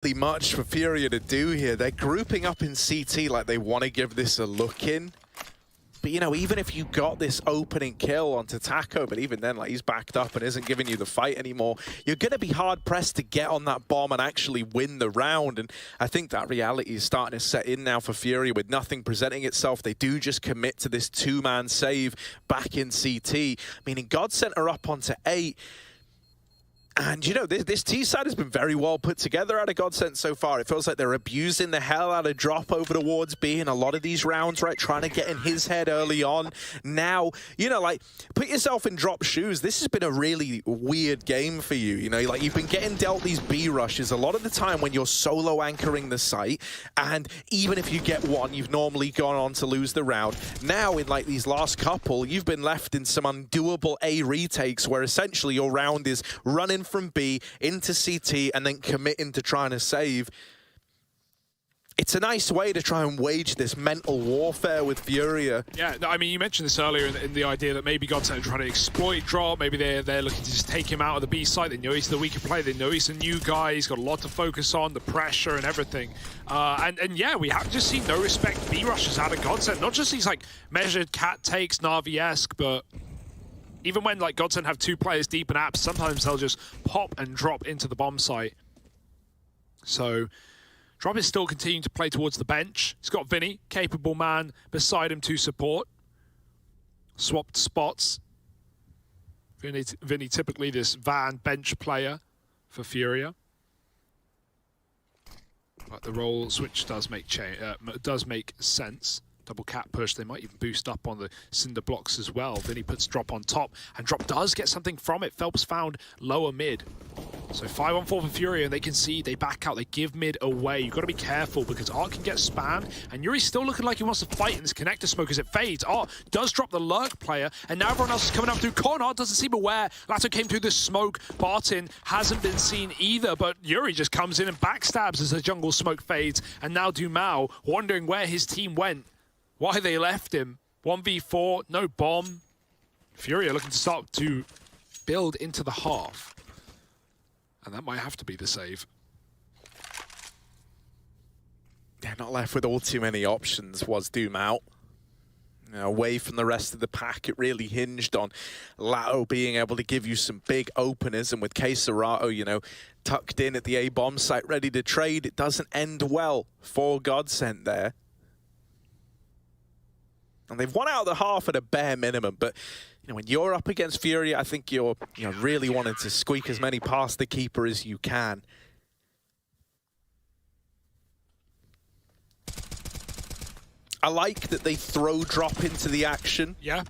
Really much for Furia to do here. They're grouping up in CT like they want to give this a look in. But, you know, even if you got this opening kill onto Taco, but even then, like, he's backed up and isn't giving you the fight anymore, you're going to be hard-pressed to get on that bomb and actually win the round. And I think that reality is starting to set in now for Furia with nothing presenting itself. They do just commit to this two-man save back in CT, meaning Godsent are up onto 8. And, you know, this T-side has been very well put together out of Godsent so far. It feels like they're abusing the hell out of drop over towards B in a lot of these rounds, right? Trying to get in his head early on. Now, you know, like, put yourself in drop shoes. This has been a really weird game for you. You know, like, you've been getting dealt these B rushes a lot of the time when you're solo anchoring the site. And even if you get one, you've normally gone on to lose the round. Now, in, like, these last couple, you've been left in some undoable A retakes where essentially your round is running from B into CT and then committing to trying to save. It's a nice way to try and wage this mental warfare with Furia. Yeah, no, I mean, you mentioned this earlier in the idea that maybe Godsent are trying to exploit drop. Maybe they're looking to just take him out of the B side. They know he's the weaker player. They know he's a new guy. He's got a lot to focus on, the pressure and everything. And yeah, we have just seen no respect B rushes out of Godsent. Not just these like measured cat takes, Na'Vi-esque, but even when like Godsent have two players deep in apps, sometimes they'll just pop and drop into the bomb site. So Drop is still continuing to play towards the bench. He's got Vinny, capable man, beside him to support. Swapped spots. Vinny typically this van bench player for Furia. But the role switch does make sense. Double cat push, they might even boost up on the cinder blocks as well. Vinny puts Drop on top, and Drop does get something from it. Phelps found lower mid. So 5-on-4 for Furia, and they can see, they back out, they give mid away. You've got to be careful because Art can get spammed, and Yuri's still looking like he wants to fight in this connector smoke as it fades. Art does drop the lurk player, and now everyone else is coming up through corner. Art doesn't seem aware. Lato came through the smoke. Barton hasn't been seen either, but Yuri just comes in and backstabs as the jungle smoke fades, and now Dumao wondering where his team went. Why they left him. 1v4, no bomb. Furia looking to start to build into the half. And that might have to be the save. They're not left with all too many options, was Doom out. You know, away from the rest of the pack, it really hinged on Lato being able to give you some big openers, and with Serato, you know, tucked in at the A-bomb site, ready to trade, it doesn't end well for Godsent there. And they've won out of the half at a bare minimum, but you know, when you're up against Furia, I think you're really wanting to squeak as many past the keeper as you can. I like that they throw Drop into the action. Yeah.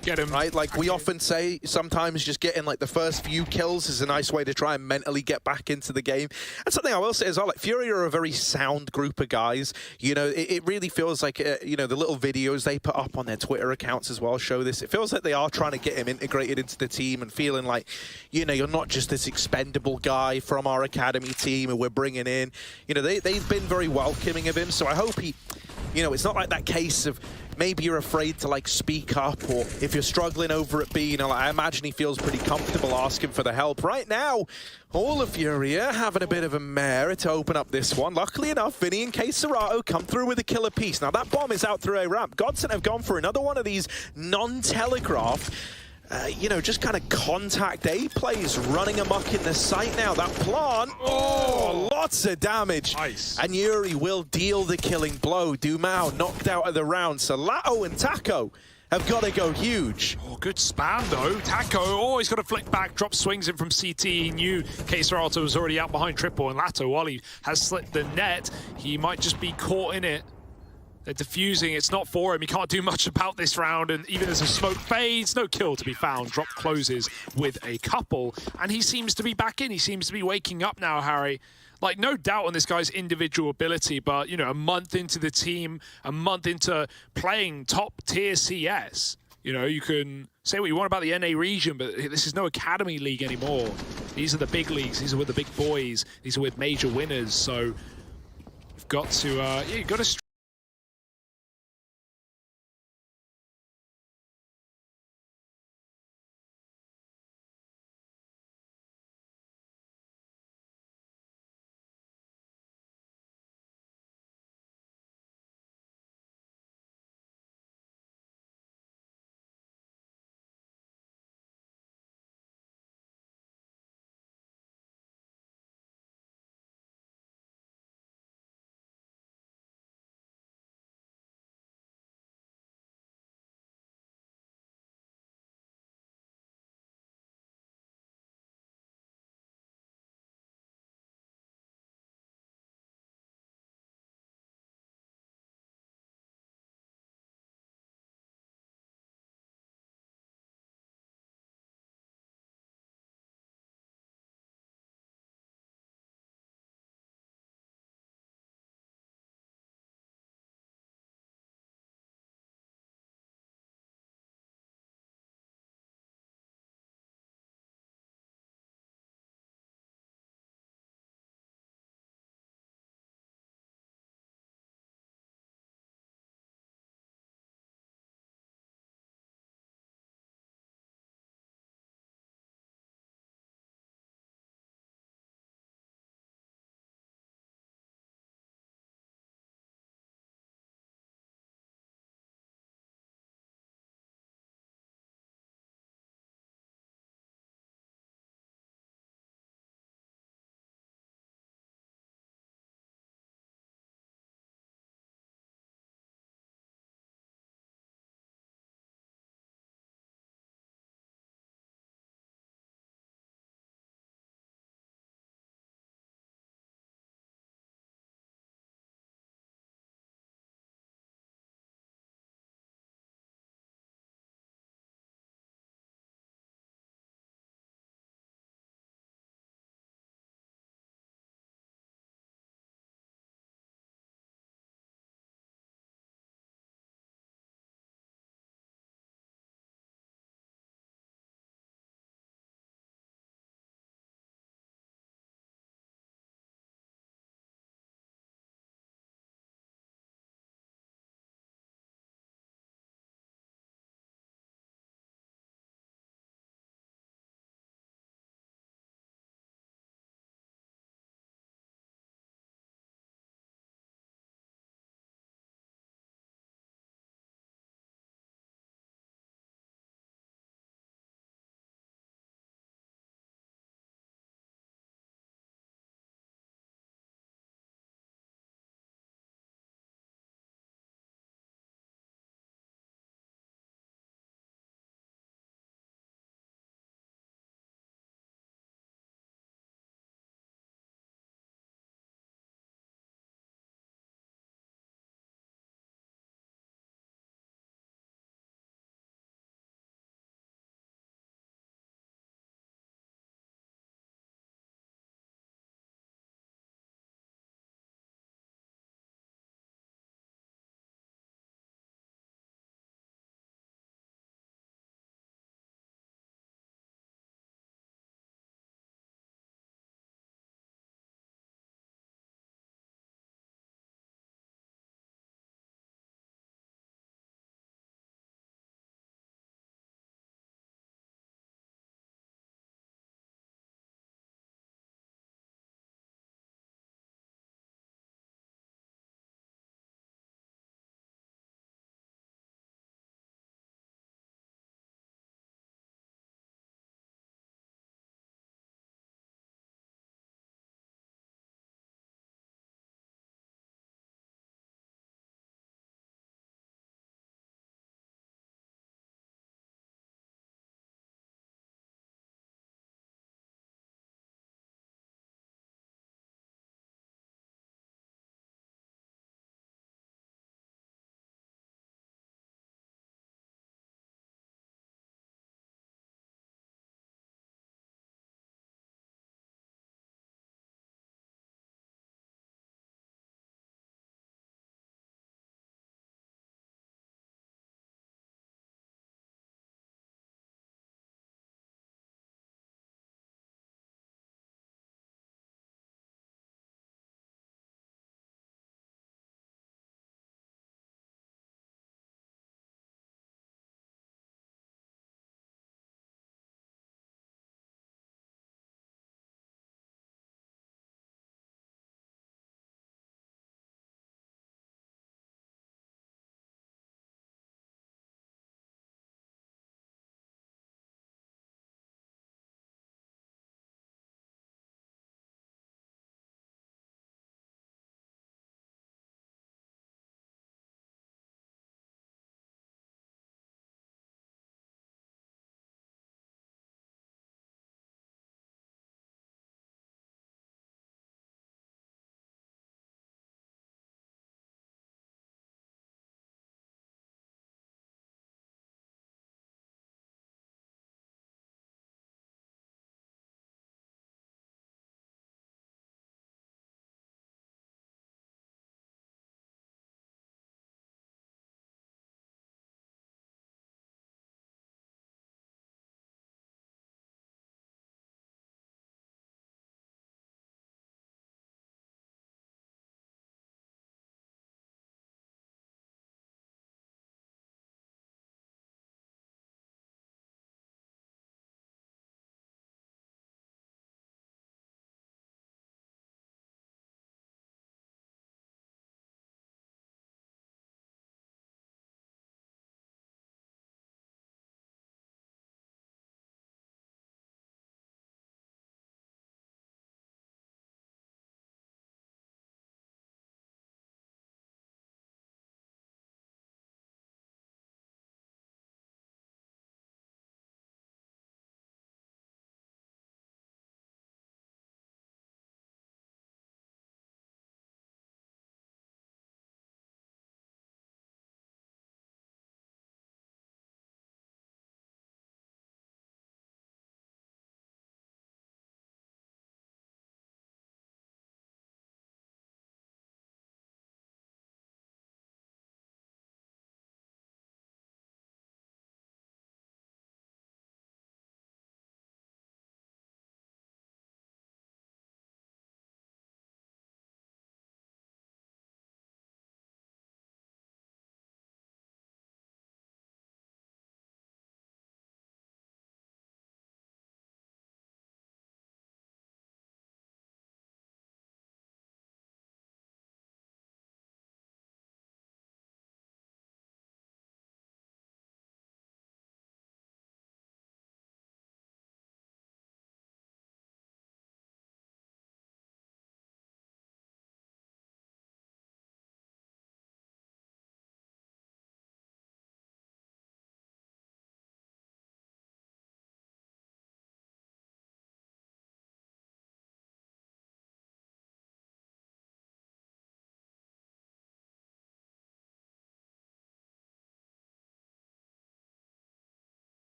Get him. Right, like we often say, sometimes just getting like the first few kills is a nice way to try and mentally get back into the game. And something I will say as well, like Furia are a very sound group of guys. You know, it really feels like, you know, the little videos they put up on their Twitter accounts as well show this. It feels like they are trying to get him integrated into the team and feeling like, you know, you're not just this expendable guy from our academy team who we're bringing in. You know, they've been very welcoming of him, so I hope he, you know, it's not like that case of maybe you're afraid to like speak up, or if you're struggling over at B, you know, like, I imagine he feels pretty comfortable asking for the help. Right now, all of Furia having a bit of a mare to open up this one. Luckily enough, Vinny and Serato come through with a killer piece. Now that bomb is out through a ramp. Godsent have gone for another one of these non-telegraphed, you know, just kind of contact A plays running amok in the site now. That plant, oh, lots of damage. Nice. And Yuri will deal the killing blow. Dumao knocked out of the round. So Lato and Taco have got to go huge. Oh, good spam though. Taco, oh, he's got to flick back. Drop swings in from CT. He knew Serato was already out behind triple, and Lato, while he has slit the net, he might just be caught in it. They're diffusing, it's not for him. He can't do much about this round, and even as the smoke fades, no kill to be found. Drop closes with a couple, and he seems to be back in. He seems to be waking up now, Harry. Like, no doubt on this guy's individual ability, but, you know, a month into the team, a month into playing top-tier CS, you know, you can say what you want about the NA region, but this is no academy league anymore. These are the big leagues. These are with the big boys. These are with major winners, so you've got to, yeah, you've got to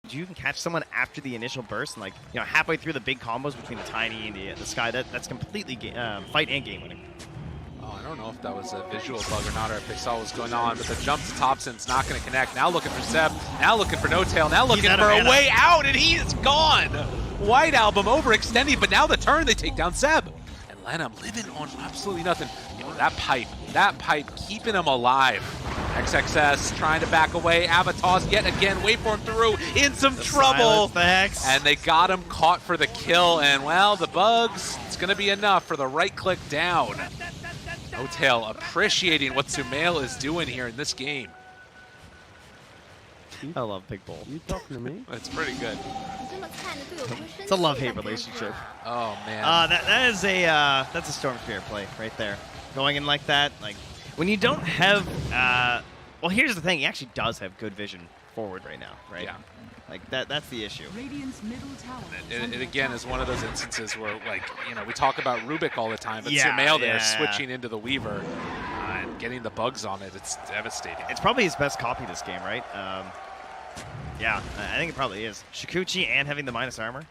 You can catch someone after the initial burst, and like halfway through the big combos between the Tiny and the Sky, that's completely fight and game winning. Oh, I don't know if that was a visual bug or not, or if they saw what was going on, but the jump to Thompson's not going to connect. Now looking for Seb, now looking for No Tail, now looking for a way out, and he is gone. White Album overextending, but now the turn, they take down Seb. And Lenham living on absolutely nothing. That pipe keeping him alive. XXS trying to back away. Avatos yet again, wait for him through, in some trouble. And they got him caught for the kill, and well, the bugs, it's gonna be enough for the right click down. No Tail appreciating what Sumail is doing here in this game. I love Big Bull. You talking to me? It's pretty good. It's a love-hate relationship. Oh man. That's a Storm Spirit play right there. Going in like that, like when you don't have. Well, here's the thing. He actually does have good vision forward right now, right? Yeah. Like that's the issue. It again is one of those instances where, like, we talk about Rubik all the time, but Sumail there switching into the Weaver and getting the bugs on it, it's devastating. It's probably his best copy this game, right? Yeah, I think it probably is. Shikuchi and having the minus armor.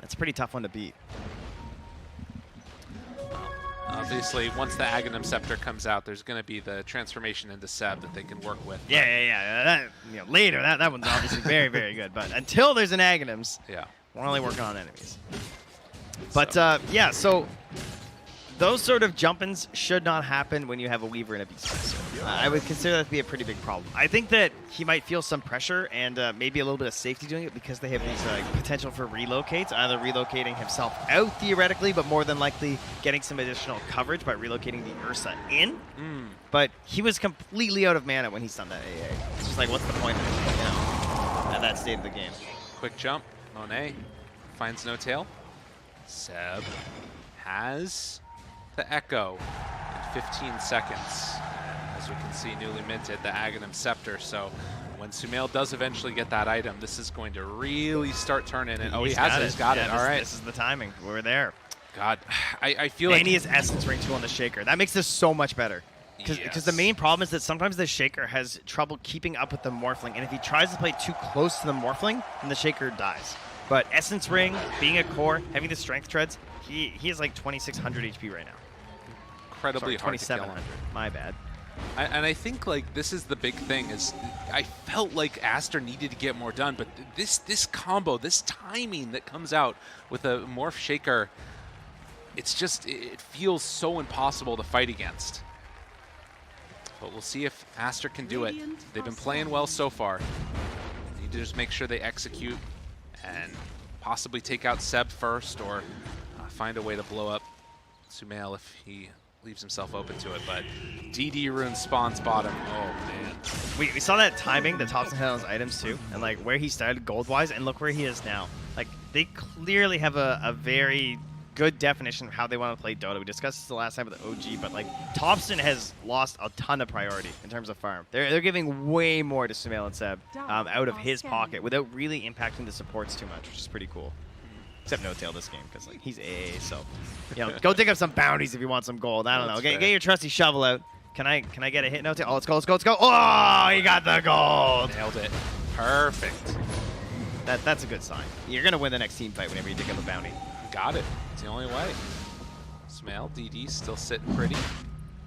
That's a pretty tough one to beat. Obviously, once the Aghanim Scepter comes out, there's going to be the transformation into Seb that they can work with. Yeah. Later, that one's obviously very, very good. But until there's an Aghanims, we're only working on enemies. But yeah, so those sort of jump-ins should not happen when you have a Weaver and a Beast Master. I would consider that to be a pretty big problem. I think that he might feel some pressure and maybe a little bit of safety doing it because they have these potential for relocates, either relocating himself out theoretically, but more than likely getting some additional coverage by relocating the Ursa in. But he was completely out of mana when he stunned that AA. It's just like, what's the point of it, at that state of the game? Quick jump. Monet finds No Tail. Seb has the Echo in 15 seconds. As we can see, newly minted, the Aghanim Scepter. So when Sumail does eventually get that item, this is going to really start turning. And he has it. He's got it. All right. This is the timing. We're there. God, I feel like... And he has Essence Ring 2 on the Shaker. That makes this so much better. Because the main problem is that sometimes the Shaker has trouble keeping up with the Morphling. And if he tries to play too close to the Morphling, then the Shaker dies. But Essence Ring, being a core, having the Strength Treads, he is like 2,600 HP right now. Incredibly hard to kill him. 2,700. My bad. And I think, like, this is the big thing, is I felt like Aster needed to get more done, but this combo, this timing that comes out with a Morph Shaker, it's just, it feels so impossible to fight against. But we'll see if Aster can do it. They've been playing well so far. They need to just make sure they execute and possibly take out Seb first, or find a way to blow up Sumail if he leaves himself open to it. But DD Rune spawns bottom. Oh man. We saw that timing, the Thompson had on his items too, and like where he started gold wise, and look where he is now. Like they clearly have a very good definition of how they want to play Dota. We discussed this the last time with the OG, but like Thompson has lost a ton of priority in terms of farm. They're giving way more to Sumail and Seb out of his pocket without really impacting the supports too much, which is pretty cool. Except No Tail this game, because like he's AA, so go dig up some bounties if you want some gold. I don't know. Get your trusty shovel out. Can I get a hit, No Tail? Oh, let's go, let's go, let's go. Oh, he got the gold. Nailed it. Perfect. That's a good sign. You're gonna win the next team fight whenever you dig up a bounty. Got it. It's the only way. Sumail, DD still sitting pretty.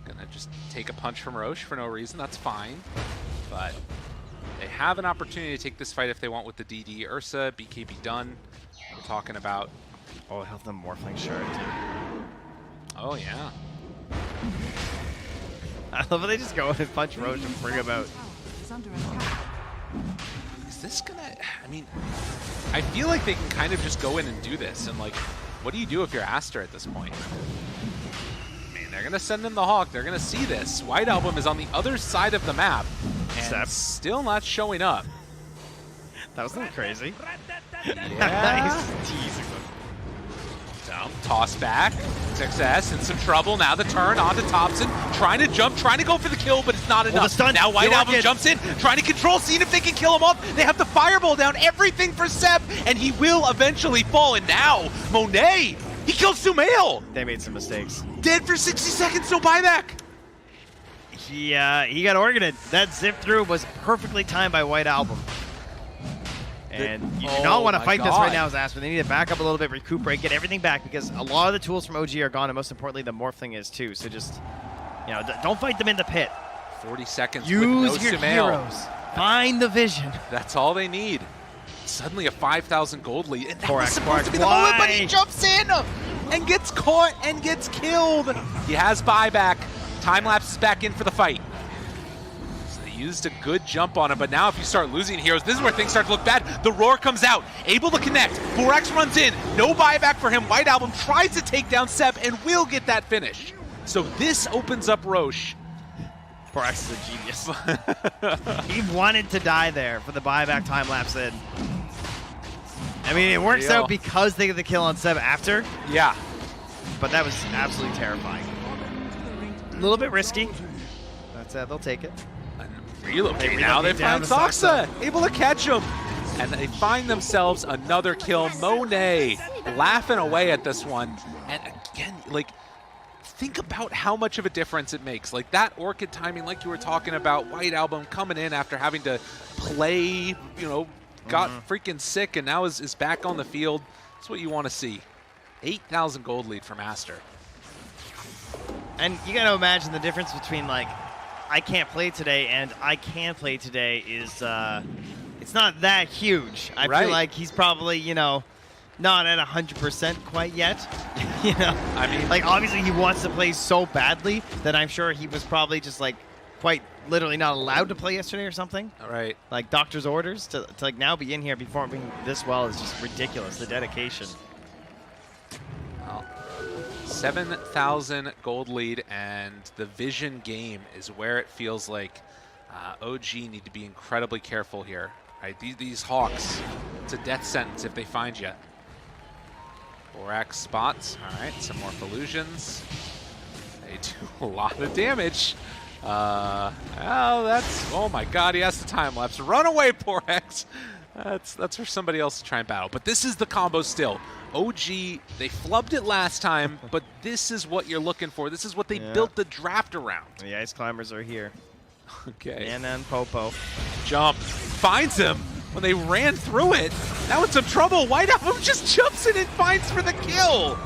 Gonna just take a punch from Roche for no reason. That's fine. But they have an opportunity to take this fight if they want with the DD. Ursa, BKB done. We're talking about. Oh, health the Morphling shard too. Oh yeah. I love how they just go and punch Roche and bring him out. Is this gonna? I mean, I feel like they can kind of just go in and do this. And like, what do you do if you're Aster at this point? I mean, they're gonna send in the Hawk. They're gonna see this. White Album is on the other side of the map and still not showing up. That was a little crazy. Yeah. He's teasing them. Dump, toss back. Success, in some trouble. Now the turn onto Thompson. Trying to jump, trying to go for the kill, but it's not enough. The stun. Now White Album jumps in, trying to control, seeing if they can kill him off. They have the fireball down, everything for Seb, and he will eventually fall. And now, Monet, he kills Sumail. They made some mistakes. Dead for 60 seconds, no buyback. He got organized. That zip through was perfectly timed by White Album. And you do not want to fight this right now as Aspen. They need to back up a little bit, recuperate, get everything back, because a lot of the tools from OG are gone, and most importantly, the morph thing is too. So just, you know, don't fight them in the pit. 40 seconds Use with no your Sumail. heroes. Find the vision. That's all they need. Suddenly a 5,000 gold lead. And that was 4x, supposed to be 4x. the moment, but he jumps in and gets caught and gets killed. He has buyback. Time-lapse is back in for the fight. So they used a good jump on him, but now if you start losing heroes, this is where things start to look bad. The roar comes out, able to connect. 4x runs in, no buyback for him. White Album tries to take down Seb and will get that finish. So this opens up Roche. 4x is a genius. He wanted to die there for the buyback time-lapse in. I mean, it works out because they get the kill on Seb after. Yeah. But that was absolutely terrifying. A little bit risky. That's they'll take it. Relocate now. They find Soxa, able to catch him. And they find themselves another kill. Monet laughing away at this one. And again, like, think about how much of a difference it makes. Like that Orchid timing, like you were talking about, White Album coming in after having to play, you know, got freaking sick and now is back on the field. That's what you want to see. 8,000 gold lead for Master. And you got to imagine the difference between like, I can't play today and I can play today is, it's not that huge. I feel like he's probably, you know, not at 100% quite yet. You know, I mean, like obviously he wants to play so badly that I'm sure he was probably just like quite literally not allowed to play yesterday or something. All right. Like doctor's orders to like now be in here performing this well is just ridiculous. The dedication. Well, 7,000 gold lead, and the vision game is where it feels like OG need to be incredibly careful here. Right, these Hawks, it's a death sentence if they find you. 4x spots. All right, some more illusions. They do a lot of damage. Oh, oh my God, he has the time lapse. Run away, 4x. That's for somebody else to try and battle. But this is the combo still. OG, they flubbed it last time, but this is what you're looking for. This is what they built the draft around. The Ice Climbers are here. Okay. And then Popo. Jump. Finds him when they ran through it. Now in some trouble. White Album just jumps in and finds for the kill.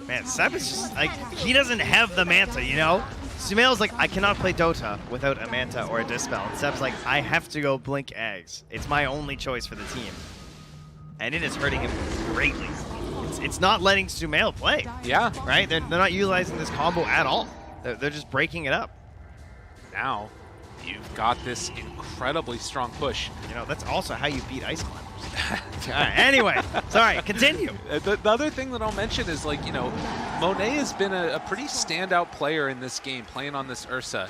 Man, Seb is just like, he doesn't have the Manta, you know? Sumail's like, I cannot play Dota without a Manta or a Dispel. And Seb's like, I have to go Blink Eggs. It's my only choice for the team. And it is hurting him greatly. It's not letting Sumail play. Yeah. Right? They're not utilizing this combo at all. They're just breaking it up. Now, you've got this incredibly strong push. You know, that's also how you beat Ice Climbers. All right, anyway, sorry, continue. The other thing that I'll mention is, like, you know, Monet has been a pretty standout player in this game, playing on this Ursa.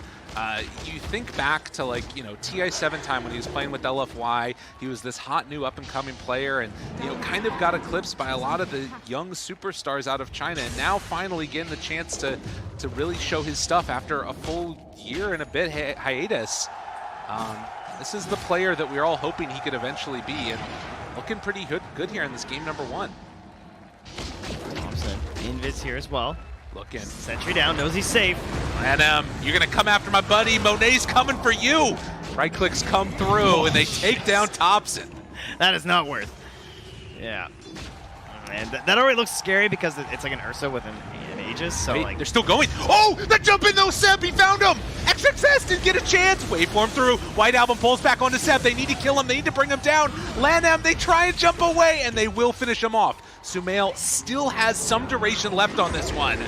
You think back to, like, you know, TI7 time when he was playing with LFY, he was this hot new up-and-coming player and, you know, kind of got eclipsed by a lot of the young superstars out of China, and now finally getting the chance to really show his stuff after a full year and a bit hiatus. This is the player that we're all hoping he could eventually be, and looking pretty good here in this game number 1. Thompson, Invis here as well. Looking. Sentry down, knows he's safe. And you're going to come after my buddy. Monet's coming for you. Right clicks come through, and they take down Thompson. That is not worth. Yeah. And that already looks scary because it's like an Ursa with an Aegis, so Wait, like... they're still going. Oh, that jump in though, Seb, he found him. XXS didn't get a chance. Waveform through. White Album pulls back onto Seb. They need to kill him. They need to bring him down. Lanham, they try and jump away, and they will finish him off. Sumail still has some duration left on this one.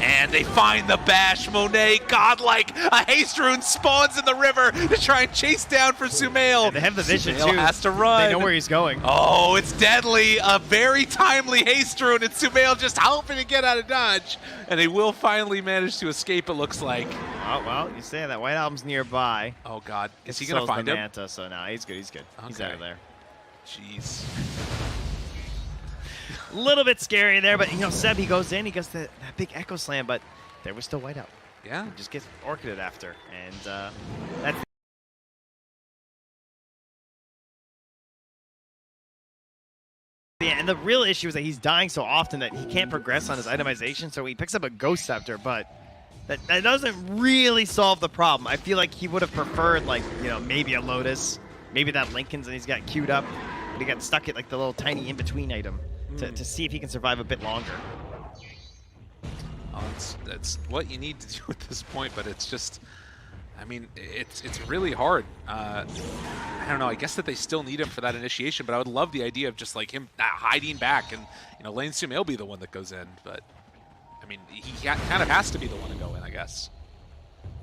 And they find the bash. Monet, godlike. A haste rune spawns in the river to try and chase down for Sumail. Yeah, they have the vision Sumail too. has to run. They know where he's going. Oh, it's deadly. A very timely haste rune, and Sumail just hoping to get out of dodge. And they will finally manage to escape, it looks like. Oh, well, you say that. White Album's nearby. Oh, God. Is he going to find him? Manta, so no, he's good. Okay. He's out of there. Jeez. A little bit scary there, but, you know, Seb, he goes in, he gets that big Echo Slam, but there was still White Album. Yeah. He just gets Orchided after, and that's... Yeah, and the real issue is that he's dying so often that he can't progress on his itemization, so he picks up a Ghost Scepter, but that doesn't really solve the problem. I feel like he would have preferred, like, you know, maybe a Lotus maybe that Lincoln's and he's got queued up, but he got stuck at like the little tiny in-between item to see if he can survive a bit longer. Well, that's what you need to do at this point, but it's just, I mean, it's really hard. I don't know, I guess that they still need him for that initiation, but I would love the idea of just like him hiding back and, you know, Lane Sumail be the one that goes in, but I mean, he kind of has to be the one to go in, I guess.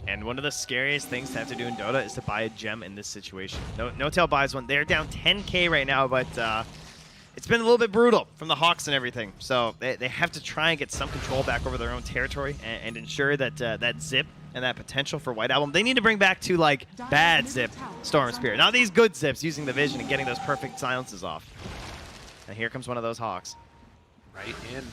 And one of the scariest things to have to do in Dota is to buy a gem in this situation. No-Tail buys one. They're down 10K right now, but it's been a little bit brutal from the Hawks and everything. So they have to try and get some control back over their own territory and ensure that that zip and that potential for White Album. They need to bring back to like bad zip Storm Spirit. Not these good zips using the vision and getting those perfect silences off. And here comes one of those Hawks. Right in.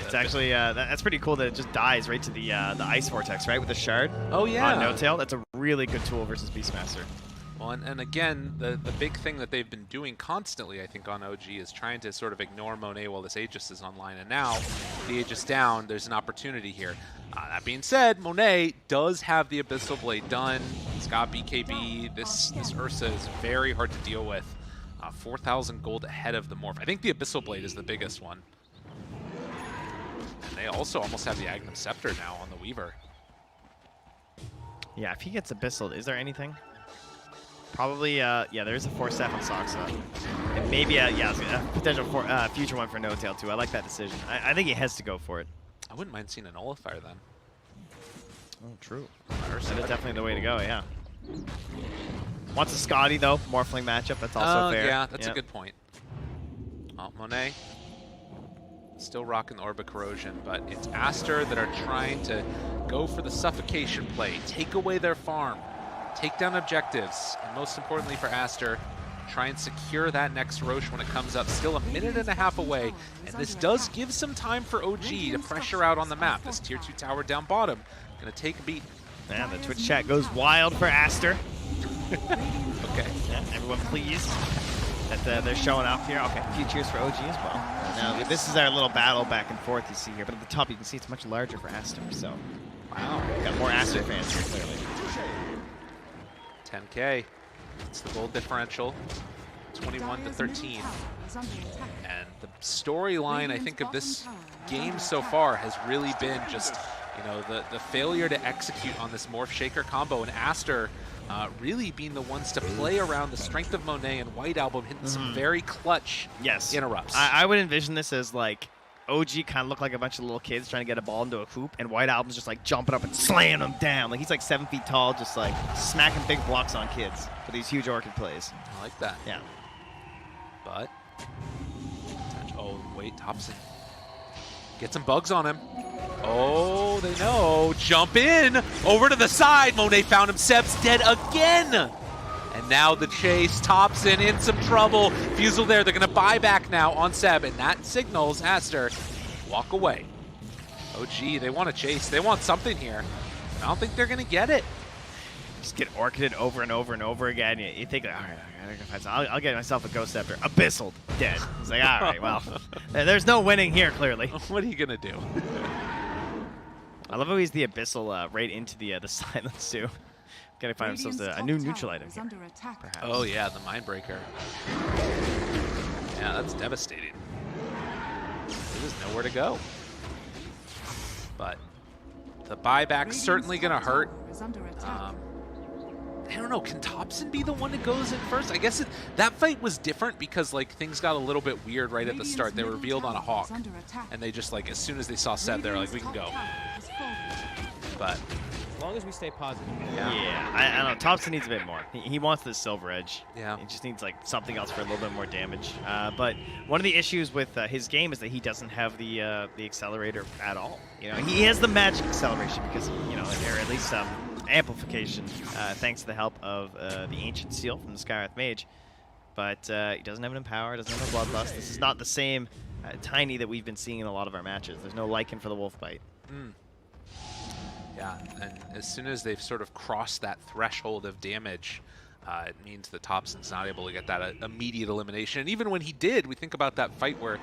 It's actually, that's pretty cool that it just dies right to the Ice Vortex, right, with the Shard. Oh, yeah. On No-Tail. That's a really good tool versus Beastmaster. Well, and again, the big thing that they've been doing constantly, I think, on OG is trying to sort of ignore Monet while this Aegis is online. And now, the Aegis down, there's an opportunity here. That being said, Monet does have the Abyssal Blade done. It's got BKB. This Ursa is very hard to deal with. 4,000 gold ahead of the Morph. I think the Abyssal Blade is the biggest one. And they also almost have the Agnum Scepter now on the Weaver. Yeah, if he gets Abyssal, is there anything? Probably, yeah, there's a Force Staff on Soxa. And maybe, a potential future one for No-Tail, too. I like that decision. I think he has to go for it. I wouldn't mind seeing a Nullifier then. Oh, true. That is definitely the way to go, yeah. Wants a Scotty, though. Morphling matchup, that's also fair. Yeah, that's a good point. Oh, Monet. Still rocking the Orb of Corrosion, but it's Aster that are trying to go for the suffocation play, take away their farm, take down objectives, and most importantly for Aster, try and secure that next Roche when it comes up. Still a minute and a half away, and this does give some time for OG to pressure out on the map. This tier 2 tower down bottom, gonna take a beat. Yeah, the Twitch chat goes wild for Aster. Okay. Yeah, everyone pleased that they're showing up here. Okay, a few cheers for OG as well. Now, this is our little battle back and forth you see here, but at the top you can see it's much larger for Aster, so. Wow. Got more Aster fans here, clearly. 10K. It's the gold differential. 21 to 13. And the storyline, I think, of this game so far has really been just, you know, the failure to execute on this Morph Shaker combo, and Aster really being the ones to play around the strength of Monet and White Album, hitting some very clutch interrupts. I would envision this as like OG kind of look like a bunch of little kids trying to get a ball into a hoop, and White Album's just like jumping up and slamming them down. Like he's like 7 feet tall, just like smacking big blocks on kids for these huge Orchid plays. I like that. Yeah. But, oh wait, Thompson. Get some bugs on him. Oh, they know. Jump in. Over to the side. Monet found him. Seb's dead again. And now the chase. Thompson in some trouble. Fusel there. They're going to buy back now on Seb. And that signals Aster walk away. OG, they want to chase. They want something here. I don't think they're going to get it. Just get Orchided over and over and over again. You think, all right, I'll get myself a Ghost Scepter. Abyssal, dead. It's like, all right, well, there's no winning here, clearly. What are you going to do? I love how he's the Abyssal right into the silence, too. Gotta find ourselves a new neutral item here, perhaps. Oh, yeah, the Mindbreaker. Yeah, that's devastating. There's nowhere to go. But the buyback's certainly going to hurt. I don't know, can Thompson be the one that goes in first? I guess that fight was different because like things got a little bit weird right at the start. They were revealed on a Hawk, and they just like, as soon as they saw Seb, they're like, we can go. But as long as we stay positive. Yeah, I don't know. Thompson needs a bit more. He wants the Silver Edge. Yeah. He just needs like something else for a little bit more damage. But one of the issues with his game is that he doesn't have the accelerator at all. You know, he has the magic acceleration because, you know, or at least amplification, thanks to the help of the Ancient Seal from the Skywrath Mage. But he doesn't have an Empower, doesn't have a Bloodlust. This is not the same Tiny that we've been seeing in a lot of our matches. There's no Lycan for the Wolf Bite. Yeah, and as soon as they've sort of crossed that threshold of damage, It means that Thompson's not able to get that immediate elimination. And even when he did, we think about that fight where,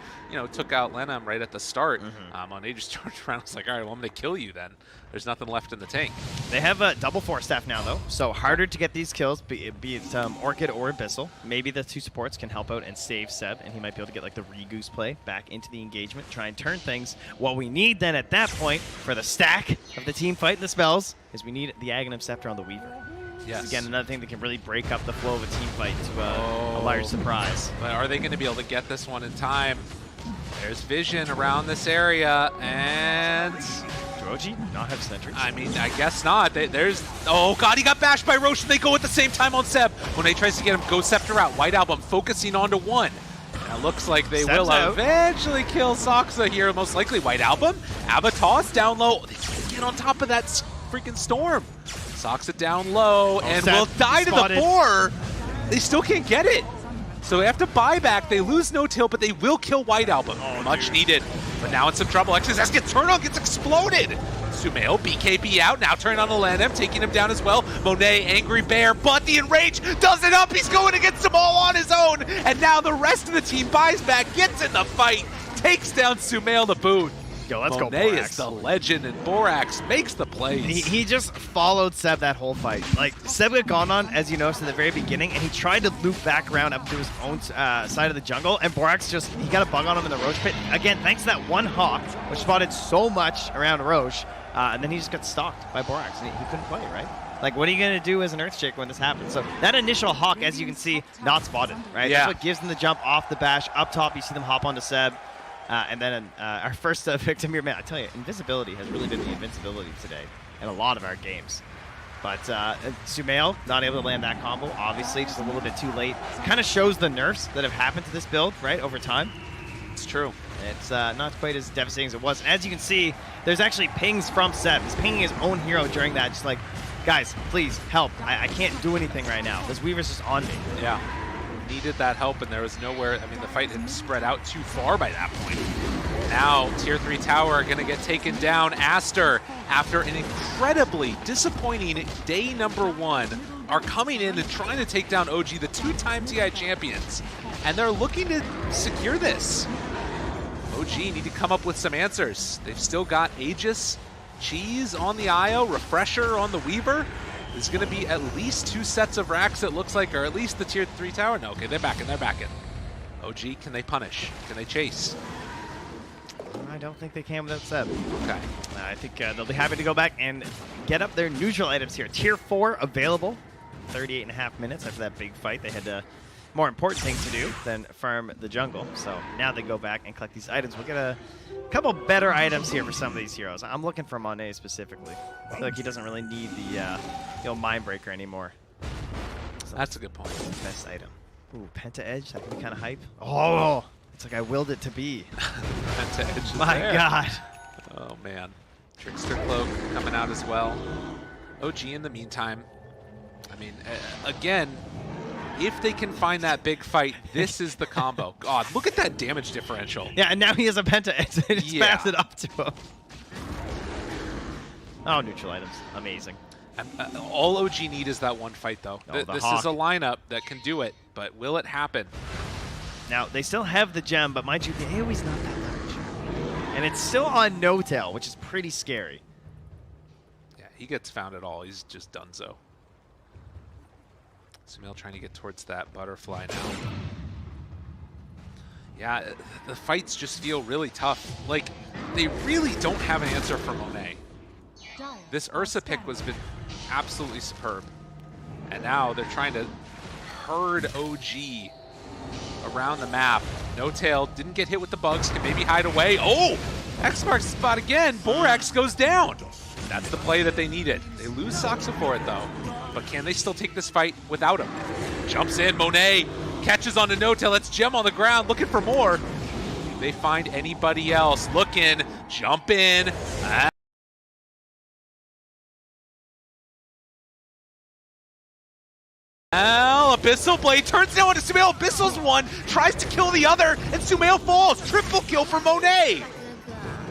took out Lenham right at the start. Monet just turned around and was like, all right, well, I'm going to kill you then. There's nothing left in the tank. They have a double force staff now, though, so harder to get these kills, be it Orchid or Abyssal. Maybe the two supports can help out and save Seb, and he might be able to get like the Re-Goose play back into the engagement, try and turn things. What we need then at that point for the stack of the team fight the spells is we need the Aghanim Scepter on the Weaver. Yes. Again, another thing that can really break up the flow of a team fight to a large surprise. But are they going to be able to get this one in time? There's vision around this area, and Roji not have sentries? I mean, I guess not. Oh god, he got bashed by Roche, and they go at the same time on Seb. When they tries to get him, go Scepter out. White Album focusing onto one. And it looks like they will eventually kill Soxa here, most likely White Album. Abatos down low. They try to get on top of that freaking storm. Soxa down low, and will die to the boar. They still can't get it. So they have to buy back. They lose No Tail, but they will kill White Album. Much needed. But now in some trouble. XSS gets turned on, gets exploded. Sumail, BKB out, now turning on the Lenham, taking him down as well. Monet, Angry Bear, but the Enrage does it up. He's going against them all on his own. And now the rest of the team buys back, gets in the fight, takes down Sumail to boot. Yo, let's go, Monet Borax. is the legend, and Borax makes the plays. He just followed Seb that whole fight. Like, Seb got gone on, as you noticed in the very beginning, and he tried to loop back around up to his own side of the jungle, and Borax he got a bug on him in the Roche pit. Again, thanks to that one Hawk, which spotted so much around Roche, and then he just got stalked by Borax, and he couldn't play, right? Like, what are you going to do as an Earthshake when this happens? So that initial Hawk, as you can see, not spotted, right? Yeah. That's what gives them the jump off the bash. Up top, you see them hop onto Seb. And then our first victim here, man, I tell you, invisibility has really been the invincibility today in a lot of our games. But Sumail, not able to land that combo, obviously, just a little bit too late. Kind of shows the nerfs that have happened to this build, right, over time. It's true. It's not quite as devastating as it was. As you can see, there's actually pings from Seb. He's pinging his own hero during that, just like, guys, please, help. I can't do anything right now. This Weaver's just on me. Yeah. Needed that help, and there was nowhere. I mean, the fight had spread out too far by that point. Now, Tier 3 Tower are going to get taken down. Aster, after an incredibly disappointing day number 1, are coming in and trying to take down OG, the 2-time TI champions. And they're looking to secure this. OG need to come up with some answers. They've still got Aegis, Cheese on the IO, Refresher on the Weaver. There's going to be at least 2 sets of racks, it looks like, or at least the Tier 3 Tower. No, okay, they're back in, OG, can they punish? Can they chase? I don't think they can without Seb. Okay. I think they'll be happy to go back and get up their neutral items here. Tier 4 available. 38.5 minutes after that big fight. They had more important things to do than farm the jungle. So now they go back and collect these items. We'll get a couple better items here for some of these heroes. I'm looking for Monet specifically. I feel like he doesn't really need the old Mindbreaker anymore. So That's a good point. best item. Ooh, Penta Edge. That can be kind of hype. Oh, it's like I willed it to be. Penta Edge is My there. God. Oh, man. Trickster Cloak coming out as well. OG in the meantime. I mean, again, if they can find that big fight, this is the combo. God, look at that damage differential. Yeah, and now he has a Penta Edge. They just passed it up to him. Oh, neutral items. Amazing. All OG need is that one fight, though. Oh, This Hawk. is a lineup that can do it, but will it happen? Now, they still have the gem, but mind you, the AoE's not that large. And it's still on No Tail, which is pretty scary. Yeah, he gets found at all. He's just done so. Sumail trying to get towards that butterfly now. Yeah, the fights just feel really tough. Like, they really don't have an answer for Monet. This Ursa pick was been absolutely superb. And now they're trying to herd OG around the map. No Tail didn't get hit with the bugs, can maybe hide away. Oh! X marks the spot again. Borax goes down. That's the play that they needed. They lose Soxa for it though. But can they still take this fight without him? Jumps in, Monet catches on to No Tail. It's Gem on the ground looking for more. Do they find anybody else? Looking, jump in. Abyssal Blade turns now into Sumail. Abyssal's one, tries to kill the other, and Sumail falls. Triple kill for Monet.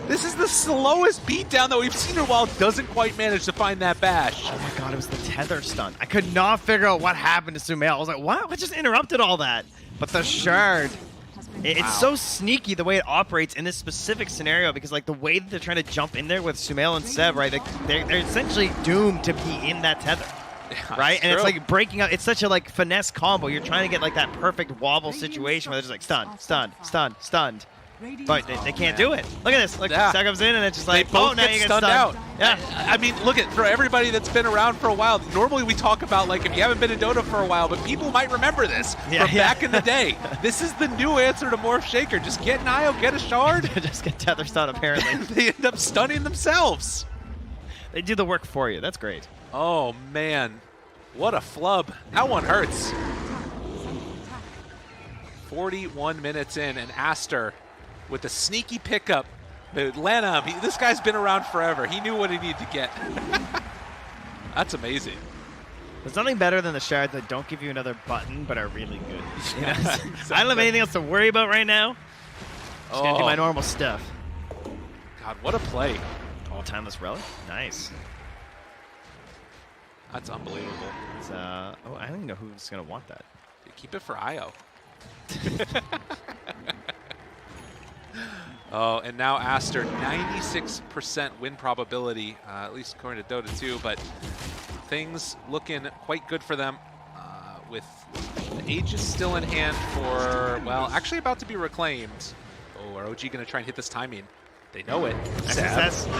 This is the slowest beatdown that we've seen in a while. Doesn't quite manage to find that bash. Oh my god, it was the tether stun. I could not figure out what happened to Sumail. I was like, what? What just interrupted all that? But the shard, it's so sneaky the way it operates in this specific scenario, because like the way that they're trying to jump in there with Sumail and Seb, right? They're essentially doomed to be in that tether. Yeah, right? And true. it's like breaking up. It's such a like finesse combo. You're trying to get like that perfect wobble situation where they're just like stunned, stunned, stunned, stunned. But they can't do it. Look at this. Like Yeah. Seb comes in and it's just like, They both oh, now get you get stunned stunned. out. Yeah. I mean, look at for everybody that's been around for a while. Normally we talk about like if you haven't been in Dota for a while, but people might remember this from back in the day. This is the new answer to Morph Shaker. Just get an IO, get a shard. Just get tether stun apparently. They end up stunning themselves. They do the work for you. That's great. Oh man, what a flub. That one hurts. 41 minutes in, and Aster with the sneaky pickup. The Atlanta, this guy's been around forever. He knew what he needed to get. That's amazing. There's nothing better than the shards that don't give you another button but are really good. You know? Exactly. I don't have anything else to worry about right now. Just gonna do my normal stuff. God, what a play. Oh, timeless relic. Nice. That's unbelievable. It's, oh, I don't even know who's gonna want that. Keep it for IO. Oh, and now Aster, 96% win probability, at least according to Dota 2, but things looking quite good for them with the Aegis still in hand for, well, actually about to be reclaimed. Oh, are OG going to try and hit this timing? They know it.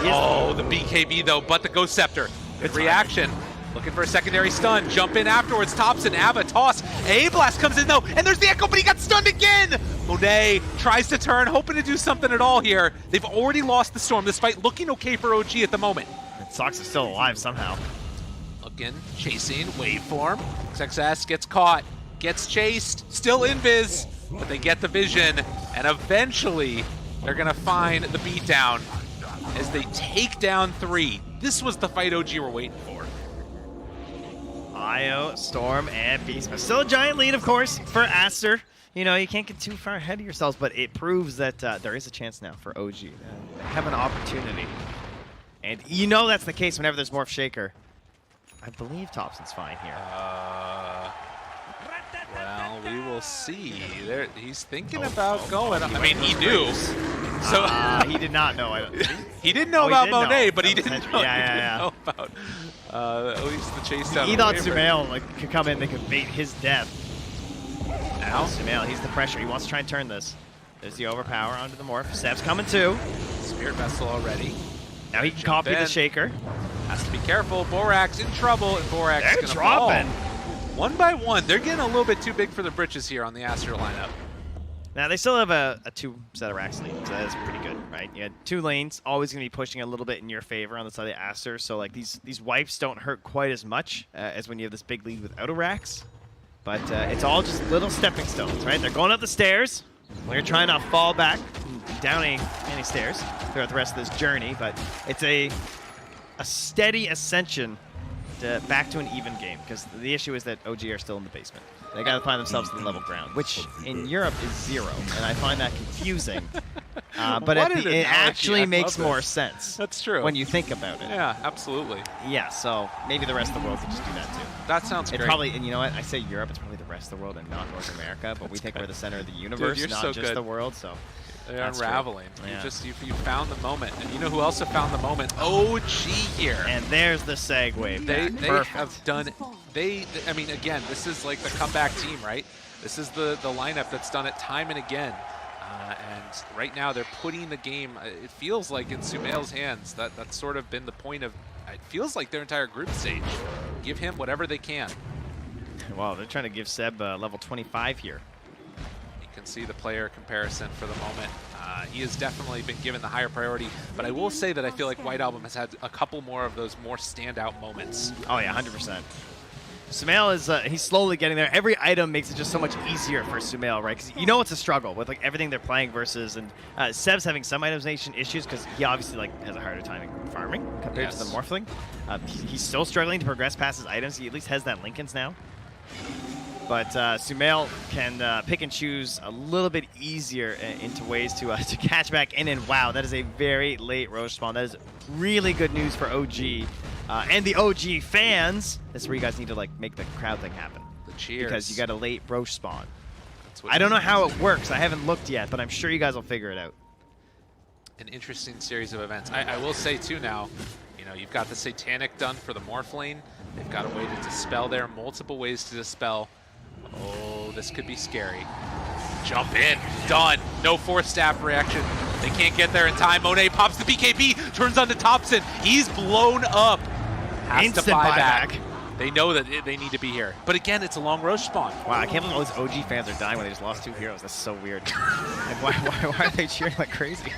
Oh, the BKB though, but the Ghost Scepter. Good reaction. Looking for a secondary stun. Jump in afterwards. Thompson, Ava, toss. A-Blast comes in though, and there's the Echo, but he got stunned again! Monet tries to turn, hoping to do something at all here. They've already lost the Storm, despite looking okay for OG at the moment. And Sox is still alive somehow. Looking, chasing, waveform. XXS gets caught, gets chased, still invis, but they get the vision, and eventually they're gonna find the beatdown as they take down 3. This was the fight OG were waiting for. IO, Storm, and Beast. But still a giant lead, of course, for Aster. You know, you can't get too far ahead of yourselves, but it proves that there is a chance now for OG. They have an opportunity. And you know that's the case whenever there's Morph Shaker. I believe Thompson's fine here. Well, we will see. He's thinking about going. I mean, he knew. So he did not know. I don't think. He didn't know about Monet, know. but he didn't know, Yeah. know about at least the chase down. He thought Sumail could come in, they could bait his death. Now Sumail, he's the pressure. He wants to try and turn this. There's the overpower onto the Morph. Seb's coming too. Spirit Vessel already. Now he can copy the Shaker. Has to be careful. Borax in trouble, and Borax is They're gonna dropping. fall. One by one, they're getting a little bit too big for the britches here on the Aster lineup. Now they still have a 2 set of racks lead, so that's pretty good, right? You had 2 lanes, always going to be pushing a little bit in your favor on the side of the Aster, so like these wipes don't hurt quite as much as when you have this big lead without a racks. But it's all just little stepping stones, right? They're going up the stairs. We're trying to fall back down any stairs throughout the rest of this journey, but it's a steady ascension back to an even game, because the issue is that OG are still in the basement. They got to find themselves in the level ground, which in Europe is 0, and I find that confusing. But it actually makes more sense. That's true. When you think about it. Yeah, absolutely. Yeah, so maybe the rest of the world could just do that too. That sounds great. Probably, and you know what? I say Europe, it's probably the rest of the world and not North America, but we think we're the center of the universe, Dude, not so just good. the world. So They're unraveling. Yeah. You found the moment, and you know who else have found the moment? OG here. And there's the segue. They Perfect. have done. I mean, again, this is like the comeback team, right? This is the lineup that's done it time and again. And right now they're putting the game, it feels like, in Sumail's hands. That's sort of been the point of, it feels like their entire group stage. Give him whatever they can. Wow, they're trying to give Seb level 25 here. You can see the player comparison for the moment. He has definitely been given the higher priority, but I will say that I feel like White Album has had a couple more of those more standout moments. Oh yeah, 100%. Sumail is, he's slowly getting there. Every item makes it just so much easier for Sumail, right? Because you know it's a struggle with like everything they're playing versus, and Seb's having some itemization issues because he obviously like has a harder time farming compared to the Morphling. He's still struggling to progress past his items. He at least has that Lincoln's now. But Sumail can pick and choose a little bit easier into ways to catch back in. And wow, that is a very late Roche spawn. That is really good news for OG and the OG fans. This is where you guys need to like make the crowd thing happen. The cheers. Because you got a late Roche spawn. I don't know how it works. I haven't looked yet, but I'm sure you guys will figure it out. An interesting series of events. I will say too now, you know, you've got the Satanic done for the Morph lane. They've got a way to dispel there, multiple ways to dispel. Oh, this could be scary. Jump in, done. No force staff reaction. They can't get there in time. Monet pops the BKB, turns on to Thompson. He's blown up. Has Instant to buy buyback. back. They know that they need to be here. But again, it's a long Roche spawn. Wow, I can't believe all these OG fans are dying when they just lost 2 heroes. That's so weird. Like, why are they cheering like crazy?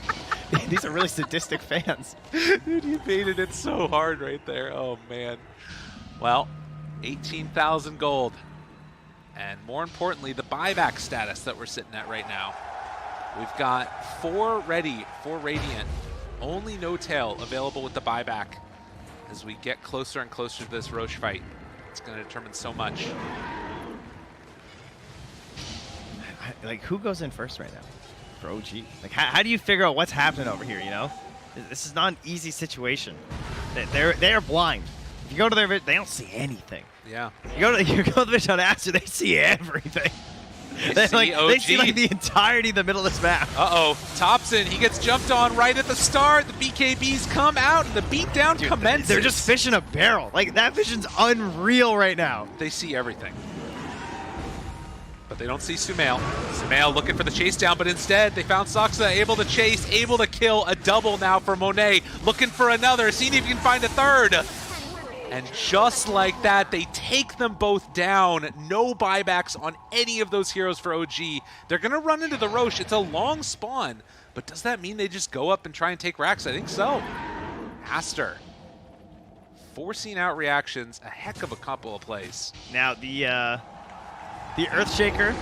These are really sadistic fans. Dude, you baited it so hard right there. Oh, man. Well, 18,000 gold. And more importantly, the buyback status that we're sitting at right now. We've got 4 ready for Radiant. Only No Tail available with the buyback. As we get closer and closer to this Roche fight, it's going to determine so much. Like, who goes in first right now for OG? Like, how do you figure out what's happening over here, you know? This is not an easy situation. They are blind. If you go to their vid, they don't see anything. Yeah. You go to the vision on Aster, they see everything. They see like the entirety of the middle of this map. Uh-oh, Thompson, he gets jumped on right at the start. The BKBs come out and the beatdown commences. They're just fishing a barrel. Like, that vision's unreal right now. They see everything. But they don't see Sumail. Sumail looking for the chase down, but instead they found Saksa, able to chase, able to kill. A double now for Monet, looking for another, seeing if he can find a third. And just like that, they take them both down. No buybacks on any of those heroes for OG. They're going to run into the Roche. It's a long spawn, but does that mean they just go up and try and take racks? I think so. Aster forcing out reactions, a heck of a couple of plays. Now, the Earthshaker,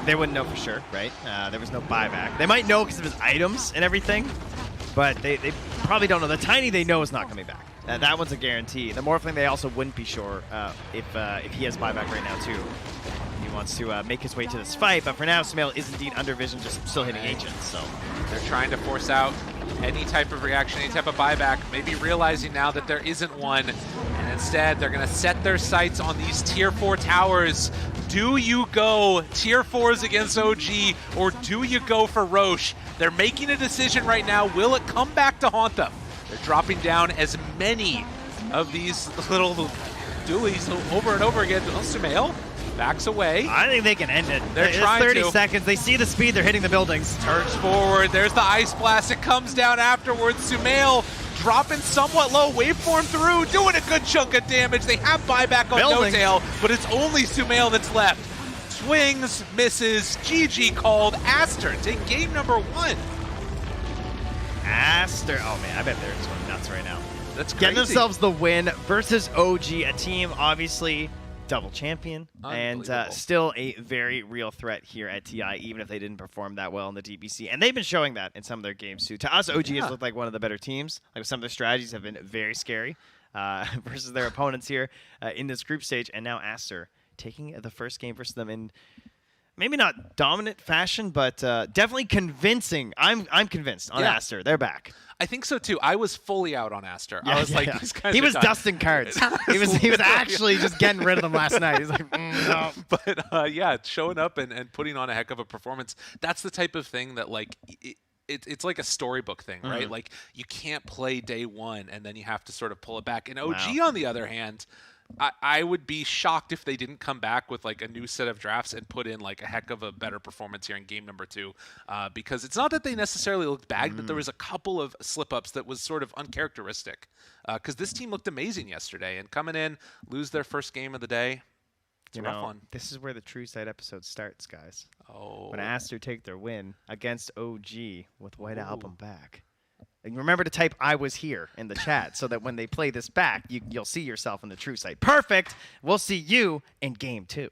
they wouldn't know for sure, right? There was no buyback. They might know because of his items and everything, but they probably don't know. The Tiny they know is not coming back. That one's a guarantee. The Morphling, they also wouldn't be sure if he has buyback right now, too. He wants to make his way to this fight, but for now, Sumail is indeed under vision, just still hitting agents. So they're trying to force out any type of reaction, any type of buyback, maybe realizing now that there isn't one, and instead they're going to set their sights on these Tier 4 towers. Do you go Tier 4s against OG, or do you go for Roche? They're making a decision right now. Will it come back to haunt them? They're dropping down as many of these little dualies over and over again. Oh, Sumail backs away. I think they can end it. They're trying 30 seconds. They see the speed. They're hitting the buildings. Turns forward. There's the Ice Blast. It comes down afterwards. Sumail dropping somewhat low. Waveform through. Doing a good chunk of damage. They have buyback on No Tail, but it's only Sumail that's left. Swings, misses. GG called. Aster take game number 1. Aster. Oh, man. I bet they're just going nuts right now. That's crazy. Getting themselves the win versus OG, a team obviously double champion and still a very real threat here at TI, even if they didn't perform that well in the DBC. And they've been showing that in some of their games, too. To us, OG has looked like one of the better teams. Like, some of their strategies have been very scary versus their opponents here in this group stage. And now Aster taking the first game versus them in maybe not dominant fashion, but definitely convincing. I'm convinced on Aster. They're back. I think so too. I was fully out on Aster. I was like, these guys he are was done. Dusting cards. he was actually just getting rid of them last night. He's like, no. But yeah, showing up and putting on a heck of a performance. That's the type of thing that like it's like a storybook thing, right? Like you can't play day one and then you have to sort of pull it back. And OG on the other hand, I would be shocked if they didn't come back with like a new set of drafts and put in like a heck of a better performance here in game number 2, because it's not that they necessarily looked bad, but there was a couple of slip-ups that was sort of uncharacteristic, because this team looked amazing yesterday, and coming in, lose their first game of the day, it's a rough one. This is where the True Sight episode starts, guys. Oh. When Aster take their win against OG with White Album back. And remember to type "I was here" in the chat so that when they play this back, you'll see yourself in the True Sight. Perfect. We'll see you in game 2.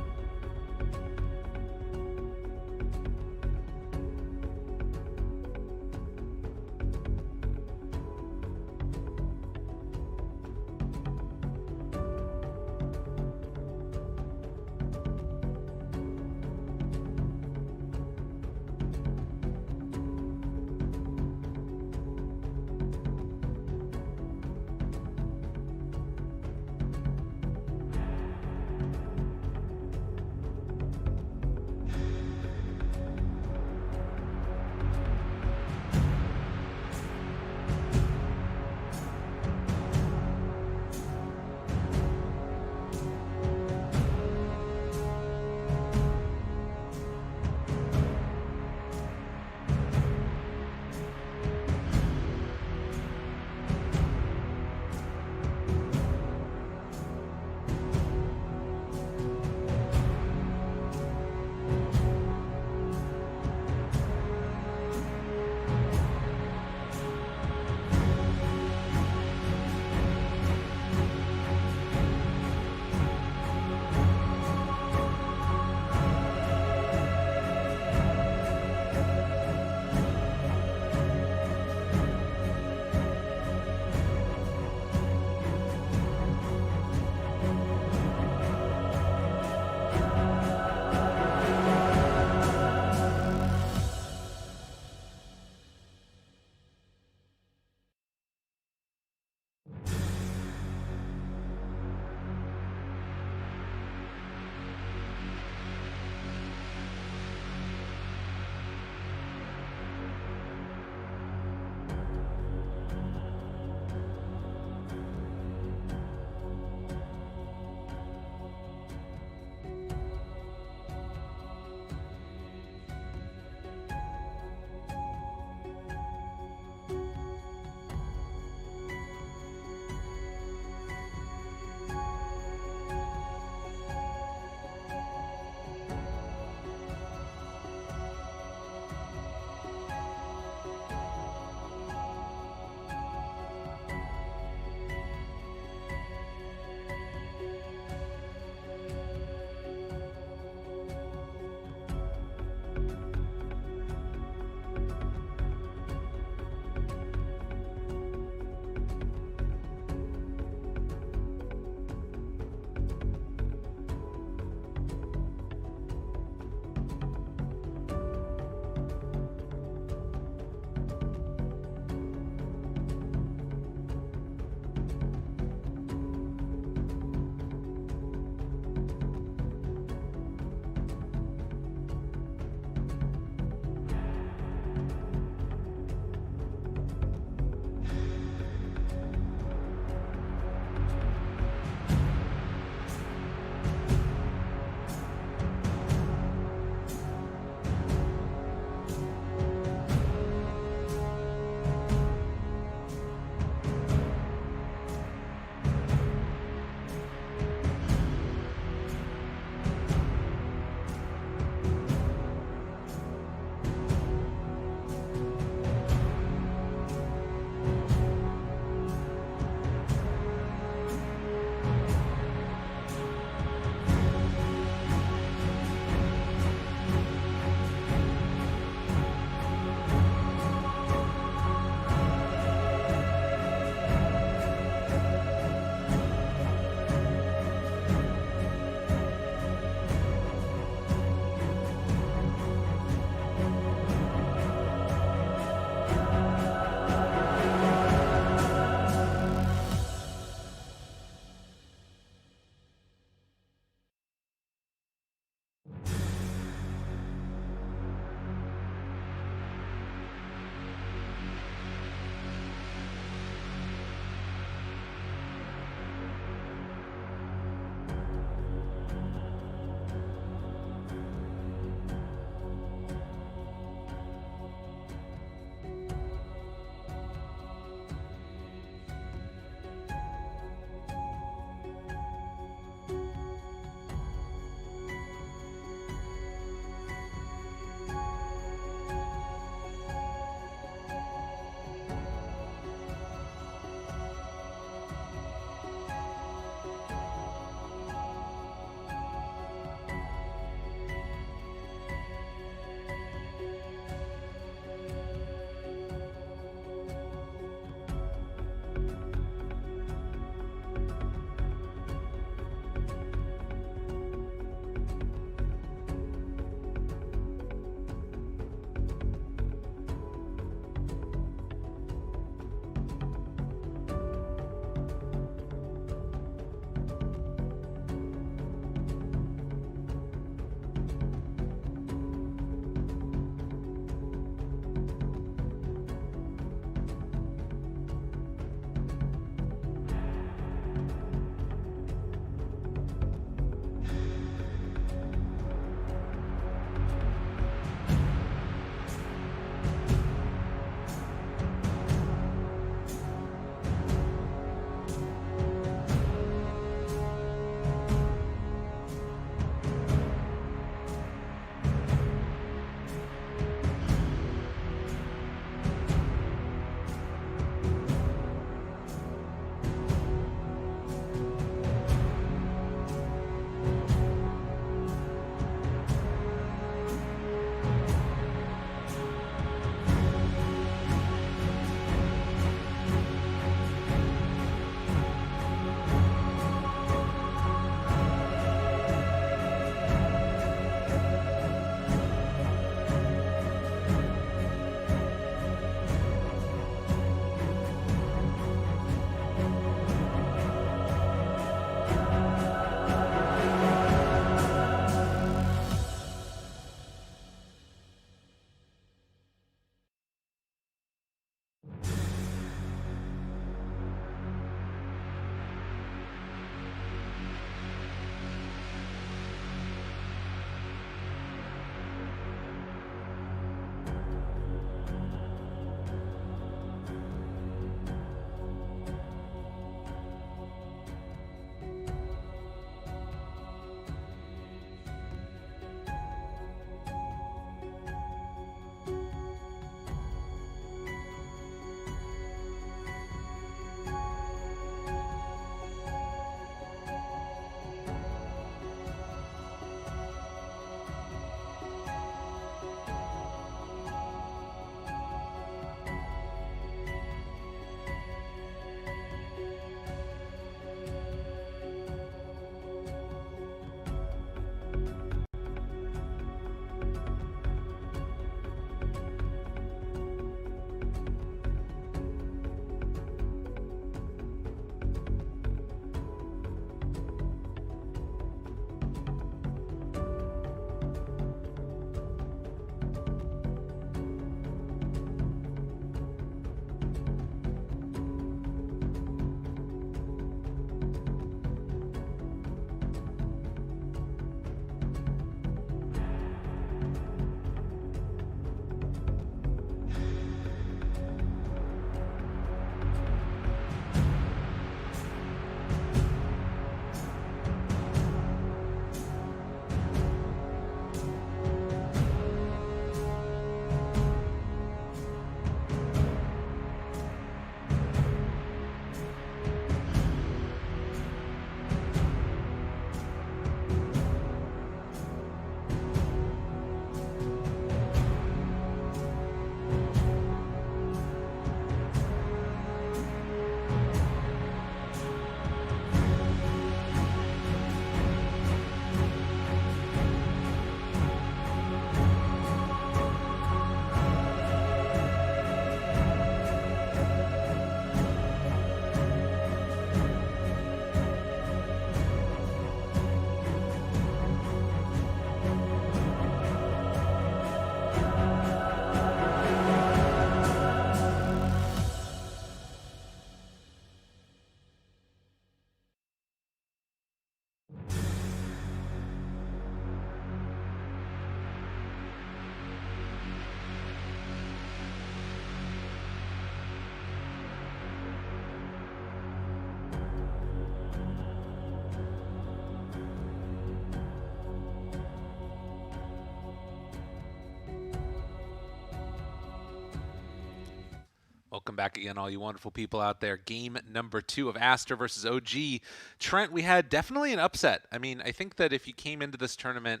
welcome back again, all you wonderful people out there. Game number 2 of Aster versus OG. Trent, we had definitely an upset. I mean, I think that if you came into this tournament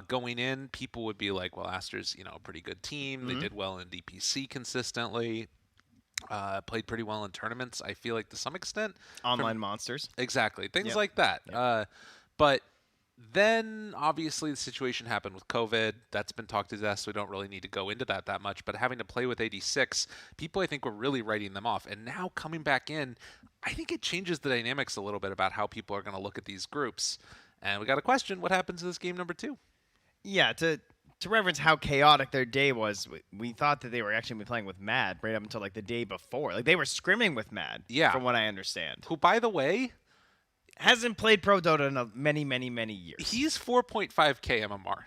going in, people would be like, well, Aster's, a pretty good team. They did well in DPC consistently. Played pretty well in tournaments, I feel like, to some extent. Online monsters. Exactly. Things like that. Yep. But then, obviously, the situation happened with COVID. That's been talked to death, so we don't really need to go into that much. But having to play with 86, people, I think, were really writing them off. And now coming back in, I think it changes the dynamics a little bit about how people are going to look at these groups. And we got a question. What happens to this game number 2? Yeah, to reference how chaotic their day was, we thought that they were actually playing with Mad right up until, like, the day before. Like, they were scrimming with Mad, from what I understand. Who, by the way, hasn't played Pro Dota in many, many, many years. He's 4.5k MMR.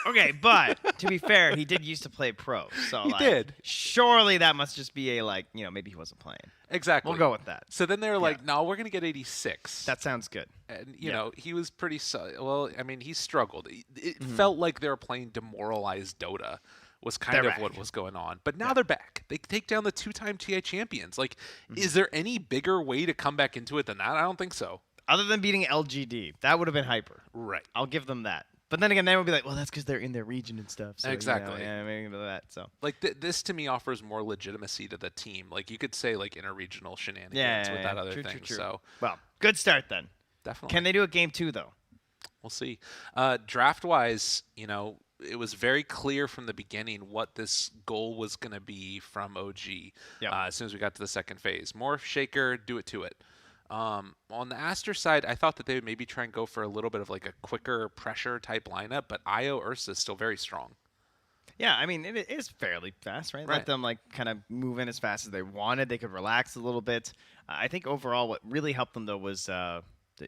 Okay, but to be fair, he did used to play pro. So he did. Surely that must just be a, maybe he wasn't playing. Exactly. We'll go with that. So then they were like, no, we're going to get 86. That sounds good. And, you know, he was pretty, well, I mean, he struggled. It felt like they were playing demoralized Dota was kind of what was going on. But now they're back. They take down the 2-time TI champions. Like, is there any bigger way to come back into it than that? I don't think so. Other than beating LGD. That would have been hyper. Right. I'll give them that. But then again, they would be like, well, that's because they're in their region and stuff. So, exactly. Maybe that. So, like, this to me offers more legitimacy to the team. Like, you could say, like, interregional shenanigans with that other thing. True. So, well, good start then. Definitely. Can they do a game 2, though? We'll see. Draft-wise, it was very clear from the beginning what this goal was going to be from OG as soon as we got to the second phase. More Shaker, do it to it. On the Aster side, I thought that they would maybe try and go for a little bit of like a quicker pressure type lineup, but Io Ursa is still very strong. Yeah, I mean, it is fairly fast, right? Let them kind of move in as fast as they wanted. They could relax a little bit. I think overall what really helped them, though, was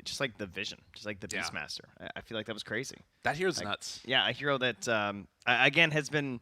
just like the vision, just like the Beastmaster. I feel like that was crazy. That hero's nuts. Yeah, a hero that, again, has been,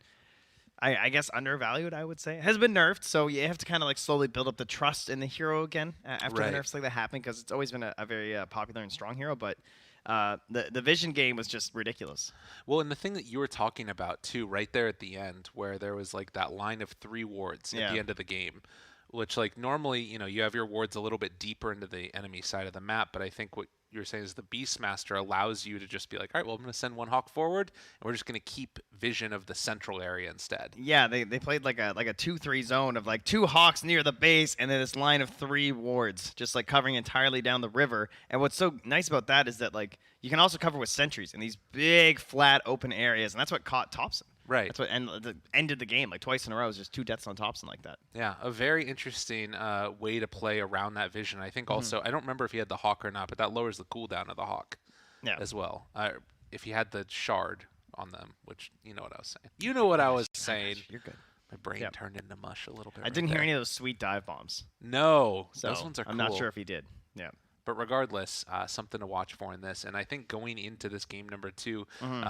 I guess, undervalued, I would say. Has been nerfed, so you have to kind of like slowly build up the trust in the hero again after the nerfs like that happen, because it's always been a very popular and strong hero, but the vision game was just ridiculous. Well, and the thing that you were talking about, too, right there at the end, where there was like that line of 3 wards at the end of the game, which like normally, you have your wards a little bit deeper into the enemy side of the map, but I think what you're saying is the Beastmaster allows you to just be like, all right, well, I'm going to send 1 Hawk forward, and we're just going to keep vision of the central area instead. Yeah, they played like a 2-3 zone of like 2 Hawks near the base, and then this line of 3 wards, just like covering entirely down the river. And what's so nice about that is that like you can also cover with sentries in these big, flat, open areas, and that's what caught Thompson. Right. That's what ended the game, like twice in a row. It was just 2 deaths on Thompson like that. Yeah, a very interesting way to play around that vision. I think also, I don't remember if he had the Hawk or not, but that lowers the cooldown of the Hawk as well. If he had the Shard on them, which you know what I was saying. You know what I was saying. You're good. My brain turned into mush a little bit. I didn't hear any of those sweet dive bombs. No, so those ones are cool. I'm not sure if he did. Yeah. But regardless, something to watch for in this. And I think going into this game number 2,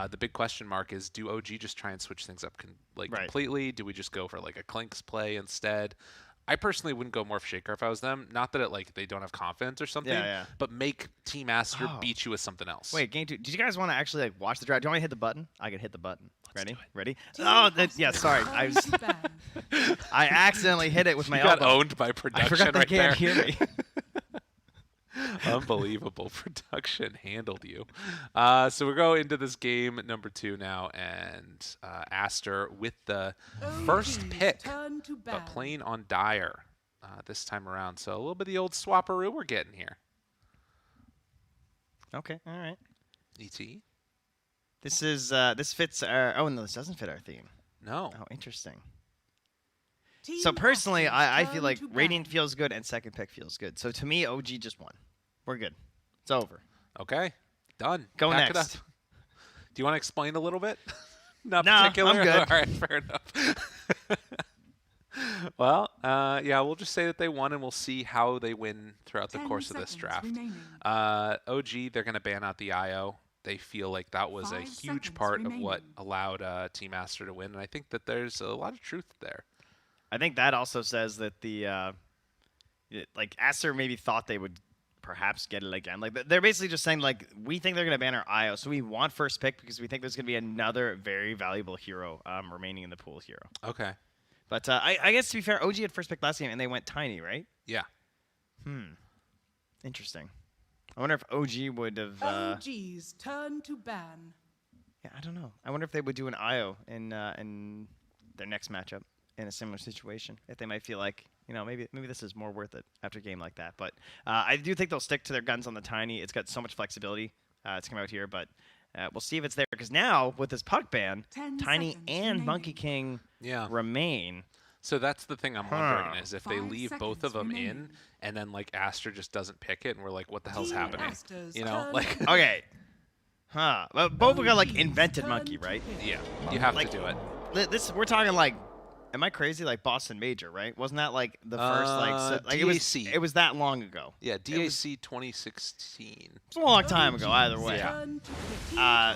the big question mark is, do OG just try and switch things up completely? Do we just go for like a Clinks play instead? I personally wouldn't go Morph Shaker if I was them. Not that they don't have confidence or something, but make Team Aster beat you with something else. Wait, game 2. Did you guys want to actually like watch the draft? Do you want me to hit the button? I can hit the button. Ready? Oh, yeah. Sorry, I accidentally hit it with my elbow. Got owned by production. I forgot they can't hear me. Unbelievable. Production handled you. So we're going into this game number 2 now, and Aster with the first pick, but playing on Dire this time around. So a little bit of the old swapperoo we're getting here. Okay, all right. ET? This fits our... Oh, no, this doesn't fit our theme. No. Oh, interesting. So personally, I feel like Radiant feels good and second pick feels good. So to me, OG just won. We're good. It's over. Okay. Done. Go Pack next. It up. Do you want to explain a little bit? Not no, particular? I'm good. All right, fair enough. Well, yeah, we'll just say that they won, and we'll see how they win throughout the course of this draft. OG, they're going to ban out the IO. They feel like that was a huge part of what allowed Team Aster to win, and I think that there's a lot of truth there. I think that also says that Aster maybe thought they would perhaps get it again. Like they're basically just saying like, we think they're going to ban our IO, so we want first pick because we think there's going to be another very valuable hero remaining in the pool hero. Okay. But I guess to be fair, OG had first pick last game and they went tiny, right? Yeah. Interesting. I wonder if OG would have. OG's turn to ban. Yeah, I don't know. I wonder if they would do an IO in their next matchup in a similar situation. If they might feel like, maybe this is more worth it after a game like that. But I do think they'll stick to their guns on the tiny. It's got so much flexibility. It's come out here, but we'll see if it's there. Because now with this puck ban, Tiny and remaining. Monkey King remain. So that's the thing I'm wondering is if they 5 leave both of them remaining. in, and then like Aster just doesn't pick it, and we're like, what the hell's Team happening? Aster's You know, turn like to Okay. Well, both got like invented turn Monkey, to right? pick. yeah, you have Like- to do it. This we're talking like, am I crazy? Like Boston Major, right? Wasn't that like the first like it was DAC. it was that long ago? Yeah, was- DAC 2016. It's a long time ago, either way. Turn to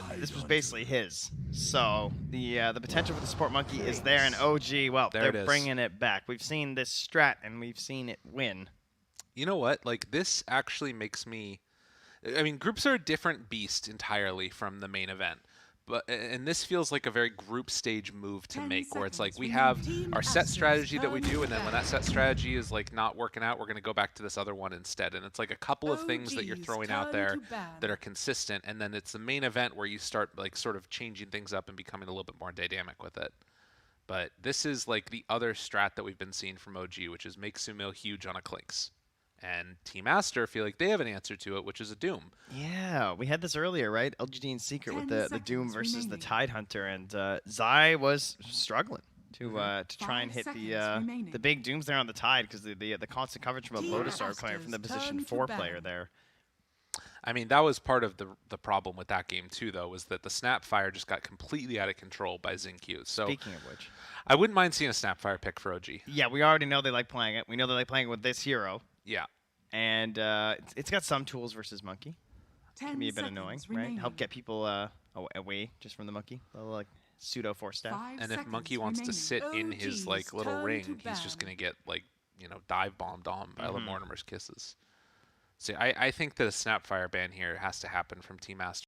pick. This was basically his. So the potential for the Sport Monkey is there, and OG, well, There it they're is. bringing it back. We've seen this strat, and we've seen it win. You know what? Like this actually makes me. I mean, groups are a different beast entirely from the main event. And this feels like a very group stage move to 10 make, where it's like seconds we remaining. have Team our set Aster's strategy that we turn do, and then when that set back. strategy is like not working out, we're going to go back to this other one instead. And it's like a couple of things that you're OG's throwing out turn there to ban. that are consistent, and then it's the main event where you start like sort of changing things up and becoming a little bit more dynamic with it. But this is like the other strat that we've been seeing from OG, which is make Sumo huge on a Clinks. And Team Aster feel like they have an answer to it, which is a Doom. Yeah, we had this earlier, right? LGD and Secret with 10 the Doom seconds versus the remaining. Tide Hunter, and Zai was struggling to try and 5 hit seconds the remaining. big Dooms there on the Tide because the constant coverage from a Team Lotusar player from the Aster's position turn to 4 ban. player there. I mean, that was part of the problem with that game too, though, was that the Snapfire just got completely out of control by XinQ. So Speaking of which, I wouldn't mind seeing a Snapfire pick for OG. yeah, we already know they like playing it. We know they like playing it with this hero, Yeah. and it's got some tools versus Monkey. 10 Can be a bit seconds annoying, remaining. right? Help get people away just from the Monkey. A little like pseudo force staff. 5 And if seconds Monkey wants to remaining. sit in his like OG's little turn ring, to he's just ban. gonna get like dive bombed on by Mortimer's kisses. So I think that a Snapfire ban here has to happen from Team Aster.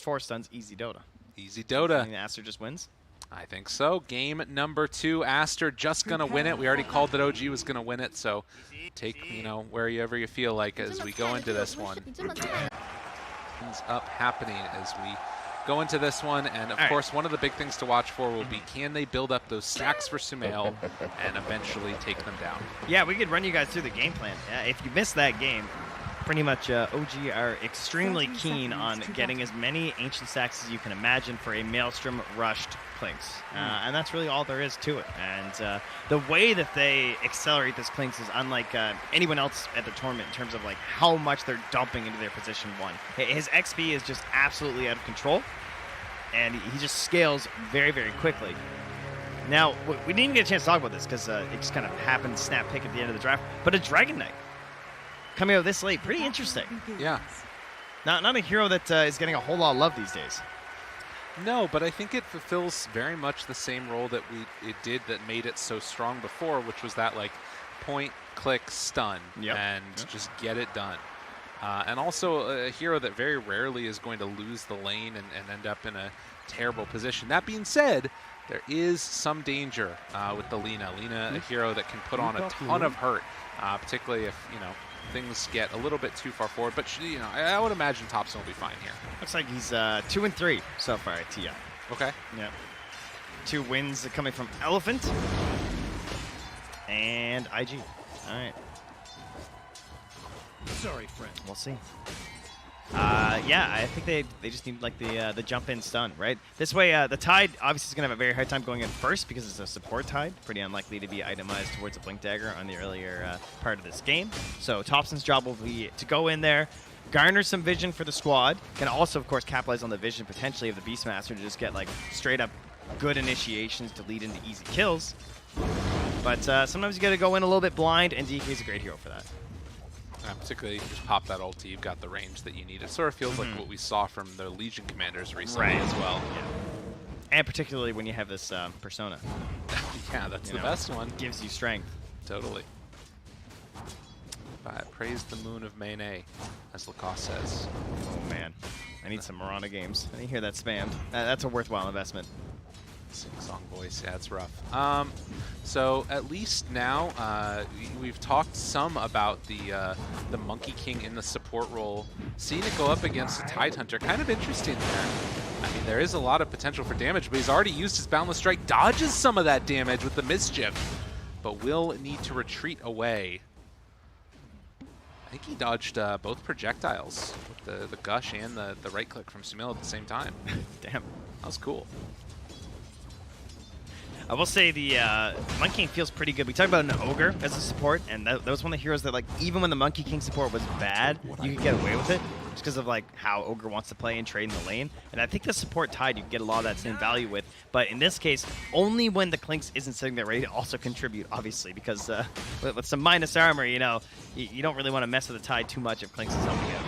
4 stuns, easy Dota. Easy I Dota. think Aster just wins. I think so. Game number 2, Aster just going to win it. We already called that OG was going to win it, so take, wherever you feel like as we go into this one. Things up happening as we go into this one, and of course one of the big things to watch for will be, can they build up those stacks for Sumail and eventually take them down? Yeah, we could run you guys through the game plan. If you missed that game, pretty much OG are extremely keen on getting as many ancient stacks as you can imagine for a Maelstrom rushed Clinks. And that's really all there is to it. And the way that they accelerate this Clinks is unlike anyone else at the tournament in terms of like how much they're dumping into their position 1. His XP is just absolutely out of control, and he just scales very, very quickly. Now, we didn't even get a chance to talk about this because it just kind of happened snap pick at the end of the draft, but a Dragon Knight coming out this late, pretty interesting. Yeah. Not a hero that is getting a whole lot of love these days. No, but I think it fulfills very much the same role that it did that made it so strong before, which was that like point, click, stun, and just get it done. And also a hero that very rarely is going to lose the lane and end up in a terrible position. That being said, there is some danger with the Lina. Lina, a hero that can put on a ton of hurt, particularly if, things get a little bit too far forward. But, I would imagine Topson will be fine here. Looks like he's 2 and 3 so far at TI. Okay. Yeah. 2 wins coming from Elephant and IG. All right. Sorry, friend. We'll see. Yeah, I think they just need like the jump in stun, right? This way, the Tide obviously is gonna have a very hard time going in first because it's a support Tide. Pretty unlikely to be itemized towards a Blink Dagger on the earlier part of this game. So Topson's job will be to go in there, garner some vision for the squad. Can also, of course, capitalize on the vision potentially of the Beastmaster to just get like straight up good initiations to lead into easy kills. But sometimes you gotta go in a little bit blind, and DK is a great hero for that. Particularly, you just pop that ulti, you've got the range that you need. It sort of feels like what we saw from the Legion commanders recently as well. Yeah. And particularly when you have this persona. Yeah, that's the best one. Gives you strength. Totally. But praise the moon of Mayne, as Lacoste says. Oh man, I need some Mirana games. I didn't hear that spammed. That's a worthwhile investment. Sing-song voice, yeah, it's rough. So at least now we've talked some about the Monkey King in the support role. Seeing it go up against a Tidehunter, kind of interesting there. I mean, there is a lot of potential for damage, but he's already used his Boundless Strike, dodges some of that damage with the Mischief, but will need to retreat away. I think he dodged both projectiles with the Gush and the right click from Sumail at the same time. Damn. That was cool. I will say the Monkey King feels pretty good. We talked about an Ogre as a support, and that was one of the heroes that, like, even when the Monkey King support was bad, you could get away with it just because of, like, how Ogre wants to play and trade in the lane. And I think the support Tide, you can get a lot of that same value with. But in this case, only when the Clinks isn't sitting there ready to also contribute, obviously, because with some minus armor, you don't really want to mess with the Tide too much if Clinks is helping out.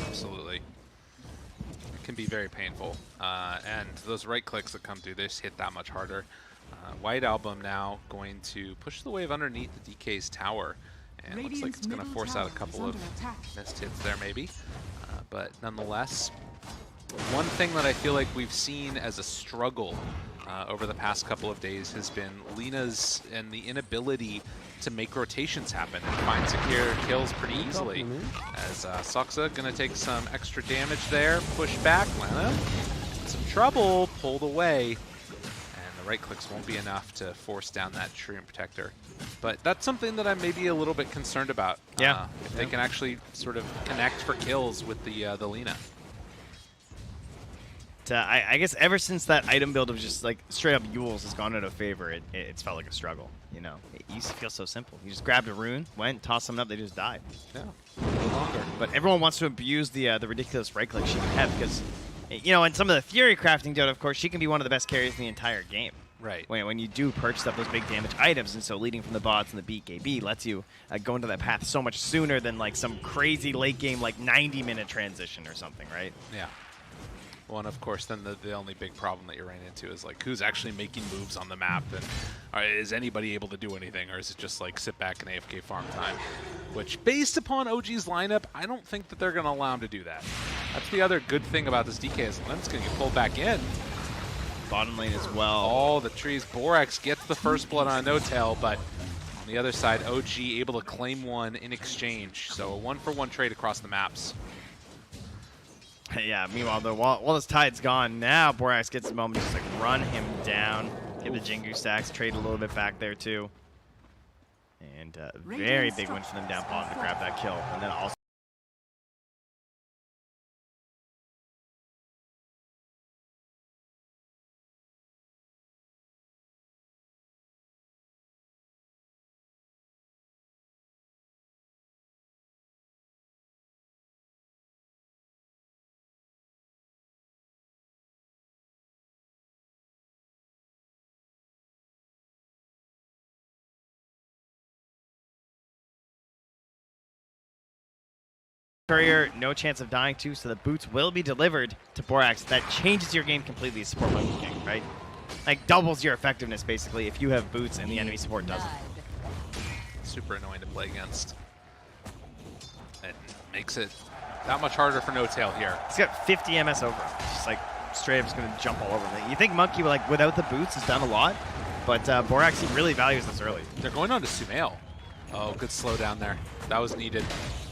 Absolutely. It can be very painful. And those right clicks that come through, they just hit that much harder. White Album now going to push the wave underneath the DK's tower, and looks like it's going to force out a couple of missed hits there maybe. But nonetheless, one thing that I feel like we've seen as a struggle over the past couple of days has been Lina's and the inability to make rotations happen and find secure kills pretty easily. As Soxa going to take some extra damage there, push back, Lana, some trouble, pulled away. Right clicks won't be enough to force down that Treant Protector. But that's something that I'm maybe a little bit concerned about. Yeah. If they can actually sort of connect for kills with the Lina. I guess ever since that item build of just like straight up Yules has gone out of favor, it's felt like a struggle. It used to feel so simple. You just grabbed a rune, went, tossed them up, they just died. Yeah, a little longer. But everyone wants to abuse the ridiculous right click she can have because, in some of the Theory crafting Dota, of course, she can be one of the best carries in the entire game. Right. When you do purchase up those big damage items, and so leading from the bots and the BKB lets you go into that path so much sooner than like some crazy late game like 90-minute transition or something, right? Yeah. Well, and of course, then the only big problem that you ran into is like who's actually making moves on the map, and is anybody able to do anything, or is it just like sit back and AFK farm time? Which, based upon OG's lineup, I don't think that they're going to allow him to do that. That's the other good thing about this DK is Len's going to get pulled back in. Bottom lane as well. All the trees. Borax gets the first blood on a no-tail, but on the other side, OG able to claim one in exchange. So a 1-for-1 trade across the maps. Yeah, meanwhile, though, while this tide's gone, now Borax gets the moment to just like run him down, get the Jingu stacks, trade a little bit back there too. And very big win for them down bottom to grab that kill. And then also Courier, no chance of dying too, so the boots will be delivered to Borax. That changes your game completely as support Monkey King, right? Like doubles your effectiveness basically if you have boots and the enemy support doesn't. Super annoying to play against. It makes it that much harder for No Tail here. He's got 50 MS over him. Just like straight up just gonna jump all over him. You think Monkey like without the boots has done a lot, but Borax he really values this early. They're going on to Sumail. Oh, good slowdown there. That was needed.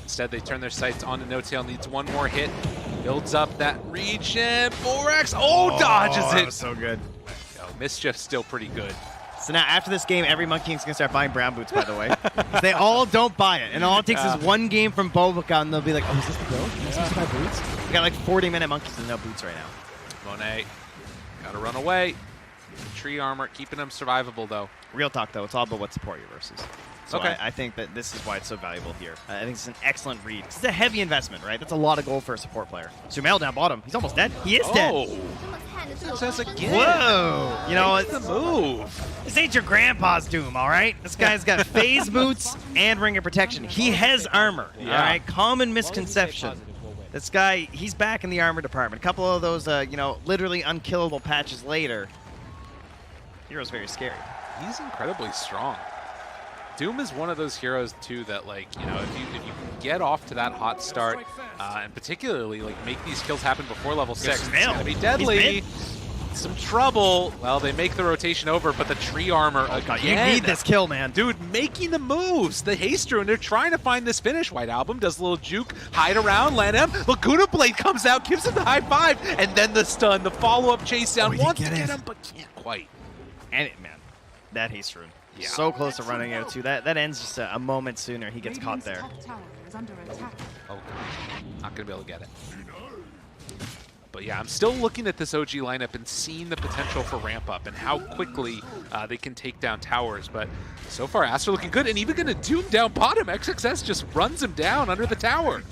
Instead, they turn their sights on to No Tail. Needs one more hit. Builds up that region. Borax, dodges it. That was so good. Yo, Mischief's still pretty good. So now after this game, every Monkey King's gonna start buying brown boots, by the way. They all don't buy it. And all it takes is one game from Bovica and they'll be like, oh, is this the build? Am I supposed to buy boots? We got like 40-minute monkeys with no boots right now. Monet, gotta run away. Tree armor, keeping them survivable though. Real talk though, it's all about what support you're versus. So Okay. I think that this is why it's so valuable here. I think it's an excellent read. It's a heavy investment, right? That's a lot of gold for a support player. Sumail down bottom. He's almost dead. He is dead. Success again. Whoa! You know, Make the move. this ain't your grandpa's Doom, all right? This guy's got phase boots and ring of protection. He has armor, all right? Common misconception. This guy, he's back in the armor department. A couple of those, you know, literally unkillable patches later. Hero's very scary. He's incredibly strong. Doom is one of those heroes too that, like, you know, if you can get off to that hot start, and particularly like make these kills happen before level 6, it's gonna be deadly. Some trouble. Well, they make the rotation over, but the tree armor again. You need this kill, man. Dude, making the moves. The haste rune, they're trying to find this finish. White Album does a little juke, hide around, land him. Laguna Blade comes out, gives him the high five, and then the stun, the follow-up chase down. Wants to get him, but can't quite. And it, man, that haste rune. Yeah. So close to running out too. That ends just a moment sooner. He gets caught there. Oh, not gonna be able to get it. But yeah, I'm still looking at this OG lineup and seeing the potential for ramp up and how quickly they can take down towers. But so far, Aster looking good, and even gonna Doom down bottom. XXS just runs him down under the tower.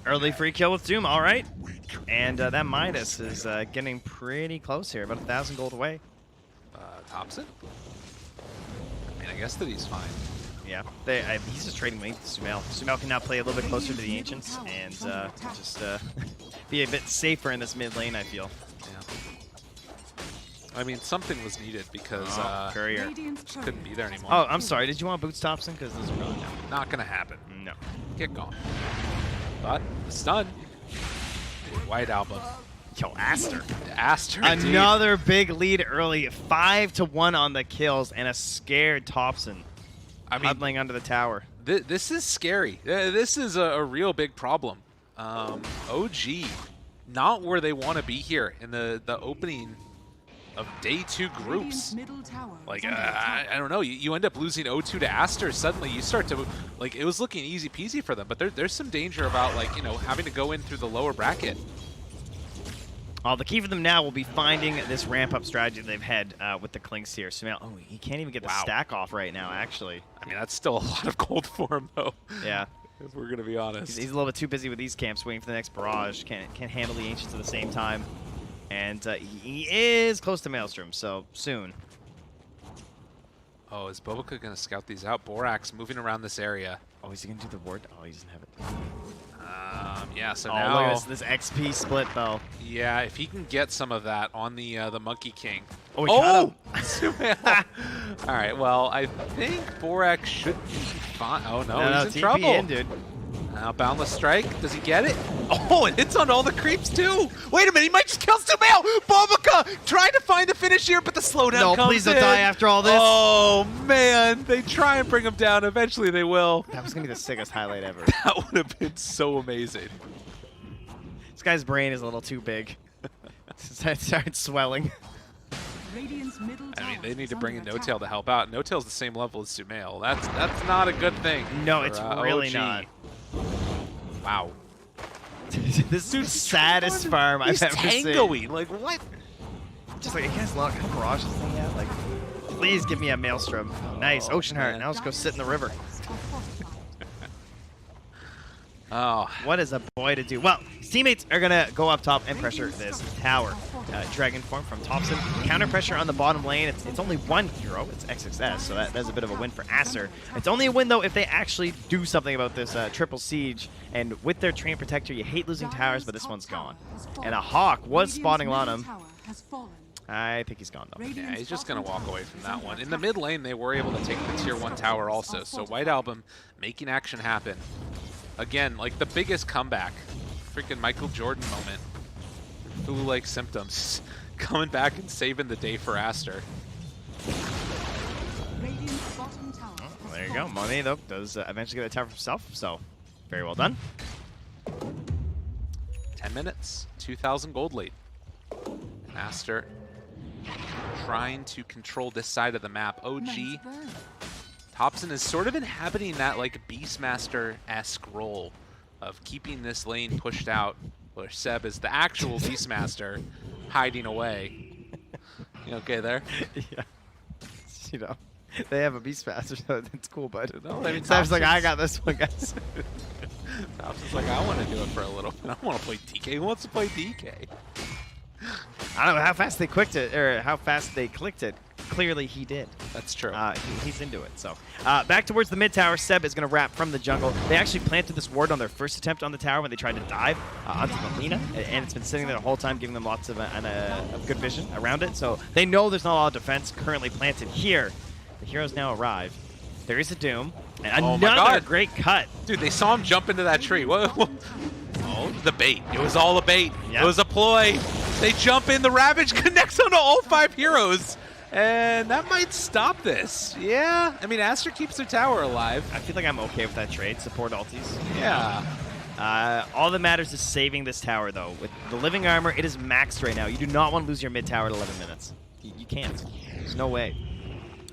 Early free kill with Doom, all right. And that Midas is getting pretty close here, about 1,000 gold away. Thompson? I mean, I guess that he's fine. Yeah, he's just trading lanes with Sumail. Sumail can now play a little bit closer to the Ancients and just be a bit safer in this mid lane, I feel. Yeah. I mean, something was needed because Courier just couldn't be there anymore. Oh, I'm sorry. Did you want boots, Thompson? Because those are gone now. Not gonna happen. No. Get gone. But stun. White Album. Yo, Aster. Aster, Another big lead early. 5-1 on the kills and a scared Thompson. I mean, huddling under the tower. This is scary. This is a real big problem. OG, not where they want to be here in the opening of day 2 groups. Like, I don't know. You end up losing 0-2 to Aster. Suddenly you start to, like, it was looking easy peasy for them, but there's some danger about, like, you know, having to go in through the lower bracket. The key for them now will be finding this ramp-up strategy they've had with the Clinks here. Sumail, he can't even get the stack off right now, actually. I mean, that's still a lot of gold for him, though. Yeah. If we're going to be honest. He's a little bit too busy with these camps, waiting for the next barrage. Can't handle the Ancients at the same time. And he is close to Maelstrom, so soon. Oh, is Bobica going to scout these out? Borax moving around this area. Oh, is he going to do the ward? Oh, he doesn't have it. Yeah, so now now look at this XP split though. Yeah, if he can get some of that on the Monkey King. Oh, he got him. All right, well, I think Borax should be fine. Oh no, he's in TP trouble. in, dude. Now Boundless Strike, does he get it? Oh, it hits on all the creeps too. Wait a minute, he might just kill Sumail. Bobica trying to find the finish here, but the slowdown comes in. No, please don't die after all this. Oh man, they try and bring him down. Eventually they will. That was gonna be the sickest highlight ever. That would have been so amazing. This guy's brain is a little too big. It started swelling. Radiant's middle I mean, tower they need is to bring in under No attack. Tail to help out. No Tail's the same level as Sumail. That's not a good thing. No, for, it's really OG. not. Wow. This is the saddest farm I've He's ever seen. tangoing. Like what? Just like, you guys look how barrage this thing at. Like, please give me a Maelstrom. Nice, Ocean Heart. man. Now let's go sit in the river. Oh, What is a boy to do? Well, his teammates are gonna go up top and pressure this tower. Dragon form from Thompson. Counter pressure on the bottom lane. It's only one hero. It's XXS, so that's a bit of a win for Aster. It's only a win though if they actually do something about this triple siege. And with their Train Protector, you hate losing towers, but this one's gone. And a Hawk was spawning on him. I think he's gone though. yeah, he's just going to walk away from that one. In the mid lane, they were able to take the tier 1 tower also. So White Album making action happen. Again, like the biggest comeback. Freaking Michael Jordan moment. Flu-like symptoms. Coming back and saving the day for Aster. Well, there you go. Monet, though, does eventually get the tower for himself, so very well done. 10 minutes, 2,000 gold lead. And Aster trying to control this side of the map. OG, Thompson is sort of inhabiting that like Beastmaster-esque role of keeping this lane pushed out, where Seb is the actual Beastmaster hiding away. You okay there? Yeah. You know, they have a Beastmaster, so it's cool, bud. No, I mean, Seb's like, I Thompson's- got this one, guys. Thompson's like, I want to do it for a little bit. I want to play DK. Who wants to play DK? I don't know how fast they clicked it, or how fast they clicked it. Clearly, he did. That's true. He's into it. So back towards the mid tower. Seb is going to wrap from the jungle. They actually planted this ward on their first attempt on the tower when they tried to dive onto the Lina, and it's been sitting there the whole time, giving them lots of good vision around it. So they know there's not a lot of defense currently planted here. The heroes now arrive. There is a Doom, and Oh my another God. great cut. Dude, they saw him jump into that tree. Whoa. Oh, the bait. It was all a bait. Yep. It was a ploy. They jump in. The Ravage connects onto all 5 heroes. And that might stop this. Yeah. I mean, Aster keeps their tower alive. I feel like I'm okay with that trade. Support ultis. Yeah. All that matters is saving this tower, though. With the living armor, it is maxed right now. You do not want to lose your mid tower at 11 minutes. You can't. There's no way.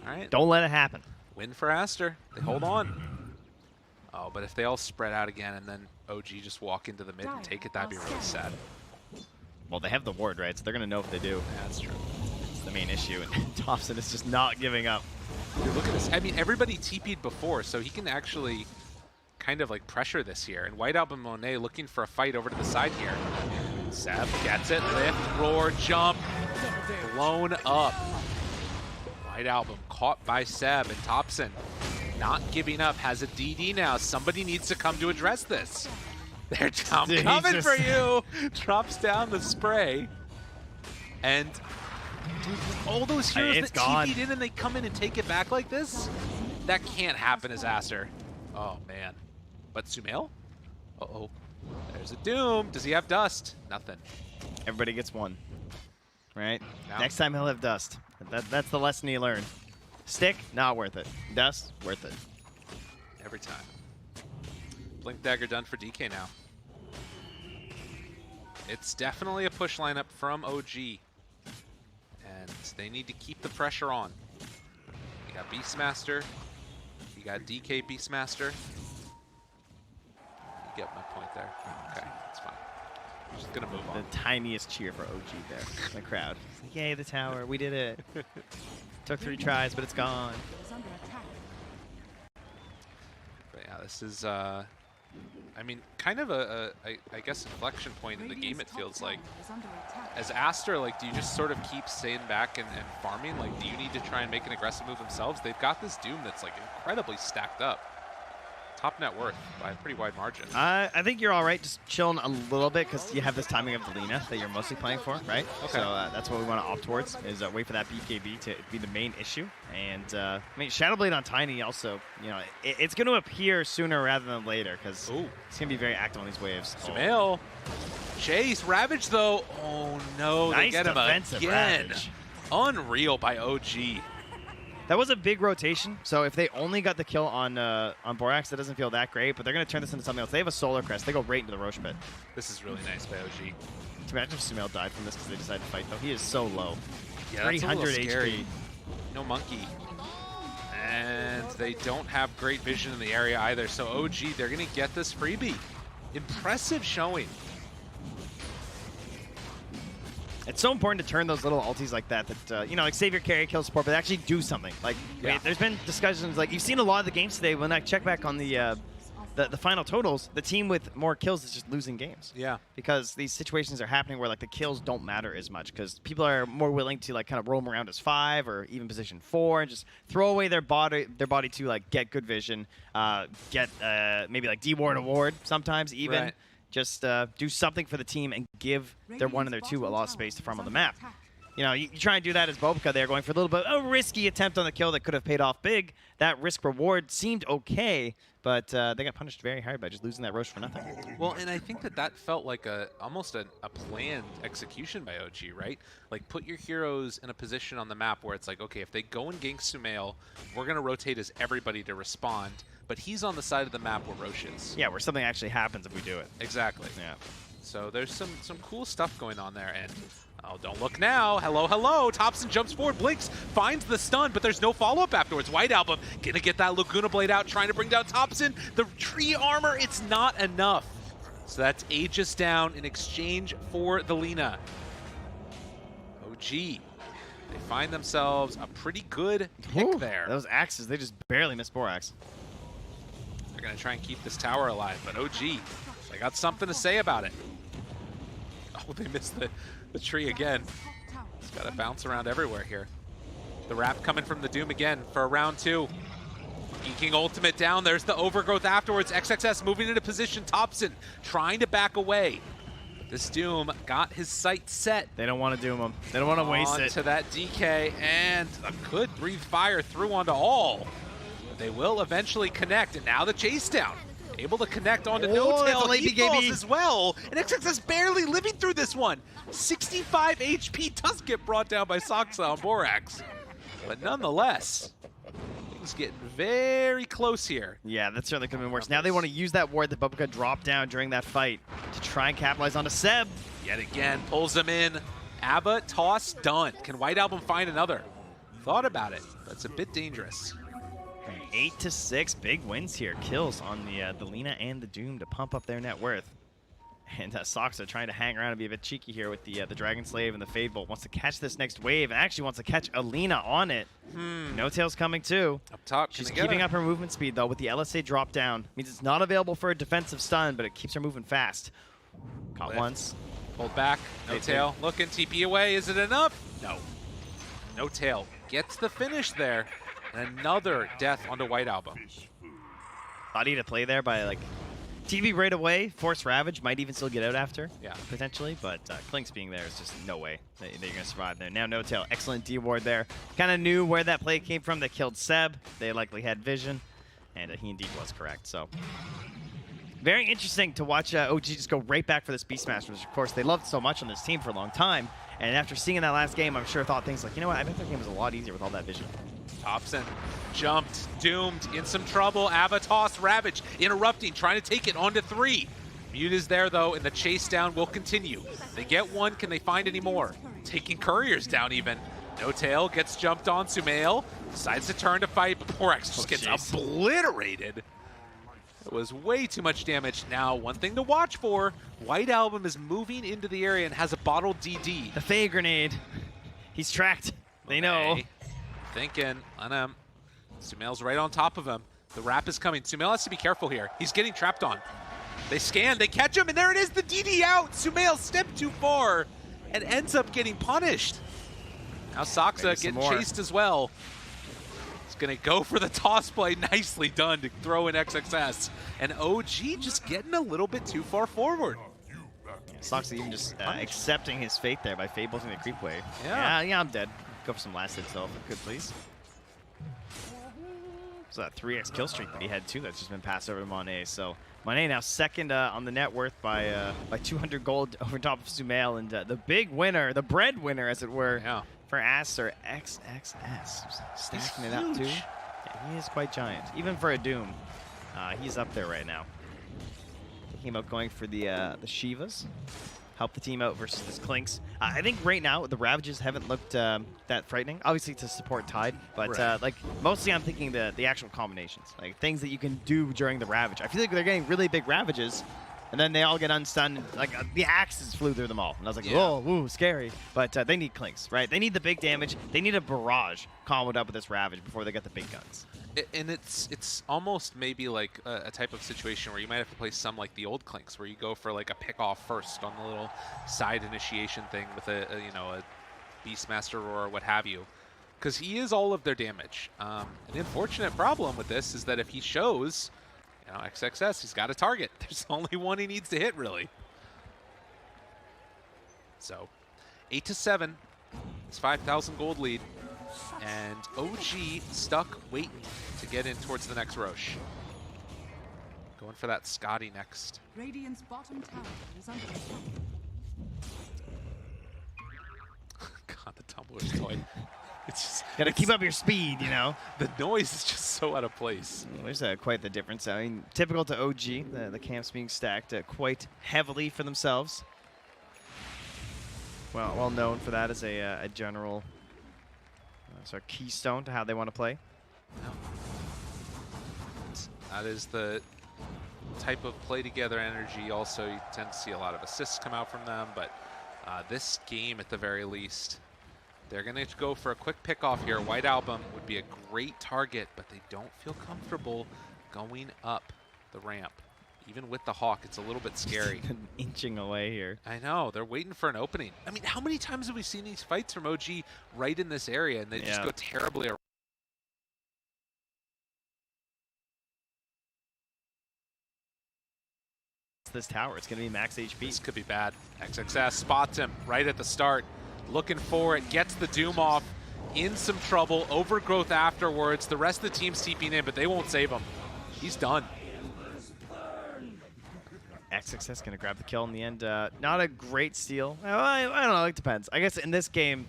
All right. Don't let it happen. Win for Aster. They hold on. Oh, but if they all spread out again and then OG just walk into the mid and take it, that'd be really sad. Well, they have the ward, right? So they're going to know if they do. Yeah, that's true. It's the main issue, and Thompson is just not giving up. Dude, look at this. I mean, everybody TP'd before, so he can actually kind of like pressure this here. And White Album Monet looking for a fight over to the side here. Seb gets it. Lift, roar, jump. Blown up. White Album caught by Seb, and Thompson not giving up. Has a DD now. Somebody needs to come to address this. They're coming for you. Drops down the spray. And dude, with all those heroes It's that gone. TP'd in and they come in and take it back like this, that can't happen as Aster. Oh, man. But Sumail? Uh-oh. There's a Doom. Does he have dust? Nothing. Everybody gets one, right? Yeah. Next time he'll have dust. That's the lesson he learned. Stick, not worth it. Dust, worth it. Every time. Blink Dagger done for DK now. It's definitely a push lineup from OG. And they need to keep the pressure on. You got Beastmaster. You got DK Beastmaster. You get my point there. Okay, that's fine. I'm just gonna move on. The tiniest cheer for OG there in the crowd. It's like, yay, the tower, we did it. Took 3 tries, but it's gone. But yeah, this is, I mean, kind of I guess, inflection point in the game, it feels like. As Aster, like, do you just sort of keep staying back and farming? Like, do you need to try and make an aggressive move themselves? They've got this Doom that's, like, incredibly stacked up. top net worth by a pretty wide margin. I think you're all right, just chilling a little bit because you have this timing of the Lina that you're mostly playing for, right? Okay. So that's what we want to opt towards, is wait for that BKB to be the main issue. And I mean, Shadowblade on Tiny also, you know, it's going to appear sooner rather than later because it's going to be very active on these waves. Sumail. Chase. Ravage, though. Oh, no. Nice they get him defensive again. Ravage. Unreal by OG. That was a big rotation, so if they only got the kill on Borax, that doesn't feel that great, but they're going to turn this into something else. They have a Solar Crest. They go right into the Roche pit. This is really nice by OG. Imagine if Sumail died from this because they decided to fight, though. He is so low. Yeah, that's 300 a little scary. HP. No monkey. And they don't have great vision in the area either, so OG, they're going to get this freebie. Impressive showing. It's so important to turn those little ultis like that, you know, like save your carry, kill support, but actually do something. Like, I mean, there's been discussions, like, you've seen a lot of the games today. When I check back on the final totals, the team with more kills is just losing games. Yeah. Because these situations are happening where, like, the kills don't matter as much because people are more willing to, like, kind of roam around as 5 or even position 4 and just throw away their body to, like, get good vision, get maybe, like, D-ward award sometimes even. Right. Just do something for the team and give their 1 and their 2 a lot of space to farm on the map. You know, you try and do that as Bobica. They're going for a little bit of a risky attempt on the kill that could have paid off big. That risk reward seemed okay, but they got punished very hard by just losing that Roche for nothing. Well, and I think that felt like almost a planned execution by OG, right? Like, put your heroes in a position on the map where it's like, okay, if they go and gank Sumail, we're going to rotate as everybody to respond, but he's on the side of the map where Roche is. Yeah, where something actually happens if we do it. Exactly. Yeah. So there's some cool stuff going on there, and oh, don't look now. Hello, hello. Thompson jumps forward, blinks, finds the stun, but there's no follow-up afterwards. White Album gonna get that Laguna Blade out, trying to bring down Thompson. The tree armor, it's not enough. So that's Aegis down in exchange for the Lina. OG, they find themselves a pretty good pick there. Those axes, they just barely missed Borax. They're gonna try and keep this tower alive, but OG, they got something to say about it. Oh, they missed the tree again. It's got to bounce around everywhere here. The wrap coming from the Doom again for a round 2. Inking ultimate down. There's the overgrowth afterwards. XXS moving into position. Thompson trying to back away. This Doom got his sight set. They don't want to doom him. They don't want to waste it. To that DK, and a good breathe fire through onto all. They will eventually connect, and now the chase down. Able to connect onto No Tail, and he falls as well. And XXS barely living through this one. 65 HP does get brought down by Soxa on Borax. But nonetheless, things getting very close here. Yeah, that certainly could have been worse. Now they want to use that ward that Bobica dropped down during that fight to try and capitalize onto Seb. Yet again, pulls them in. Abba, toss, done. Can White Album find another? Thought about it, but it's a bit dangerous. 8-6, big wins here. Kills on the Lina and the Doom to pump up their net worth. And Soxa trying to hang around and be a bit cheeky here with the Dragon Slave and the Fade Bolt. Wants to catch this next wave and actually wants to catch Alina on it. No Tail's coming too. Up top, she's keeping up her movement speed though with the LSA drop down. Means it's not available for a defensive stun, but it keeps her moving fast. Caught Lift. once. Pulled back. No Tail. Looking, TP away. Is it enough? No. No Tail. Gets the finish there. And another death onto White Album. Body to play there by like TV right away. Force Ravage might even still get out after. Yeah. Potentially, but Clinks being there is just no way that you're going to survive there. Now No Tail, excellent D-ward there. Kind of knew where that play came from. They killed Seb. They likely had vision, and he indeed was correct. So very interesting to watch OG just go right back for this Beast Smash, which of course they loved so much on this team for a long time. And after seeing that last game, I'm sure thought things like, you know what, I bet their game was a lot easier with all that vision. Thompson jumped, doomed, in some trouble. Ava toss, Ravage interrupting, trying to take it onto 3. Mute is there though, and the chase down will continue. They get one, can they find any more? Taking couriers down even. No Tail gets jumped on. Sumail decides to turn to fight, but Borax just gets obliterated. It was way too much damage. Now, one thing to watch for, White Album is moving into the area and has a bottled DD. The Faye grenade. He's tracked. They know. Thinking on him. Sumail's right on top of him. The wrap is coming. Sumail has to be careful here. He's getting trapped on. They scan, they catch him, and there it is, the DD out. Sumail stepped too far and ends up getting punished. Now Soxa getting chased as well. He's Gonna go for the toss play. Nicely done to throw in XXS. And OG just getting a little bit too far forward. Soxy even just accepting his fate there by Fade bolting the creep wave. Yeah. I'm dead. Go for some last hits though, if I could, please. So that 3x kill streak that he had too, that's just been passed over to Monet. So Monet now second on the net worth by 200 gold over top of Sumail, and the big winner, the breadwinner as it were, for Aster, XXS. Stacking it up too. Yeah, he is quite giant. Even for a Doom, he's up there right now. Thinking about going for the Shivas. Help the team out versus this Clinks. I think right now the Ravages haven't looked that frightening. Obviously to support Tide, but like mostly I'm thinking the actual combinations, like things that you can do during the Ravage. I feel like they're getting really big Ravages, and then they all get unstunned. Like the axes flew through them all, and I was like, whoa, woo, scary. But they need Clinks, right? They need the big damage. They need a barrage comboed up with this Ravage before they get the big guns. And it's almost maybe like a type of situation where you might have to play some like the old Clinks, where you go for like a pick off first on the little side initiation thing with a Beastmaster or what have you, because he is all of their damage. And the unfortunate problem with this is that if he shows, XXS, he's got a target. There's only one he needs to hit, really. So 8-7, it's 5,000 gold lead. And OG stuck waiting to get in towards the next Roche. Going for that Scotty next. Radiant's bottom tower is under attack. God, the tumbler's toy. It's just Gotta keep up your speed, The noise is just so out of place. There's quite the difference. I mean, typical to OG, the camps being stacked quite heavily for themselves. Well known for that as a general sort of keystone to how they want to play. That is the type of play together energy. Also, you tend to see a lot of assists come out from them, but this game at the very least, they're going to go for a quick pickoff here. White Album would be a great target, but they don't feel comfortable going up the ramp. Even with the Hawk, it's a little bit scary. Inching away here. I know. They're waiting for an opening. I mean, how many times have we seen these fights from OG right in this area, and they just go terribly around? This tower, it's going to be max HP. This could be bad. XXS spots him right at the start. Looking for it. Gets the Doom off. In some trouble. Overgrowth afterwards. The rest of the team's TPing in, but they won't save him. He's done. XXS going to grab the kill in the end. Not a great steal. I don't know. It depends. I guess in this game,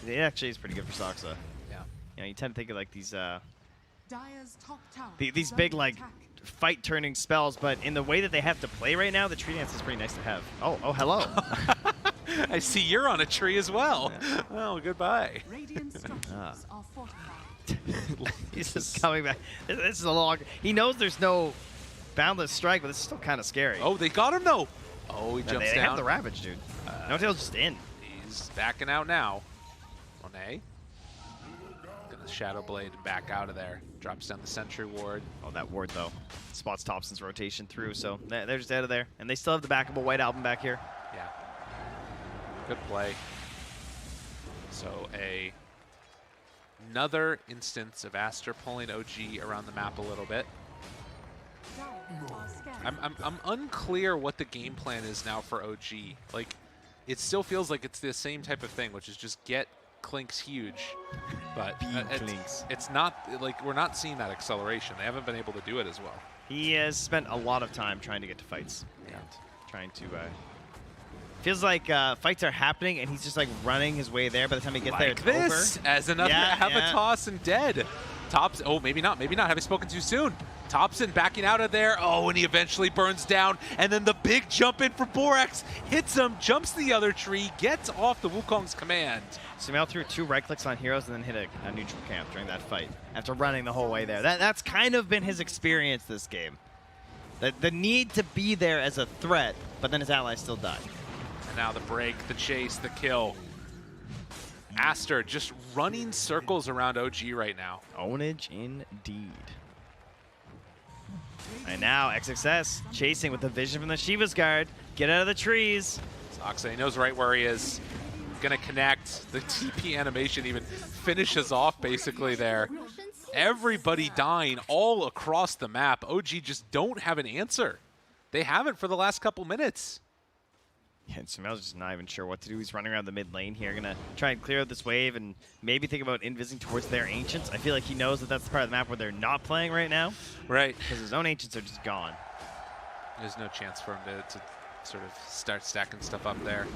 it actually is pretty good for Soxa. Yeah. You tend to think of like these Dire's top tower these is big under like attack. fight-turning spells, but in the way that they have to play right now, the tree dance is pretty nice to have. Oh, hello. I see you're on a tree as well. Yeah. Well, goodbye. Radiant structures are fortified. He's just coming back. This is a long. He knows there's no boundless strike, but this is still kind of scary. Oh, they got him though. Oh, he jumps they down. have the Ravage, dude. No Tail's just in. He's backing out now. Monet. Gonna Shadow Blade and back out of there. Drops down the Sentry Ward. Oh, that ward, though. Spots Thompson's rotation through, so they're just out of there. And they still have the backable White Album back here. Yeah. Good play. So another instance of Aster pulling OG around the map a little bit. I'm unclear what the game plan is now for OG. Like, it still feels like it's the same type of thing, which is just get Clinks huge, but it's not like we're not seeing that acceleration. They haven't been able to do it as well. He has spent a lot of time trying to get to fights and trying to. Feels like fights are happening, and he's just like running his way there. By the time he gets there, it's this over. As another Avatos and dead. Tops. Oh, maybe not. Maybe not. Having spoken too soon. Thompson backing out of there. Oh, and he eventually burns down. And then the big jump in for Borax. Hits him, jumps the other tree, gets off the Wukong's command. Sumail threw 2 right clicks on heroes and then hit a neutral camp during that fight after running the whole way there. That's kind of been his experience this game. The need to be there as a threat, but then his allies still die. And now the break, the chase, the kill. Aster just running circles around OG right now. Ownage indeed. And now XXS chasing with the vision from the Shiva's Guard. Get out of the trees. Soxa, he knows right where he is. Gonna connect. The TP animation even finishes off basically there. Everybody dying all across the map. OG just don't have an answer. They haven't for the last couple minutes. Yeah, and Sumail's just not even sure what to do. He's running around the mid lane here, gonna try and clear out this wave and maybe think about invising towards their Ancients. I feel like he knows that that's the part of the map where they're not playing right now. Right. Because his own Ancients are just gone. There's no chance for him to sort of start stacking stuff up there.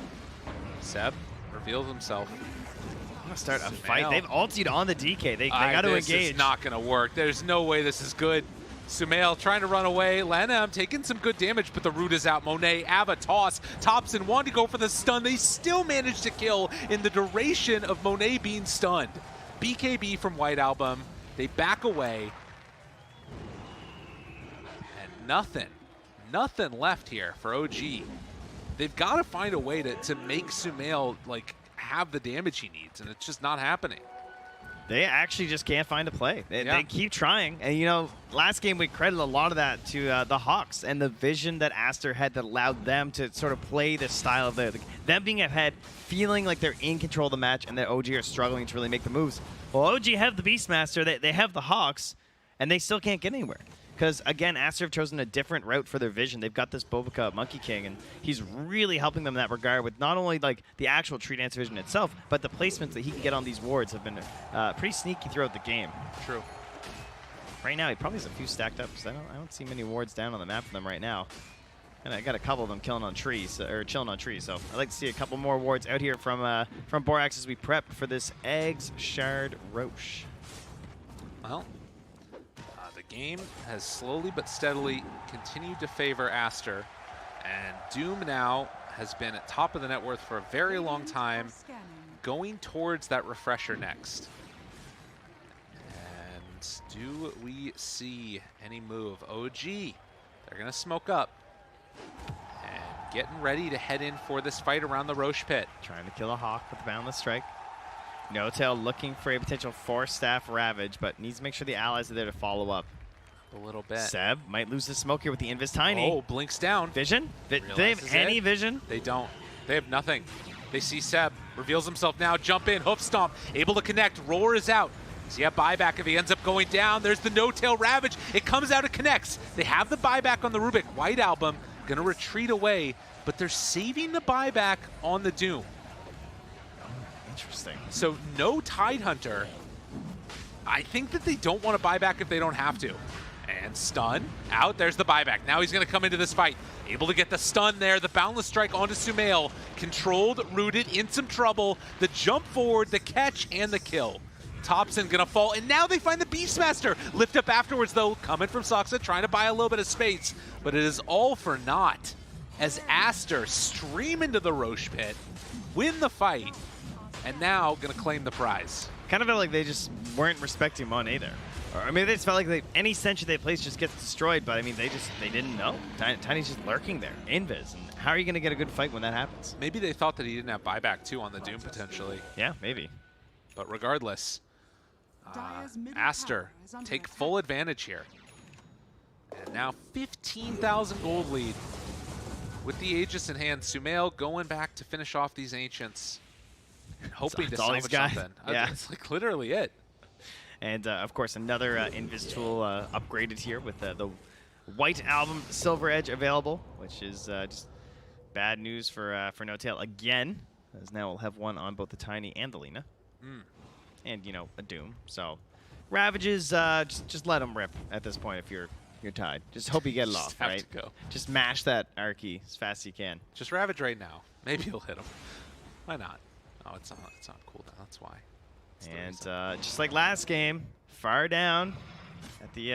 Seb reveals himself. I'm gonna start a fight. They've ultied on the DK. They got to engage. This is not gonna work. There's no way this is good. Sumail trying to run away. Lanham taking some good damage, but the root is out. Monet, Ava, toss. Thompson wanted to go for the stun. They still managed to kill in the duration of Monet being stunned. BKB from White Album. They back away. And nothing left here for OG. They've got to find a way to make Sumail like have the damage he needs, and it's just not happening. They actually just can't find a play. They keep trying. And, you know, last game we credit a lot of that to the Hawks and the vision that Aster had that allowed them to sort of play this style of them being ahead, feeling like they're in control of the match, and that OG are struggling to really make the moves. Well, OG have the Beastmaster, they have the Hawks, and they still can't get anywhere. Because, again, Aster have chosen a different route for their vision. They've got this Bovica Monkey King, and he's really helping them in that regard with not only like the actual tree dance vision itself, but the placements that he can get on these wards have been pretty sneaky throughout the game. True. Right now, he probably has a few stacked up, because I don't see many wards down on the map for them right now. And I got a couple of them killing on trees, or chilling on trees, so I'd like to see a couple more wards out here from Borax as we prep for this Eggs Shard Roche. Well, the game has slowly but steadily continued to favor Aster, and Doom now has been at top of the net worth for a very long time, going towards that refresher next. And do we see any move? OG, they're going to smoke up and getting ready to head in for this fight around the Roche pit. Trying to kill a Hawk with the Boundless Strike. No-Tail looking for a potential 4-staff Ravage, but needs to make sure the allies are there to follow up. A little bit. Seb might lose the smoke here with the Invis Tiny. Oh, blinks down. Vision? Do they have any vision? They don't. They have nothing. They see Seb. Reveals himself now. Jump in. Hoof stomp. Able to connect. Roar is out. So yeah, buyback if he ends up going down. There's the No-Tail Ravage. It comes out. It connects. They have the buyback on the Rubik. White Album going to retreat away, but they're saving the buyback on the Doom. Interesting. So no Tidehunter. I think that they don't want to buy back if they don't have to. And stun out. There's the buyback. Now he's going to come into this fight. Able to get the stun there. The Boundless Strike onto Sumail. Controlled, rooted, in some trouble. The jump forward, the catch, and the kill. Thompson going to fall. And now they find the Beastmaster. Lift up afterwards, though. Coming from Soxa, trying to buy a little bit of space. But it is all for naught. As Aster stream into the Roche pit. Win the fight. And now going to claim the prize. Kind of felt like they just weren't respecting Monet there. Or, I mean, they just felt like any sentry they place just gets destroyed, but I mean, they didn't know. Tiny's just lurking there, invis, and how are you going to get a good fight when that happens? Maybe they thought that he didn't have buyback too on the Doom potentially. Yeah, maybe. But regardless, Aster take full advantage here. And now 15,000 gold lead with the Aegis in hand. Sumail going back to finish off these Ancients. Hoping to salvage something. Yeah. It's like literally it. And of course, another Invis tool upgraded here with the White Album Silver Edge available, which is just bad news for No-Tail again, as now we'll have one on both the Tiny and the Lina. And, you know, a Doom. So Ravages, just let them rip at this point if you're tied. Just hope you get it off, right? Go. Just mash that R-key as fast as you can. Just Ravage right now. Maybe you'll hit him. Why not? Oh, it's not cooldown. That's why. And just like last game, far down at the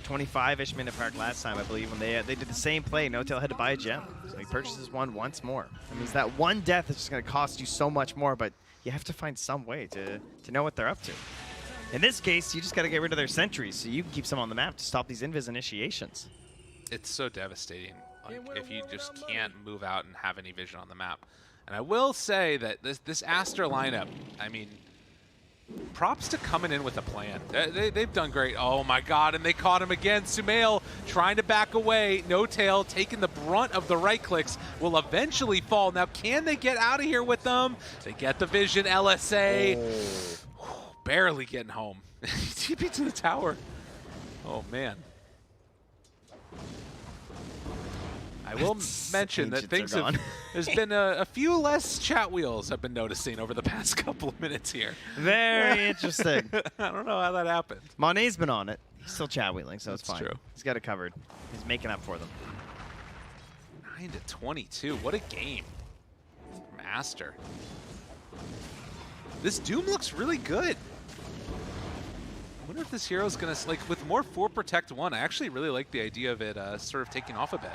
25-ish minute mark last time, I believe, when they did the same play. No-Tail had to buy a gem, so he purchases one once more. That means that one death is just going to cost you so much more, but you have to find some way to know what they're up to. In this case, you just got to get rid of their sentries so you can keep some on the map to stop these invis initiations. It's so devastating if you just can't move out and have any vision on the map. And I will say that this Aster lineup, I mean, props to coming in with a plan. They've done great. Oh my god, and they caught him again. Sumail trying to back away. No-Tail taking the brunt of the right clicks, will eventually fall. Now, can they get out of here with them? They get the vision, LSA. barely getting home. TP to the tower. Oh, man. I will mention that things have, there's been a few less chat wheels I've been noticing over the past couple of minutes here. Very interesting. I don't know how that happened. Monet's been on it. He's still chat wheeling, so it's That's fine. true. He's got it covered. He's making up for them. 9-22. What a game from Aster. This Doom looks really good. I wonder if this hero's going to, like, with more 4 Protect 1, I actually really like the idea of it sort of taking off a bit.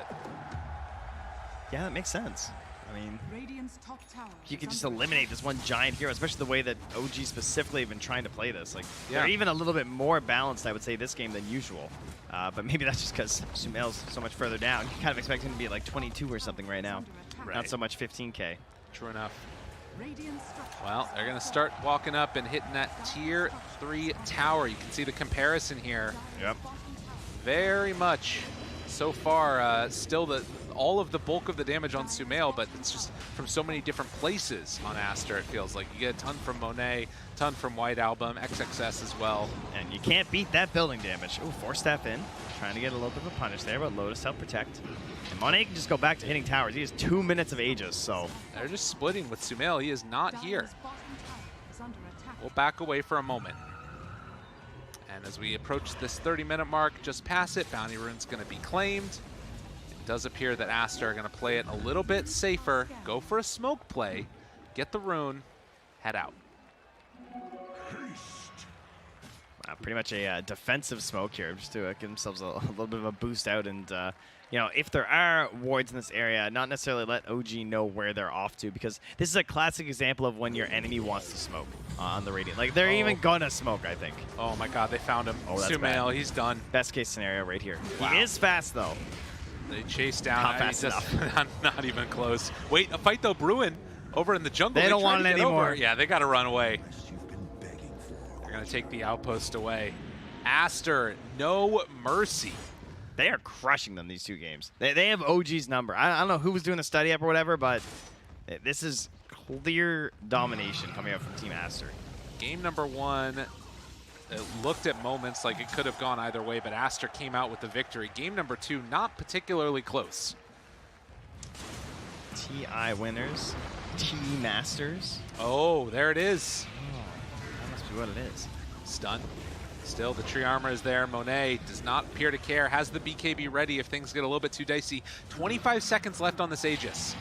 Yeah, that makes sense. I mean, Radiant's top tower you could is just under eliminate this one giant hero, especially the way that OG specifically have been trying to play this. Like, Yeah. they're even a little bit more balanced, I would say, this game than usual. But maybe that's just because Sumail's so much further down. You kind of expect him to be at like 22 or something right now. under attack. Not so much 15K. True enough. Radiant structures Well, they're going to start walking up and hitting that tier 3 tower. You can see the comparison here. Yep. Very much so far, still all of the bulk of the damage on Sumail, but it's just from so many different places on Aster, it feels like. You get a ton from Monet, ton from White Album, XXS as well. And you can't beat that building damage. Ooh, 4-step in. Trying to get a little bit of a punish there, but Lotus help protect. And Monet can just go back to hitting towers. He has 2 minutes of Aegis, so. They're just splitting with Sumail. He is not here. Dire's bottom tower is under attack. We'll back away for a moment. And as we approach this 30-minute mark, just past it, Bounty Rune's going to be claimed. It does appear that Aster are going to play it a little bit safer, go for a smoke play, get the rune, head out. Pretty much a defensive smoke here, just to give themselves a little bit of a boost out. And, you know, if there are wards in this area, not necessarily let OG know where they're off to, because this is a classic example of when your enemy wants to smoke on the Radiant. Like, they're even gonna smoke, I think. Oh my god, they found him. Oh, that's Sumail, bad. he's done. Best case scenario right here. Wow. He is fast, though. They chase down. Not fast he's just not even close. Wait, a fight though brewing over in the jungle. They don't try want to it get anymore. over. Yeah, they got to run away. They're going to take the outpost away. Aster, no mercy. They are crushing them, these 2 games. They have OG's number. I don't know who was doing the study up or whatever, but this is clear domination coming out from Team Aster. Game number 1, it looked at moments like it could have gone either way, but Aster came out with the victory. Game number 2, not particularly close. TI winners, T Masters. Oh, there it is. That must be what it is. Stun. Still, the tree armor is there. Monet does not appear to care. Has the BKB ready if things get a little bit too dicey. 25 seconds left on this Aegis.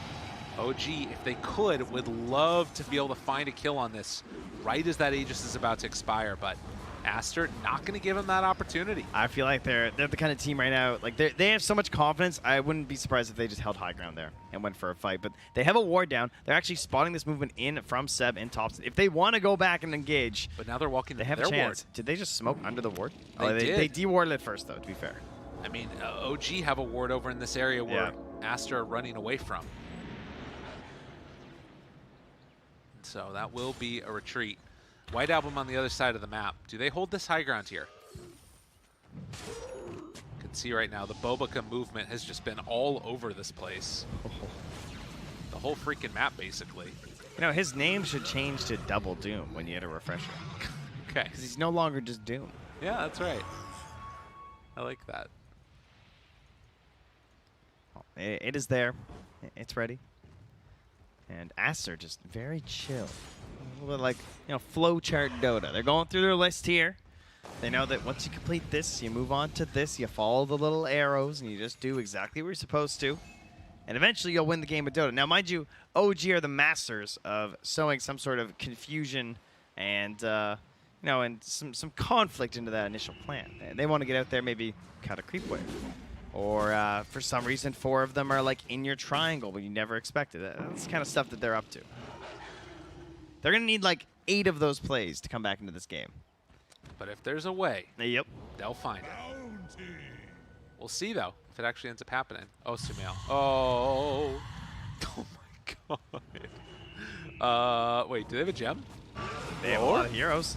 OG, if they could, would love to be able to find a kill on this right as that Aegis is about to expire, but Aster not going to give him that opportunity. I feel like they're the kind of team right now, like they have so much confidence. I wouldn't be surprised if they just held high ground there and went for a fight. But they have a ward down. They're actually spotting this movement in from Seb and Thompson. If they want to go back and engage, But now they're walking they have their a chance. ward. Did they just smoke under the ward? They did. They de-warded it first, though, to be fair. I mean, OG have a ward over in this area where Aster are running away from. So that will be a retreat. White Album on the other side of the map. Do they hold this high ground here? You can see right now the Bobica movement has just been all over this place. The whole freaking map, basically. You know, his name should change to Double Doom when you hit a refresher. Okay. Because he's no longer just Doom. Yeah, that's right. I like that. It is there. It's ready. And Aster just very chill. A little bit like, you know, flowchart Dota. They're going through their list here. They know that once you complete this, you move on to this, you follow the little arrows, and you just do exactly what you're supposed to. And eventually you'll win the game of Dota. Now, mind you, OG are the masters of sowing some sort of confusion and, you know, and some conflict into that initial plan. And they want to get out there, maybe cut a creep wave. Or for some reason, 4 of them are like in your triangle, but you never expected it. That's the kind of stuff that they're up to. They're going to need like 8 of those plays to come back into this game. But if there's a way, Yep. they'll find it. We'll see, though, if it actually ends up happening. Oh, Sumail. Oh. Oh, my God. Wait, do they have a gem? They have a lot of heroes.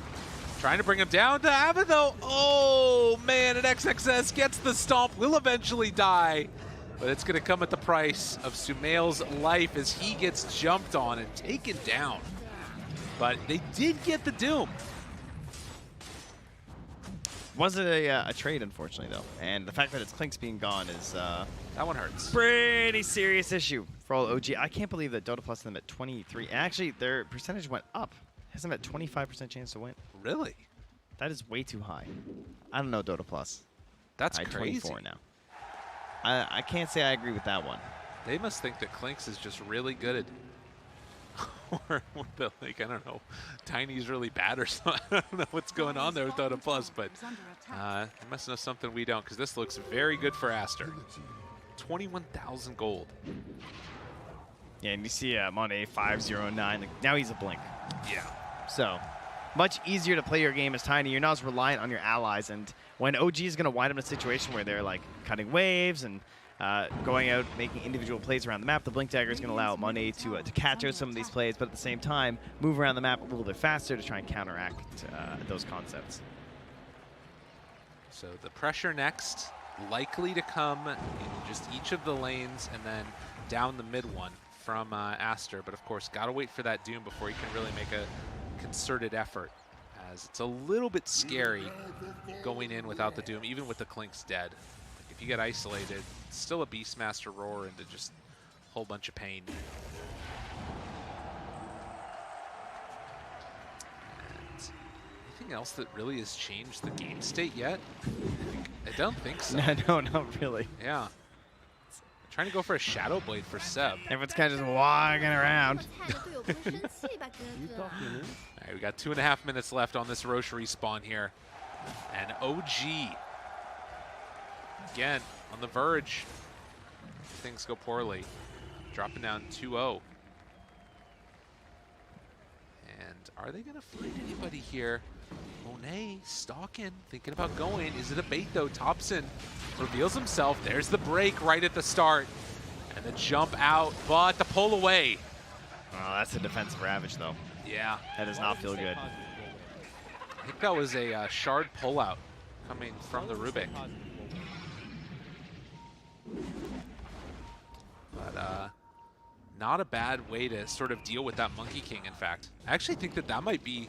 Trying to bring him down to have it, though. Oh, man, and XXS gets the stomp. Will eventually die. But it's going to come at the price of Sumail's life as he gets jumped on and taken down. But they did get the Doom. Wasn't a trade, unfortunately, though. And the fact that it's Clinkz being gone is That one hurts. pretty serious issue for all OG. I can't believe that Dota Plus them at 23. Actually, their percentage went up. Has them at 25% chance to win. Really? That is way too high. I don't know Dota Plus. That's I'm crazy. 24 now. I can't say I agree with that one. They must think that Clinkz is just really good at, or the, like, I don't know, Tiny's really bad or something. I don't know what's going on there with Dota Plus, but they must know something we don't, because this looks very good for Aster. 21,000 gold. Yeah, and you see Monet 509. Like, now he's a blink. Yeah. So, much easier to play your game as Tiny. You're not as reliant on your allies. And when OG is going to wind up in a situation where they're like cutting waves and going out, making individual plays around the map, the Blink Dagger is going to allow Monet to catch out some of these plays, but at the same time, move around the map a little bit faster to try and counteract those concepts. So the pressure next, likely to come in just each of the lanes and then down the mid one from Aster. But of course, got to wait for that Doom before he can really make a concerted effort, as it's a little bit scary going in without the Doom, even with the Clinkz dead. Like, if you get isolated, it's still a Beastmaster roar into just a whole bunch of pain. And anything else that really has changed the game state yet? I don't think so. No, not really. Yeah. Trying to go for a Shadow Blade for Seb. Everyone's kind of just walking around. All right, we got 2.5 minutes left on this Roche respawn here. And OG, again, on the verge. Things go poorly. Dropping down 2-0. And are they going to find anybody here? Monet stalking, thinking about going. Is it a bait though? Thompson reveals himself. There's the break right at the start. And the jump out, but the pull away. Oh, that's a defensive ravage, though. Yeah. That does not feel good. I think that was a shard pullout coming from the Rubik. But not a bad way to sort of deal with that Monkey King, in fact. I actually think that that might be,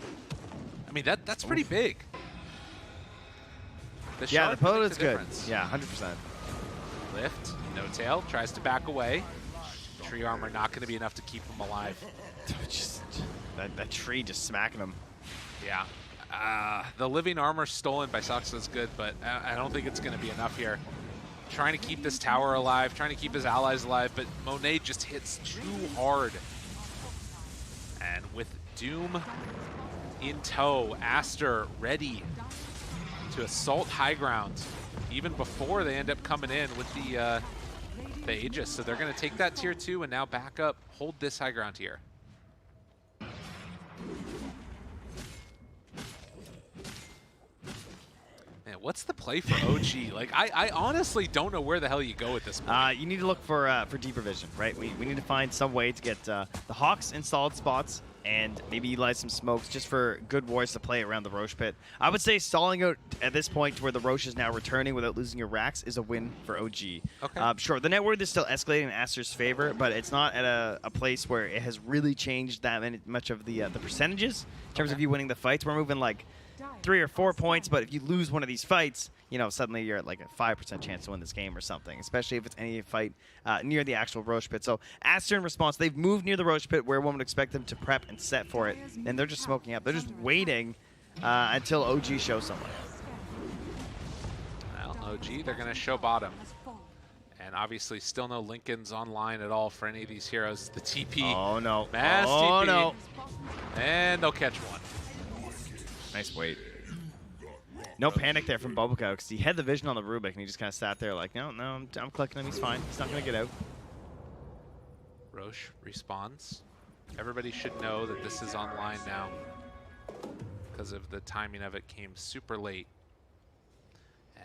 I mean, that's pretty big. Yeah, the polo is good. Difference. Yeah, 100%. Lift, no tail, tries to back away. Tree armor not going to be enough to keep him alive. Just that tree just smacking him. Yeah. The living armor stolen by Sox is good, but I don't think it's going to be enough here. Trying to keep this tower alive, trying to keep his allies alive, but Monet just hits too hard. And with Doom in tow, Aster ready to assault high ground, even before they end up coming in with the Aegis. So they're going to take that tier 2 and now back up, hold this high ground here. Man, what's the play for OG? Like, I honestly don't know where the hell you go at this point. You need to look for deeper vision, right? We need to find some way to get the Hawks in solid spots and maybe utilize some smokes just for good wards to play around the Roche pit. I would say stalling out at this point to where the Roche is now returning without losing your racks is a win for OG. Okay. Sure, the net worth is still escalating in Aster's favor, but it's not at a place where it has really changed that much of the percentages in terms of you winning the fights. We're moving like 3 or 4 points, but if you lose one of these fights, you know, suddenly you're at like a 5% chance to win this game or something, especially if it's any fight near the actual Roche pit. So Aster in response, they've moved near the Roche pit where one would expect them to prep and set for it, and they're just smoking up. They're just waiting until OG shows someone. Well, OG, they're going to show bottom. And obviously still no Lincolns online at all for any of these heroes. The TP. Oh, no. Mass oh, TP. no. And they'll catch one. Nice wait. No panic there from Boboco because he had the vision on the Rubik and he just kind of sat there like, no, I'm clicking him. He's fine. He's not going to get out. Roche responds. Everybody should know that this is online now because of the timing of it came super late.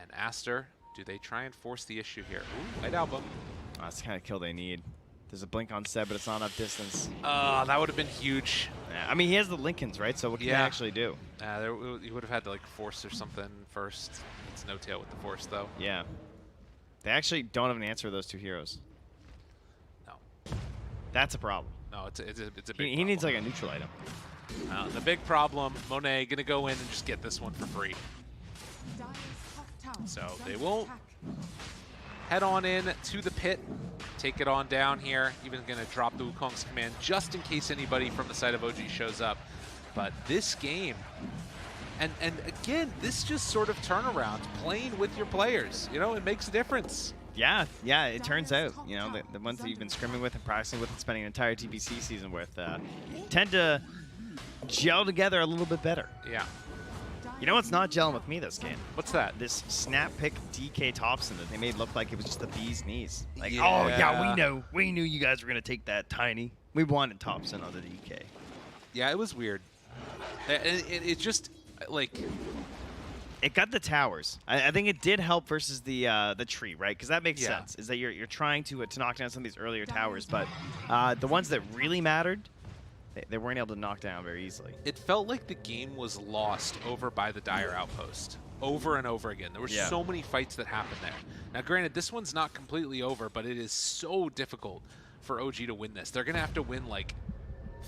And Aster, do they try and force the issue here? Ooh, White Album. Oh, that's the kind of kill they need. There's a blink on Seb, but it's not enough distance. That would have been huge. Yeah, I mean, he has the Lincolns, right? So what can he actually do? He would have had to like force or something first. It's no tail with the force though. Yeah. They actually don't have an answer to those two heroes. No. That's a problem. No, it's a big He needs like a neutral item. the big problem, Monet gonna go in and just get this one for free. Dire's top tower So is they under won't attack. head on in to the pit, take it on down here. Even going to drop the Wukong's command just in case anybody from the side of OG shows up. But this game, and again, this just sort of turnaround, playing with your players, you know, it makes a difference. Yeah, it turns out, you know, the ones that you've been scrimming with and practicing with and spending an entire TBC season with tend to gel together a little bit better. Yeah. You know what's not gelling with me this game? What's that? This snap pick DK Thompson that they made look like it was just the bee's knees. Like, Yeah. oh yeah, we knew you guys were gonna take that tiny. We wanted Thompson on the DK. Yeah, it was weird. It just, like... It got the towers. I think it did help versus the tree, right? Because that makes Yeah. sense. Is that you're trying to knock down some of these earlier towers, but the ones that really mattered, they weren't able to knock down very easily. It felt like the game was lost over by the Dire outpost over and over again. There were so many fights that happened there. Now, granted, this one's not completely over, but it is so difficult for OG to win this. They're going to have to win like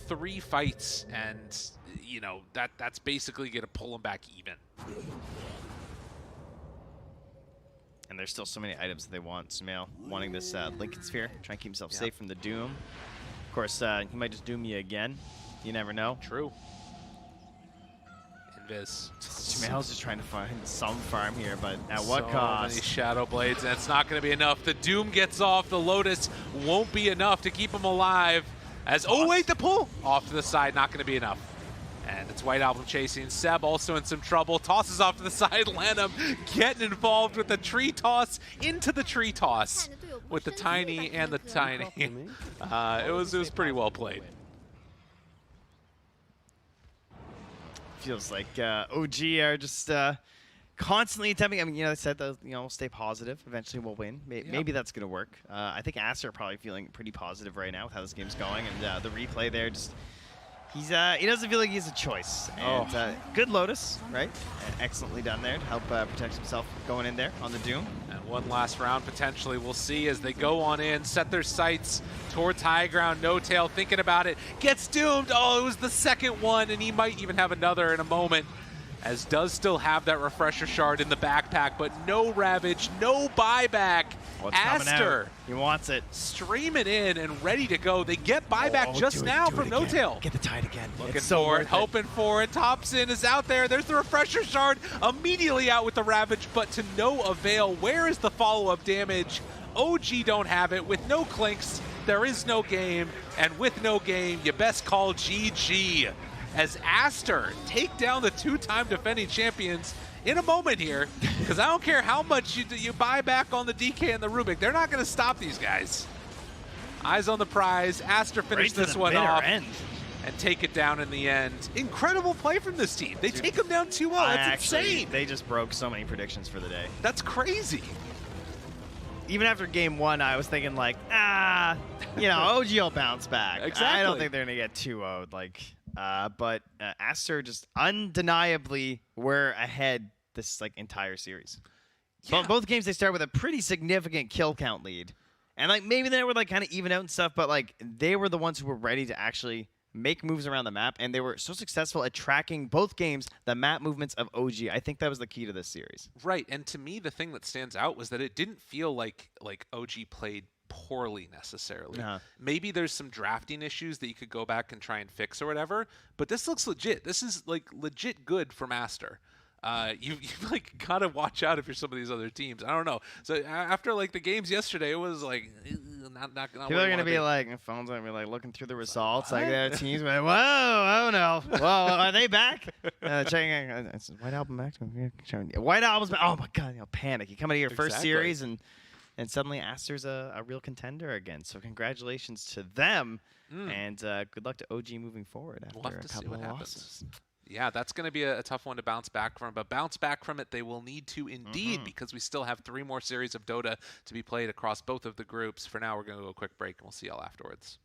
3 fights, and you know that's basically going to pull them back even. And there's still so many items that they want. Sumail wanting this Lincoln Sphere, trying to keep himself safe from the Doom. Of course, he might just Doom you again. You never know. True. Invis. Sumail's just trying to find some farm here, but at what So cost? many Shadow Blades, and it's not going to be enough. The Doom gets off. The Lotus won't be enough to keep him alive. As oh wait, the pull off to the side, not going to be enough. And it's White Album chasing. Seb also in some trouble. Tosses off to the side. Lanham getting involved with the tree toss into the tree toss with the tiny and the tiny. It was pretty well played. Feels like OG are just constantly attempting. I mean, you know, they said that, you know, stay positive. Eventually we'll win. Maybe that's going to work. I think Aster are probably feeling pretty positive right now with how this game's going. And the replay there just... he doesn't feel like he has a choice. And good Lotus, right? Excellently done there to help protect himself going in there on the Doom. And one last round potentially. We'll see as they go on in, set their sights towards high ground. No Tail thinking about it. Gets doomed. Oh, it was the second one, and he might even have another in a moment. As does still have that refresher shard in the backpack, but no Ravage, no buyback. What's coming Aster out? He wants it. streaming in and ready to go. They get buyback just now from No Tail. Get the tide again. Looking It's so for worth it, hoping for it. Thompson is out there. There's the refresher shard. Immediately out with the Ravage, but to no avail. Where is the follow-up damage? OG don't have it. With no clinks, there is no game. And with no game, you best call GG. As Aster take down the 2-time defending champions in a moment here, because I don't care how much you buy back on the DK and the Rubik, they're not going to stop these guys. Eyes on the prize. Aster finished this one off and take it down in the end. Incredible play from this team. They take them down 2-0. That's insane. They just broke so many predictions for the day. That's crazy. Even after game 1, I was thinking like, you know, OG will bounce back. Exactly. I don't think they're going to get 2-0'd. Like, but Aster just undeniably were ahead this like entire series. Yeah. Both games they start with a pretty significant kill count lead. And like maybe they were like kind of even out and stuff, but like they were the ones who were ready to actually make moves around the map, and they were so successful at tracking both games, the map movements of OG. I think that was the key to this series. Right, and to me, the thing that stands out was that it didn't feel like OG played poorly necessarily. Maybe there's some drafting issues that you could go back and try and fix or whatever, but this looks legit. This is like legit good for Master. You've like gotta watch out if you're some of these other teams. I don't know. So after like the games yesterday, it was like not people are gonna be like, my phone's gonna be like looking through the results, like their teams, like, whoa, oh no, whoa, are they back? Checking, White Album back. White Album's back. Oh my god, you know, panic. You come into your first series and suddenly Aster's a real contender again. So congratulations to them, and good luck to OG moving forward after we'll have to a couple see what of happens. losses. Yeah, that's going to be a tough one to bounce back from, but bounce back from it they will need to indeed, because we still have 3 more series of Dota to be played across both of the groups. For now, we're going to go a quick break, and we'll see y'all afterwards.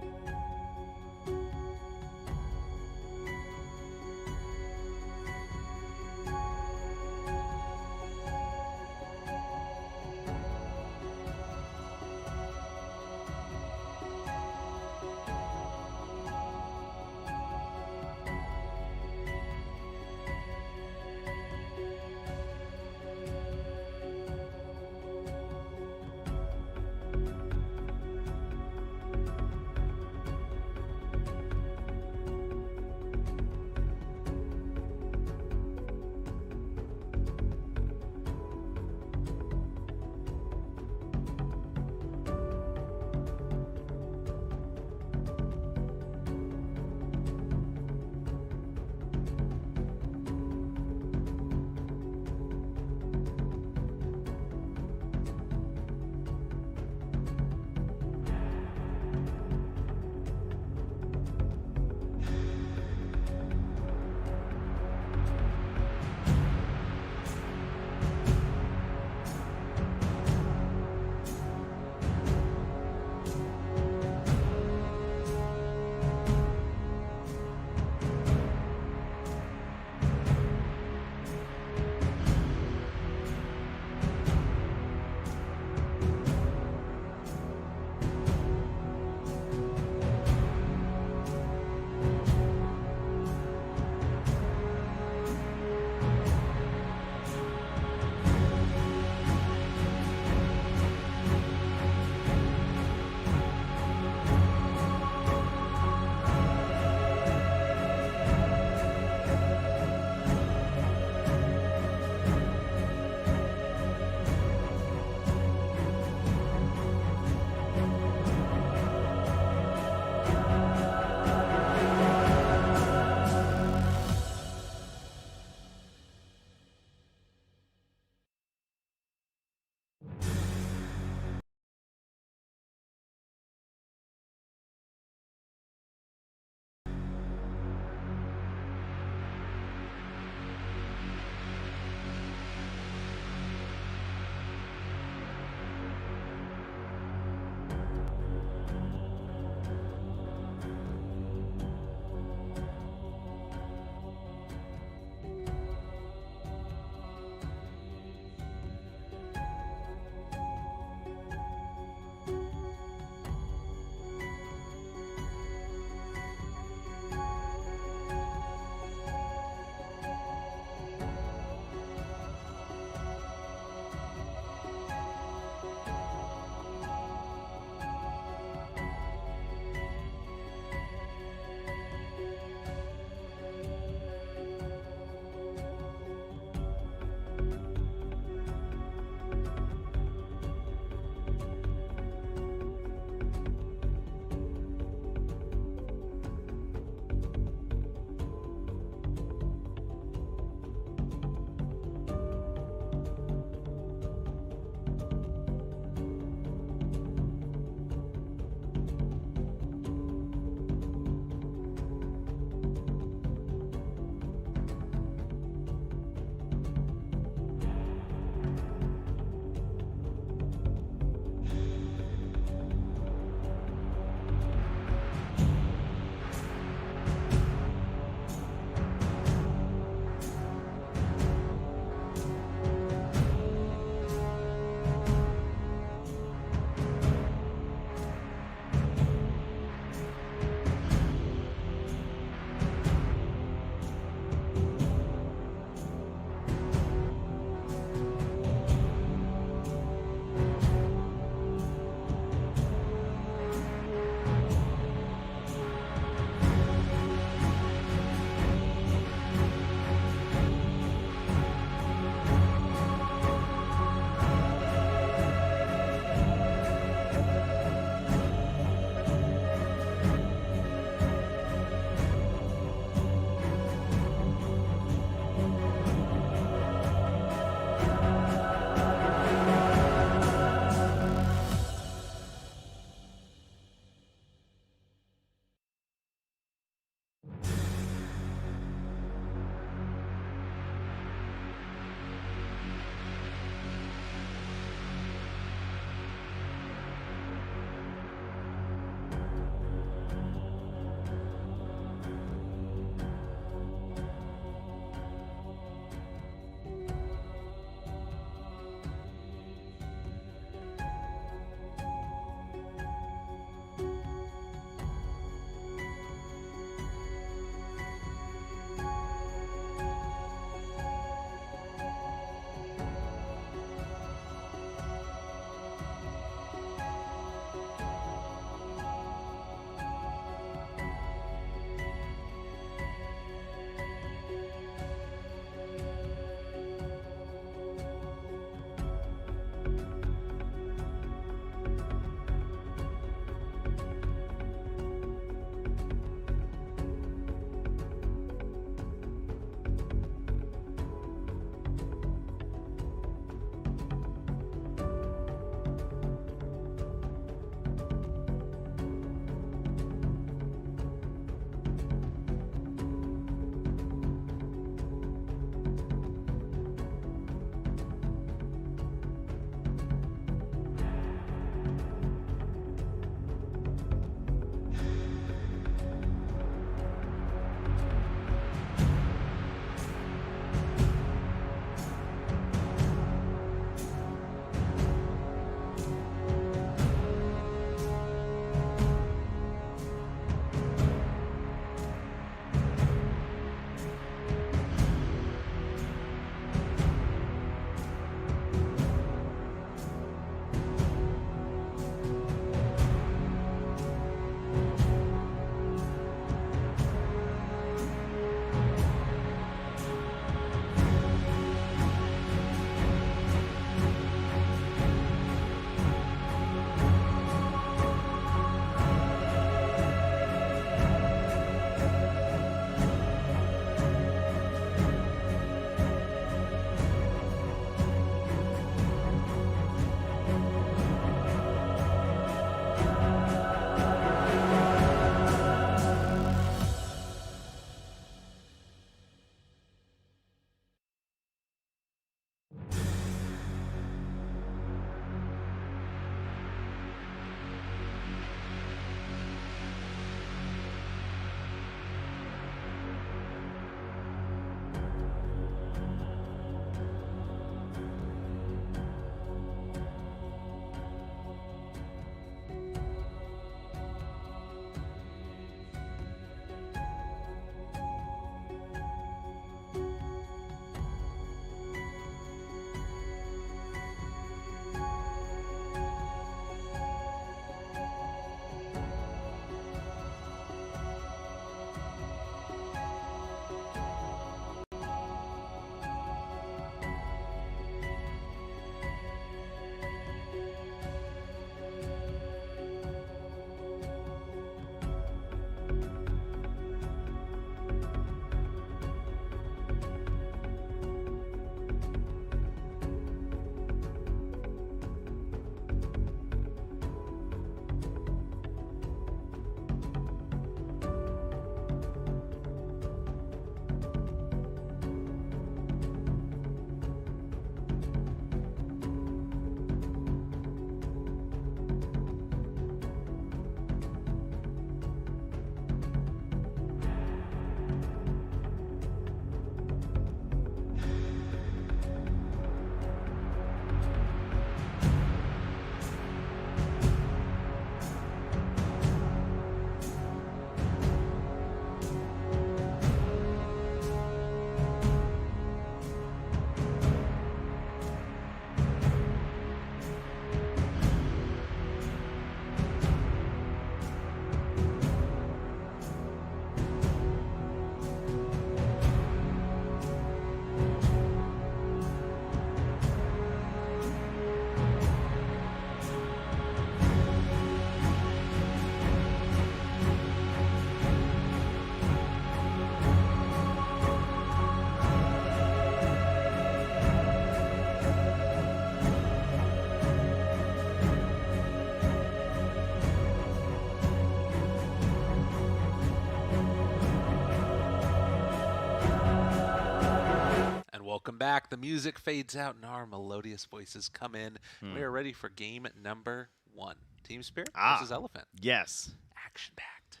back. The music fades out, and our melodious voices come in. We are ready for game number 1. Team Spirit versus Elephant. Yes. Action-packed.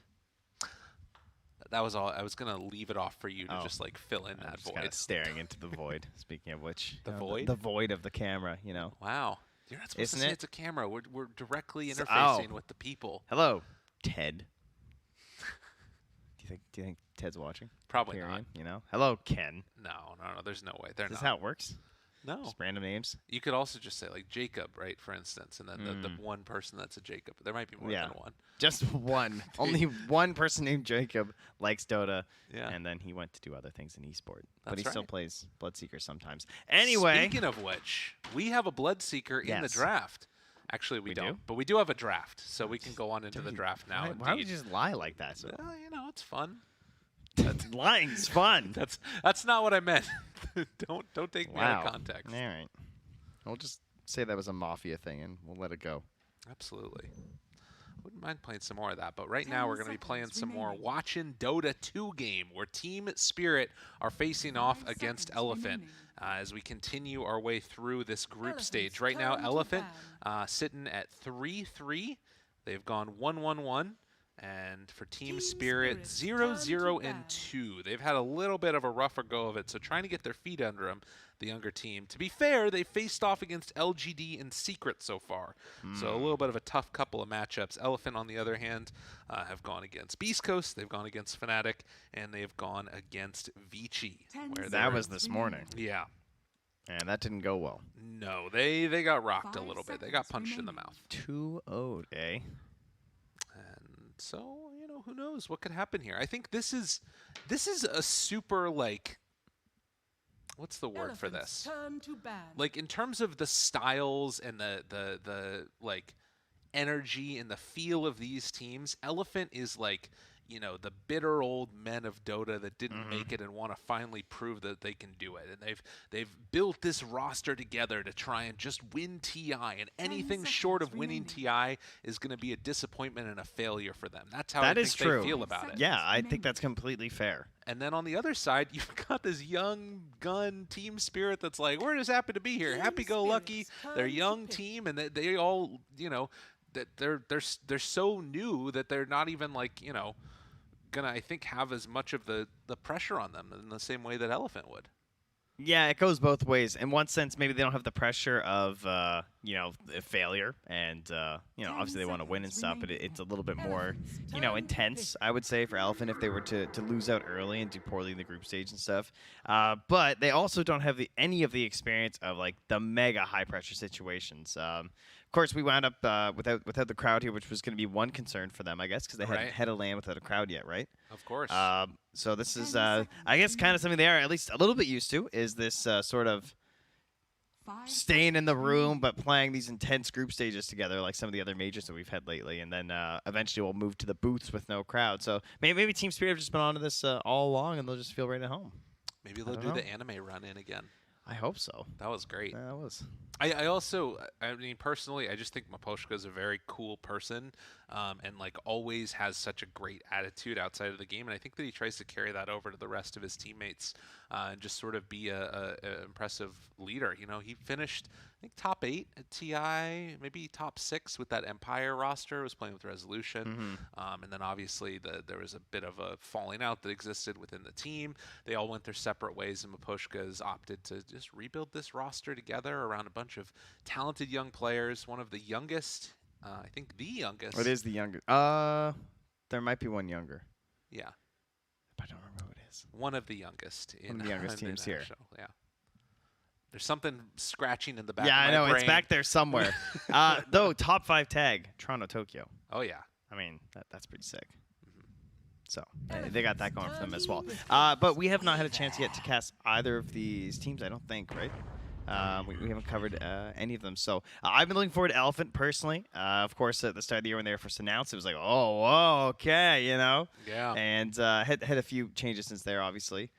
That was all. I was going to leave it off for you to just, like, fill in that void. Kind of staring into the void, speaking of which. The void? The void of the camera, you know. Wow. You're not supposed Isn't to say it? it's a camera. We're directly interfacing with the people. Hello, Ted. Do you think Ted's watching? Probably Period, not. You know. Hello, Ken. No. There's no way. They're Is this not. how it works? No. Just random names. You could also just say, like, Jacob, right, for instance, and then the one person that's a Jacob. There might be more than one. Just one. Only one person named Jacob likes Dota. Yeah. And then he went to do other things in esport. But That's he still right. plays Bloodseeker sometimes. Anyway. Speaking of which, we have a Bloodseeker in the Yes. draft. Actually, we We don't. do? But we do have a draft, so we can go on into the draft now. Why would you indeed. just lie like that? So? Well, you know, it's fun. Lying's fun. That's not what I meant. don't take me out of context. All right. We'll just say that was a mafia thing, and we'll let it go. Absolutely. Wouldn't mind playing some more of that, but right 10 now we're going to be playing seconds some more remaining. Watchin' Dota 2 game where Team Spirit are facing off 5 against seconds Elephant remaining. as we continue our way through this group Elephant's stage. Right now, turn to Elephant sitting at 3-3. They've gone 1-1-1. And for Team Spirit, Spirit, 0-0 turn to and 2. They've had a little bit of a rougher go of it, so trying to get their feet under them, the younger team. To be fair, they faced off against LGD and Secret so far. So a little bit of a tough couple of matchups. Elephant, on the other hand, have gone against Beast Coast, they've gone against Fnatic, and they've gone against Vici. 10 Where That they're- was this morning. Yeah. And that didn't go well. No, they got rocked a 5 little bit. They got seconds punched in the remaining. mouth. 2-0, eh? And so, you know, who knows what could happen here. I think this is a super, like, what's the word for Elephant's this? turn to ban. Like, in terms of the styles and the like energy and the feel of these teams, Elephant is like, you know, the bitter old men of Dota that didn't make it and want to finally prove that they can do it. And they've built this roster together to try and just win TI, and anything short of seconds winning remaining. TI is going to be a disappointment and a failure for them. That's how That I is think true. they feel about it. Yeah, I think that's completely fair. And then on the other side, you've got this young gun Team Spirit that's like, we're just happy to be here, Team happy-go-lucky. Spirit's They're turn to young pick. team, and they all, you know, that they're so new that they're not even, like, you know, gonna, I think, have as much of the pressure on them in the same way that Elephant would. Yeah, it goes both ways. In one sense, maybe they don't have the pressure of, you know, failure, and you know, 10 obviously they want to win and seconds stuff, but remaining. it's a little bit more, Elephant's you know, turn to intense, pick. I would say, for Elephant if they were to lose out early and do poorly in the group stage and stuff. But they also don't have any of the experience of, like, the mega high pressure situations. Of course, we wound up without the crowd here, which was going to be one concern for them, I guess, because they hadn't Right. had a LAN without a crowd yet, right? Of course. So this is, 10 I guess, seconds kind of something they are at least a little bit used to, is this sort of 5 staying in the seconds room remaining. but playing these intense group stages together, like some of the other majors that we've had lately, and then eventually we'll move to the booths with no crowd. So maybe Team Spirit have just been onto this all along, and they'll just feel right at home. Maybe they'll don't do know. the anime run in again. I hope so. That was great. That was. I also, I mean, personally, I just think Maposhka is a very cool person, and, like, always has such a great attitude outside of the game, and I think that he tries to carry that over to the rest of his teammates, and just sort of be a impressive leader. You know, he finished, I think, top 8 at TI, maybe top 6 with that Empire roster. Was playing with Resolution, and then obviously there was a bit of a falling out that existed within the team. They all went their separate ways, and Maposhka has opted to just rebuild this roster together around a bunch of talented young players. One of the youngest, I think the youngest. What is the youngest? There might be one younger. Yeah, But I don't remember who it is. one of the youngest. In, One of the youngest in teams here. international, Yeah. There's something scratching in the back. Yeah, of I my know. It's brain. back there somewhere. Though, top 5 tag, Toronto, Tokyo. Oh yeah. I mean, that's pretty sick. So they got that going for them as well. But we have not had a chance yet to cast either of these teams, I don't think, right? We haven't covered any of them. So I've been looking forward to Elephant personally. Of course, at the start of the year when they were first announced, it was like, oh, whoa, okay, you know? Yeah. And had a few changes since there, obviously.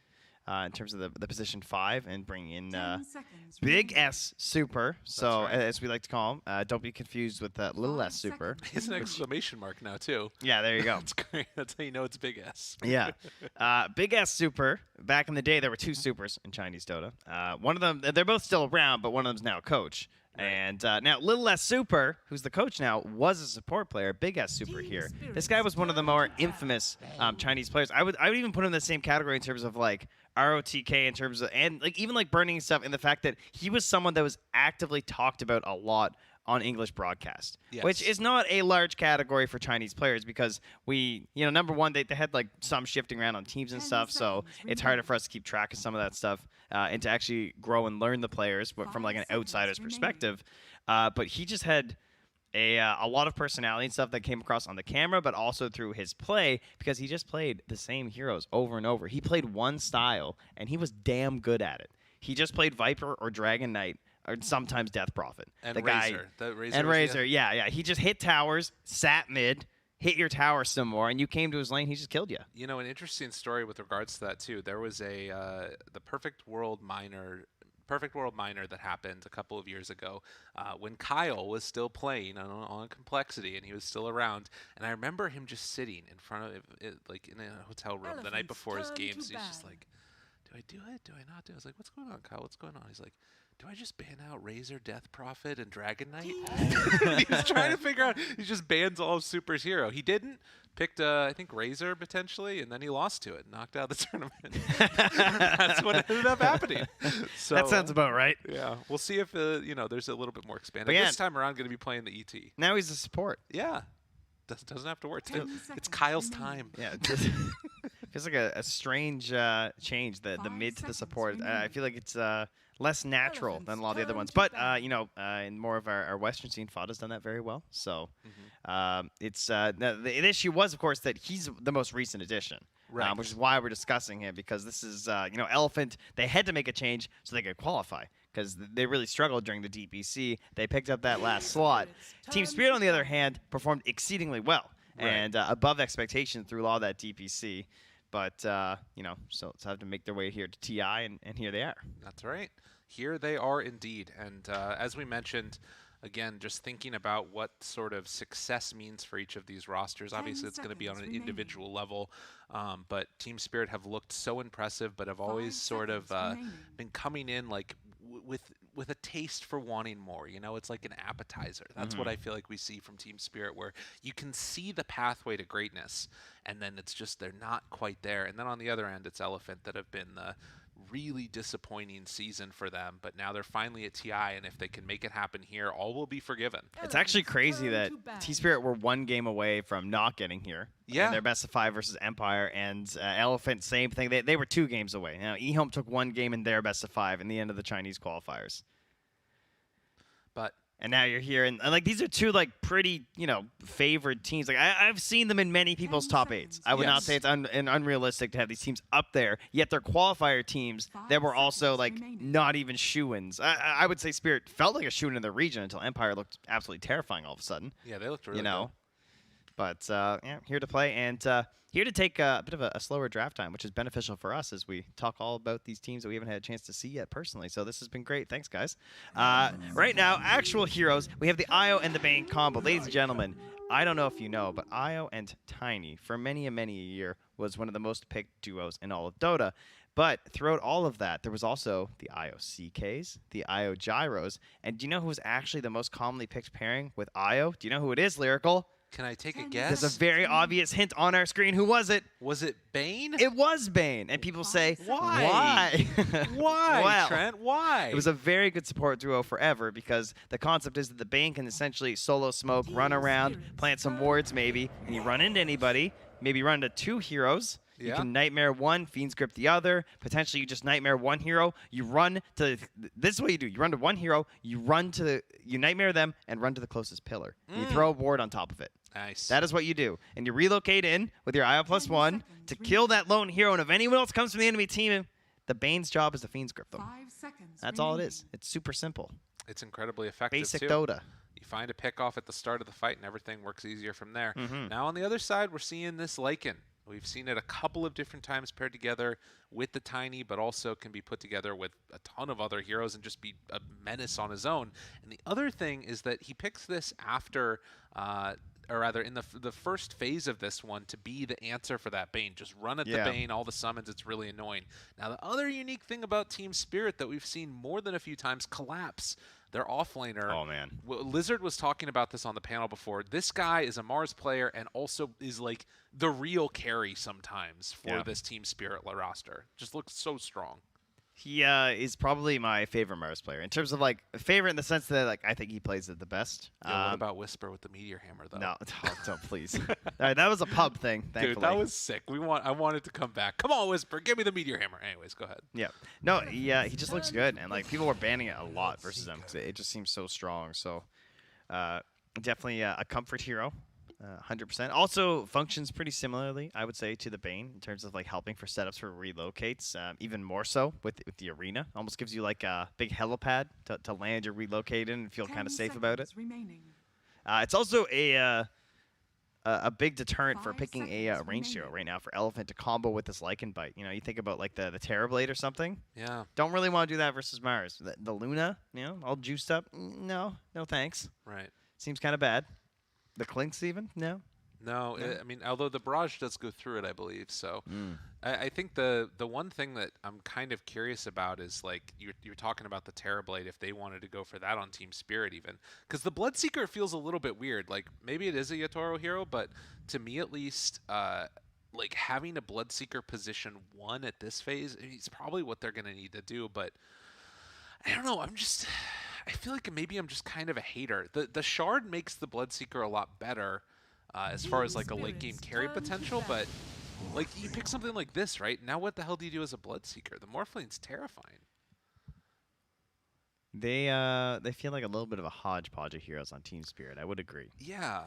in terms of the position 5 and bring in 10 seconds Big remaining. S Super. So right. as we like to call him, don't be confused with Little 5 S Super. seconds It's an remaining. exclamation mark now, too. Yeah, there you go. That's great. That's how you know it's Big S. Yeah. Big S Super. Back in the day, there were 2 supers in Chinese Dota. One of them, they're both still around, but one of them's now a coach. And now Little S Super, who's the coach now, was a support player. Big S Super here. This guy was one of the more infamous Chinese players. I would even put him in the same category in terms of like ROTK in terms of, and like even like burning stuff, in the fact that he was someone that was actively talked about a lot on English broadcast, Yes. which is not a large category for Chinese players because we, number one, they had like some shifting around on teams and 10 stuff, so seconds it's harder for us to keep track of some of that stuff and to actually grow and learn the players from like an 5 seconds outsider's remaining. perspective. But he just had a lot of personality and stuff that came across on the camera, but also through his play because he just played the same heroes over and over. He played one style, and he was damn good at it. He just played Viper or Dragon Knight, or sometimes Death Prophet. And the Razor. guy, The Razor and was the- Razor, yeah. He just hit towers, sat mid, hit your tower some more, and you came to his lane, he just killed you. You know, an interesting story with regards to that, too. There was the Perfect World Minor that happened a couple of years ago when Kyle was still playing on Complexity and he was still around. And I remember him just sitting in front of it, like in a hotel room the night Elephants before his turn games. to He's just ban. like, do I do it? Do I not do it? I was like, what's going on, Kyle? What's going on? He's like, do I just ban out Razor, Death Prophet, and Dragon Knight? He's trying to figure out. He just bans all of Super's hero. He didn't. Picked, I think, Razor potentially, and then he lost to it, knocked out the tournament. That's what ended up happening. So, That sounds about right. yeah. We'll see if there's a little bit more expanded. But yeah. This time around, going to be playing the ET. Now he's a support. Yeah. Doesn't have to work. 10 It's seconds Kyle's remaining. time. Yeah, it just feels like a strange change, the 5 mid to the seconds support. I remaining. feel like it's less natural than a lot of the other ones. Elephants But, turn in more of our Western scene, Fada's done that very well. So Mm-hmm. it's the issue was, of course, that he's the most recent addition. Right. Which is why we're discussing him, because this is, Elephant, they had to make a change so they could qualify, because they really struggled during the DPC. They picked up that last slot. Team Spirit, on the other hand, performed exceedingly well Right. and above expectation through all that DPC. But, so it's have to make their way here to TI, and here they are. That's right. Here they are indeed. And as we mentioned, again, just thinking about what sort of success means for each of these rosters. 10 Obviously, it's going to be on an seconds remaining. individual level. But Team Spirit have looked so impressive, but have 5 always sort of seconds remaining. been coming in like with a taste for wanting more. It's like an appetizer. That's what I feel like we see from Team Spirit, where you can see the pathway to greatness, and then it's just they're not quite there. And then on the other end, it's Elephant that have been the really disappointing season for them, but now they're finally at TI, and if they can make it happen here, all will be forgiven. It's actually Elephants crazy turn that to ban. T-Spirit were one game away from not getting here. Yeah. In their best of 5 versus Empire, and Elephant, same thing. They were 2 games away. Now, eHome took 1 game in their best of 5 in the end of the Chinese qualifiers. But And now you're here, and like these are 2 like pretty, favored teams. Like I've seen them in many people's 10 top seconds. 8s. I would not Yes. say it's unrealistic to have these teams up there. Yet they're qualifier teams 5 that were also seconds like remaining. not even shoo-ins. I would say Spirit felt like a shoo-in in the region until Empire looked absolutely terrifying all of a sudden. yeah, they looked really you know. good. But yeah, here to play and here to take a bit of a slower draft time, which is beneficial for us as we talk all about these teams that we haven't had a chance to see yet personally. So this has been great. Thanks, guys. Right now, actual heroes. We have the Io and the Bane combo. Ladies and gentlemen, I don't know if you know, but Io and Tiny, for many a year, was one of the most picked duos in all of Dota. But throughout all of that, there was also the Io CKs, the Io Gyros. And do you know who was actually the most commonly picked pairing with Io? Do you know who it is, Lyrical? Can I take a 10 guess? There's a very obvious hint on our screen. Who was it? Was it Bane? It was Bane. And people say, Why? why? Why, Well, Trent? Why? it was a very good support duo forever because the concept is that the Bane can essentially solo smoke, run around, plant some wards maybe, and you run into anybody, maybe run into 2 heroes. You Yeah. can Nightmare one, Fiend's Grip the other. Potentially, you just Nightmare one hero. You run to. This is what you do. You run to one hero. You Nightmare them and run to the closest pillar. And you throw a ward on top of it. Nice. That is what you do. And you relocate in with your IO plus 10 1 seconds to kill remaining. that lone hero. And if anyone else comes from the enemy team, the Bane's job is to Fiend's Grip them. 5 seconds. That's all it remaining. is. It's super simple. It's incredibly effective, Basic too. Dota. You find a pick off at the start of the fight, and everything works easier from there. Mhm. Now, on the other side, we're seeing this Lycan We've seen it a couple of different times paired together with the Tiny, but also can be put together with a ton of other heroes and just be a menace on his own. And the other thing is that he picks this after, or rather in the first phase of this one, to be the answer for that Bane. Just run at the Bane, all the summons, it's really annoying. Now, the other unique thing about Team Spirit that we've seen more than a few times, Collapse. Their offlaner. Oh, man. Lizard was talking about this on the panel before. This guy is a Mars player and also is like the real carry sometimes for this Team Spirit roster. Just looks so strong. He is probably my favorite Mars player in terms of like favorite in the sense that like I think he plays it the best. Yeah, what about Whisper with the Meteor Hammer though? No, don't please. All right, that was a pub thing. Thankfully. Dude, that was sick. I wanted to come back. Come on, Whisper, give me the Meteor Hammer. Anyways, go ahead. Yeah. No, yeah, he just looks good, and like people were banning it a lot versus him because it just seems so strong. So, definitely a comfort hero. 100%. Also functions pretty similarly, I would say, to the Bane in terms of like helping for setups for relocates. Even more so with the arena. Almost gives you like a big helipad to land your relocate in and feel kind of safe about it. It's also a big deterrent for picking a ranged hero right now for Elephant to combo with this Lycan Bite. You know, you think about like the Terrorblade or something. Yeah. Don't really want to do that versus Mars. The Luna, you know, all juiced up. No thanks. Right. Seems kind of bad. The Clinks even? No? No, I mean, although the barrage does go through it, I believe. So I think the one thing that I'm kind of curious about is, like, you're talking about the Terrorblade, if they wanted to go for that on Team Spirit even. Because the Bloodseeker feels a little bit weird. Like, maybe it is a Yatoro hero, but to me at least, like, having a Bloodseeker position 1 at this phase is probably what they're going to need to do. But I don't know. I feel like maybe I'm just kind of a hater. The Shard makes the Bloodseeker a lot better as far as like a late game carry potential, but like you pick something like this, right? Now what the hell do you do as a Bloodseeker? The Morphline's terrifying. They feel like a little bit of a hodgepodge of heroes on Team Spirit. I would agree. Yeah.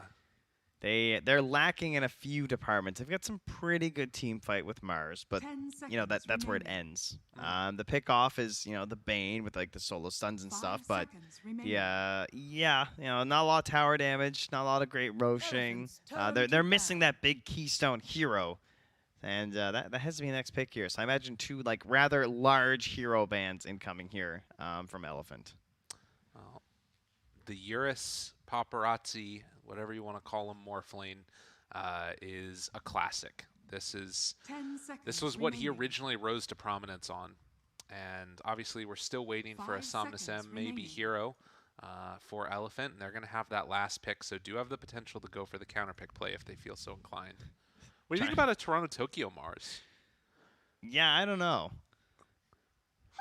They're lacking in a few departments. They've got some pretty good team fight with Mars, but you know that's where it ends. The pick off is the Bane with like the solo stuns and stuff, but yeah, you know, not a lot of tower damage, not a lot of great roshing. They're missing that big keystone hero, and that has to be the next pick here. So I imagine 2 like rather large hero bans incoming here from Elephant. Well, the Eurus Paparazzi, whatever you want to call him, Morphling, is a classic. This was what he originally rose to prominence on, and obviously we're still waiting for a Somnus M, maybe hero for Elephant, and they're going to have that last pick, so do have the potential to go for the counter pick play if they feel so inclined. What do you think about a Toronto-Tokyo Mars? Yeah, I don't know.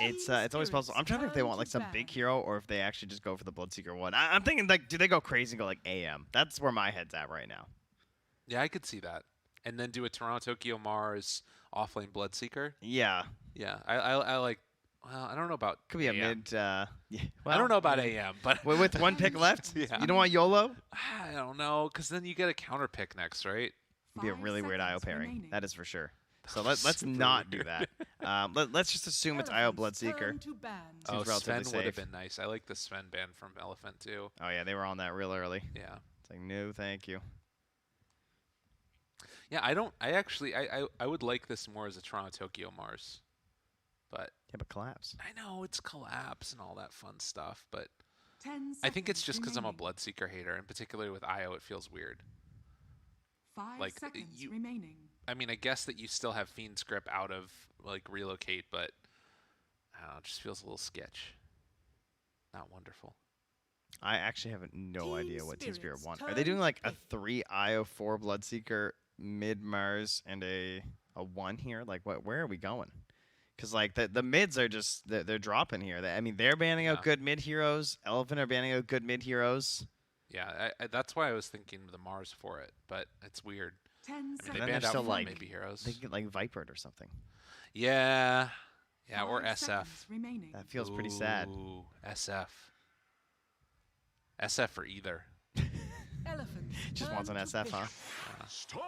It's always possible. I'm trying to think if they want like some big hero or if they actually just go for the Bloodseeker one. I'm thinking like, do they go crazy and go like AM? That's where my head's at right now. Yeah, I could see that. And then do a Toronto-Tokyo Mars offlane Bloodseeker. Yeah. Yeah, I like. Well, I don't know about. Could be AM. a mid. Yeah. Well, I don't know about AM, but with 1 pick left, yeah. You don't want YOLO? I don't know, because then you get a counter pick next, right? It'd be a really weird IO pairing. That is for sure. So let's not do that. Let's just assume it's IO Bloodseeker. Oh, relatively Sven would have safe. been nice. I like the Sven ban from Elephant too. Oh yeah, they were on that real early. Yeah. It's like no, thank you. Yeah, I would like this more as a Toronto Tokyo Mars, but Yeah, but collapse. I know it's collapse and all that fun stuff, but I think it's just because I'm a Bloodseeker hater, and particularly with IO, it feels weird. 5 like, seconds remaining. I mean, I guess that you still have Fiend Script out of like relocate, but I don't know, it just feels a little sketch. Not wonderful. I actually have no idea what Team Spirit Spirit's want. Are they doing turn like to a 3 IO 4 Bloodseeker mid Mars and a 1 here? Like where are we going? Because like the mids are just they're dropping here. I mean they're banning out good mid heroes. Elephant are banning out good mid heroes. Yeah, that's why I was thinking the Mars for it, but it's weird. 10 I mean, seconds. they then banned they're out still, 4 like, maybe heroes. They get like Vipered or something. Yeah, or 5 SF. seconds remaining. That feels pretty sad. Ooh, SF. SF for either. Elephant. Just wants an turn to SF, bishop. huh?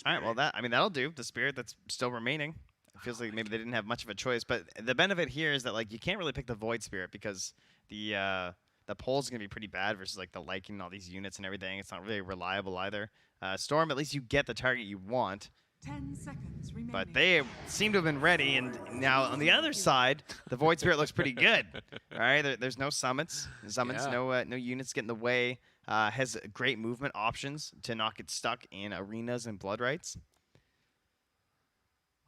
All right, well that'll do. The Spirit that's still remaining. It feels like maybe they didn't have much of a choice, but the benefit here is that like you can't really pick the Void Spirit because the poll's gonna be pretty bad versus like the Lycan and all these units and everything. It's not really reliable either. Storm, at least you get the target you want. 10 seconds remaining. But they seem to have been ready, and now on the other side, the Void Spirit looks pretty good. All right, there's no summons, Yeah. no units get in the way. Has great movement options to not get stuck in arenas and blood rights.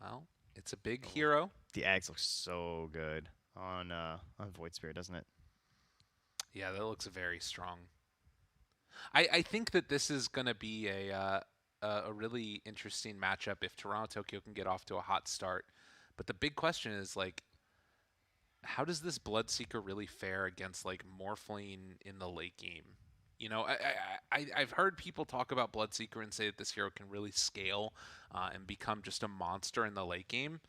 Well, it's a big hero. The Ags look so good on Void Spirit, doesn't it? Yeah, that looks very strong. I think that this is going to be a really interesting matchup if Toronto Tokyo can get off to a hot start. But the big question is, like, how does this Bloodseeker really fare against, like, Morphling in the late game? You know, I've heard people talk about Bloodseeker and say that this hero can really scale and become just a monster in the late game.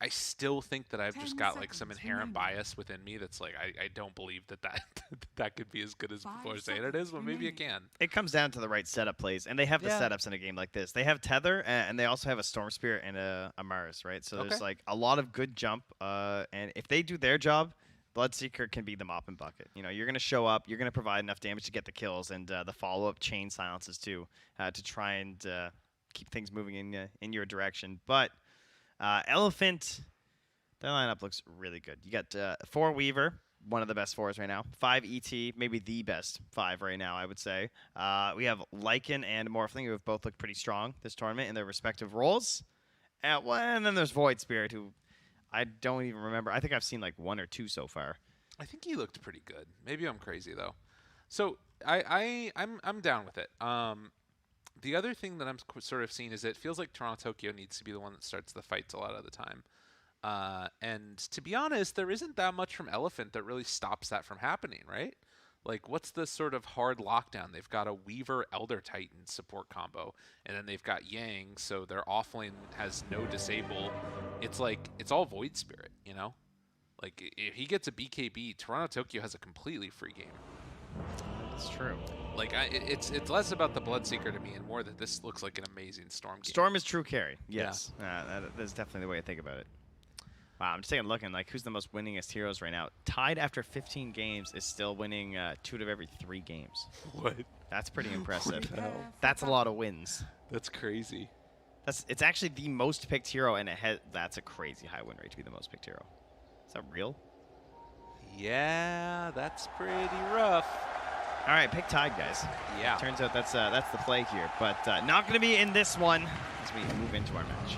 I still think that I've just 10 got like some seconds inherent remaining. bias within me that's like I don't believe that could be as good as 5 people are saying it is, but maybe it remaining. can. It comes down to the right setup plays, and they have the Yeah. setups in a game like this. They have Tether, and they also have a Storm Spirit and a Mars, right? So there's Okay. like a lot of good jump, and if they do their job, Bloodseeker can be the mop and bucket. You know, you're going to show up, you're going to provide enough damage to get the kills, and the follow-up chain silences too, to try and keep things moving in your direction. But Elephant, their lineup looks really good. You got 4 Weaver, one of the best 4s right now. 5 ET, maybe the best 5 right now, I would say. We have Lycan and Morphling, who have both looked pretty strong this tournament in their respective roles. And then there's Void Spirit, who I don't even remember. I think I've seen like 1 or 2 so far. I think he looked pretty good. Maybe I'm crazy though. So I'm down with it. The other thing that I'm sort of seeing is that it feels like Toronto Tokyo needs to be the one that starts the fights a lot of the time. And to be honest, there isn't that much from Elephant that really stops that from happening, right? Like, what's the sort of hard lockdown? They've got a Weaver Elder Titan support combo, and then they've got Yang, so their offlane has no disable. It's like, it's all Void Spirit, you know? Like, if he gets a BKB, Toronto Tokyo has a completely free game. That's true. Like, it's less about the Bloodseeker to me and more that this looks like an amazing Storm game. Storm is true carry. Yes. That is definitely the way I think about it. Wow, I'm just taking a look and like who's the most winningest heroes right now. Tied after 15 games is still winning 2 out of every 3 games. What? That's pretty impressive. hell? That's a lot of wins. That's crazy. It's actually the most picked hero, and that's a crazy high win rate to be the most picked hero. Is that real? Yeah, that's pretty rough. All right, pick Tide, guys. Yeah. Turns out that's the play here, but not going to be in this one as we move into our match.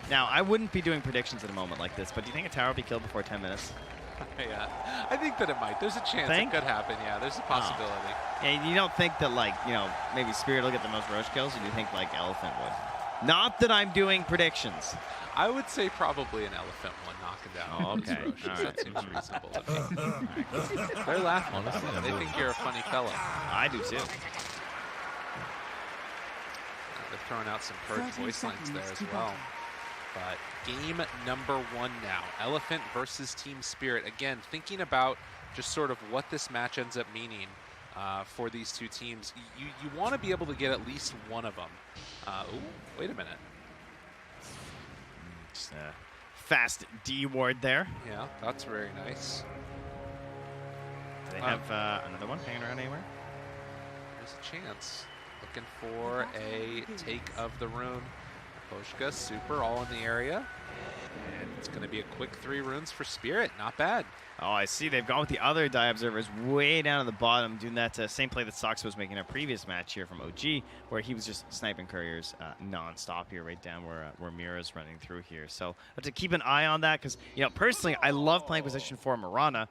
Now, I wouldn't be doing predictions at a moment like this, but do you think a tower will be killed before 10 minutes? Yeah, I think that it might. There's a chance Think? it could happen. Yeah, there's a possibility. And you don't think that, like, you know, maybe Spirit will get the most rush kills, or do you think, like, Elephant would? Not that I'm doing predictions. I would say probably an Elephant one knocking down. Oh, okay. Those Roshes. All right. That seems reasonable to me. They're laughing. They think you're a funny fella. I do too. They're throwing out some purge 30 voice lines there seconds as to well. go. But game number 1 now. Elephant versus Team Spirit. Again, thinking about just sort of what this match ends up meaning for these two teams. You want to be able to get at least one of them. Ooh, wait a minute. Just a fast D ward there. Yeah, that's very nice. Do they have another one hanging around anywhere? There's a chance. Looking for a take of the rune. Koshka, super, all in the area. And it's going to be a quick 3 runes for Spirit. Not bad. Oh, I see. They've gone with the other Die Observers way down at the bottom, doing that same play that Sox was making in a previous match here from OG, where he was just sniping couriers non-stop here, right down where Mira's running through here. So I have to keep an eye on that because, you know, personally, I love playing position for Mirana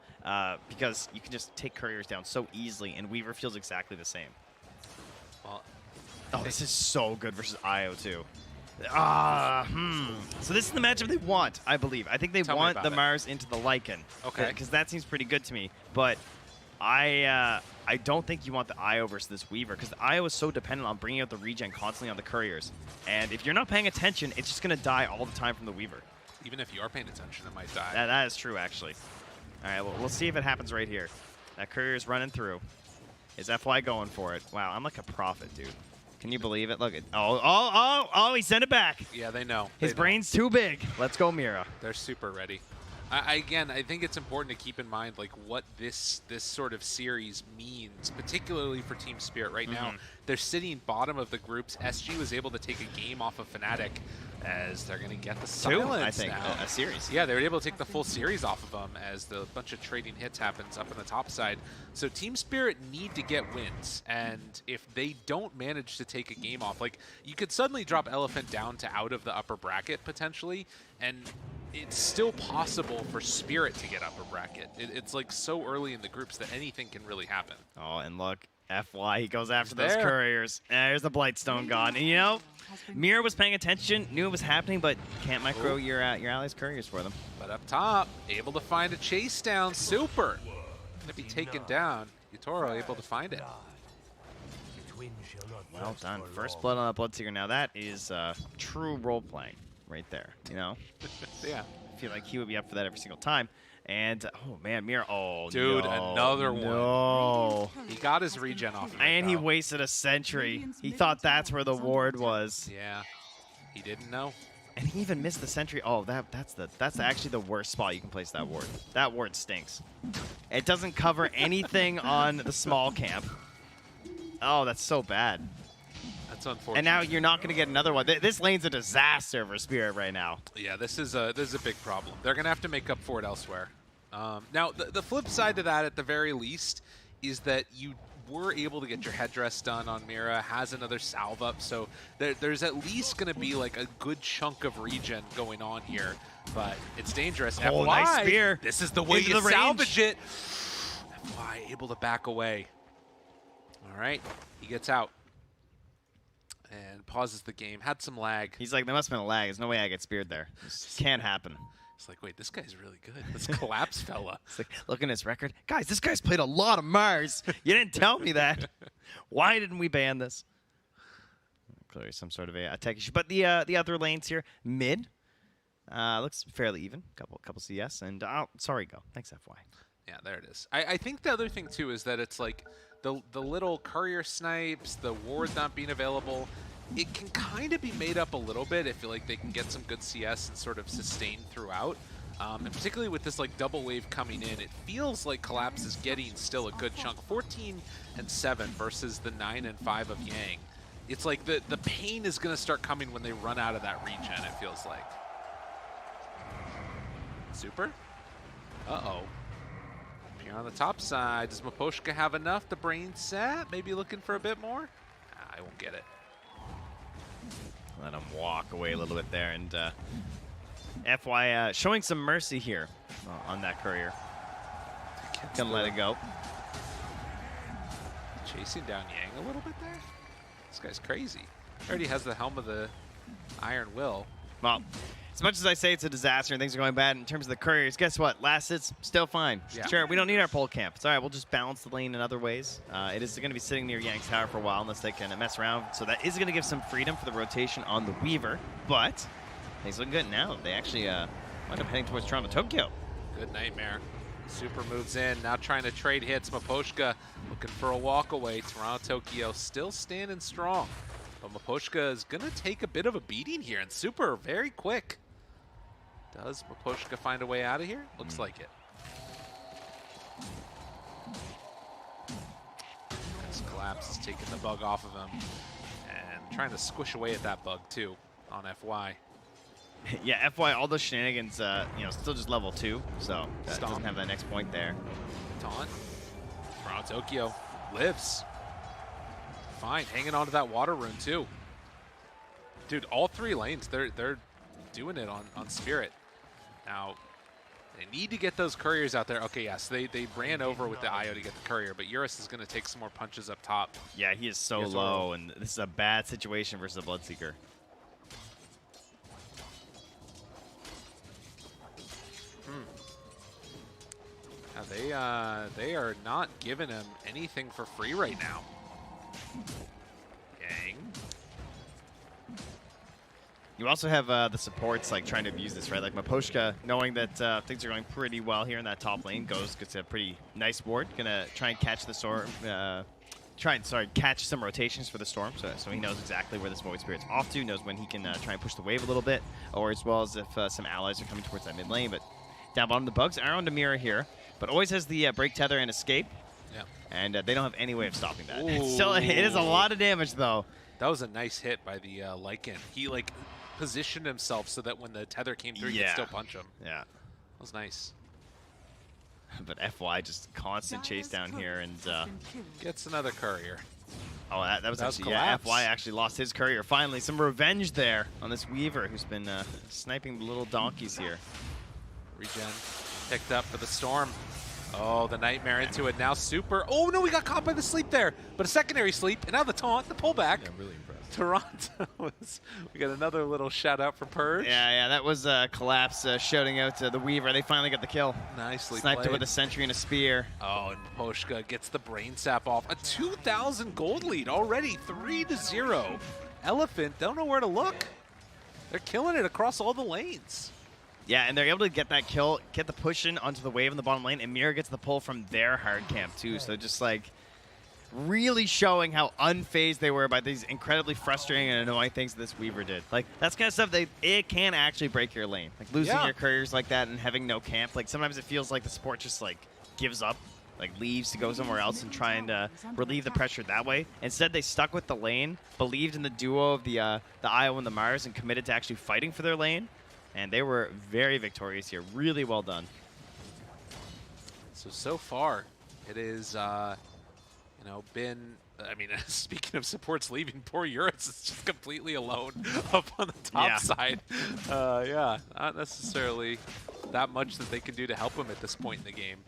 because you can just take couriers down so easily, and Weaver feels exactly the same. Well, Oh, this is so good versus Io too. So this is the matchup they want, I believe. I think they Tell me want about the it. Mars into the Lycan. Okay. Because that seems pretty good to me. But I don't think you want the Io versus this Weaver, because the Io is so dependent on bringing out the regen constantly on the couriers. And if you're not paying attention, it's just going to die all the time from the Weaver. even if you are paying attention, it might die. That is true, actually. All right, well, we'll see if it happens right here. That courier's running through. Is FY going for it? Wow, I'm like a prophet, dude. Can you believe it? Look at he sent it back. Yeah, they know. His They know. brain's too big. Let's go, Mira. They're super ready. Again, I think it's important to keep in mind like what this sort of series means, particularly for Team Spirit right now. They're sitting bottom of the groups. SG was able to take a game off of Fnatic, as they're going to get the silence I think, now. a series. Yeah, they were able to take the full series off of them as the bunch of trading hits happens up on the top side. So Team Spirit need to get wins, and if they don't manage to take a game off, like you could suddenly drop Elephant down to out of the upper bracket potentially, and it's still possible for Spirit to get upper bracket. It's like so early in the groups that anything can really happen. Oh, and look, FY, he goes after those there. couriers. There's the Blightstone gone. And you know, Mira was paying attention, knew it was happening, but can't micro your allies' couriers for them. But up top, able to find a chase down. Super. Gonna be taken down. Yutoro able to find it. Well done. First blood on that Bloodseeker. Now that is true role playing right there. You know, Yeah. I feel like he would be up for that every single time. And oh man, Mira. Oh Dude, no, another one. No. He got his regen off. And he wasted a sentry. He thought that's where the ward was. Yeah. He didn't know. And he even missed the sentry. Oh, that's actually the worst spot you can place that ward. That ward stinks. It doesn't cover anything on the small camp. Oh, that's so bad. That's unfortunate. And now you're not going to get another one. This lane's a disaster for Spirit right now. Yeah, this is a big problem. They're gonna have to make up for it elsewhere. Now, the flip side to that, at the very least, is that you were able to get your headdress done on Mira, has another salve up, so there's at least going to be like a good chunk of regen going on here, but it's dangerous. Oh, FY, nice spear. This is the way Into you the range. salvage it. FY able to back away. All right, he gets out and pauses the game. Had some lag. He's like, there must have been a lag. There's no way I get speared there. This can't happen. It's like, wait, this guy's really good. This collapse fella. It's like, look at his record. Guys, this guy's played a lot of Mars. You didn't tell me that. Why didn't we ban this? Clearly some sort of a tech issue. But the other lanes here, mid, looks fairly even. Couple CS, and sorry, go. Thanks, FY. Yeah, there it is. I think the other thing, too, is that it's like the little courier snipes, the ward not being available, it can kind of be made up a little bit if like they can get some good CS and sort of sustain throughout. And particularly with this like double wave coming in, it feels like Collapse is getting still a good chunk. 14 and 7 versus the 9 and 5 of Yang. It's like the pain is going to start coming when they run out of that regen, it feels like. Super? Uh-oh. Here on the top side, does Miposhka have enough? The brain set? Maybe looking for a bit more? I won't get it. Let him walk away a little bit there, and FY showing some mercy here on that courier. Gonna let it go. Chasing down Yang a little bit there? This guy's crazy. Already has the helm of the Iron Will. Well, as much as I say it's a disaster and things are going bad in terms of the couriers, guess what? Last hit's still fine. Yeah. Sure, we don't need our pole camp. It's all right. We'll just balance the lane in other ways. It is going to be sitting near Yang's tower for a while unless they can mess around. So that is going to give some freedom for the rotation on the Weaver. But things looking good now. They actually wind up heading towards Toronto, Tokyo. Good nightmare. Super moves in, now trying to trade hits. Miposhka looking for a walk away. Toronto, Tokyo still standing strong. But Miposhka is going to take a bit of a beating here, and Super very quick. Does Miposhka find a way out of here? Looks like it. As Collapse is taking the bug off of him and trying to squish away at that bug too on FY. Yeah, FY, all those shenanigans, still just level 2, so that doesn't have that next point there. Taunt. Toronto, Tokyo lives. Fine, hanging on to that water rune too. Dude, all three lanes, they're doing it on Spirit. Now, they need to get those couriers out there. Okay, yes, they ran over with the IO to get the courier, but Eurus is going to take some more punches up top. Yeah, he is so low, and this is a bad situation versus the Bloodseeker. Now they are not giving him anything for free right now. Yang. You also have the supports like trying to abuse this, right? Like Miposhka, knowing that things are going pretty well here in that top lane, gets a pretty nice ward. Gonna try and catch the storm. Catch some rotations for the storm, so he knows exactly where this Void Spirit's off to. Knows when he can try and push the wave a little bit, or as well as if some allies are coming towards that mid lane. But Down bottom, the Bugs are on the mirror here, but always has the break tether and escape. Yeah. And they don't have any way of stopping that. Ooh. Still, it is a lot of damage, though. That was a nice hit by the Lycan. He, like, positioned himself so that when the tether came through, he could still punch him. Yeah. That was nice. But FY just constant chase down here, and Gets another courier. oh, that was actually collapse. FY actually lost his courier. Finally, some revenge there on this Weaver, who's been sniping the little donkeys here. Regen picked up for the Storm. Oh, the Nightmare into it. Now Super. Oh, no, we got caught by the sleep there. But a secondary sleep, and now the taunt, the pullback. Yeah, I'm really impressed. Toronto. We got another little shout out for Purge. Yeah, that was Collapse shouting out to the Weaver. They finally got the kill. Nicely Sniped played. it with a sentry and a spear. Oh, and Poshka gets the brain sap off. A 2,000 gold lead already, 3-0. Elephant don't know where to look. They're killing it across all the lanes. Yeah, and they're able to get that kill, get the push in onto the wave in the bottom lane, and Mira gets the pull from their hard camp too. So just like really showing how unfazed they were by these incredibly frustrating and annoying things this Weaver did. Like that's kind of stuff it can actually break your lane. Like losing your couriers like that and having no camp. Like sometimes it feels like the support just like gives up, like leaves to go somewhere else and try and relieve the pressure that way. Instead, they stuck with the lane, believed in the duo of the Io and the Mars, and committed to actually fighting for their lane. And they were very victorious here. Really well done. So far, it is, you know, been, I mean, speaking of supports leaving, poor Eurus is just completely alone up on the top side. Yeah, not necessarily that much that they can do to help him at this point in the game.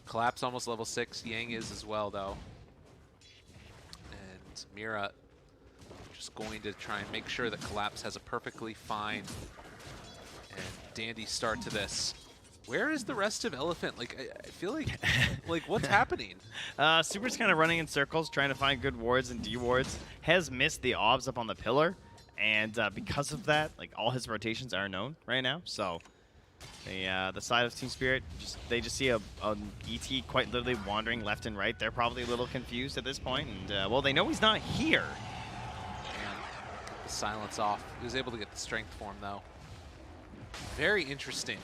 Collapse almost level 6. Yang is as well, though. And Mira just going to try and make sure that Collapse has a perfectly fine and dandy start to this. Where is the rest of Elephant? Like, I feel like what's happening? Super's kind of running in circles, trying to find good wards and D wards. Has missed the obs up on the pillar, and because of that, like all his rotations are known right now. So the side of Team Spirit, they just see a ET quite literally wandering left and right. They're probably a little confused at this point, and well, they know he's not here. And the silence off. He was able to get the strength form though. Very interesting.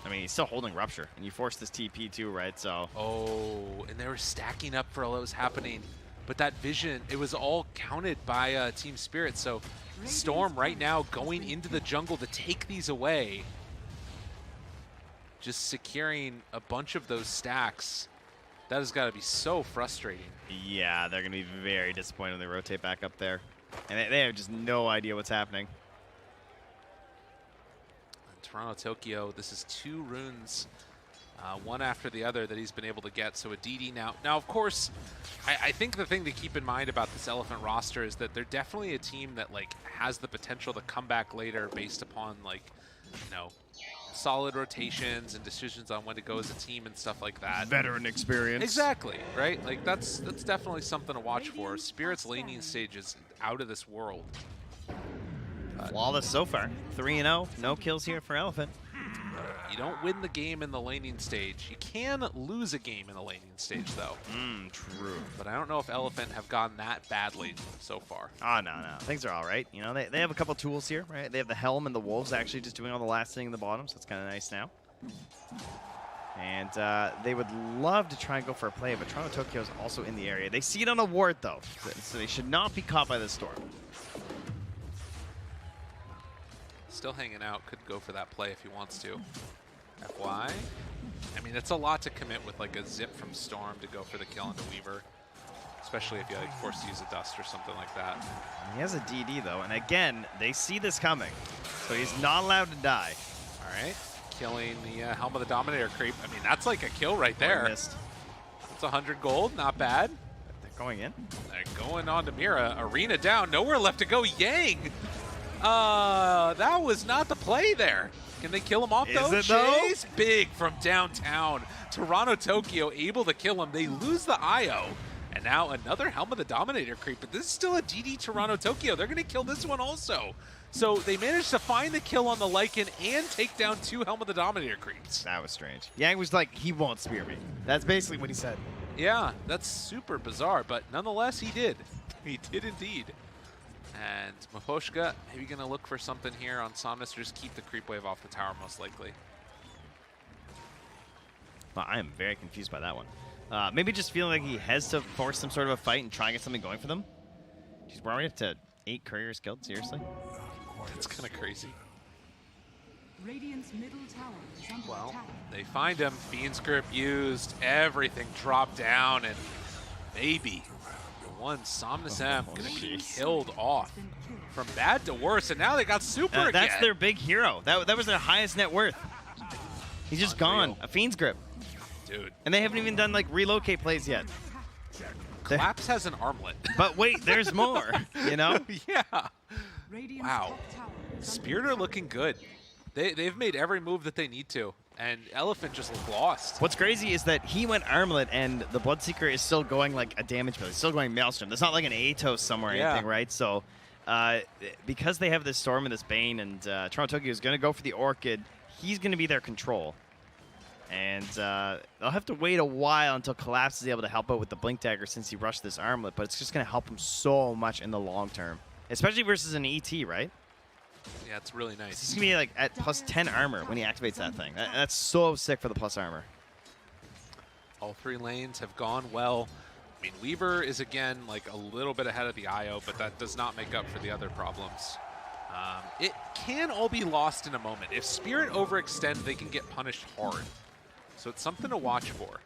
I mean, he's still holding Rupture, and you force this TP too, right? So. Oh, and they were stacking up for all that was happening. But that vision, it was all counted by Team Spirit. So Storm right now going into the jungle to take these away. Just securing a bunch of those stacks. That has got to be so frustrating. Yeah, they're going to be very disappointed when they rotate back up there. And they have just no idea what's happening. Toronto, Tokyo, this is 2 runes, one after the other that he's been able to get. So a DD now. Now, of course, I think the thing to keep in mind about this Elephant roster is that they're definitely a team that like has the potential to come back later based upon like, you know, solid rotations and decisions on when to go as a team and stuff like that. Veteran experience. Exactly, right? Like that's definitely something to watch for. Spirit's laning stage is out of this world. Flawless so far. 3-0. No kills here for Elephant. You don't win the game in the laning stage. You can lose a game in the laning stage, though. True. But I don't know if Elephant have gone that badly so far. Oh, no. Things are all right. You know, they have a couple tools here, right? They have the Helm and the Wolves actually just doing all the last thing in the bottom, so it's kind of nice now. And they would love to try and go for a play, but Toronto Tokyo is also in the area. They see it on a ward, though, so they should not be caught by the storm. Still hanging out. Could go for that play if he wants to. FY. I mean, it's a lot to commit with like a zip from Storm to go for the kill into Weaver. Especially if you like forced to use a Dust or something like that. He has a DD, though, and again, they see this coming. So he's not allowed to die. All right. Killing the Helm of the Dominator creep. I mean, that's like a kill right there. Missed. That's 100 gold. Not bad. They're going in. They're going on to Mira. Arena down. Nowhere left to go. Yang. That was not the play there. Can they kill him off, though? Is it, though? Chase big from downtown. Toronto, Tokyo able to kill him. They lose the IO. And now another Helm of the Dominator creep. But this is still a DD Toronto, Tokyo. They're going to kill this one also. So they managed to find the kill on the Lycan and take down 2 Helm of the Dominator creeps. That was strange. Yang was like, he won't spear me. That's basically what he said. Yeah, that's super bizarre. But nonetheless, he did. He did indeed. And Miposhka maybe going to look for something here on Somnus, or just keep the creep wave off the tower most likely. Well, I am very confused by that one. Maybe just feeling like he has to force some sort of a fight and try and get something going for them. Jeez, we're already up to 8 couriers killed, seriously? That's kind of crazy. Radiant's middle tower is under Well, attack. they find him. Fiend's grip used. Everything dropped down, and maybe the one Somnus M going to be killed off. From bad to worse, and now they got Super again. That's their big hero. That was their highest net worth. He's just gone. A Fiend's grip. Dude. And they haven't even done like relocate plays yet. Collapse has an armlet. But wait, there's more, you know? Yeah. Radiant's Wow. top tower is under Spirit are looking good. They've made every move that they need to, and Elephant just looked lost. What's crazy is that he went armlet and the Bloodseeker is still going like a damage bill. He's still going Maelstrom. There's not like an Atos somewhere or anything, right? So because they have this Storm and this Bane, and Toronto Tokyo is going to go for the Orchid, he's going to be their control. And they'll have to wait a while until Collapse is able to help out with the Blink Dagger since he rushed this armlet, but it's just going to help him so much in the long term. Especially versus an ET, right? Yeah, it's really nice. He's going to be like at plus 10 armor when he activates that thing. That's so sick for the plus armor. All 3 lanes have gone well. I mean, Weaver is, again, like a little bit ahead of the IO, but that does not make up for the other problems. It can all be lost in a moment. If Spirit overextend, they can get punished hard. So it's something to watch for.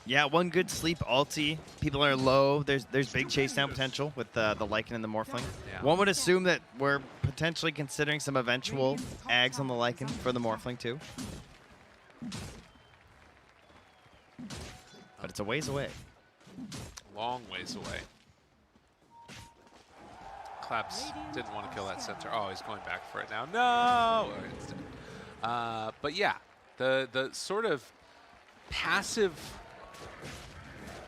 Yeah, one good sleep ulti. People are low. There's big chase down potential with the Lycan and the Morphling. Yeah. One would assume that we're potentially considering some eventual Ags on the Lycan for the Morphling too. But it's a ways away. Long ways away. Claps didn't want to kill that center. Oh, he's going back for it now. No! But yeah, the sort of passive,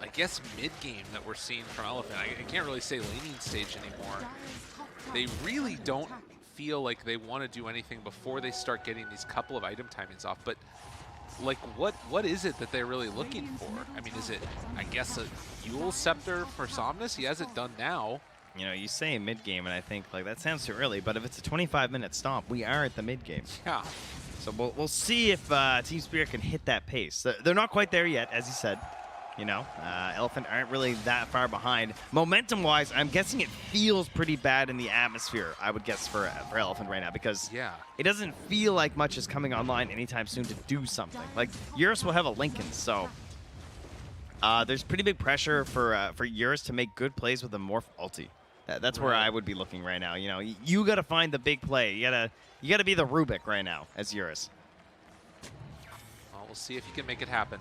I guess, mid-game that we're seeing from Elephant, I can't really say laning stage anymore. They really don't feel like they want to do anything before they start getting these couple of item timings off. But like, what is it that they're really looking for? I mean, is it, I guess, a Eul Scepter for Somnus? He has it done now. You know, you say mid-game, and I think, like, that sounds too early, but if it's a 25-minute stomp, we are at the mid-game. Yeah. So we'll see if Team Spirit can hit that pace. They're not quite there yet, as you said. You know, Elephant aren't really that far behind. Momentum-wise, I'm guessing it feels pretty bad in the atmosphere, I would guess, for Elephant right now, because it doesn't feel like much is coming online anytime soon to do something. Like, Eurus will have a Lincoln, so there's pretty big pressure for Eurus to make good plays with a Morph ulti. That's where I would be looking right now. You know, you got to find the big play. You gotta be the Rubik right now as Eurus. Well, we'll see if he can make it happen.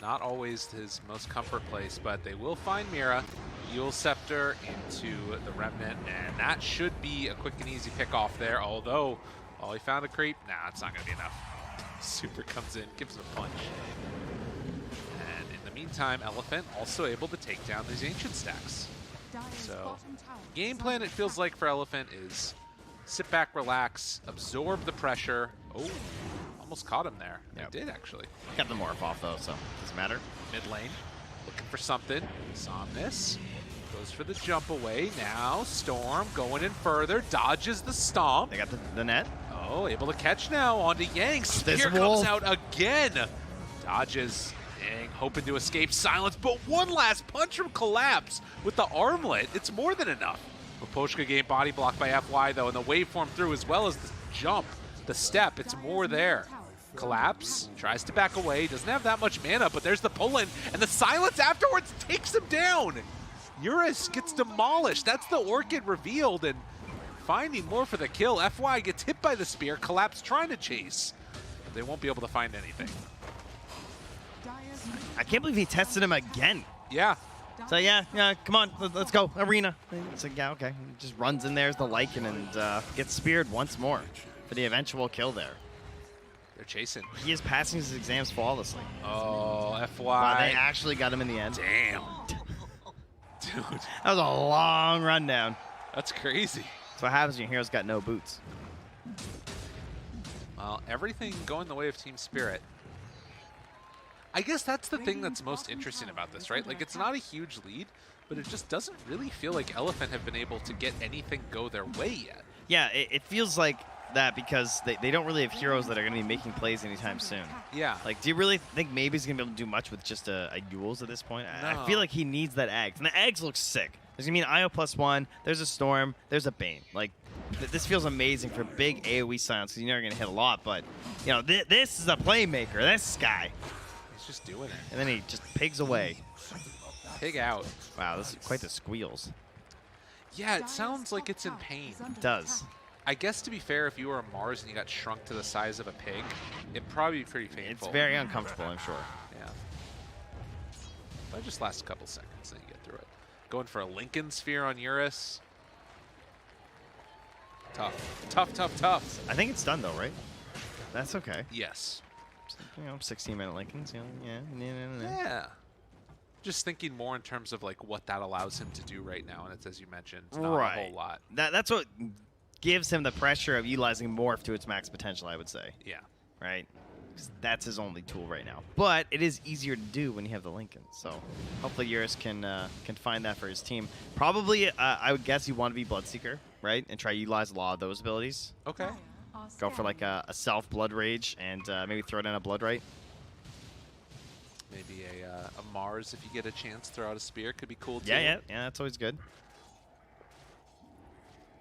Not always his most comfort place, but they will find Mira. Eul Scepter into the Remnant, and that should be a quick and easy pick off there. Although, he found a creep. Nah, it's not gonna be enough. Super comes in, gives him a punch. And in the meantime, Elephant also able to take down these Ancient stacks. So, game plan, it feels like, for Elephant is sit back, relax, absorb the pressure. Oh, almost caught him there. Yep. They did, actually. Got the Morph off, though, so doesn't matter. Mid lane, looking for something. Somnus goes for the jump away. Now, Storm going in further, dodges the stomp. They got the net. Oh, able to catch now onto Yang. Spear comes out again. Dodges. Yang hoping to escape silence, but one last punch from Collapse with the armlet. It's more than enough. Miposhka game body blocked by FY, though, and the waveform through as well as the jump, the step. It's more there. Collapse tries to back away, doesn't have that much mana, but there's the pull-in, and the silence afterwards takes him down. Eurus gets demolished. That's the Orchid revealed, and finding more for the kill. FY gets hit by the spear. Collapse trying to chase, but they won't be able to find anything. I can't believe he tested him again. Yeah. So yeah, come on, let's go, Arena. It's like, yeah, okay. He just runs in there as the Lycan and gets speared once more for the eventual kill there. They're chasing. He is passing his exams flawlessly. Oh, FY. Wow, they actually got him in the end. Damn. Dude. That was a long rundown. That's crazy. That's what happens when your hero's got no boots. Well, everything going the way of Team Spirit. I guess that's the thing that's most interesting about this, right? Like, it's not a huge lead, but it just doesn't really feel like Elephant have been able to get anything go their way yet. Yeah, it feels like that because they don't really have heroes that are going to be making plays anytime soon. Yeah. Like, do you really think maybe he's going to be able to do much with just a Yules at this point? I No. feel like he needs that Ags. And the Ags looks sick. There's going to be an IO +1, there's a Storm, there's a Bane. Like, this feels amazing for big AoE silence because you're never going to hit a lot, but, you know, this is a playmaker. This guy. He's just doing it. And then he just pigs away. Pig out. Wow, this is quite the squeals. Yeah, it sounds like it's in pain. It does. I guess to be fair, if you were a Mars and you got shrunk to the size of a pig, it'd probably be pretty painful. It's very uncomfortable, I'm sure. Yeah. But it just lasts a couple seconds, then you get through it. Going for a Lincoln Sphere on Eurus. Tough. Tough, tough, tough. I think it's done, though, right? That's okay. Yes. You know, 16-minute Lincolns, you know, yeah. Yeah. Just thinking more in terms of like what that allows him to do right now, and it's, as you mentioned, not a whole lot. That's what gives him the pressure of utilizing Morph to its max potential, I would say. Yeah. Right? 'Cause that's his only tool right now. But it is easier to do when you have the Lincoln. So hopefully Eurus can find that for his team. Probably, I would guess you want to be Bloodseeker, right? And try to utilize a lot of those abilities. Okay. Go for like a self Blood Rage and maybe throw down a Blood Right. Maybe a Mars, if you get a chance, throw out a spear. Could be cool, too. Yeah, that's always good.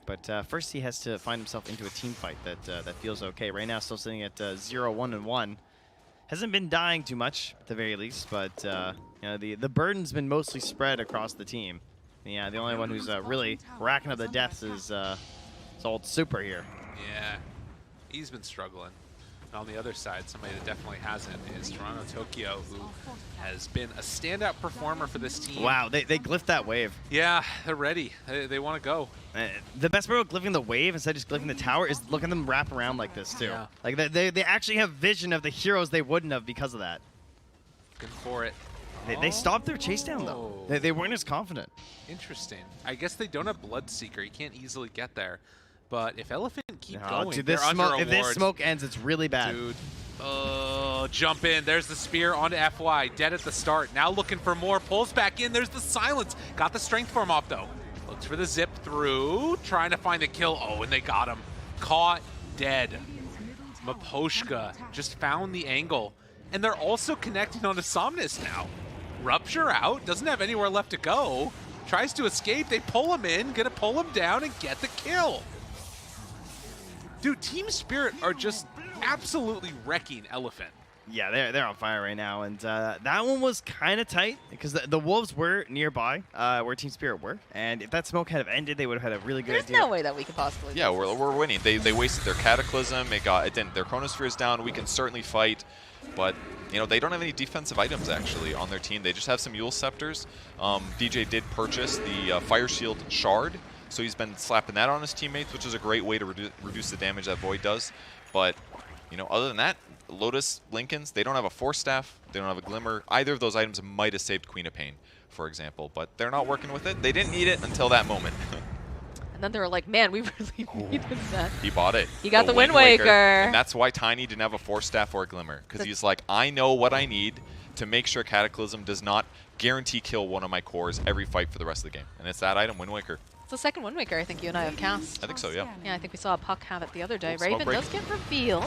But first he has to find himself into a team fight that feels okay. Right now, still sitting at 0-1-1. Hasn't been dying too much, at the very least, but you know, the burden's been mostly spread across the team. Yeah, the only one who's really racking up the deaths is old Super here. Yeah. He's been struggling. And on the other side, somebody that definitely hasn't is Toronto Tokyo, who has been a standout performer for this team. Wow, they glyphed that wave. Yeah, they're ready. They want to go. The best part about glyphing the wave instead of just glyphing the tower is look at them wrap around like this, too. Yeah. Like, they actually have vision of the heroes they wouldn't have because of that. Looking for it. They stopped their chase down, though. They weren't as confident. Interesting. I guess they don't have Bloodseeker. You can't easily get there. But if Elephant keep No, going, dude, they're under if this awards. smoke ends, it's really bad. Dude. Oh, jump in. There's the spear onto FY. Dead at the start. Now looking for more. Pulls back in. There's the silence. Got the strength form off, though. Looks for the zip through. Trying to find the kill. Oh, and they got him. Caught dead. Maposhka just found the angle. And they're also connecting onto Somnus now. Rupture out. Doesn't have anywhere left to go. Tries to escape. They pull him in. Gonna pull him down and get the kill. Dude, Team Spirit are just absolutely wrecking Elephant. Yeah, they're on fire right now, and that one was kind of tight because the Wolves were nearby where Team Spirit were, and if that smoke had ended, they would have had a really good There's idea. no way that we could possibly Yeah, lose. we're winning. They wasted their Cataclysm. It didn't. Their Chronosphere is down. We can certainly fight, but you know they don't have any defensive items actually on their team. They just have some Yule Scepters. DJ did purchase the Fire Shield Shard, so he's been slapping that on his teammates, which is a great way to reduce the damage that Void does. But you know, other than that, Lotus, Lincolns, they don't have a Force Staff, they don't have a Glimmer. Either of those items might have saved Queen of Pain, for example, but they're not working with it. They didn't need it until that moment. And then they were like, man, we really needed that. He bought it. He got the Wind Waker. And that's why Tiny didn't have a Force Staff or a Glimmer, because he's like, I know what I need to make sure Cataclysm does not guarantee kill one of my cores every fight for the rest of the game. And it's that item, Wind Waker. It's the second Wind Waker I think you and I have cast. I think so, yeah. Yeah, I think we saw a Puck have it the other day. Smoke Raven break. does get revealed.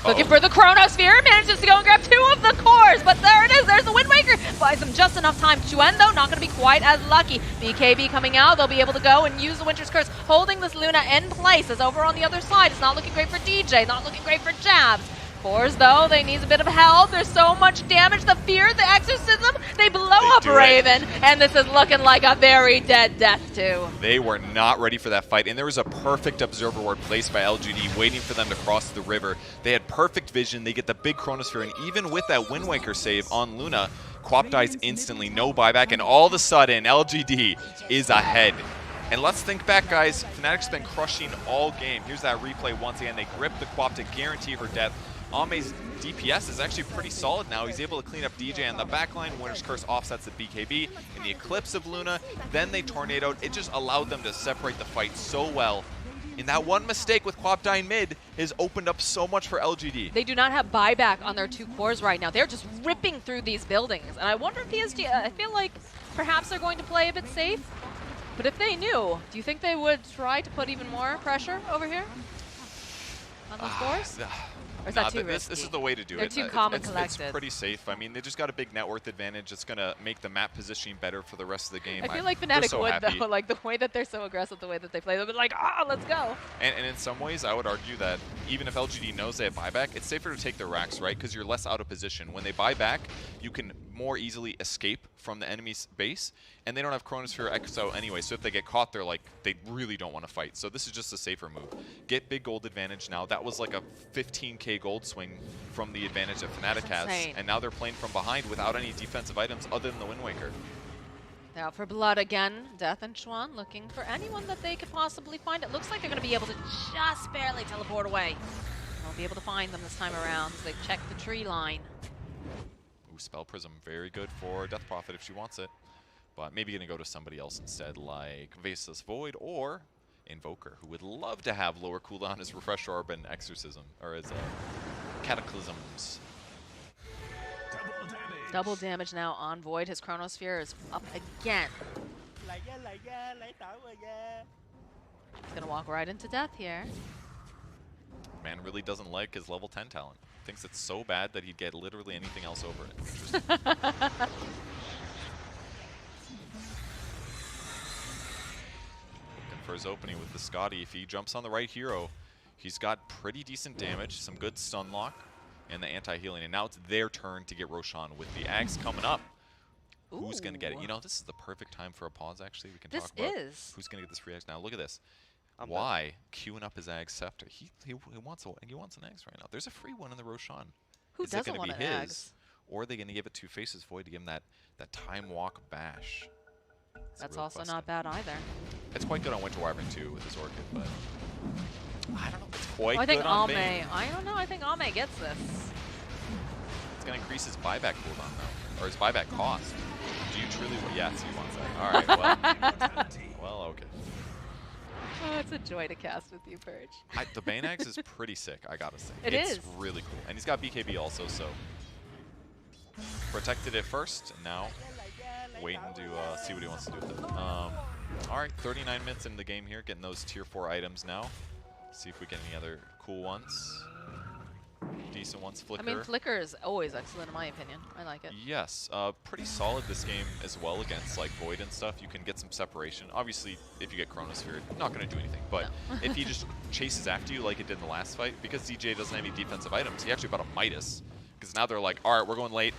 Looking for the Chronosphere, manages to go and grab 2 of the cores, but there it is, there's the Wind Waker. Buys him just enough time. Chuen, though, not going to be quite as lucky. BKB coming out, they'll be able to go and use the Winter's Curse, holding this Luna in place, as over on the other side, it's not looking great for DJ, not looking great for Jabs. Cores, though, they need a bit of help. There's so much damage. The Fear, the Exorcism, they blow up Raven, and this is looking like a very dead death, too. They were not ready for that fight, and there was a perfect Observer Ward placed by LGD waiting for them to cross the river. They had perfect vision. They get the big Chronosphere, and even with that Wind Waker save on Luna, Quap dies instantly, no buyback, and all of a sudden, LGD is ahead. And let's think back, guys. Fnatic's been crushing all game. Here's that replay once again. They grip the Quap to guarantee her death. Ame's DPS is actually pretty solid now. He's able to clean up DJ on the backline. Winter's Curse offsets the BKB. In the Eclipse of Luna, then they tornadoed. It just allowed them to separate the fight so well. And that one mistake with Quap dying mid has opened up so much for LGD. They do not have buyback on their 2 cores right now. They're just ripping through these buildings. And I wonder if PSG, I feel like perhaps they're going to play a bit safe. But if they knew, do you think they would try to put even more pressure over here on those cores? Or is that too risky? This is the way to do it. They're too calm and It's collected. pretty safe. I mean, they just got a big net worth advantage. It's going to make the map positioning better for the rest of the game. I feel like they're Fnatic so would, happy. though. Like, the way that they're so aggressive, the way that they play, they'll be like, let's go. And in some ways, I would argue that even if LGD knows they have buyback, it's safer to take their racks, right? Because you're less out of position. When they buy back, you can more easily escape from the enemy's base, and they don't have Chronosphere Exo anyway, so if they get caught, they're like, they really don't want to fight. So this is just a safer move. Get big gold advantage now. That was like a 15k gold swing from the advantage that Fnatic has, insane. and now they're playing from behind without any defensive items other than the Wind Waker. They're out for blood again. Death and Chuan looking for anyone that they could possibly find. It looks like they're going to be able to just barely teleport away. They'll be able to find them this time around as they check the tree line. Ooh, Spell Prism, very good for Death Prophet if she wants it. But maybe gonna go to somebody else instead, like Vaseless Void or Invoker, who would love to have lower cooldown as Refresh Orb and Exorcism, or as Cataclysms. Double damage now on Void. His Chronosphere is up again. He's gonna walk right into death here. Man really doesn't like his level 10 talent. Thinks it's so bad that he'd get literally anything else over it. Interesting. For his opening with the Scotty, if he jumps on the right hero, he's got pretty decent damage, some good stun lock, and the anti-healing. And now it's their turn to get Roshan with the Axe coming up. Ooh. Who's going to get it? You know, this is the perfect time for a pause, actually. We can This talk about is. who's going to get this free Axe now. Look at this. Why queuing up his Axe Scepter? He wants an Axe right now. There's a free one in the Roshan. Who Is it doesn't going want to be an his? Axe? Or are they going to give it to Faces Void to give him that time walk bash? That's also not bad either. It's quite good on Winter Wyvern too with his Orchid, but I don't know. It's quite I think good on Ame. Bane. I don't know. I think Ame gets this. It's going to increase his buyback cooldown though, or his buyback cost. Do you truly? Yes, he wants that. All right. Well, okay. Oh, it's a joy to cast with you, Purge. The Bane Axe is pretty sick, I gotta say. It's is really cool, and he's got BKB also, so protected it first, and now waiting to see what he wants to do with it. All right, 39 minutes in the game here, getting those tier 4 items now. See if we get any other cool ones, decent ones. Flicker. I mean, Flicker is always excellent in my opinion. I like it. Yes, pretty solid this game as well against like Void and stuff. You can get some separation. Obviously, if you get Chronosphere, not going to do anything. But if he just chases after you like it did in the last fight, because DJ doesn't have any defensive items, he actually bought a Midas. Because now they're like, all right, we're going late,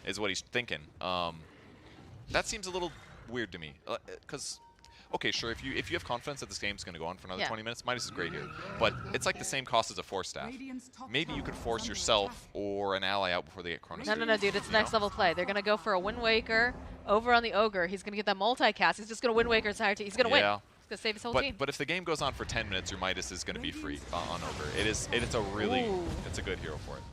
is what he's thinking. That seems a little weird to me. Because, okay, sure, if you have confidence that this game's going to go on for another 20 minutes, Midas is great here. But it's like the same cost as a Force Staff. Maybe you could force yourself or an ally out before they get Chronosphere. No, dude, it's next level play. They're going to go for a Wind Waker over on the Ogre. He's going to get that multicast. He's just going to Wind Waker his entire team. He's going to win. He's going to save his whole team. But if the game goes on for 10 minutes, your Midas is going to be free on Ogre. It's a really, it's a good hero for it.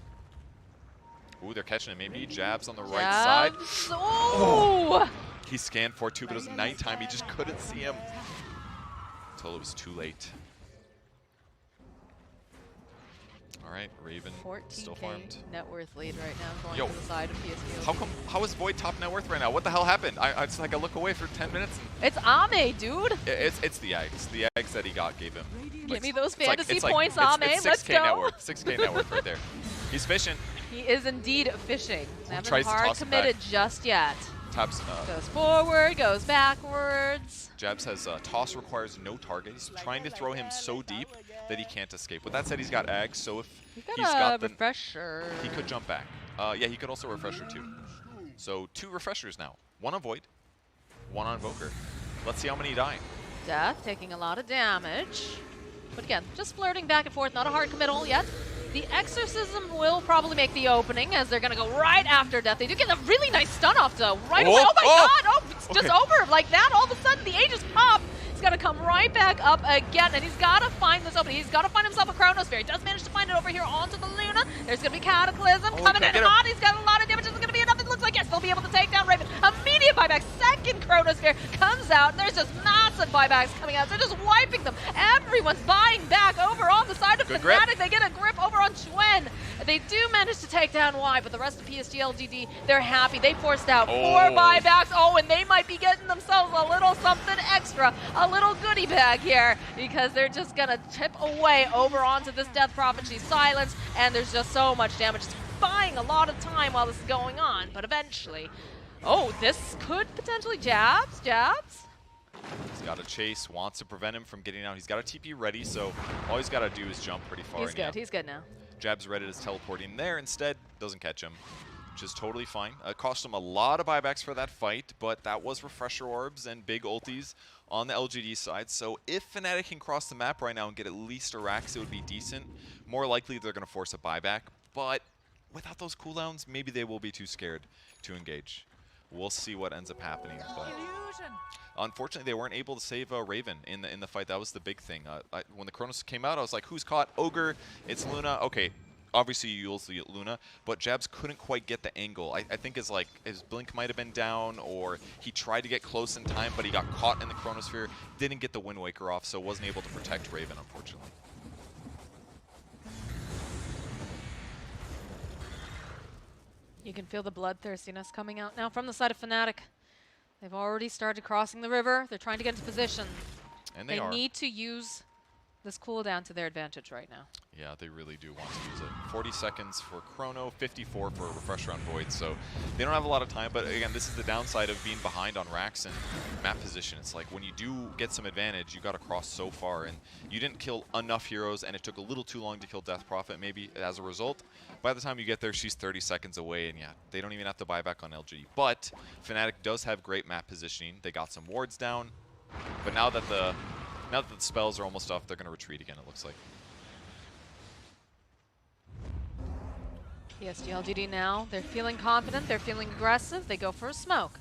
Ooh, they're catching it. Maybe jabs on the right side. Ooh! He scanned for it too, but it was nighttime. He just couldn't see him until it was too late. All right, Raven still 14K farmed. net worth lead right now, going to the side of PSG. How is Void top net worth right now? What the hell happened? It's like I look away for 10 minutes. And it's Ame, dude. It's the eggs. The eggs that he gave him. Give me those It's like- fantasy it's like- points, it's Ame. 6K Let's go. Net worth. 6K net worth right there. He's fishing. He is indeed fishing. Haven't tries to hard toss it committed back. just yet. Taps. Goes forward, goes backwards. Jabs has toss requires no target. He's trying to throw him so deep that he can't escape. With that said, he's got Ags, so if He's got a refresher. he could jump back. Yeah, he could also refresher too. So 2 refreshers now. 1 on Void, 1 on Invoker. Let's see how many die. Death taking a lot of damage. But again, just flirting back and forth, not a hard committal yet. The Exorcism will probably make the opening as they're going to go right after Death. They do get a really nice stun off though, right away. Oh my god! Oh, it's just over like that. All of a sudden, the Aegis pop. He's got to come right back up again, and he's got to find this opening. He's got to find himself a Chronosphere. He does manage to find it over here onto the Luna. There's going to be Cataclysm coming in hot. He's got a lot of damage. There's going to be enough. It looks like yes, they'll be able to take down Raven. Immediate buyback. Second Chronosphere comes out, and there's just massive buybacks coming out. They're just wiping them. Everyone's buying back over on the side of Good Fnatic. grip. They get a grip over on Chuen. They do manage to take down Y, but the rest of PSG LGD, they're happy. They forced out 4 buybacks. Oh, and they might be getting themselves a little something extra, a little goodie bag here, because they're just going to tip away over onto this Death Prophecy silence, and there's just so much damage. It's buying a lot of time while this is going on, but eventually, oh, this could potentially jabs. He's got a chase, wants to prevent him from getting out. He's got a TP ready, so all he's got to do is jump pretty far. He's good now. Jab's ready to teleport in there. Instead, doesn't catch him, which is totally fine. Cost him a lot of buybacks for that fight, but that was refresher orbs and big ultis on the LGD side. So if Fnatic can cross the map right now and get at least a Rax, it would be decent. More likely, they're going to force a buyback, but without those cooldowns, maybe they will be too scared to engage. We'll see what ends up happening. But unfortunately, they weren't able to save Raven in the fight. That was the big thing. When the Chronos came out, I was like, who's caught? Ogre, it's Luna. Okay, obviously you'll see Luna, but Jabs couldn't quite get the angle. I think his blink might have been down, or he tried to get close in time, but he got caught in the Chronosphere, didn't get the Wind Waker off, so wasn't able to protect Raven, unfortunately. You can feel the bloodthirstiness coming out now from the side of Fnatic. They've already started crossing the river. They're trying to get into position. And they need to use this cooldown to their advantage right now. Yeah, they really do want to use it. 40 seconds for Chrono, 54 for Refresher on Void, so they don't have a lot of time, but again, this is the downside of being behind on Rax and map position. It's like when you do get some advantage, you got to cross so far, and you didn't kill enough heroes, and it took a little too long to kill Death Prophet, maybe as a result. By the time you get there, she's 30 seconds away, and yeah, they don't even have to buy back on LG. But Fnatic does have great map positioning. They got some wards down, but now that the spells are almost off, they're going to retreat again, it looks like. PSG LGD now, they're feeling confident, they're feeling aggressive, they go for a smoke.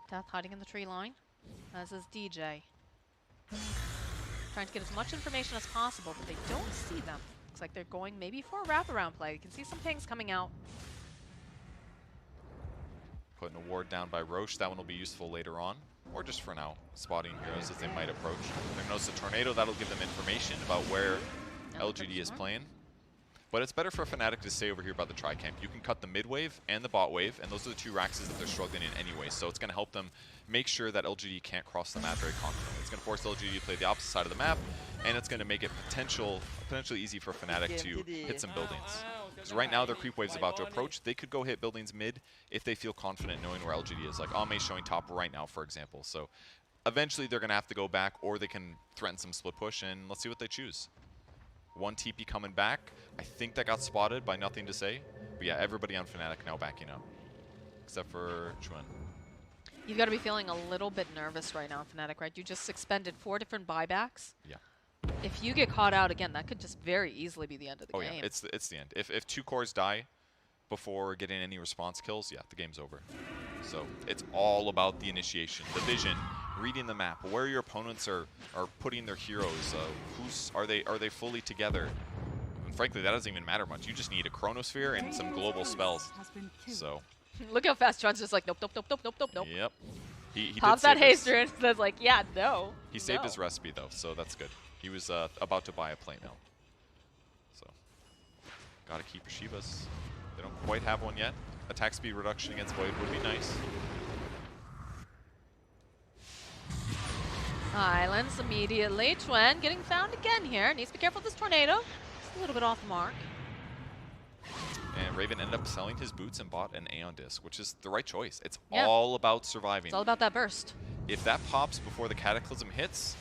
Death hiding in the tree line, as is DJ. Trying to get as much information as possible, but they don't see them. Looks like they're going maybe for a wraparound play. You can see some pings coming out. Putting a ward down by Roche, that one will be useful later on, or just for now, spotting heroes as they might approach. There knows the tornado, that'll give them information about where LGD is playing. But it's better for Fnatic to stay over here by the tri-camp. You can cut the mid wave and the bot wave, and those are the two Raxes that they're struggling in anyway, so it's going to help them make sure that LGD can't cross the map very confidently. It's going to force LGD to play the opposite side of the map, and it's going to make it potentially easy for Fnatic to hit some buildings. Because right now their creep wave's about to approach. They could go hit buildings mid if they feel confident knowing where LGD is. Like Ame showing top right now, for example. So eventually they're going to have to go back, or they can threaten some split push, and let's see what they choose. One TP coming back. I think that got spotted by Nothing to Say. But yeah, everybody on Fnatic now backing up. Except for Chuen. You've got to be feeling a little bit nervous right now, Fnatic, right? You just expended 4 different buybacks. Yeah. If you get caught out again, that could just very easily be the end of the game. Oh yeah, it's the end. If 2 cores die before getting any response kills, yeah, the game's over. So it's all about the initiation, the vision, reading the map, where your opponents are putting their heroes, are they fully together. And frankly, that doesn't even matter much. You just need a Chronosphere and some global spells. So look how fast John's just like, nope, nope, nope, nope, nope, nope, nope. Yep. He pops that haster and says like, yeah, no. He saved his recipe though, so that's good. He was about to buy a plate mill. So gotta keep your Shivas. They don't quite have one yet. Attack speed reduction against Void would be nice. Silence immediately. Chuen getting found again here. Needs to be careful with this tornado. Just a little bit off the mark. And Raven ended up selling his boots and bought an Aeon Disc, which is the right choice. It's all about surviving. It's all about that burst. If that pops before the Cataclysm hits,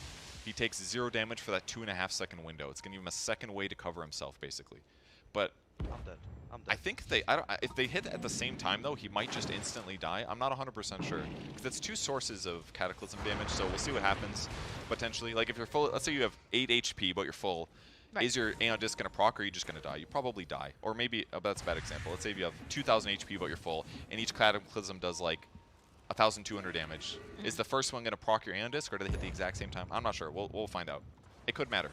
he takes 0 damage for that 2.5 second window. It's going to give him a second way to cover himself, basically. But I'm dead. I think if they hit at the same time, though, he might just instantly die. I'm not 100% sure. Because it's 2 sources of Cataclysm damage, so we'll see what happens, potentially. Like, if you're full, let's say you have 8 HP, but you're full. Right. Is your Aeon Disc going to proc, or are you just going to die? You probably die. Or maybe, that's a bad example. Let's say if you have 2,000 HP, but you're full, and each Cataclysm does, like, 1,200 damage. Mm-hmm. Is the first one going to proc your Aeon Disc, or do they hit the exact same time? I'm not sure. We'll find out. It could matter.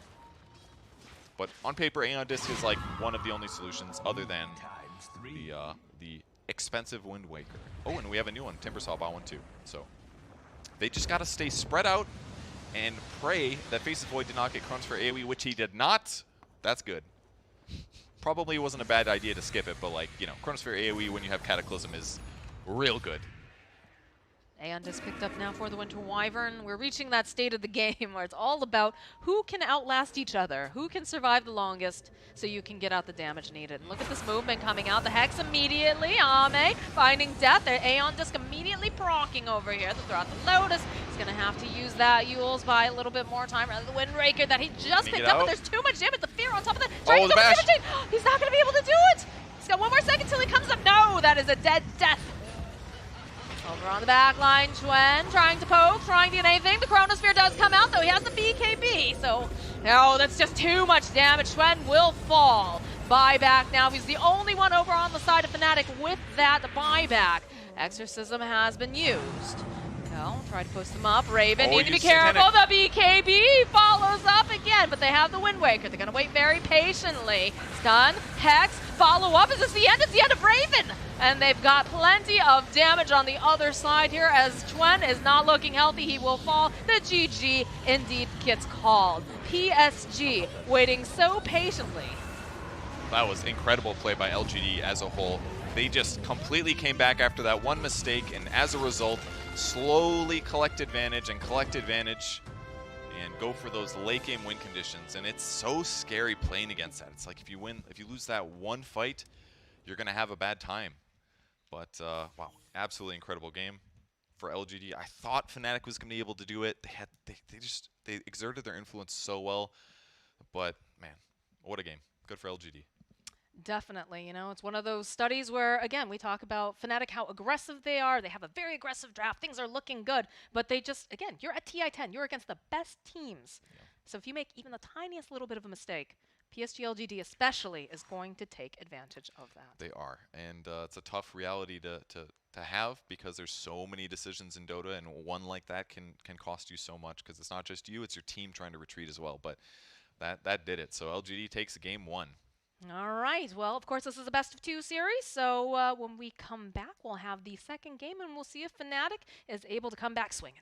But on paper, Aeon Disc is like one of the only solutions other than the expensive Wind Waker. Oh, and we have a new one. Timbersaw bought one too. So they just got to stay spread out and pray that Faces Void did not get Chronosphere AoE, which he did not. That's good. Probably wasn't a bad idea to skip it, but like, you know, Chronosphere AoE when you have Cataclysm is real good. Aeon just picked up now for the Winter Wyvern. We're reaching that state of the game where it's all about who can outlast each other, who can survive the longest so you can get out the damage needed. And look at this movement coming out. The Hex immediately, Ame finding death. The Aeon just immediately proccing over here. Throw out the Lotus. He's going to have to use that Yule's by a little bit more time rather than the Windbreaker that he just picked up, but there's too much damage. The Fear on top of that. Oh, the bash. He's not going to be able to do it. He's got 1 more second till he comes up. No, that is a dead death. Over on the back line, Chuen trying to poke, trying to get anything. The Chronosphere does come out, though. He has the BKB, so no, that's just too much damage. Chuen will fall. Buyback now. He's the only one over on the side of Fnatic with that buyback. Exorcism has been used. No, try to push them up. Raven, need to be careful. The BKB follows up again, but they have the Wind Waker. They're going to wait very patiently. Stun, Hex, follow up. Is this the end? It's the end of Raven. And they've got plenty of damage on the other side here as Chuen is not looking healthy. He will fall. The GG indeed gets called. PSG waiting so patiently. That was incredible play by LGD as a whole. They just completely came back after that one mistake, and as a result, slowly collect advantage and go for those late game win conditions. And it's so scary playing against that. It's like if you lose that one fight, you're gonna have a bad time. But wow, absolutely incredible game for LGD. I thought Fnatic was gonna be able to do it. They exerted their influence so well. But man, what a game. Good for LGD. Definitely, you know, it's one of those studies where, again, we talk about Fnatic, how aggressive they are. They have a very aggressive draft. Things are looking good, but they just, again, you're at TI-10. You're against the best teams. Yeah. So if you make even the tiniest little bit of a mistake, PSG LGD especially is going to take advantage of that. They are, and it's a tough reality to have because there's so many decisions in Dota, and one like that can cost you so much because it's not just you, it's your team trying to retreat as well. But that did it. So LGD takes game 1. All right. Well, of course, this is a best-of-2 series, so when we come back, we'll have the second game, and we'll see if Fnatic is able to come back swinging.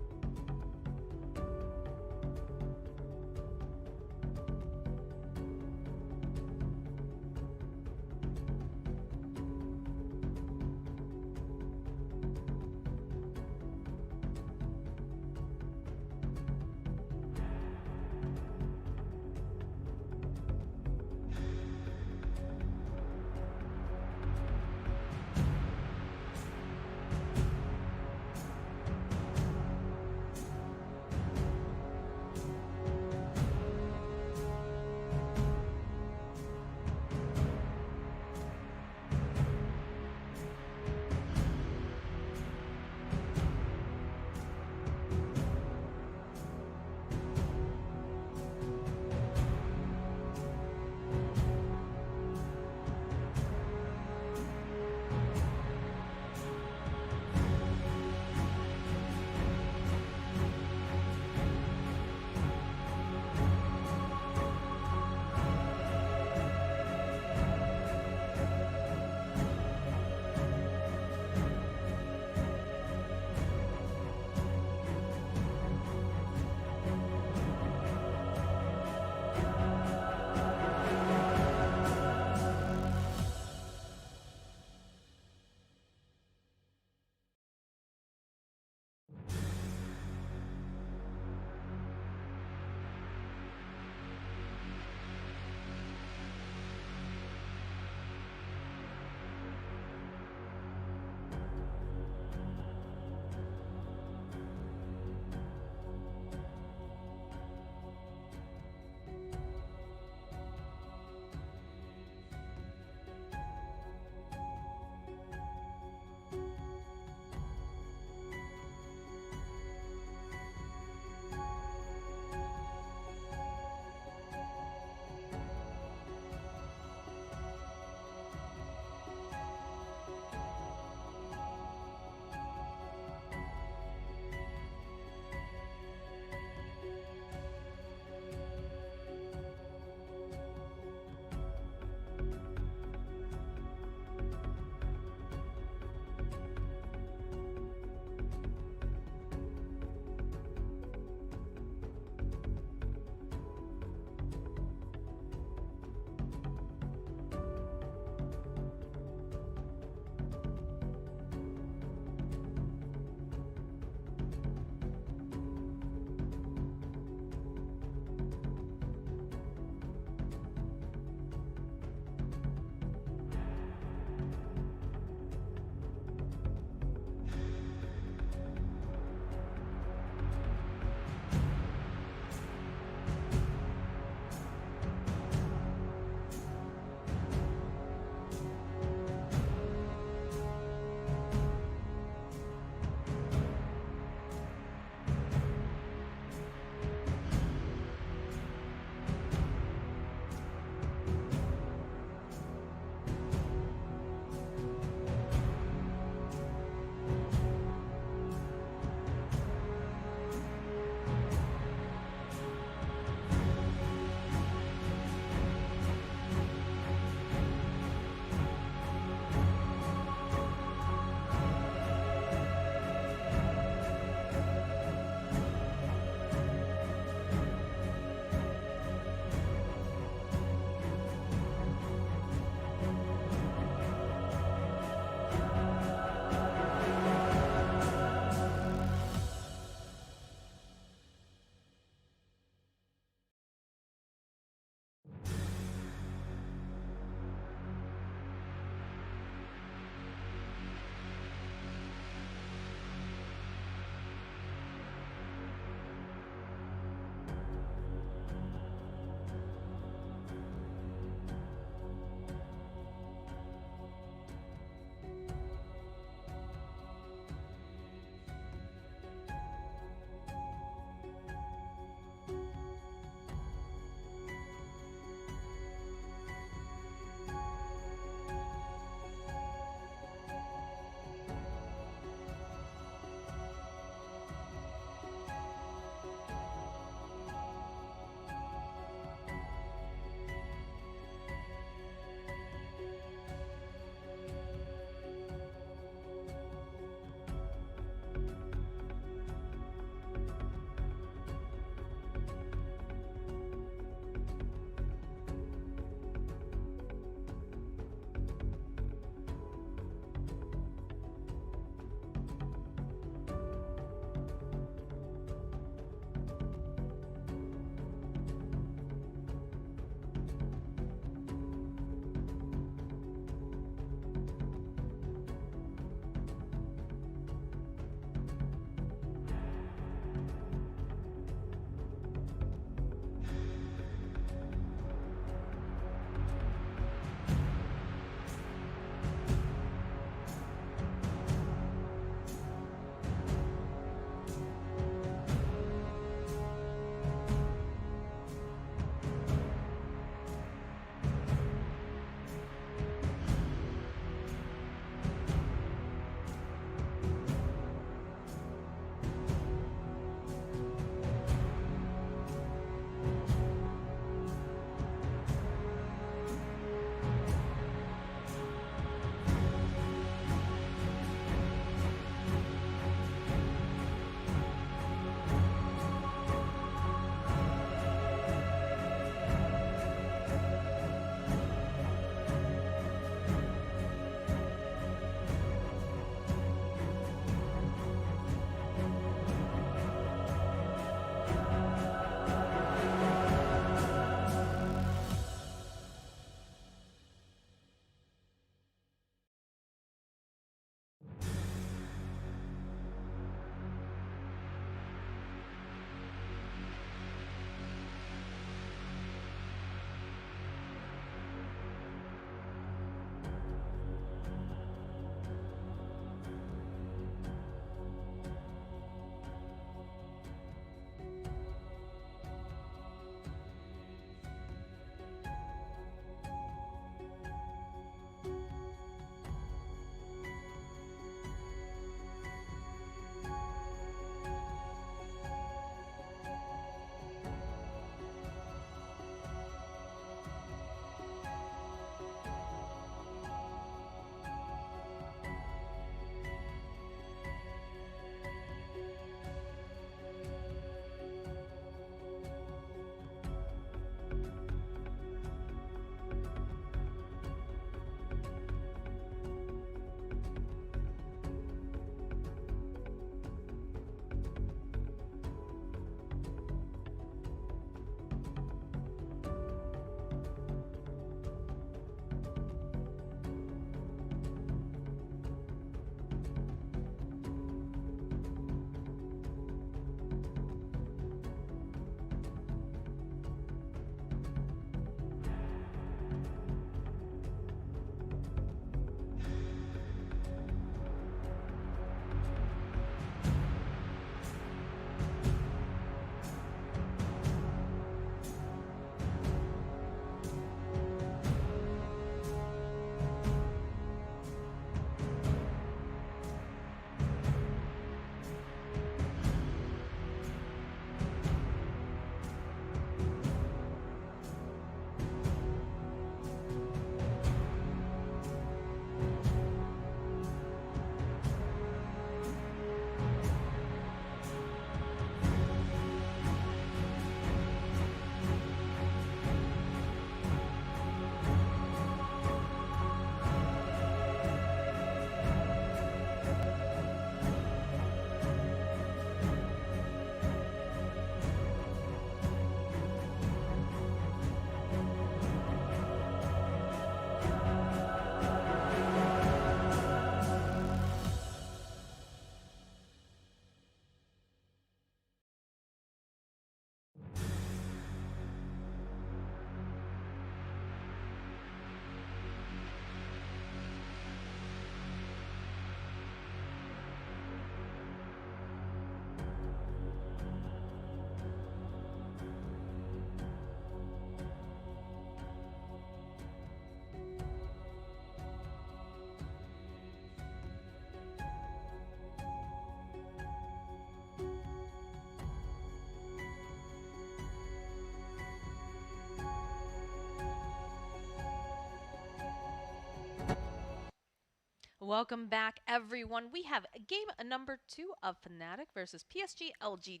Welcome back, everyone. We have game number 2 of Fnatic versus PSG LGD,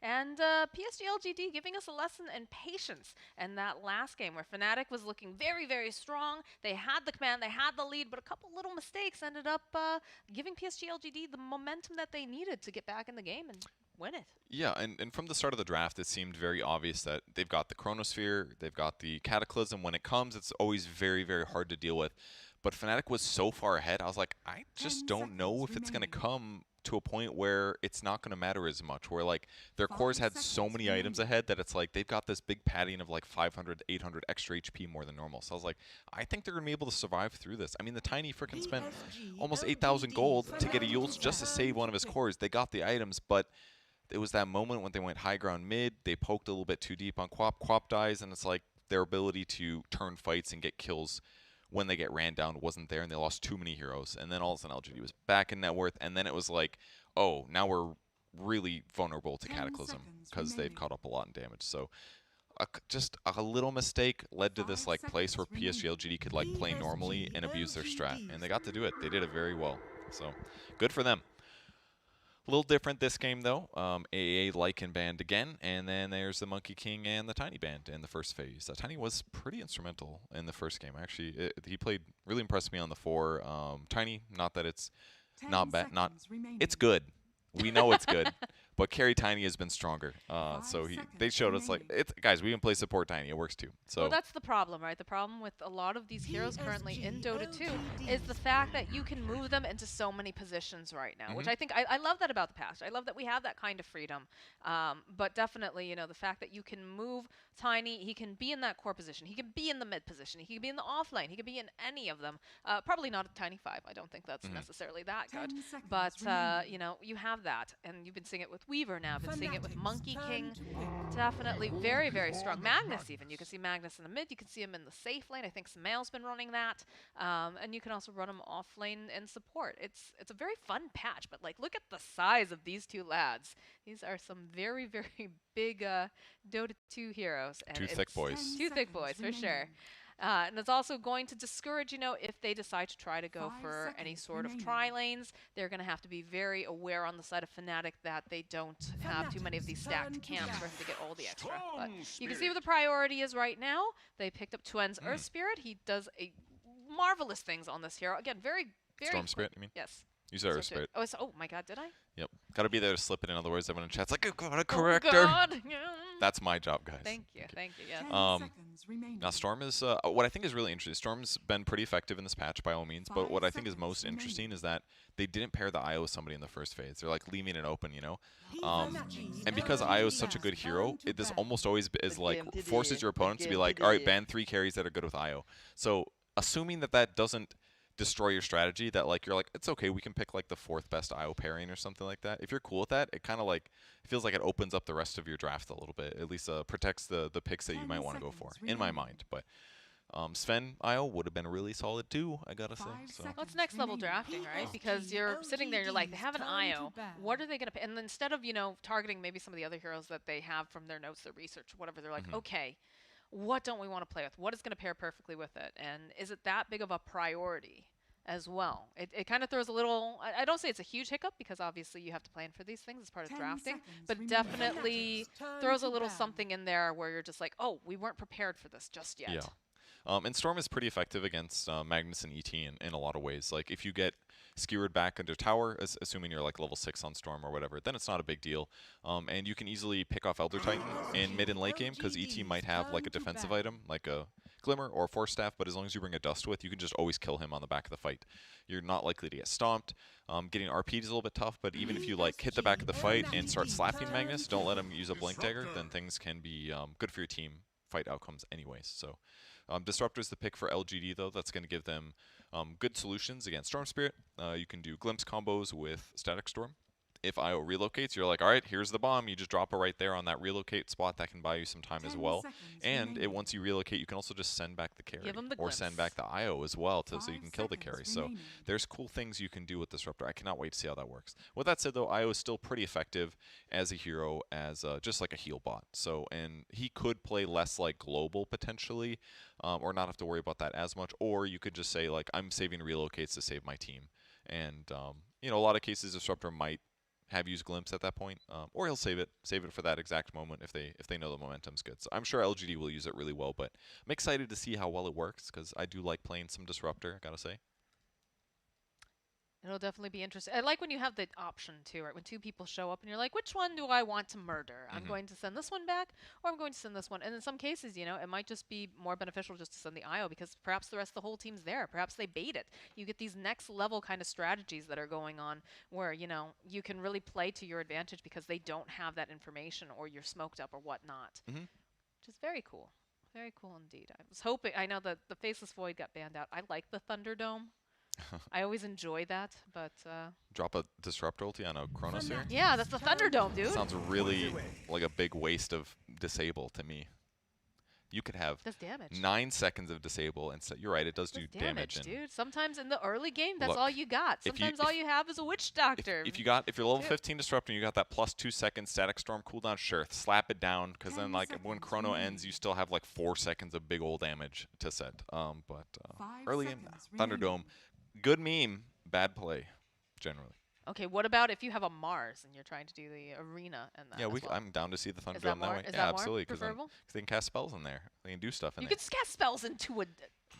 and PSG LGD giving us a lesson in patience in that last game where Fnatic was looking very, very strong. They had the command, they had the lead, but a couple little mistakes ended up giving PSG LGD the momentum that they needed to get back in the game and win it. Yeah, and from the start of the draft, it seemed very obvious that they've got the Chronosphere, they've got the Cataclysm. When it comes, it's always very, very hard to deal with. But Fnatic was so far ahead, I was like, I just don't know if it's going to come to a point where it's not going to matter as much, where like their cores had so many items ahead that it's like they've got this big padding of like 500, 800 extra HP more than normal. So I was like, I think they're going to be able to survive through this. I mean, the Tiny frickin' spent almost 8,000 gold to get a Eul's just to save one of his cores. They got the items, but it was that moment when they went high ground mid, they poked a little bit too deep on Quap. Quap dies, and it's like their ability to turn fights and get kills when they get ran down wasn't there, and they lost too many heroes. And then all of a sudden LGD was back in net worth, and then it was like, oh, now we're really vulnerable to Cataclysm because they've caught up a lot in damage. So just a little mistake led to this like place where PSG LGD could like play normally and abuse their strat, and they got to do it. They did it very well. So good for them. A little different this game, though. AAA Lycan banned again, and then there's the Monkey King and the Tiny banned in the first phase. Tiny was pretty instrumental in the first game. Actually, he played really impressed me on the 4. Tiny, not that it's not bad, it's good. We know it's good, but carry Tiny has been stronger. So they showed us like, guys, we can play support Tiny. It works too. So well, that's the problem, right? The problem with a lot of these heroes currently in Dota 2 is the fact that you can move them into so many positions right now, which I think I love that about the past. I love that we have that kind of freedom. But definitely, you know, the fact that you can move Tiny, he can be in that core position. He can be in the mid position. He can be in the offlane. He can be in any of them. Probably not a Tiny 5. I don't think that's necessarily that good. But, you know, you have that. And you've been seeing it with Weaver now. Been seeing it with Monkey King. Definitely very, very strong. Magnus even. You can see Magnus in the mid. You can see him in the safe lane. I think Samael's been running that. And you can also run him off lane in support. It's a very fun patch. But, like, look at the size of these two lads. These are some very, very big Dota 2 heroes. And two thick boys. Two thick boys, for sure. And it's also going to discourage, you know, if they decide to try to go for any sort of tri-lanes, they're going to have to be very aware on the side of Fnatic that they don't have too many of these stacked camps for him to get all the extra. But you can see what the priority is right now. They picked up Tuen's Earth Spirit. He does marvelous things on this hero. Again, very, very Storm Spirit, you mean? Yes. You said Earth Spirit. Oh my god, did I? Yep. Got to be there to slip it in. Otherwise, everyone in chat's like, oh, God, a corrector. God. That's my job, guys. Thank you. Thank you. Yes. Now, Storm is what I think is really interesting. Storm's been pretty effective in this patch by all means, but what I think is most interesting is that they didn't pair the IO with somebody in the first phase. They're like leaving it open, you know? And because IO is such a good hero, this almost always is like forces your opponent to be like, all right, ban 3 carries that are good with IO. So assuming that doesn't destroy your strategy, that like you're like, it's okay, we can pick like the 4th best IO pairing or something like that. If you're cool with that, it kind of like it feels like it opens up the rest of your draft a little bit. At least protects the picks that you might want to go for, in my mind. But Sven IO would have been really solid too, I gotta say. So. Well, it's next level drafting, right? Because you're sitting there, you're like, they have an IO. What are they going to pick? And instead of, you know, targeting maybe some of the other heroes that they have from their notes, their research, whatever, they're like, okay, what don't we want to play with? What is going to pair perfectly with it? And is it that big of a priority as well? It kind of throws a little, I don't say it's a huge hiccup because obviously you have to plan for these things as part of drafting, but definitely throws a little something in there where you're just like, oh, we weren't prepared for this just yet. Yeah. And Storm is pretty effective against Magnus and ET in a lot of ways. Like, if you get skewered back under tower, assuming you're like level 6 on Storm or whatever, then it's not a big deal. And you can easily pick off Elder Titan in mid and late game, because ET might have like a defensive item, like a Glimmer or a Force Staff, but as long as you bring a Dust with, you can just always kill him on the back of the fight. You're not likely to get stomped. Getting RP'd is a little bit tough, but even if you like hit the back of the fight and start slapping Magnus, don't let him use a Blink Dagger, then things can be good for your team fight outcomes anyways. So Disruptor is the pick for LGD, though. That's going to give them good solutions against Storm Spirit. You can do Glimpse combos with Static Storm if IO relocates, you're like, all right, here's the bomb. You just drop it right there on that relocate spot. That can buy you some time as well. And once you relocate, you can also just send back the carry. Give 'em the or glimpse. send back the IO as well so you can kill the 5 carry. seconds So remaining. there's cool things you can do with Disruptor. I cannot wait to see how that works. With that said, though, IO is still pretty effective as a hero, as just like a heal bot. So, and he could play less like global potentially, or not have to worry about that as much. Or you could just say, like, I'm saving relocates to save my team. And, you know, a lot of cases, Disruptor might have used Glimpse at that point, or he'll save it for that exact moment if they know the momentum's good. So I'm sure LGD will use it really well, but I'm excited to see how well it works because I do like playing some Disruptor, I gotta say. It'll definitely be interesting. I like when you have the option too, right? When two people show up and you're like, which one do I want to murder? I'm going to send this one back, or I'm going to send this one. And in some cases, you know, it might just be more beneficial just to send the IO because perhaps the rest of the whole team's there. Perhaps they bait it. You get these next level kind of strategies that are going on where, you know, you can really play to your advantage because they don't have that information or you're smoked up or whatnot. Which is very cool. Very cool indeed. I was hoping, I know that the Faceless Void got banned out. I like the Thunderdome. I always enjoy that, but Drop a Disrupt ulti on a Chronosphere? yeah, that's the Thunderdome, dude. Sounds really like a big waste of disable to me. You could have Does damage. 9 seconds of disable, and you're right, it does do Does damage. And dude. Sometimes in the early game, that's Look, all you got. Sometimes all you have is a Witch Doctor. if you're level 15 Disruptor and you got that plus 2 seconds Static Storm cooldown, sure, slap it down, because then like when Chrono ends, you still have like 4 seconds of big old damage to set. But early game, Thunderdome, good meme, bad play, generally. Okay, what about if you have a Mars and you're trying to do the arena and that? Yeah, as well? I'm down to see the Thunderdome that more- way. is Yeah, that more absolutely, because preferable? they can cast spells in there. They can do stuff in You there. can cast spells into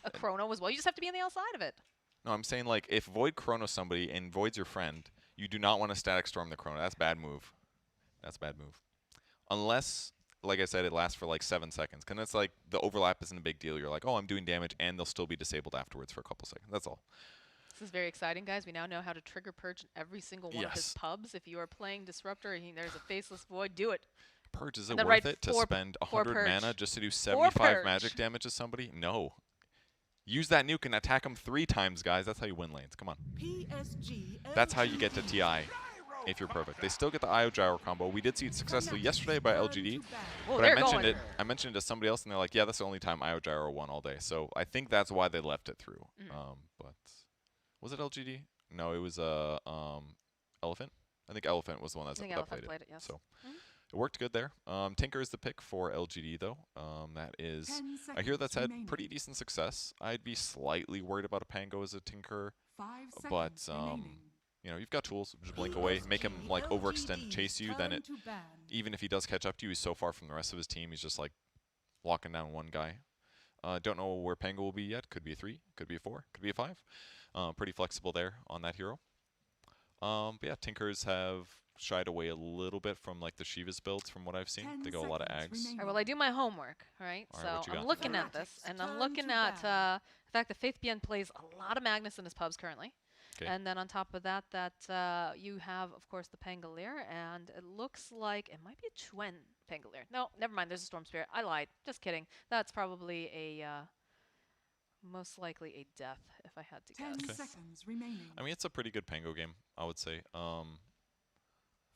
a Chrono as well. You just have to be on the outside of it. No, I'm saying like if Void Chrono somebody and Void's your friend, you do not want to Static Storm the Chrono. That's bad move. That's a bad move. Unless, like I said, it lasts for like 7 seconds. Because it's like the overlap isn't a big deal. You're like, oh, I'm doing damage, and they'll still be disabled afterwards for a couple seconds. That's all. This is very exciting, guys. We now know how to trigger Purge in every single one of his Yes. pubs. If you are playing Disruptor and there's a Faceless Void, do it. Purge, is And it then worth write it to four- spend four 100 Purge. mana just to do 4 75 magic Purge. damage to somebody? No. Use that nuke and attack them 3 times, guys. That's how you win lanes. Come on. PSG That's how you get to TI if you're perfect. They still get the IO Gyro combo. We did see it successfully yesterday by LGD. Oh, But they're I mentioned going. I mentioned it to somebody else, and they're like, yeah, that's the only time IO Gyro won all day. So I think that's why they left it through. But was it LGD? No, it was Elephant. I think Elephant was the one I think that Elephant played played it, yes. So it worked good there. Tinker is the pick for LGD, though. That is, I hear that's had pretty decent success. I'd be slightly worried about a Pango as a Tinker, 5 but seconds remaining. you know, you've got tools. Just blink away, make him like overextend, chase you. Then it, even if he does catch up to you, he's so far from the rest of his team. He's just like locking down one guy. Don't know where Pango will be yet. Could be a 3, could be a 4, could be a 5. Pretty flexible there on that hero. But yeah, Tinkers have shied away a little bit from like the Shiva's builds from what I've seen. They go a lot of Ags. All right, well, I do my homework, all right? All right, what So you I'm got? looking at this, and I'm looking at the fact that Faith Bien plays a lot of Magnus in his pubs currently. 'Kay. And then on top of that, you have, of course, the Pangolier, and it looks like it might be a twin Pangolier. No, never mind, there's a Storm Spirit. I lied. Just kidding. That's probably a, most likely a death, if I had to 10 guess. seconds remaining. I mean, it's a pretty good Pango game, I would say.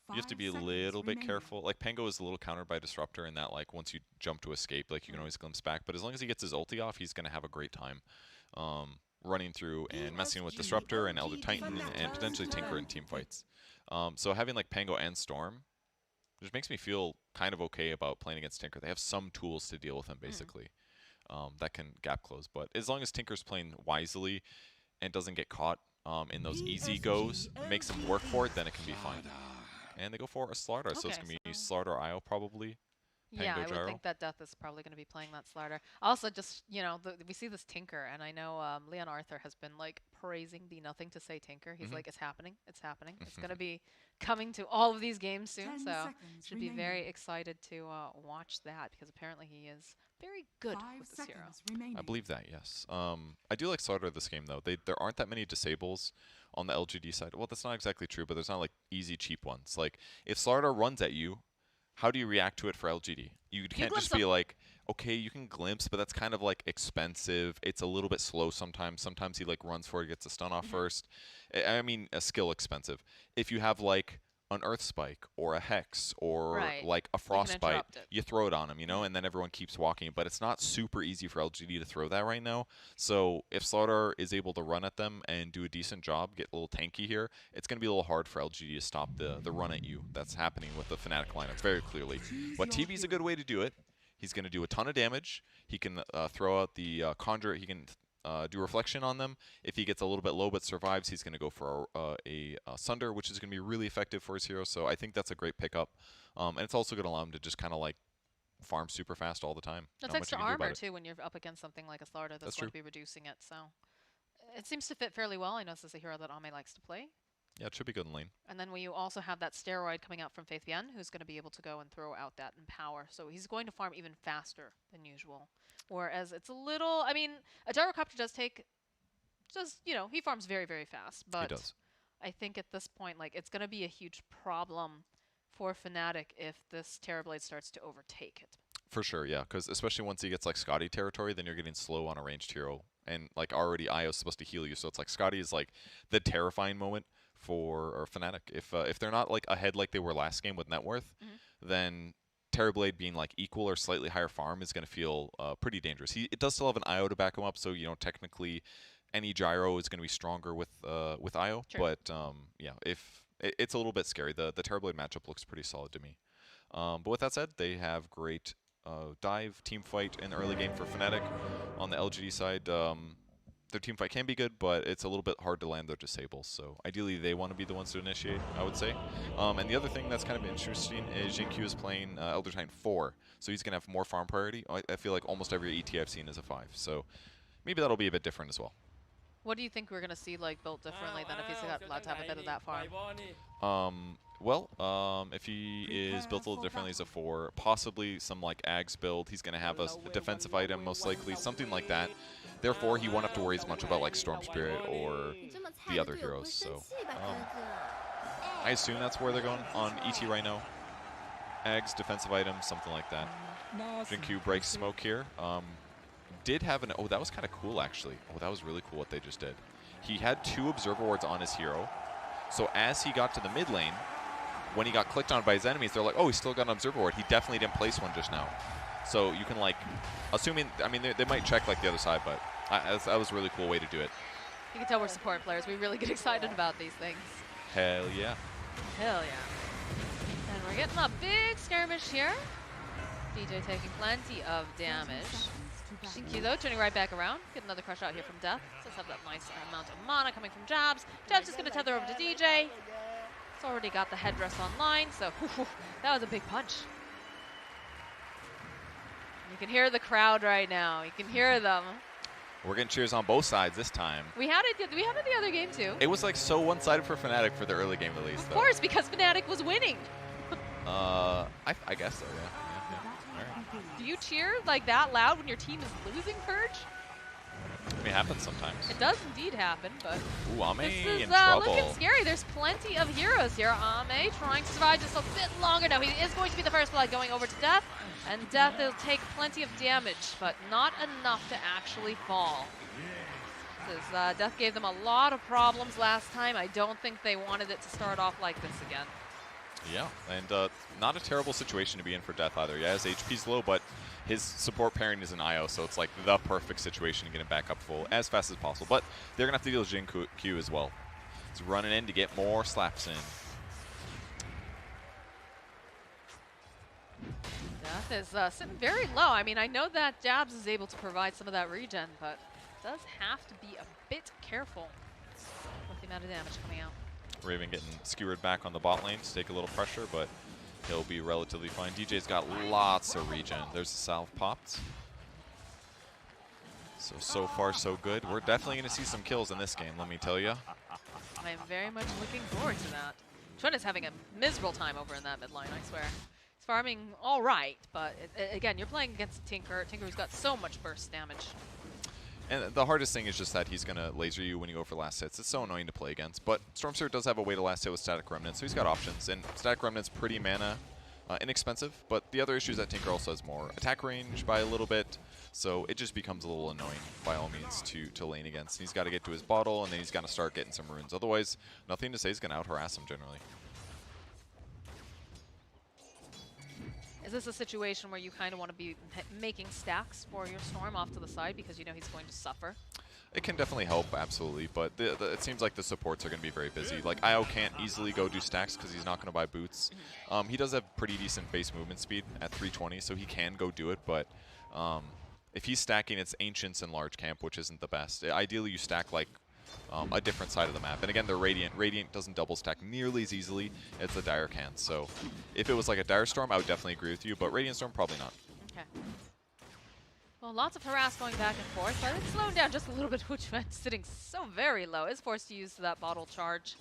You have to 5 be a seconds little bit remaining. careful. Like Pango is a little countered by Disruptor in that like once you jump to escape, like you can always glimpse back. But as long as he gets his ulti off, he's gonna have a great time running through and messing with Disruptor and Elder Titan and potentially Tinker in team fights. So having like Pango and Storm just makes me feel kind of okay about playing against Tinker. They have some tools to deal with him basically that can gap close. But as long as Tinker's playing wisely and doesn't get caught in those easy goes, makes him work for it, then it can be fine. And they go for a Slardar, so it's Okay, going to be so- Slardar IO probably. Yeah, Pango I would Gyro. think that Death is probably going to be playing that Slardar. Also, just, you know, we see this Tinker, and I know Leon Arthur has been, like, praising the Nothing to Say Tinker. He's like, it's happening, it's happening. It's going to be coming to all of these games soon, 10 so seconds should be very remaining. excited to watch that, because apparently he is very good 5 with this hero. seconds remaining. I believe that, yes. I do like Slardar this game, though. There aren't that many disables on the LGD side. Well, that's not exactly true, but there's not, like, easy, cheap ones. Like, if Slardar runs at you, how do you react to it for LGD? You can't glimpse just be him. like, okay, you can glimpse, but that's kind of like expensive. It's a little bit slow sometimes. Sometimes he like runs for it, gets a stun off first. I mean, a skill expensive. If you have like an Earth Spike or a Hex or Right. like a You can Frostbite, interrupt it. you throw it on him, you know, and then everyone keeps walking. But it's not super easy for LGD to throw that right now. So if Slardar is able to run at them and do a decent job, get a little tanky here, it's going to be a little hard for LGD to stop the run at you that's happening with the Fnatic lineups very clearly. But TV's a good way to do it. He's going to do a ton of damage. He can throw out the Conjure. He can do Reflection on them. If he gets a little bit low but survives, he's going to go for a Sunder, which is going to be really effective for his hero. So I think that's a great pickup. And it's also going to allow him to just kind of like farm super fast all the time. That's Not much extra you can do about armor it. too when you're up against something like a Slardar that's True. going to be reducing it. So it seems to fit fairly well. I know this is a hero that Ame likes to play. Yeah, it should be good in lane. And then you also have that steroid coming out from Faith Bien, who's going to be able to go and throw out that Empower. So he's going to farm even faster than usual. Whereas it's a little, I mean, a Gyrocopter does take, you know, he farms very, very fast. But He does. I think at this point, like, it's going to be a huge problem for Fnatic if this Terrorblade starts to overtake it. For sure, yeah, because especially once he gets like Scotty territory, then you're getting slow on a ranged hero. And like already Io's supposed to heal you, so it's like Scotty is like the terrifying moment for Fnatic. If they're not like ahead like they were last game with net worth, then Terrorblade being like equal or slightly higher farm is going to feel pretty dangerous. It does still have an Io to back him up, so you know technically any gyro is going to be stronger with Io. Sure. But yeah, if it's a little bit scary. The Terrorblade matchup looks pretty solid to me. But with that said, they have great dive team fight in the early game for Fnatic. On the LGD side, their team fight can be good, but it's a little bit hard to land their disables. So ideally, they want to be the ones to initiate, I would say. And the other thing that's kind of interesting is Jinq is playing Elder Titan 4, so he's going to have more farm priority. I feel like almost every ET I've seen is a 5, so maybe that'll be a bit different as well. What do you think we're going to see like built differently than if he's allowed to have a bit of that farm? If he is built a little differently as a 4, possibly some like Ags build, he's going to have a defensive item, most likely, something like that. Therefore, he won't have to worry as much about like Storm Spirit or the other heroes. So I assume that's where they're going on ET right now. Ags, defensive item, something like that. Jinq breaks smoke here. Did have an... Oh, that was kind of cool, actually. Oh, that was really cool what they just did. He had 2 Observer Wards on his hero. So as he got to the mid lane, when he got clicked on by his enemies, they're like, oh, he still got an Observer Ward. He definitely didn't place one just now. So you can, like... Assuming... I mean, they might check, like, the other side, but that was a really cool way to do it. You can tell we're support players. We really get excited about these things. Hell yeah. Hell yeah. And we're getting a big skirmish here. DJ taking plenty of damage. Jinq, though, turning right back around. Get another crush out here from Death. Does have that nice amount of mana coming from Jabs. Jabs is going to tether over to DJ. It's already got the headdress online, so that was a big punch. You can hear the crowd right now. You can hear them. We're getting cheers on both sides this time. We had it the other game, too. It was like so one-sided for Fnatic for the early game at least, Of course, because Fnatic was winning. I guess so, yeah. Do you cheer like that loud when your team is losing, Purge? I mean, it happens sometimes. It does indeed happen, but Ooh, Ame this is in trouble. looking scary. There's plenty of heroes here. Ame trying to survive just a bit longer. No, he is going to be the first blood going over to Death, and Death will take plenty of damage, but not enough to actually fall. Death gave them a lot of problems last time. I don't think they wanted it to start off like this again. Yeah, and not a terrible situation to be in for Death either. Yeah, his HP's low, but his support pairing is an IO, so it's like the perfect situation to get him back up full as fast as possible. But they're going to have to deal with Jinq as well. He's running in to get more slaps in. Death is sitting very low. I mean, I know that Jabs is able to provide some of that regen, but does have to be a bit careful with the amount of damage coming out. Raven getting skewered back on the bot lane to take a little pressure, but he'll be relatively fine. DJ's got lots of regen. There's the salve popped. So far, so good. We're definitely going to see some kills in this game, let me tell you. I am very much looking forward to that. Chun is having a miserable time over in that mid lane, I swear. He's farming all right, but again, you're playing against Tinker. Tinker's got so much burst damage. And the hardest thing is just that he's going to laser you when you go for last hits. It's so annoying to play against. But Stormspirit does have a way to last hit with Static Remnant, so he's got options. And Static Remnant's pretty mana inexpensive. But the other issue is that Tinker also has more attack range by a little bit. So it just becomes a little annoying by all means to lane against. And he's got to get to his bottle, and then he's got to start getting some runes. Otherwise, nothing to say he's going to out-harass him generally. Is this a situation where you kind of want to be making stacks for your Storm off to the side because you know he's going to suffer? It can definitely help, absolutely, but it seems like the supports are going to be very busy. Like, Io can't easily go do stacks because he's not going to buy boots. He does have pretty decent base movement speed at 320, so he can go do it, but if he's stacking, it's Ancients and Large Camp, which isn't the best. Ideally, you stack, like, a different side of the map. And again, they're Radiant. Radiant doesn't double stack nearly as easily as the Dire can, so if it was like a Dire Storm, I would definitely agree with you, but Radiant Storm, probably not. Okay. Well, lots of harass going back and forth, but it's slowing down just a little bit. Huchuan sitting so very low is forced to use that bottle charge.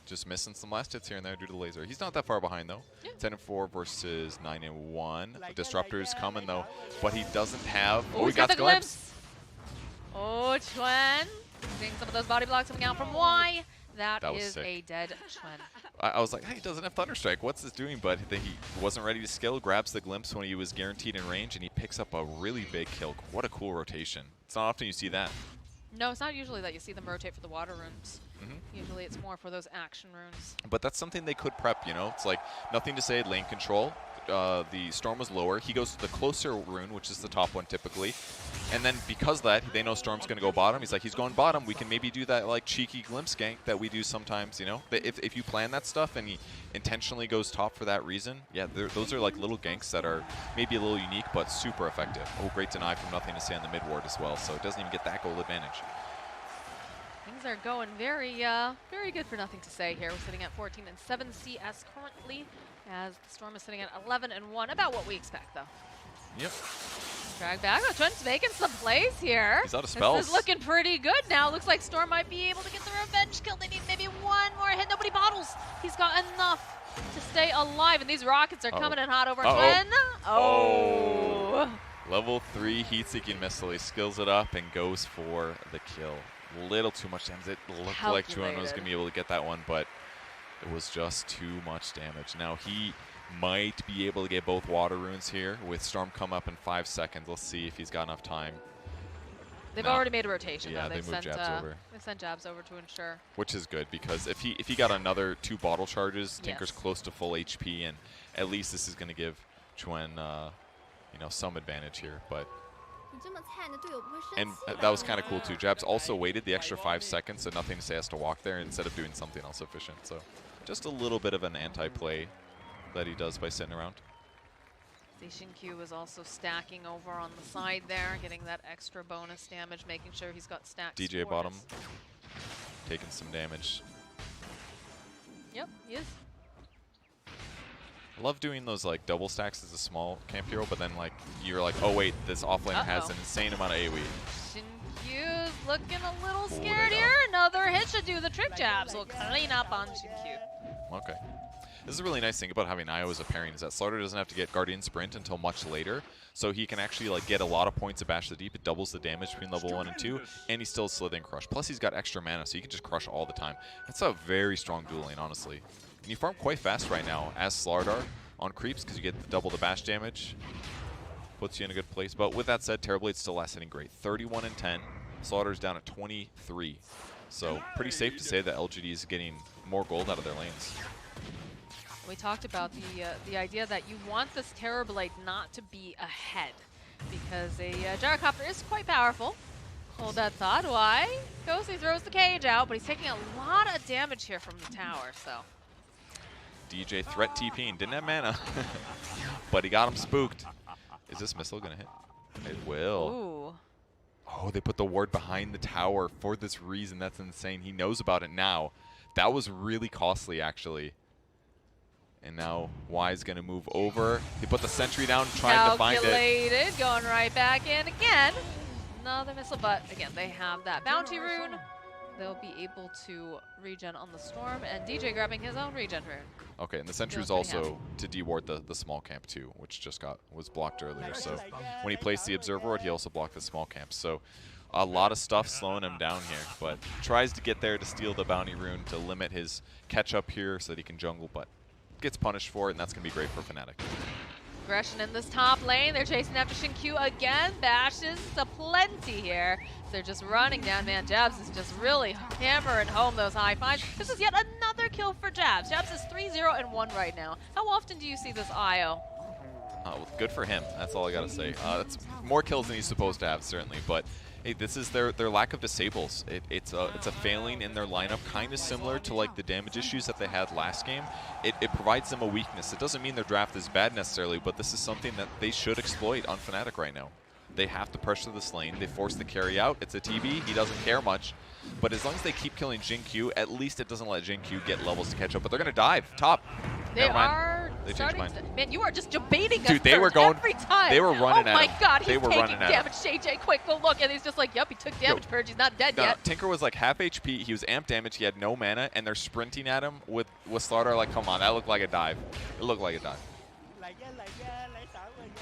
Just missing some last hits here and there due to the laser. He's not that far behind, though. Yeah. 10-4 versus 9-1. The Disruptor is coming, though, but he doesn't have... Oh, he got the glimpse. Oh, Chuan. Seeing some of those body blocks coming out from Y. That was is sick. a dead Chuan. I was like, hey, he doesn't have Thunderstrike. What's this doing? But he wasn't ready to skill, grabs the glimpse when he was guaranteed in range, and he picks up a really big kill. What a cool rotation. It's not often you see that. No, it's not usually that you see them rotate for the water runes. Usually it's more for those action runes. But that's something they could prep, you know? It's like nothing to say lane control. The Storm was lower. He goes to the closer rune, which is the top one typically. And then because of that, they know Storm's going to go bottom. He's like, he's going bottom. We can maybe do that like cheeky glimpse gank that we do sometimes, you know? If you plan that stuff and he intentionally goes top for that reason, yeah, those are like little ganks that are maybe a little unique, but super effective. Oh, great deny from nothing to say on the mid ward as well, so it doesn't even get that goal advantage. Things are going very, very good for nothing to say here. We're sitting at 14 and 7 CS currently, as the Storm is sitting at 11 and 1. About what we expect, though. Yep. Drag back. Oh, Chuan's making some plays here. He's out of spells. This is looking pretty good now. Looks like Storm might be able to get the revenge kill. They need maybe one more hit. Nobody bottles. He's got enough to stay alive, and these rockets are coming in hot over Chuan. Oh. Level 3 heat-seeking missile. He skills it up and goes for the kill. Little too much damage. It looked like Chuan was going to be able to get that one, but it was just too much damage. Now he might be able to get both water runes here with Storm come up in 5 seconds. Let's see if he's got enough time. They've already made a rotation. Yeah, though. they moved Jabs over. They've sent Jabs over to ensure. Which is good because if he got another 2 bottle charges, Tinker's close to full HP, and at least this is going to give Chuan you know, some advantage here. But and that was kind of cool too. Jabs also waited the extra 5 seconds, so nothing to say has to walk there instead of doing something else efficient. So just a little bit of an anti-play that he does by sitting around. Xinkyu is also stacking over on the side there, getting that extra bonus damage, making sure he's got stacks. DJ bottom, taking some damage. Yep, he is. I love doing those like double stacks as a small camp hero, but then like you're like, oh wait, this offlaner has an insane amount of AoE. Xinkyu's looking a little scared here. Another hit should do the trick. Jabs will clean up on Xinkyu. Okay. This is a really nice thing about having Io as a pairing is that Slaughter doesn't have to get Guardian Sprint until much later, so he can actually like get a lot of points of Bash the Deep. It doubles the damage between level 1 and 2, and he's still Slithering Crush. Plus he's got extra mana, so he can just crush all the time. That's a very strong dual lane, honestly. And you farm quite fast right now as Slardar on creeps because you get double the bash damage. Puts you in a good place. But with that said, Terrorblade's still last hitting great. 31 and 10. Slaughter's down at 23. So pretty safe to say that LGD is getting more gold out of their lanes. We talked about the idea that you want this Terrorblade not to be ahead because a Gyrocopter is quite powerful. Hold that thought. Why? Ghosty throws the cage out, but he's taking a lot of damage here from the tower, so. DJ threat TPing, didn't have mana, but he got him spooked. Is this missile gonna hit? It will. Ooh. Oh, they put the ward behind the tower for this reason. That's insane. He knows about it now. That was really costly, actually. And now Y's gonna move over. He put the sentry down, trying to find it. Calculated, going right back in again. Another missile, but again, they have that bounty rune. They'll be able to regen on the Storm, and DJ grabbing his own regen rune. Okay, and the sentry is also to deward the small camp too, which just was blocked earlier. So when he placed the observer ward, he also blocked the small camp. So a lot of stuff slowing him down here, but tries to get there to steal the bounty rune to limit his catch up here so that he can jungle, but gets punished for it, and that's gonna be great for Fnatic. Aggression in this top lane. They're chasing after Xinkyu again. Bashes aplenty here. So they're just running down, man. Jabs is just really hammering home those high fives. This is yet another kill for Jabs. Jabs is 3-0 and 1 right now. How often do you see this IO? Good for him. That's all I gotta say. That's more kills than he's supposed to have, certainly. But hey, this is their lack of disables. It's a failing in their lineup, kind of similar to like the damage issues that they had last game. It provides them a weakness. It doesn't mean their draft is bad necessarily, but this is something that they should exploit on Fnatic right now. They have to pressure this lane. They force the carry out. It's a TB. He doesn't care much. But as long as they keep killing Jin-Q, at least it doesn't let Jin-Q get levels to catch up. But they're going to dive. Top. They are They starting changed to, man, you are just debating us. Dude, they were going every time. They were running at him. Oh my god, They he's were taking running at damage. JJ, quick, go look. And he's just like, yep, he took damage, Purge. He's not dead yet. Tinker was like half HP. He was amp damage. He had no mana. And they're sprinting at him with Slaughter. Like, come on, that looked like a dive. It looked like a dive.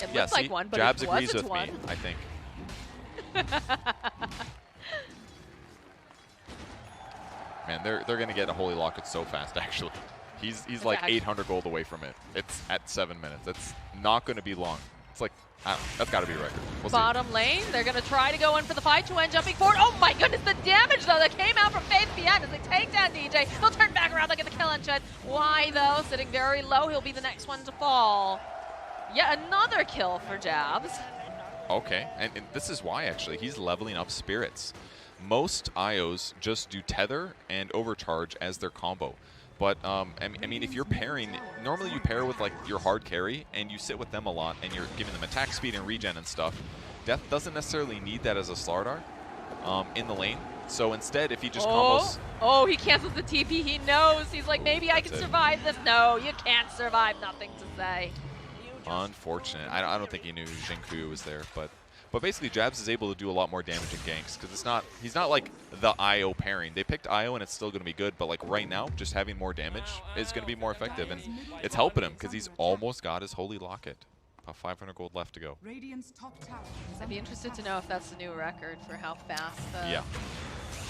It Yeah, looked see, like one, but Jabs it agrees wasn't with one. me, I think. Man, they're going to get a Holy Locket so fast, actually. He's like 800 gold away from it. It's at 7 minutes. It's not going to be long. It's like, that's got to be a record. We'll Bottom lane, they're going to try to go in for the fight. Chuen jumping forward. Oh my goodness, the damage though that came out from Faith BM as they take down DJ. They'll turn back around, they'll get the kill on Chuen. Why though? Sitting very low, he'll be the next one to fall. Yet another kill for Jabs. Okay, and this is why, actually. He's leveling up Spirits. Most IOs just do Tether and Overcharge as their combo. But, I mean, if you're pairing, normally you pair with, like, your hard carry, and you sit with them a lot, and you're giving them attack speed and regen and stuff. Death doesn't necessarily need that as a Slardar in the lane. So instead, if he just combos... Oh, he cancels the TP. He knows. He's like, maybe I can survive this. No, you can't survive. Nothing to say. Unfortunate. I don't think he knew Jin-Q was there, but basically Jabs is able to do a lot more damage in ganks because he's not like the IO pairing. They picked IO and it's still going to be good, but like right now, just having more damage is going to be more effective, and it's helping him because he's almost got his Holy Locket. About 500 gold left to go. I'd be interested to know if that's the new record for how fast Yeah.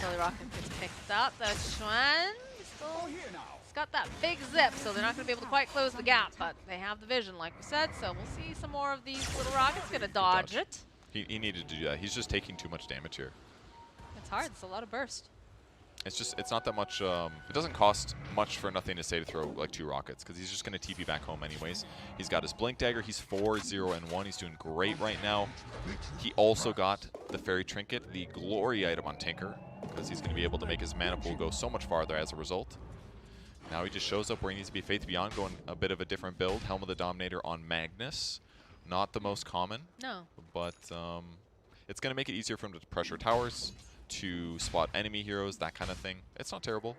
Holy Rocket gets picked up. The Chuen still... It's got that big zip, so they're not going to be able to quite close the gap, but they have the vision, like we said, so we'll see some more of these little rockets. Going to dodge it. He needed to do that. He's just taking too much damage here. It's hard. It's a lot of burst. It's not that much. It doesn't cost much for Nothing to Say to throw like 2 rockets because he's just going to TP back home anyways. He's got his Blink Dagger. He's 4-0-1. He's doing great right now. He also got the Fairy Trinket, the Glory item on Tinker, because he's going to be able to make his mana pool go so much farther as a result. Now he just shows up where he needs to be. Faith Beyond going a bit of a different build. Helm of the Dominator on Magnus. Not the most common. No. But it's going to make it easier for him to pressure towers, to spot enemy heroes, that kind of thing. It's not terrible.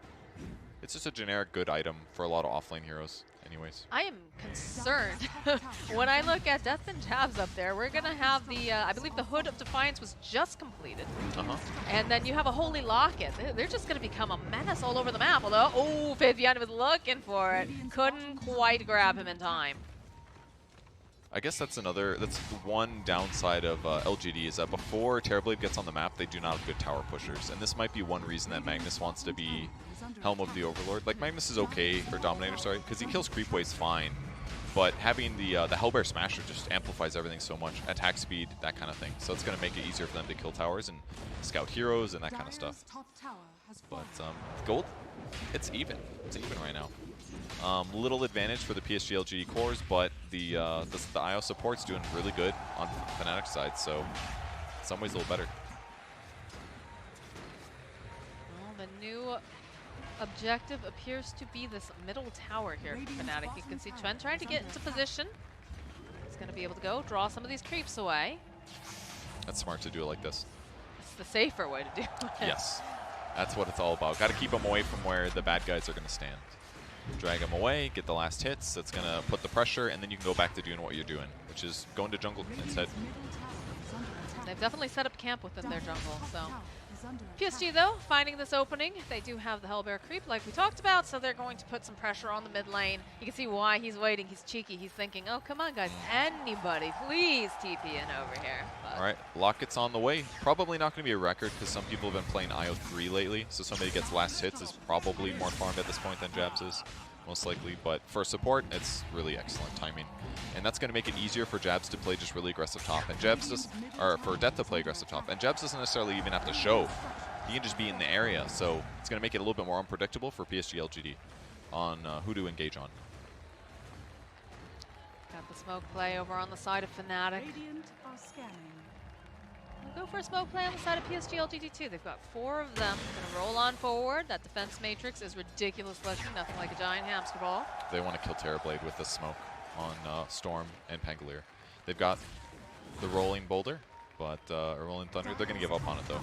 It's just a generic good item for a lot of offlane heroes anyways. I am concerned. When I look at Death and Jabs up there, we're going to have the, I believe the Hood of Defiance was just completed. And then you have a Holy Locket. They're just going to become a menace all over the map. Although, oh, Faith Beyond was looking for it. Couldn't quite grab him in time. I guess that's one downside of LGD is that before Terrorblade gets on the map, they do not have good tower pushers. And this might be one reason that Magnus wants to be Helm of the Overlord. Like, Magnus is okay, or Dominator, sorry, because he kills creep waves fine. But having the Hellbear Smasher just amplifies everything so much. Attack speed, that kind of thing. So it's going to make it easier for them to kill towers and scout heroes and that kind of stuff. But gold, it's even. It's even right now. Little advantage for the PSG LGD cores, but the IO support's doing really good on Fnatic's side, so in some ways a little better. Well, the new objective appears to be this middle tower here for Fnatic. You can see Chuen trying to get into position. He's going to be able to go draw some of these creeps away. That's smart to do it like this. It's the safer way to do it. Yes, that's what it's all about. Got to keep them away from where the bad guys are going to stand. Drag them away, get the last hits. That's going to put the pressure, and then you can go back to doing what you're doing, which is going to jungle instead. They've definitely set up camp within their jungle, so. PSG, though, finding this opening. They do have the Hellbear creep, like we talked about, so they're going to put some pressure on the mid lane. You can see why he's waiting. He's cheeky. He's thinking, oh, come on, guys. Anybody, please TP in over here. But all right, Locket's on the way. Probably not going to be a record because some people have been playing IO3 lately, so somebody gets last hits is probably more farmed at this point than Jabs is, most likely. But for support, it's really excellent timing. And that's going to make it easier for Jabs to play just really aggressive top. And Jabs does, or for Death to play aggressive top. And Jabs doesn't necessarily even have to show. He can just be in the area. So it's going to make it a little bit more unpredictable for PSG LGD. on who to engage on. Got the smoke play over on the side of Fnatic. Radiant are scanning. We'll go for a smoke play on the side of PSG LGD2. They've got 4 of them. Gonna roll on forward. That defense matrix is ridiculous looking. Nothing like a giant hamster ball. They want to kill Terrorblade with the smoke on Storm and Pangolier. They've got the rolling boulder, but or rolling thunder. They're gonna give up on it though.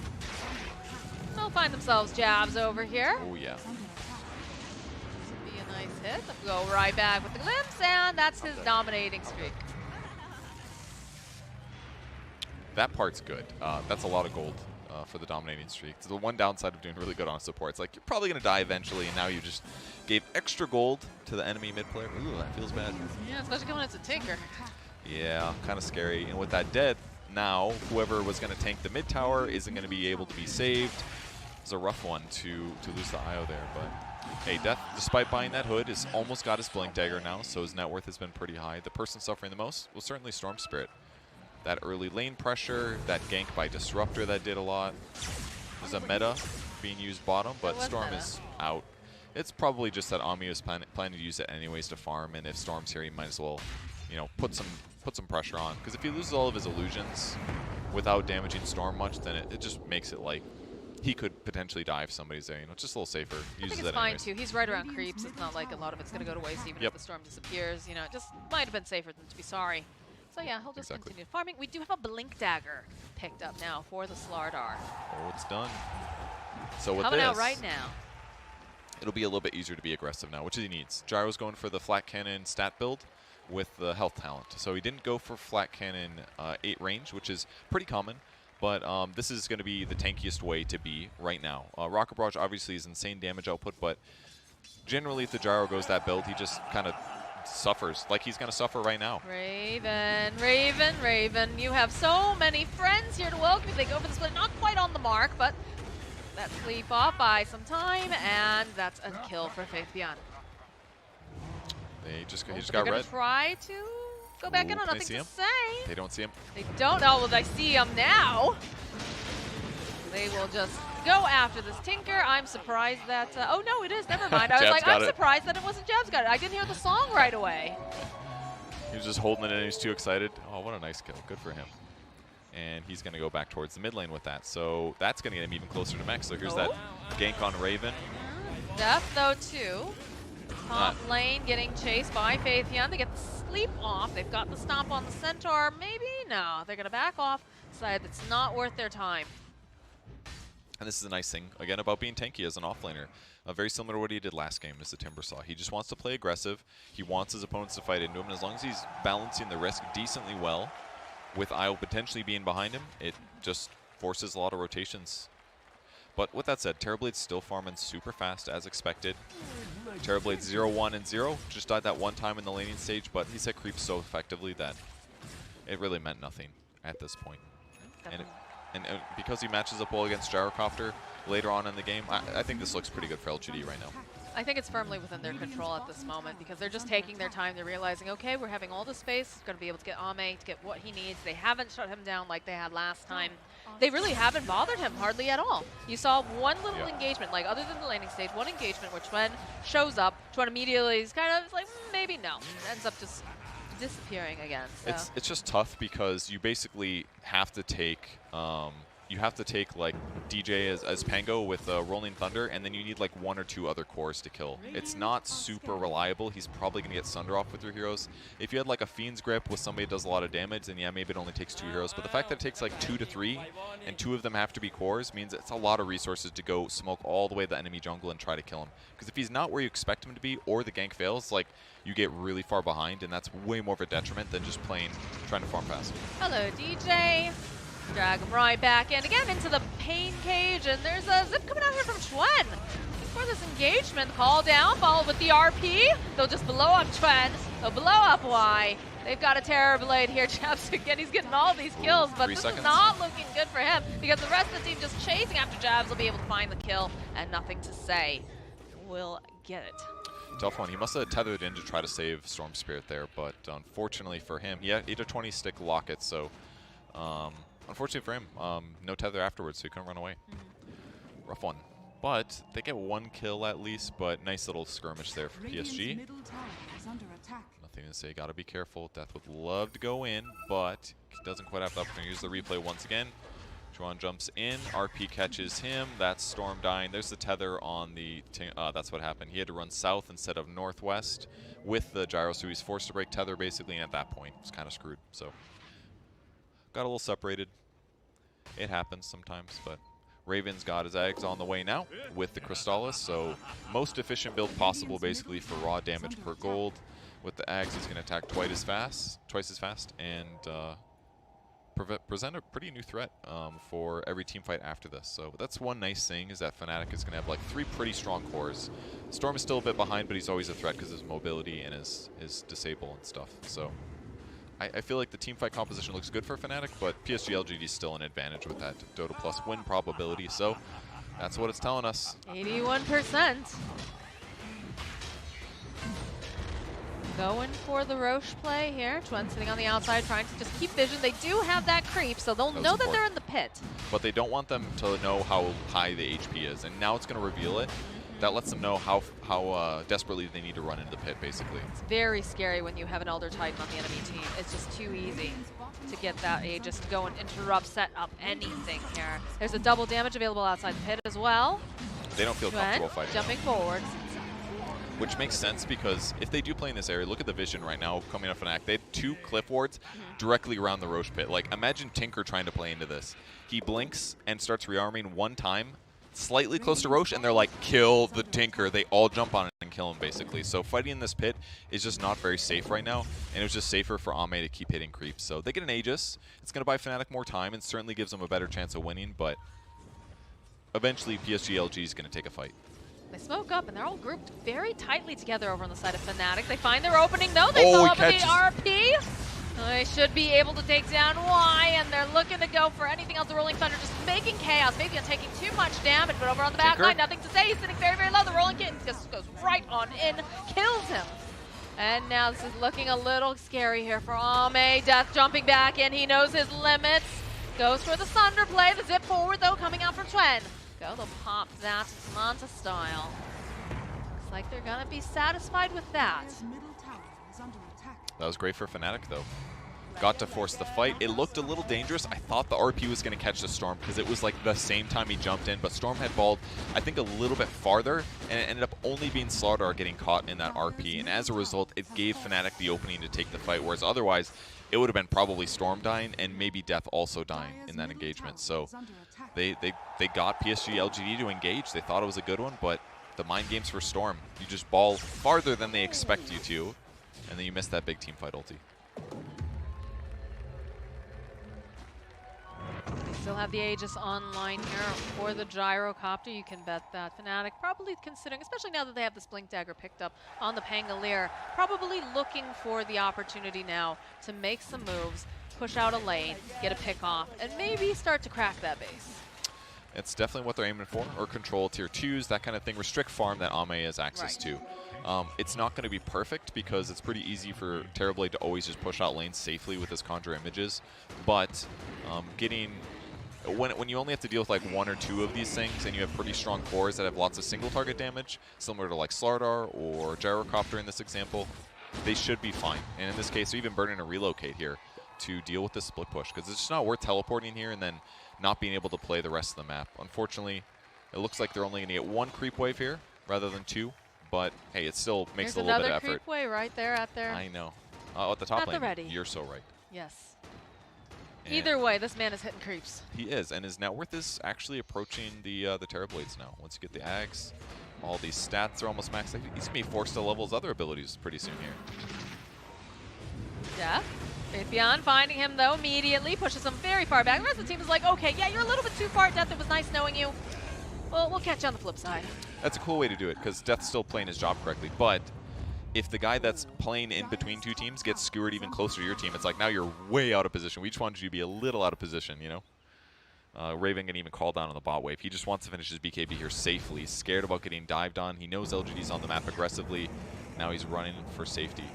They'll find themselves jabs over here. Oh yeah. This would be a nice hit. They'll go right back with the glimpse, and that's his dominating streak. That part's good. That's a lot of gold for the dominating streak. It's the one downside of doing really good on support. It's like you're probably going to die eventually, and now you just gave extra gold to the enemy mid player. Ooh, that feels bad. Yeah, especially when it's a Tinker. Yeah, kind of scary. And with that dead, now whoever was going to tank the mid tower isn't going to be able to be saved. It's a rough one to lose the IO there, but hey, Death, despite buying that hood, has almost got his Blink Dagger now, so his net worth has been pretty high. The person suffering the most was certainly Storm Spirit. That early lane pressure, that gank by Disruptor that did a lot. There's a meta being used bottom, but Storm is out. It's probably just that Ami was planning to use it anyways to farm, and if Storm's here, he might as well, you know, put some pressure on. Because if he loses all of his illusions without damaging Storm much, then it just makes it like he could potentially die if somebody's there. You know, it's just a little safer. I think it's fine too. He's right around creeps. It's not like a lot of it's going to go to waste even if the Storm disappears. You know, it just might have been safer than to be sorry. So yeah, he'll just continue farming. We do have a Blink Dagger picked up now for the Slardar. Oh, it's done. So with coming this, out right now. It'll be a little bit easier to be aggressive now, which he needs. Gyro's going for the flat cannon stat build with the health talent. So he didn't go for flat cannon 8 range, which is pretty common. But this is going to be the tankiest way to be right now. Rocket Barrage obviously is insane damage output, but generally if the Gyro goes that build, he just kind of suffers like he's going to suffer right now. Raven, Raven, Raven. You have so many friends here to welcome you. They go for the split, not quite on the mark, but that sleep off by some time, and that's a kill for Faithian. He just got red. They're going to try to go back in on nothing to say. They don't see him. They don't. Oh, well, they see him now. They will just go after this Tinker. I'm surprised that... oh, no, it is. Never mind. I was like, I'm surprised that it wasn't Jab's got it. I didn't hear the song right away. He was just holding it and he's too excited. Oh, what a nice kill. Good for him. And he's going to go back towards the mid lane with that. So that's going to get him even closer to mech. So here's that gank on Raven. Death, though, too. Top lane getting chased by Faithian. They get the sleep off. They've got the stomp on the Centaur. Maybe? No. They're going to back off. Decide it's not worth their time. And this is a nice thing, again, about being tanky as an offlaner. Very similar to what he did last game as the Timber Saw. He just wants to play aggressive. He wants his opponents to fight into him. And as long as he's balancing the risk decently well, with Io potentially being behind him, it just forces a lot of rotations. But with that said, Terrorblade's still farming super fast as expected. Terrorblade 0-1 and 0. Just died that one time in the laning stage, but he's hit creeps so effectively that it really meant nothing at this point. And because he matches up well against Gyrocopter later on in the game, I think this looks pretty good for LGD right now. I think it's firmly within their control at this moment because they're just taking their time. They're realizing, okay, we're having all the space. Going to be able to get Ame to get what he needs. They haven't shut him down like they had last time. They really haven't bothered him hardly at all. You saw one little engagement, like other than the landing stage, one engagement where Chuen shows up. Chuen immediately is kind of like, maybe no. Ends up just disappearing again. So. It's just tough because you basically have to take like DJ as Pango with Rolling Thunder, and then you need like 1 or 2 other cores to kill. It's not super reliable. He's probably going to get Sunder off with your heroes. If you had like a Fiend's Grip with somebody that does a lot of damage, then yeah, maybe it only takes 2 heroes. But the fact that it takes like 2 to 3, and 2 of them have to be cores, means it's a lot of resources to go smoke all the way to the enemy jungle and try to kill him. Because if he's not where you expect him to be, or the gank fails, like you get really far behind, and that's way more of a detriment than just trying to farm fast. Hello, DJ. Drag him right back in again into the pain cage, and there's a zip coming out here from Chuen. For this engagement, call down, followed with the RP. They'll just blow up Chuen. They'll blow up Y. They've got a Terrorblade here. Jabs again, he's getting all these kills, but this is not looking good for him because the rest of the team just chasing after Jabs will be able to find the kill, and nothing to say. We'll get it. Tough one. He must have tethered in to try to save Storm Spirit there, but unfortunately for him, he had 8 or 20 stick locket, so unfortunately for him, no tether afterwards, so he couldn't run away. Rough one. But they get 1 kill at least, but nice little skirmish there for PSG. Middle tower is under attack. Nothing to say, gotta be careful. Death would love to go in, but he doesn't quite have the opportunity. Use the replay once again. Juan jumps in, RP catches him. That's Storm dying. There's the tether on the, that's what happened. He had to run south instead of northwest with the gyro, so he's forced to break tether basically, and at that point, it's kind of screwed. So, got a little separated. It happens sometimes, but Raven's got his eggs on the way now with the Crystallis, so most efficient build possible basically for raw damage per gold. With the Ags, he's going to attack twice as fast, and present a pretty new threat for every team fight after this. So that's one nice thing, is that Fnatic is going to have like 3 pretty strong cores. Storm is still a bit behind, but he's always a threat because of his mobility and his disable and stuff. So I feel like the team fight composition looks good for Fnatic, but PSG LGD is still an advantage with that Dota Plus win probability. So that's what it's telling us. 81%. Going for the Roche play here. Twin sitting on the outside trying to just keep vision. They do have that creep, so they'll know that they're in the pit. But they don't want them to know how high the HP is, and now it's going to reveal it. That lets them know how desperately they need to run into the pit, basically. It's very scary when you have an Elder Titan on the enemy team. It's just too easy to get that Aegis to go and interrupt, set up anything here. There's a double damage available outside the pit as well. They don't feel comfortable fighting. Jumping forward. Which makes sense, because if they do play in this area, look at the vision right now coming up Fnatic. They had 2 cliff wards directly around the Roche pit. Like, imagine Tinker trying to play into this. He blinks and starts rearming one time, slightly close to Roche, and they're like, kill the Tinker. They all jump on it and kill him, basically. So fighting in this pit is just not very safe right now, and it was just safer for Ame to keep hitting creeps. So they get an Aegis. It's going to buy Fnatic more time and certainly gives them a better chance of winning, but eventually PSG LG is going to take a fight. They smoke up, and they're all grouped very tightly together over on the side of Fnatic. They find their opening, though. They follow up with the RP. They should be able to take down Y, and they're looking to go for anything else. The Rolling Thunder just making chaos. Maybe taking too much damage, but over on the back line, nothing to say. He's sitting very, very low. The Rolling Kitten just goes right on in, kills him. And now this is looking a little scary here for Ame. Death jumping back in. He knows his limits. Goes for the Thunder play. The zip forward, though, coming out from Twin. They'll pop that Manta style. Looks like they're gonna be satisfied with that. That was great for Fnatic, though. Got to force the fight. It looked a little dangerous. I thought the RP was going to catch the Storm because it was like the same time he jumped in, but Storm had balled, I think, a little bit farther, and it ended up only being Slardar getting caught in that RP, and as a result, it gave Fnatic the opening to take the fight, whereas otherwise, it would have been probably Storm dying and maybe Death also dying in that engagement. So they got PSG LGD to engage. They thought it was a good one, but the mind games for Storm. You just ball farther than they expect you to, and then you miss that big team fight ulti. They still have the Aegis online here for the Gyrocopter. You can bet that Fnatic probably considering, especially now that they have this Blink Dagger picked up on the Pangolier, probably looking for the opportunity now to make some moves, push out a lane, get a pick off, and maybe start to crack that base. It's definitely what they're aiming for, or control tier 2s, that kind of thing. Restrict farm that Ame has access to. It's not going to be perfect because it's pretty easy for Terrorblade to always just push out lanes safely with his Conjure Images, but when you only have to deal with like 1 or 2 of these things and you have pretty strong cores that have lots of single target damage, similar to like Slardar or Gyrocopter in this example, they should be fine. And in this case, they're even burning a relocate here to deal with the split push, because it's just not worth teleporting here and then not being able to play the rest of the map. Unfortunately, it looks like they're only going to get 1 creep wave here rather than 2, but hey, it still makes a little bit of effort. Another creep wave right there at their... I know. At the top at lane, the ready. You're so right. Yes. And either way, this man is hitting creeps. He is, and his net worth is actually approaching the Terrorblades now. Once you get the Ags, all these stats are almost maxed. He's going to be forced to level his other abilities pretty soon here. Yeah. Faithion finding him, though, immediately. Pushes him very far back. The rest of the team is like, okay, yeah, you're a little bit too far, Death. It was nice knowing you. Well, we'll catch you on the flip side. That's a cool way to do it, because Death's still playing his job correctly. But if the guy that's playing in between 2 teams gets skewered even closer to your team, it's like now you're way out of position. We just wanted you to be a little out of position, you know? Raven can even call down on the bot wave. He just wants to finish his BKB here safely. He's scared about getting dived on. He knows LGD's on the map aggressively. Now he's running for safety.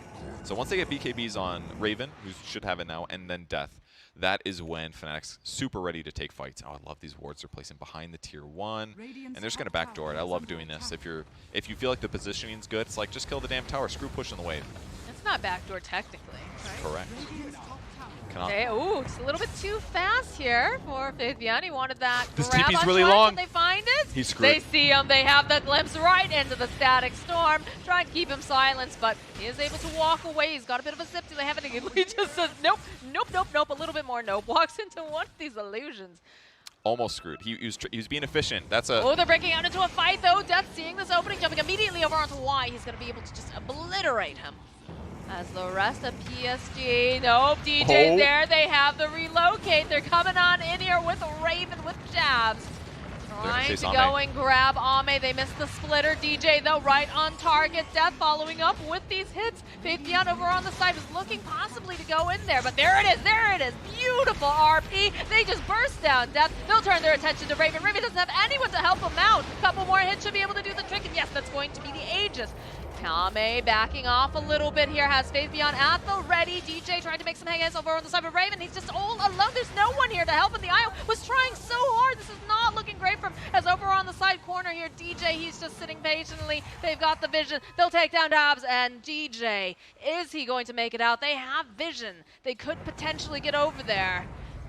So once they get BKBs on Raven, who should have it now, and then Death, that is when Fnatic's super ready to take fights. Oh, I love these wards they're placing behind the tier 1. And they're just going to backdoor it. I love doing this. If you feel like the positioning's good, it's like just kill the damn tower, screw pushing the wave. It's not backdoor technically, right? Correct. Okay, ooh, just a little bit too fast here for Fabian. He wanted that This grab TP's on really Chuen, long. They find it. He's screwed. They see him. They have the glimpse right into the static storm. Trying to keep him silenced, but he is able to walk away. He's got a bit of a zip to the heaven. He just says, nope, nope, nope, nope. A little bit more nope. Walks into one of these illusions. Almost screwed. He was being efficient. That's a... Oh, they're breaking out into a fight, though. Death seeing this opening, jumping immediately over onto Y. He's going to be able to just obliterate him. As the rest of PSG, nope, DJ's there. They have the relocate. They're coming on in here with Raven with jabs. Trying to go and grab Ame. They missed the splitter. DJ, though, right on target. Death following up with these hits. Fabian over on the side was looking possibly to go in there, but there it is. There it is. Beautiful RP. They just burst down Death. They'll turn their attention to Raven. Raven doesn't have anyone to help him out. A couple more hits should be able to do the trick, and yes, that's going to be the Aegis. Kame backing off a little bit here, has Fabian at the ready. DJ trying to make some hangs over on the side of Raven. He's just all alone. There's no one here to help him. The IO was trying so hard. This is not looking great for him. As over on the side corner here, DJ, he's just sitting patiently. They've got the vision. They'll take down Dabs and DJ. Is he going to make it out? They have vision. They could potentially get over there.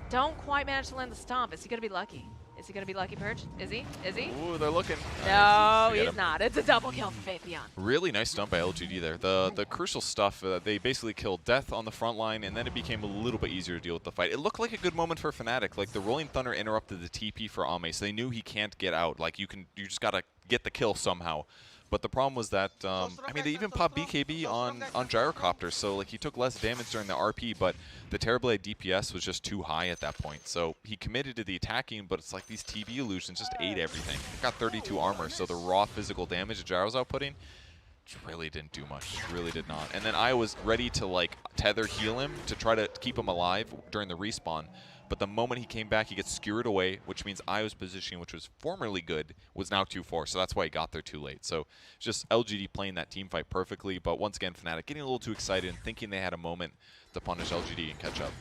Don't quite manage to land the stomp. Is he going to be lucky? Is he going to be lucky, Purge? Is he? Is he? Ooh, they're looking. No, he's not. It's a double kill for Fabian. Really nice stump by LGD there. The crucial stuff, they basically killed Death on the front line, and then it became a little bit easier to deal with the fight. It looked like a good moment for Fnatic. Like, the Rolling Thunder interrupted the TP for Ame, so they knew he can't get out. Like, you just got to get the kill somehow. But the problem was that, I mean, they even popped BKB on Gyrocopter, so like he took less damage during the RP, but the Terrorblade DPS was just too high at that point. So he committed to the attacking, but it's like these TB illusions just ate everything. Got 32 armor, so the raw physical damage that Gyro's outputting really didn't do much. Really did not. And then I was ready to like tether heal him to try to keep him alive during the respawn. But the moment he came back, he gets skewered away, which means Io's positioning, which was formerly good, was now 2-4. So that's why he got there too late. So it's just LGD playing that team fight perfectly. But once again, Fnatic getting a little too excited and thinking they had a moment to punish LGD and catch up.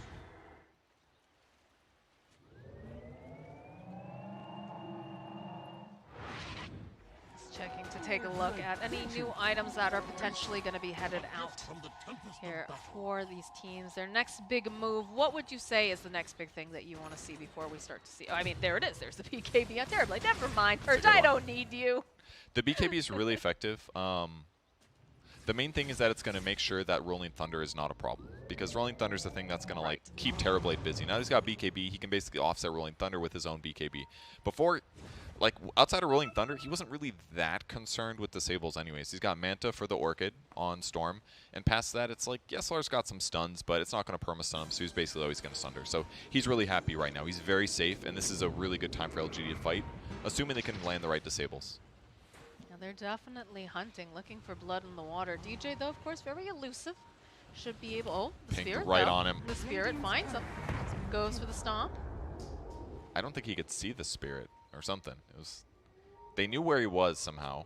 Checking to take a look at any new items that are potentially going to be headed out here for these teams. Their next big move, what would you say is the next big thing that you want to see before we start to see? Oh, I mean, there it is. There's the BKB on Terrorblade. Never mind, Purge, I don't need you. The BKB is really effective. The main thing is that it's going to make sure that Rolling Thunder is not a problem, because Rolling Thunder is the thing that's going to like keep Terrorblade busy. Now he's got BKB, he can basically offset Rolling Thunder with his own BKB. Before, like outside of Rolling Thunder, he wasn't really that concerned with disables anyways. He's got Manta for the Orchid on Storm, and past that it's like, yes, Lar's got some stuns, but it's not going to perma-stun him, so he's basically always going to Sunder. So he's really happy right now. He's very safe, and this is a really good time for LGD to fight, assuming they can land the right disables. They're definitely hunting, looking for blood in the water. DJ, though, of course, very elusive. Should be able... Oh, the Pink Spirit, right though. on him. The Spirit finds him. Goes for the stomp. I don't think he could see the Spirit or something. It was... They knew where he was somehow.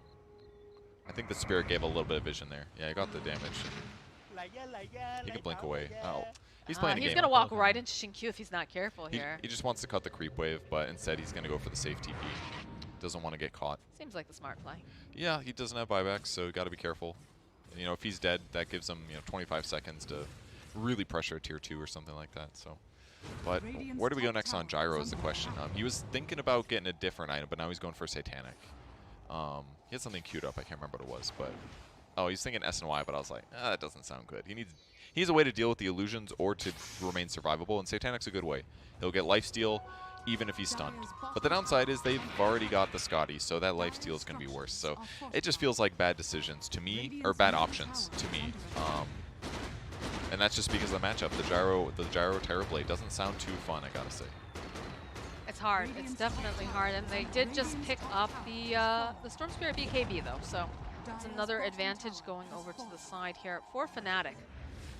I think the Spirit gave a little bit of vision there. Yeah, he got the damage. He can blink away. Oh, he's playing a game. He's going to walk right into Shinkyu if he's not careful here. He just wants to cut the creep wave, but instead he's going to go for the safe TP. Doesn't want to get caught. Seems like the smart play. Yeah, he doesn't have buybacks, so you got to be careful. And, you know, if he's dead, that gives him 25 seconds to really pressure a tier 2 or something like that. So, but where do we go next on Gyro is the question. He was thinking about getting a different item, but now he's going for Satanic. He had something queued up. I can't remember what it was, but he's thinking SNY, but I was like, that doesn't sound good. He needs a way to deal with the illusions or to remain survivable, and Satanic's a good way. He'll get lifesteal even if he's stunned. But the downside is they've already got the Scotty, so that lifesteal is going to be worse. So it just feels like bad decisions to me, or bad options to me. And that's just because of the matchup. The Gyro Terrorblade doesn't sound too fun, I gotta say. It's hard. It's definitely hard. And they did just pick up the Storm Spirit BKB, though. So it's another advantage going over to the side here for Fnatic.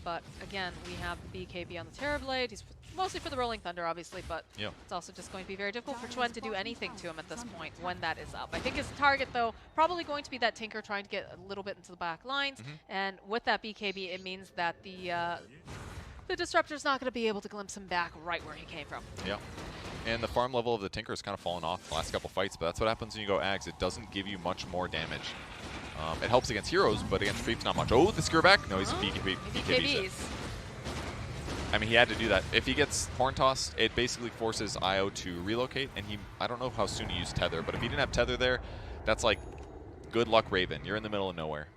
But again, we have the BKB on the Terrorblade. He's mostly for the Rolling Thunder, obviously, but it's also just going to be very difficult for Chuen to do anything to him at this point when that is up. I think his target, though, probably going to be that Tinker trying to get a little bit into the back lines. And with that BKB, it means that the the Disruptor's not going to be able to glimpse him back right where he came from. Yeah. And the farm level of the Tinker has kind of fallen off the last couple fights, but that's what happens when you go Ags. It doesn't give you much more damage. It helps against heroes, but against creeps, not much. Oh, the Skewer back? No, he's BKBs. I mean, he had to do that. If he gets Horn Tossed, it basically forces IO to relocate, and I don't know how soon he used Tether, but if he didn't have Tether there, that's like, good luck, Raven. You're in the middle of nowhere.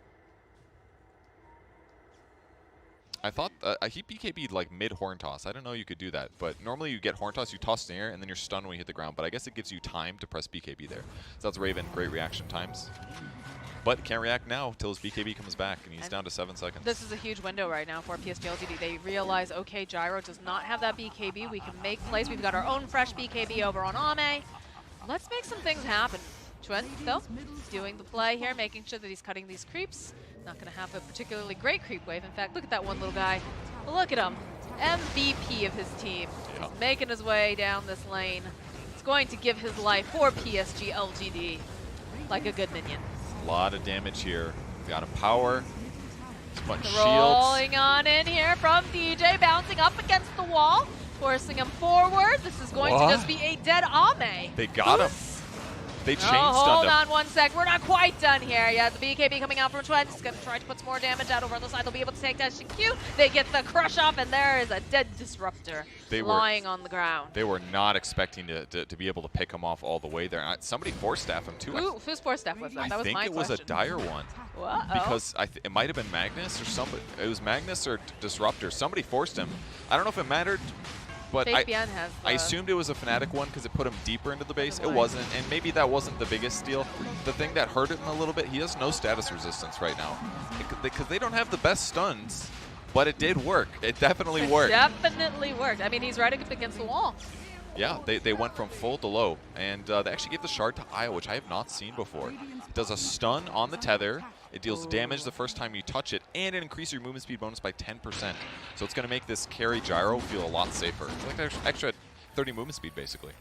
I thought he BKB'd like mid Horn Toss. I didn't know you could do that, but normally you get Horn Toss, you toss in the air, and then you're stunned when you hit the ground, but I guess it gives you time to press BKB there. So that's Raven, great reaction times. But can't react now until his BKB comes back, and he's down to 7 seconds. This is a huge window right now for PSG LGD. They realize, okay, Gyro does not have that BKB. We can make plays. We've got our own fresh BKB over on Ame. Let's make some things happen. Chuen, though, doing the play here, making sure that he's cutting these creeps. Not going to have a particularly great creep wave. In fact, look at that one little guy. Look at him. MVP of his team. Yeah. He's making his way down this lane. It's going to give his life for PSG LGD like a good minion. A lot of damage here. Got a power. It's a bunch of shields. Rolling on in here from DJ, bouncing up against the wall, forcing him forward. This is going to just be a dead Ame. They got him. They chain stunned hold him. on 1 sec. We're not quite done here. Yeah, the BKB coming out from Chuen. He's going to try to put some more damage out over on the side. They'll be able to take Dash and Q. They get the crush off, and there is a dead Disruptor lying on the ground. They were not expecting to be able to pick him off all the way there. Somebody force staff him too. Whose force staff was that? That was my question. I think it was a dire one. Because it might have been Magnus or somebody. It was Magnus or Disruptor. Somebody forced him. I don't know if it mattered. But I assumed it was a Fnatic one because it put him deeper into the base. It wasn't, and maybe that wasn't the biggest deal. The thing that hurt him a little bit, he has no status resistance right now. Because they don't have the best stuns, but it did work. It definitely worked. Definitely worked. I mean, he's right up against the wall. Yeah, they went from full to low, and they actually gave the shard to Io, which I have not seen before. It does a stun on the tether. It deals damage the first time you touch it, and it increases your movement speed bonus by 10%. So it's going to make this carry Gyro feel a lot safer. It's like an extra 30 movement speed, basically.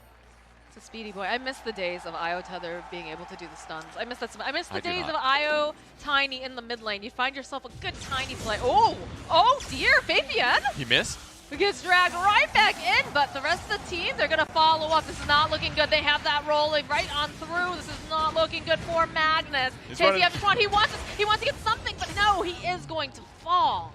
It's a speedy boy. I miss the days of Io Tether being able to do the stuns. I miss that. I miss the days of Io Tiny in the mid lane. You find yourself a good Tiny play. Oh dear, Fabian. He missed? Who gets dragged right back in, but the rest of the team, they're going to follow up. This is not looking good. They have that rolling right on through. This is not looking good for Magnus. Chasey after Twan, he wants to get something, but no, he is going to fall.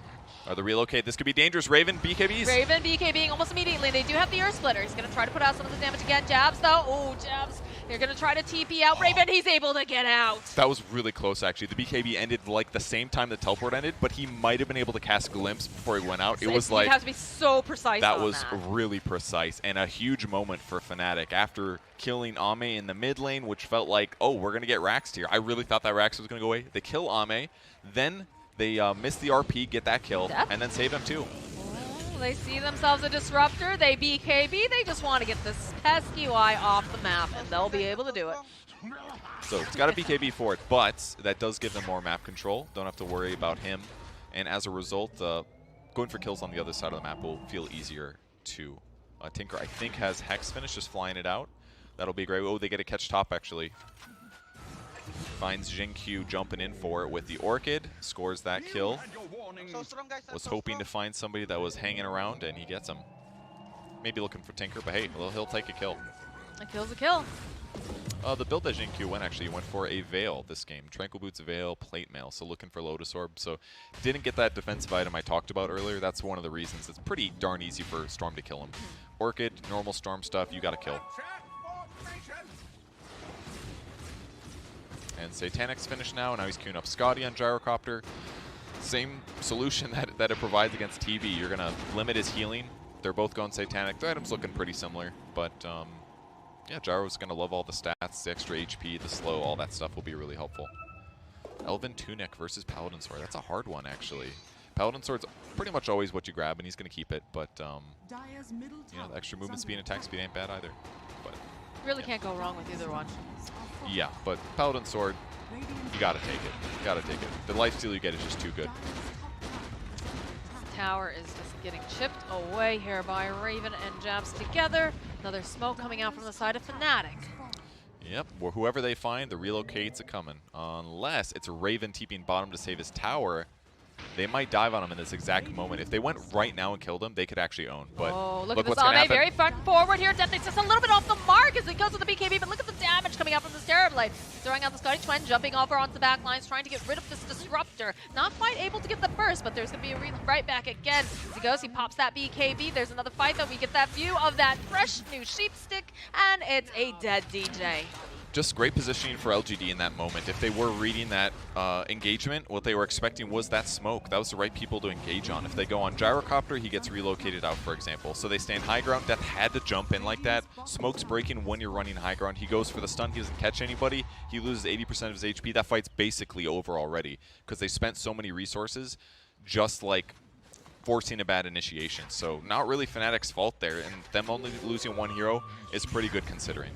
The relocate. This could be dangerous. Raven, BKBs. Raven BKBing almost immediately. They do have the Earth Splitter. He's going to try to put out some of the damage again. Jabs, though. Oh, Jabs. They're going to try to TP out Raven. He's able to get out. That was really close, actually. The BKB ended like the same time the teleport ended, but he might have been able to cast Glimpse before he went out. So it was like... You have to be so precise That was really precise, and a huge moment for Fnatic. After killing Ame in the mid lane, which felt like, oh, we're going to get Raxed here. I really thought that Raxed was going to go away. They kill Ame, then they miss the RP, get that kill, and then save him too. They see themselves a Disruptor, they BKB, they just want to get this pesky Y off the map, and they'll be able to do it. So it's got a BKB for it, but that does give them more map control. Don't have to worry about him. And as a result, going for kills on the other side of the map will feel easier too. Tinker, I think, has Hex finish, just flying it out. That'll be great. Oh, they get a catch top, actually. Finds Jingqiu jumping in for it with the Orchid, scores that kill. Was hoping to find somebody that was hanging around, and he gets him. Maybe looking for Tinker, but hey, well, he'll take a kill. A kill's a kill. The build that Jingqiu went for a Veil this game. Tranquil Boots, Veil, Plate Mail, so looking for Lotus Orb. So didn't get that defensive item I talked about earlier. That's one of the reasons. It's pretty darn easy for Storm to kill him. Orchid, normal Storm stuff, you gotta kill. And Satanic's finished now. Now he's queuing up Scotty on Gyrocopter. Same solution that it provides against TV. You're going to limit his healing. They're both going Satanic. The item's looking pretty similar. But, yeah, Gyro's going to love all the stats, the extra HP, the slow, all that stuff will be really helpful. Elven Tunic versus Paladin Sword. That's a hard one, actually. Paladin Sword's pretty much always what you grab, and he's going to keep it. But, you know, the extra movement speed and attack speed ain't bad either. But Really can't go wrong with either one. yeah, but Paladin Sword, you gotta take it. You gotta take it. The lifesteal you get is just too good. This tower is just getting chipped away here by Raven and Jabs together. Another smoke coming out from the side of Fnatic. Yep, or whoever they find, the relocate's a coming. Unless it's Raven TPing bottom to save his tower. They might dive on him in this exact moment. If they went right now and killed him, they could actually own. But oh, look at what's this gonna Ame, happen. very front forward here. Death's just a little bit off the mark as it goes with the BKB, but look at the damage coming out from this Terrorblade. Throwing out the Scotty Twen, jumping over onto the back lines, trying to get rid of this Disruptor. Not quite able to get the burst, but there's going to be a right back again. As he goes, he pops that BKB. There's another fight, though. We get that view of that fresh new sheep stick, and it's a dead DJ. Just great positioning for LGD in that moment. If they were reading that engagement, what they were expecting was that smoke. That was the right people to engage on. If they go on Gyrocopter, he gets relocated out, for example. So they stand high ground. Death had to jump in like that. Smoke's breaking when you're running high ground. He goes for the stun. He doesn't catch anybody. He loses 80% of his HP. That fight's basically over already because they spent so many resources just like forcing a bad initiation. So not really Fnatic's fault there, and them only losing one hero is pretty good considering.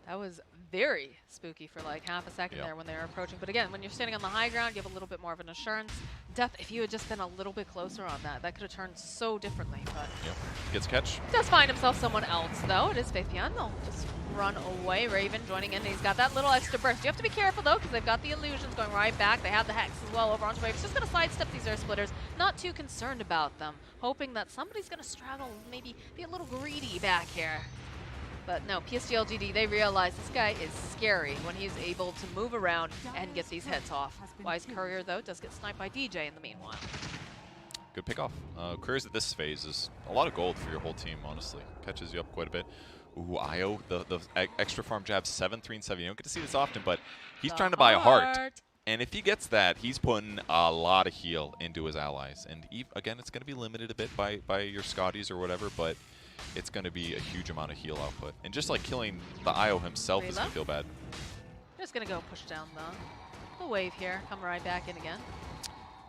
That was very spooky for like half a second there when they were approaching. But again, when you're standing on the high ground, you have a little bit more of an assurance. Death, if you had just been a little bit closer on that, that could have turned so differently. But Gets catch. does find himself someone else, though. It is Faithian. They'll just run away. Raven joining in. He's got that little extra burst. You have to be careful, though, because they've got the illusions going right back. They have the Hex as well over onto Raven. Just going to sidestep these Earth Splitters. Not too concerned about them. Hoping that somebody's going to straggle, maybe be a little greedy back here. But no, PSG LGD, they realize this guy is scary when he's able to move around and get these hits off. Wise Courier, though, does get sniped by DJ in the meanwhile. Good pick off. Couriers at this phase is a lot of gold for your whole team, honestly. Catches you up quite a bit. Ooh, Io, the extra farm jab, 7-3 and 7. You don't get to see this often, but he's trying to buy a heart. And if he gets that, he's putting a lot of heal into his allies. And again, it's going to be limited a bit by your Scotties or whatever, but it's going to be a huge amount of heal output. And just like killing the Io himself is going to feel bad. Just going to go push down the wave here. Come right back in again.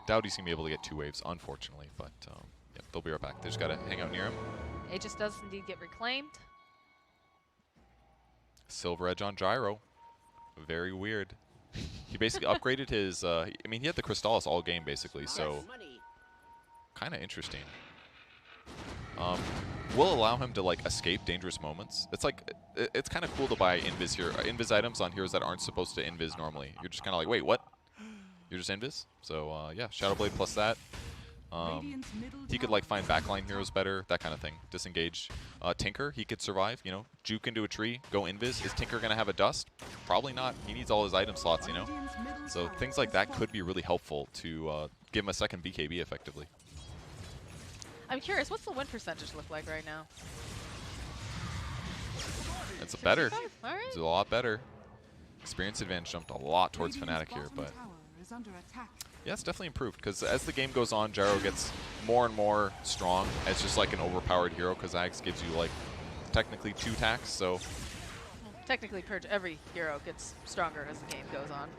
Doubt he's going to be able to get 2 waves, unfortunately. But yeah, they'll be right back. They just got to hang out near him. Aegis does indeed get reclaimed. Silver Edge on Gyro. Very weird. He basically upgraded his... I mean, he had the Crystallis all game, basically, so... Kind of interesting. Will allow him to like escape dangerous moments. It's like it's kind of cool to buy invis here, invis items on heroes that aren't supposed to invis normally. You're just kind of like, wait, what? You're just invis? So yeah, Shadowblade plus that. He could like find backline heroes better, that kind of thing. Disengage. Tinker, he could survive. You know, juke into a tree, go invis. Is Tinker gonna have a dust? Probably not. He needs all his item slots, you know. So things like that could be really helpful to give him a second BKB effectively. I'm curious, what's the win percentage look like right now? It's better. All right. It's a lot better. Experience advantage jumped a lot towards Fnatic here, but yeah, it's definitely improved because as the game goes on, Gyro gets more and more strong as just like an overpowered hero because Axe gives you like technically 2 attacks, so... Well, technically, every hero gets stronger as the game goes on.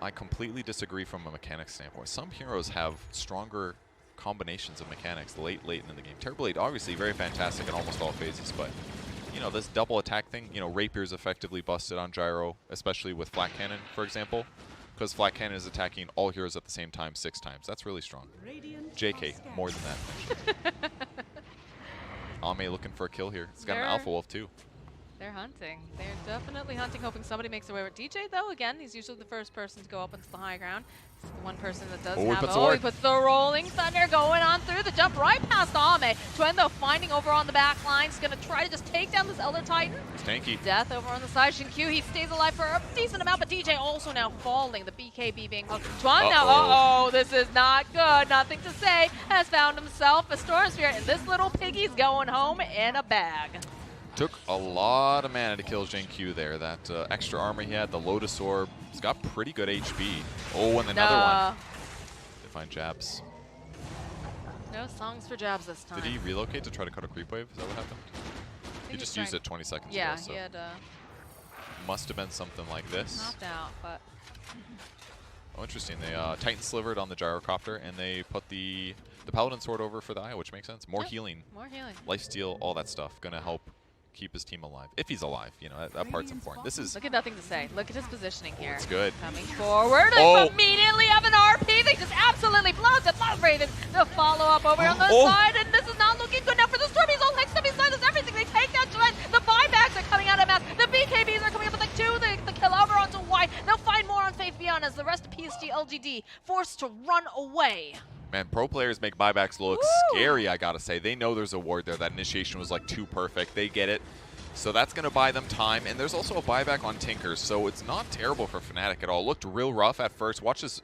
I completely disagree from a mechanics standpoint. Some heroes have stronger combinations of mechanics late in the game. Terrorblade obviously very fantastic in almost all phases, but you know, this double attack thing, you know, Rapier's effectively busted on Gyro, especially with Flat Cannon, for example, because Flat Cannon is attacking all heroes at the same time 6 times. That's really strong. JK, more than that. Ame looking for a kill here. He's got an Alpha Wolf too. They're hunting. They're definitely hunting, hoping somebody makes their way with DJ, though. Again, he's usually the first person to go up into the high ground. It's the one person that does have it. He puts the Rolling Thunder going on through the jump right past Ame. Twen, though, finding over on the back line. He's going to try to just take down this Elder Titan. It's tanky. Death over on the side. Shinkyu, he stays alive for a decent amount, but DJ also now falling. The BKB being hooked. Twen now, this is not good. Nothing to say. Has found himself a Storm Spirit, and this little piggy's going home in a bag. Took a lot of mana to kill Q there. That extra armor he had, the Lotus Orb, he's got pretty good HP. Oh, and another one. They find jabs. No songs for jabs this time. Did he relocate to try to cut a creep wave? Is that what happened? He just used it 20 seconds ago. So he had must have been something like this. Knocked out, but... Oh, interesting. They Titan slivered on the Gyrocopter, and they put the Paladin Sword over for the Io, which makes sense. More healing. More healing. Lifesteal, all that stuff. Gonna help keep his team alive. If he's alive, you know, that part's important. This is... Look at nothing to say. Look at his positioning here. It's good. Coming forward, and immediately have an RP. They just absolutely blows it. Love Raven. The follow-up over on the side, and this is not looking good now for the Storm. He's all next to his side. There's everything. They take that Glen. The buybacks are coming out of mouth. The BKBs are coming up with like 2. The kill over onto White. They'll find more on Faith Beyond as the rest of PSG LG LGD forced to run away. Man, pro players make buybacks look scary, I gotta say. They know there's a ward there. That initiation was like too perfect. They get it. So that's going to buy them time. And there's also a buyback on Tinker, so it's not terrible for Fnatic at all. Looked real rough at first. Watch this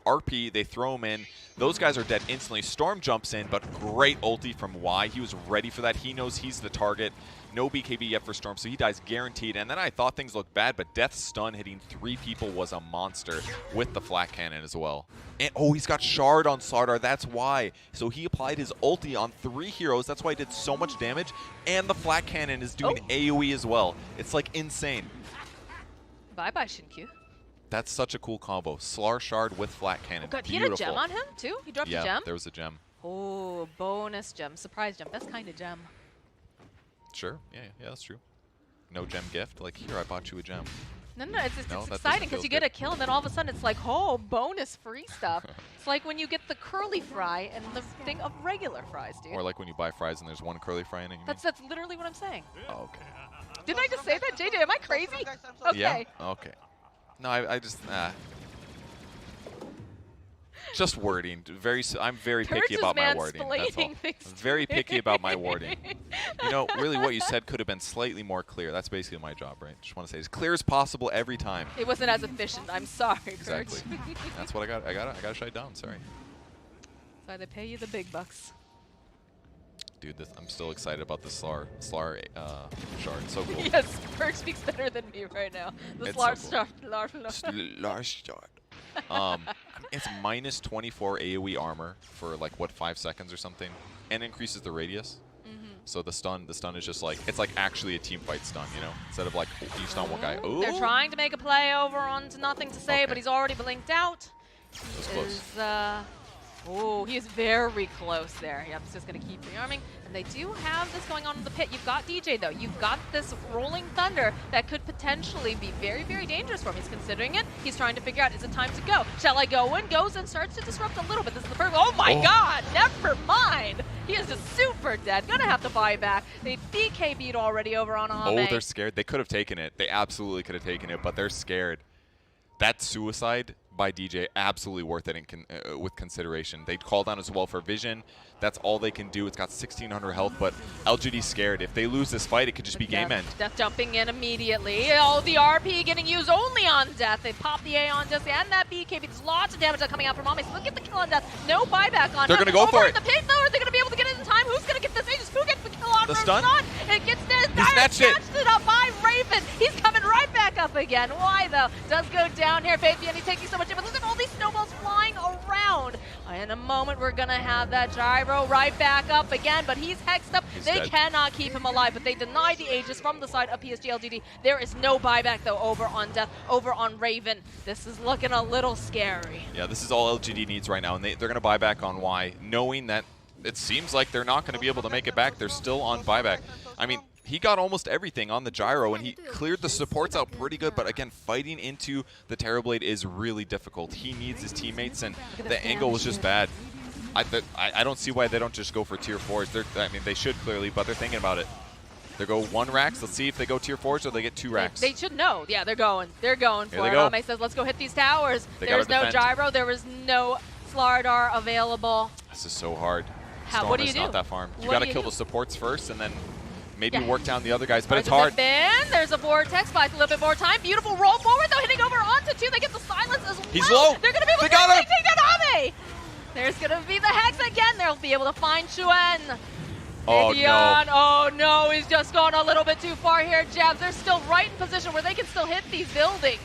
RP. They throw him in. Those guys are dead instantly. Storm jumps in, but great ulti from Y. He was ready for that. He knows he's the target. No BKB yet for Storm, so he dies guaranteed. And then I thought things looked bad, but Death's stun hitting 3 people was a monster with the flat cannon as well. And oh, he's got Shard on Slardar, that's why. So he applied his ulti on 3 heroes. That's why he did so much damage. And the flat cannon is doing AoE as well. It's like insane. Bye-bye, Shinkyu. That's such a cool combo. Slar Shard with flat cannon. Oh God, he beautiful. had a gem on him too? He dropped a gem? Yeah, there was a gem. Oh, bonus gem. Surprise gem. Best kind of gem. Sure, yeah, that's true. No gem gift? Like, here, I bought you a gem. No, it's that exciting doesn't because you feel get a kill and then all of a sudden it's like, oh, bonus free stuff. It's like when you get the curly fry and the thing of regular fries, dude. Or like when you buy fries and there's one curly fry in it. That's literally what I'm saying. Oh, okay. Didn't I just say that, JJ? Am I crazy? Okay. Yeah? Okay. No, I just, just wording. I'm very picky about my wording. That's all. I'm very picky about my wording. You know, really what you said could have been slightly more clear. That's basically my job, right? Just want to say as clear as possible every time. It wasn't as efficient. I'm sorry, Exactly. That's what I got. I got to shut it down. Sorry. That's why they pay you the big bucks. Dude, I'm still excited about the Slar Shard. So cool. Yes, Perk speaks better than me right now. The It's Slar so Shard. It's minus 24 AoE armor for like what 5 seconds or something, and increases the radius. So the stun is just like, it's like actually a team fight stun, you know, instead of like you stun one guy. Ooh. They're trying to make a play over onto Nothing to Say, but he's already blinked out. Oh, he is very close there. Yep, he's just going to keep rearming. And they do have this going on in the pit. You've got DJ, though. You've got this rolling thunder that could potentially be very, very dangerous for him. He's considering it. He's trying to figure out, is it time to go? Shall I go in? Goes and starts to disrupt a little bit. This is the first. Oh, my God. Never mind. He is just super dead. Going to have to buy back. They BKB'd already over on Ame. Oh, they're scared. They could have taken it. They absolutely could have taken it, but they're scared. That suicide by DJ, absolutely worth it with consideration. They call down as well for vision. That's all they can do. It's got 1,600 health, but LGD's scared. If they lose this fight, it could just be game end. Death jumping in immediately. Oh, the RP getting used only on Death. They pop the A on Death and that BKB. There's lots of damage coming out from Ame. So look at the kill on Death. No buyback on They're going to go for it. In the pit, though, are they going to be able to get it in time? Who's going to get this Aegis? Who gets the kill on the first stun? shot? It gets this. He snatched it up by Raven. He's coming right back up again. Why, though? Does go down here. Faith and he's taking so much damage. Look at all these snowballs flying around. In a moment, we're going to have that gyro right back up again, but he's hexed up. They cannot keep him alive, but they deny the Aegis from the side of PSG LGD. There is no buyback, though, over on Death, over on Raven. This is looking a little scary. Yeah, this is all LGD needs right now, and they're going to buy back on Y, knowing that it seems like they're not going to be able to make it back. They're still on buyback. I mean, he got almost everything on the gyro, and he cleared the supports out pretty good, but again, fighting into the Terrorblade is really difficult. He needs his teammates, and the angle was just bad. I don't see why they don't just go for tier 4s. I mean, they should clearly, but they're thinking about it. They go 1 racks. Let's see if they go tier 4s or they get 2 racks. They should know. Yeah, they're going. They're going for it. Ame says, let's go hit these towers. There's no gyro. There was no Slardar available. This is so hard. What do you is do? not that farm. You got to kill the supports first, and then maybe work down the other guys, but it's hard. There's a vortex, buys a little bit more time. Beautiful roll forward, though, hitting over onto 2. They get the silence as well. He's low. They're going to be able to take down Ame. There's going to be the hex again. They'll be able to find Chuen. Oh, no. Oh, no. He's just gone a little bit too far here. Jabs, they're still right in position where they can still hit these buildings.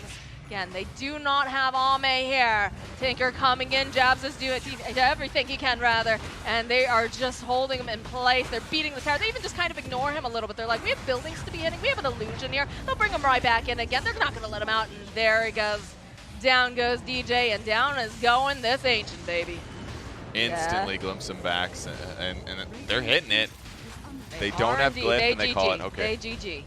Again, they do not have Ame here. Tinker coming in. Jabs is doing everything he can, rather. And they are just holding him in place. They're beating the tower. They even just kind of ignore him a little bit. They're like, we have buildings to be hitting. We have an illusion here. They'll bring him right back in again. They're not going to let him out. And there he goes. Down goes DJ, and down is going this Ancient, baby. Instantly glimpse him back, and they're hitting it. They don't have glyph, and they call it. Okay. They GG.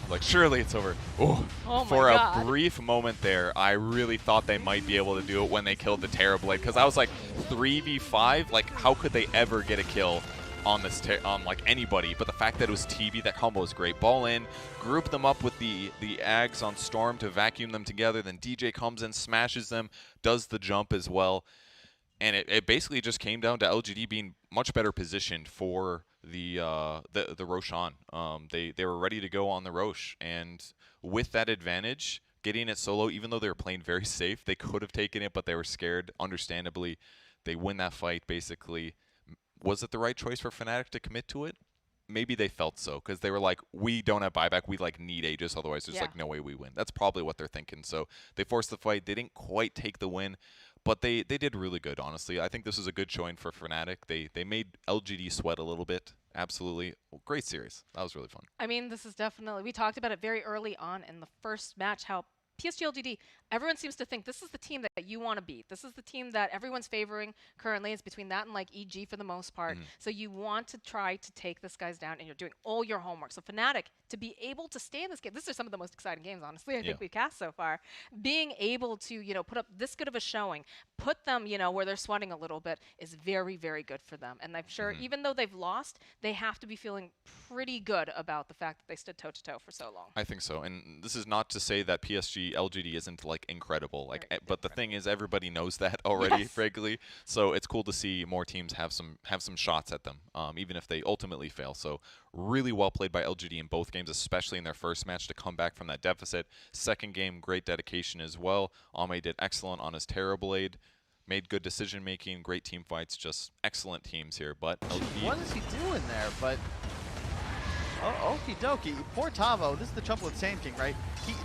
Like, surely it's over. Oh for a brief moment there, I really thought they might be able to do it when they killed the Terrorblade, because I was like, 3v5? Like, how could they ever get a kill on this on like anybody, but the fact that it was TV, that combo was great. Ball in, group them up with the Ags on Storm to vacuum them together, then DJ comes in, smashes them, does the jump as well. And it basically just came down to LGD being much better positioned for the Roshan. They were ready to go on the Rosh, and with that advantage, getting it solo, even though they were playing very safe, they could have taken it, but they were scared, understandably. They win that fight, basically. Was it the right choice for Fnatic to commit to it? Maybe they felt so, because they were like, we don't have buyback, we like need Aegis, otherwise there's like no way we win. That's probably what they're thinking. So they forced the fight. They didn't quite take the win, but they did really good, honestly. I think this was a good showing for Fnatic. They made LGD sweat a little bit. Absolutely. Well, great series. That was really fun. I mean, this is definitely, we talked about it very early on in the first match, how PSG LGD, everyone seems to think this is the team that you want to beat. This is the team that everyone's favoring currently. It's between that and like EG for the most part. So you want to try to take this guys down, and you're doing all your homework. So Fnatic, to be able to stay in this game, this is some of the most exciting games, honestly, I think we've cast so far. Being able to, you know, put up this good of a showing, put them, you know, where they're sweating a little bit is very, very good for them. And I'm sure even though they've lost, they have to be feeling pretty good about the fact that they stood toe-to-toe for so long. I think so. And this is not to say that PSG LGD isn't like incredible, like, but the thing is, everybody knows that already, frankly. So it's cool to see more teams have some shots at them, even if they ultimately fail. So really well played by LGD in both games, especially in their first match to come back from that deficit. Second game, great dedication as well. Ame did excellent on his Terrorblade, made good decision making, great team fights, just excellent teams here. But LGD, what is he doing there? But okie dokie, poor Tavo. This is the trouble with Sand King, right?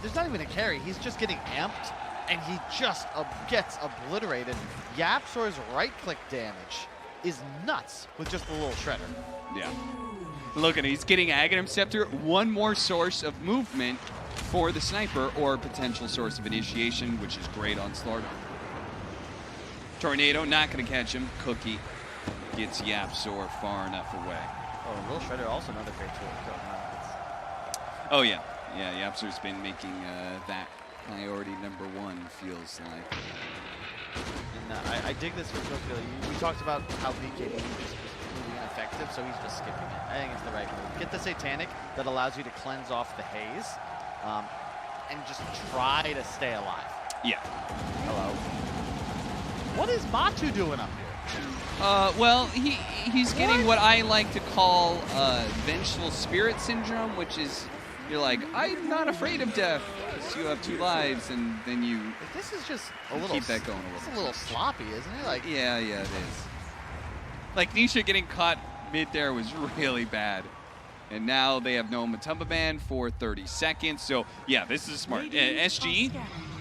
There's not even a carry. He's just getting amped, and he just gets obliterated. Yapsor's right-click damage is nuts with just a little shredder. Yeah. Look at it. He's getting Aghanim Scepter, one more source of movement for the sniper, or potential source of initiation, which is great on Slardar. Tornado, not going to catch him. Cookie gets Yapsor far enough away. Oh, Little Shredder, also another great tool to kill. Oh, yeah. Yeah, Yapsor's been making that priority #1, feels like. And I dig this for Tokyo. We talked about how BKB was really ineffective, so he's just skipping it. I think it's the right move. Get the Satanic that allows you to cleanse off the haze, and just try to stay alive. Yeah. Hello. What is Batu doing up here? Well, he's getting what I like to call vengeful spirit syndrome, which is, you're like, I'm not afraid of death, because you have 2 lives, and then you This is just a little keep that going a little. It's a little sloppy, isn't it? Like, yeah, it is. Like, Nisha getting caught mid there was really bad. And now they have no Matumba ban for 30 seconds. So, yeah, this is smart. SG,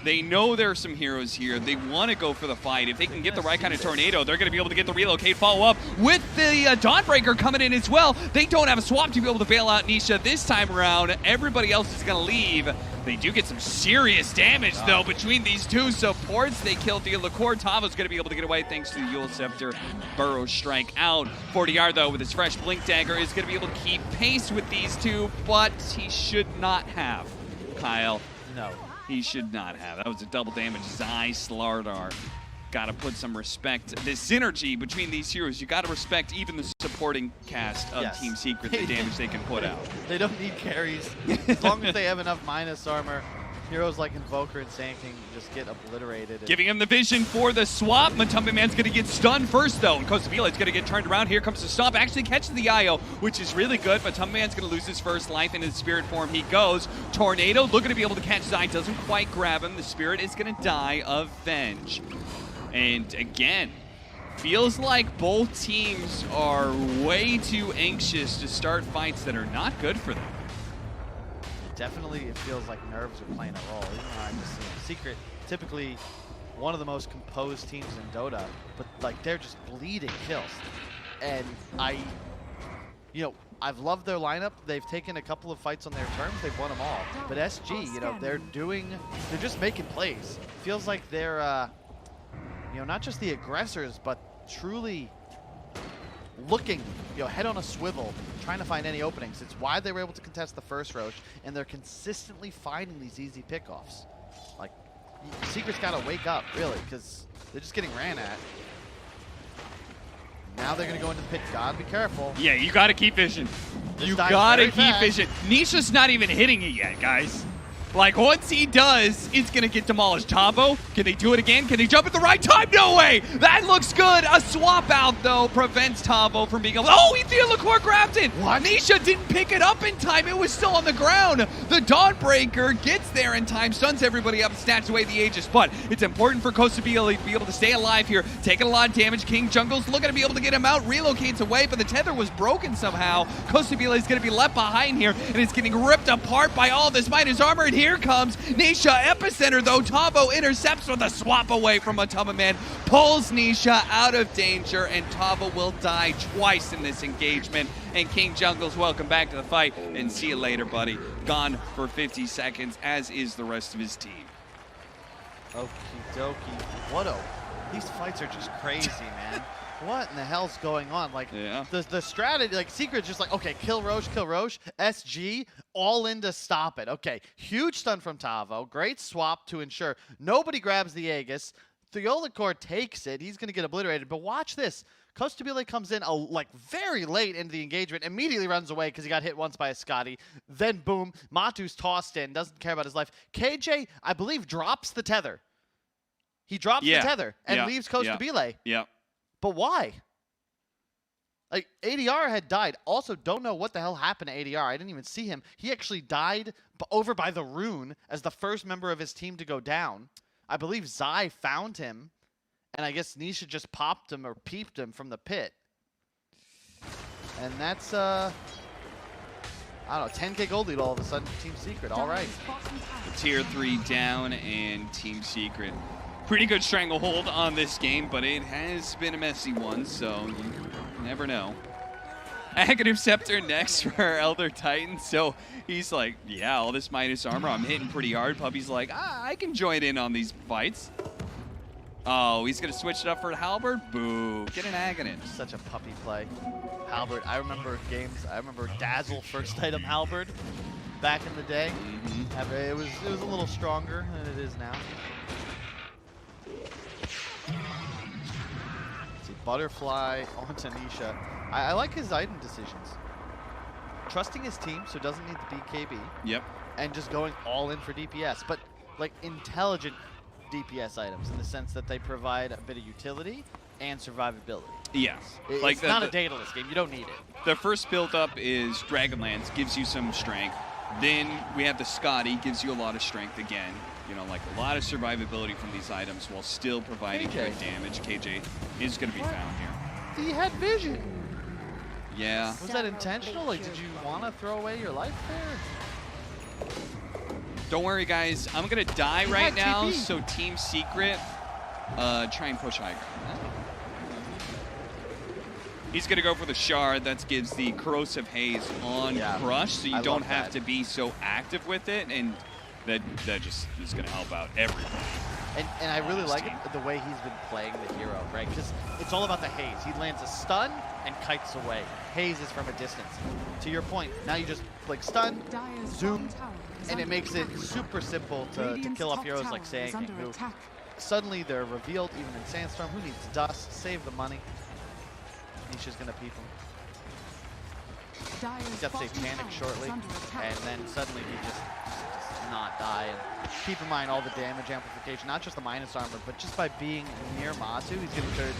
they know there are some heroes here. They want to go for the fight. If they can get the right kind of tornado, they're going to be able to get the relocate follow-up with the Dawnbreaker coming in as well. They don't have a swap to be able to bail out Nisha this time around. Everybody else is going to leave. They do get some serious damage, though, between these two supports. They kill Theolacour. Tavo's going to be able to get away thanks to the Yule Scepter. Burrow strike out. 40R, though, with his fresh Blink Dagger, is going to be able to keep pace with these two, but he should not have, Kyle. no. He should not have. That was a double damage. Zai Slardar. Got to put some respect. The synergy between these heroes, you got to respect even the supporting cast of Team Secret, the damage they can put out. They don't need carries. As long as they have enough minus armor, heroes like Invoker and Sand King just get obliterated. Giving him the vision for the swap. Matumba Man's going to get stunned first, though. And Kosavila is going to get turned around. Here comes the stop. Actually catches the IO, which is really good. Matumba Man's going to lose his first life. In his spirit form he goes. Tornado looking to be able to catch Zai. Doesn't quite grab him. The spirit is going to die of Venge. And again, feels like both teams are way too anxious to start fights that are not good for them. Definitely, it feels like nerves are playing a role. Even though I'm just Secret, typically one of the most composed teams in Dota, but like they're just bleeding kills. And I've loved their lineup. They've taken a couple of fights on their terms. They've won them all. But SG, they're just making plays. Feels like they're, not just the aggressors, but truly looking, head on a swivel, trying to find any openings. It's why they were able to contest the first Roche, and they're consistently finding these easy pickoffs. Like, Secret's got to wake up, really, because they're just getting ran at. Now they're going to go into the pit. Gotta be careful. Yeah, you gotta keep fishing. This You dive's gotta very keep fast. fishing. Nisha's not even hitting it yet, guys. Like, once he does, it's gonna get demolished. Tavo, can they do it again? Can they jump at the right time? No way! That looks good. A swap out, though, prevents Tavo from being able... Oh, Ethiel LaCour grabbed it! What? Nisha didn't pick it up in time. It was still on the ground. The Dawnbreaker gets there in time, stuns everybody up, snatches away the Aegis. But it's important for Costa Bile to be able to stay alive here. Taking a lot of damage. King Jungle's looking to be able to get him out. Relocates away, but the tether was broken somehow. Costa Bile is going to be left behind here, and it's getting ripped apart by all this Midas armor. And here comes Nisha. Epicenter, though. Tavo intercepts with a swap away from Matama, pulls Nisha out of danger, and Tavo will die twice in this engagement. And King Jungle's welcome back to the fight, and see you later, buddy. Gone for 50 seconds, as is the rest of his team. Okie dokie. These fights are just crazy, man. What in the hell's going on? Like, the strategy, like, Secret's just like, okay, kill Roche, SG, all in to stop it. Okay, huge stun from Tavo, great swap to ensure nobody grabs the Aegis. Theolacore takes it, he's going to get obliterated, but watch this. Costa Bile comes in like very late into the engagement, immediately runs away because he got hit once by a Scotty. Then boom, Matu's tossed in, doesn't care about his life. KJ, I believe, drops the tether. He drops the tether and leaves Costa Bile. Yeah. But why? Like, ADR had died. Also, don't know what the hell happened to ADR. I didn't even see him. He actually died over by the rune as the first member of his team to go down. I believe Zai found him, and I guess Nisha just popped him or peeped him from the pit. And that's, I don't know, 10K gold lead all of a sudden for Team Secret. All right. Tier 3 down, and Team Secret. Pretty good stranglehold on this game, but it has been a messy one, so you never know. Aghanim Scepter next for Elder Titan, so he's like, yeah, all this Midas armor, I'm hitting pretty hard. Puppy's like, I can join in on these fights. Oh, he's going to switch it up for Halberd? Boo. Get an Aghanim. Such a puppy play. Halberd, I remember games, I remember Dazzle first item Halberd back in the day. It was a little stronger than it is now. See, Butterfly onto Nisha. I like his item decisions. Trusting his team so doesn't need the BKB. Yep. And just going all in for DPS. But like intelligent DPS items in the sense that they provide a bit of utility and survivability. Yes. It's not a dataless game. You don't need it. The first build up is Dragonlance, gives you some strength. Then we have the Scotty, gives you a lot of strength again. You know, like a lot of survivability from these items while still providing good damage. KJ is going to be found here. He had vision. Yeah. Was that intentional? Like, did you want to throw away your life there? Don't worry, guys. I'm going to die right now, so Team Secret, try and push high ground. He's going to go for the Shard. That gives the Corrosive Haze on Crush, so you don't have to be so active with it, and that just is going to help out everyone. And I really like it, the way he's been playing the hero, right? Because it's all about the haze. He lands a stun and kites away. Haze is from a distance. To your point, now you just like stun, zoom, and it makes it super simple to kill off heroes like Saiyan, who suddenly they're revealed even in Sandstorm. Who needs dust? Save the money. Nisha's going to peep him. He's got to say panic shortly, and then suddenly he just not die. And keep in mind all the damage amplification, not just the minus armor, but just by being near Matu, he's getting 32%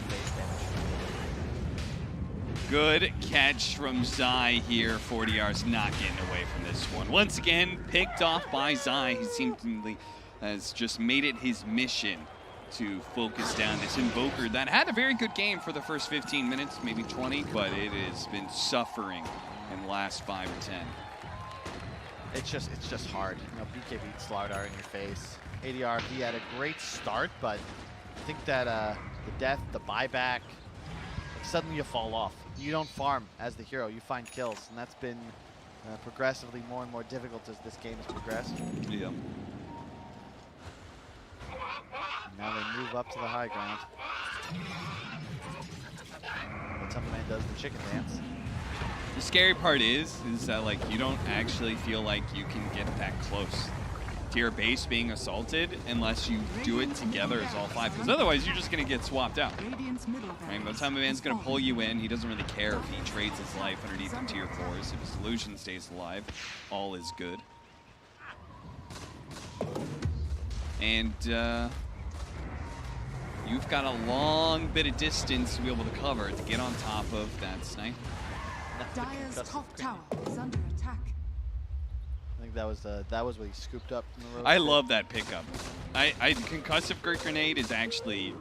base damage. Good catch from Zai here. 40R's not getting away from this one. Once again, picked off by Zai. He seemingly has just made it his mission to focus down this Invoker that had a very good game for the first 15 minutes, maybe 20, but it has been suffering in the last 5 or 10. It's just hard. You know, BKB Slardar in your face. ADR, he had a great start, but I think that the death, the buyback, suddenly you fall off. You don't farm as the hero, you find kills, and that's been progressively more and more difficult as this game has progressed. Yeah. Now they move up to the high ground. Matama does the chicken dance. The scary part is that like you don't actually feel like you can get that close. tier base being assaulted unless you do it together as all 5, because otherwise you're just going to get swapped out. Right? Matumbaman's going to pull you in. He doesn't really care if he trades his life underneath the tier 4s. If his illusion stays alive, all is good. And you've got a long bit of distance to be able to cover to get on top of that snipe. Dire's top tower is under attack. I think that was what he scooped up from the road. I love that pickup. Concussive Grenade is actually,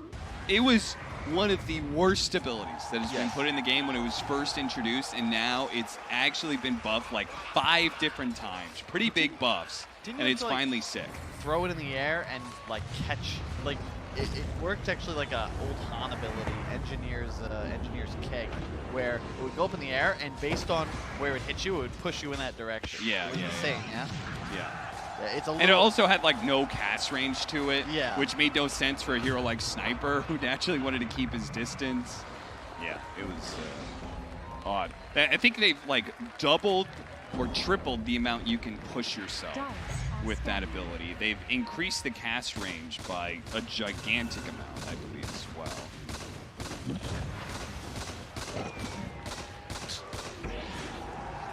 it was one of the worst abilities that has been put in the game when it was first introduced, and now it's actually been buffed like 5 different times. Pretty big buffs, and it's finally sick. Throw it in the air and like catch, like it worked actually like a old Han ability, Engineer's Keg, where it would go up in the air and based on where it hit you, it would push you in that direction. Yeah, it was insane, yeah. It's a little, and it also had like no cast range to it, yeah, which made no sense for a hero like Sniper, who naturally wanted to keep his distance. Yeah, it was odd. I think they've like doubled or tripled the amount you can push yourself with that ability. They've increased the cast range by a gigantic amount, I believe, as well.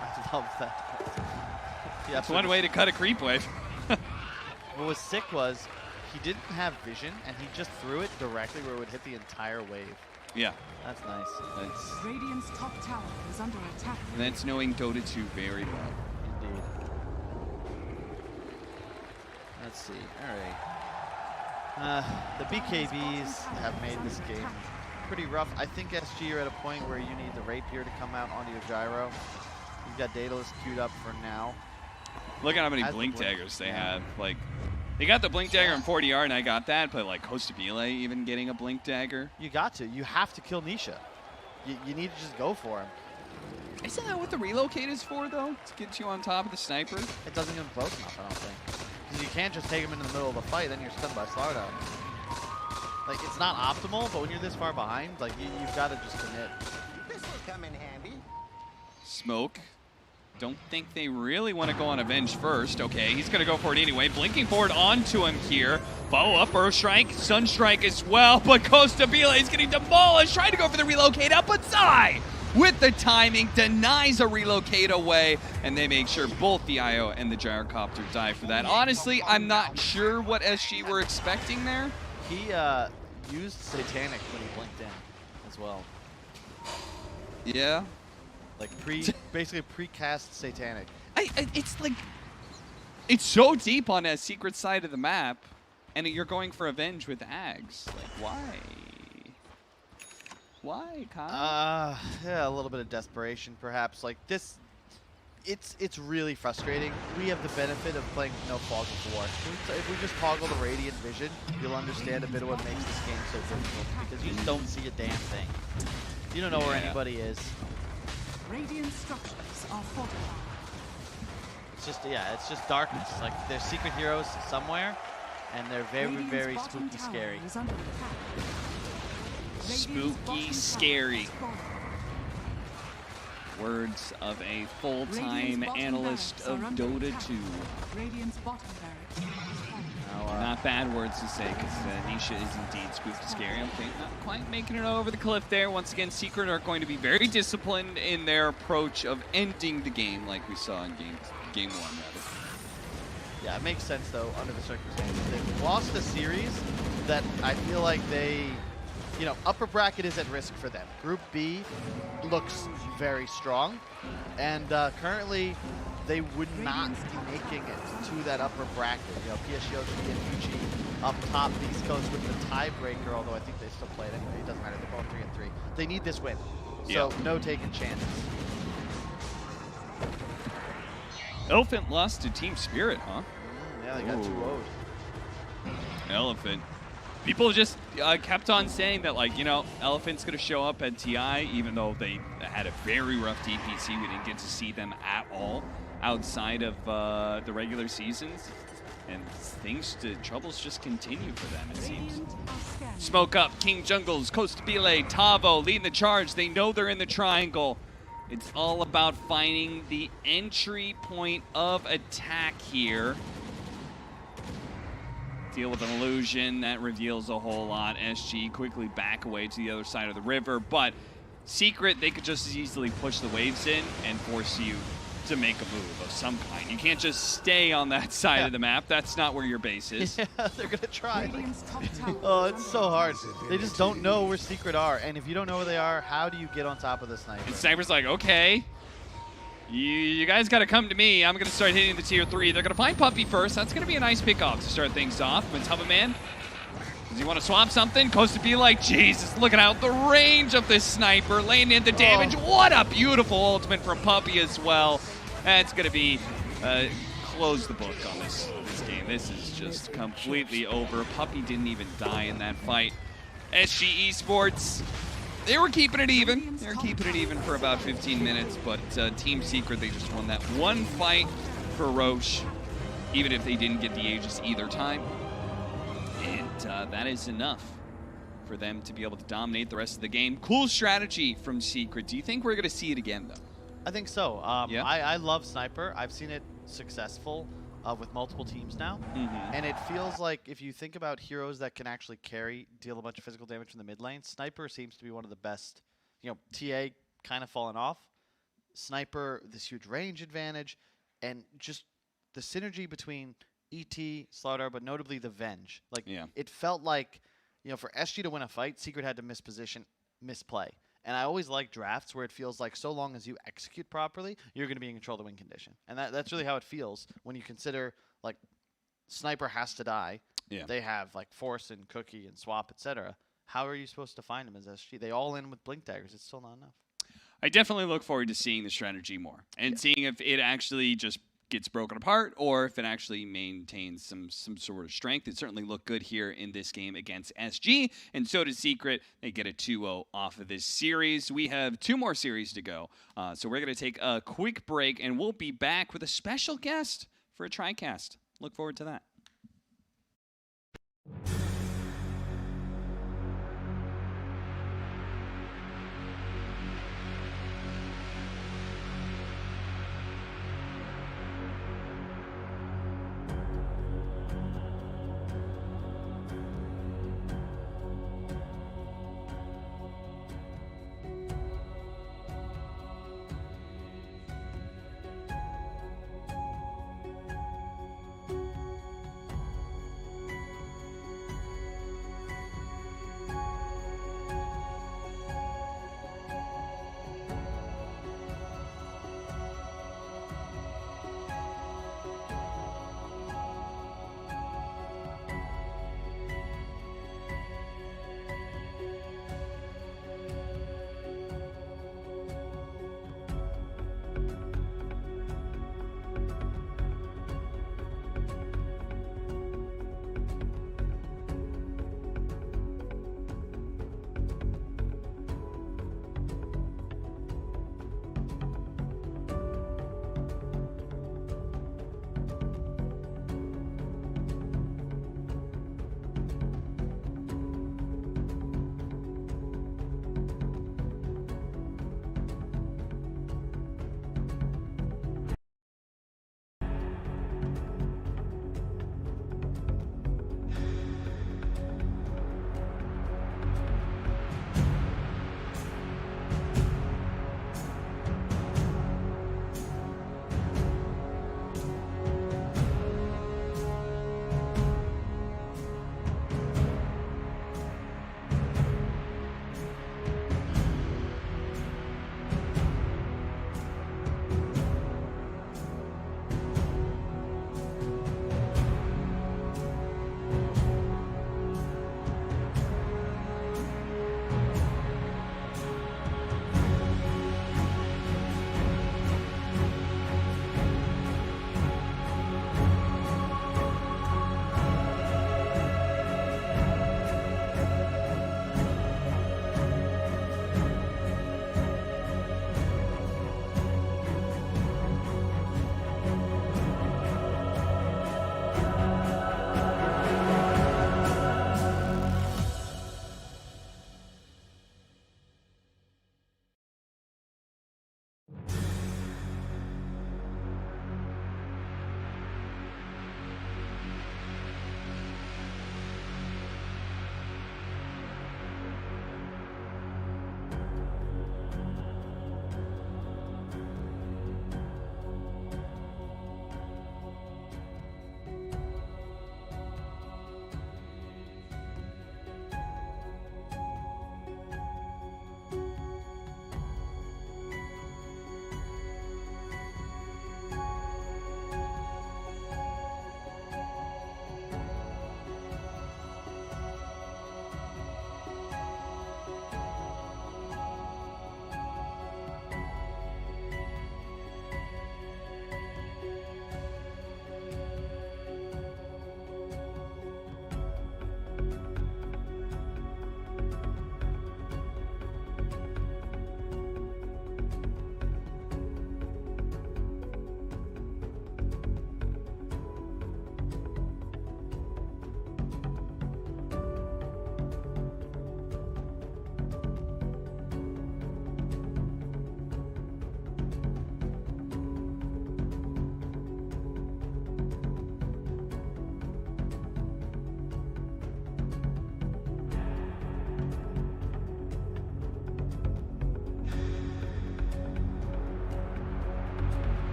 I love that. Yeah, that's one way to cut a creep wave. What was sick was he didn't have vision, and he just threw it directly where it would hit the entire wave. Yeah. That's nice. That's Radiant's top tower is under attack. That's knowing Dota 2 very well. Indeed. Let's see. All right. The BKBs have made this game pretty rough. I think SG are at a point where you need the Rapier to come out onto your gyro. You've got Daedalus queued up for now. Look at how many blink daggers they have. Like, they got the blink dagger in 40R, and I got that, but like Kostabile even getting a blink dagger. You got to. You have to kill Nisha. You need to just go for him. Isn't that what the relocate is for, though? To get you on top of the sniper? It doesn't get him close enough, I don't think. Because you can't just take him into the middle of the fight, then you're stunned by Slowdown. Like, it's not optimal, but when you're this far behind, like, you've got to just commit. This will come in handy. Smoke. Don't think they really want to go on Avenge first. Okay, he's going to go for it anyway. Blinking forward onto him here. Follow-up, Earth Strike, Sunstrike as well, but Kostabile is getting demolished. Trying to go for the relocate up, but Zai, with the timing, denies a relocate away, and they make sure both the IO and the Gyrocopter die for that. Honestly, I'm not sure what SG were expecting there. He used Satanic when he blinked in as well. Yeah. Like basically pre-cast Satanic. It's like, it's so deep on that secret side of the map, and you're going for Avenge with Ags. Like, why? Why, Kyle? Yeah, a little bit of desperation, perhaps. Like this, it's really frustrating. We have the benefit of playing no fog of war. If we just toggle the Radiant Vision, you'll understand a bit of what makes this game so difficult, because you just don't see a damn thing. You don't know where anybody is. Radiant structures are fortified. It's just darkness. Like, there's secret heroes somewhere, and they're very, very spooky scary. Spooky scary. Words of a full-time analyst of Dota 2. Radiant's bottom barracks. Not bad words to say, because Nisha is indeed spooky scary. Okay, not quite making it over the cliff there. Once again, Secret are going to be very disciplined in their approach of ending the game, like we saw in game 1, rather. Yeah, it makes sense, though, under the circumstances. They've lost a series that I feel like they, you know, upper bracket is at risk for them. Group B looks very strong, and currently they would not be making it to that upper bracket. You know, PSG and Fuji up top, the East Coast with the tiebreaker, although I think they still play it anyway. It doesn't matter. They're both 3-3. They need this win. So no taking chances. Elephant lost to Team Spirit, huh? Yeah, they got 2-0'd. Elephant. People just kept on saying that, like, you know, Elephant's going to show up at TI, even though they had a very rough DPC. We didn't get to see them at all outside of the regular seasons. And troubles just continue for them, it seems. Smoke up, King Jungles, Kostabile, Tavo leading the charge. They know they're in the triangle. It's all about finding the entry point of attack here. Deal with an illusion. That reveals a whole lot. SG quickly back away to the other side of the river. But Secret, they could just as easily push the waves in and force you to make a move of some kind. You can't just stay on that side of the map. That's not where your base is. Yeah, they're going to try. Oh, it's so hard. They just don't know where Secret are. And if you don't know where they are, how do you get on top of the Sniper? And Sniper's like, okay, you guys got to come to me. I'm going to start hitting the tier 3. They're going to find Puppy first. That's going to be a nice pickoff to start things off. Matubba Man, does he want to swap something? Goes to be like, Jesus, look at the range of this Sniper, laying in the damage. What a beautiful ultimate from Puppy as well. That's going to be close the book on this game. This is just completely over. Puppy didn't even die in that fight. SG Esports, they were keeping it even. They were keeping it even for about 15 minutes, but Team Secret, they just won that one fight for Roche, even if they didn't get the Aegis either time. And that is enough for them to be able to dominate the rest of the game. Cool strategy from Secret. Do you think we're going to see it again, though? I think so. Yeah. I love Sniper. I've seen it successful with multiple teams now. And it feels like if you think about heroes that can actually deal a bunch of physical damage from the mid lane, Sniper seems to be one of the best. You know, TA kind of fallen off. Sniper, this huge range advantage, and just the synergy between ET, Slardar, but notably the Venge. Like, it felt like, you know, for SG to win a fight, Secret had to misplay. And I always like drafts where it feels like so long as you execute properly, you're going to be in control of the win condition. And that's really how it feels when you consider, like, Sniper has to die. Yeah. They have, like, Force and Cookie and Swap, etc. How are you supposed to find them as SG? They all in with Blink Daggers. It's still not enough. I definitely look forward to seeing the strategy more and seeing if it actually just gets broken apart or if it actually maintains some sort of strength. It certainly looked good here in this game against SG, and so does Secret. They get a 2-0 off of this series. We have 2 more series to go, so we're going to take a quick break, and we'll be back with a special guest for a TriCast. Look forward to that.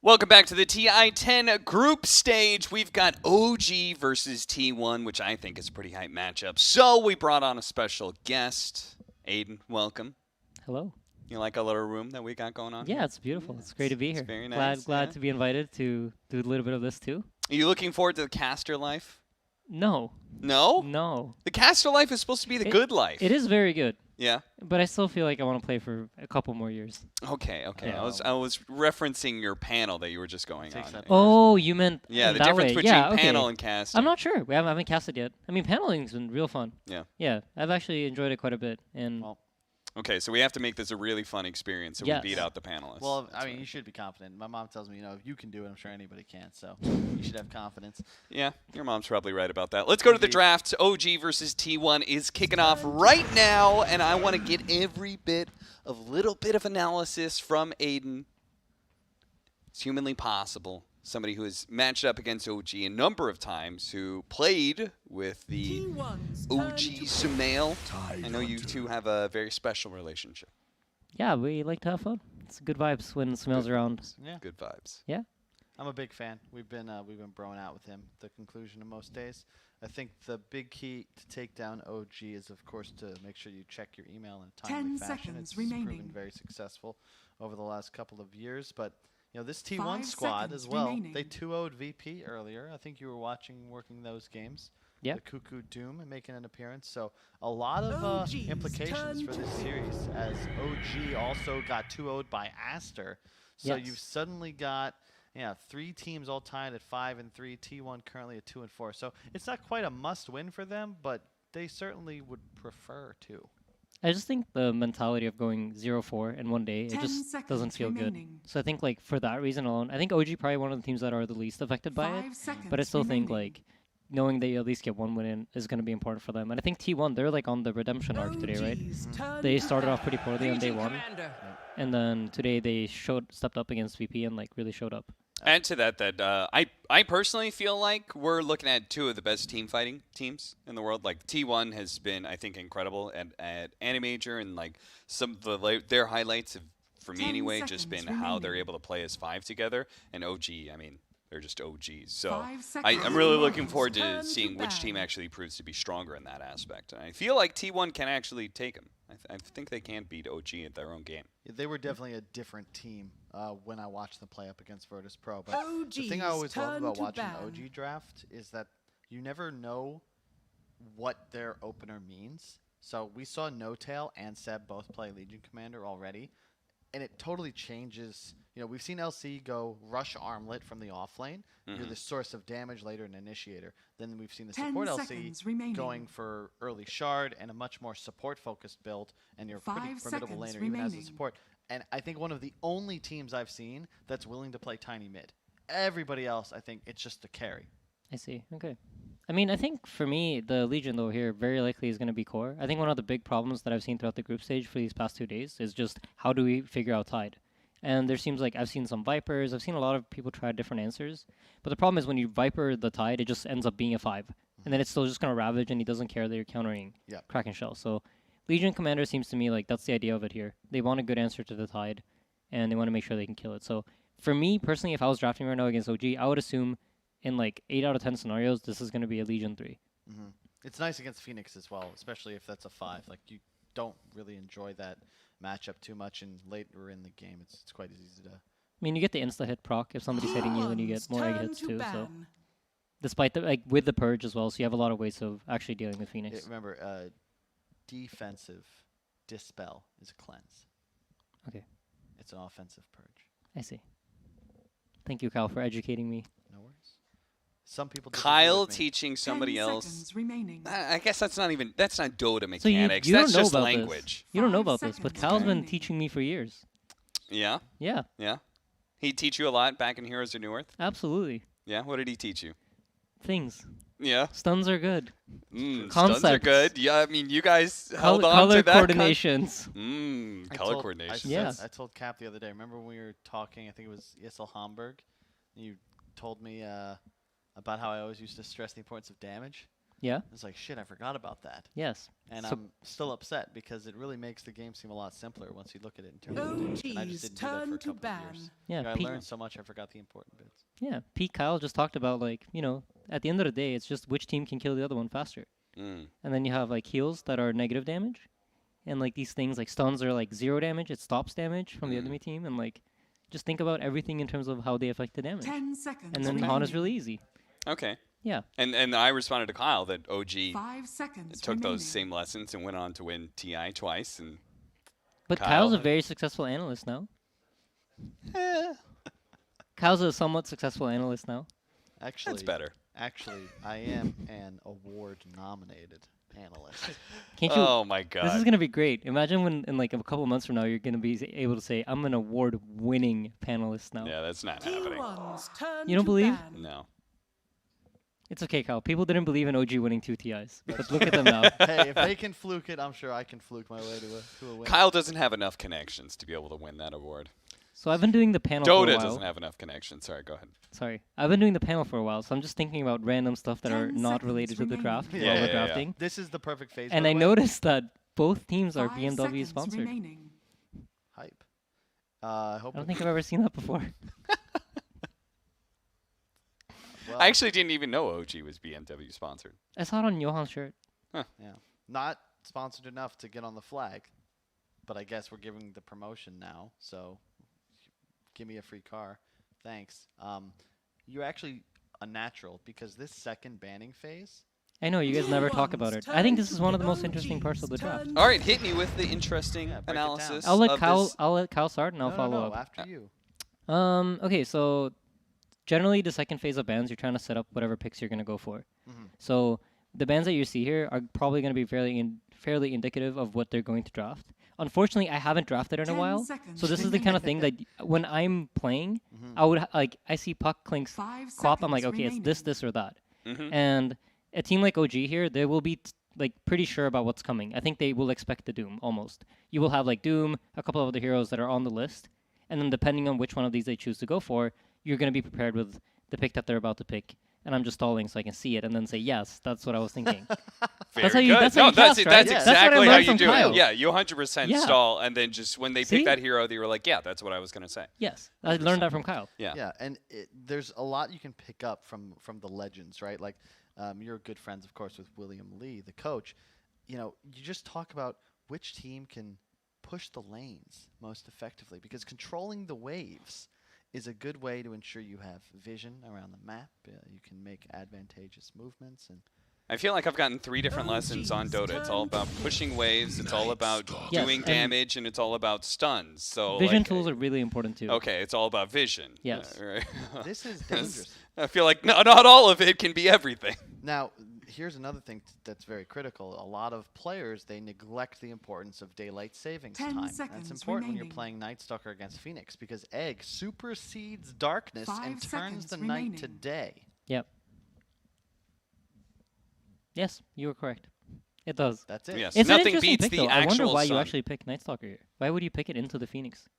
Welcome back to the TI-10 group stage. We've got OG versus T1, which I think is a pretty hype matchup. So we brought on a special guest. Aiden, welcome. Hello. You like our little room that we got going on? Yeah, here? it's beautiful. It's great to be here. Very nice. Glad to be invited to do a little bit of this too. Are you looking forward to the caster life? No. No? No. The caster life is supposed to be the good life. It is very good. Yeah. But I still feel like I want to play for a couple more years. Okay. Yeah. I was referencing your panel that you were just going on. Oh, you meant the that difference way. between Yeah, okay. panel and casting. I'm not sure. I haven't casted yet. I mean, paneling's been real fun. Yeah. Yeah, I've actually enjoyed it quite a bit. And Okay, so we have to make this a really fun experience so Yes. we beat out the panelists. Well, I mean, you should be confident. My mom tells me, if you can do it, I'm sure anybody can. So you should have confidence. Yeah, your mom's probably right about that. Let's go to the draft. OG versus T1 is kicking off right now, and I want to get every little bit of analysis from Aiden. It's humanly possible. Somebody who has matched up against OG a number of times, who played with the OG Sumail. I know you two have a very special relationship. yeah, we like to have fun. It's good vibes when Smells around. Yeah. Good vibes. Yeah. I'm a big fan. We've been broing out with him the conclusion of most days. I think the big key to take down OG is, of course, to make sure you check your email in a timely 10 fashion. seconds It's remaining. proven very successful over the last couple of years, but this T1 5 squad as seconds well. remaining. They 2-0'd VP earlier. I think you were working those games. Yeah. The Cuckoo Doom making an appearance. So a lot of implications for this series, as OG also got 2-0'd by Aster. So Yes. you've suddenly got 3 teams all tied at 5 and 3. T1 currently at 2 and 4. So it's not quite a must-win for them, but they certainly would prefer to. I just think the mentality of going 0-4 in one day, it 10 just doesn't seconds feel remaining. good. So I think for that reason alone, I think OG probably one of the teams that are the least affected by 5 it. seconds But I still think remaining. knowing that you at least get one win in is going to be important for them. And I think T1, they're on the redemption arc today, right? They started off pretty poorly on day one. And then today they stepped up against VP and really showed up. Add to that, I personally feel like we're looking at 2 of the best team fighting teams in the world. Like T1 has been, I think, incredible at Animajor, and some of their highlights have, for me 10 anyway, just been seconds how they're remaining. able to play as 5 together. And OG, I mean, they're just OGs. So 5 seconds I'm really looking remaining. forward to Turn to seeing which team ban. actually proves to be stronger in that aspect. And I feel like T1 can actually take them. I think they can beat OG at their own game. Yeah, they were definitely a different team when I watched them play up against Virtus Pro. But the thing I always love about watching OG draft is that you never know what their opener means. So we saw No-Tail and Seb both play Legion Commander already, and it totally changes. We've seen LC go rush Armlet from the off lane. You're the source of damage later in Initiator. Then we've seen the 10 support seconds LC remaining. going for early Shard and a much more support-focused build, and you're a pretty 5 formidable seconds laner even as a remaining. support. And I think one of the only teams I've seen that's willing to play tiny mid. Everybody else, I think it's just the carry. I see. Okay. I mean, I think for me, the Legion, though, here very likely is going to be core. I think one of the big problems that I've seen throughout the group stage for these past 2 days is just how do we figure out Tide? And there seems like I've seen some Vipers. I've seen a lot of people try different answers. But the problem is when you Viper the Tide, it just ends up being a 5. And then it's still just going to Ravage, and he doesn't care that you're countering Kraken Shell. So Legion Commander seems to me like that's the idea of it here. They want a good answer to the Tide, and they want to make sure they can kill it. So for me, personally, if I was drafting right now against OG, I would assume in 8 out of 10 scenarios, this is going to be a Legion 3. It's nice against Phoenix as well, especially if that's a 5. You don't really enjoy that matchup too much, and later in the game, it's quite easy to. I mean, you get the insta-hit proc if somebody's hitting you, then you get more egg hits too. So, despite the with the purge as well, so you have a lot of ways of actually dealing with Phoenix. Remember, defensive dispel is a cleanse. Okay. It's an offensive purge. I see. Thank you, Kyle, for educating me. No worries. Some people. Kyle teaching somebody 10 else. seconds remaining. I guess that's not Dota So mechanics. you That's don't know just about language. This. You don't know 5 about this, but seconds Kyle's been remaining. teaching me for years. Yeah? Yeah, Yeah. He'd teach you a lot back in Heroes of New Earth? absolutely. Yeah? What did he teach you? Things. Yeah? Stuns are good. Stuns are Concepts. good. Yeah, I mean, you guys held on color to that. coordinations. Color coordination. Yeah. I told Cap the other day. Remember when we were talking? I think it was ESL Hamburg. You told me about how I always used to stress the importance of damage. Yeah. It's like, shit, I forgot about that. Yes. And So- I'm still upset because it really makes the game seem a lot simpler once you look at it in terms of damage. And I just didn't do that for a couple of years. Yeah, I Pete- learned so much, I forgot the important bits. Yeah, Pete Kyle just talked about, like, you know, at the end of the day, it's just which team can kill the other one faster. Mm. And then you have, like, heals that are negative damage. And, like, these things, like, stuns are, like, 0 damage. It stops damage from the enemy team. And, like, just think about everything in terms of how they affect the damage. 10 seconds And then Han is really easy. Okay. Yeah. And I responded to Kyle that OG 5 seconds took remaining. those same lessons and went on to win TI twice. And But Kyle's a very successful analyst now. Kyle's a somewhat successful analyst now. Actually, That's better. Actually, I am an award-nominated analyst. Can't you? Oh my God. This is gonna be great. Imagine when, in like a couple months from now, you're gonna be able to say, "I'm an award-winning panelist now." Yeah, that's not happening. You don't believe? No. It's okay, Kyle. People didn't believe in OG winning 2 TIs, but look at them now. Hey, if they can fluke it, I'm sure I can fluke my way to a win. Kyle doesn't have enough connections to be able to win that award. So I've been doing the panel for a Dota while. doesn't have enough connections. Sorry, go ahead. Sorry. I've been doing the panel for a while, so I'm just thinking about random stuff that are 10 not seconds related to the draft remaining. while Yeah, we're yeah, yeah. drafting. This is the perfect phase. And by I the way. noticed that both teams are 5 BMW seconds sponsored. remaining. Hype. I hope. I don't think I've ever seen that before. Well, I actually didn't even know OG was BMW sponsored. I saw it on Johan's shirt. Yeah. Not sponsored enough to get on the flag, but I guess we're giving the promotion now. So, give me a free car, thanks. You're actually a natural because this second banning phase. I know, you guys never talk about it. I think this is one of the most interesting parts of the draft. All right, hit me with the interesting analysis. I'll let of Kyle. this. I'll let Kyle start, and I'll No, follow no, up. after you. Okay, so generally the second phase of bans, you're trying to set up whatever picks you're going to go for. So the bans that you see here are probably going to be fairly indicative of what they're going to draft. Unfortunately, I haven't drafted in a 10 while, seconds so this is the kind of thing that when I'm playing, I would I see puck clinks 5 quap, I'm like, seconds okay, it's remaining. this or that. And a team like OG here, they will be like pretty sure about what's coming. I think they will expect the Doom almost. You will have like Doom, a couple of other heroes that are on the list, and then depending on which one of these they choose to go for, you're going to be prepared with the pick that they're about to pick. And I'm just stalling so I can see it and then say, yes, that's what I was thinking. That's how you, good. that's how No, you that's cast, it. right? That's That's exactly what I how learned you from do Kyle. it. Yeah, you 100% Yeah. stall, and then just when they See? pick that hero, they were like, yeah, that's what I was going to say. Yes, I learned that from Kyle. Yeah. Yeah, and there's a lot you can pick up from the legends, right? Like, you're good friends, of course, with William Lee, the coach. You know, you just talk about which team can push the lanes most effectively because controlling the waves is a good way to ensure you have vision around the map. You can make advantageous movements and. I feel like I've gotten 3 different lessons on Dota. It's all about pushing waves, it's all about Yes, doing and damage, and it's all about stuns. So Vision like, tools are really important too. Okay, it's all about vision. Yes. Right. This is dangerous. I feel like not all of it can be everything. Now, here's another thing that's very critical. A lot of players, they neglect the importance of daylight savings 10 time. And seconds it's important when remaining. you're playing Night Stalker against Phoenix because Egg supersedes darkness 5 and turns seconds the night to remaining. day. Yep. Yes, you were correct. It does. That's it. Yes, It's an nothing interesting beats pick, the though. I wonder actual why you sun. actually picked Night Stalker here. Why would you pick it into the Phoenix?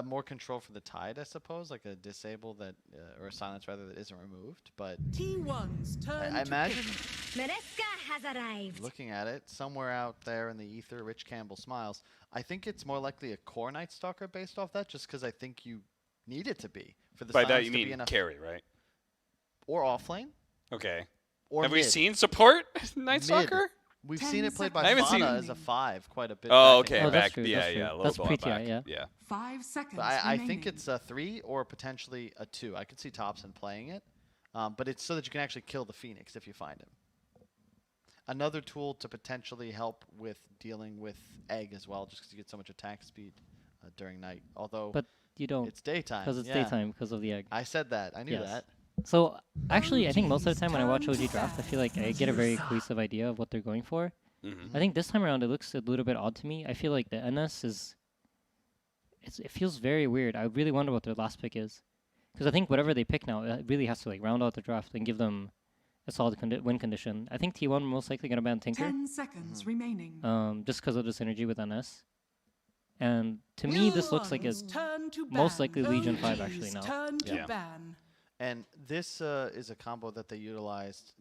More control for the tide, I suppose, like a disable that, or a silence rather, that isn't removed. But T1's turn I to imagine, Mereska has arrived. looking at it, somewhere out there in the ether, Rich Campbell smiles. I think it's more likely a core Night Stalker based off that, just because I think you need it to be for the By that silence you to be mean enough. carry, right? Or offlane. Okay. Or Have we mid. seen support Night Mid. Stalker? We've 10 seen it played by I haven't seen Fauna it. as a 5 quite a bit. Oh, back in okay. Oh, the that's day. true, Yeah, that's true. yeah. A little That's while pre-TI, back. yeah. 5 seconds But I think remaining. it's a 3 or potentially a 2. I could see Thompson playing it, but it's so that you can actually kill the Phoenix if you find him. Another tool to potentially help with dealing with Egg as well, just because you get so much attack speed during night. Although But you don't. it's daytime. Because it's yeah. daytime because of the egg. I said that. I knew Yes. that. So actually, I think most of the time when I watch OG draft, I feel like I get a very cohesive idea of what they're going for. I think this time around it looks a little bit odd to me. I feel like the NS is. It feels very weird. I really wonder what their last pick is, because I think whatever they pick now, it really has to like round out the draft and give them a solid win condition. I think T1 most likely gonna ban Tinker. 10 seconds remaining. Just because of the synergy with NS. And to me, this looks like a most likely Legion 5 actually now. Turn to Yeah. ban. And this is a combo that they utilized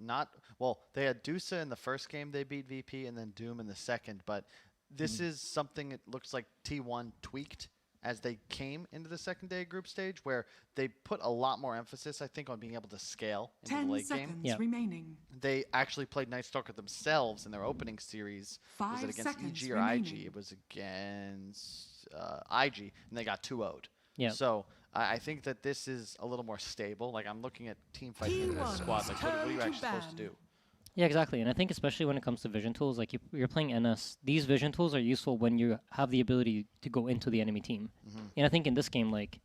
they had Dusa in the first game they beat VP and then Doom in the second, but this is something it looks like T1 tweaked as they came into the second day group stage, where they put a lot more emphasis, I think, on being able to scale into the late game. 10 seconds remaining. They actually played Night Stalker themselves in their opening series. 5 was it against seconds EG or remaining. IG? It was against IG, and they got 2-0'd. Yeah. So I think that this is a little more stable. Like, I'm looking at team fighting in this squad. Like, what are you actually supposed to do? Yeah, exactly. And I think especially when it comes to vision tools, like you're playing NS, these vision tools are useful when you have the ability to go into the enemy team. And I think in this game, like,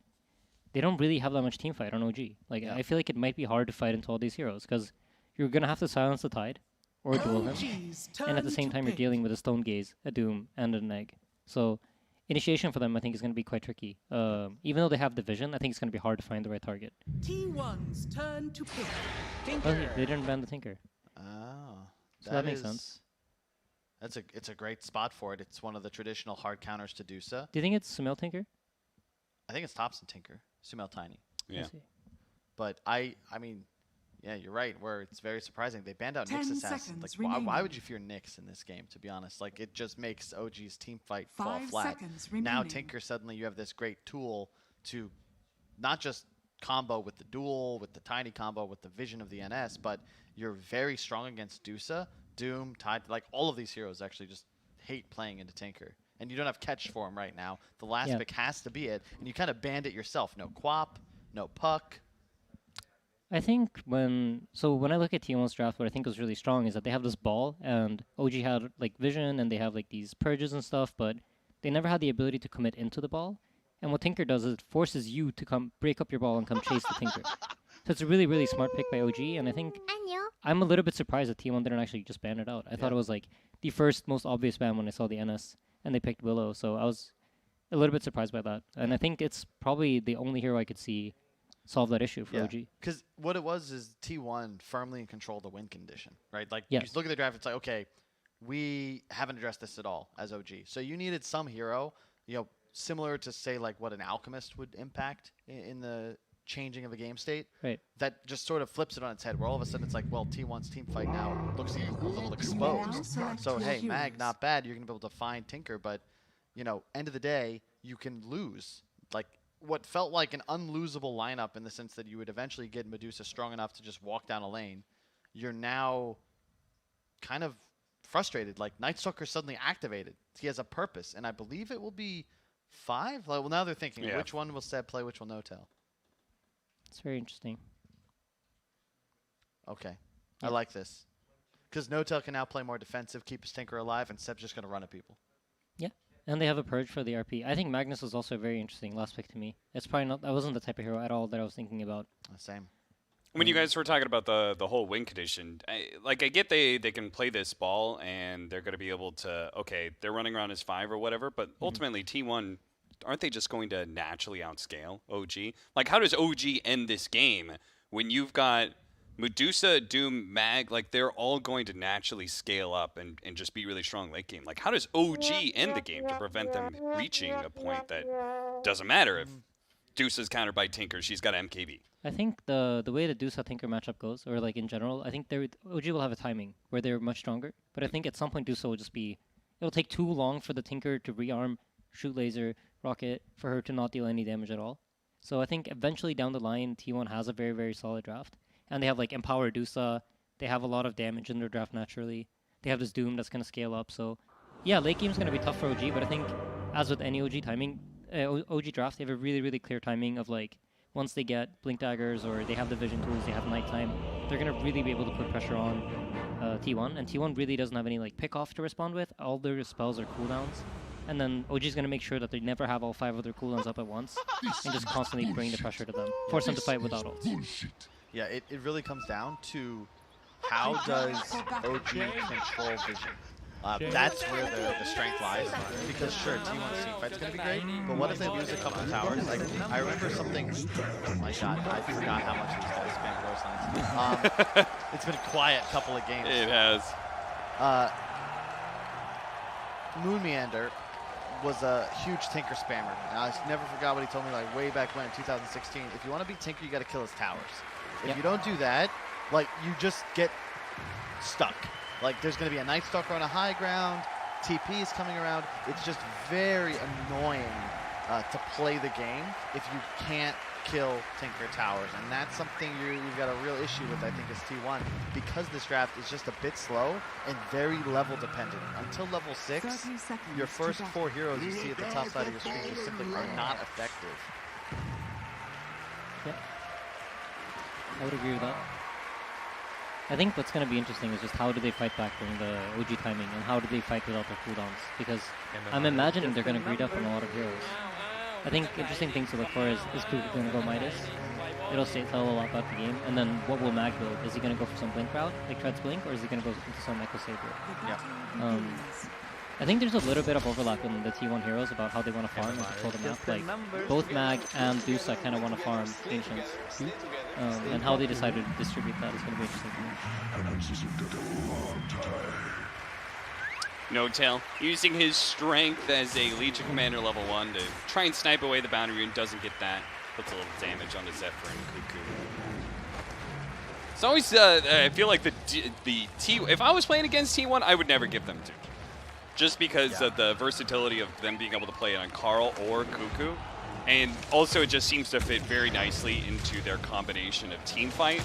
they don't really have that much team fight on OG. Like, I feel like it might be hard to fight into all these heroes because you're going to have to silence the Tide or duel him. And at the same time, you're dealing with a Stone Gaze, a Doom, and an Egg. So initiation for them, I think, is going to be quite tricky. Even though they have the vision, I think it's going to be hard to find the right target. T1's turn to pick. Oh, they didn't ban the Tinker. Oh, so that makes sense. It's a great spot for it. It's one of the traditional hard counters to Dusa. Do you think it's Sumail Tinker? I think it's Thompson Tinker, Sumail Tiny. Yeah. But I mean, yeah, you're right. Where it's very surprising they banned out 10 Nyx Assassin. Like, seconds why would you fear Nyx in this game? To be honest, like, it just makes OG's team fight fall 5 flat. seconds Now remaining. Tinker, suddenly you have this great tool to not just combo with the duel, with the tiny combo, with the vision of the NS, but you're very strong against Dusa, Doom, Tide. Like, all of these heroes actually just hate playing into Tinker. And you don't have catch for him right now. The last pick has to be it, and you kind of banned it yourself. No Quap, no Puck. I think when I look at T1's draft, what I think was really strong is that they have this ball, and OG had like vision, and they have like these purges and stuff, but they never had the ability to commit into the ball. And what Tinker does is it forces you to come break up your ball and come chase the Tinker. So it's a really, really smart pick by OG, and I think I'm a little bit surprised that T1 didn't actually just ban it out. I thought it was like the first most obvious ban when I saw the NS, and they picked Willow, so I was a little bit surprised by that. And I think it's probably the only hero I could see solve that issue for OG. Because what it was is T1 firmly in control of the win condition, right? Like, Yes. you look at the draft, it's like, okay, we haven't addressed this at all as OG. So you needed some hero, similar to, say, like what an Alchemist would impact in the changing of a game state. Right. That just sort of flips it on its head, where all of a sudden it's like, well, T1's team fight now looks a little exposed. So, hey, Mag, not bad. You're going to be able to find Tinker, but, end of the day, you can lose. Like, what felt like an unlosable lineup in the sense that you would eventually get Medusa strong enough to just walk down a lane, you're now kind of frustrated. Like, Night Stalker suddenly activated. He has a purpose, and I believe it will be 5? Well, now they're thinking, which one will Seb play, which will No-Tail? It's very interesting. Okay. I like this. Because No-Tail can now play more defensive, keep his Tinker alive, and Seb's just going to run at people. Yeah. And they have a Purge for the RP. I think Magnus was also a very interesting last pick to me. It's probably not, that wasn't the type of hero at all that I was thinking about. Same. When you guys were talking about the whole win condition, I get they can play this ball and they're going to be able to, okay, they're running around as 5 or whatever, but ultimately T1, aren't they just going to naturally outscale OG? Like, how does OG end this game when you've got Medusa, Doom, Mag, like, they're all going to naturally scale up and just be really strong late game. Like, how does OG end the game to prevent them reaching a point that doesn't matter if Dusa's countered by Tinker, she's got MKB? I think the way the Dusa Tinker matchup goes, or like in general, I think OG will have a timing where they're much stronger. But I think at some point Dusa will just be, it'll take too long for the Tinker to rearm, shoot laser, rocket, for her to not deal any damage at all. So I think eventually down the line, T1 has a very, very solid draft. And they have like Empower Dusa, they have a lot of damage in their draft naturally. They have this Doom that's going to scale up. So yeah, late game's going to be tough for OG, but I think as with any OG timing, OG draft, they have a really, really clear timing of like, once they get Blink Daggers or they have the Vision tools, they have Nighttime, they're going to really be able to put pressure on T1. And T1 really doesn't have any like pick-off to respond with. All their spells are cooldowns. And then OG's going to make sure that they never have all 5 of their cooldowns up at once and just constantly bring the pressure to them. Force them to fight without ults. Yeah, it really comes down to how does OG control vision. That's where the strength lies. Because sure, T1's team fight's going to be great, but what if they lose a couple of towers? Like, I remember something, oh my god, I forgot how much these guys spam Gross Lines. It's been a quiet couple of games. It has. Moon Meander, was a huge Tinker spammer. And I never forgot what he told me like way back when, 2016. If you want to beat Tinker, you got to kill his towers. If you don't do that, like you just get stuck. Like there's going to be a Night Stalker on a high ground, TP is coming around. It's just very annoying to play the game if you can't kill Tinker towers, and that's something you've got a real issue with, I think, as T1, because this draft is just a bit slow and very level dependent. Until level 6, your first 4 heroes you see at the top side of your screen just simply are not effective. Yeah, I would agree with that. I think what's going to be interesting is just how do they fight back during the OG timing, and how do they fight without their cooldowns, because I'm imagining they're going to greed up on a lot of heroes. I think interesting things to look for is Kuku going to go Midas? It'll tell a lot about the game. And then what will Mag build? Is he going to go for some Blink route, like Tread's Blink, or is he going to go into some Echo Saber? Yeah. I think there's a little bit of overlap in the T1 heroes about how they want to farm and control the map. Like, both Mag and Dusa kind of want to farm Ancients. And how they decide to distribute that is going to be interesting to me. No-Tail using his strength as a Legion Commander level 1 to try and snipe away the boundary and doesn't get that. Puts a little damage onto Zephyr and Cuckoo. It's always, I feel like if I was playing against T1, I would never give them 2. Just because of the versatility of them being able to play it on Carl or Cuckoo. And also it just seems to fit very nicely into their combination of team fight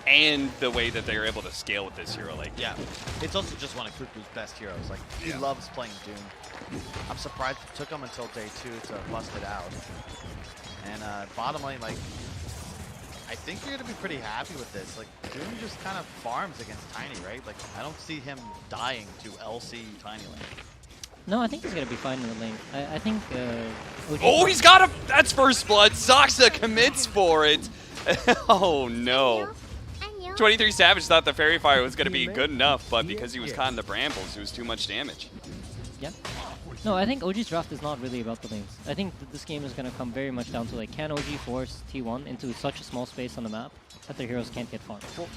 and the way that they're able to scale with this hero. Like, yeah, it's also just one of Cuckoo's best heroes. Like, he loves playing Doom. I'm surprised it took him until day 2 to bust it out. And bottom lane, like, I think you're gonna be pretty happy with this. Like, Doom just kind of farms against Tiny, right? Like, I don't see him dying to LC Tiny lane. No, I think he's gonna be fine in the lane. I think. Oh, he's got him! That's first blood. Saksa commits for it. Oh no. 23 Savage thought the Fairy Fire was going to be good enough, but because he was caught in the brambles, it was too much damage. Yeah. No, I think OG's draft is not really about the lanes. I think that this game is going to come very much down to, like, can OG force T1 into such a small space on the map that their heroes can't get farmed? Well,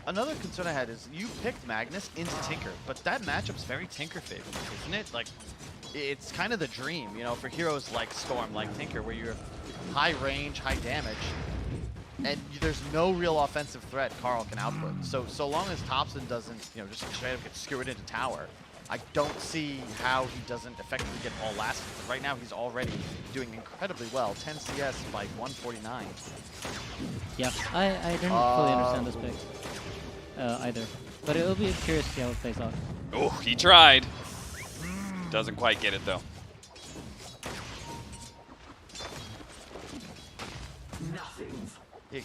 another concern I had is you picked Magnus into Tinker, but that matchup's very Tinker favored, isn't it? Like, it's kind of the dream, you know, for heroes like Storm, like Tinker, where you're high range, high damage. And there's no real offensive threat Carl can output. So long as Thompson doesn't, you know, just straight up get skewered into tower, I don't see how he doesn't effectively get all last. But right now he's already doing incredibly well. 10 CS by 149. Yeah, I didn't fully understand this pick either. But it'll be curious to see how it plays out. Oh, he tried. Doesn't quite get it though.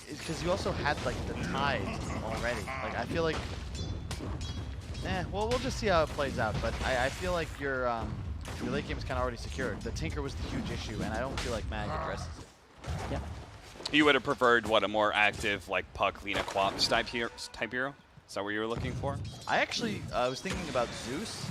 Because you also had, like, the tide already. Like, I feel like, well, we'll just see how it plays out. But I feel like your late game is kind of already secured. The Tinker was the huge issue, and I don't feel like Mag addresses it. Yeah. You would have preferred, what, a more active, like, Puck, Lina, Quaps type hero? Is that what you were looking for? I actually was thinking about Zeus.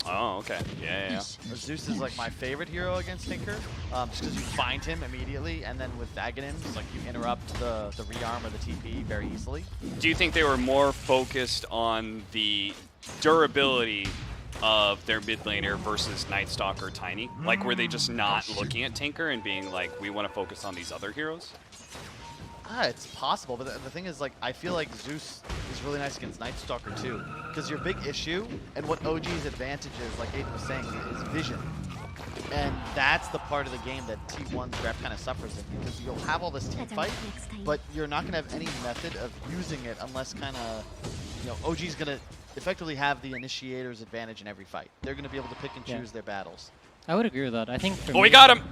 Oh, okay. Yeah. Zeus is like my favorite hero against Tinker, just because you find him immediately, and then with Aghanims, like, you interrupt the rearm or the TP very easily. Do you think they were more focused on the durability of their mid laner versus Night Stalker Tiny? Like, were they just not looking at Tinker and being like, we want to focus on these other heroes? It's possible, but the thing is, like, I feel like Zeus is really nice against Night Stalker too, because your big issue and what OG's advantage is, like Aiden was saying, is vision. And that's the part of the game that T1's draft kind of suffers in, because you'll have all this team fight, but you're not going to have any method of using it unless kind of, you know, OG's going to effectively have the initiator's advantage in every fight. They're going to be able to pick and choose their battles. I would agree with that. I think. Oh, we got him!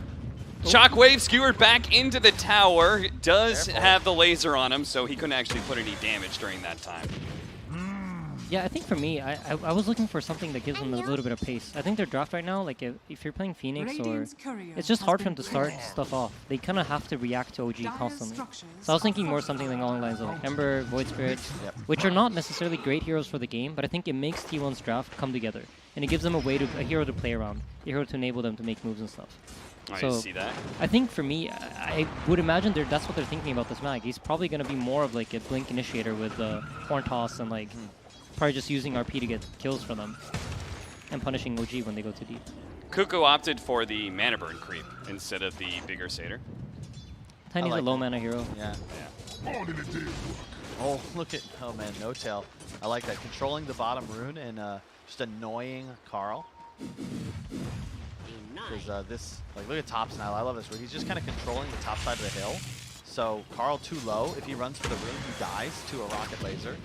Shockwave skewered back into the tower. Does have the laser on him, so he couldn't actually put any damage during that time. Yeah, I think for me, I was looking for something that gives them a little bit of pace. I think their draft right now, like if you're playing Phoenix, or it's just hard for them to start stuff off. They kind of have to react to OG constantly. So I was thinking more something along the lines of like Ember, Void Spirit, which are not necessarily great heroes for the game, but I think it makes T1's draft come together. And it gives them a hero to play around, a hero to enable them to make moves and stuff. I see that. I think for me, I would imagine that's what they're thinking about this Mag. He's probably going to be more of like a Blink initiator with Horn Toss and like probably just using RP to get kills for them and punishing OG when they go too deep. Cuckoo opted for the mana burn creep instead of the bigger Satyr. Tiny's a low mana hero. Yeah. Oh, look at, oh man, no tail. I like that. Controlling the bottom rune and just annoying Carl. Because this, like, look at Top's now. I love this, where he's just kind of controlling the top side of the hill. So Carl too low. If he runs for the rune, he dies to a rocket laser.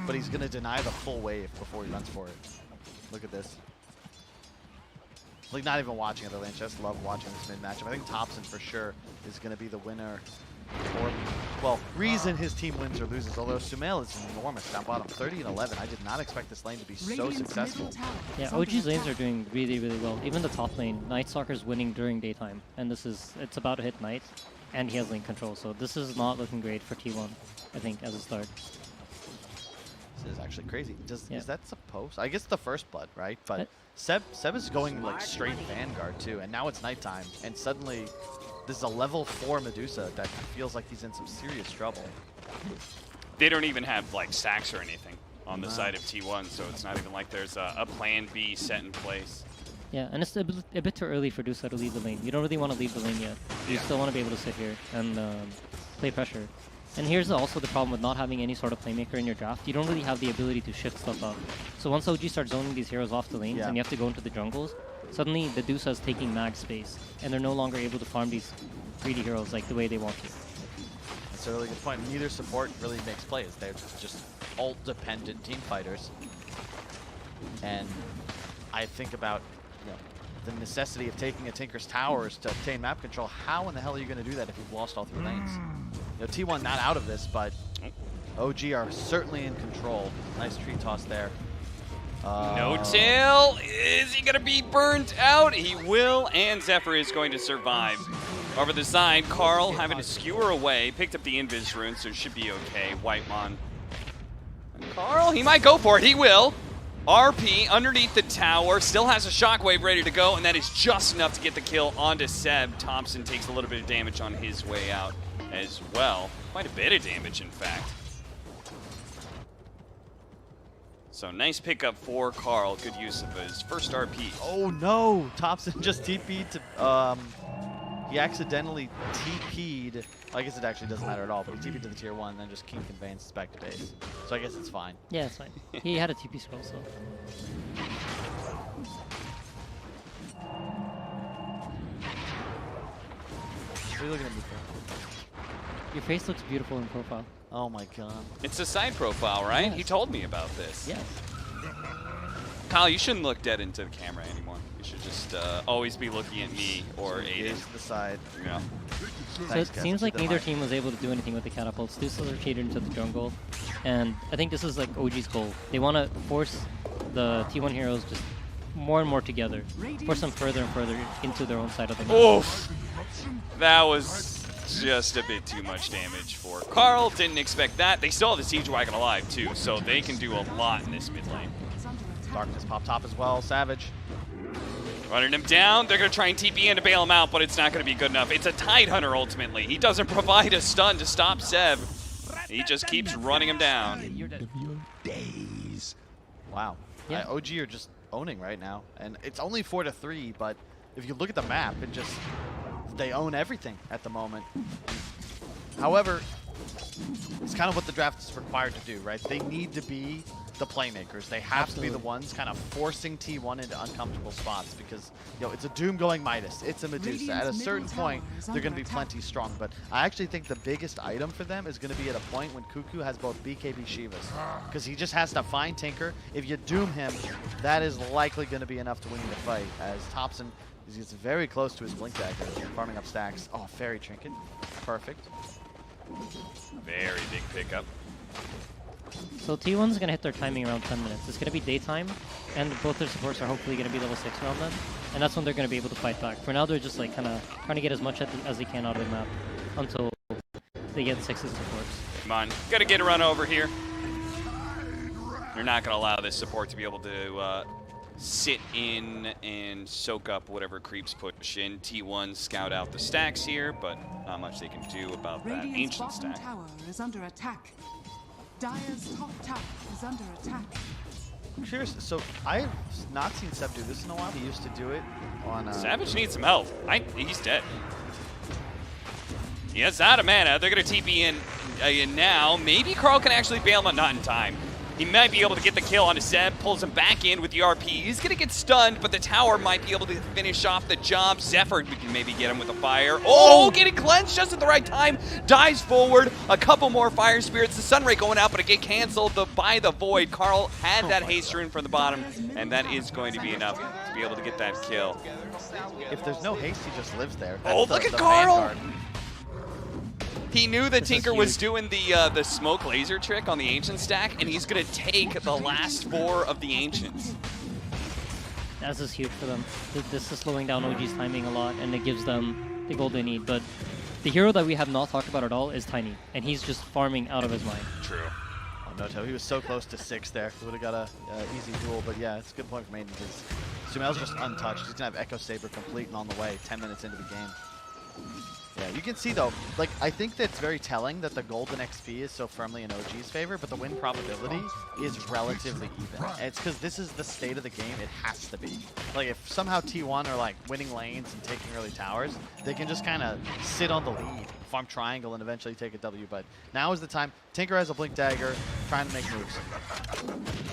But he's going to deny the full wave before he runs for it. Look at this. Like, not even watching other lanes. Just love watching this mid matchup. I think Topson for sure is going to be the winner. Or, well, reason his team wins or loses. Although Sumail is enormous down bottom, 30-11. I did not expect this lane to be so successful. Yeah, OG's lanes are doing really, really well. Even the top lane, Night Stalker's winning during daytime, and it's about to hit night, and he has lane control. So this is not looking great for T1, I think, as a start. This is actually crazy. Is that supposed? I guess the first blood, right? But Seb is going like straight Vanguard too, and now it's nighttime, and suddenly this is a level 4 Medusa that feels like he's in some serious trouble. They don't even have like stacks or anything on the side of T1, so it's not even like there's a plan B set in place. Yeah, and it's a bit too early for Dusa to leave the lane. You don't really want to leave the lane yet. You still want to be able to sit here and play pressure. And here's also the problem with not having any sort of playmaker in your draft. You don't really have the ability to shift stuff up. So once OG starts zoning these heroes off the lanes and you have to go into the jungles, suddenly the Dusa is taking mag space, and they're no longer able to farm these greedy heroes like the way they want to. That's a really good point. Neither support really makes plays. They're just ult-dependent team fighters. And I think about the necessity of taking a Tinker's Towers to obtain map control. How in the hell are you going to do that if you've lost all 3 lanes? T1 not out of this, but OG are certainly in control. Nice tree toss there. No tail. Is he going to be burnt out? He will, and Zephyr is going to survive. Over the side, Carl having to skewer away. Picked up the Invis rune, so it should be okay. Whitemon. And Carl, he might go for it. He will. RP underneath the tower, still has a shockwave ready to go, and that is just enough to get the kill onto Seb. Thompson takes a little bit of damage on his way out as well. Quite a bit of damage, in fact. So nice pickup for Carl. Good use of his first RP. Oh no! Thompson just TP'd to, he accidentally TP'd. I guess it actually doesn't matter at all, but he TP'd to the tier 1 and then just King Conveyance back to base. So I guess it's fine. Yeah, it's fine. He had a TP scroll, so. What are you looking at me for? Your face looks beautiful in profile. Oh my god. It's a side profile, right? Yes. He told me about this. Yes. Kyle, you shouldn't look dead into the camera anymore. You should just always be looking at me or Aiden. To the side. Yeah. So it seems like neither team was able to do anything with the catapults. Dusa retreated into the jungle, and I think this is like OG's goal. They want to force the T1 heroes just more and more together, force them further and further into their own side of the map. Oof! That was just a bit too much damage for Carl. Didn't expect that. They still have the Siege Wagon alive too, so they can do a lot in this mid lane. Darkness pop top as well. Savage. Running him down. They're going to try and TP in to bail him out, but it's not going to be good enough. It's a Tidehunter ultimately. He doesn't provide a stun to stop Seb. He just keeps running him down. Wow. Yeah. OG are just owning right now. And it's only 4-3, but if you look at the map, they own everything at the moment. However, it's kind of what the draft is required to do, right? They need to be the playmakers. They have to be the ones kind of forcing T1 into uncomfortable spots because, it's a Doom going Midas. It's a Medusa. At a certain point, they're going to be plenty strong. But I actually think the biggest item for them is going to be at a point when Cuckoo has both BKB Shivas. Because he just has to find Tinker. If you Doom him, that is likely going to be enough to win the fight. As Thompson gets very close to his Blink Dagger, farming up stacks. Oh, Fairy Trinket. Perfect. Very big pickup. So T1's going to hit their timing around 10 minutes. It's going to be daytime, and both their supports are hopefully going to be level 6 around them, and that's when they're going to be able to fight back. For now, they're just like kind of trying to get as much as they can out of the map until they get 6 supports. Come on, got to get a run over here. You're not going to allow this support to be able to sit in and soak up whatever creeps push in. T1 scout out the stacks here, but not much they can do about that ancient stack. Tower is under attack. Dire's top tower is under attack. I'm curious. So I have not seen Seb do this in a while. He used to do it on. Savage needs some help. He's dead. He has out of mana. They're going to TP in now. Maybe Carl can actually bail him out. Not in time. He might be able to get the kill onto Seb, pulls him back in with the RP. He's going to get stunned, but the tower might be able to finish off the job. Zephyr, we can maybe get him with a fire. Oh, getting cleansed just at the right time. Dives forward. A couple more fire spirits. The Sunray going out, but it get canceled by the Void. Carl had that haste rune from the bottom, and that is going to be enough to be able to get that kill. If there's no haste, he just lives there. Oh, look at Carl! He knew that Tinker was doing the smoke laser trick on the Ancient stack, and he's going to take the last 4 of the Ancients. This is huge for them. This is slowing down OG's timing a lot, and it gives them the gold they need. But the hero that we have not talked about at all is Tiny, and he's just farming out of his mind. True. Oh, no, he was so close to 6 there. He would have got a easy duel, but yeah, it's a good point for Maiden because Sumel's just untouched. He's going to have Echo Saber complete and on the way 10 minutes into the game. Yeah, you can see though, like I think that's very telling that the golden XP is so firmly in OG's favor, but the win probability is relatively even. And it's because this is the state of the game, it has to be. Like if somehow T1 are like winning lanes and taking early towers, they can just kind of sit on the lead, farm triangle and eventually take a W, but now is the time. Tinker has a Blink Dagger, trying to make moves.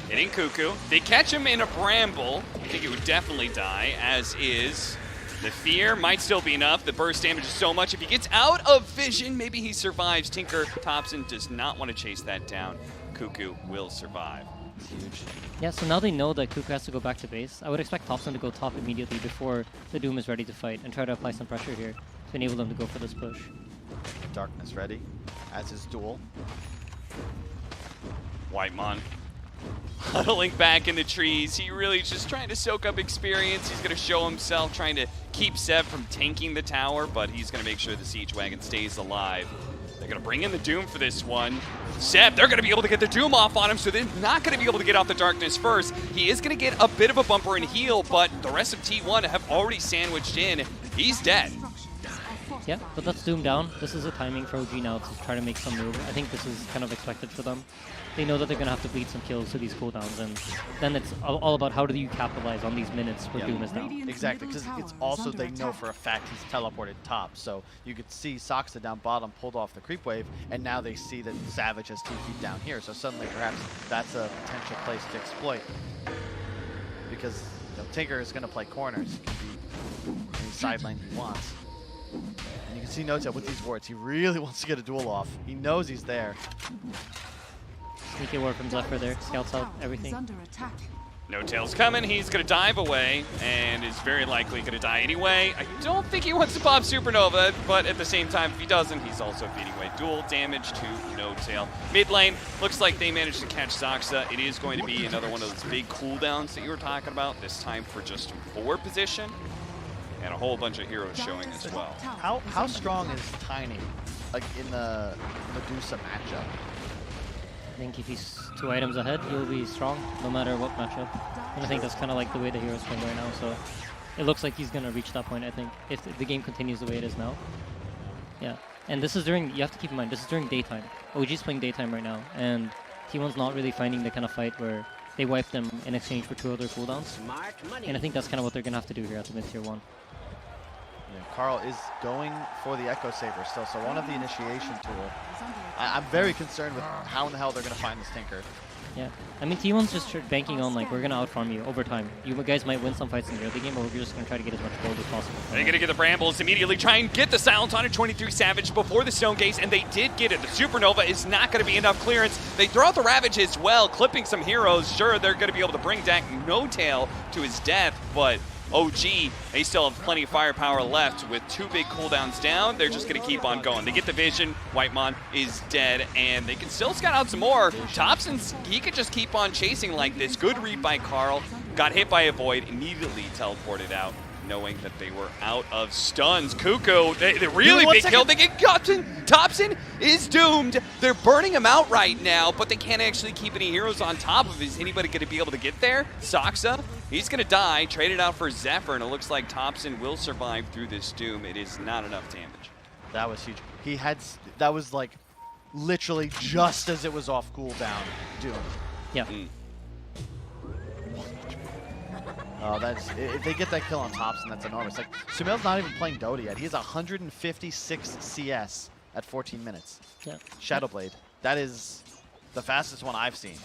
Hitting Cuckoo. They catch him in a Bramble. I think it would definitely die, as is the Fear. Might still be enough. The burst damages so much. If he gets out of vision, maybe he survives. Tinker Thompson does not want to chase that down. Cuckoo will survive. Huge. Yeah, so now they know that Cuckoo has to go back to base. I would expect Thompson to go top immediately before the Doom is ready to fight and try to apply some pressure here to enable them to go for this push. Darkness ready, as is Duel. Whitemon huddling back in the trees. He really is just trying to soak up experience. He's going to show himself, trying to keep Seb from tanking the tower, but he's going to make sure the Siege Wagon stays alive. They're going to bring in the Doom for this one. Seb, they're going to be able to get the Doom off on him, so they're not going to be able to get out the Darkness first. He is going to get a bit of a bumper and heal, but the rest of T1 have already sandwiched in. He's dead. Yeah, but that's Doom down. This is a timing for OG now to try to make some move. I think this is kind of expected for them. They know that they're going to have to bleed some kills to these cooldowns, and then it's all about how do you capitalize on these minutes where Doom is down. Exactly, because it's also they know for a fact he's teleported top, so you could see Soxa down bottom pulled off the creep wave, and now they see that Savage has TP'd down here, so suddenly perhaps that's a potential place to exploit. Because Tinker is going to play corners. He can be any side lane he wants. And you can see Nota with these wards. He really wants to get a duel off. He knows he's there. Sneaky ward from Zephyr there. Scouts out everything. No Tail's coming. He's going to dive away and is very likely going to die anyway. I don't think he wants to pop Supernova, but at the same time, if he doesn't, he's also feeding away. Dual damage to No Tail. Mid lane, looks like they managed to catch Soxa. It is going to be another one of those big cooldowns that you were talking about, this time for just 4 position. And a whole bunch of heroes showing as well. How strong is Tiny like in the Medusa matchup? I think if he's 2 items ahead, he'll be strong no matter what matchup. And I think that's kind of like the way the heroes playing right now. So it looks like he's going to reach that point, I think, if the game continues the way it is now. Yeah. And this is during, you have to keep in mind, this is during daytime. OG's playing daytime right now. And T1's not really finding the kind of fight where they wipe them in exchange for 2 other cooldowns. And I think that's kind of what they're going to have to do here at the mid-tier 1. Yeah, Carl is going for the Echo Saber still, so one of the initiation tool. I'm very concerned with how in the hell they're going to find this Tinker. Yeah, I mean T1's just banking on like, we're going to outfarm you over time. You guys might win some fights in the early game, but we're just going to try to get as much gold as possible. They're going to get the Brambles, immediately try and get the silence on a 23 Savage before the Stone Gaze, and they did get it. The Supernova is not going to be enough clearance. They throw out the Ravage as well, clipping some heroes. Sure, they're going to be able to bring back No Tail to his death, but OG, they still have plenty of firepower left. With 2 big cooldowns down, they're just going to keep on going. They get the vision, Whitemon is dead, and they can still scout out some more. Thompson, he could just keep on chasing like this. Good read by Carl, got hit by a Void, immediately teleported out, knowing that they were out of stuns. Cuckoo, the really big kill. They get Thompson is doomed. They're burning him out right now, but they can't actually keep any heroes on top of him. Is anybody going to be able to get there? Soxa, he's going to die. Traded out for Zephyr, and it looks like Thompson will survive through this Doom. It is not enough damage. That was huge. He had, that was like literally just as it was off cooldown, Doom. Yeah. If they get that kill on Thompson, that's enormous. Like, Sumail's not even playing Dota yet. He has 156 CS at 14 minutes. Yeah. Shadowblade. That is the fastest one I've seen.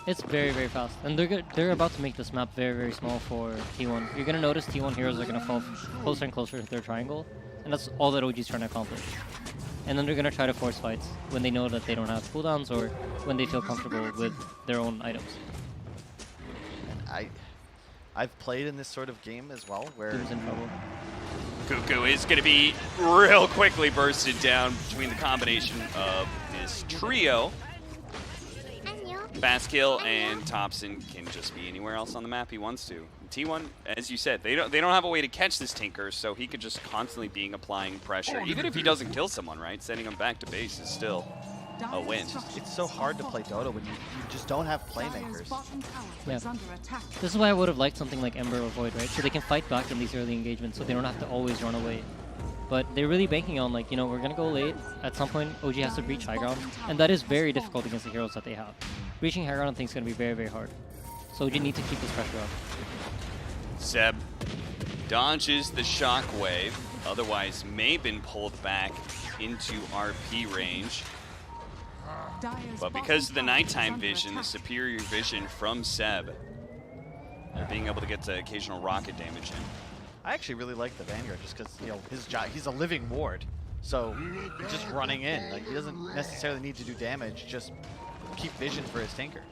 It's very, very fast. And they're about to make this map very, very small for T1. You're going to notice T1 heroes are going to fall closer and closer to their triangle. And that's all that OG's trying to accomplish. And then they're going to try to force fights when they know that they don't have cooldowns or when they feel comfortable with their own items. And I've played in this sort of game as well, where Doom's in trouble. Cuckoo is going to be real quickly bursted down between the combination of this trio. Fast kill, and Thompson can just be anywhere else on the map he wants to. T1, as you said, they don't have a way to catch this Tinker, so he could just constantly applying pressure. Even if he doesn't kill someone, right? Sending him back to base is still a win. It's so hard to play Dota when you just don't have playmakers. Yeah. This is why I would have liked something like Ember or Void, right? So they can fight back in these early engagements, so they don't have to always run away. But they're really banking on, like, you know, we're going to go late. At some point, OG has to breach high ground, and that is very difficult against the heroes that they have. Breaching high ground, I think, is going to be very, very hard. So OG need to keep this pressure up. Seb dodges the shockwave, otherwise may have been pulled back into RP range. But because of the nighttime vision, the superior vision from Seb, being able to get the occasional rocket damage in. I actually really like the Vanguard just because, you know, his job, he's a living ward. So just running in, like, he doesn't necessarily need to do damage, just keep vision for his Tinker.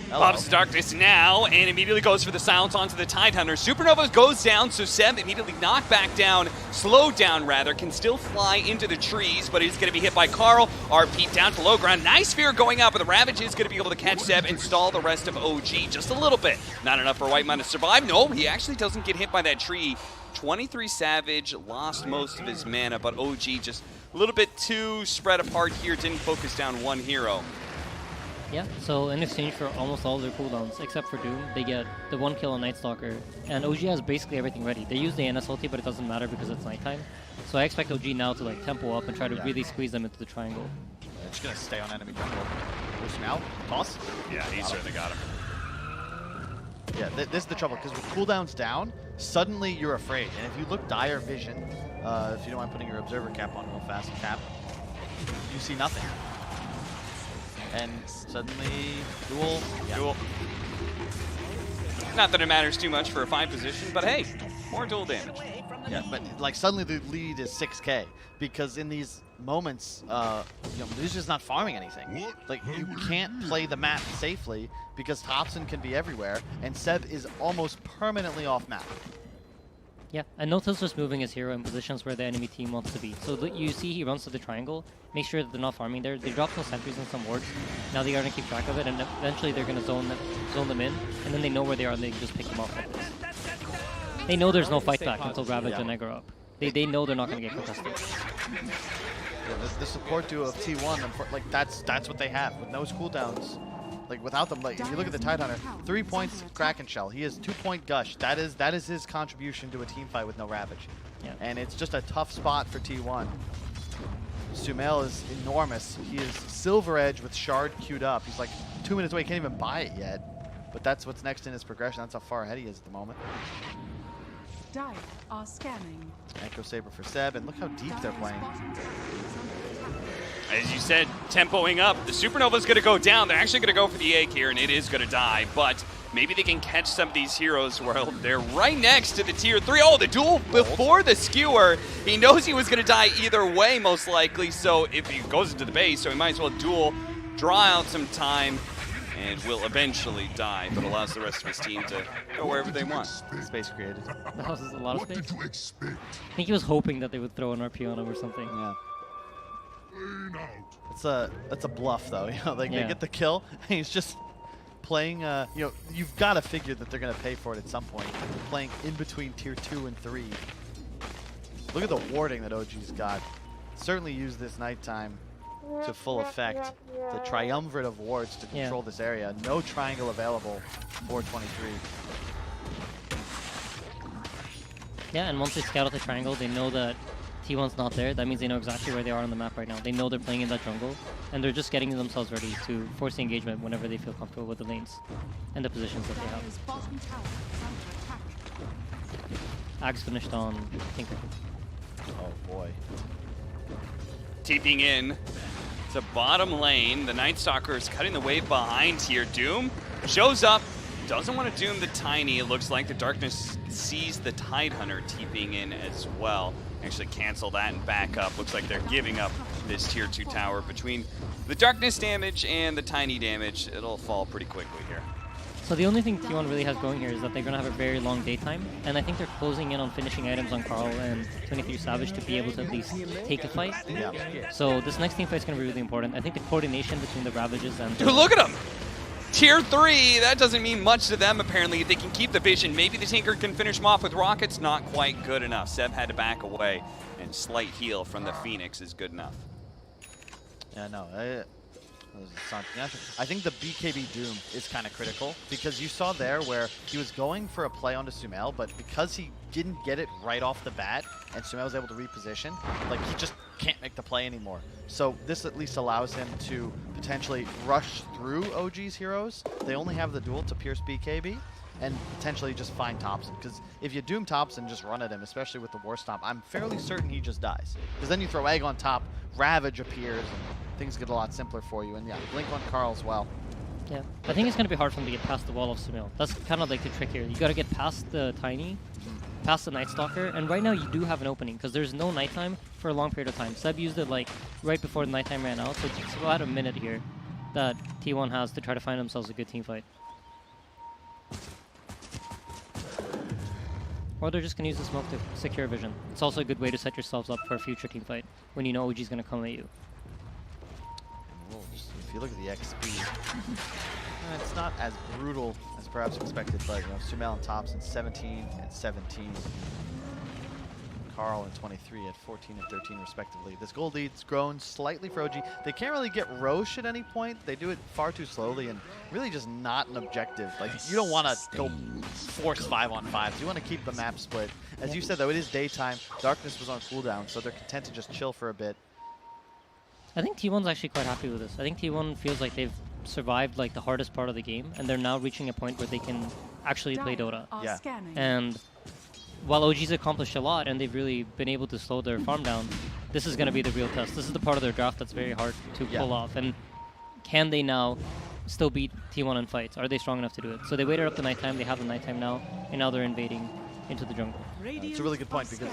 Pops Darkness now, and immediately goes for the silence onto the Tidehunter. Supernova goes down, so Seb immediately knocked back down, slowed down rather, can still fly into the trees, but he's going to be hit by Carl. RP down to low ground. Nice Sphere going up, but the Ravage is going to be able to catch Seb and stall the rest of OG just a little bit. Not enough for White Man to survive. No, he actually doesn't get hit by that tree. 23 Savage, lost most of his mana, but OG just a little bit too spread apart here, didn't focus down one hero. Yeah, so in exchange for almost all their cooldowns, except for Doom, they get the 1 kill on Night Stalker, and OG has basically everything ready. They use the NS ulti, but it doesn't matter because it's nighttime. So I expect OG now to like tempo up and try to really squeeze them into the triangle. They're just going to stay on enemy jungle. Push him out. Toss. Yeah, he certainly got him. Yeah, this is the trouble, because with cooldowns down, suddenly you're afraid. And if you look Dire Vision, if you don't mind putting your Observer cap on real fast, Cap, you see nothing. And suddenly, duel. Yeah. Duel. Not that it matters too much for a 5 position, but hey, more duel damage. Yeah, but like suddenly the lead is 6k because in these moments, you know, Lucia's not farming anything. Like, you can't play the map safely because Thompson can be everywhere, and Seb is almost permanently off map. Yeah, and Nota's just moving his hero in positions where the enemy team wants to be. So you see he runs to the triangle, make sure that they're not farming there. They drop some sentries and some wards. Now they are going to keep track of it, and eventually they're going to zone them in, and then they know where they are, and they can just pick them off like this. They know there's no fight back until Ravage and Egg are up. They know they're not going to get contested. Yeah, the support duo of T1, like that's what they have with no cooldowns. Like without them, like if you look at the Tidehunter, 3 points Kraken Shell. He has 2-point Gush. That is his contribution to a team fight with no Ravage. Yeah. And it's just a tough spot for T1. Sumail is enormous. He is Silver Edge with Shard queued up. He's like 2 minutes away. He can't even buy it yet. But that's what's next in his progression. That's how far ahead he is at the moment. Dire are scanning. Echo Saber for Seb, and look how deep they're playing. As you said, tempoing up. The Supernova's going to go down. They're actually going to go for the egg here, and it is going to die. But maybe they can catch some of these heroes while they're right next to the tier 3. Oh, the duel before the skewer. He knows he was going to die either way, most likely. So if he goes into the base, so he might as well duel, draw out some time, and will eventually die, but allows the rest of his team to go wherever they want. Space created. That was a lot of space. I think he was hoping that they would throw an RP on him or something. Yeah. That's a bluff though, you know, like they get the kill and he's just playing, you know, you've got to figure that they're going to pay for it at some point. Playing in between tier 2 and 3. Look at the warding that OG's got. Certainly use this nighttime to full effect. The triumvirate of wards to control this area. No triangle available for 23. Yeah, and once they scout out the triangle, they know that T1's not there, that means they know exactly where they are on the map right now. They know they're playing in that jungle, and they're just getting themselves ready to force the engagement whenever they feel comfortable with the lanes and the positions that they have. Dire's bottom tower is under attack. Axe finished on Tinker. Oh boy. TPing in to bottom lane. The Night Stalker is cutting the wave behind here. Doom shows up. Doesn't want to doom the Tiny. It looks like the Darkness sees the Tidehunter TPing in as well. Actually cancel that and back up. Looks like they're giving up this tier 2 tower. Between the Darkness damage and the Tiny damage, it'll fall pretty quickly here. So the only thing T1 really has going here is that they're going to have a very long daytime, and I think they're closing in on finishing items on Carl and 23 Savage to be able to at least take a fight. Yeah. So this next team fight is going to be really important. I think the coordination between the Ravages and... Dude, look at them! Tier 3, that doesn't mean much to them apparently. They can keep the vision. Maybe the Tinker can finish them off with rockets. Not quite good enough. Seb had to back away, and slight heal from the Phoenix is good enough. Yeah, no. I think the BKB Doom is kind of critical because you saw there where he was going for a play onto Sumail, but because he didn't get it right off the bat and Sumail was able to reposition, like he just can't make the play anymore. So this at least allows him to potentially rush through OG's heroes. They only have the duel to pierce BKB and potentially just find Thompson. Because if you Doom Thompson and just run at him, especially with the War Stomp, I'm fairly certain he just dies. Because then you throw Egg on top, Ravage appears, and things get a lot simpler for you. And yeah, Blink on Carl as well. Yeah, I think it's going to be hard for him to get past the wall of Sumail. That's kind of like the trick here. You got to get past the Tiny, past the Night Stalker, and right now you do have an opening because there's no nighttime for a long period of time. Seb used it like right before the nighttime ran out, so it's about a minute here that T1 has to try to find themselves a good team fight. Or they're just going to use the smoke to secure vision. It's also a good way to set yourselves up for a future team fight when you know OG's going to come at you. If you look at the XP, it's not as brutal as perhaps expected, but you know, Sumail and Thompson 17 and 17. Carl and 23 at 14 and 13 respectively. This gold lead's grown slightly for OG. They can't really get Roche at any point. They do it far too slowly and really just not an objective. Like, you don't want to go force 5-on-5s. You want to keep the map split. As you said, though, it is daytime. Darkness was on cooldown, so they're content to just chill for a bit. I think T1's actually quite happy with this. I think T1 feels like they've survived like the hardest part of the game, and they're now reaching a point where they can actually play Dota. Yeah. And while OG's accomplished a lot and they've really been able to slow their farm down, this is going to be the real test. This is the part of their draft that's very hard to pull off. And can they now still beat T1 in fights? Are they strong enough to do it? So they waited up the nighttime. They have the nighttime now, and now they're invading into the jungle. It's a really good point because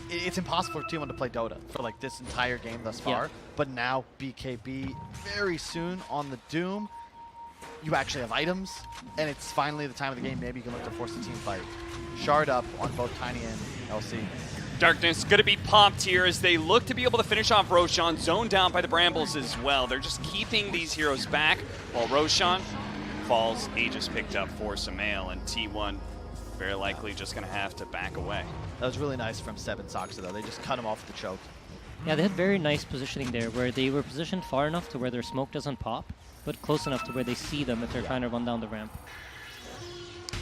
it's impossible for T1 to play Dota for like this entire game thus far. But now BKB very soon on the Doom. You actually have items, and it's finally the time of the game. Maybe you can look to force a team fight. Shard up on both Tiny and LC. Darkness going to be popped here as they look to be able to finish off Roshan, zoned down by the Brambles as well. They're just keeping these heroes back while Roshan falls. Aegis picked up for Sumail, and T1 very likely just going to have to back away. That was really nice from Seb and Soxa, though. They just cut him off with the choke. Yeah, they had very nice positioning there where they were positioned far enough to where their smoke doesn't pop, but close enough to where they see them if they're trying to run down the ramp.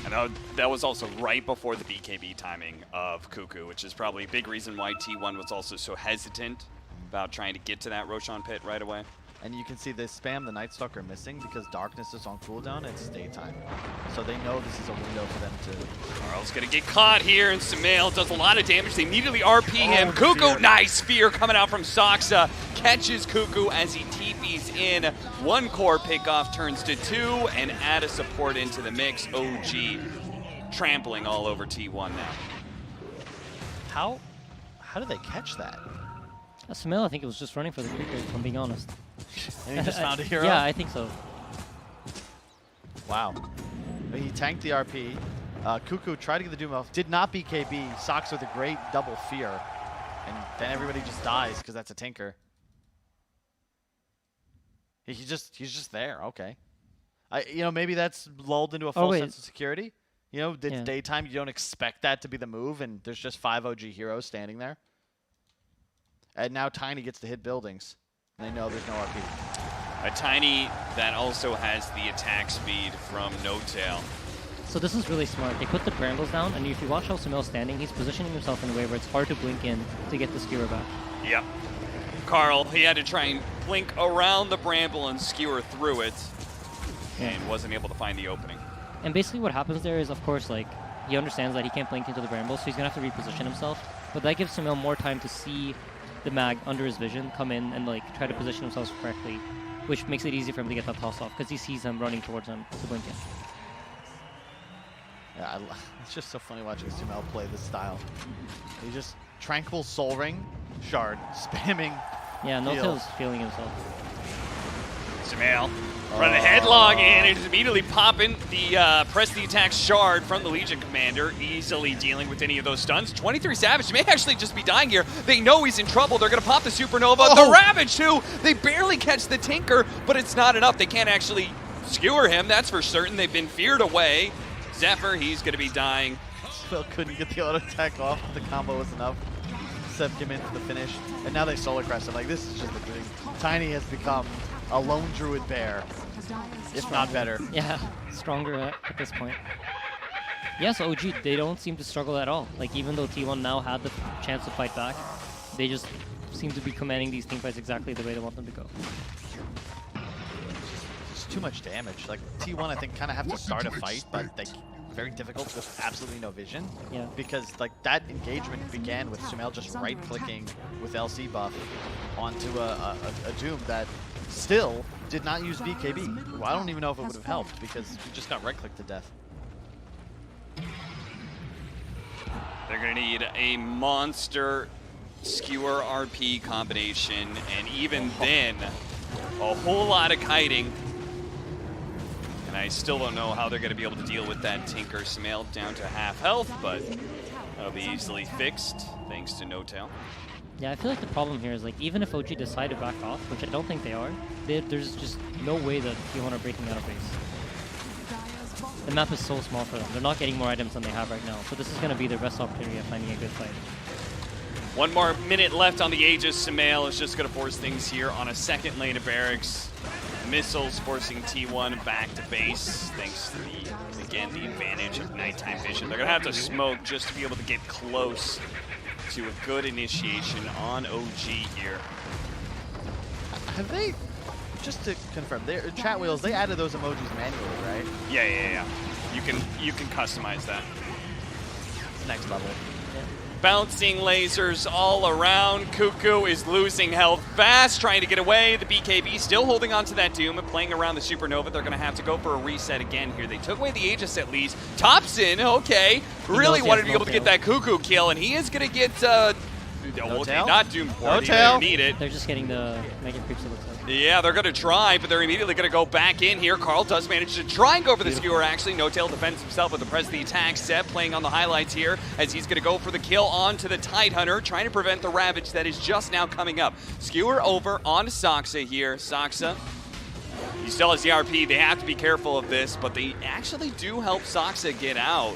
And that was also right before the BKB timing of Cuckoo, which is probably a big reason why T1 was also so hesitant about trying to get to that Roshan pit right away. And you can see they spam the Night Stalker missing because Darkness is on cooldown and it's daytime. So they know this is a window for them to... Carl's gonna get caught here, and Sumail does a lot of damage. They immediately RP him. Cuckoo, nice spear coming out from Soxa. Catches Cuckoo as he TPs in. One core pickoff turns to two, and add a support into the mix. OG trampling all over T1 now. How did they catch that? Sumail, I think it was just running for the creeper, if I'm being honest. And he just found a hero? Yeah, I think so. Wow. He tanked the RP. Cuckoo tried to get the Doom off. Did not BKB. Sox with a great double fear. And then everybody just dies because that's a Tinker. He's just there. Okay. Maybe that's lulled into a false sense of security. It's daytime. You don't expect that to be the move, and there's just 5 OG heroes standing there. And now Tiny gets to hit buildings. And they know there's no RP. A Tiny that also has the attack speed from No Tail. So this is really smart. They put the brambles down, and if you watch how Sumail's standing, he's positioning himself in a way where it's hard to blink in to get the skewer back. Yep. Carl, he had to try and blink around the bramble and skewer through it, and wasn't able to find the opening. And basically what happens there is, of course, like, he understands that he can't blink into the bramble, so he's going to have to reposition himself. But that gives Sumail more time to see the mag under his vision, come in and like try to position himself correctly, which makes it easy for him to get that toss off, because he sees him running towards him to blink in. Yeah, it's just so funny watching Sumail play this style. He just tranquil soul ring, shard, spamming. Yeah, Notail's feeling himself. Sumail running headlong in, and is immediately popping the press the attack shard from the Legion commander, easily dealing with any of those stuns. 23 Savage may actually just be dying here. They know he's in trouble. They're going to pop the Supernova. The Ravage, too. They barely catch the Tinker, but it's not enough. They can't actually skewer him, that's for certain. They've been feared away. Zephyr, he's going to be dying. Phil couldn't get the auto attack off. The combo was enough. Seth came in for the finish, and now they solar crest him. Like, this is just the thing. Tiny has become a lone druid bear, if not better. Yeah, stronger at this point. Yes, OG, they don't seem to struggle at all. Like, even though T1 now had the chance to fight back, they just seem to be commanding these teamfights exactly the way they want them to go. It's too much damage. Like, T1, I think, kind of have to start a fight, but like, very difficult with absolutely no vision. Yeah. Because like that engagement began with Sumail just right-clicking with LC buff onto a Doom that still did not use BKB. Well, I don't even know if it would have helped because he just got right-clicked to death. They're going to need a monster skewer RP combination, and even then, a whole lot of kiting. And I still don't know how they're going to be able to deal with that Tinker. Sumail down to half health, but that'll be easily fixed thanks to Notail. Yeah, I feel like the problem here is, like, even if OG decide to back off, which I don't think they are, there's just no way that T1 are breaking out of base. The map is so small for them. They're not getting more items than they have right now, so this is going to be their best opportunity of finding a good fight. 1 more minute left on the Aegis. Sumail is just going to force things here on a second lane of barracks. Missiles forcing T1 back to base, thanks to the advantage of nighttime vision. They're going to have to smoke just to be able to get close to a good initiation on OG here. Have they, just to confirm, their chat wheels, they added those emojis manually, right? Yeah. You can customize that. It's next level. Bouncing lasers all around. Cuckoo is losing health fast, trying to get away. The BKB still holding on to that Doom and playing around the Supernova. They're going to have to go for a reset again here. They took away the Aegis at least. Topson, okay. Really wanted to be able to get that Cuckoo kill, and he is going to get... not Doom Port. They don't need it. They're just getting the Mega Creeps, it looks like. Yeah, they're going to try, but they're immediately going to go back in here. Carl does manage to try and go for the skewer, actually. Notail defends himself with the press the attack. Seb playing on the highlights here as he's going to go for the kill onto the Tidehunter, trying to prevent the Ravage that is just now coming up. Skewer over on Saksa here. Saksa, he still has the RP. They have to be careful of this, but they actually do help Saksa get out.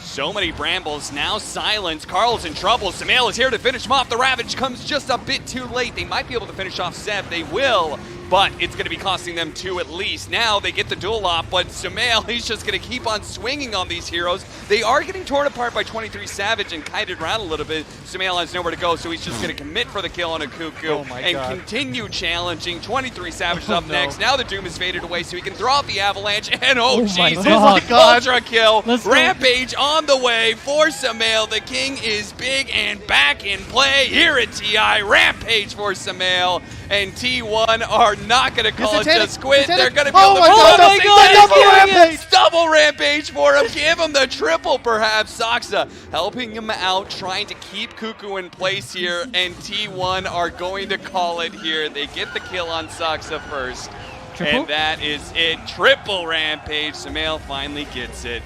So many brambles, now silence. Carl's in trouble. Sumail is here to finish him off. The Ravage comes just a bit too late. They might be able to finish off Seb. They will, but it's going to be costing them 2 at least. Now they get the duel off, but Sumail, he's just going to keep on swinging on these heroes. They are getting torn apart by 23 Savage and kited around a little bit. Sumail has nowhere to go, so he's just going to commit for the kill on a Cuckoo and continue challenging. 23 Savage up next. Now the Doom is faded away, so he can throw out the Avalanche, and Jesus, ultra kill. Rampage on the way for Sumail. The king is big and back in play here at TI. Rampage for Sumail, and T1 are not going to call it just quit. They're going to be able to double rampage for him. Give him the triple, perhaps. Saksa helping him out, trying to keep Cuckoo in place here, and T1 are going to call it here. They get the kill on Saksa first, and that is it. Triple rampage. Sumail finally gets it.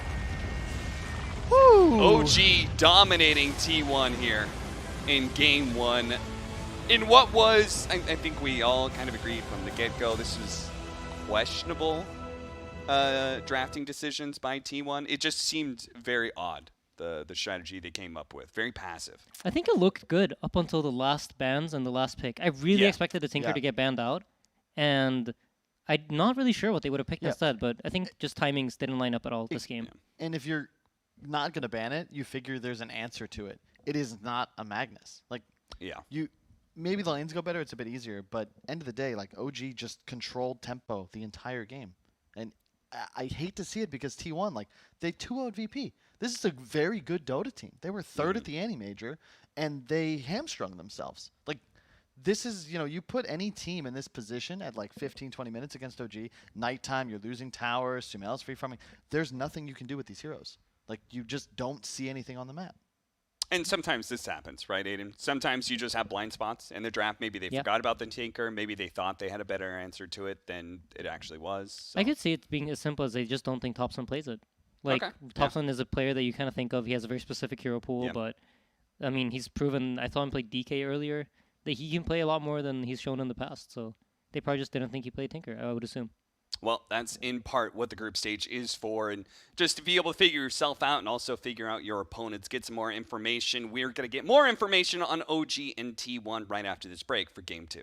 OG dominating T1 here in game 1. In what was, I think we all kind of agreed from the get-go, this was questionable drafting decisions by T1. It just seemed very odd, the strategy they came up with. Very passive. I think it looked good up until the last bans and the last pick. I really expected the Tinker to get banned out, and I'm not really sure what they would have picked instead, but I think just timings didn't line up at all this game. And if you're not going to ban it, you figure there's an answer to it. It is not a Magnus. Like, maybe the lanes go better, it's a bit easier, but end of the day, like, OG just controlled tempo the entire game. And I hate to see it because T1, like, they 2-0'd VP. This is a very good Dota team. They were third at the Anti-Major, and they hamstrung themselves. Like, this is, you put any team in this position at like 15, 20 minutes against OG, nighttime, you're losing towers, Sumail's free farming. There's nothing you can do with these heroes. Like, you just don't see anything on the map. And sometimes this happens, right, Aiden? Sometimes you just have blind spots in the draft. Maybe they forgot about the Tinker. Maybe they thought they had a better answer to it than it actually was. So. I could see it being as simple as they just don't think Topson plays it. Like, Topson is a player that you kind of think of. He has a very specific hero pool, but, I mean, he's proven, I saw him play DK earlier, that he can play a lot more than he's shown in the past. So they probably just didn't think he played Tinker, I would assume. Well, that's in part what the group stage is for, and just to be able to figure yourself out and also figure out your opponents, get some more information. We're going to get more information on OG and T1 right after this break for Game 2.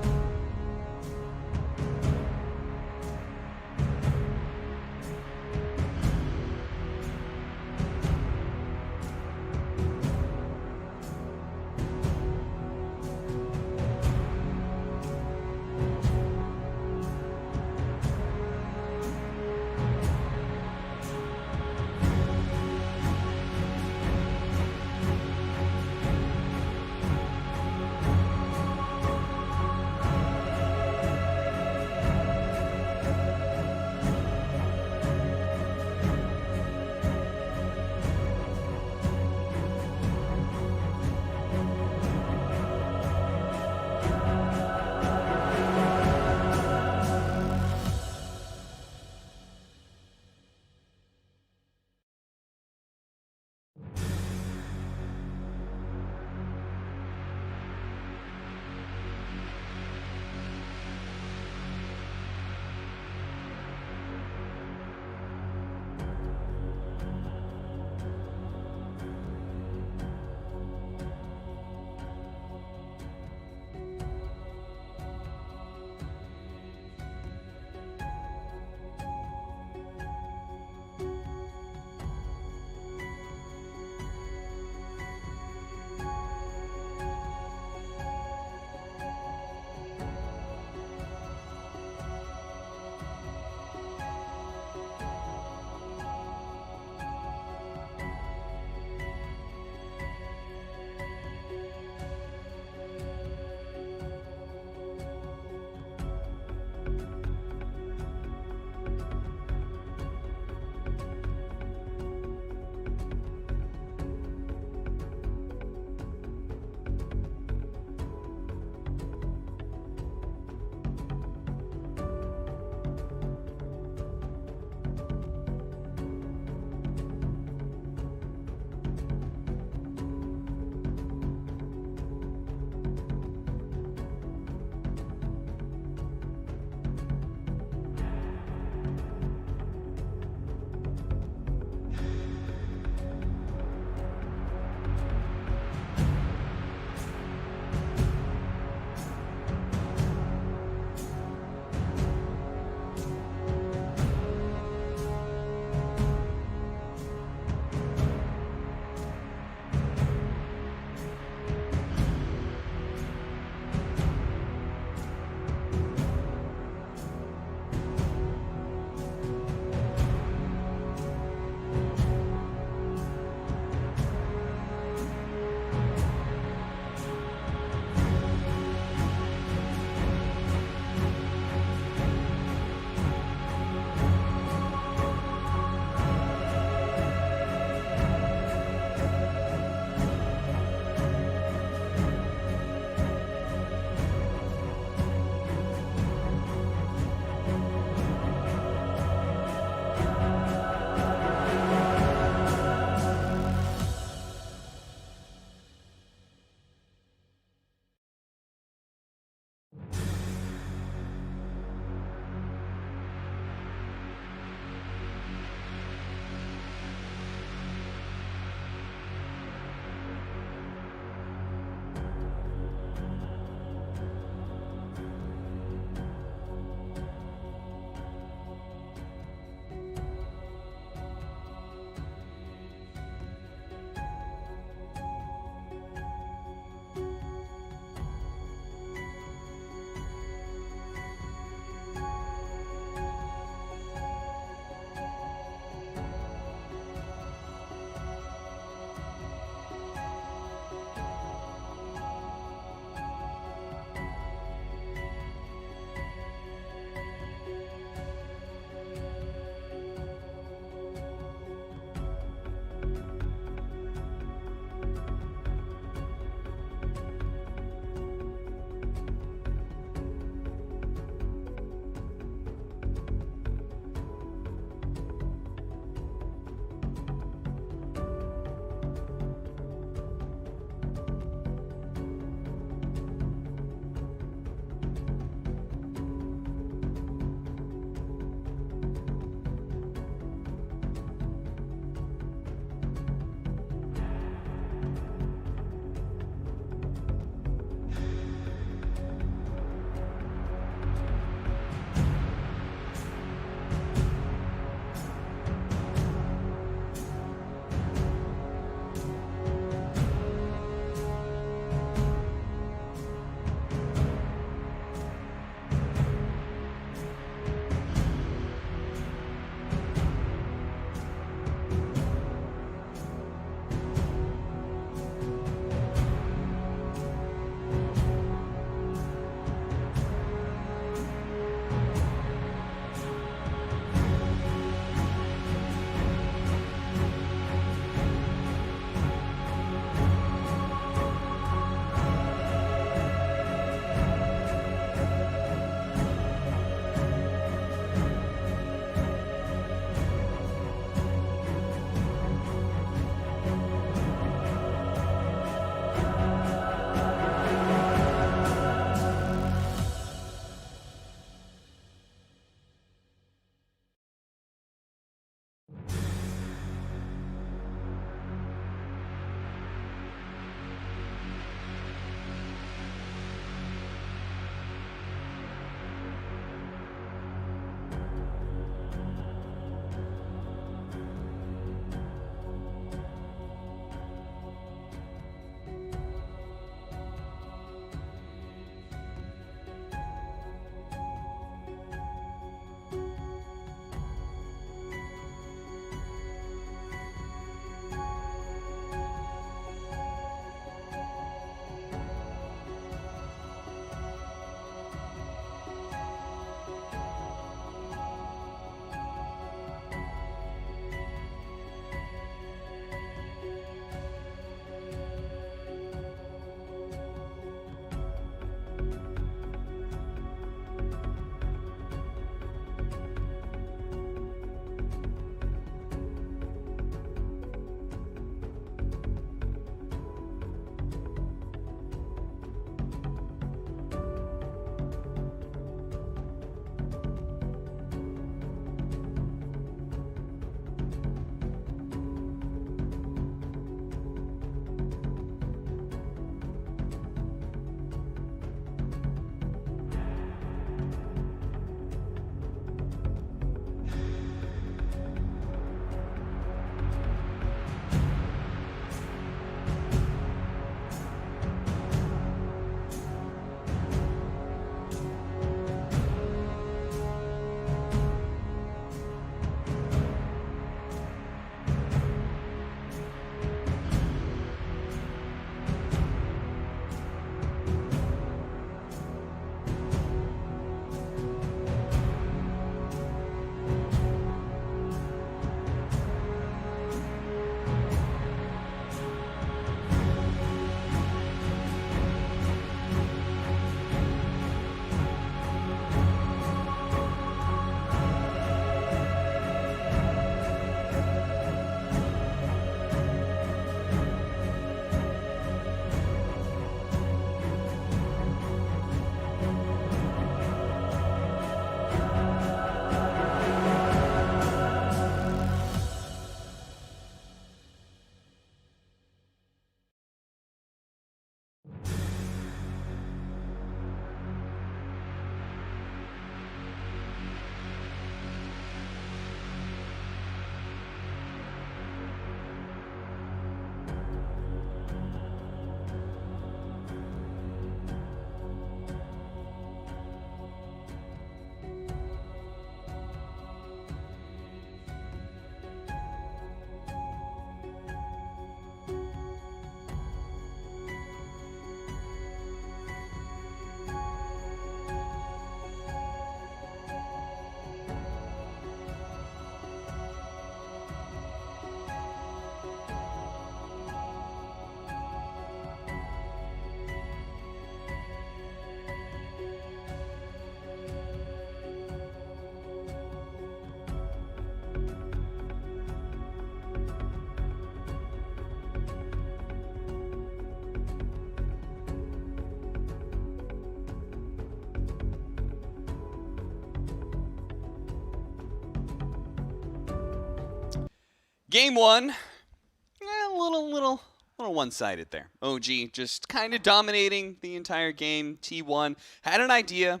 Game 1, a little one-sided there. OG just kind of dominating the entire game. T1 had an idea,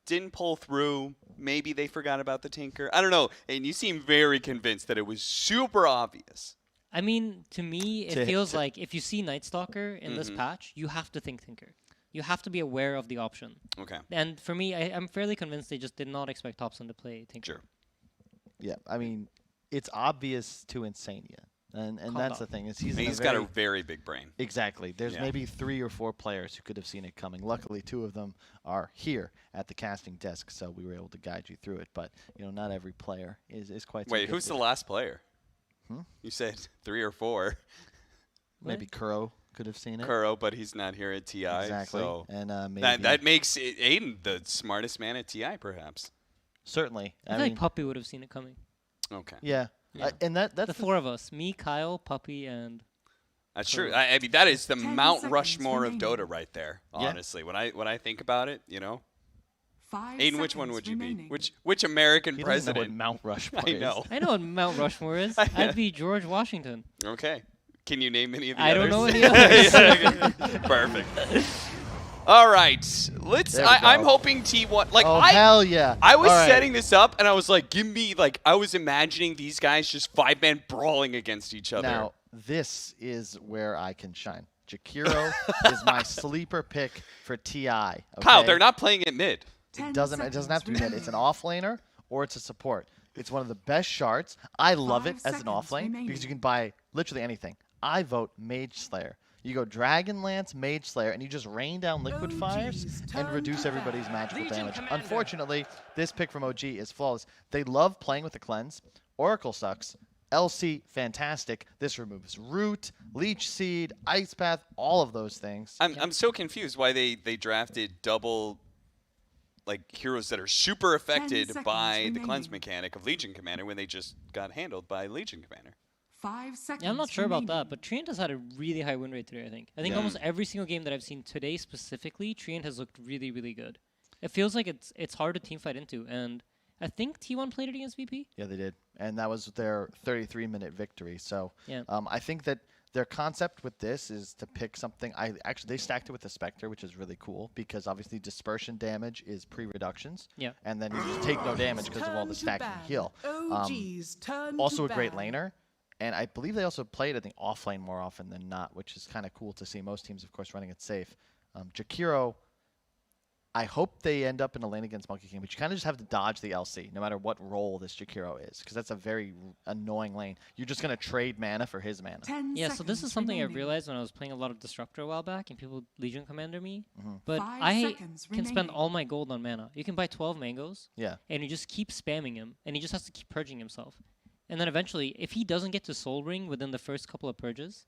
didn't pull through. Maybe they forgot about the Tinker. I don't know. And you seem very convinced that it was super obvious. I mean, to me, it feels like if you see Night Stalker in this patch, you have to think Tinker. You have to be aware of the option. Okay. And for me, I'm fairly convinced they just did not expect Topson to play Tinker. Sure. Yeah, I mean, it's obvious to Insania. And that's the thing. Is he's got a very big brain. Exactly. There's maybe 3 or 4 players who could have seen it coming. Luckily, 2 of them are here at the casting desk, so we were able to guide you through it. But, not every player is quite so Wait, who's the last player? Hmm? You said 3 or 4. Maybe Kuro could have seen it. Kuro, but he's not here at TI. Exactly. So and maybe that makes Aiden the smartest man at TI, perhaps. Certainly. I feel like Puppy would have seen it coming. Okay. Yeah. And that's the 4 of us: me, Kyle, Puppy, and. That's true. I mean, that is the Mount Rushmore of Dota right there. Honestly, when I think about it, Aiden, which one would you be? Which American president? Know what Mount Rushmore I know. I know what Mount Rushmore is. I'd be George Washington. Okay. Can you name any of the others? I don't know any others. Perfect. All right. I'm hoping T1. Like, hell yeah. I was setting this up, and I was like, I was imagining these guys just 5-man brawling against each other. Now, this is where I can shine. Jakiro is my sleeper pick for TI. Okay? Kyle, they're not playing it mid. It doesn't have to be mid. It's an offlaner or it's a support. It's one of the best shards. I love it as an offlane because you can buy literally anything. I vote Mage Slayer. You go Dragonlance, Mage Slayer, and you just rain down liquid fires and reduce everybody's magical damage. Unfortunately, this pick from OG is flawless. They love playing with the cleanse. Oracle sucks. LC, fantastic. This removes Root, Leech Seed, Ice Path, all of those things. I'm so confused why they drafted double heroes that are super affected by the cleanse mechanic of Legion Commander when they just got handled by Legion Commander. 5 seconds. Yeah, I'm not sure about that, but Treant has had a really high win rate today, I think. I think almost every single game that I've seen today specifically, Treant has looked really, really good. It feels like it's hard to teamfight into, and I think T1 played it against VP. Yeah, they did. And that was their 33-minute victory. So yeah. I think that their concept with this is to pick something. They stacked it with the Spectre, which is really cool because obviously dispersion damage is pre-reductions. Yeah. And then you just take no damage because of all the stack and heal. Also a great laner. And I believe they also play it in the offlane more often than not, which is kind of cool to see. Most teams, of course, running it safe. Jakiro, I hope they end up in a lane against Monkey King, but you kind of just have to dodge the LC, no matter what role this Jakiro is, because that's a very annoying lane. You're just going to trade mana for his mana. Yeah, so this is something I realized when I was playing a lot of Disruptor a while back, and people Legion Commander me. But I can spend all my gold on mana. You can buy 12 mangoes, and you just keep spamming him, and he just has to keep purging himself. And then eventually, if he doesn't get to Soul Ring within the first couple of purges,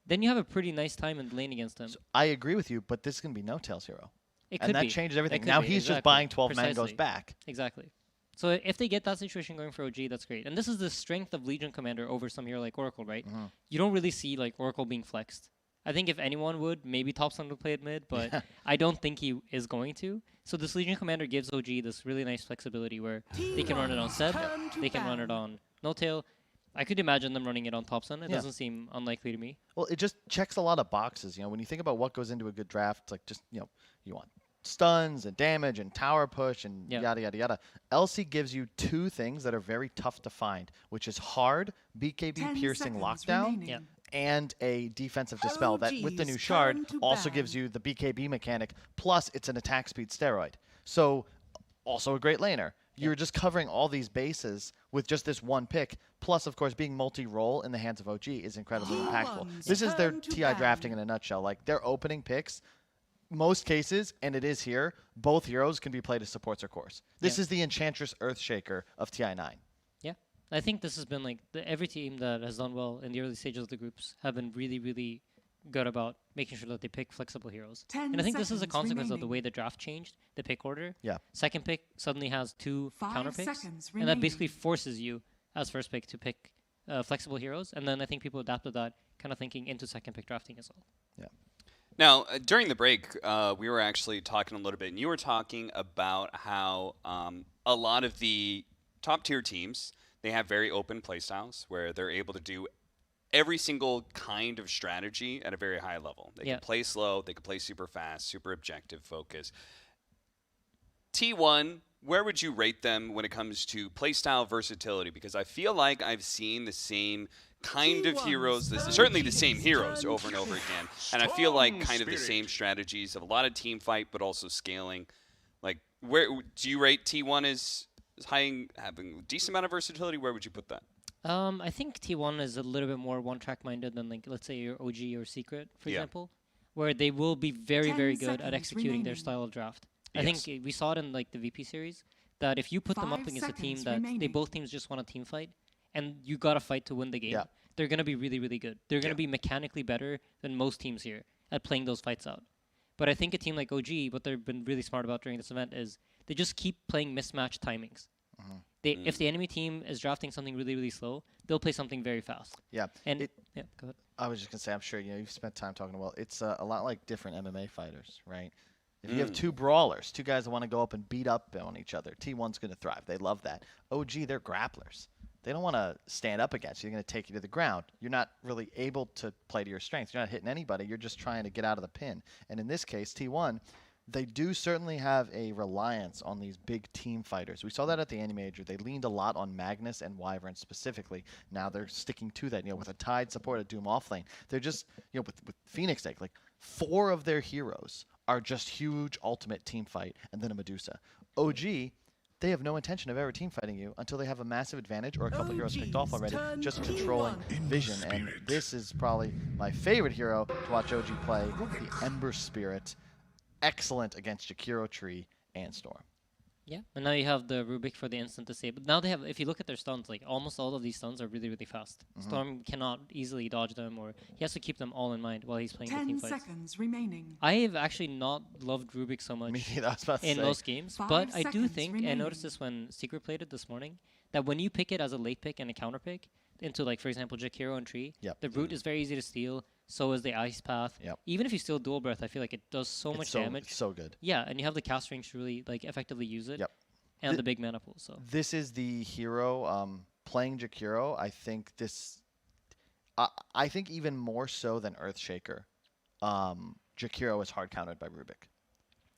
then you have a pretty nice time in the lane against him. So I agree with you, but this is going to be No-Tails hero. It could and that be. changes everything. Now he's just buying 12 mangoes back. Exactly. So if they get that situation going for OG, that's great. And this is the strength of Legion Commander over some hero like Oracle, right? You don't really see Oracle being flexed. I think if anyone would, maybe Topson would play it mid, but I don't think he is going to. So this Legion Commander gives OG this really nice flexibility where they can run it on Seb, they can run it on No-Tail. I could imagine them running it on Topson. It doesn't seem unlikely to me. Well, it just checks a lot of boxes. When you think about what goes into a good draft, you want stuns and damage and tower push and yada, yada, yada. LC gives you 2 things that are very tough to find, which is hard BKB piercing lockdown and a defensive dispel that with the new shard also gives you the BKB mechanic, plus it's an attack speed steroid. So also a great laner. You're just covering all these bases with just this one pick. Plus, of course, being multi-role in the hands of OG is incredibly impactful. This is their TI drafting in a nutshell. Like, their opening picks, most cases, and it is here, both heroes can be played as supports or cores. This is the Enchantress Earthshaker of TI9. Yeah. I think this has been every team that has done well in the early stages of the groups have been really, really good about making sure that they pick flexible heroes. And I think this is a consequence of the way the draft changed, the pick order. Yeah. Second pick suddenly has 2 counter picks, and that basically forces you as first pick to pick flexible heroes. And then I think people adapted that kind of thinking into second pick drafting as well. Yeah. Now, during the break, we were actually talking a little bit, and you were talking about how a lot of the top-tier teams, they have very open playstyles where they're able to do every single kind of strategy at a very high level. They can play slow, they can play super fast, super objective focus. T1, where would you rate them when it comes to playstyle versatility? Because I feel like I've seen the same kind of heroes, certainly the same heroes over and over again. And I feel like kind of the same strategies of a lot of team fight, but also scaling. Like, where do you rate T1 as having a decent amount of versatility? Where would you put that? I think T1 is a little bit more one-track minded than, like, let's say your OG or Secret, for example, where they will be very, very good at executing their style of draft. I think we saw it in, like, the VP series, that if you put them up against a team that both teams just want a team fight, and you got to fight to win the game, they're going to be really, really good. They're going to be mechanically better than most teams here at playing those fights out. But I think a team like OG, what they've been really smart about during this event is they just keep playing mismatched timings. If the enemy team is drafting something really, really slow, they'll play something very fast. Yeah. And go ahead. I was just going to say, I'm sure you've spent time talking about it's a lot like different MMA fighters, right? If you have two brawlers, two guys that want to go up and beat up on each other, T1's going to thrive. They love that. OG, they're grapplers. They don't want to stand up against you. They're going to take you to the ground. You're not really able to play to your strengths. You're not hitting anybody. You're just trying to get out of the pin. And in this case, T1, they do certainly have a reliance on these big team fighters. We saw that at the Anime Major. They leaned a lot on Magnus and Wyvern specifically. Now they're sticking to that, with a Tide support at Doom offlane. They're just, with Phoenix Egg, like 4 of their heroes are just huge ultimate team fight and then a Medusa. OG, they have no intention of ever team fighting you until they have a massive advantage or a couple heroes picked off already, just controlling vision. And this is probably my favorite hero to watch OG play, the Ember Spirit. Excellent against Jakiro Tree and Storm. Yeah, and now you have the Rubik for the instant disable. Now they have, if you look at their stuns, like almost all of these stuns are really, really fast. Storm cannot easily dodge them, or he has to keep them all in mind while he's playing the team fights. 10 seconds remaining. I have actually not loved Rubik so much in most games, 5 but I do seconds think, remaining. I noticed this when Secret played it this morning, that when you pick it as a late pick and a counter pick into, like, for example, Jakiro and Tree, the root is very easy to steal. So is the Ice Path. Even if you steal Dual Breath, I feel like it does so much damage. It's so good. Yeah, and you have the cast range to really, like, effectively use it. And the big mana pool. So this is the hero playing Jakiro. I think this. I think even more so than Earthshaker, Jakiro is hard countered by Rubik.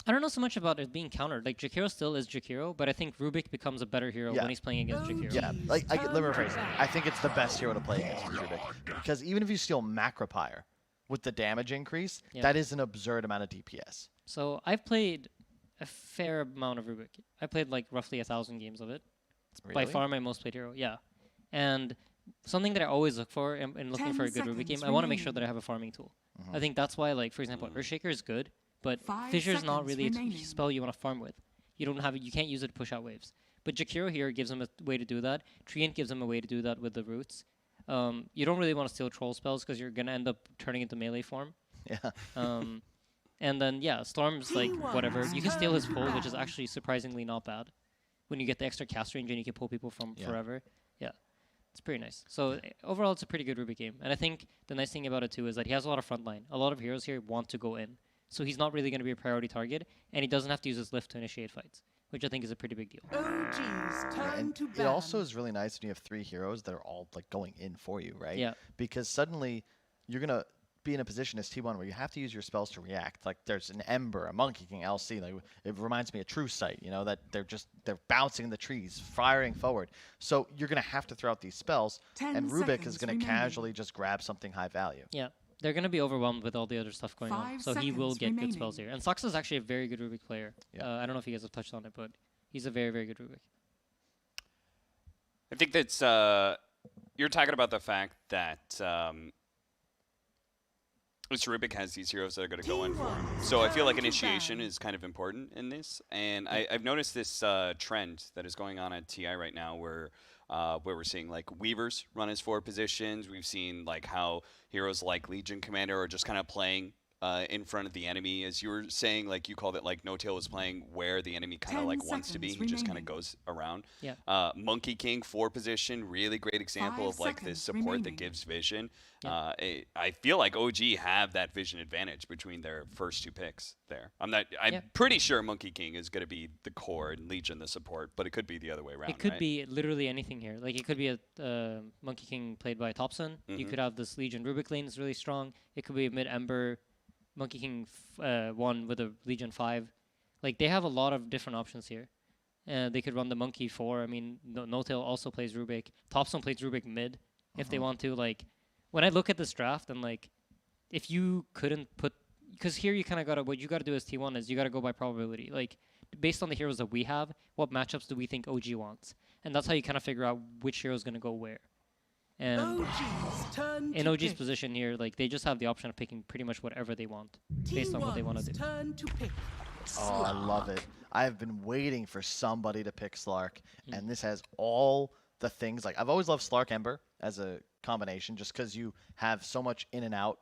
I don't know so much about it being countered. Like, Jakiro still is Jakiro, but I think Rubik becomes a better hero when he's playing against Jakiro. Yeah, like, let me rephrase. I think it's the best hero to play against Rubik. Because even if you steal Macropyre with the damage increase, that is an absurd amount of DPS. So I've played a fair amount of Rubik. I played, like, roughly 1,000 games of it. It's by far my most played hero, And something that I always look for in looking for a good Rubik game, I want to make sure that I have a farming tool. I think that's why, like, for example, Earthshaker is good, but Fissure's not really a spell you want to farm with. You can't use it to push out waves. But Jakiro here gives him a way to do that. Treant gives him a way to do that with the roots. You don't really want to steal troll spells because you're going to end up turning into melee form. And then, Storm's like, whatever. You can steal his pull, which is actually surprisingly not bad. When you get the extra cast range and you can pull people from forever. It's pretty nice. So overall, it's a pretty good Rubik game. And I think the nice thing about it, too, is that he has a lot of frontline. A lot of heroes here want to go in. So he's not really going to be a priority target, and he doesn't have to use his lift to initiate fights, which I think is a pretty big deal. It also is really nice when you have 3 heroes that are all, like, going in for you, right? Yeah. Because suddenly you're going to be in a position as T1 where you have to use your spells to react. Like, there's an Ember, a Monkey King, LC. Like, it reminds me of True Sight, that they're bouncing in the trees, firing forward. So you're going to have to throw out these spells, and Rubik is going to casually just grab something high value. Yeah. They're going to be overwhelmed with all the other stuff going on. So he will get good spells here. And Sox is actually a very good Rubik player. I don't know if you guys have touched on it, but he's a very, very good Rubik. I think that's you're talking about the fact that Rubik has these heroes that are going to go in for him. So I feel like initiation is kind of important in this. And I've noticed this trend that is going on at TI right now where we're seeing, like, Weavers run as 4 positions. We've seen, like, how heroes like Legion Commander are just kind of playing in front of the enemy, as you were saying, like you called it, like No-Tail was playing where the enemy kind of 10 like wants to be. He just kind of remaining. goes around. Yeah. Monkey King 4 position, really great example 5 of like this seconds support that remaining. gives vision. Yeah. I feel like OG have that vision advantage between their first 2 picks there. I'm Yeah. pretty sure Monkey King is going to be the core and Legion the support, but it could be the other way around. It could right? be literally anything here. Like it could be a Monkey King played by Thompson. You could have this Legion Rubik lane is really strong. It could be a mid Ember Monkey King 1 with a Legion 5. Like they have a lot of different options here. They could run the Monkey 4. I mean, No-Tail also plays Rubik. Thompson plays Rubik mid if they want to. Like when I look at this draft and like if you couldn't put, because here you kind of gotta, what you gotta do as T1 is you gotta go by probability. Like based on the heroes that we have, what matchups do we think OG wants? And that's how you kind of figure out which hero is gonna go where. And in OG's position here, like they just have the option of picking pretty much whatever they want based on what they want to do. Oh, I love it. I have been waiting for somebody to pick Slark, and this has all the things. Like I've always loved Slark Ember as a combination, just because you have so much in and out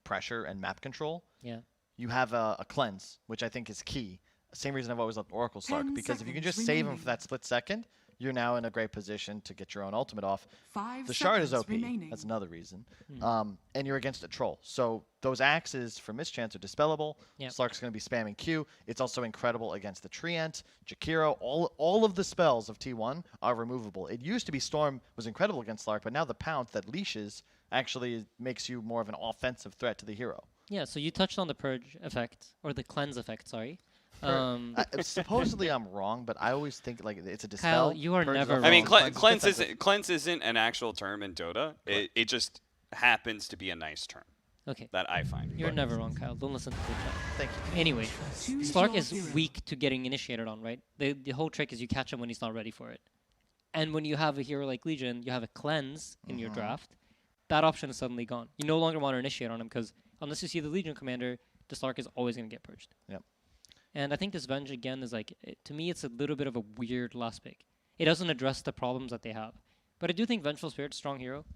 pressure and map control. Yeah. You have a cleanse, which I think is key. Same reason I've always loved Oracle Slark, because if you can just save him for that split second, you're now in a great position to get your own ultimate off. 5 The shard is OP. seconds remaining. That's another reason. And you're against a troll. So those axes for mischance are dispellable. Yep. Slark's going to be spamming Q. It's also incredible against the Treant, Jakiro. All of the spells of T1 are removable. It used to be Storm was incredible against Slark, but now the Pounce that leashes actually makes you more of an offensive threat to the hero. Yeah, so you touched on the Purge effect, or the Cleanse effect, sorry. Supposedly I'm wrong, but I always think like it's a dispel. Kyle, you are Purge is never a I mean, wrong. cleanse isn't an actual term in Dota. It just happens to be a nice term. Okay. That I find. You're never wrong, Kyle. Don't listen to the chat. Thank you. Anyway, Choose Slark your is hero. weak to getting initiated on, right? The whole trick is you catch him when he's not ready for it. And when you have a hero like Legion, you have a Cleanse in your draft, that option is suddenly gone. You no longer want to initiate on him because unless you see the Legion commander, the Slark is always going to get purged. Yep. And I think this Venge, again, is like, to me, it's a little bit of a weird last pick. It doesn't address the problems that they have. But I do think Vengeful Spirit's a strong hero.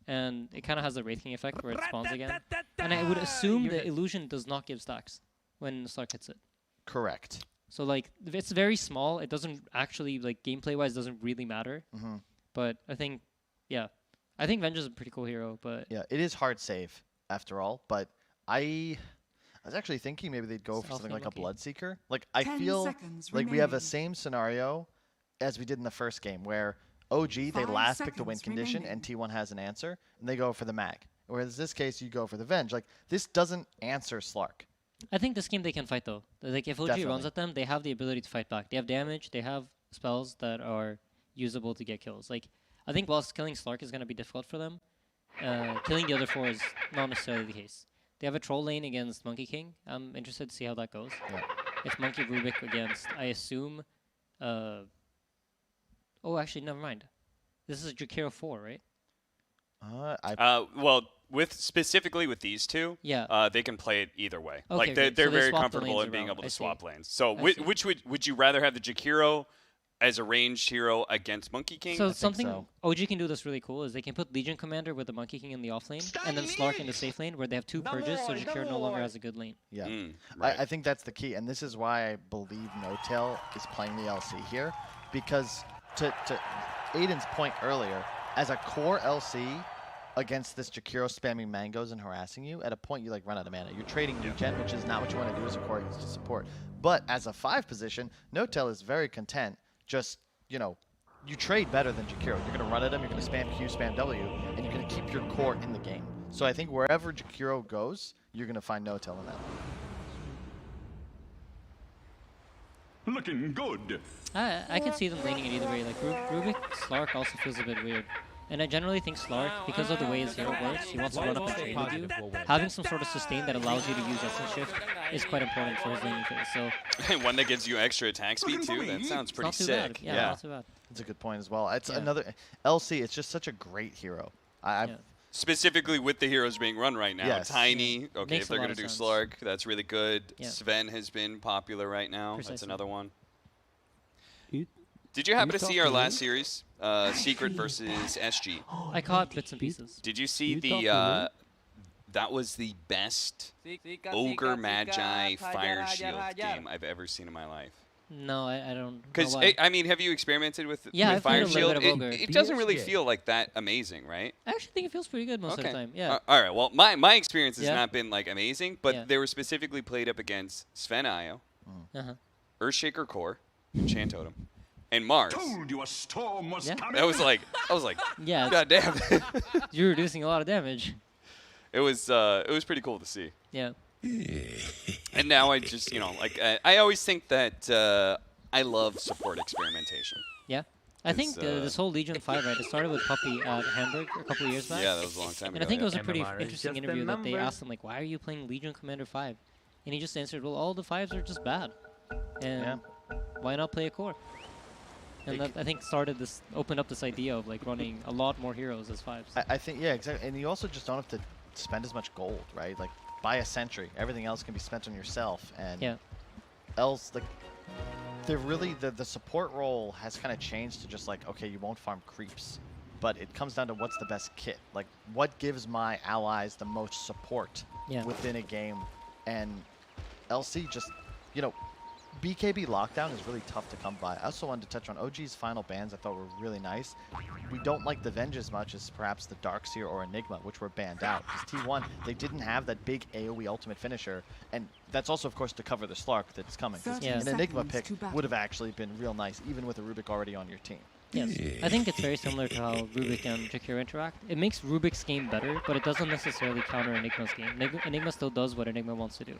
And it kind of has the Wraith King effect where it spawns again. And I would assume the illusion does not give stacks when Slark hits it. Correct. So, like, it's very small. It doesn't actually, like, gameplay-wise, doesn't really matter. But I think, yeah. I think Venge is a pretty cool hero, but... Yeah, it is hard save, after all. But I was actually thinking maybe they'd go for something like a Bloodseeker. Like, I 10 feel seconds like we have the remaining. same scenario as we did in the first game, where OG, they 5 last picked a win seconds condition, remaining. and T1 has an answer, and they go for the mag. Whereas this case, you go for the Venge. Like, this doesn't answer Slark. I think this game they can fight, though. Like, if OG runs Definitely. at them, they have the ability to fight back. They have damage, they have spells that are usable to get kills. Like, I think whilst killing Slark is going to be difficult for them, killing the other 4 is not necessarily the case. They have a troll lane against Monkey King. I'm interested to see how that goes. Yeah. It's Monkey Rubik against, I assume... oh, actually, never mind. This is Jakiro 4, right? Well, specifically with these two, Yeah. they can play it either way. Okay, Like great. they're So they very swap the comfortable lanes in being around. able to I see. swap lanes. So I see. which would you rather have the Jakiro as a ranged hero against Monkey King? So something OG can do that's really cool is they can put Legion Commander with the Monkey King in the off lane, and then Slark in the safe lane where they have 2 purges, so Jakiro no longer has a good lane. Yeah. Right. I think that's the key, and this is why I believe No-Tail is playing the LC here, because to Aiden's point earlier, as a core LC against this Jakiro spamming mangoes and harassing you, at a point you like run out of mana. You're trading regen, which is not what you want to do as a core against a support. But as a 5 position, No-Tail is very content. Just, you know, you trade better than Jakiro. You're going to run at him, you're going to spam Q, spam W, and you're going to keep your core in the game. So I think wherever Jakiro goes, you're going to find No-Tail in that. Looking good. I can see them laning it either way. Like Rubik, Slark also feels a bit weird. And I generally think Slark, because of the way his hero works, he wants to run up and trade with you. Having some sort of sustain that allows you to use Essence Shift is quite important for his laning phase. So One that gives you extra attack speed too. That sounds pretty not too sick. bad. Yeah, not too bad. That's a good point as well. It's another LC. It's just such a great hero. Specifically with the heroes being run right now. Yes. Tiny. Okay, Makes if they're a lot going to of do sense. Slark, that's really good. Yeah. Sven has been popular right now. That's Precisely. another one. Did you happen to see our last series? Secret versus SG. I caught bits and pieces. Did you see the that was the best Ogre Magi Fire Shield game I've ever seen in my life. No, I don't. Because, I mean, have you experimented with, I've Fire played a little Shield? bit of Ogre. It doesn't really feel like that amazing, right? I actually think it feels pretty good most of the time. Yeah. All right. Well, my experience has not been like amazing, but they were specifically played up against Sven Io, Earthshaker Core, Enchant Totem, and Mars. Told you a storm was coming. I was like, yeah, God damn. You're reducing a lot of damage. It was pretty cool to see. Yeah. And now I just, like, I always think that I love support experimentation. Yeah. I think this whole Legion 5, right, it started with Puppy at Hamburg a couple of years back. Yeah, that was a long time ago. And I think it was a pretty interesting interview that they asked him, like, why are you playing Legion Commander 5? And he just answered, well, all the 5s are just bad. And why not play a core? And that, I think, opened up this idea of, like, running a lot more heroes as 5s. I think, yeah, exactly. And you also just don't have to spend as much gold, right? Like, buy a sentry. Everything else can be spent on yourself. And else, like, they're really, the support role has kind of changed to just like, okay, you won't farm creeps. But it comes down to what's the best kit. Like, what gives my allies the most support within a game. And LC just, BKB lockdown is really tough to come by. I also wanted to touch on OG's final bans I thought were really nice. We don't like the Venge as much as perhaps the Darkseer or Enigma, which were banned out. Because T1, they didn't have that big AoE ultimate finisher, and that's also, of course, to cover the Slark that's coming. An Enigma pick would have actually been real nice, even with a Rubik already on your team. Yes, I think it's very similar to how Rubik and Jakiro interact. It makes Rubik's game better, but it doesn't necessarily counter Enigma's game. Enigma still does what Enigma wants to do.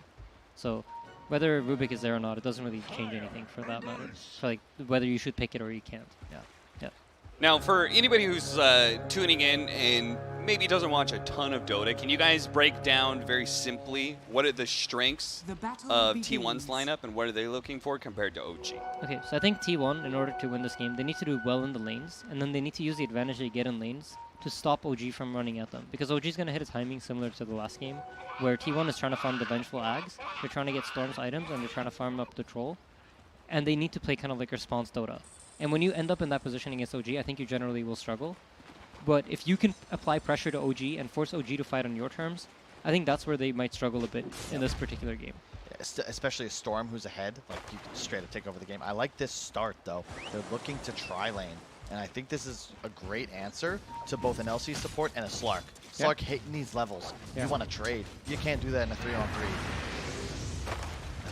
So whether Rubik is there or not, it doesn't really change anything for that matter. So, like, whether you should pick it or you can't. Yeah. Now, for anybody who's tuning in and maybe doesn't watch a ton of Dota, can you guys break down very simply what are the strengths of T1's lineup and what are they looking for compared to OG? Okay, so I think T1, in order to win this game, they need to do well in the lanes, and then they need to use the advantage they get in lanes to stop OG from running at them. Because OG is going to hit a timing similar to the last game, where T1 is trying to farm the Vengeful Ags, they're trying to get Storm's items, and they're trying to farm up the Troll. And they need to play kind of like response Dota. And when you end up in that position against OG, I think you generally will struggle. But if you can apply pressure to OG and force OG to fight on your terms, I think that's where they might struggle a bit in this particular game. Especially a Storm who's ahead, like you can straight up take over the game. I like this start though. They're looking to tri-lane. And I think this is a great answer to both an LC support and a Slark. Slark needs levels. You want to trade. You can't do that in a 3-on-3.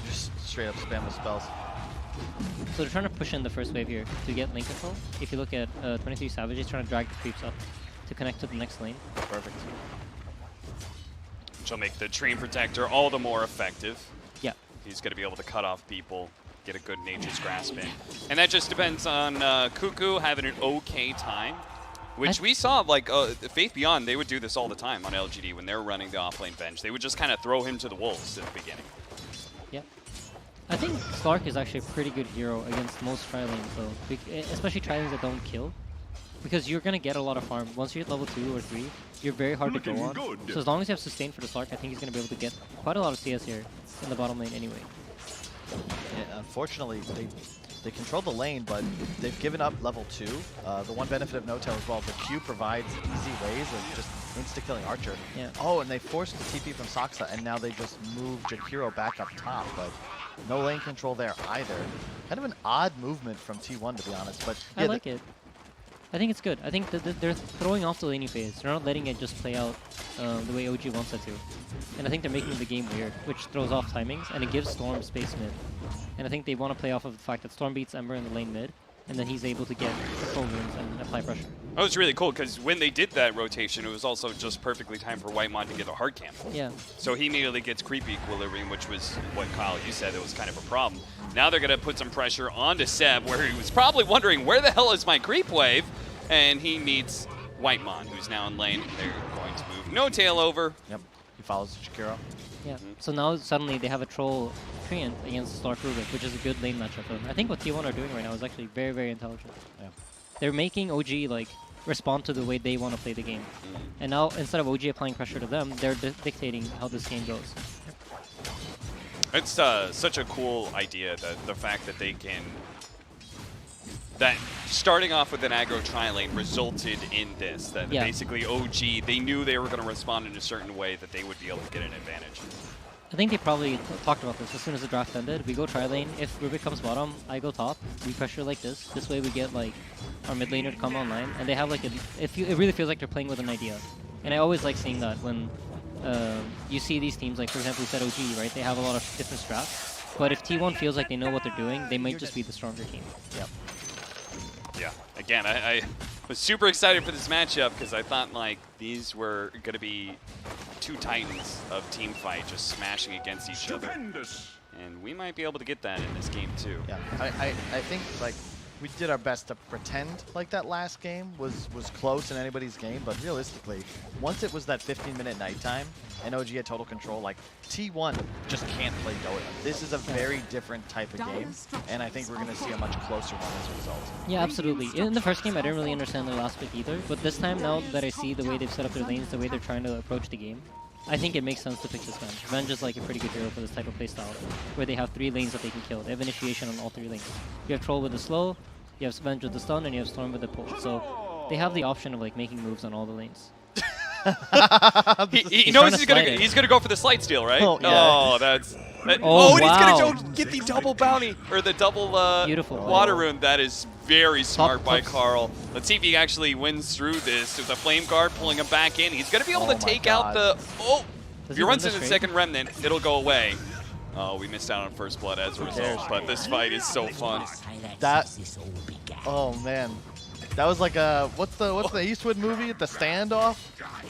Just straight up spam the spells. So they're trying to push in the first wave here to get lane control. If you look at 23 Savage, he's trying to drag the creeps up to connect to the next lane. Perfect. Which will make the Train Protector all the more effective. Yeah. He's going to be able to cut off people, get a good Nature's Grasp in. And that just depends on Cuckoo having an okay time, which we saw, like, Faith Beyond, they would do this all the time on LGD when they were running the offlane Venge. They would just kind of throw him to the wolves at the beginning. Yep. I think Slark is actually a pretty good hero against most tri-lanes, though, especially tri-lanes that don't kill. Because you're going to get a lot of farm. Once you're at level 2 or 3, you're very hard to go on. So as long as you have sustain for the Slark, I think he's going to be able to get quite a lot of CS here in the bottom lane anyway. Yeah, unfortunately, they control the lane, but they've given up level 2. The one benefit of No-Tail as well, the Q provides easy ways of just insta-killing Archer. Yeah. Oh, and they forced the TP from Saksa, and now they just moved Jakiro back up top, but no lane control there either. Kind of an odd movement from T1, to be honest. But yeah, I like it. I think it's good. I think that they're throwing off the laning phase. They're not letting it just play out the way OG wants it to. And I think they're making the game weird, which throws off timings, and it gives Storm space mid. And I think they want to play off of the fact that Storm beats Ember in the lane mid, and then he's able to get control rooms and apply pressure. That was really cool, because when they did that rotation, it was also just perfectly timed for Whitemon to get a hard camp. Yeah. So he immediately gets creep equilibrium, which was what, Kyle, you said, it was kind of a problem. Now they're going to put some pressure onto Seb, where he was probably wondering, where the hell is my creep wave? And he meets Whitemon, who's now in lane. They're going to move No-Tail over. Yep, he follows Jakiro. Yeah, so now suddenly they have a Troll Treant against Slark Rubik, which is a good lane matchup for them. I think what T1 are doing right now is actually very, very intelligent. Yeah. They're making OG, like, respond to the way they want to play the game. And now, instead of OG applying pressure to them, they're dictating how this game goes. It's such a cool idea, the fact that they can that starting off with an aggro tri-lane resulted in this. That basically OG, they knew they were going to respond in a certain way that they would be able to get an advantage. I think they probably talked about this as soon as the draft ended. We go tri-lane. If Rubik comes bottom, I go top. We pressure like this. This way we get like our mid laner to come online. And they have like it really feels like they're playing with an idea. And I always like seeing that when you see these teams, like for example, we said OG, right? They have a lot of different strats. But if T1 feels like they know what they're doing, they might just be the stronger team. Yep. Yeah, again, I was super excited for this matchup because I thought like these were going to be two titans of team fight just smashing against each other. And we might be able to get that in this game too. Yeah, I think like we did our best to pretend like that last game was close in anybody's game, but realistically, once it was that 15-minute nighttime and OG had total control, like T1 just can't play Dota. This is a very different type of game, and I think we're going to see a much closer one as a result. Yeah, absolutely. In the first game, I didn't really understand their last pick either, but this time, now that I see the way they've set up their lanes, the way they're trying to approach the game, I think it makes sense to pick this Venge. Venge is like a pretty good hero for this type of playstyle, where they have 3 lanes that they can kill. They have initiation on all 3 lanes. You have Troll with the slow, you have Venge with the stun, and you have Storm with the pull. So they have the option of like making moves on all the lanes. he knows he's gonna go for the slight steal, right? Oh, yeah. Oh, that's. And wow. he's gonna go get the double bounty or the double water rune. That is very smart by Carl. Let's see if he actually wins through this. There's a flame guard pulling him back in. He's gonna be able to take out the. Oh, if he runs into the second remnant, it'll go away. Oh, we missed out on first blood as a result. But this fight is so fun. Oh man. That was like a, what's the Eastwood movie, The Standoff?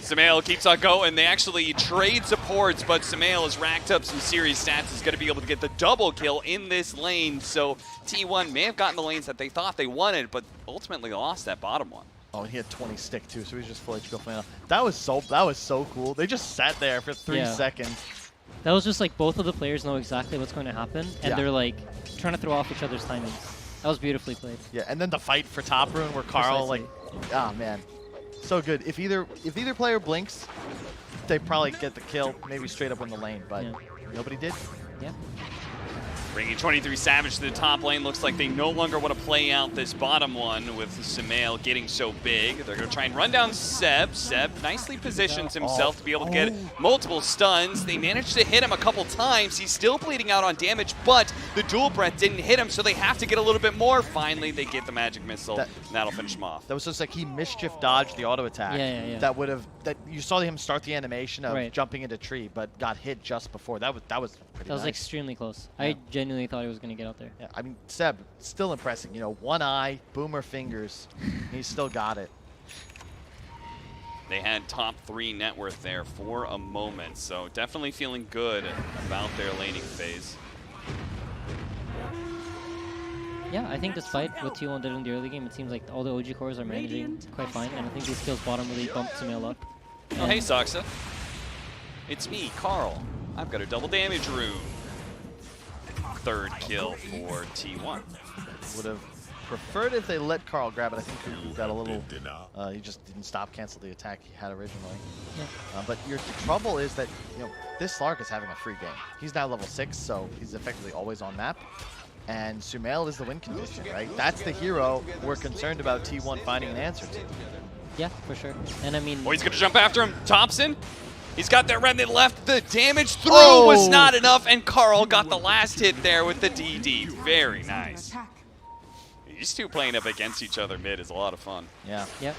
Samael keeps on going. They actually trade supports, but Samael has racked up some serious stats. He's going to be able to get the double kill in this lane. So T1 may have gotten the lanes that they thought they wanted, but ultimately lost that bottom one. Oh, he had 20 stick too, so he's just full HP flame. That was so cool. They just sat there for 3 seconds. That was just like both of the players know exactly what's going to happen, and they're like trying to throw off each other's timings. That was beautifully played. Yeah, and then the fight for top rune where Carl man, so good. If either player blinks, they probably get the kill, maybe straight up in the lane, but nobody did. Yeah. Bringing 23 Savage to the top lane. Looks like they no longer want to play out this bottom one with Samael getting so big. They're going to try and run down Seb. Seb nicely positions himself to be able to get multiple stuns. They managed to hit him a couple times. He's still bleeding out on damage, but the dual breath didn't hit him, so they have to get a little bit more. Finally, they get the magic missile, and that'll finish him off. That was just like he mischief dodged the auto attack. Yeah. That you saw him start the animation of jumping into tree, but got hit just before. That was pretty nice. Extremely close. Yeah. I genuinely thought he was going to get out there. Yeah, I mean, Seb, still impressive. You know, one eye, boomer fingers. He still got it. They had top 3 net worth there for a moment, so definitely feeling good about their laning phase. Yeah, I think despite what T1 did in the early game, it seems like all the OG cores are managing quite fine, and I think these kills bottom really bumped Samael up. Oh, hey, Soxa. It's me, Carl. I've got a double damage rune. 3rd kill for T1. Would have preferred if they let Carl grab it. I think he got a little, he just didn't cancel the attack he had originally. Yeah. But the trouble is that, you know, this Slark is having a free game. He's now level 6, so he's effectively always on map. And Sumail is the win condition, right? That's the hero we're concerned about T1 finding an answer to. Yeah, for sure. And I mean... Oh, he's going to jump after him. Thompson. He's got that remnant left. The damage through was not enough, and Carl got the last hit there with the DD. Very nice. These two playing up against each other mid is a lot of fun. Yeah. Yep.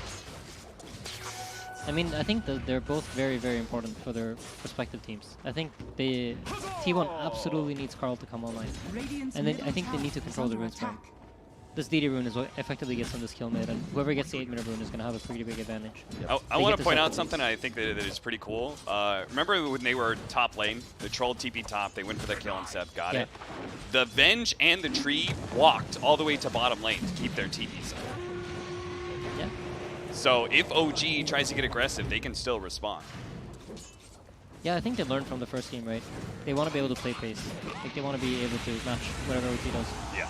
I mean, I think that they're both very, very important for their respective teams. I think T1 absolutely needs Carl to come online. And then I think they need to control the runes from. This DD rune is what effectively gets them this kill mid, and whoever gets the 8-minute rune is going to have a pretty big advantage. I want to point out something I think that is pretty cool. Remember when they were top lane, the troll TP top, they went for the kill and Seb got it. The Venge and the Tree walked all the way to bottom lane to keep their TPs up. Yeah. So if OG tries to get aggressive, they can still respond. Yeah, I think they learned from the first game, right? They want to be able to play pace. Like, they want to be able to match whatever OG does. Yeah.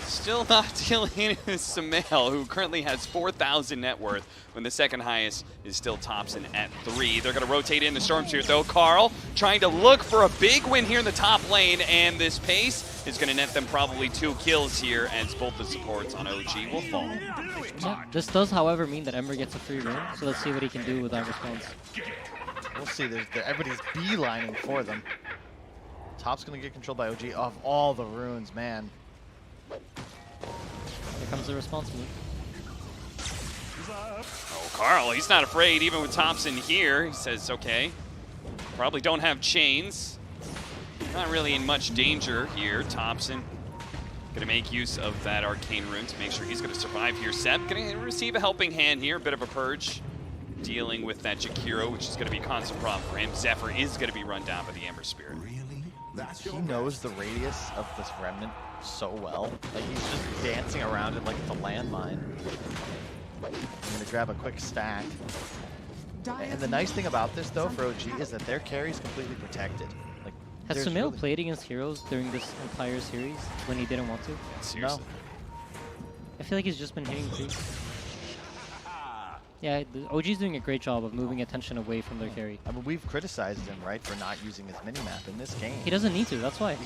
Still not dealing with Samael, who currently has 4,000 net worth, when the second highest is still Thompson at 3. They're going to rotate in the Storm Spirit, though. Carl trying to look for a big win here in the top lane, and this pace is going to net them probably 2 kills here as both the supports on OG will fall. Yeah, this does, however, mean that Ember gets a free rune, so let's see what he can do with that response. We'll see. Everybody's beelining for them. Top's going to get controlled by OG of all the runes, man. Here comes the response move. Oh, Carl, he's not afraid, even with Thompson here. He says, okay, probably don't have chains. Not really in much danger here. Thompson gonna make use of that arcane rune to make sure he's gonna survive here. Seb gonna receive a helping hand here, a bit of a purge. Dealing with that Jakiro, which is gonna be a constant problem for him. Zephyr is gonna be run down by the Ember Spirit. He knows the radius of this Remnant so well. Like, he's just dancing around it like it's a landmine. I'm gonna grab a quick stack. And the nice thing about this, though, for OG is that their carry is completely protected. Like, has Sumail played against heroes during this entire series when he didn't want to? Seriously. No. I feel like he's just been hitting creeps. Yeah, the OG's doing a great job of moving attention away from their carry. I mean, we've criticized him, right, for not using his minimap in this game. He doesn't need to, that's why.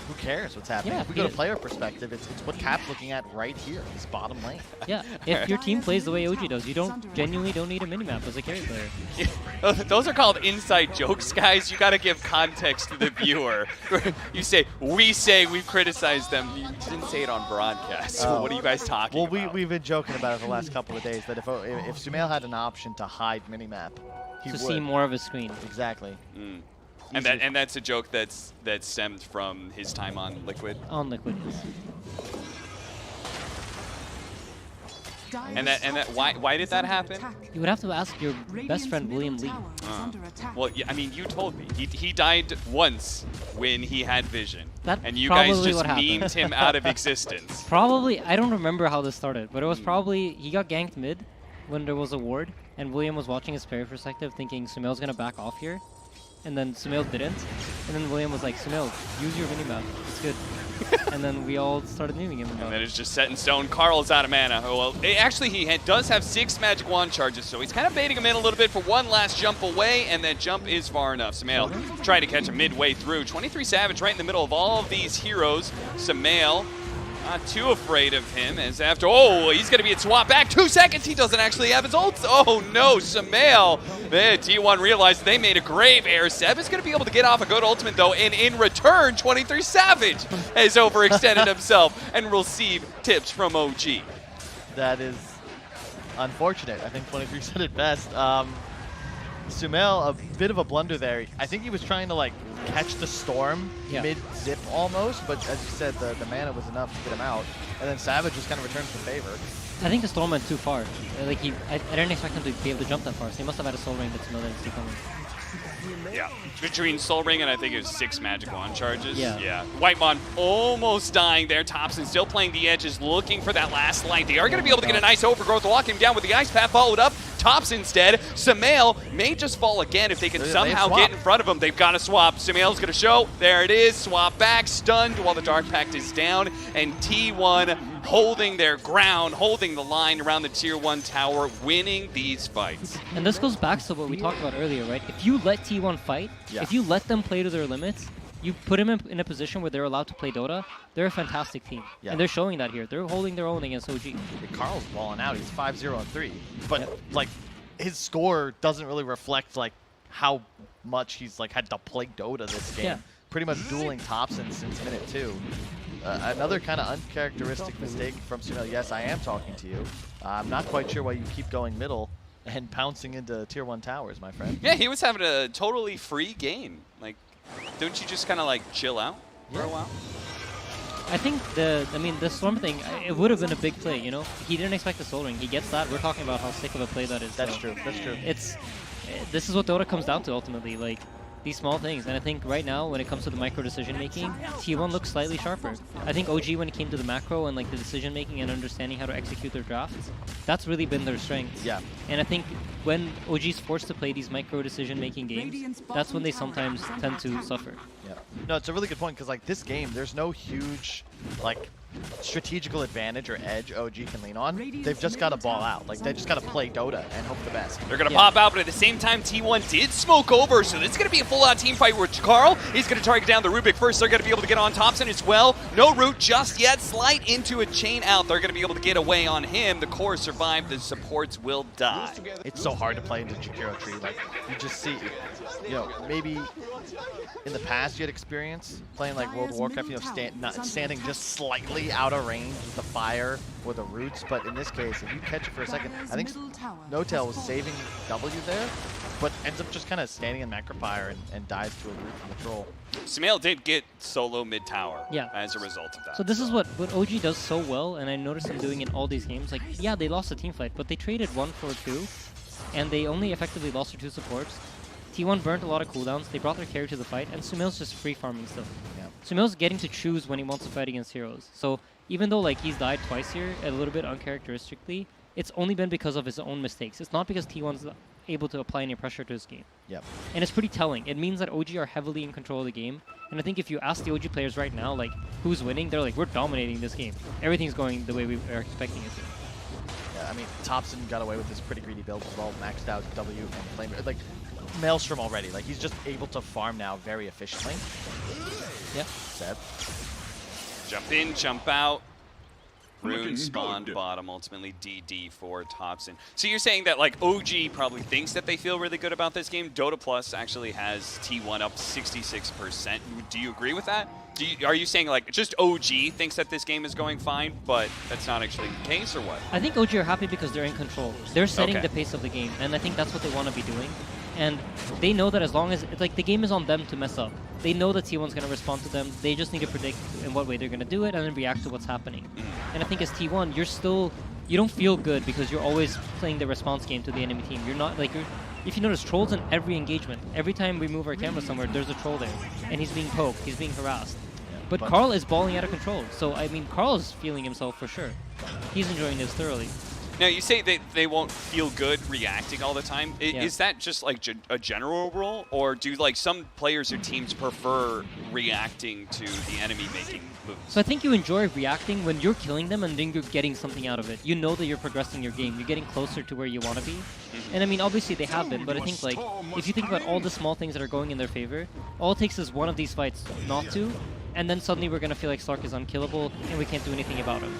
Who cares what's happening? Yeah, if we go to player perspective, it's what Cap's looking at right here, his bottom lane. Yeah, if your team plays the way OG does, you genuinely don't need a minimap as a carry player. Yeah. Those are called inside jokes, guys. You gotta give context to the viewer. You say, we've criticized them. You didn't say it on broadcast. So what are you guys talking about? We've been joking about it the last couple of days, that if Sumail had an option to hide minimap, he would. To see more of his screen. Exactly. Mm. And that's a joke that stemmed from his time on Liquid. On Liquid, yes. And why did that happen? You would have to ask your best friend William Lee. Well, yeah, I mean, you told me he died once when he had vision, That's and you guys just memed him out of existence. Probably, I don't remember how this started, but it was probably he got ganked mid when there was a ward, and William was watching his parry perspective, thinking Sumail's gonna back off here. And then Sumail didn't. And then William was like, Sumail, use your minimap. It's good. And then we all started naming him. And then it's just set in stone. Carl's out of mana. Oh, well, actually, he does have 6 magic wand charges, so he's kind of baiting him in a little bit for one last jump away, and that jump is far enough. Sumail trying to catch him midway through. 23 Savage right in the middle of all of these heroes. Sumail not too afraid of him, as after, he's going to be at swap back. 2 seconds, he doesn't actually have his ult. Oh no, Sumail. T1 realized they made a grave error. Seb is going to be able to get off a good ultimate though, and in return, 23 Savage has overextended himself and received tips from OG. That is unfortunate. I think 23 said it best. Sumail, a bit of a blunder there. I think he was trying to like catch the storm mid-zip almost, but as you said, the mana was enough to get him out. And then Savage just kind of returns the favor. I think the storm went too far. Like I didn't expect him to be able to jump that far, so he must have had a soul ring that Sumail didn't see coming. Yeah, between Soul Ring and I think it was 6 magic wand charges. Yeah. Whitemon almost dying there. Thompson still playing the edges, looking for that last light. They are going to be able to get a nice overgrowth, lock him down with the Ice Path followed up. Thompson's dead. Sumail may just fall again if they can somehow get in front of him. They've got to swap. Sumail's going to show. There it is. Swap back. Stunned while the Dark Pact is down. And T1 holding their ground, holding the line around the Tier 1 tower, winning these fights. And this goes back to what we talked about earlier, right? If you let T1 fight, if you let them play to their limits, you put them in a position where they're allowed to play Dota, they're a fantastic team. And they're showing that here. They're holding their own against OG. Carl's balling out. He's 5-0-3. But like his score doesn't really reflect like how much he's like had to play Dota this game. Pretty much dueling Thompson since minute 2. Another kind of uncharacteristic mistake from Sumail. Yes, I am talking to you. I'm not quite sure why you keep going middle and pouncing into Tier 1 towers, my friend. Yeah, he was having a totally free game. Like, don't you just kind of like chill out for a while? I think the Storm thing, it would have been a big play, you know? He didn't expect the Soul Ring. He gets that. We're talking about how sick of a play that is. That's true. That's true. This is what Dota comes down to ultimately, like these small things. And I think right now, when it comes to the micro decision making, T1 looks slightly sharper. I think OG, when it came to the macro and like the decision making and understanding how to execute their drafts, that's really been their strength. Yeah. And I think when OG's forced to play these micro decision making games, that's when they sometimes tend to suffer. Yeah. No, it's a really good point because like this game, there's no huge like strategical advantage or edge OG can lean on, they've just got to ball out. Like, they just got to play Dota and hope the best. They're going to pop out, but at the same time, T1 did smoke over, so this is going to be a full-out team fight where Carl is going to target down the Rubik first. They're going to be able to get on Thompson as well. No root just yet. Slide into a chain out. They're going to be able to get away on him. The core survived. The supports will die. It's so hard to play into Jakiro tree. Like, you just see, you know, maybe in the past you had experience playing like World of Warcraft, you know, not standing just slightly out of range with the fire or the roots, but in this case, if you catch it for a second, I think No-Tail was saving W there, but ends up just kind of standing in macro fire and dies to a root from the troll. Sumail did get solo mid-tower as a result of that. So this is what OG does so well, and I noticed them doing in all these games. Like, yeah, they lost the team fight, but they traded 1 for 2, and they only effectively lost their 2 supports. T1 burnt a lot of cooldowns, they brought their carry to the fight, and Sumail's just free farming still. Yeah. Sumail's getting to choose when he wants to fight against heroes. So even though like he's died twice here, a little bit uncharacteristically, it's only been because of his own mistakes. It's not because T1's able to apply any pressure to his game. Yep. And it's pretty telling. It means that OG are heavily in control of the game. And I think if you ask the OG players right now, like, who's winning, they're like, we're dominating this game. Everything's going the way we are expecting it to. Yeah, I mean, Thompson got away with this pretty greedy build as well, maxed out W and Flame. Like, Maelstrom already. Like, he's just able to farm now very efficiently. Yeah. Seb. Jump in, jump out. Rune spawned bottom, ultimately DD for Thompson. So you're saying that like OG probably thinks that they feel really good about this game. Dota Plus actually has T1 up 66%. Do you agree with that? Are you saying like just OG thinks that this game is going fine, but that's not actually the case, or what? I think OG are happy because they're in control. They're setting the pace of the game, and I think that's what they want to be doing. And they know that as long as it's like the game is on them to mess up. They know that T1's going to respond to them. They just need to predict in what way they're going to do it and then react to what's happening. And I think as T1, you don't feel good because you're always playing the response game to the enemy team. You're not like if you notice, trolls in every engagement. Every time we move our camera somewhere, there's a troll there, and he's being poked, he's being harassed. But Carl is balling out of control. So I mean, Carl is feeling himself for sure. He's enjoying this thoroughly. Now, you say they won't feel good reacting all the time. Is that just like a general rule, or do like some players or teams prefer reacting to the enemy making moves? So I think you enjoy reacting when you're killing them and then you're getting something out of it. You know that you're progressing your game. You're getting closer to where you want to be. And I mean, obviously they have been, but I think like if you think about all the small things that are going in their favor, all it takes is one of these fights not to, and then suddenly we're going to feel like Slark is unkillable and we can't do anything about him.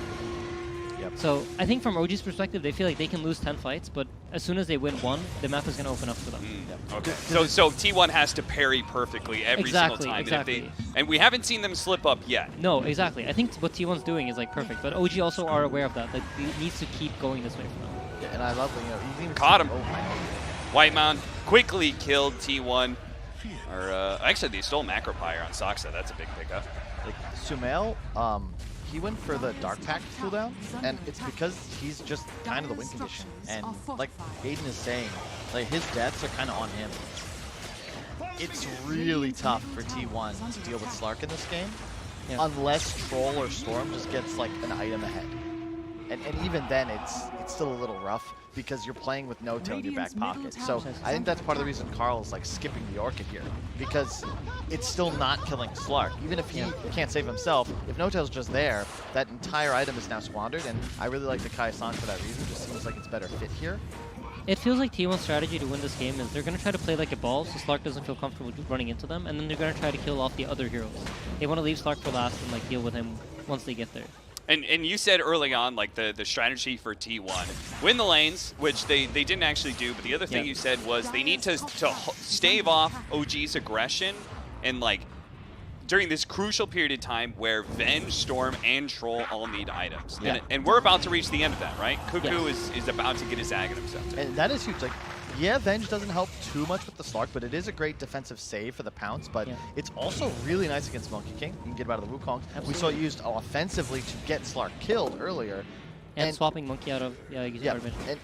So I think from OG's perspective, they feel like they can lose 10 fights, but as soon as they win 1, the map is going to open up for them. Okay. So T1 has to parry perfectly every single time. Exactly. And we haven't seen them slip up yet. No, exactly. I think what T1's doing is like perfect, but OG also are aware of that. That it needs to keep going this way for them. Yeah, and I love you know, you even caught him. White Mound quickly killed T1. Or actually, they stole Macro Pyre on Soxa. That's a big pickup. Like Sumail, he went for the Dark Pact cooldown, and it's because he's just kind of the win condition. And like Aiden is saying, like his deaths are kind of on him. It's really tough for T1 to deal with Slark in this game, unless Troll or Storm just gets like an item ahead. And even then, it's still a little rough because you're playing with No-Tail in your back pocket. So I think that's part of the reason Carl is like skipping the Orchid here, because it's still not killing Slark. Even if he can't save himself, if No-Tail's just there, that entire item is now squandered, and I really like the Kai-San for that reason. It just seems like it's better fit here. It feels like T1's strategy to win this game is they're going to try to play like a ball so Slark doesn't feel comfortable running into them, and then they're going to try to kill off the other heroes. They want to leave Slark for last and like deal with him once they get there. And you said early on, like, the strategy for T1, win the lanes, which they didn't actually do, but the other thing you said was they need to stave off OG's aggression and, like, during this crucial period of time where Venge, Storm, and Troll all need items. And we're about to reach the end of that, right? Cuckoo is about to get his Aghanim Scepter. And that is huge. Like, yeah, Venge doesn't help too much with the Slark, but it is a great defensive save for the Pounce, but it's also really nice against Monkey King. You can get him out of the Wukong. We saw it used offensively to get Slark killed earlier. And swapping Monkey out of, and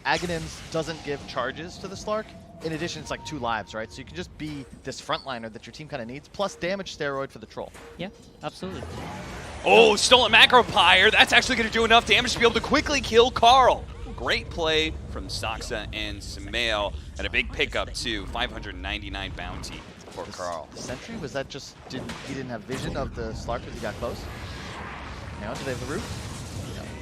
Aghanims doesn't give charges to the Slark. In addition, it's like 2 lives, right? So you can just be this frontliner that your team kind of needs, plus damage steroid for the Troll. Yeah, absolutely. Oh, stolen Macro Pyre. That's actually going to do enough damage to be able to quickly kill Carl. Great play from Soxa and Sumail, and a big pickup too. 599 bounty for Carl. The sentry, was that just he didn't have vision of the Slark as he got close? Now, do they have the root?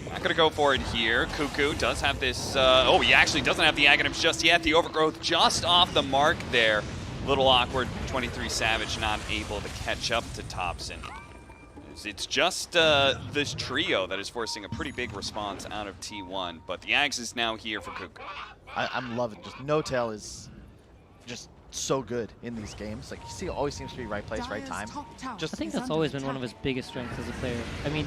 Not going to go for it here. Cuckoo does have this. Oh, he actually doesn't have the Aghanims just yet. The Overgrowth just off the mark there. Little awkward. 23 Savage not able to catch up to Thompson. It's just this trio that is forcing a pretty big response out of T1, but the Ags is now here for Cuckoo. I'm loving it. Just No-Tail is just so good in these games. Like, he always seems to be right place, right time. Just I think that's always been one of his biggest strengths as a player. I mean,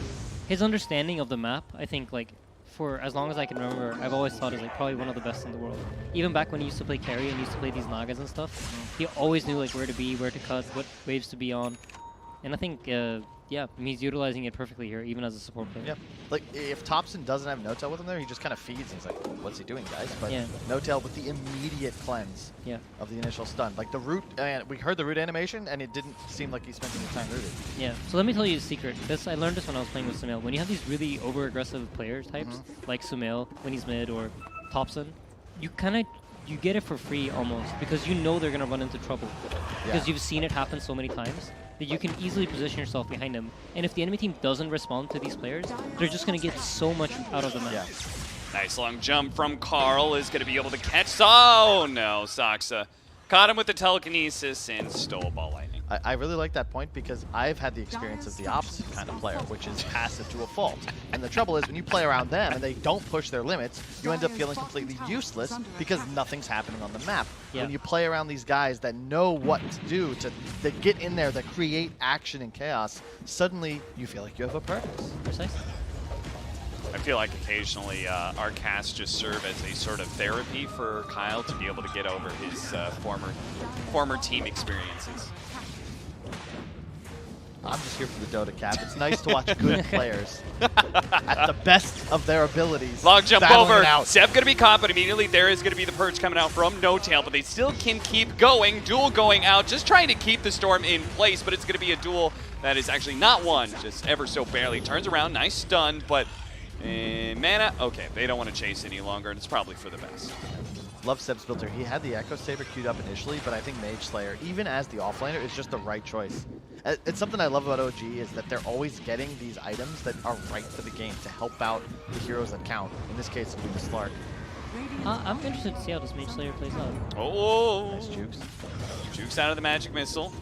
his understanding of the map, I think, like, for as long as I can remember, I've always thought is like probably one of the best in the world. Even back when he used to play carry and used to play these Nagas and stuff, he always knew like where to be, where to cut, what waves to be on. And I think, yeah, he's utilizing it perfectly here, even as a support player. Yeah, like if Thompson doesn't have No-Tail with him there, he just kind of feeds. He's like, what's he doing, guys? But yeah. No-Tail with the immediate cleanse of the initial stun. Like the root, we heard the root animation, and it didn't seem like he spent any time rooted. Yeah, so let me tell you a secret. I learned this when I was playing with Sumail. When you have these really over-aggressive player types, like Sumail when he's mid, or Thompson, you get it for free almost, because you know they're going to run into trouble. Because you've seen it happen so many times that you can easily position yourself behind them. And if the enemy team doesn't respond to these players, they're just going to get so much out of the map. Yeah. Nice long jump from Carl is going to be able to catch. Oh no, Saksa caught him with the telekinesis and stole ball lightning. I really like that point because I've had the experience of the opposite kind of player, which is passive to a fault. And the trouble is when you play around them and they don't push their limits, you end up feeling completely useless because nothing's happening on the map. Yeah. When you play around these guys that know what to do, to get in there, that create action and chaos, suddenly you feel like you have a purpose. Precisely. I feel like occasionally our casts just serve as a sort of therapy for Kyle to be able to get over his former team experiences. I'm just here for the Dota cap. It's nice to watch good players at the best of their abilities. Long jump over. Seb going to be caught, but immediately there is going to be the purge coming out from No-Tail, but they still can keep going. Duel going out, just trying to keep the storm in place, but it's going to be a duel that is actually not won, just ever so barely. Turns around, nice stun, but mana, okay, they don't want to chase any longer, and it's probably for the best. Love Seb's builder. He had the Echo Saber queued up initially, but I think Mage Slayer, even as the offlaner, is just the right choice. It's something I love about OG is that they're always getting these items that are right for the game to help out the heroes that count. In this case, it would be Slark. I'm interested to see how this Mage Slayer plays out. Oh! Nice jukes. Jukes out of the Magic Missile.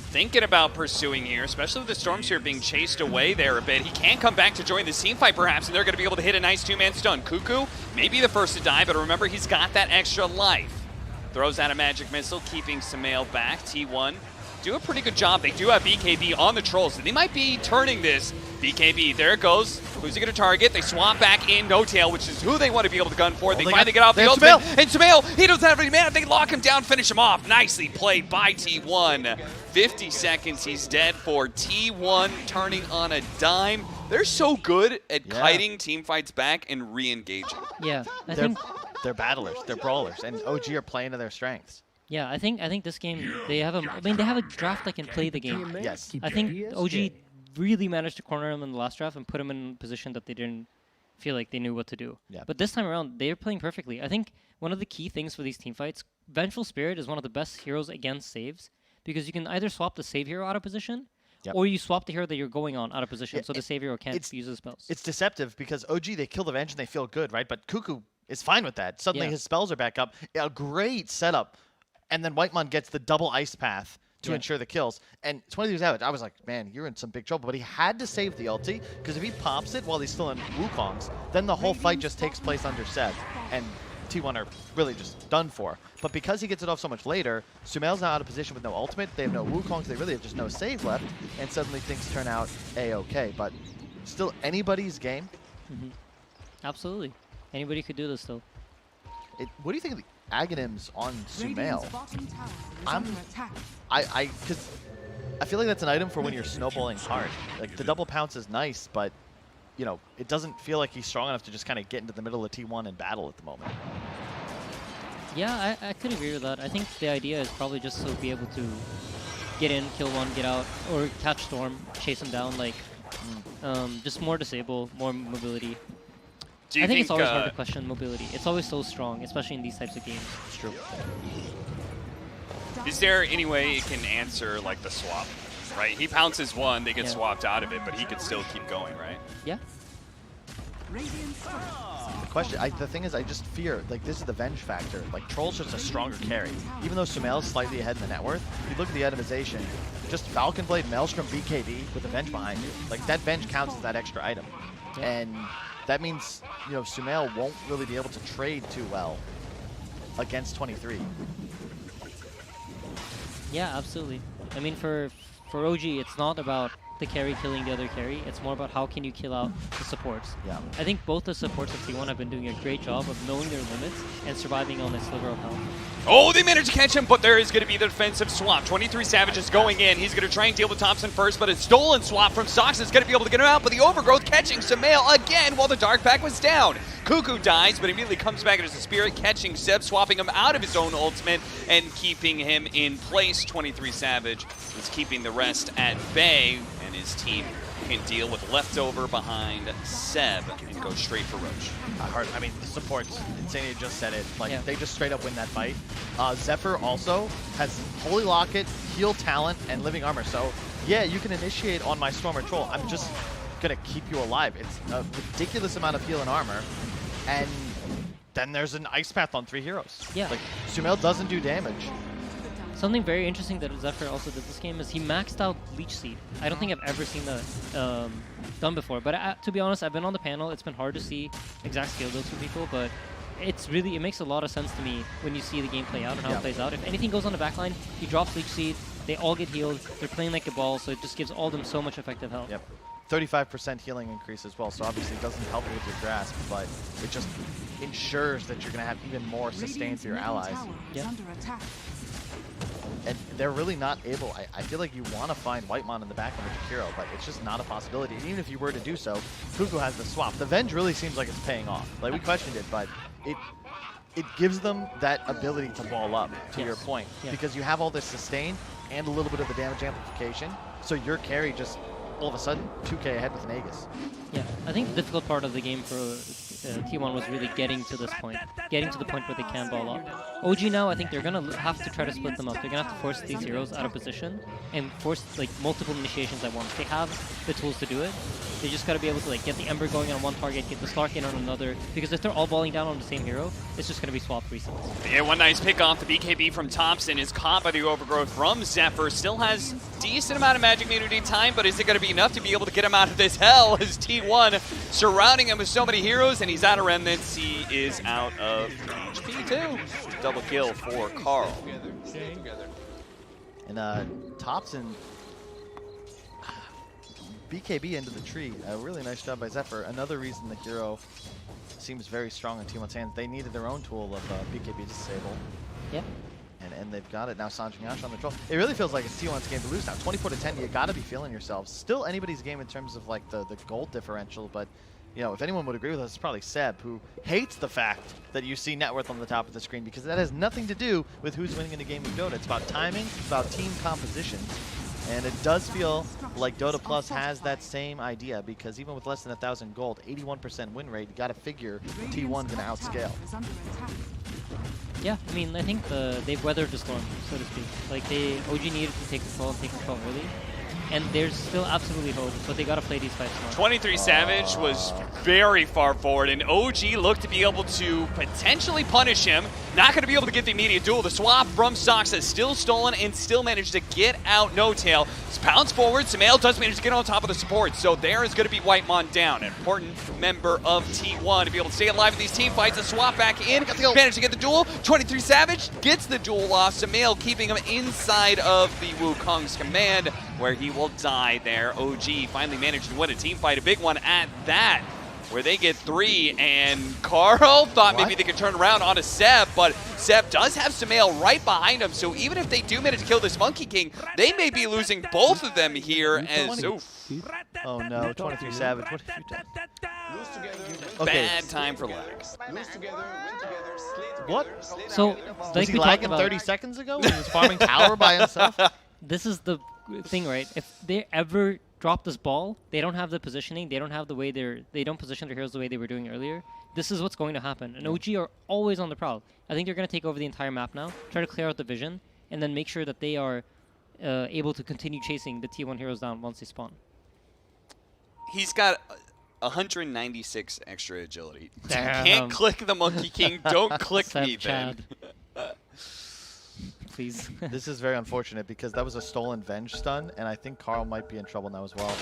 Thinking about pursuing here, especially with the Stormseer being chased away there a bit. He can come back to join the team fight perhaps, and they're going to be able to hit a nice two-man stun. Cuckoo may be the first to die, but remember he's got that extra life. Throws out a Magic Missile, keeping Sumail back. T1 do a pretty good job. They do have BKB on the Trolls, so they might be turning this. BKB, there it goes. Who's he going to target? They swap back in No-Tail, which is who they want to be able to gun for. They finally get off the ultimate. And Sumail, he doesn't have any mana. They lock him down, finish him off. Nicely played by T1. 50 seconds, he's dead for T1, turning on a dime. They're so good at kiting team fights back and re-engaging. Yeah, they're battlers, they're brawlers, and OG are playing to their strengths. Yeah, I think this game they have they have a draft that can play the game. Yes. I think OG really managed to corner him in the last draft and put him in a position that they didn't feel like they knew what to do. Yeah. But this time around, they're playing perfectly. I think one of the key things for these team fights, Vengeful Spirit is one of the best heroes against saves because you can either swap the save hero out of position or you swap the hero that you're going on out of position so the save hero can't use his spells. It's deceptive because OG, they kill the Venge and they feel good, right? But Cuckoo is fine with that. Suddenly his spells are back up. A great setup. And then Whitemon gets the double ice path to ensure the kills. And 23 Savage, I was like, man, you're in some big trouble. But he had to save the ulti, because if he pops it while he's still in Wukong's, then the whole fight just takes place under Seb. And T1 are really just done for. But because he gets it off so much later, Sumail's now out of position with no ultimate. They have no Wukongs. They really have just no save left. And suddenly things turn out A-okay. But still anybody's game. Mm-hmm. Absolutely. Anybody could do this, though. What do you think of the Aghanims on Sumail? Because I feel like that's an item for when you're snowballing hard. Like the double pounce is nice, but you know it doesn't feel like he's strong enough to just kind of get into the middle of T1 and battle at the moment. Yeah, I could agree with that. I think the idea is probably just to be able to get in, kill one, get out, or catch Storm, chase him down. Like just more disable, more mobility. I think it's always hard to question mobility. It's always so strong, especially in these types of games. It's true. Is there any way it can answer like the swap? right? He pounces one, they get swapped out of it, but he could still keep going, right? Yeah. The question, the thing is, I just fear, like, this is the Venge factor. Like, Troll's just a stronger carry. Even though Sumail's slightly ahead in the net worth, if you look at the itemization, just Falcon Blade, Maelstrom, BKB with the Venge behind you. Like, that Venge counts as that extra item. And that means, you know, Sumail won't really be able to trade too well against 23. Yeah, absolutely. I mean, for OG, it's not about the carry killing the other carry. It's more about how can you kill out the supports. Yeah. I think both the supports of T1 have been doing a great job of knowing their limits and surviving on a sliver of health. Oh, they managed to catch him, but there is going to be the defensive swap. 23 Savage is going in. He's going to try and deal with Thompson first, but a stolen swap from Sox is going to be able to get him out, but the Overgrowth catching Sumail again while the Dark Pack was down. Cuckoo dies, but immediately comes back as a Spirit, catching Seb, swapping him out of his own ultimate and keeping him in place. 23 Savage is keeping the rest at bay, and his team can deal with leftover behind Seb and go straight for Roche. I mean, the supports, Insania just said it, like, they just straight up win that fight. Zephyr also has Holy Locket, Heal Talent, and Living Armor, so yeah, you can initiate on my Storm or Troll. I'm just gonna keep you alive. It's a ridiculous amount of heal and armor, and then there's an Ice Path on 3 heroes. Yeah. Like, Sumail doesn't do damage. Something very interesting that Zephyr also did this game is he maxed out Leech Seed. I don't think I've ever seen that done before, but to be honest, I've been on the panel. It's been hard to see exact skill builds for people, but it makes a lot of sense to me when you see the game play out and how it plays out. If anything goes on the backline, he drops Leech Seed, they all get healed, they're playing like a ball, so it just gives all of them so much effective health. Yep. 35% healing increase as well, so obviously it doesn't help you with your grasp, but it just ensures that you're going to have even more sustain for your allies. Yeah. And they're really not able, I feel like you want to find Whitemon in the back of Jakiro, but it's just not a possibility. And even if you were to do so, Kuku has the swap. The Venge really seems like it's paying off. Like, we questioned it, but it gives them that ability to ball up, to your point. Because you have all this sustain and a little bit of the damage amplification, so your carry just all of a sudden 2k ahead with an Aegis. Yeah, I think the difficult part of the game for T1 was really getting to this point, getting to the point where they can ball up. OG now, I think they're going to have to try to split them up. They're going to have to force these heroes out of position and force like multiple initiations at once. They have the tools to do it. They just got to be able to like get the Ember going on one target, get the Slark in on another, because if they're all balling down on the same hero, it's just going to be swapped recently. Yeah, one nice pick off. The BKB from Thompson is caught by the Overgrowth from Zephyr. Still has decent amount of magic immunity time, but is it going to be enough to be able to get him out of this hell? As T1 surrounding him with so many heroes, and he's out of remnants. He is out of HP too. Double kill for Carl. And Thompson, BKB into the tree. A really nice job by Zephyr. Another reason the hero seems very strong in T1's hands. They needed their own tool of BKB disable. Yeah. And they've got it now. Sanjay Yash on the troll. It really feels like it's T1's game to lose now. 24-10, you got to be feeling yourselves. Still anybody's game in terms of like the gold differential, but you know, if anyone would agree with us, it's probably Seb, who hates the fact that you see net worth on the top of the screen, because that has nothing to do with who's winning in a game of Dota. It's about timing, it's about team composition. And it does feel like Dota Plus has that same idea, because even with less than 1,000 gold, 81% win rate, you got to figure T1 going to outscale. Yeah, I mean, I think they've weathered the storm, so to speak. Like, OG needed to take control and take control early. And there's still absolutely hope, but they gotta play these fights more. 23 Savage was very far forward, and OG looked to be able to potentially punish him. Not gonna be able to get the immediate duel. The swap from Sox is still stolen and still managed to get out No Tail. Pounds forward, Sumail does manage to get on top of the support, so there is gonna be Whitemon down. An important member of T1 to be able to stay alive in these team fights. A swap back in, managed to get the duel. 23 Savage gets the duel off. Sumail keeping him inside of the Wukong's command, where he will die there. OG finally managed to win a team fight, a big one at that, where they get 3, and Carl thought maybe they could turn around onto Seb, but Seb does have Sumail right behind him, so even if they do manage to kill this Monkey King, they may be losing both of them here as... Oh no, 23 Savage, what have you done? Bad time for lag. What? So, was he lagging 30 seconds ago when he was farming tower by himself? This is the thing, right? If they ever drop this ball, they don't have the positioning, they don't have the way they don't position their heroes the way they were doing earlier. This is what's going to happen. And OG are always on the prowl. I think they're going to take over the entire map now, try to clear out the vision, and then make sure that they are able to continue chasing the T1 heroes down once they spawn. He's got 196 extra agility. Damn. You can't click the Monkey King. Don't click me, Chad. then. Please. This is very unfortunate because that was a stolen Venge stun, and I think Carl might be in trouble now as well.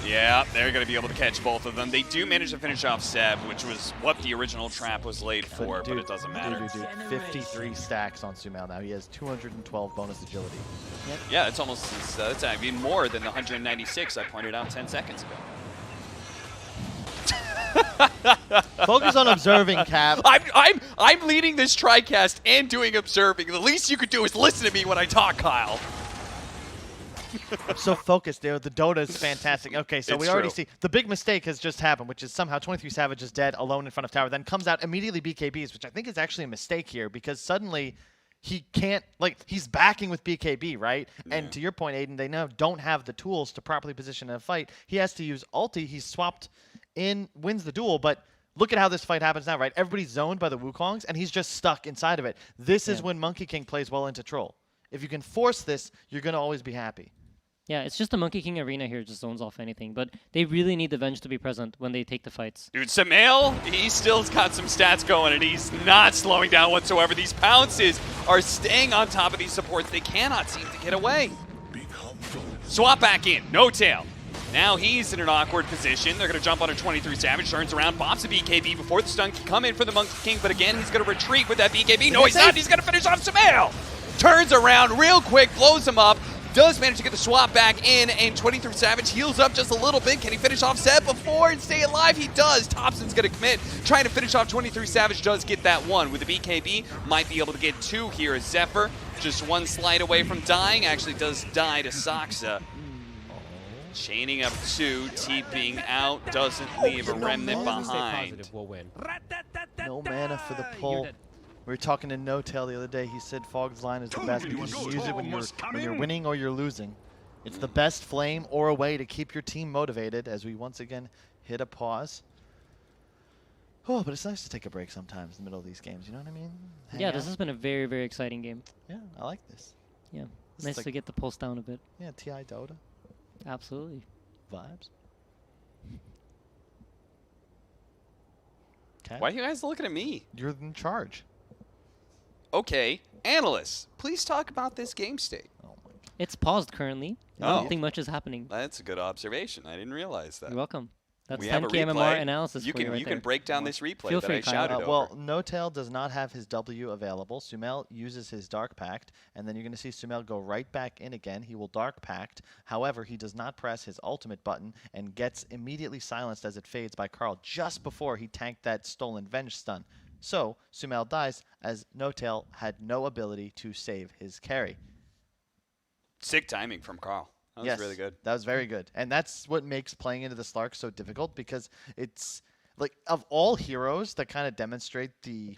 Yeah, they're going to be able to catch both of them. They do manage to finish off Seb, which was what the original trap was laid for, but it doesn't matter. Dude, 53 stacks on Sumail now. He has 212 bonus agility. Yep. Yeah, it's almost it's even more than the 196 I pointed out 10 seconds ago. Focus on observing, Cap. I'm leading this TriCast and doing observing. The least you could do is listen to me when I talk, Kyle. I'm so focused there. The Dota is fantastic. Okay, so It's we already true. see the big mistake has just happened, which is somehow 23 Savage is dead alone in front of tower. Then comes out immediately BKBs, which I think is actually a mistake here because suddenly he can't, like, he's backing with BKB, right? Yeah. And to your point, Aiden, they now don't have the tools to properly position in a fight. He has to use ulti. He's swapped in, wins the duel, but look at how this fight happens now, right? Everybody's zoned by the Wukongs, and he's just stuck inside of it. This is when Monkey King plays well into Troll. If you can force this, you're going to always be happy. Yeah, it's just the Monkey King arena here just zones off anything, but they really need the Venge to be present when they take the fights. Dude, Sumail, he still's got some stats going, and he's not slowing down whatsoever. These pounces are staying on top of these supports. They cannot seem to get away. Swap back in, no tail. Now he's in an awkward position. They're going to jump on a 23 Savage, turns around, pops a BKB before the stun can come in for the Monkey King, but again, he's going to retreat with that BKB. No, he's not. He's going to finish off Sumail. Turns around real quick, blows him up. Does manage to get the swap back in, and 23 Savage heals up just a little bit. Can he finish off Seb before and stay alive? He does. Thompson's going to commit. Trying to finish off 23 Savage, does get that one. With the BKB, might be able to get two here as Zephyr. Just one slide away from dying. Actually does die to Saksa. Chaining up two, TPing out, doesn't leave a remnant behind. We'll win. No mana for the pull. We were talking to No Tail the other day. He said Fog's line is the best because you use it when you're winning or you're losing. It's the best flame or a way to keep your team motivated as we once again hit a pause. Oh, but it's nice to take a break sometimes in the middle of these games. You know what I mean? Yeah, this has been a very, very exciting game. Yeah, I like this. Yeah, It's nice like- to get the pulse down a bit. Yeah, TI Dota Absolutely. vibes. Okay. Why are you guys looking at me? You're in charge. Okay, analysts, please talk about this game state. It's paused currently. I Oh. don't think much is happening. That's a good observation. I didn't realize that. You're welcome. That's We have a 10K replay. MMR analysis You for can you right you there. can break down this replay Feel that free, I Kyle. shouted over. Well, No Tail does not have his W available. Sumail uses his Dark Pact, and then you're going to see Sumail go right back in again. He will Dark Pact. However, he does not press his ultimate button and gets immediately silenced as it fades by Carl just before he tanked that stolen Venge stun. So, Sumail dies as No Tail had no ability to save his carry. Sick timing from Carl. That was Yes, really good. That was very good. And that's what makes playing into the Slark so difficult because it's like of all heroes that kind of demonstrate the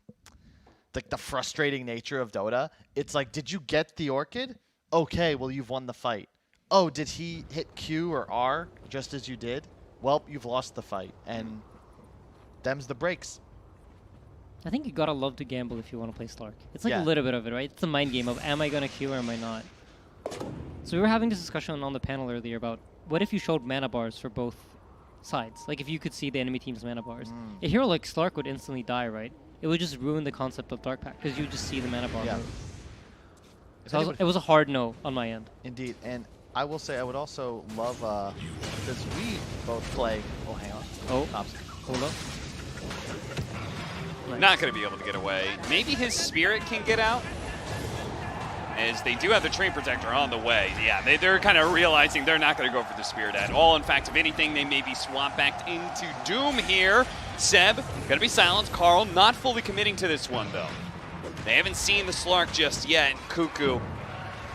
frustrating nature of Dota, it's like, did you get the Orchid? Okay, well you've won the fight. Oh, did he hit Q or R just as you did? Well, you've lost the fight. And them's the breaks. I think you gotta love to gamble if you want to play Slark. It's like Yeah. a little bit of it, right? It's a mind game of am I gonna Q or am I not? So we were having this discussion on the panel earlier about what if you showed mana bars for both sides? Like if you could see the enemy team's mana bars. A hero like Slark would instantly die, right? It would just ruin the concept of Dark Pack because you just see the mana bar. Yeah. move. So it was a hard no on my end. Indeed. And I will say I would also love, because we both play... Oh, hang on. Oh, Thompson. hold up. Nice. Not going to be able to get away. Maybe his Spirit can get out. As they do have the Train Protector on the way. Yeah, they're kind of realizing they're not going to go for the Spirit at all. In fact, if anything, they may be swapped back into Doom here. Seb, going to be silenced. Carl not fully committing to this one, though. They haven't seen the Slark just yet. Cuckoo,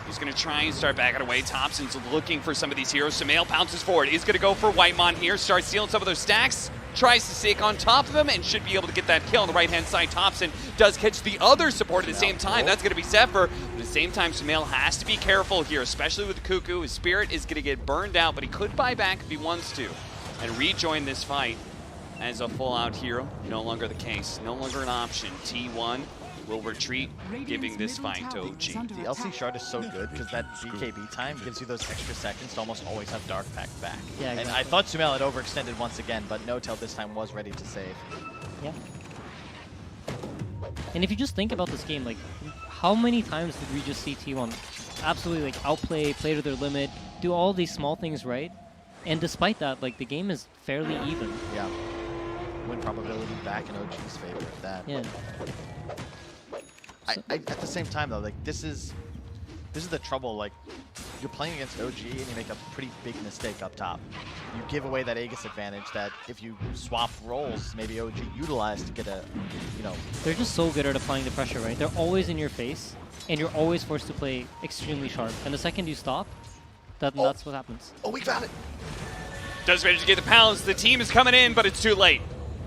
he's going to try and start backing away. Thompson's looking for some of these heroes. Sumail pounces forward. He's going to go for Whitemon here. Starts stealing some of those stacks. Tries to stake on top of them and should be able to get that kill on the right-hand side. Thompson does catch the other support at the same time. That's going to be Zephyr. But at the same time, Sumail has to be careful here, especially with the Cuckoo. His Spirit is going to get burned out, but he could buy back if he wants to and rejoin this fight as a full-out hero. No longer the case. No longer an option. T1 will retreat, giving this fight to OG. The LC shard is so good because that BKB time gives you those extra seconds to almost always have Dark Pact back. Yeah, exactly. And I thought Sumail had overextended once again, but Notel this time was ready to save. Yeah. And if you just think about this game, like, how many times did we just see T1 absolutely like outplay, play to their limit, do all these small things right? And despite that, like, the game is fairly even. Yeah. Win probability back in OG's favor of that. Yeah. At the same time though, like this is the trouble. Like you're playing against OG and you make a pretty big mistake up top. You give away that Aegis advantage that if you swap roles, maybe OG utilized to get a, you know. They're just so good at applying the pressure, right? They're always in your face, and you're always forced to play extremely sharp. And the second you stop, that's what happens. Oh, we got it. Does manage to get the pounds. The team is coming in, but it's too late.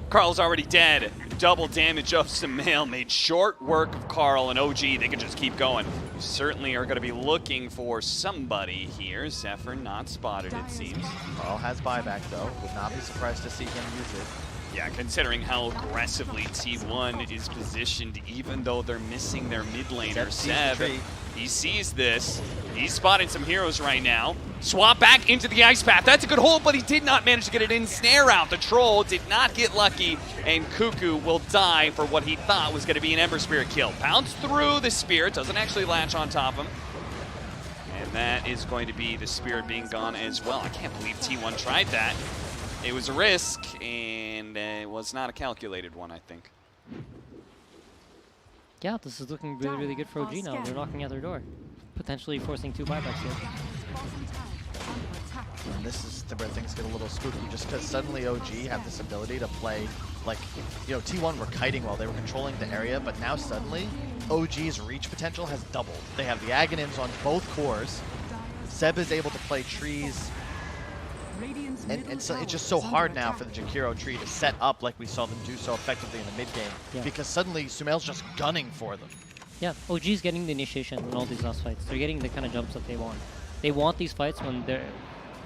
Carl's already dead. Double damage of Sumail made short work of Carl and OG. They can just keep going. We certainly are going to be looking for somebody here. Zephyr not spotted, it seems. Carl has buyback though. Would not be surprised to see him use it. Yeah, considering how aggressively T1 is positioned, even though they're missing their mid laner, Seb, he sees this. He's spotting some heroes right now. Swap back into the ice path. That's a good hold, but he did not manage to get it in. Snare out. The troll did not get lucky, and Cuckoo will die for what he thought was going to be an Ember Spirit kill. Pounds through the Spirit, doesn't actually latch on top of him. And that is going to be the Spirit being gone as well. I can't believe T1 tried that. It was a risk, and it was not a calculated one, I think. Yeah, this is looking really, really good for OG now. They're knocking at their door, potentially forcing 2 buybacks here. And this is where things get a little spooky, just because suddenly OG have this ability to play, like, you know, T1 were kiting while they were controlling the area, but now suddenly OG's reach potential has doubled. They have the Aghanims on both cores. Seb is able to play trees. And so it's just so hard now for the Jakiro tree to set up like we saw them do so effectively in the mid game, because suddenly Sumail's just gunning for them. Yeah, OG's getting the initiation in all these last fights. They're getting the kind of jumps that they want. They want these fights when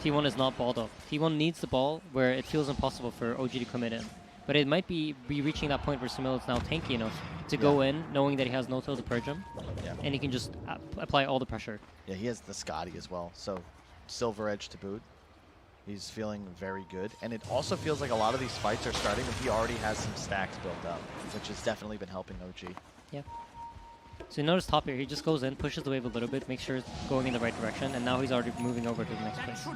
T1 is not balled up. T1 needs the ball where it feels impossible for OG to commit in. But it might be reaching that point where Sumail is now tanky enough to go in, knowing that he has no tail to purge him, and he can just apply all the pressure. Yeah, he has the Scotty as well, so Silver Edge to boot. He's feeling very good, and it also feels like a lot of these fights are starting and he already has some stacks built up, which has definitely been helping OG. Yeah. So you notice top here, he just goes in, pushes the wave a little bit, makes sure it's going in the right direction, and now he's already moving over to the next place.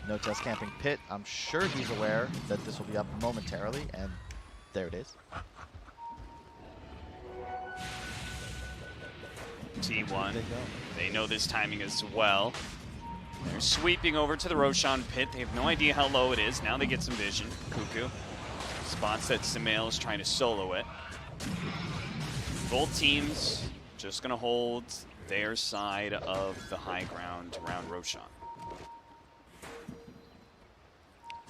Notel's camping pit. I'm sure he's aware that this will be up momentarily, and there it is. T1, they know this timing as well. They're sweeping over to the Roshan pit. They have no idea how low it is. Now they get some vision. Cuckoo spots that Sumail is trying to solo it. Both teams just going to hold their side of the high ground around Roshan.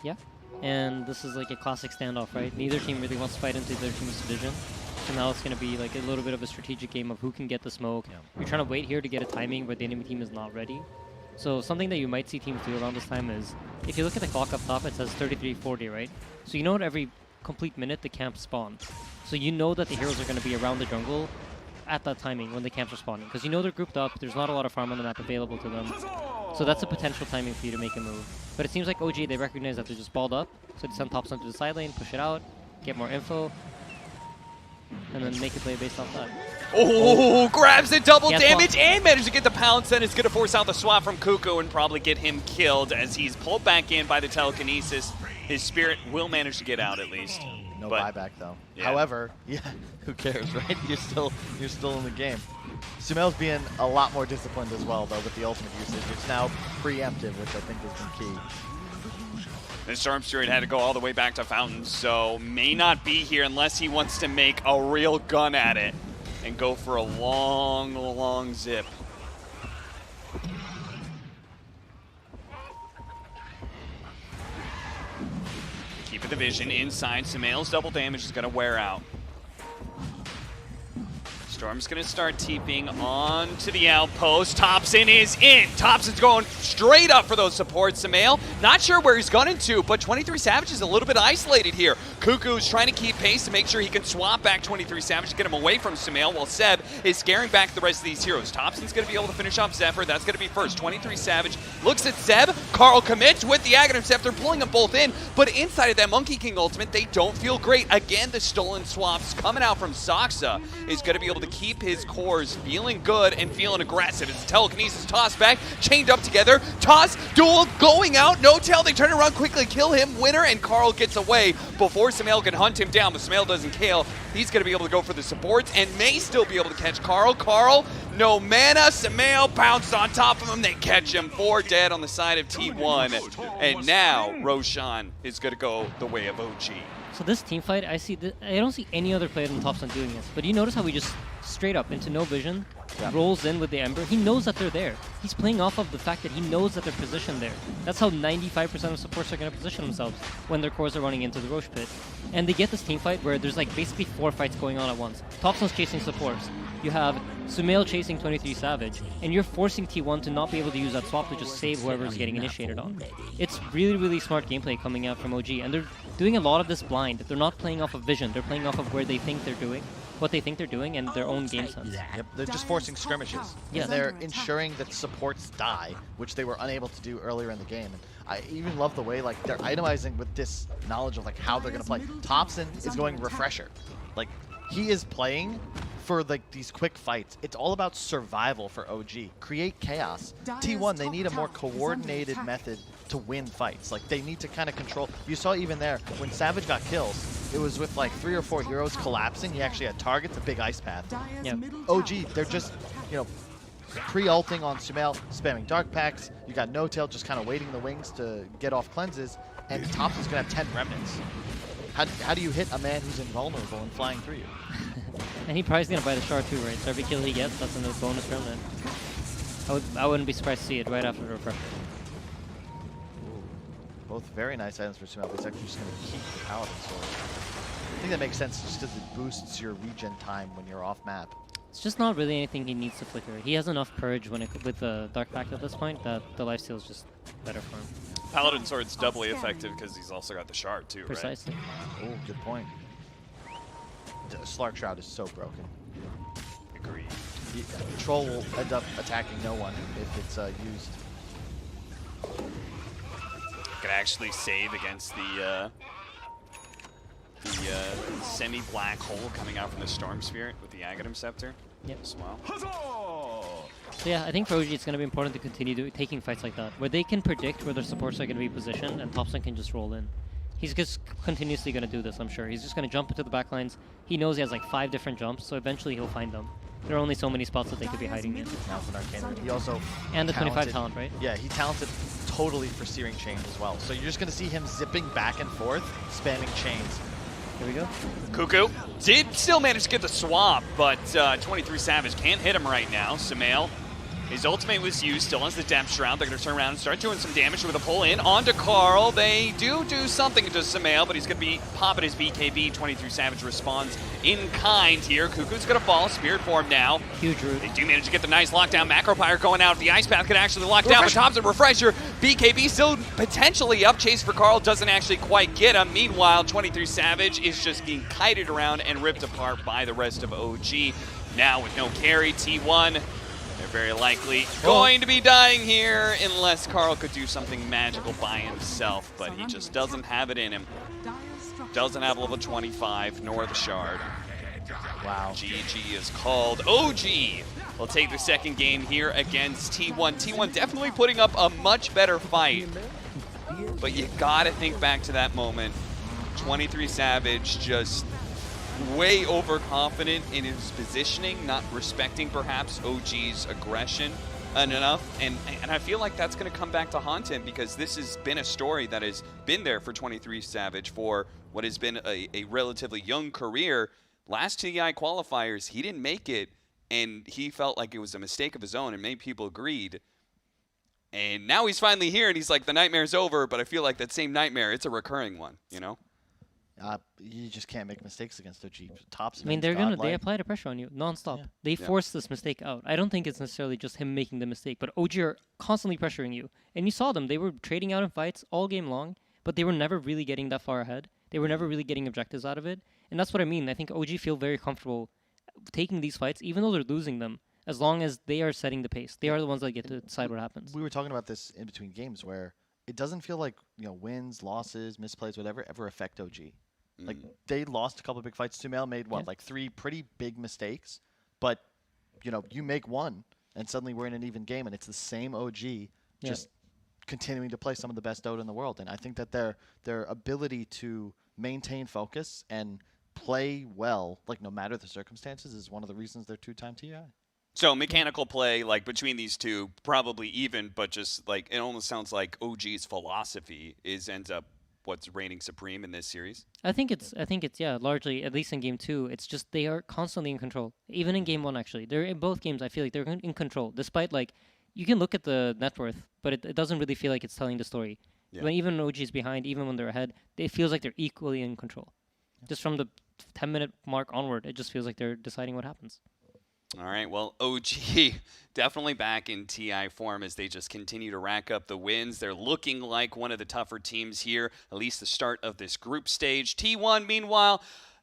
Yeah, and this is like a classic standoff, right? Neither team really wants to fight into their team's division. So now it's going to be like a little bit of a strategic game of who can get the smoke. You're trying to wait here to get a timing where the enemy team is not ready. So something that you might see teams do around this time is, if you look at the clock up top, it says 33:40, right? So you know at every complete minute the camps spawn. So you know that the heroes are going to be around the jungle at that timing when the camps are spawning. Because you know they're grouped up, there's not a lot of farm on the map available to them. So that's a potential timing for you to make a move. But it seems like OG, they recognize that they're just balled up, so they send tops onto the side lane, push it out, get more info, and then make a play based off that. Oh, grabs the double damage and manages to get the pounce, and it's going to force out the swap from Cuckoo and probably get him killed as he's pulled back in by the telekinesis. His spirit will manage to get out at least. No buyback though. Yeah. However, who cares, right? You're still in the game. Sumail's being a lot more disciplined as well though with the ultimate usage. It's now preemptive, which I think has been key. The Storm Spirit had to go all the way back to Fountain, so may not be here unless he wants to make a real gun at it and go for a long, long zip. Keeping the vision inside. Sumail's double damage is going to wear out. Storm's going to start TPing onto the outpost. Thompson is in. Thompson's going straight up for those supports. Sumail, not sure where he's gone into, but 23 Savage is a little bit isolated here. Cuckoo's trying to keep pace to make sure he can swap back 23 Savage to get him away from Sumail, while Seb is scaring back the rest of these heroes. Thompson's going to be able to finish off Zephyr. That's going to be first. 23 Savage looks at Seb. Carl commits with the Aghanim Scepter, pulling them both in. But inside of that Monkey King ultimate, they don't feel great. Again, the stolen swaps coming out from Soxa is going to be able to keep his cores feeling good and feeling aggressive. It's telekinesis toss back, chained up together. Toss, duel, going out. No tail. They turn around quickly, kill him. Winner, and Carl gets away before Sumail can hunt him down. But Sumail doesn't kill. He's going to be able to go for the supports and may still be able to catch Carl. Carl, no mana. Sumail bounced on top of him. They catch him. 4 dead on the side of T1. And now Roshan is going to go the way of OG. So this team fight, I don't see any other player than Topson doing this. But you notice how he just straight up into no vision, rolls in with the Ember. He knows that they're there. He's playing off of the fact that he knows that they're positioned there. That's how 95% of supports are going to position themselves when their cores are running into the Roche pit. And they get this team fight where there's like basically 4 fights going on at once. Topson's chasing supports. You have Sumail chasing 23 Savage, and you're forcing T1 to not be able to use that swap to just save whoever's getting initiated on. It's really, really smart gameplay coming out from OG, and they're doing a lot of this blind. They're not playing off of vision. They're playing off of where they think they're doing, what they think they're doing, and their own game sense. Yep, they're just forcing skirmishes. Yeah. And they're ensuring that supports die, which they were unable to do earlier in the game. And I even love the way like they're itemizing with this knowledge of like how they're gonna play. Topson is going refresher. Like he is playing for like these quick fights. It's all about survival for OG. Create chaos. T1, they need a more coordinated method to win fights. Like they need to kind of control. You saw even there when Savage got kills, it was with like 3 or 4 heroes collapsing. He actually had targets, a big ice path. Yeah. OG, they're just, you know, pre-ulting on Sumail, spamming dark packs. You got No Tail just kind of waiting in the wings to get off cleanses, and Topson's gonna have 10 remnants. How do you hit a man who's invulnerable and flying through you? And he probably is going to buy the shard too, right? So every kill he gets, that's another bonus remnant. I wouldn't be surprised to see it right after the refresher. Both very nice items for Sumail, but he's actually just going to keep the Paladin Sword. I think that makes sense just because it boosts your regen time when you're off map. It's just not really anything he needs to flicker. He has enough purge with the Dark Pact at this point that the lifesteal is just better for him. Paladin Sword's doubly effective because he's also got the shard too, Precisely. Right? Oh, good point. The Slark Shroud is so broken. Agreed. Troll will end up attacking no one if it's used. Can actually save against the semi-black hole coming out from the Storm Spirit with the Aghanim Scepter. Yep. As well. So yeah, I think for OG it's going to be important to continue taking fights like that, where they can predict where their supports are going to be positioned, and Topson can just roll in. He's just continuously going to do this, I'm sure. He's just going to jump into the backlines. He knows he has like 5 different jumps, so eventually he'll find them. There are only so many spots that they could be hiding in. Now with an Arcane. He also and the 25 talent, right? Yeah, he talented totally for Searing Chains as well. So you're just going to see him zipping back and forth, spamming chains. Here we go. Cuckoo did still manage to get the swap, but 23 Savage can't hit him right now. Sumail, his ultimate was used, still has the Depth Shroud. They're going to turn around and start doing some damage with a pull in onto Carl. They do something to Sumail, but he's going to be popping his BKB. 23 Savage responds in kind here. Cuckoo's going to fall, Spirit Form now. Huge root. They do manage to get the nice lockdown. Macropyre going out. The Ice Path can actually lock down, but Thompson Refresher. BKB still potentially up. Chase for Carl doesn't actually quite get him. Meanwhile, 23 Savage is just being kited around and ripped apart by the rest of OG. Now with no carry, T1. They're very likely going to be dying here unless Carl could do something magical by himself, but he just doesn't have it in him. Doesn't have level 25, nor the shard. Wow. GG is called. OG will take the second game here against T1. T1 definitely putting up a much better fight, but you gotta think back to that moment. 23 Savage just way overconfident in his positioning, not respecting perhaps OG's aggression enough, and I feel like that's going to come back to haunt him because this has been a story that has been there for 23 Savage for what has been a relatively young career. Last TI qualifiers, he didn't make it, and he felt like it was a mistake of his own, and many people agreed. And now he's finally here, and he's like, the nightmare's over, but I feel like that same nightmare, it's a recurring one, you know? You just can't make mistakes against OG. Topsman. I mean, they apply the pressure on you nonstop. Yeah. They force this mistake out. I don't think it's necessarily just him making the mistake, but OG are constantly pressuring you. And you saw them. They were trading out in fights all game long, but they were never really getting that far ahead. They were never really getting objectives out of it. And that's what I mean. I think OG feel very comfortable taking these fights, even though they're losing them, as long as they are setting the pace. They are the ones that get to decide what happens. We were talking about this in between games where it doesn't feel like, wins, losses, misplays, whatever, ever affect OG. Like, they lost a couple of big fights. Sumail made, like 3 pretty big mistakes. But, you make one, and suddenly we're in an even game, and it's the same OG just continuing to play some of the best Dota in the world. And I think that their ability to maintain focus and play well, like no matter the circumstances, is one of the reasons they're 2-time TI. So mechanical play, like between these two, probably even, but just like it almost sounds like OG's philosophy ends up what's reigning supreme in this series. I think it's largely, at least in game 2, it's just they are constantly in control. Even in game 1, actually, they're in both games. I feel like they're in control, despite like you can look at the net worth, but it doesn't really feel like it's telling the story. Yeah. When even OG's behind, even when they're ahead, it feels like they're equally in control. Just from the 10-minute mark onward, it just feels like they're deciding what happens. All right, well, OG definitely back in TI form as they just continue to rack up the wins. They're looking like one of the tougher teams here, at least the start of this group stage. T1, meanwhile,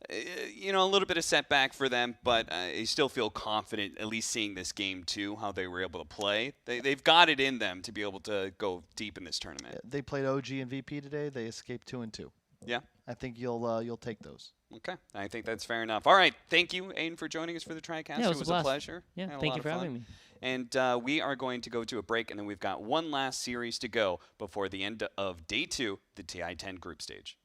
a little bit of setback for them, but I still feel confident, at least seeing this game 2, how they were able to play. They've got it in them to be able to go deep in this tournament. They played OG and VP today. They escaped 2-2. Yeah. I think you'll take those. Okay, I think that's fair enough. All right, thank you, Aiden, for joining us for the TriCast. Yeah, it was a pleasure. Yeah, thank you for having me. And we are going to go to a break, and then we've got one last series to go before the end of Day 2, the TI-10 group stage.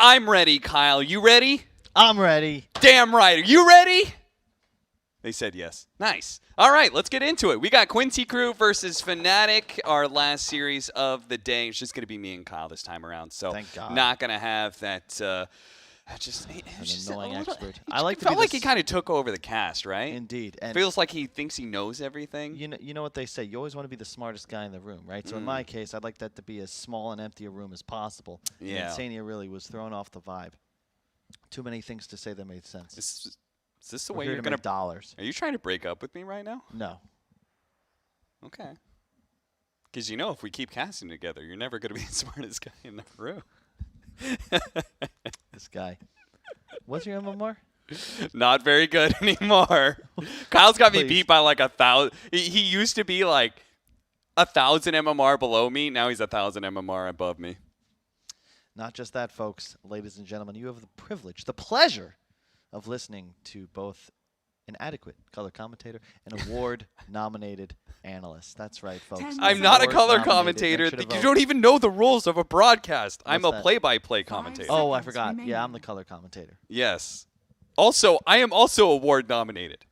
I'm ready, Kyle. You ready? I'm ready. Damn right. Are you ready? They said yes. Nice. All right, let's get into it. We got Quincy Crew versus Fnatic, our last series of the day. It's just going to be me and Kyle this time around, so thank God. Not going to have that just annoying expert. I like to felt like he kind of took over the cast, right? Indeed. And feels like he thinks he knows everything. You know what they say. You always want to be the smartest guy in the room, right? So in my case, I'd like that to be as small and empty a room as possible. Yeah. And Insania really was thrown off the vibe. Too many things to say that made sense. Is this the We're way here you're to going make dollars? Are you trying to break up with me right now? No. Okay. Because you know, if we keep casting together, you're never going to be the smartest guy in the room. This guy. What's your MMR? Not very good anymore. Kyle's got me Please. beat by like 1,000. He used to be like 1,000 MMR below me. Now he's 1,000 MMR above me. Not just that, folks. Ladies and gentlemen, you have the privilege, the pleasure of listening to both an adequate color commentator and award-nominated analyst. That's right, folks. I'm not a color Award-nominated. commentator. Make sure to You vote. don't even know the rules of a broadcast. I'm What's a that? play-by-play commentator. Oh, I forgot. Yeah, I'm the color commentator. Yes. Also, I am also award nominated.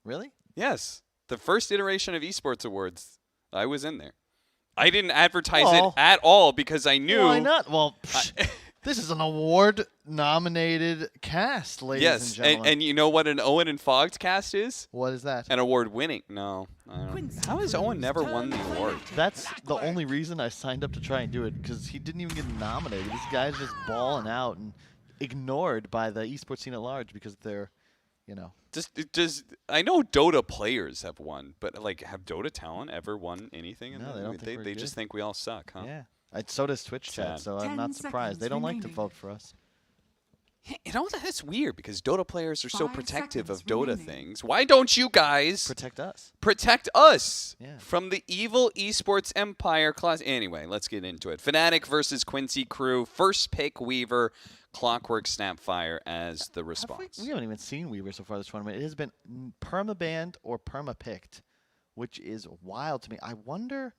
Really? Yes. The first iteration of Esports Awards, I was in there. I didn't advertise Well, it at all because I knew. Why not? Well, this is an award-nominated cast, ladies and Yes, gentlemen. and you know what an Owen and Fogged cast is? What is that? An award-winning. No. I don't. How has Owen never won the award? That's the only reason I signed up to try and do it, because he didn't even get nominated. This guy's just balling out and ignored by the esports scene at large because they're, you know. Does I know Dota players have won, but like, have Dota talent ever won anything? No, they don't think we're They just good. think we all suck, huh? Yeah. So does Twitch chat, Sad. so I'm not surprised. They don't like to vote for us. You know, that's weird because Dota players are so 5 protective of seconds Dota remaining. things. Why don't you guys Protect us. protect us Yeah. from the evil esports empire class? Anyway, let's get into it. Fnatic versus Quincy Crew. First pick Weaver, Clockwork Snapfire as the response. We haven't even seen Weaver so far this tournament. It has been perma-banned or perma-picked, which is wild to me. I wonder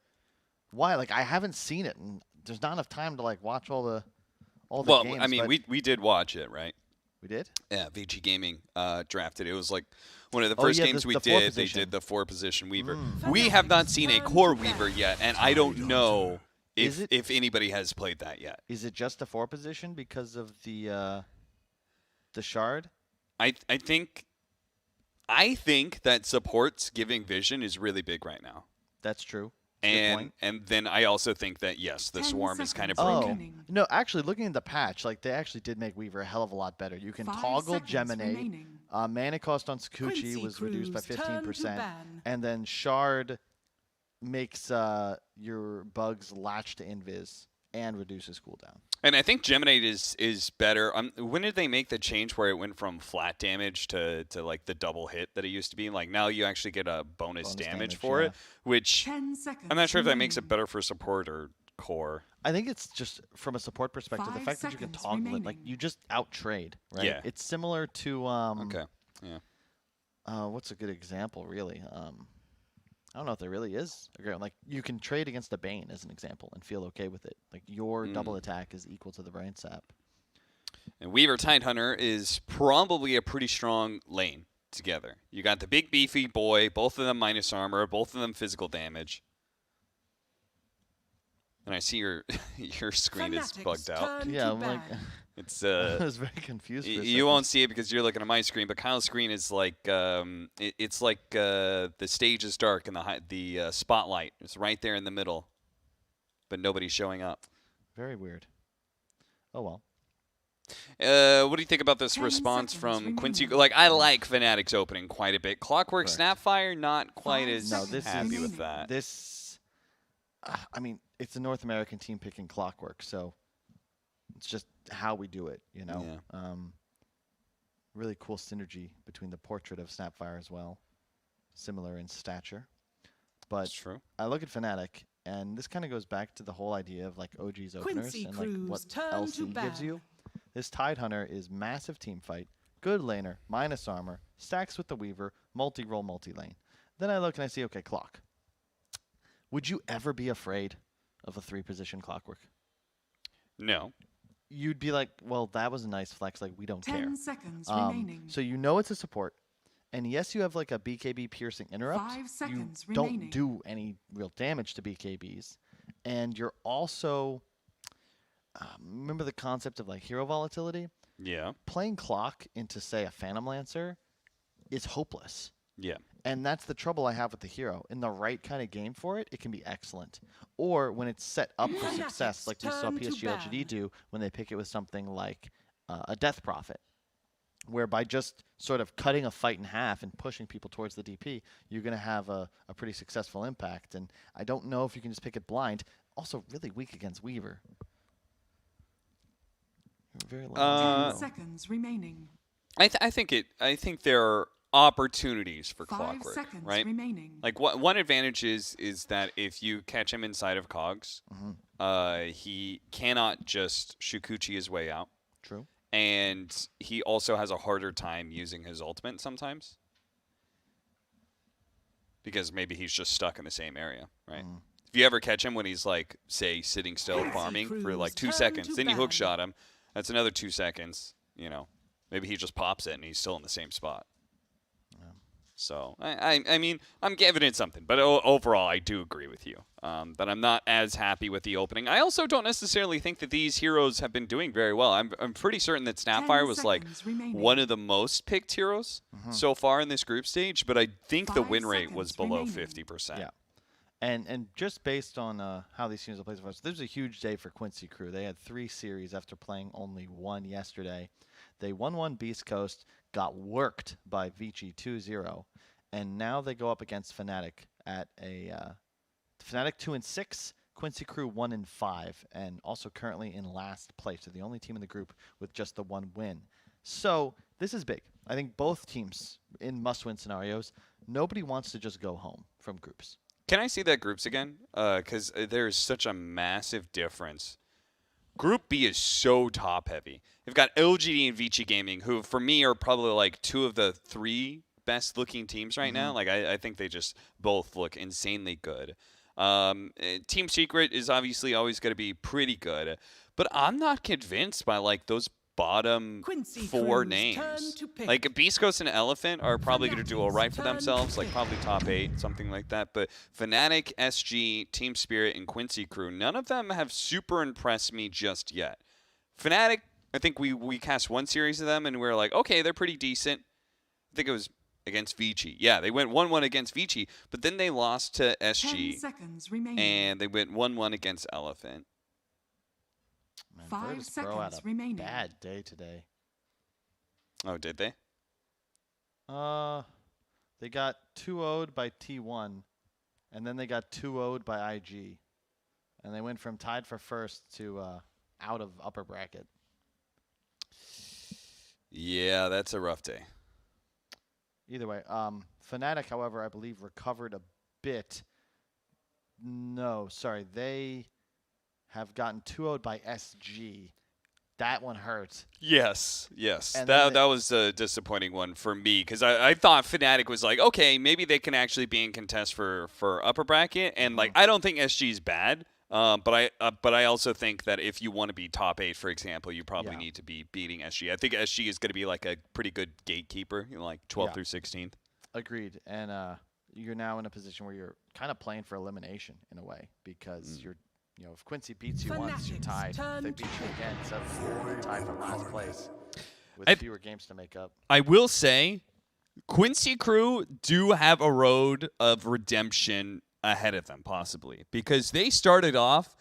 why. Like, I haven't seen it, and there's not enough time to like watch all the Well, games. I mean, but we did watch it, right? we did. Yeah, VG Gaming drafted. It was like one of the Oh, first yeah, games we the four did. They position. did the 4-position Weaver. We have not seen a core Weaver yet, and I don't know if anybody has played that yet. Is it just the 4 position because of the shard? I think that supports giving vision is really big right now. That's true. Good point. And then I also think that yes, the 10 swarm is kind of seconds broken. remaining. No, actually, looking at the patch, like they actually did make Weaver a hell of a lot better. You can 5 toggle seconds Gemini. remaining. Mana cost on Sakuchi Quincy was reduced by Crew's turn to 15%, ban. and then Shard makes your bugs latch to invis and reduces cooldown. And I think Gemini is better. When did they make the change where it went from flat damage to like the double hit that it used to be? Like now you actually get a bonus damage for yeah. it, which 10 seconds I'm not sure if that makes it remaining. better for support or core. I think it's just from a support perspective, the 5 fact that you can seconds toggle it, like remaining. you just out trade, right? Yeah. It's similar to Okay. Yeah. what's a good example, really? I don't know if there really is. Like you can trade against a Bane as an example and feel okay with it. Like your double attack is equal to the Brain Sap. And Weaver Tidehunter is probably a pretty strong lane together. You got the big beefy boy, both of them minus armor, both of them physical damage. And I see your screen is bugged out. Yeah, I'm like, It's I was very confused. For a you second. won't see it because you're looking at my screen, but Kyle's screen is like it's like the stage is dark and the spotlight is right there in the middle, but nobody's showing up. Very weird. Oh well. What do you think about this 10 response seconds from Quincy? remaining. Like, I like Fnatic's opening quite a bit. Clockwork Correct. Snapfire, not quite 5 as No, this happy is with that. This, I mean, it's a North American team picking Clockwork, so it's just how we do it, you know. Yeah. Really cool synergy between the portrait of Snapfire as well, similar in stature. But That's true. I look at Fnatic, and this kind of goes back to the whole idea of like OG's openers Quincy and like what Crew's turn LC to gives ban. you. This Tidehunter is massive team fight, good laner, minus armor, stacks with the Weaver, multi-roll, multi-lane. Then I look and I see, okay, Clock. Would you ever be afraid of a 3-position Clockwork? No. you'd be like, well, that was a nice flex. Like, we don't care. 10 seconds remaining. So you know it's a support. And yes, you have like a BKB piercing interrupt. 5 seconds you remaining. don't do any real damage to BKBs. And you're also... remember the concept of like hero volatility? Yeah. Playing clock into, say, a Phantom Lancer is hopeless. Yeah. And that's the trouble I have with the hero. In the right kind of game for it, it can be excellent. Or when it's set up for success, like we saw PSG LGD do when they pick it with something like a Death Prophet, where by just sort of cutting a fight in half and pushing people towards the DP, you're going to have a pretty successful impact. And I don't know if you can just pick it blind. Also really weak against Weaver. Very 10 seconds remaining. I think there are opportunities for 5 Clockwork, seconds right? remaining. Like one advantage is that if you catch him inside of Cogs, he cannot just Shukuchi his way out. True. And he also has a harder time using his ultimate sometimes. Because maybe he's just stuck in the same area, right? If you ever catch him when he's like, say, sitting still farming for like 2 seconds, then you hook shot him, that's another 2 seconds, you know. Maybe he just pops it and he's still in the same spot. So, I mean, I'm giving it something. But overall, I do agree with you that I'm not as happy with the opening. I also don't necessarily think that these heroes have been doing very well. I'm pretty certain that Snapfire was like one of the most picked heroes so far in this group stage. But I think the win rate was below 50%. Yeah. And just based on how these teams have played so far, so this was a huge day for Quincy Crew. They had 3 series after playing only 1 yesterday. They won 1 Beast Coast, got worked by Vici 2-0, and now they go up against Fnatic at a Fnatic 2-6, Quincy Crew 1-5, and also currently in last place. They're the only team in the group with just the 1 win. So this is big. I think both teams in must-win scenarios, nobody wants to just go home from groups. Can I see that groups again? Because there's such a massive difference. Group B is so top-heavy. They've got LGD and Vici Gaming, who for me are probably like 2 of the 3 best-looking teams right now. Like I think they just both look insanely good. Team Secret is obviously always going to be pretty good, but I'm not convinced by like those bottom Quincy 4 Crew's names. turn to pick. Like Beast Coast and Elephant are probably going to do all right for themselves, like probably top 8, something like that. But Fnatic, SG, Team Spirit, and Quincy Crew, none of them have super impressed me just yet. Fnatic, I think we cast 1 series of them and we were like, okay, they're pretty decent. I think it was against Vici. Yeah, they went 1-1 against Vici, but then they lost to SG. 10 seconds remaining. And they went 1-1 against Elephant. Man, 5 Virtus Pro seconds had a remaining. bad day today. Oh, did they? They got 2-0'd by T1, and then they got 2-0'd by IG. And they went from tied for first to out of upper bracket. Yeah, that's a rough day. Either way, Fnatic, however, I believe recovered a bit. No, sorry, they have gotten 2-0'd by SG. That one hurts. Yes. And That was a disappointing one for me because I thought Fnatic was like, okay, maybe they can actually be in contest for upper bracket. And like, I don't think SG is bad. But I also think that if you want to be top 8, for example, you probably need to be beating SG. I think SG is going to be like a pretty good gatekeeper, like 12th through 16th. Agreed. And you're now in a position where you're kind of playing for elimination in a way because you're, if Quincy beats you once, you're tied. If they beat you again, suddenly you're tied for last place with fewer games to make up. I will say, Quincy Crew do have a road of redemption ahead of them, possibly, because they started off,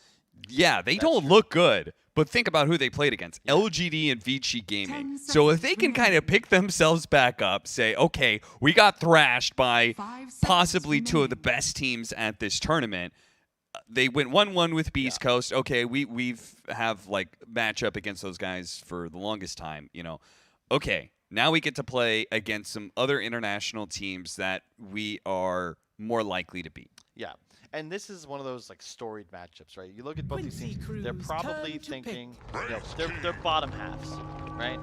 they don't look good, but think about who they played against, LGD and Vici Gaming. So if they can kind of pick themselves back up, say, okay, we got thrashed by possibly 2 of the best teams at this tournament. They went 1-1 with Beast Coast. Okay, we've have like matchup against those guys for the longest time, Okay, now we get to play against some other international teams that we are more likely to beat. Yeah, and this is one of those like storied matchups, right? You look at both these teams; they're probably thinking, they're bottom halves, right?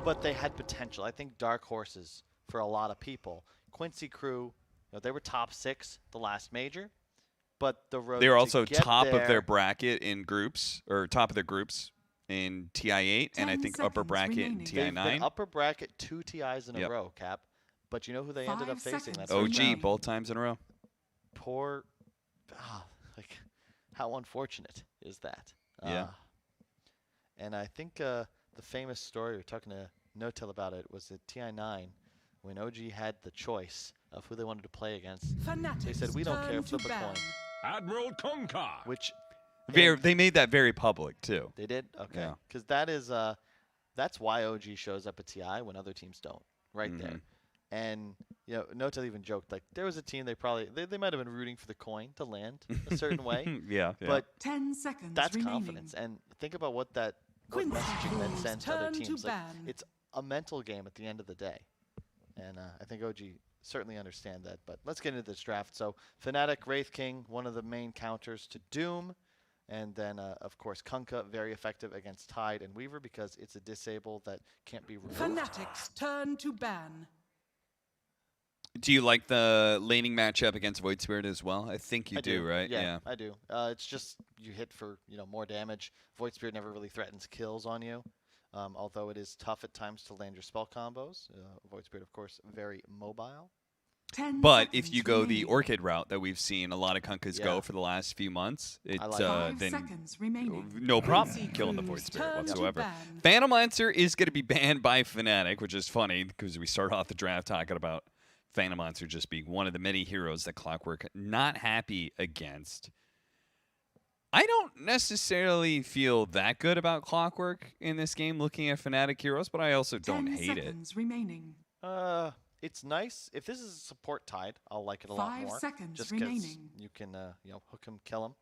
But they had potential. I think dark horses for a lot of people. Quincy Crew, they were top 6 the last major, but the road. They were also to get top there, of their bracket in groups, or top of their groups. in TI8, and I think upper bracket in They've TI9. been upper bracket 2 TIs in a row, Cap. But you know who they ended up facing? That's OG, both times in a row. Poor, like, how unfortunate is that? Yeah. And I think the famous story, we were talking to No-Tail about it, was at TI9 when OG had the choice of who they wanted to play against. They said, we don't care, flip a coin. Admiral Concar. Which They made that very public, too. they did? Okay. Yeah. Because that is, that's why OG shows up at TI when other teams don't, right there. And, you know, No-Tail even joked, like, there was a team they might have been rooting for the coin to land a certain way. Yeah. But 10 seconds that's remaining. confidence. And think about what messaging that sends other teams. Like, it's a mental game at the end of the day. And I think OG certainly understand that. But let's get into this draft. So Fnatic, Wraith King, one of the main counters to Doom. And then, of course, Kunkka, very effective against Tide and Weaver because it's a disable that can't be removed. Fanatics turn to ban. Do you like the laning matchup against Void Spirit as well? I think you do, right? Yeah, I do. It's just you hit for more damage. Void Spirit never really threatens kills on you, although it is tough at times to land your spell combos. Void Spirit, of course, very mobile. But if you go the Orchid route that we've seen a lot of Kunkas go for the last few months, it's then no problem killing the Void Spirit whatsoever. Phantom Lancer is going to be banned by Fnatic, which is funny because we started off the draft talking about Phantom Lancer just being one of the many heroes that Clockwork not happy against. I don't necessarily feel that good about Clockwork in this game looking at Fnatic heroes, but I also don't hate it. Remaining. It's nice. If this is a support Tide, I'll like it a lot more. 5 seconds just because remaining. you can hook him, kill him,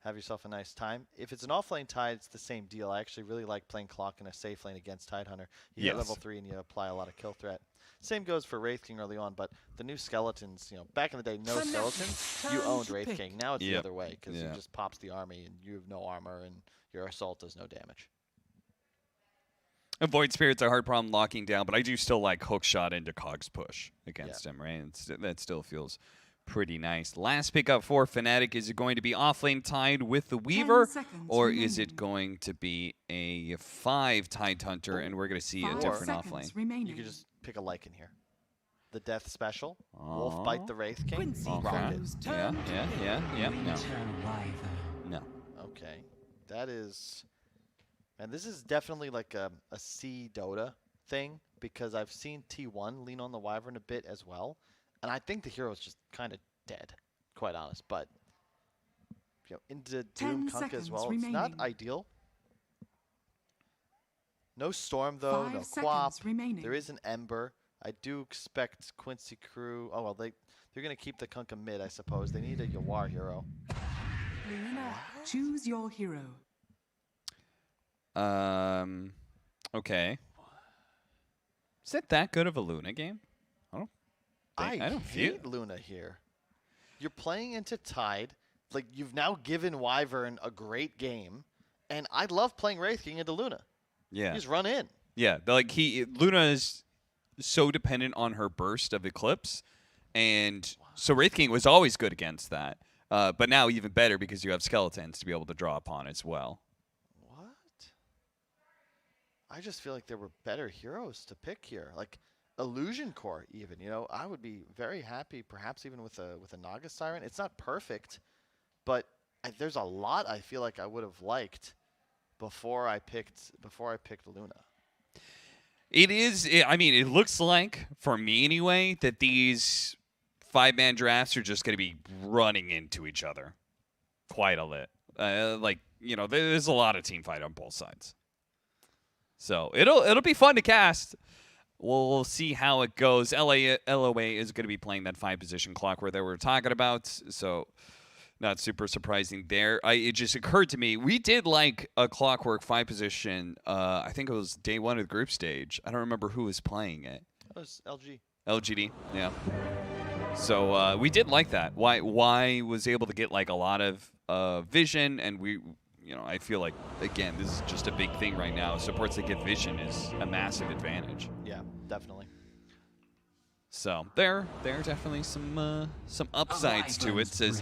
have yourself a nice time. If it's an offlane Tide, it's the same deal. I actually really like playing Clock in a safe lane against Tidehunter. You get level 3 and you apply a lot of kill threat. Same goes for Wraith King early on, but the new skeletons, back in the day, no skeletons, you owned Wraith King. Now it's the other way because it just pops the army and you have no armor and your assault does no damage. Void Spirit's a hard problem locking down, but I do still like Hookshot into Cog's push against him, right? That still feels pretty nice. Last pickup for Fnatic, is it going to be offlane Tide with the Weaver, or is it going to be a 5 Tide Hunter, and we're going to see a different offlane? You could just pick a Lycan here. The death special, Wolf Bite the Wraith King, Okay. Yeah. No. Okay. That is... And this is definitely like a C Dota thing because I've seen T1 lean on the Wyvern a bit as well. And I think the hero is just kind of dead, quite honest. But into Doom Kunkka as well, it's not ideal. No Storm, though, no Quap. There is an Ember. I do expect Quincy Crew... Oh, well, they're going to keep the Kunkka mid, I suppose. They need a Yawar hero. Luna, choose your hero. Okay. Is it that good of a Luna game? I don't hate Luna here. You're playing into Tide. Like, you've now given Wyvern a great game. And I love playing Wraith King into Luna. Yeah. You just run in. Yeah, Luna is so dependent on her burst of Eclipse. And so Wraith King was always good against that. But now even better because you have Skeletons to be able to draw upon as well. I just feel like there were better heroes to pick here, like Illusion Core. Even I would be very happy, perhaps even with a Naga Siren. It's not perfect, but there's a lot I feel like I would have liked before I picked Luna. It is. I mean, it looks like for me anyway that these 5-man drafts are just going to be running into each other quite a bit. There's a lot of team fight on both sides. So it'll be fun to cast. We'll see how it goes. LOA is going to be playing that 5-position Clockwork that we're talking about, so not super surprising there. It just occurred to me, we did like a Clockwork 5-position, I think it was day 1 of the group stage. I don't remember who was playing it. It was LG. LGD, yeah. So we did like that. Y was able to get like a lot of vision, and I feel like, again, this is just a big thing right now. Supports that get vision is a massive advantage. Yeah, definitely. So there are definitely some upsides to it. Says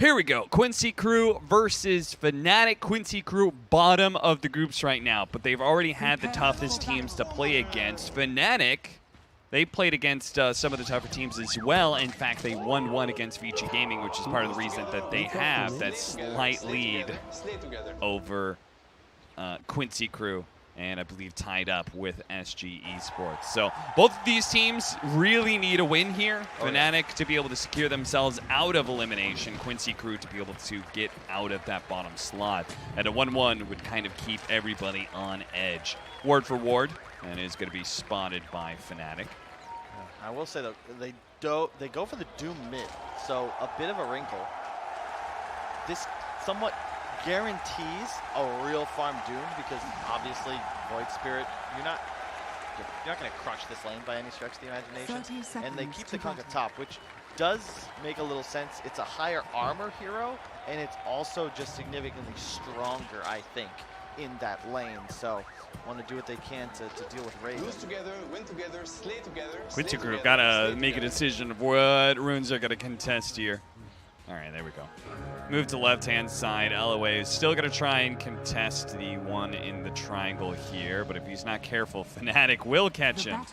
Here we go. Quincy Crew versus Fnatic. Quincy Crew bottom of the groups right now, but they've already had the toughest teams to play against. Fnatic, they played against some of the tougher teams as well. In fact, they won one against Vici Gaming, which is part of the reason that they have that slight lead over Quincy Crew, and I believe tied up with SG Esports. So both of these teams really need a win here. Fnatic to be able to secure themselves out of elimination. Quincy Crew to be able to get out of that bottom slot. And a 1-1 would kind of keep everybody on edge. Ward for Ward, and is going to be spotted by Fnatic. I will say though, they go for the Doom mid, so a bit of a wrinkle. This somewhat guarantees a real farm Doom because obviously Void Spirit, you're not going to crush this lane by any stretch of the imagination. And they keep the Kunkka top, which does make a little sense. It's a higher armor hero, and it's also just significantly stronger, I think, in that lane. So want to do what they can to deal with Raven. Lose together, win together, slay together. Quincy Crew got to make a decision of what runes they're going to contest here. All right, there we go. Move to left-hand side. LOA is still going to try and contest the one in the triangle here, but if he's not careful, Fnatic will catch him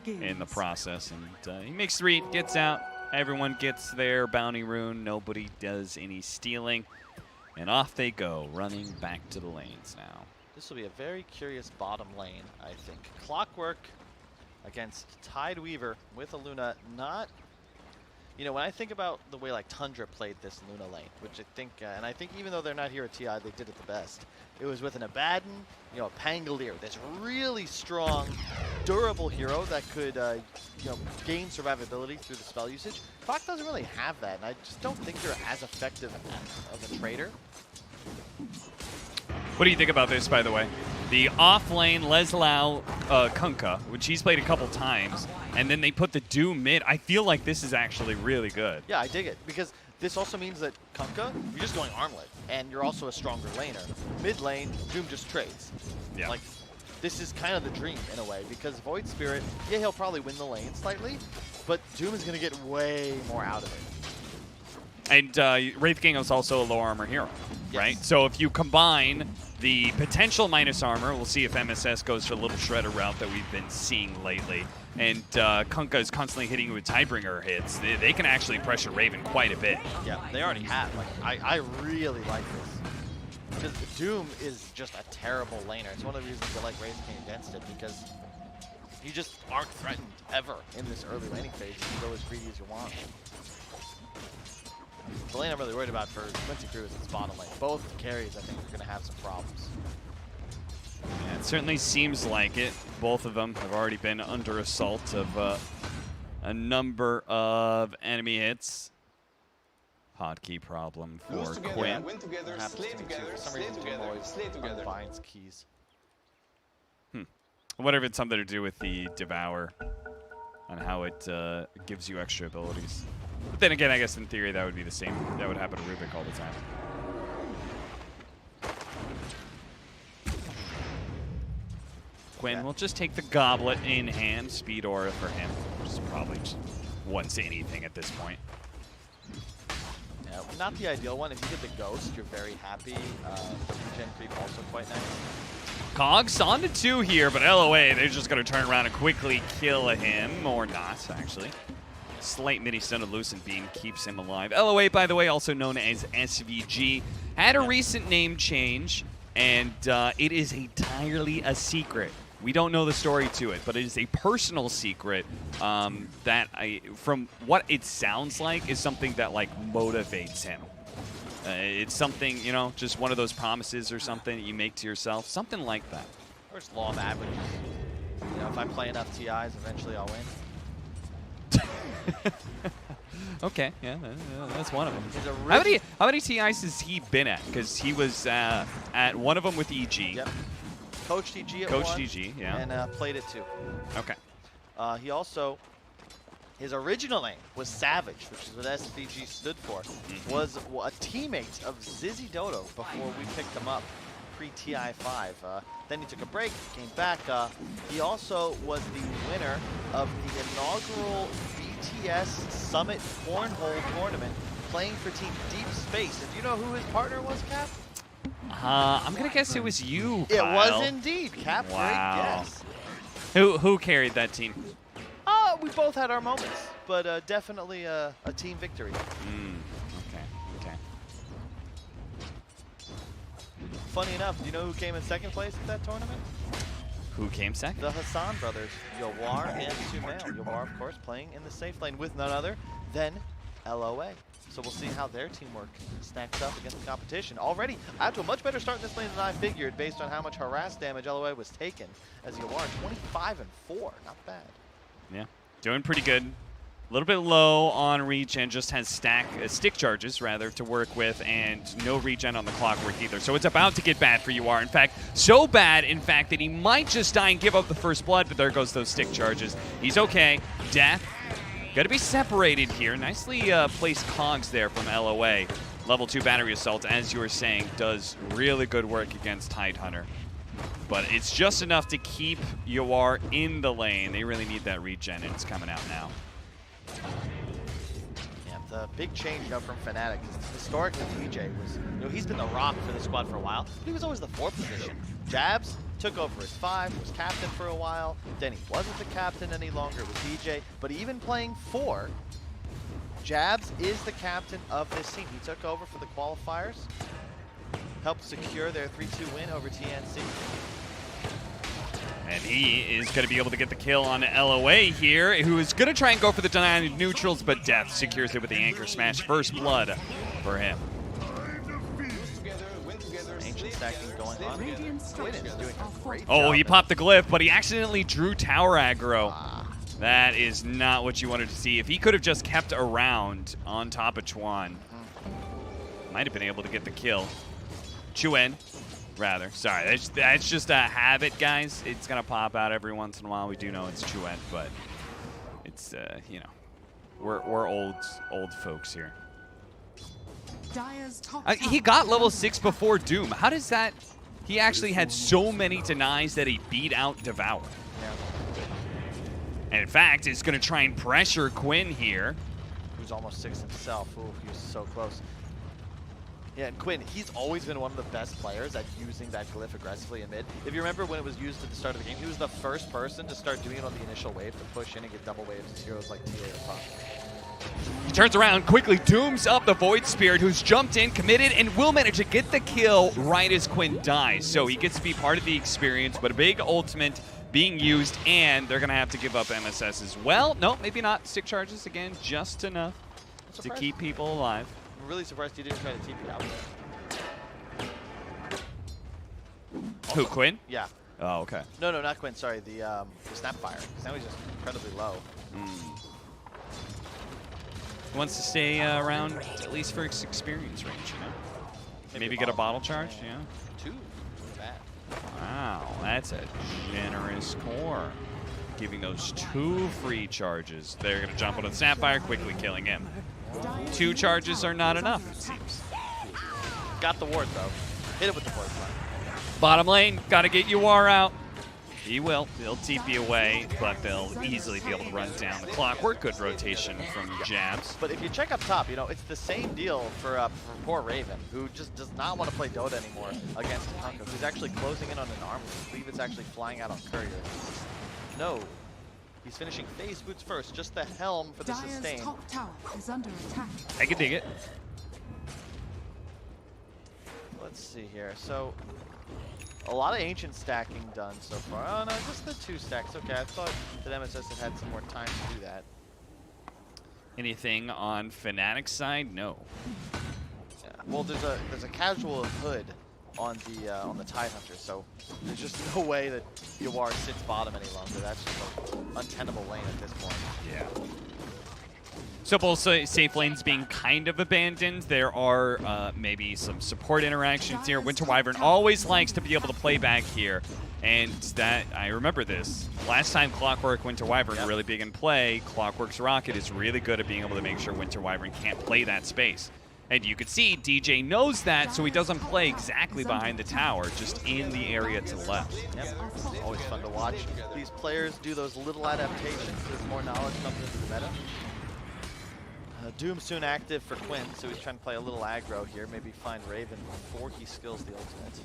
in the process. And he makes 3, gets out. Everyone gets their bounty rune. Nobody does any stealing. And off they go, running back to the lanes now. This will be a very curious bottom lane, I think. Clockwork against Tideweaver with a Luna. Not, you know, when I think about the way like Tundra played this Luna lane, which I think, and I think even though they're not here at TI, they did it the best. It was with an Abaddon, you know, Pangolier, this really strong, durable hero that could, you know, gain survivability through the spell usage. Clock doesn't really have that, and I just don't think they're as effective of a trader. What do you think about this, by the way? The off-lane Leslau Kunkka, which he's played a couple times, and then they put the Doom mid. I feel like this is actually really good. Yeah, I dig it, because this also means that Kunkka, you're just going armlet, and you're also a stronger laner. Mid lane, Doom just trades. Yeah. Like, this is kind of the dream in a way, because Void Spirit, yeah, he'll probably win the lane slightly, but Doom is going to get way more out of it. And Wraith King is also a low armor hero, right? So if you combine the potential minus armor, we'll see if MSS goes for a little shredder route that we've been seeing lately. And Kunkka is constantly hitting with Tidebringer hits. They can actually pressure Raven quite a bit. Yeah, they already have. Like, I really like this. Because Doom is just a terrible laner. It's one of the reasons I like Wraith King against it, because you just aren't threatened ever in this early laning phase. You can go as greedy as you want. The lane I'm really worried about for Quincy Crew is its bottom lane. Both carries, I think, are going to have some problems. Yeah, it certainly seems like it. Both of them have already been under assault of a number of enemy hits. Hotkey problem for Quinn. Win together, slay together, for some slay reason, together, always slay together. unbinds keys. I wonder if it's something to do with the Devour and how it gives you extra abilities. But then again, I guess in theory that would be the same. That would happen to Rubik all the time. Quinn will just take the goblet in hand. Speed aura for him, which is probably just once anything at this point. Yeah, not the ideal one. If you get the ghost, you're very happy. Gen creep also quite nice. Cogs on to 2 here, but LOA, they're just going to turn around and quickly kill him, or not, actually. Slight mini stun of Lucent Beam keeps him alive. LOA, by the way, also known as SVG, had a recent name change, and it is entirely a secret. We don't know the story to it, but it is a personal secret that, from what it sounds like, is something that like motivates him. It's something, you know, just one of those promises or something that you make to yourself, something like that. Or just law of averages. You know, if I play enough TIs, eventually I'll win. Okay, yeah, that's one of them. How many TIs has he been at? Because he was at one of them with EG. Yep. Coached EG at Coached one, EG, yeah. And played it 2. Okay. He also, his original name was Savage, which is what SVG stood for. Was a teammate of Zizzy Dodo before we picked him up pre-TI5. Then he took a break, came back. He also was the winner of the inaugural BTS Summit Cornhole Tournament playing for Team Deep Space. And do you know who his partner was, Cap? I'm gonna guess it was you, It Kyle. was indeed, Cap. Wow. Great guess. Who carried that team? We both had our moments, but definitely a team victory. Okay. Funny enough, do you know who came in second place at that tournament? Who came second? The Hassan brothers, Yawar and Sumail. Yawar, of course, playing in the safe lane with none other than LOA. So we'll see how their teamwork stacks up against the competition. Already out to a much better start in this lane than I figured based on how much harass damage LOA was taken as Yawar 25-4. Not bad. Yeah, doing pretty good. A little bit low on regen, just has stick charges rather to work with, and no regen on the clockwork either. So it's about to get bad for UR. In fact, so bad, in fact, that he might just die and give up the first blood, but there goes those stick charges. He's okay. Death, gotta be separated here. Nicely placed cogs there from LOA. Level 2 battery assault, as you were saying, does really good work against Tidehunter. But it's just enough to keep UR in the lane. They really need that regen, and it's coming out now. Yeah, the big change from Fnatic is historically DJ was, he's been the rock for the squad for a while. He was always the 4 position. Jabs took over as 5, was captain for a while. Then he wasn't the captain any longer, it was DJ. But even playing 4, Jabs is the captain of this team. He took over for the qualifiers, helped secure their 3-2 win over TNC. And he is going to be able to get the kill on LOA here, who is going to try and go for the denied neutrals, but Death secures it with the anchor smash. First blood for him. Ancient stacking going on. Quinn is doing a great Oh, job he at popped the glyph, but he accidentally drew tower aggro. That is not what you wanted to see. If he could have just kept around on top of Chuan, might have been able to get the kill. Chuen. Rather. Sorry, that's just a habit, guys. It's going to pop out every once in a while. We do know it's Chuen, but it's, you know, we're old folks here. He got level 6 before Doom. How does that... He actually had so many denies that he beat out Devour. Yeah. And in fact, is going to try and pressure Quinn here. Who's almost 6 himself. Ooh, he was so close. Yeah, and Quinn, he's always been one of the best players at using that glyph aggressively in mid. If you remember when it was used at the start of the game, he was the first person to start doing it on the initial wave to push in and get double waves to heroes like TA or Pop. He turns around, quickly dooms up the Void Spirit, who's jumped in, committed, and will manage to get the kill right as Quinn dies. So he gets to be part of the experience, but a big ultimate being used, and they're going to have to give up MSS as well. No, maybe not. Stick charges again, just enough to keep people alive. I'm really surprised he didn't try to TP out there. Who, Quinn? Yeah. Oh, okay. No, not Quinn. Sorry, the Snapfire. Because now he's just incredibly low. He wants to stay around, at least for experience range, you know? Maybe get a bottle charge, yeah. 2. Bad. Wow, that's a generous core. Giving those 2 free charges. They're going to jump onto the Snapfire, quickly killing him. 2 charges are not enough, it seems. Got the ward, though. Hit it with the ward. Bottom lane, got to get UR out. He will. They'll TP away, but they'll easily be able to run down the clockwork. Good rotation from Jabs. But if you check up top, it's the same deal for poor Raven, who just does not want to play Dota anymore against Hunko. He's actually closing in on an armor. I believe it's actually flying out on Courier. No. He's finishing phase boots first, just the helm for the sustain. Top tower is under attack. I can dig it. Let's see here. So, a lot of ancient stacking done so far. Oh no, just the 2 stacks. Okay, I thought that MSS had some more time to do that. Anything on Fnatic's side? No. Yeah. Well, there's a casual hood on the Tidehunter, so there's just no way that Yawar sits bottom any longer. That's just an untenable lane at this point. Yeah. So both safe lanes being kind of abandoned. There are maybe some support interactions here. Winter Wyvern always likes to be able to play back here. And that, I remember this. Last time Clockwork, Winter Wyvern were really big in play, Clockwork's Rocket is really good at being able to make sure Winter Wyvern can't play that space. And you can see DJ knows that, so he doesn't play exactly behind the tower, just in the area to the left. Yep. Always fun to watch these players do those little adaptations as more knowledge comes into the meta. Doom soon active for Quinn, so he's trying to play a little aggro here. Maybe find Raven before he skills the ultimate.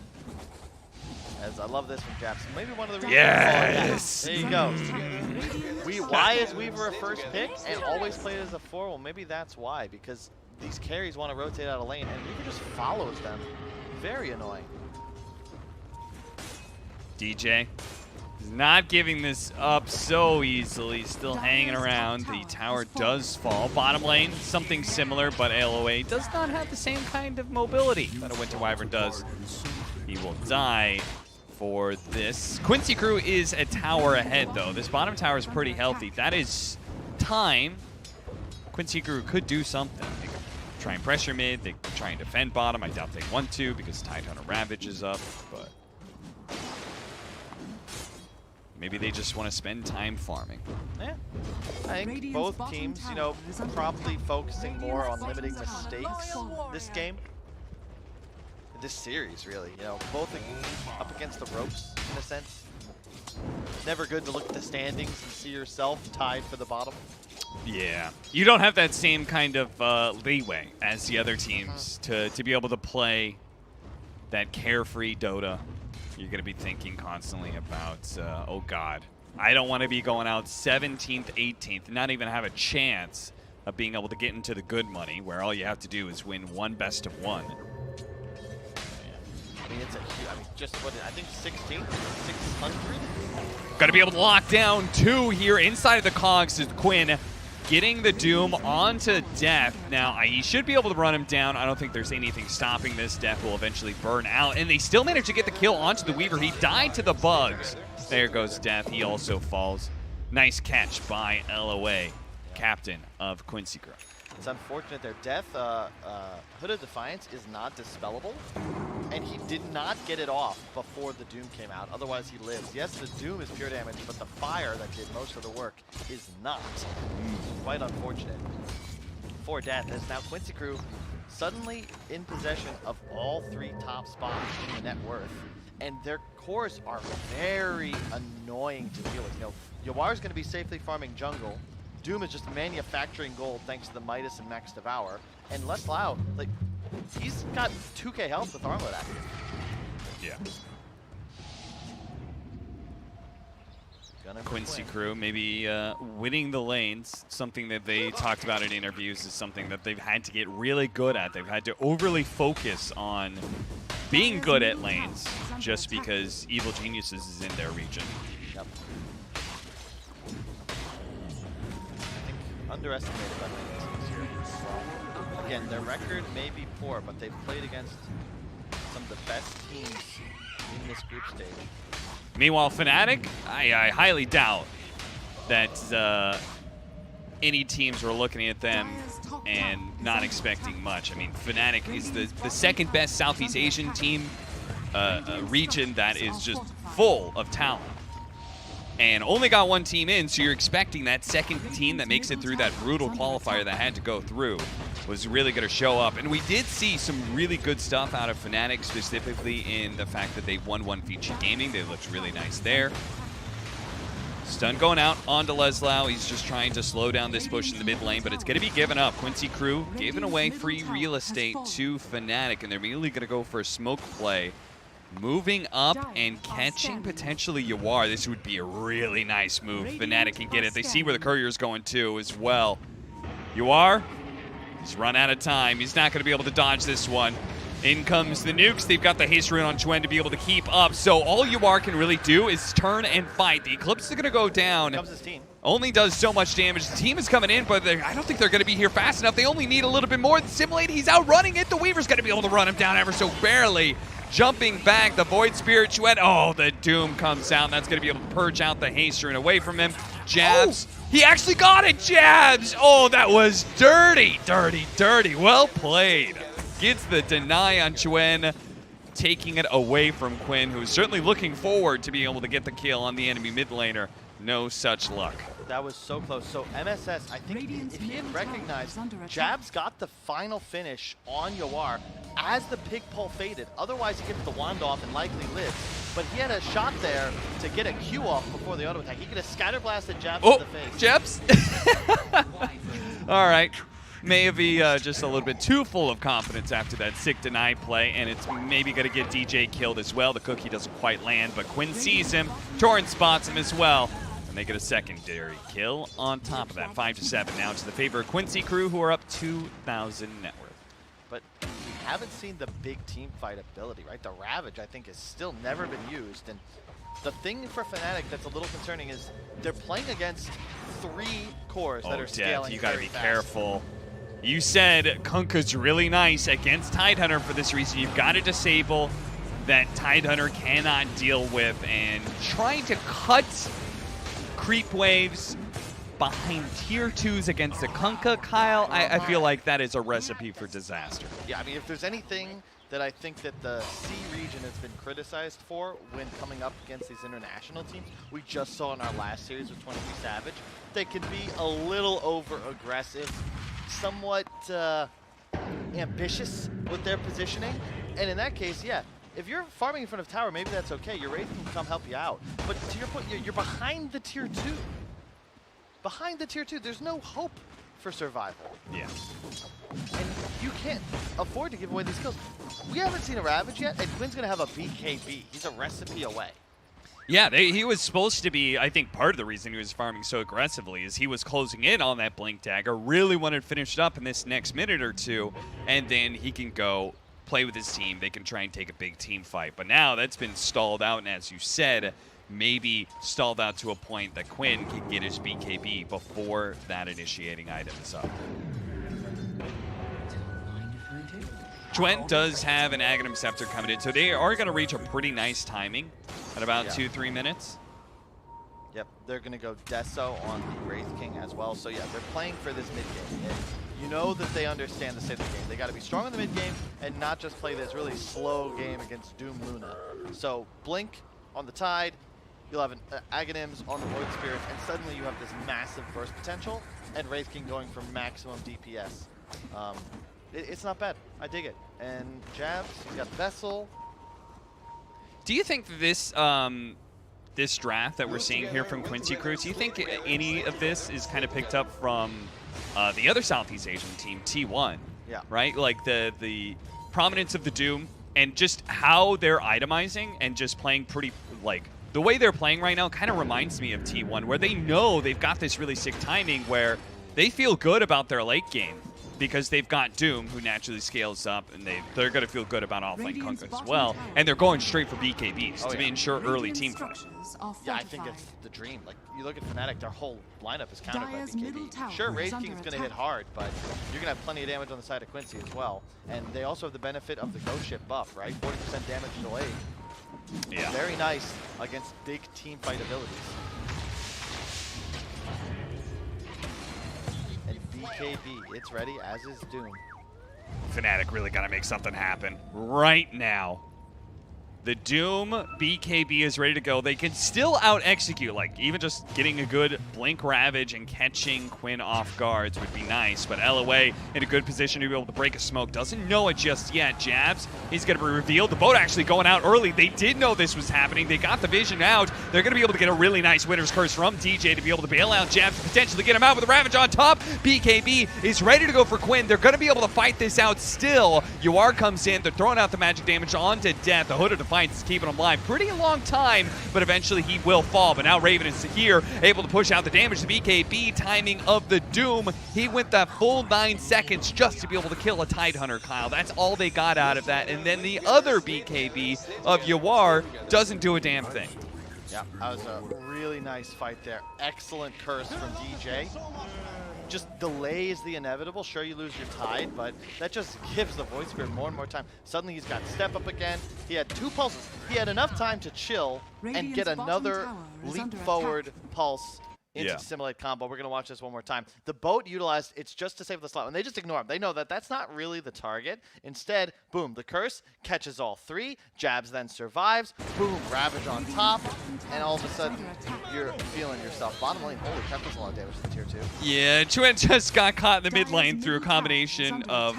As I love this from Japs. Maybe one of the reasons. Yes! There you go. Why is Weaver a first pick and always played as a 4? Well, maybe that's why, because these carries want to rotate out of lane, and Weaver just follows them. Very annoying. DJ is not giving this up so easily, still hanging around. The tower does fall. Bottom lane, something similar, but ALOA does not have the same kind of mobility that a Winter Wyvern does. He will die for this. Quincy Crew is a tower ahead, though. This bottom tower is pretty healthy. That is time. Quincy Crew could do something. They could try and pressure mid. They could try and defend bottom. I doubt they want to because Tidehunter Ravage is up, but maybe they just want to spend time farming. Yeah. I think both teams, you know, probably focusing more on limiting mistakes this game. This series, really, you know, both up against the ropes in a sense. Never good to look at the standings and see yourself tied for the bottom. Yeah, you don't have that same kind of leeway as the other teams to be able to play that carefree Dota. You're going to be thinking constantly about, oh God, I don't want to be going out 17th, 18th, not even have a chance of being able to get into the good money, where all you have to do is win one best of one. I mean, it's a huge, I mean, just what, I think 16th, 600? Got to be able to lock down 2 here inside of the cogs is Quinn, getting the Doom onto Death. Now, he should be able to run him down. I don't think there's anything stopping this. Death will eventually burn out, and they still manage to get the kill onto the Weaver. He died to the bugs. There goes Death. He also falls. Nice catch by LOA, captain of Quincy Crew. It's unfortunate their Death, Hood of Defiance is not dispellable, and he did not get it off before the Doom came out, otherwise he lives. Yes, the Doom is pure damage, but the fire that did most of the work is not. Quite unfortunate for Death, as now Quincy Crew suddenly in possession of all 3 top spots in the net worth, and their cores are very annoying to deal with. You know, Yawar's going to be safely farming jungle. Doom is just manufacturing gold thanks to the Midas and Max Devour. And Les Lau, like, he's got 2k health with Armlet active. Yeah. Quincy Crew maybe winning the lanes, something that they talked about in interviews, is something that they've had to get really good at. They've had to overly focus on being good at lanes just because Evil Geniuses is in their region. Yep. Underestimated by many teams here. Again, their record may be poor, but they've played against some of the best teams in this group stage. Meanwhile, Fnatic, I highly doubt that any teams were looking at them and not expecting much. I mean, Fnatic is the second best Southeast Asian team, a region that is just full of talent. And only got 1 team in, so you're expecting that second team that makes it through that brutal qualifier that had to go through was really going to show up. And we did see some really good stuff out of Fnatic, specifically in the fact that they won 1 feature gaming. They looked really nice there. Stun going out onto Les Lau. He's just trying to slow down this push in the mid lane, but it's going to be given up. Quincy Crew giving away free real estate to Fnatic, and they're immediately going to go for a smoke play. Moving up and catching potentially Yawar. This would be a really nice move. Fnatic can get it. They see where the courier's going to as well. Yawar, he's run out of time. He's not going to be able to dodge this one. In comes the nukes. They've got the haste rune on Chuen to be able to keep up. So all Yawar can really do is turn and fight. The Eclipse is going to go down. Here comes his team. Only does so much damage. The team is coming in, but I don't think they're going to be here fast enough. They only need a little bit more. Simulate, he's outrunning it. The Weaver's going to be able to run him down ever so barely. Jumping back, the Void Spirit Chuen. Oh, the Doom comes out. That's going to be able to purge out the haste rune away from him. Jabs. Oh. He actually got it, Jabs. Oh, that was dirty, dirty, dirty. Well played. Gets the deny on Chuen, taking it away from Quinn, who's certainly looking forward to being able to get the kill on the enemy mid laner. No such luck. That was so close. So MSS, I think if he had recognized, Jabs got the final finish on Yawar as the pig pole faded. Otherwise, he gets the wand off and likely lives. But he had a shot there to get a Q off before the auto attack. He could have scatter blasted Jabs in the face. Jabs. All right. may be just a little bit too full of confidence after that sick deny play, and it's maybe going to get DJ killed as well. The cookie doesn't quite land, but Quinn sees him. Torrent spots him as well, and they get a secondary kill on top of that. 5-7 now to the favor of Quincy Crew, who are up 2,000 net worth. But we haven't seen the big team fight ability, right? The Ravage, I think, has still never been used. And the thing for Fnatic that's a little concerning is they're playing against 3 cores that are scaling you gotta very be fast. careful. You said Kunkka's really nice against Tidehunter for this reason. You've got to disable that Tidehunter cannot deal with, and trying to cut creep waves behind tier 2s against the Kunkka, Kyle, I feel like that is a recipe for disaster. Yeah, I mean, if there's anything that I think that the C region has been criticized for when coming up against these international teams, we just saw in our last series with 23 Savage, they can be a little over-aggressive, somewhat ambitious with their positioning. And in that case, yeah, if you're farming in front of tower, maybe that's okay. Your Wraith can come help you out. But to your point, you're behind the tier 2. Behind the tier 2, there's no hope for survival. Yeah. And you can't afford to give away these kills. We haven't seen a Ravage yet, and Quinn's going to have a BKB. He's a recipe away. Yeah, he was supposed to be, I think part of the reason he was farming so aggressively is he was closing in on that Blink Dagger, really wanted to finish it up in this next minute or two, and then he can go play with his team. They can try and take a big team fight. But now that's been stalled out, and as you said, maybe stalled out to a point that Quinn can get his BKB before that initiating item is up. Twent does have an Aghanim Scepter coming in, so they are going to reach a pretty nice timing at about 2-3 minutes. Yep, they're going to go Deso on the Wraith King as well. So yeah, they're playing for this mid game. And you know that they understand the state of the game. They got to be strong in the mid game and not just play this really slow game against Doom Luna. So Blink on the Tide, you'll have an Aghanims on the Void Spirits, and suddenly you have this massive burst potential, and Wraith King going for maximum DPS. It's not bad. I dig it. And Jabs, you got Vessel. Do you think this this draft that we're seeing here from Quincy Crew, do you think any of this is kind of picked up from the other Southeast Asian team, T1? Yeah. Right? Like the prominence of the Doom and just how they're itemizing and just playing pretty, like, the way they're playing right now kind of reminds me of T1, where they know they've got this really sick timing where they feel good about their late game because they've got Doom, who naturally scales up, and they're going to feel good about offlane Kunkka as well, and they're going straight for BKBs to ensure early team fight. Yeah, I think it's the dream. Like, you look at Fnatic, their whole lineup is countered by BKB. Sure, Wraith King's going to hit hard, but you're going to have plenty of damage on the side of Quincy as well. And they also have the benefit of the Ghost Ship buff, right? 40% damage delayed. Yeah. Very nice against big team fight abilities. And BKB, it's ready, as is Doom. Fnatic really got to make something happen right now. The Doom BKB is ready to go. They can still out-execute, like even just getting a good Blink Ravage and catching Quinn off guards would be nice, but LOA in a good position to be able to break a smoke. Doesn't know it just yet. Jabs, he's going to be revealed. The boat actually going out early. They did know this was happening. They got the vision out. They're going to be able to get a really nice Winner's Curse from DJ to be able to bail out Jabs, potentially get him out with a Ravage on top. BKB is ready to go for Quinn. They're going to be able to fight this out still. Yuar comes in. They're throwing out the magic damage onto Death. The Hood of Defiance is keeping him alive pretty a long time, but eventually he will fall. But now Raven is here, able to push out the damage. The BKB timing of the Doom. He went that full 9 seconds just to be able to kill a Tidehunter, Kyle. That's all they got out of that. And then the other BKB of Yuar doesn't do a damn thing. Yeah, that was a really nice fight there. Excellent curse from DJ. Just delays the inevitable. Sure, you lose your Tide, but that just gives the Void Spirit more and more time. Suddenly he's got Step Up again. He had 2 pulses. He had enough time to chill and get another leap forward pulse into Simulate combo. We're going to watch this one more time. The boat utilized, it's just to save the slot, and they just ignore him. They know that that's not really the target. Instead, boom, the curse catches all 3. Jabs then survives. Boom, Ravage on top. And all of a sudden, you're feeling yourself. Bottom lane, holy crap, that's a lot of damage to the tier 2. Yeah, Twin just got caught in the mid lane through a combination of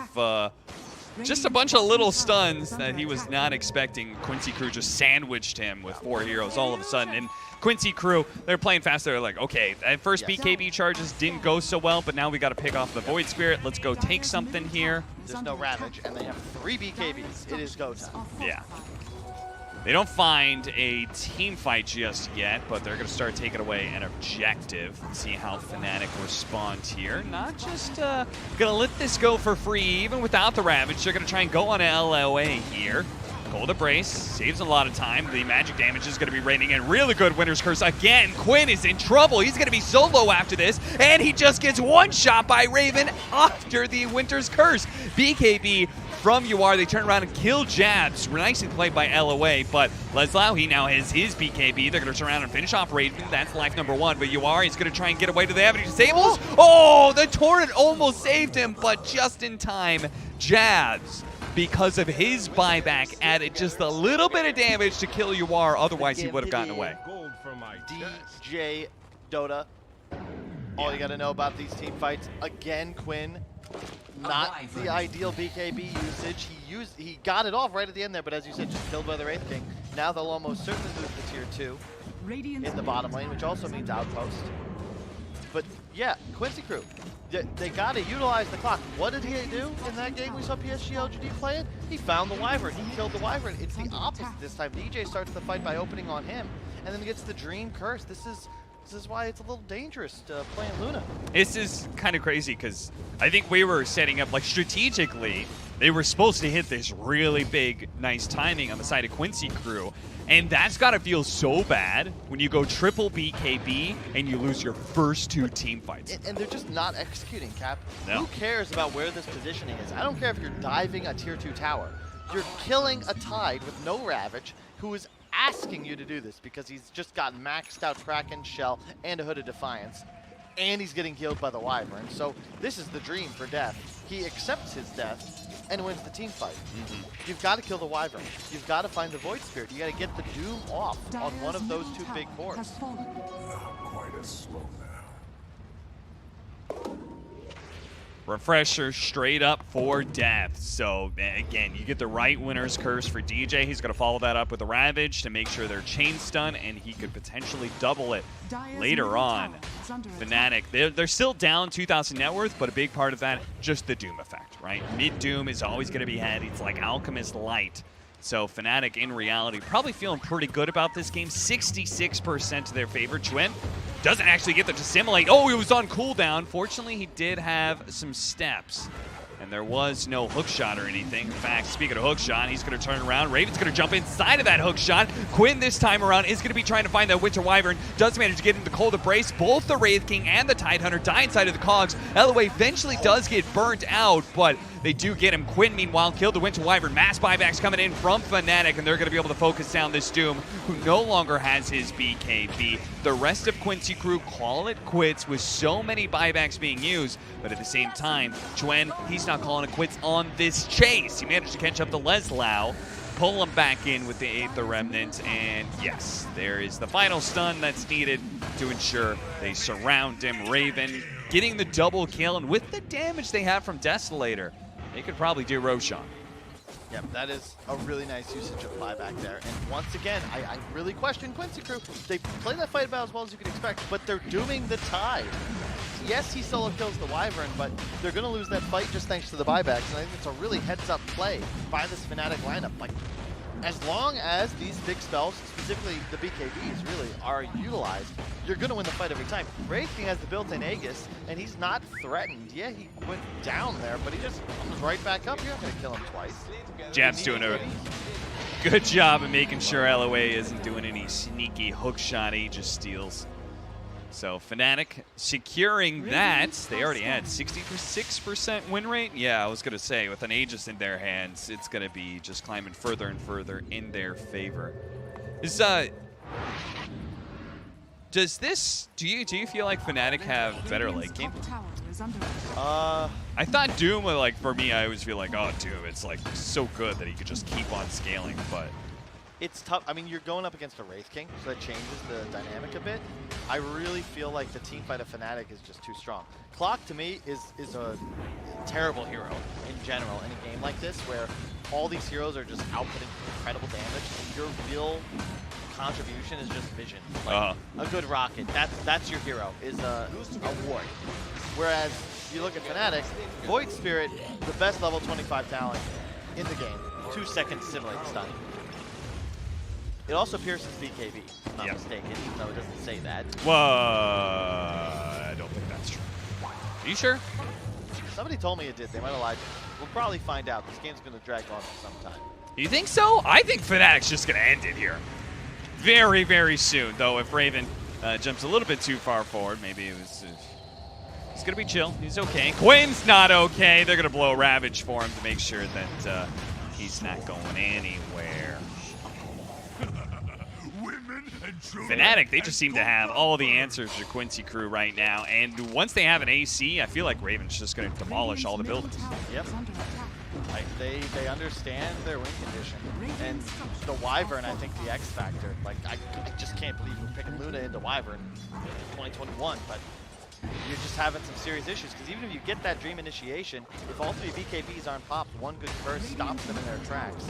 just a bunch of little stuns that he was not expecting. Quincy Crew just sandwiched him with 4 heroes all of a sudden. And Quincy Crew, they're playing fast. They're like, okay, that first BKB charges didn't go so well, but now we got to pick off the Void Spirit. Let's go take something here. There's no Ravage, and they have 3 BKBs. It is go time. Yeah. They don't find a team fight just yet, but they're going to start taking away an objective. See how Fnatic responds here. Not just going to let this go for free, even without the Ravage. They're going to try and go on LOA here. Golden Brace saves a lot of time. The magic damage is going to be raining in. Really good Winter's Curse. Again, Quinn is in trouble. He's going to be so low after this, and he just gets one shot by Raven after the Winter's Curse. BKB from UR, they turn around and kill Jabs. Nicely played by LOA, but Leslau, he now has his BKB. They're going to turn around and finish off Raven. That's life number 1, but UR is going to try and get away to the avenue. Disables. Oh, the Torrent almost saved him, but just in time, Jabs, because of his buyback, added just a little bit of damage to kill UR. Otherwise, he would have gotten away. DJ Dota. All you got to know about these team fights, again, Quinn, not the ideal BKB usage. He got it off right at the end there, but as you said, just killed by the Wraith King. Now they'll almost certainly move to tier 2 in the bottom lane, which also means outpost. But yeah, Quincy Crew, they got to utilize the clock. What did he do in that game we saw PSG LGD playing? He found the Wyvern. He killed the Wyvern. It's the opposite this time. DJ starts the fight by opening on him, and then gets the Dream Curse. This is why it's a little dangerous playing Luna. This is kind of crazy because I think we were setting up, like, strategically, they were supposed to hit this really big, nice timing on the side of Quincy Crew. And that's got to feel so bad when you go triple BKB and you lose your first 2 team fights. And they're just not executing, Cap. No. Who cares about where this positioning is? I don't care if you're diving a tier 2 tower. You're killing a Tide with no Ravage, who is asking you to do this because he's just got maxed out Kraken, Shell, and a Hood of Defiance. And he's getting killed by the Wyvern. So this is the dream for Death. He accepts his death and wins the team fight. You've got to kill the Wyvern. You've got to find the Void Spirit. You got to get the Doom off on one of those 2 big cores. Not quite as slow now. Refresher straight up for Death. So again, you get the right Winner's Curse for DJ. He's going to follow that up with a Ravage to make sure they're chain stun, and he could potentially double it later on. Fnatic, they're still down 2,000 net worth, but a big part of that, just the Doom effect, right? Mid-Doom is always going to be head. It's like Alchemist Light. So Fnatic, in reality, probably feeling pretty good about this game. 66% to their favor. Chuen doesn't actually get the Dissimilate. Oh, he was on cooldown. Fortunately, he did have some steps, and there was no hook shot or anything. In fact, speaking of hook shot, he's going to turn around. Raven's going to jump inside of that hook shot. Quinn this time around is going to be trying to find that Winter Wyvern. Does manage to get into the Cold Embrace. Both the Wraith King and the Tidehunter die inside of the cogs. LOA eventually does get burnt out, but they do get him. Quinn, meanwhile, killed the Winter Wyvern. Mass buybacks coming in from Fnatic, and they're going to be able to focus down this Doom, who no longer has his BKB. The rest of Quincy Crew call it quits with so many buybacks being used, but at the same time, Chuen, he's not calling it quits on this chase. He managed to catch up to Leslau, pull him back in with the Aether Remnant, and yes, there is the final stun that's needed to ensure they surround him. Raven getting the double kill, and with the damage they have from Desolator, they could probably do Roshan. Yep, that is a really nice usage of buyback there. And once again, I really question Quincy Crew. They play that fight about as well as you could expect, but they're dooming the Tide. Yes, he solo kills the Wyvern, but they're going to lose that fight just thanks to the buybacks. And I think it's a really heads-up play by this Fnatic lineup. Like, as long as these big spells, specifically the BKBs, really are utilized, you're going to win the fight every time. Wraith King has the built-in Aegis, and he's not threatened. Yeah, he went down there, but he just comes right back up. You're not going to kill him twice. Jab's doing a good job of making sure LOA isn't doing any sneaky hookshot Aegis steals. So Fnatic securing that. They already had 66% win rate. Yeah, I was going to say, with an Aegis in their hands, it's going to be just climbing further and further in their favor. Does this, do you feel like Fnatic have better late game? I thought Doom, like, for me, I always feel like, oh, Doom, it's like so good that he could just keep on scaling, but it's tough. I mean, you're going up against a Wraith King, so that changes the dynamic a bit. I really feel like the team fight of Fnatic is just too strong. Clock, to me, is a terrible hero in general in a game like this, where all these heroes are just outputting incredible damage, and your real contribution is just vision. Like a good rocket. That's your hero, is a ward. Whereas you look at Fnatic, Void Spirit, the best level 25 talent in the game. 2 seconds simulate stun. It also pierces BKB, if I'm not mistaken, even though it doesn't say that. Well, I don't think that's true. Are you sure? Somebody told me it did. They might have lied. We'll probably find out. This game's going to drag on for some time. You think so? I think Fnatic's just going to end it here. Very, very soon, though, if Raven jumps a little bit too far forward. Maybe it was... he's going to be chill. He's okay. Quinn's not okay. They're going to blow Ravage for him to make sure that he's not going anywhere. Fnatic, they just seem to have all the answers for Quincy Crew right now. And once they have an AC, I feel like Raven's just going to demolish all the buildings. Yep. Like they understand their win condition. And the Wyvern, I think, the X factor. Like, I just can't believe we're picking Luna into Wyvern in 2021, but you're just having some serious issues, because even if you get that Dream Initiation, if all 3 BKBs aren't popped, one good burst stops them in their tracks.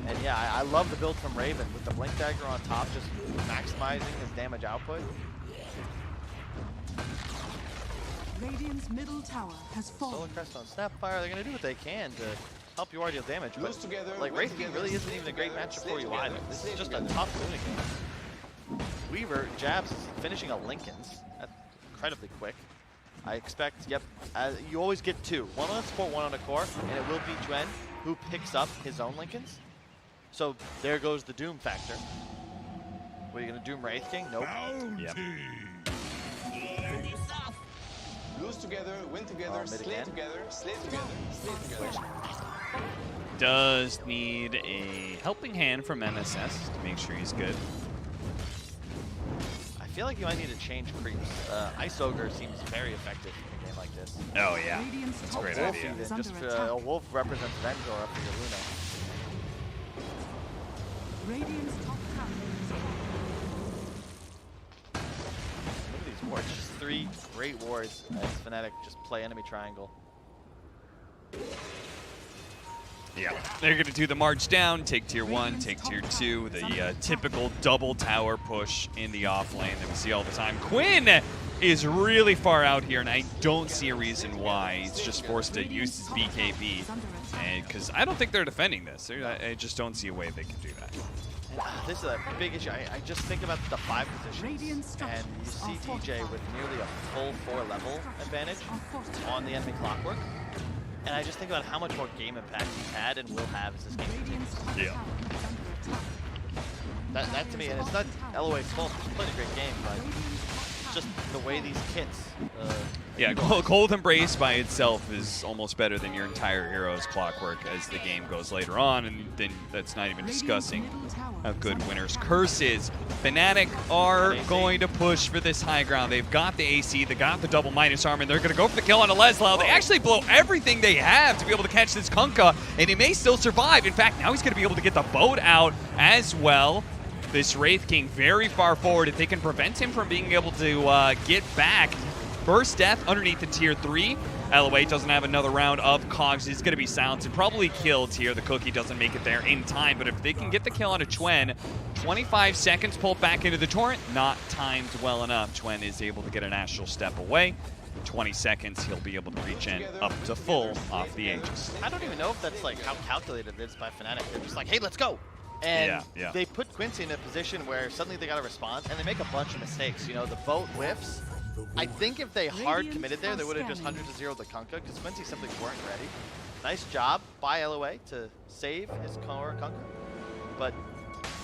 And yeah, I love the build from Raven with the Blink Dagger on top, just maximizing his damage output. Radiant's middle tower has fallen. Solar Crest on Snapfire, they're going to do what they can to help you deal damage, but like Wraith King really isn't even a great matchup for you either. This is just a tough Luna game. Weaver jabs is finishing a Linken's. That's incredibly quick. I expect, you always get 2. One on a support, one on a core, and it will be Juen who picks up his own Linken's. So there goes the Doom factor. What, are you going to Doom Wraith King? Nope. Yep. Lose together, win together, slay together, slay together, slay together. Does need a helping hand from MSS to make sure he's good. I feel like you might need to change creeps. Ice Ogre seems very effective in a game like this. Oh yeah, that's a great idea. Just a Wolf represents Vendor up for your Luna. Radiant's top tower is Look at these wards. Just 3 great wards as Fnatic just play enemy triangle. Yeah, they're going to do the march down, take tier 1, take tier 2, the typical double tower push in the off lane that we see all the time. Quinn is really far out here, and I don't see a reason why he's just forced to use his BKB, because I don't think they're defending this. I just don't see a way they can do that. This is a big issue. I just think about the 5 positions, and you see DJ with nearly a full 4 level advantage on the enemy Clockwork. And I just think about how much more game impact he's had and will have as this game continues. Yeah. That to me, and it's not LOA's fault, he's playing a great game, but just the way these kits. Yeah, Cold Embrace by itself is almost better than your entire hero's Clockwork as the game goes later on, and then that's not even discussing how good Winter's Curse is. Fnatic are going to push for this high ground. They've got the AC, they got the double minus arm, and they're going to go for the kill on Leslau. They actually blow everything they have to be able to catch this Kunkka, and he may still survive. In fact, now he's going to be able to get the boat out as well. This Wraith King very far forward. If they can prevent him from being able to get back. First death underneath the tier 3. LOA doesn't have another round of Cogs. He's going to be silenced and probably killed here. The Cookie doesn't make it there in time, but if they can get the kill on a Chuen, 25 seconds pulled back into the Torrent, not timed well enough. Chuen is able to get an Astral Step away. 20 seconds, he'll be able to reach in up to full off the Aegis. I don't even know if that's like how calculated it is by Fnatic. They're just like, hey, let's go. And they put Quincy in a position where suddenly they got to respond, and they make a bunch of mistakes. You know, the boat whiffs. I think if they hard committed there, they would have just 100-0'd the Kunkka, because Quincy simply weren't ready. Nice job by LOA to save his core Kunkka. But,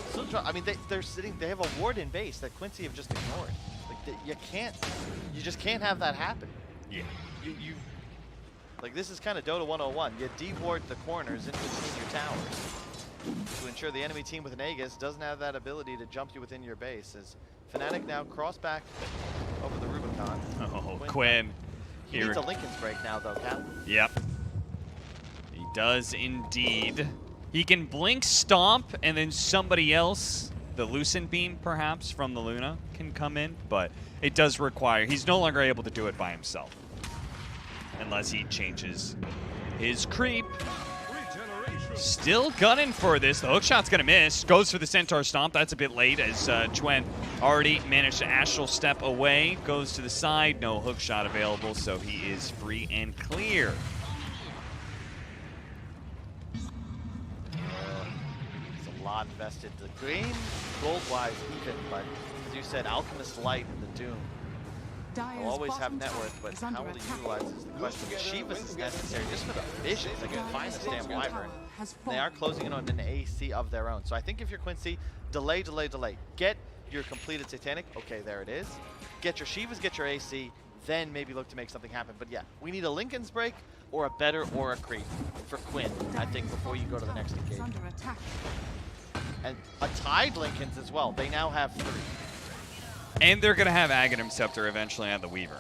still, I mean, they have a ward in base that Quincy have just ignored. Like, you just can't have that happen. Yeah. Like, this is kind of Dota 101. You de-ward the corners in between your towers to ensure the enemy team with an Aegis doesn't have that ability to jump you within your base. As Fnatic now cross back over the Rubicon. Oh, Quinn. He needs a Linken's break now, though, Cal. Yep. He does indeed. He can blink, stomp, and then somebody else, the Lucent Beam perhaps from the Luna, can come in, but it does require, he's no longer able to do it by himself. Unless he changes his creep. Still gunning for this. The hookshot's going to miss. Goes for the Centaur Stomp. That's a bit late as Chuen already managed to Astral Step away. Goes to the side. No hookshot available, so he is free and clear. It's a lot invested. The green, gold-wise even, but as you said, Alchemist Light and the Doom. They'll always have net worth, but how will he utilize is the question. Shivas is necessary just for the visions. They can find this damn Wyvern. They are closing in on an AC of their own. So I think if you're Quincy, delay, delay, delay. Get your completed Satanic. Okay, there it is. Get your Shivas, get your AC, then maybe look to make something happen. But yeah, we need a Lincoln's Break or a better Aura Creep for Quinn, I think, before you go to the next engagement. And a tied Lincoln's as well. They now have 3. And they're going to have Aghanim Scepter eventually on the Weaver.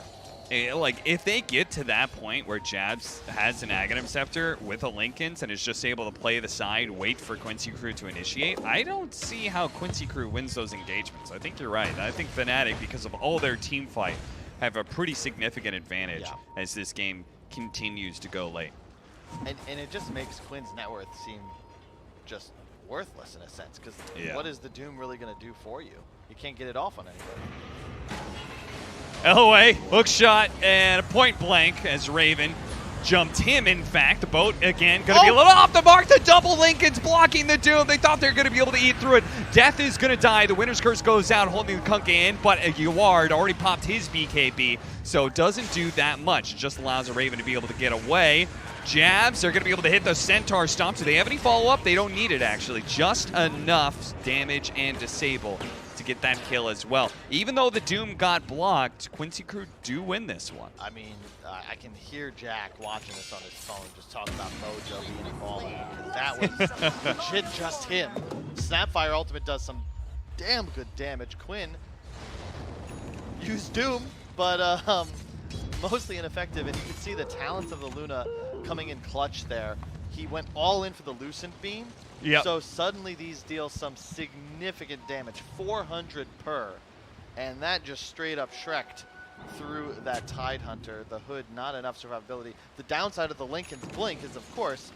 Like, if they get to that point where Jabs has an Aghanim Scepter with a Lincoln's and is just able to play the side, wait for Quincy Crew to initiate, I don't see how Quincy Crew wins those engagements. I think you're right. I think Fnatic, because of all their team fight, have a pretty significant advantage as this game continues to go late. And it just makes Quinn's net worth seem just worthless in a sense, because what is the Doom really going to do for you? You can't get it off on anybody. LOA, hook shot, and a point blank as Raven jumped him, in fact. The boat, again, going to be a little off the mark. The double Lincoln's blocking the Doom. They thought they were going to be able to eat through it. Death is going to die. The Winner's Curse goes out, holding the Kunkka in, but Yuard already popped his BKB, so it doesn't do that much. It just allows a Raven to be able to get away. Jabs, they're going to be able to hit the Centaur Stomp. Do they have any follow-up? They don't need it, actually. Just enough damage and disable to get that kill as well. Even though the Doom got blocked, Quincy Crew do win this one. I mean, I can hear Jack watching this on his phone just talking about Mojo being fallen. That was legit just him. Snapfire Ultimate does some damn good damage. Quinn used Doom, but mostly ineffective, and you can see the talents of the Luna coming in clutch there. He went all in for the Lucent Beam, so suddenly these deal some significant damage, 400 per, and that just straight up Shrek'd through that Tide Hunter. The Hood, not enough survivability. The downside of the Lincoln's Blink is, of course,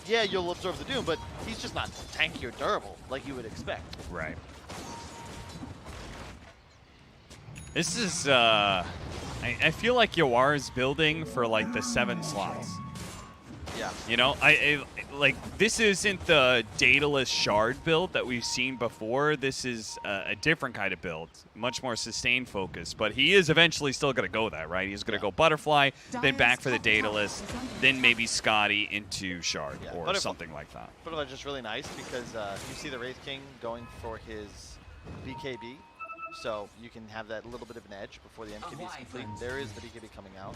yeah, you'll absorb the Doom, but he's just not tanky or durable like you would expect. Right. This is, I feel like Yawar is building for like the 7 slots. Yeah. You know, like, this isn't the dataless shard build that we've seen before. This is a different kind of build, much more sustained focus. But he is eventually still going to go that, right? He's going to go Butterfly, then back for the dataless, then maybe Scotty into shard or something like that. Butterfly just really nice because you see the Wraith King going for his BKB. So you can have that little bit of an edge before the MKB is complete. There is the BKB coming out.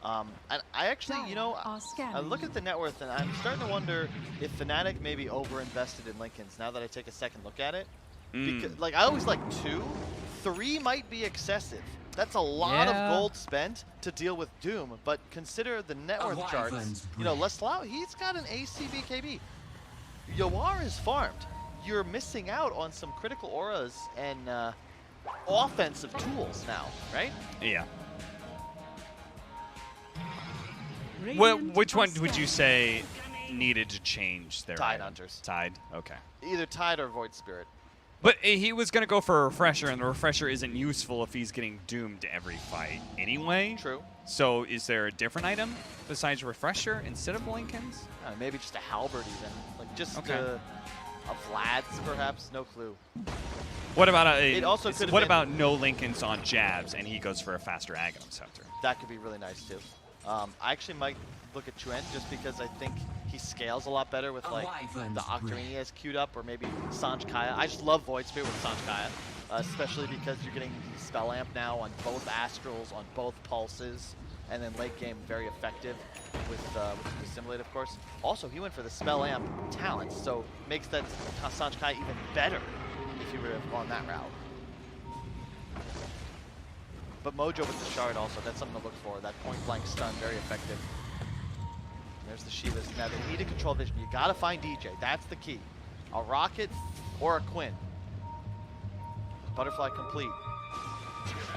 And I actually, you know, I look at the net worth and I'm starting to wonder if Fnatic maybe over-invested in Lincoln's now that I take a second look at it. Because, like, I always like 2. 3 might be excessive. That's a lot of gold spent to deal with Doom, but consider the net worth charts. You know, Leslau, he's got an AC BKB. Yawar is farmed. You're missing out on some critical auras and offensive tools now, right? Yeah. Well, which one would you say needed to change there? Tide Hunters. Tide? Okay. Either Tide or Void Spirit. But he was going to go for a Refresher, and the Refresher isn't useful if he's getting doomed every fight anyway. True. So is there a different item besides Refresher instead of Lincoln's? Maybe just a Halberd even. Like just a Vlad's perhaps? No clue. What about about no Lincoln's on Jabs, and he goes for a faster Aghanim Scepter? That could be really nice too. I actually might look at Chuen just because I think he scales a lot better with like the Octarine he has queued up, or maybe Sanj Kaya. I just love Void Spirit with Sanj Kaya, especially because you're getting Spell Amp now on both Astrals, on both Pulses, and then late game very effective with the Dissimulate, of course. Also, he went for the Spell Amp talent, so makes that Sanj Kaya even better if you would have gone that route. But Mojo with the Shard also, that's something to look for. That point blank stun, very effective. There's the Shivas. Now they need to control vision. You gotta find DJ. That's the key. A rocket or a Quinn. Butterfly complete.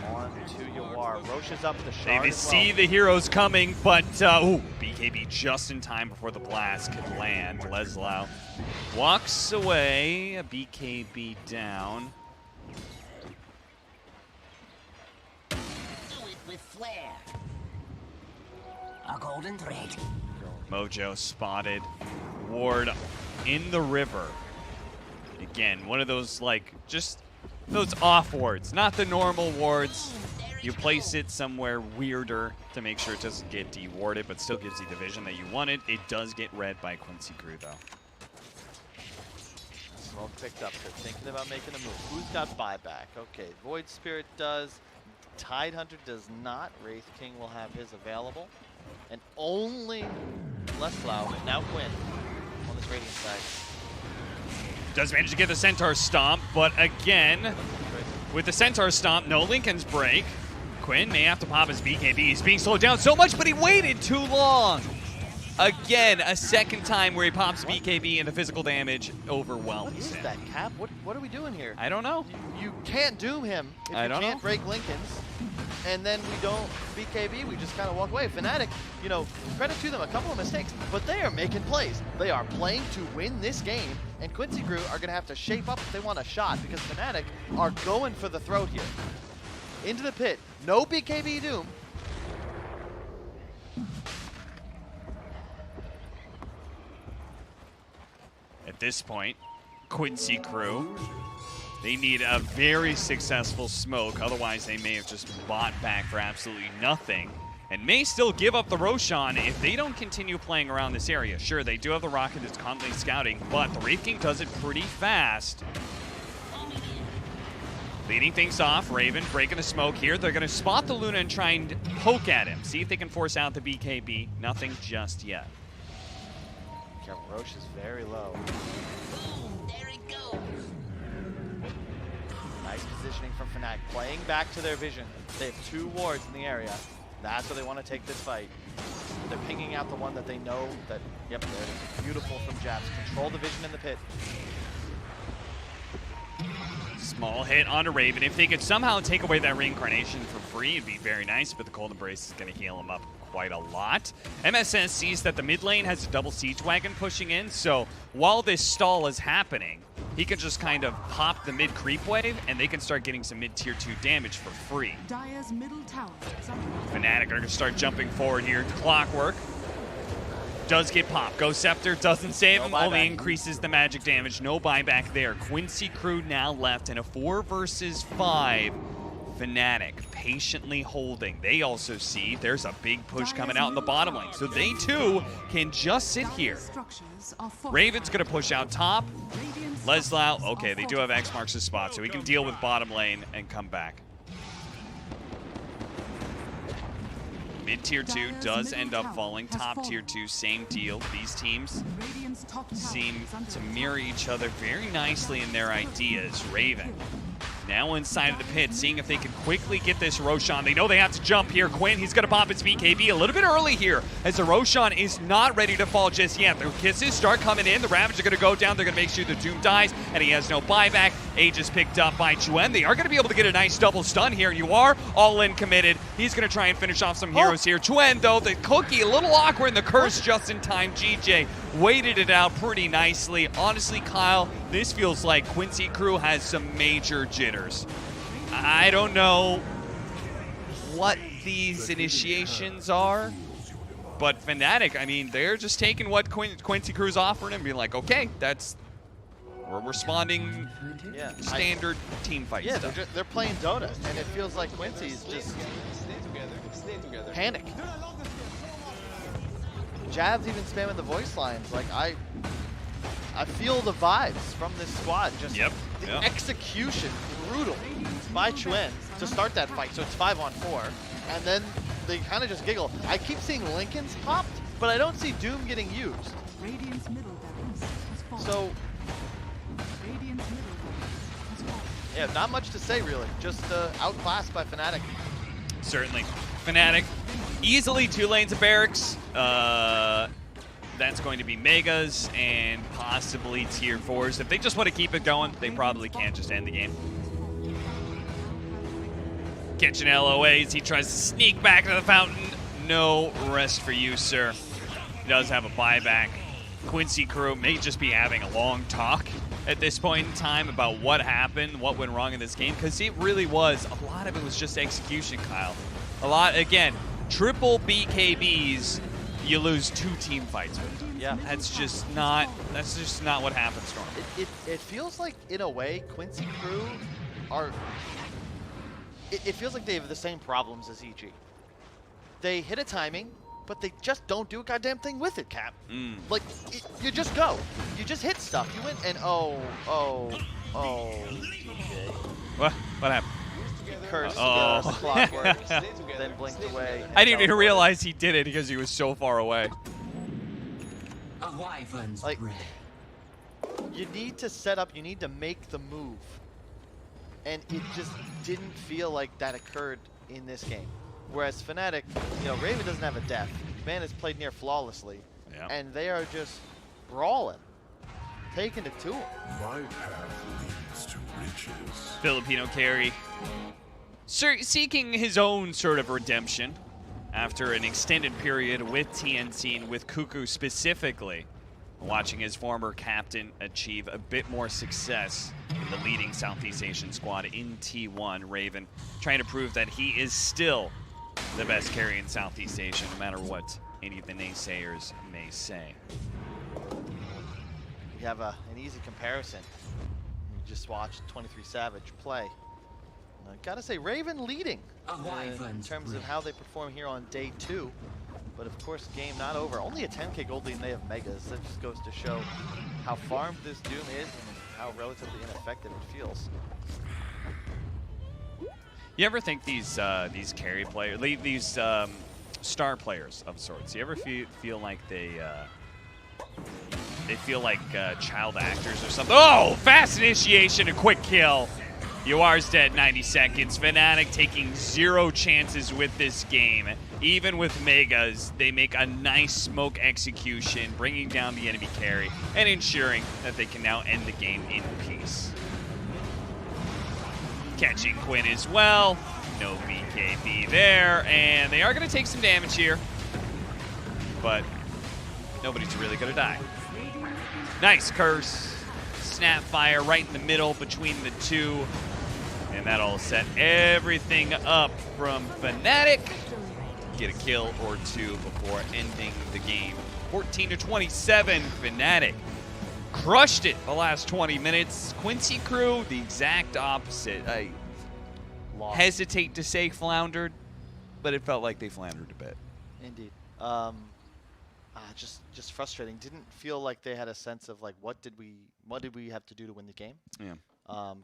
On to Yawar. Roche is up the shard. They see the heroes coming, but BKB just in time before the blast can land. Leslau walks away. BKB down. Do it with flair. A golden thread. Mojo spotted. Ward in the river. Again, one of those, like, just those off wards, not the normal wards. You place it somewhere weirder to make sure it doesn't get dewarded, but still gives you the vision that you wanted. It does get read by Quincy Crew, though. Smoke picked up. They're thinking about making a move. Who's got buyback? Okay, Void Spirit does. Tidehunter does not. Wraith King will have his available. And only Leslau, but now Quinn on this Radiant side. Does manage to get the Centaur Stomp, but again, with the Centaur Stomp, no Lincoln's break. Quinn may have to pop his BKB. He's being slowed down so much, but he waited too long. Again, a second time where he pops BKB and the physical damage overwhelms him. What is that, Cap? What are we doing here? I don't know. You can't doom him if you can't break Lincoln's. And then we don't BKB, we just kind of walk away. Fnatic, you know, credit to them, a couple of mistakes, but they are making plays. They are playing to win this game, and Quincy Crew are going to have to shape up if they want a shot, because Fnatic are going for the throat here. Into the pit, no BKB doom. At this point, Quincy Crew, they need a very successful smoke, otherwise they may have just bought back for absolutely nothing and may still give up the Roshan if they don't continue playing around this area. Sure, they do have the rocket that's constantly scouting, but the Wraith King does it pretty fast. Leading things off, Raven breaking the smoke here. They're going to spot the Luna and try and poke at him, see if they can force out the BKB. Nothing just yet. Roche is very low. Boom, there it goes. Nice positioning from Fnatic, playing back to their vision. They have 2 wards in the area. That's where they want to take this fight. They're pinging out the one that they know that, yep, there it is. Beautiful from Japs. Control the vision in the pit. Small hit onto Raven. If they could somehow take away that reincarnation for free, it'd be very nice, but the Cold Embrace is going to heal him up quite a lot. MSS sees that the mid lane has a double siege wagon pushing in, so while this stall is happening, he can just kind of pop the mid creep wave, and they can start getting some mid tier 2 damage for free. Dire's middle tower. Fnatic are going to start jumping forward here. Clockwork does get popped. Ghost Scepter doesn't save him, only increases the magic damage. No buyback there. Quincy Crew now left in a 4 versus 5. Fnatic patiently holding. They also see there's a big push coming out in the bottom lane, so they too can just sit here. Raven's going to push out top. Leslau, okay, they do have X marks his spot, so he can deal with bottom lane and come back. Mid tier 2 does end up falling. Top tier 2, same deal. These teams seem to mirror each other very nicely in their ideas. Raven now inside of the pit, seeing if they can quickly get this Roshan. They know they have to jump here. Quinn, he's going to pop his BKB a little bit early here, as the Roshan is not ready to fall just yet. The kisses start coming in. The Ravage are going to go down. They're going to make sure the Doom dies, and he has no buyback. Age is picked up by Chuen. They are going to be able to get a nice double stun here. You are all in committed. He's going to try and finish off some heroes here. Chuen, though, the cookie a little awkward, and the curse just in time. GJ waited it out pretty nicely. Honestly, Kyle, this feels like Quincy Crew has some major jitters. I don't know what these initiations are, but Fnatic, I mean, they're just taking what Quincy Crew's offering and being like, okay, we're responding standard team fight stuff. They're playing Dota, and it feels like Quincy's just panic. Jav's even spamming the voice lines. Like, I feel the vibes from this squad. Just the execution, brutal by Chuen to start that fight. So it's 5-on-4, and then they kind of just giggle. I keep seeing Lincoln's popped, but I don't see Doom getting used. So, yeah, not much to say really. Just outclassed by Fnatic. Certainly. Fnatic, easily 2 lanes of barracks. that's going to be Megas and possibly Tier 4s. If they just want to keep it going, they probably can't just end the game. Catching LOAs, he tries to sneak back to the fountain. No rest for you, sir. He does have a buyback. Quincy Crew may just be having a long talk at this point in time about what happened, what went wrong in this game, because it really was, a lot of it was just execution, Kyle. A lot, again, triple BKBs, you lose 2 team fights with them. Yeah. That's just not what happens normally. It feels like, in a way, Quincy Crew are... It feels like they have the same problems as EG. They hit a timing, but they just don't do a goddamn thing with it, Cap. Like, you just go. You just hit stuff. You win, and DJ. What happened? He cursed Clockwork, then blinked away. I didn't even realize he did it because he was so far away. Like, you need to set up, you need to make the move. And it just didn't feel like that occurred in this game. Whereas Fnatic, you know, Raven doesn't have a death. Man has played near flawlessly. Yeah. And they are just brawling, taking it to him. My path leads to riches. Filipino carry seeking his own sort of redemption after an extended period with TNC and with Cuckoo specifically. Watching his former captain achieve a bit more success in the leading Southeast Asian squad in T1. Raven trying to prove that he is still the best carry in Southeast Asia, no matter what any of the naysayers may say. You have an easy comparison. You just watched 23 Savage play. And I gotta say, Raven leading in terms of how they perform here on day 2. But of course, game not over. Only a 10k gold lead and they have Megas. That just goes to show how farmed this Doom is and how relatively ineffective it feels. You ever think these carry players, these star players of sorts, you ever feel like they feel like child actors or something? Oh, fast initiation, a quick kill. UR's dead 90 seconds. Fnatic taking 0 chances with this game. Even with Megas, they make a nice smoke execution, bringing down the enemy carry and ensuring that they can now end the game in peace. Catching Quinn as well. No BKB there, and they are going to take some damage here. But nobody's really going to die. Nice curse. Snapfire right in the middle between the two. And that'll set everything up from Fnatic. Get a kill or 2 before ending the game. 14-27, Fnatic crushed it the last 20 minutes. Quincy Crew, the exact opposite. I hesitate to say floundered, but it felt like they floundered a bit. Indeed. Just frustrating. Didn't feel like they had a sense of like what did we have to do to win the game. Yeah.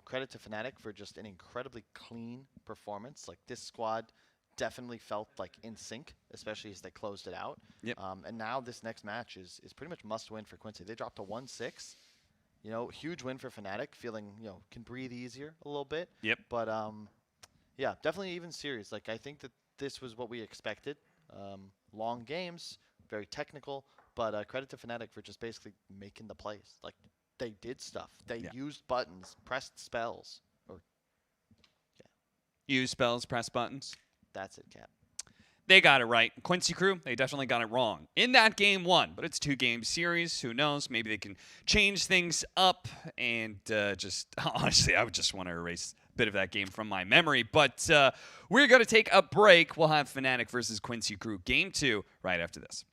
Credit to Fnatic for just an incredibly clean performance. Like this squad definitely felt like in sync, especially as they closed it out. Yep. And now this next match is pretty much must win for Quincy. They dropped to 1-6. You know, huge win for Fnatic, feeling, you know, can breathe easier a little bit. Yep. But yeah, definitely even series. Like I think that this was what we expected. Long games, very technical, but credit to Fnatic for just basically making the plays. Like they did stuff. They used buttons, pressed spells, or Use spells, press buttons. That's it, Cap. They got it right. Quincy Crew, they definitely got it wrong in that game 1, but it's a 2-game series. Who knows? Maybe they can change things up and just honestly, I would just want to erase a bit of that game from my memory. But we're going to take a break. We'll have Fnatic versus Quincy Crew game 2 right after this.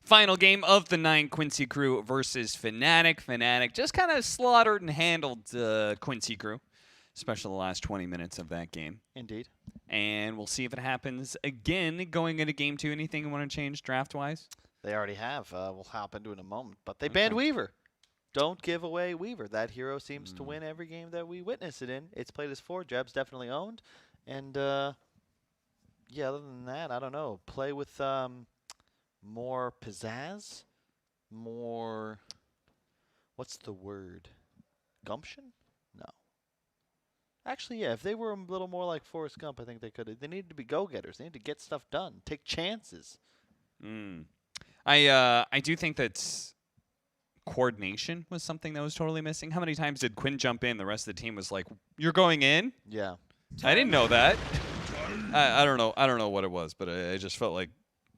Final game of the 9, Quincy Crew versus Fnatic. Fnatic just kind of slaughtered and handled Quincy Crew, especially the last 20 minutes of that game. Indeed. And we'll see if it happens again going into Game 2. Anything you want to change draft-wise? They already have. We'll hop into it in a moment. But they banned Weaver. Don't give away Weaver. That hero seems to win every game that we witness it in. It's played as 4. Jeb's definitely owned. And, yeah, other than that, I don't know. Play with more pizzazz, more, what's the word? Gumption? No. Actually, yeah, if they were a little more like Forrest Gump, I think they could. They needed to be go-getters. They need to get stuff done, take chances. I do think that coordination was something that was totally missing. How many times did Quinn jump in? The rest of the team was like, "You're going in?" Yeah. I didn't know that. I don't know. I don't know what it was, but I just felt like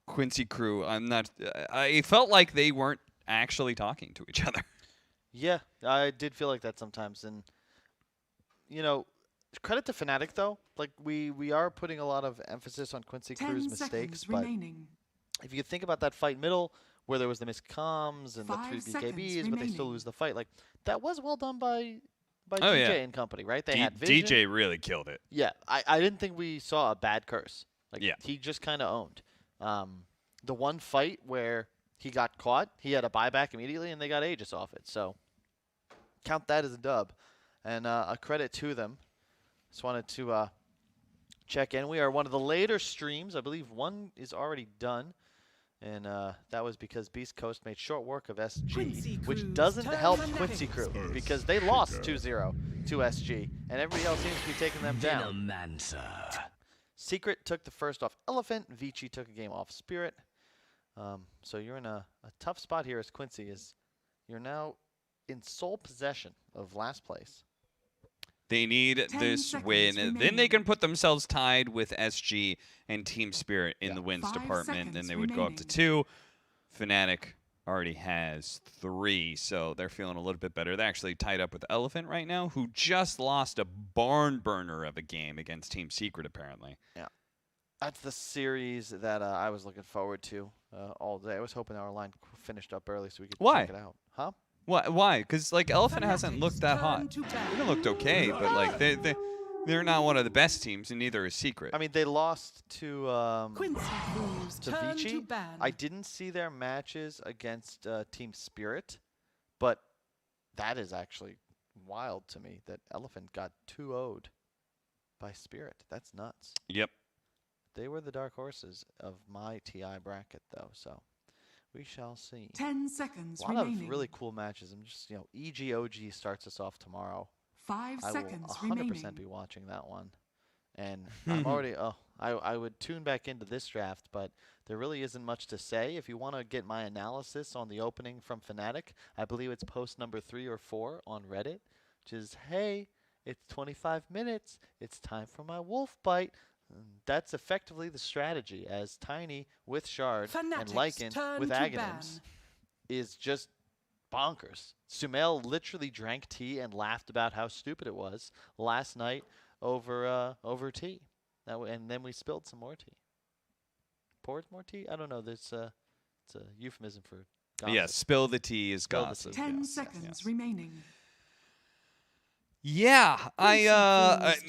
Quincy Crew. I felt like they weren't actually talking to each other. Yeah, I did feel like that sometimes, and you know, credit to Fnatic though. Like we are putting a lot of emphasis on Quincy Crew's mistakes, but if you think about that fight middle where there was the missed comms and the 3 BKBs, but they still lose the fight, like that was well done by DJ and company, right? They had vision. DJ really killed it. Yeah, I didn't think we saw a bad curse. Like he just kind of owned. The one fight where he got caught, he had a buyback immediately, and they got Aegis off it. So count that as a dub, and a credit to them. Just wanted to check in. We are one of the later streams. I believe one is already done, and that was because Beast Coast made short work of SG, which doesn't help Quincy Crew because they lost 2-0 to SG, and everybody else seems to be taking them down. Secret took the first off Elephant. Vici took a game off Spirit. So you're in a tough spot here as Quincy is. You're now in sole possession of last place. They need this win. Then they can put themselves tied with SG and Team Spirit in the wins department. Then they would go up to 2. Fnatic already has 3, so they're feeling a little bit better. They're actually tied up with Elephant right now, who just lost a barn burner of a game against Team Secret, apparently. Yeah. That's the series that I was looking forward to all day. I was hoping our line finished up early so we could check it out. Huh? Why? Because like Elephant hasn't looked that hot. They looked okay, but like they're not one of the best teams, and neither is Secret. I mean, they lost to Vici. I didn't see their matches against Team Spirit, but that is actually wild to me that Elephant got 2-0'd by Spirit. That's nuts. Yep. They were the dark horses of my TI bracket, though, so we shall see. 10 seconds A lot remaining. of really cool matches. I'm just, EGOG starts us off tomorrow. 5 seconds I will 100% remaining. be watching that one. And I'm already, I would tune back into this draft, but there really isn't much to say. If you want to get my analysis on the opening from Fnatic, I believe it's post number 3 or 4 on Reddit, which is, hey, it's 25 minutes. It's time for my wolf bite. That's effectively the strategy, as Tiny with Shard and Lycan with Aghanims is just bonkers. Sumail literally drank tea and laughed about how stupid it was last night over tea. And then we spilled some more tea. Poured more tea? I don't know. It's a euphemism for gossip. Yeah, spill the tea is gossip. 10 seconds remaining. Yeah,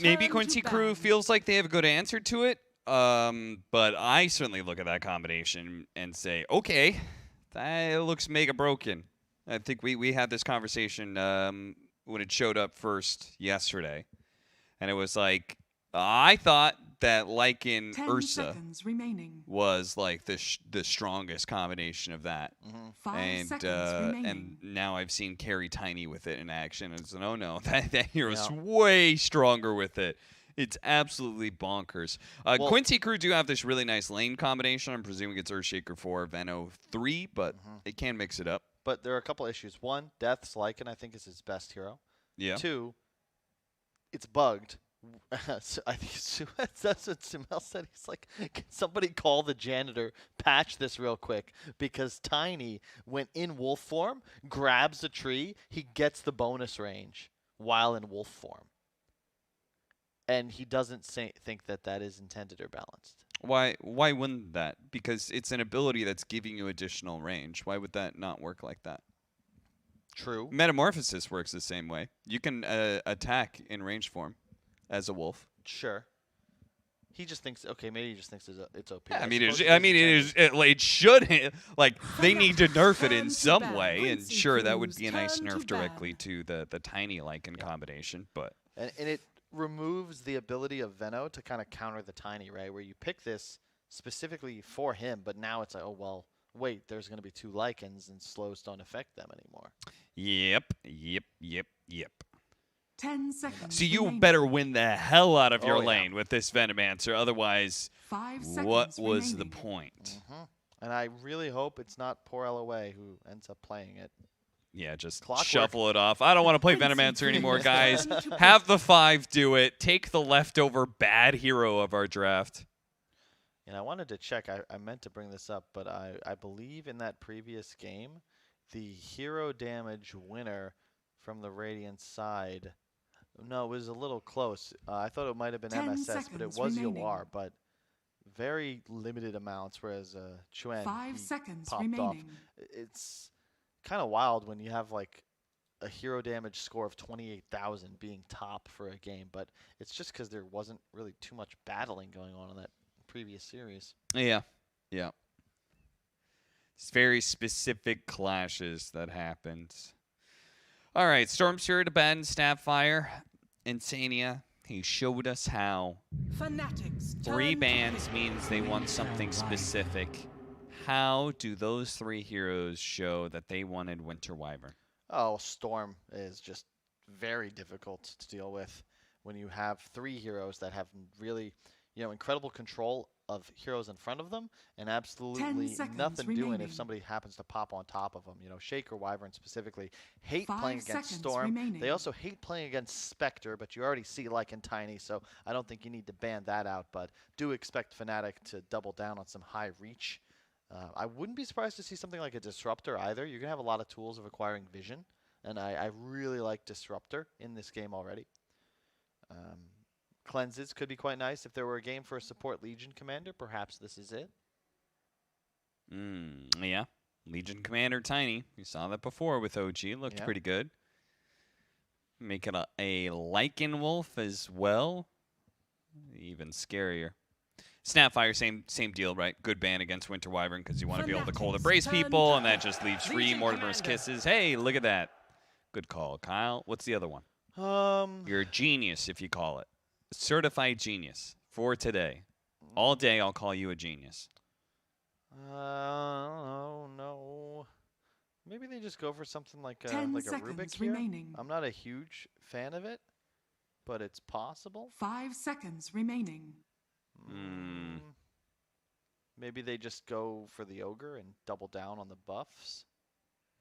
maybe Quincy Crew feels like they have a good answer to it, but I certainly look at that combination and say, okay, that looks mega broken. I think we had this conversation when it showed up first yesterday, and it was like, I thought that Lycan Ursa was like the strongest combination of that. 5 seconds remaining. And now I've seen Carry Tiny with it in action, and it's no, that hero's way stronger with it. It's absolutely bonkers. Quincy Crew do have this really nice lane combination. I'm presuming it's Earthshaker 4, Veno 3, but it can mix it up. But there are a couple issues. One, Death's Lycan, I think, is his best hero. Yeah. 2, it's bugged. So I think that's what Sumail said. He's like, can somebody call the janitor, patch this real quick? Because Tiny went in wolf form, grabs a tree, he gets the bonus range while in wolf form. And he doesn't think that is intended or balanced. Why wouldn't that? Because it's an ability that's giving you additional range. Why would that not work like that? True. Metamorphosis works the same way. You can attack in range form as a wolf. Sure. He just thinks, okay, maybe he just thinks it's OP. Yeah, it should, like, they need to nerf it in some way, and sure, that would be a nice nerf directly to the tiny Lycan combination, but... And it removes the ability of Veno to kind of counter the tiny, right? Where you pick this specifically for him, but now it's like, oh, well, wait, there's going to be 2 Lycans, and slows don't affect them anymore. Yep. 10 seconds. So you remaining. better win the hell out of your lane with this Venomancer, otherwise, 5 seconds what was remaining. the point? And I really hope it's not poor LOA who ends up playing it. Yeah, just Clockwork. shuffle it off. I don't want to play Venomancer anymore, guys. Have the 5 do it. Take the leftover bad hero of our draft. And I wanted to check. I meant to bring this up, but I believe in that previous game, the hero damage winner from the Radiant side. No, it was a little close. I thought it might have been MSS, but it was remaining. UR, but very limited amounts, whereas Chuen 5 seconds popped remaining. off. It's kind of wild when you have like a hero damage score of 28,000 being top for a game, but it's just because there wasn't really too much battling going on in that previous series. Yeah. It's very specific clashes that happened. All right, Storm Spirit, Abaddon, Snapfire, Insania. He showed us how. Fanatics. 3 bans means they want something specific. How do those 3 heroes show that they wanted Winter Wyvern? Oh, Storm is just very difficult to deal with when you have 3 heroes that have really, incredible control of heroes in front of them and absolutely nothing doing if somebody happens to pop on top of them. Shaker Wyvern specifically hate playing against Storm. Remaining. They also hate playing against Spectre, but you already see Lycan Tiny, so I don't think you need to ban that out, but do expect Fnatic to double down on some high reach. I wouldn't be surprised to see something like a Disruptor either. You're going to have a lot of tools of acquiring vision, and I really like Disruptor in this game already. Cleanses could be quite nice. If there were a game for a support Legion Commander, perhaps this is it. Yeah. Legion Commander Tiny. We saw that before with OG. Looked pretty good. Make it a Lycan Wolf as well. Even scarier. Snapfire, same deal, right? Good ban against Winter Wyvern because you want to be able to cold embrace people, and that just leaves free Mortimer's Kisses. Hey, look at that. Good call, Kyle. What's the other one? You're a genius if you call it. Certified genius for today. All day I'll call you a genius. Oh, no. Maybe they just go for something like a Rubik here. Remaining. I'm not a huge fan of it, but it's possible. 5 seconds remaining. Maybe they just go for the Ogre and double down on the buffs.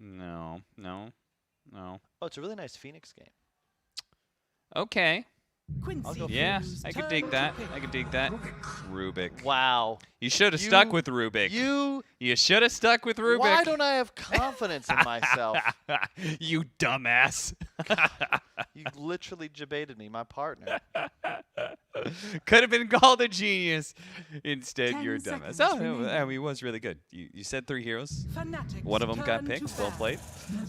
No. Oh, it's a really nice Phoenix game. Okay. Quincy. Yeah, I could dig that. Rubik. Wow. You should have stuck with Rubik. You should have stuck with Rubik. Why don't I have confidence in myself? You dumbass. You literally debated me, my partner. Could have been called a genius. Instead, you're a dumbass. remaining. I mean, it was really good. You said 3 heroes. Fanatics One of them got turn picked. to Well bat. played.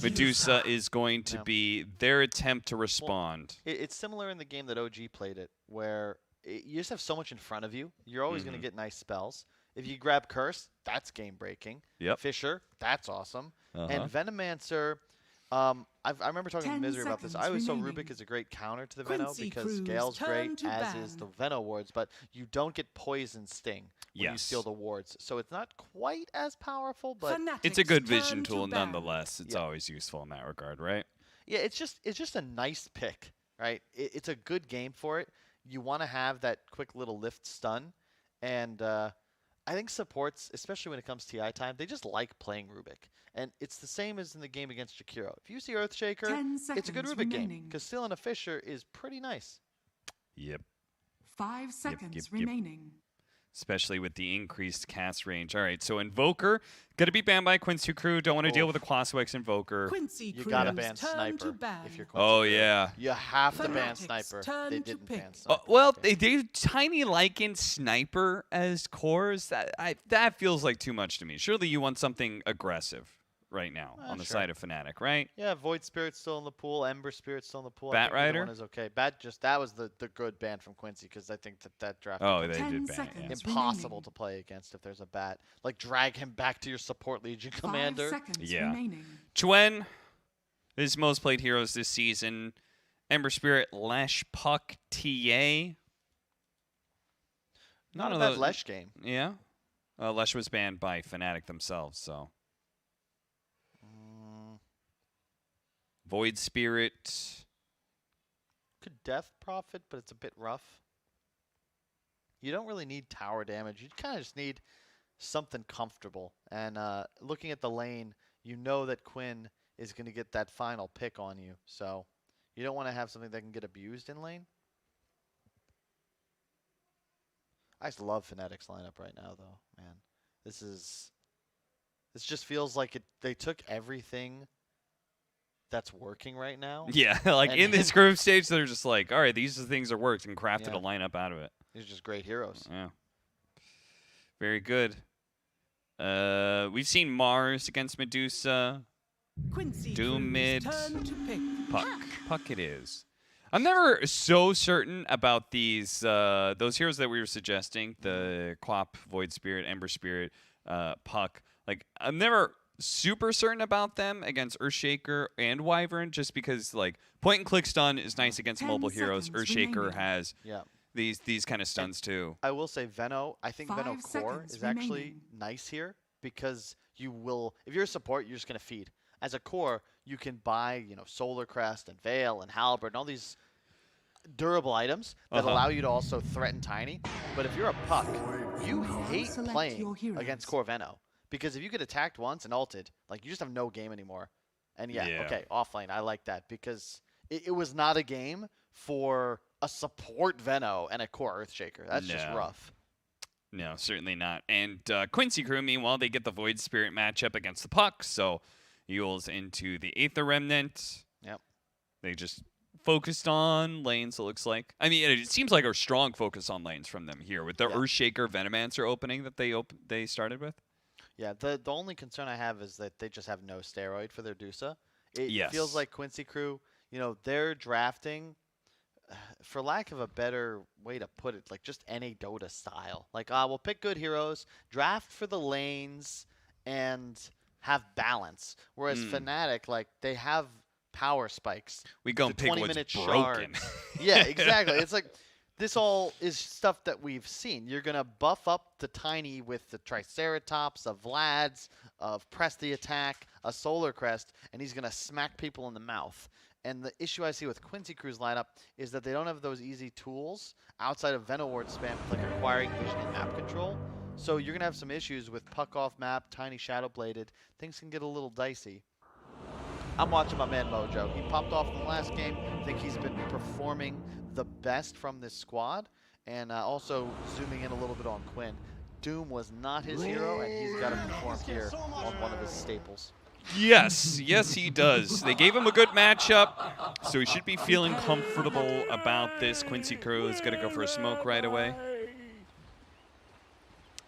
Medusa is going to be their attempt to respond. It's similar in the game that OG played it, where you just have so much in front of you. You're always going to get nice spells. If you grab Curse, that's game-breaking. Yep. Fisher, that's awesome. And Venomancer, I remember talking to 10 Misery about this. I always saw Rubik as a great counter to the Veno Quincy because Cruz, Gale's great, turn to as ban. is the Veno wards, but you don't get Poison Sting when you steal the wards. So it's not quite as powerful, but It's a good Fanatics vision turn to tool ban. nonetheless. It's always useful in that regard, right? yeah, it's just a nice pick, right? It's a good game for it. You want to have that quick little lift stun, and I think supports, especially when it comes to TI time, they just like playing Rubik. And it's the same as in the game against Jakiro. If you see Earthshaker, 10 it's a good seconds Rubik game, remaining. because stealing a Fisher is pretty nice. Yep. 5 seconds yep. remaining. especially with the increased cast range. All right, so Invoker, going to be banned by Quincy Crew. Don't want to deal with a Quaswex Invoker. Quincy you gotta ban Sniper if you're Quincy Oh, Crew. yeah. You have to ban Sniper. They didn't ban Sniper. Well, they tiny liken Sniper as cores. That feels like too much to me. Surely you want something aggressive right now on the side of Fnatic, right? Yeah, Void Spirit's still in the pool. Ember Spirit's still in the pool. Bat I think Rider? one is okay. That was the good ban from Quincy because I think that draft. Oh, they did ban it. Yeah. Impossible to play against if there's a bat. Like drag him back to your support Legion commander. 5 seconds Yeah. remaining. Chuen, his most played heroes this season. Ember Spirit, Lesh, Puck, TA. Not a bad Lesh game. Yeah. Lesh was banned by Fnatic themselves, so. Void Spirit. Could Death Prophet, but it's a bit rough. You don't really need tower damage. You kind of just need something comfortable. And looking at the lane, you know that Quinn is going to get that final pick on you. So you don't want to have something that can get abused in lane. I just love Fnatic's lineup right now, though, man. This just feels like they took everything that's working right now. Yeah, like in this group stage, they're just like, all right, these are the things that worked and crafted a lineup out of it. These are just great heroes. Yeah. Very good. We've seen Mars against Medusa. Quincy Doom mid. turn to pick. Puck it is. I'm never so certain about these those heroes that we were suggesting, the Quap, Void Spirit, Ember Spirit, Puck. Like, I'm never super certain about them against Earthshaker and Wyvern, just because like point and click stun is nice against mobile heroes. Earthshaker has these kind of stuns too. I will say Veno. I think Veno Core is actually nice here because you will, if you're a support, you're just gonna feed. As a core, you can buy Solar Crest and Veil and Halberd and all these durable items that allow you to also threaten Tiny. But if you're a Puck, you hate playing against core Veno. Because if you get attacked once and ulted, like, you just have no game anymore. And okay, offlane, I like that. Because it was not a game for a support Veno and a core Earthshaker. That's just rough. No, certainly not. And Quincy Crew, meanwhile, they get the Void Spirit matchup against the Puck. So Yule's into the Aether Remnant. Yep. They just focused on lanes, it looks like. I mean, it seems like a strong focus on lanes from them here with the Earthshaker Venomancer opening that they started with. Yeah, the only concern I have is that they just have no steroid for their Dusa. It feels like Quincy Crew, they're drafting, for lack of a better way to put it, like just any Dota style. Like, we'll pick good heroes, draft for the lanes, and have balance. Whereas Fnatic, like, they have power spikes. We go and pick what's broken. Yeah, exactly. It's like, this all is stuff that we've seen. You're going to buff up the Tiny with the Triceratops, a Vlad's, of Press the Attack, a Solar Crest, and he's going to smack people in the mouth. And the issue I see with Quincy Crew's lineup is that they don't have those easy tools outside of Venoward spam, like acquiring vision and map control. So you're going to have some issues with Puck off map, Tiny Shadow Bladed. Things can get a little dicey. I'm watching my man Mojo. He popped off in the last game. I think he's been performing the best from this squad. And also zooming in a little bit on Quinn. Doom was not his hero, and he's got to perform here on one of his staples. Yes, he does. They gave him a good matchup, so he should be feeling comfortable about this. Quincy Crew is going to go for a smoke right away.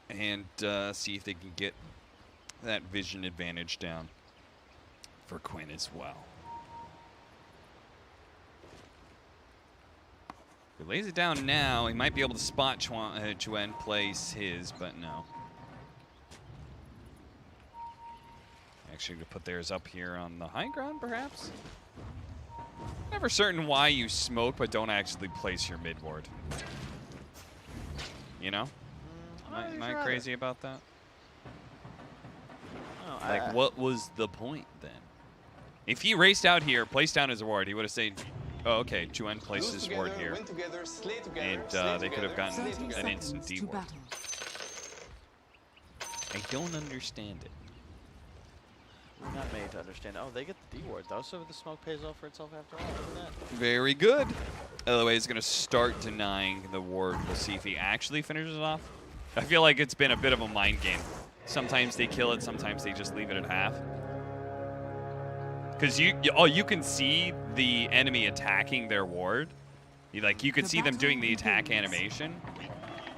And see if they can get that vision advantage down for Quinn as well. If he lays it down now, he might be able to spot Chuen place his, but no. Actually, to put theirs up here on the high ground, perhaps? Never certain why you smoke, but don't actually place your mid ward. You know? Am I crazy about that? Oh, like, what was the point then? If he raced out here, placed down his ward, he would have said, oh, okay, Chuen placed his ward here. And they could have gotten an instant D ward. I don't understand it. We're not made to understand. Oh, they get the D ward though, so the smoke pays off for itself after all. Look at that. Very good. LOA is going to start denying the ward. We'll see if he actually finishes it off. I feel like it's been a bit of a mind game. Sometimes they kill it, sometimes they just leave it at half. Because you can see the enemy attacking their ward. You can see them doing the attack animation.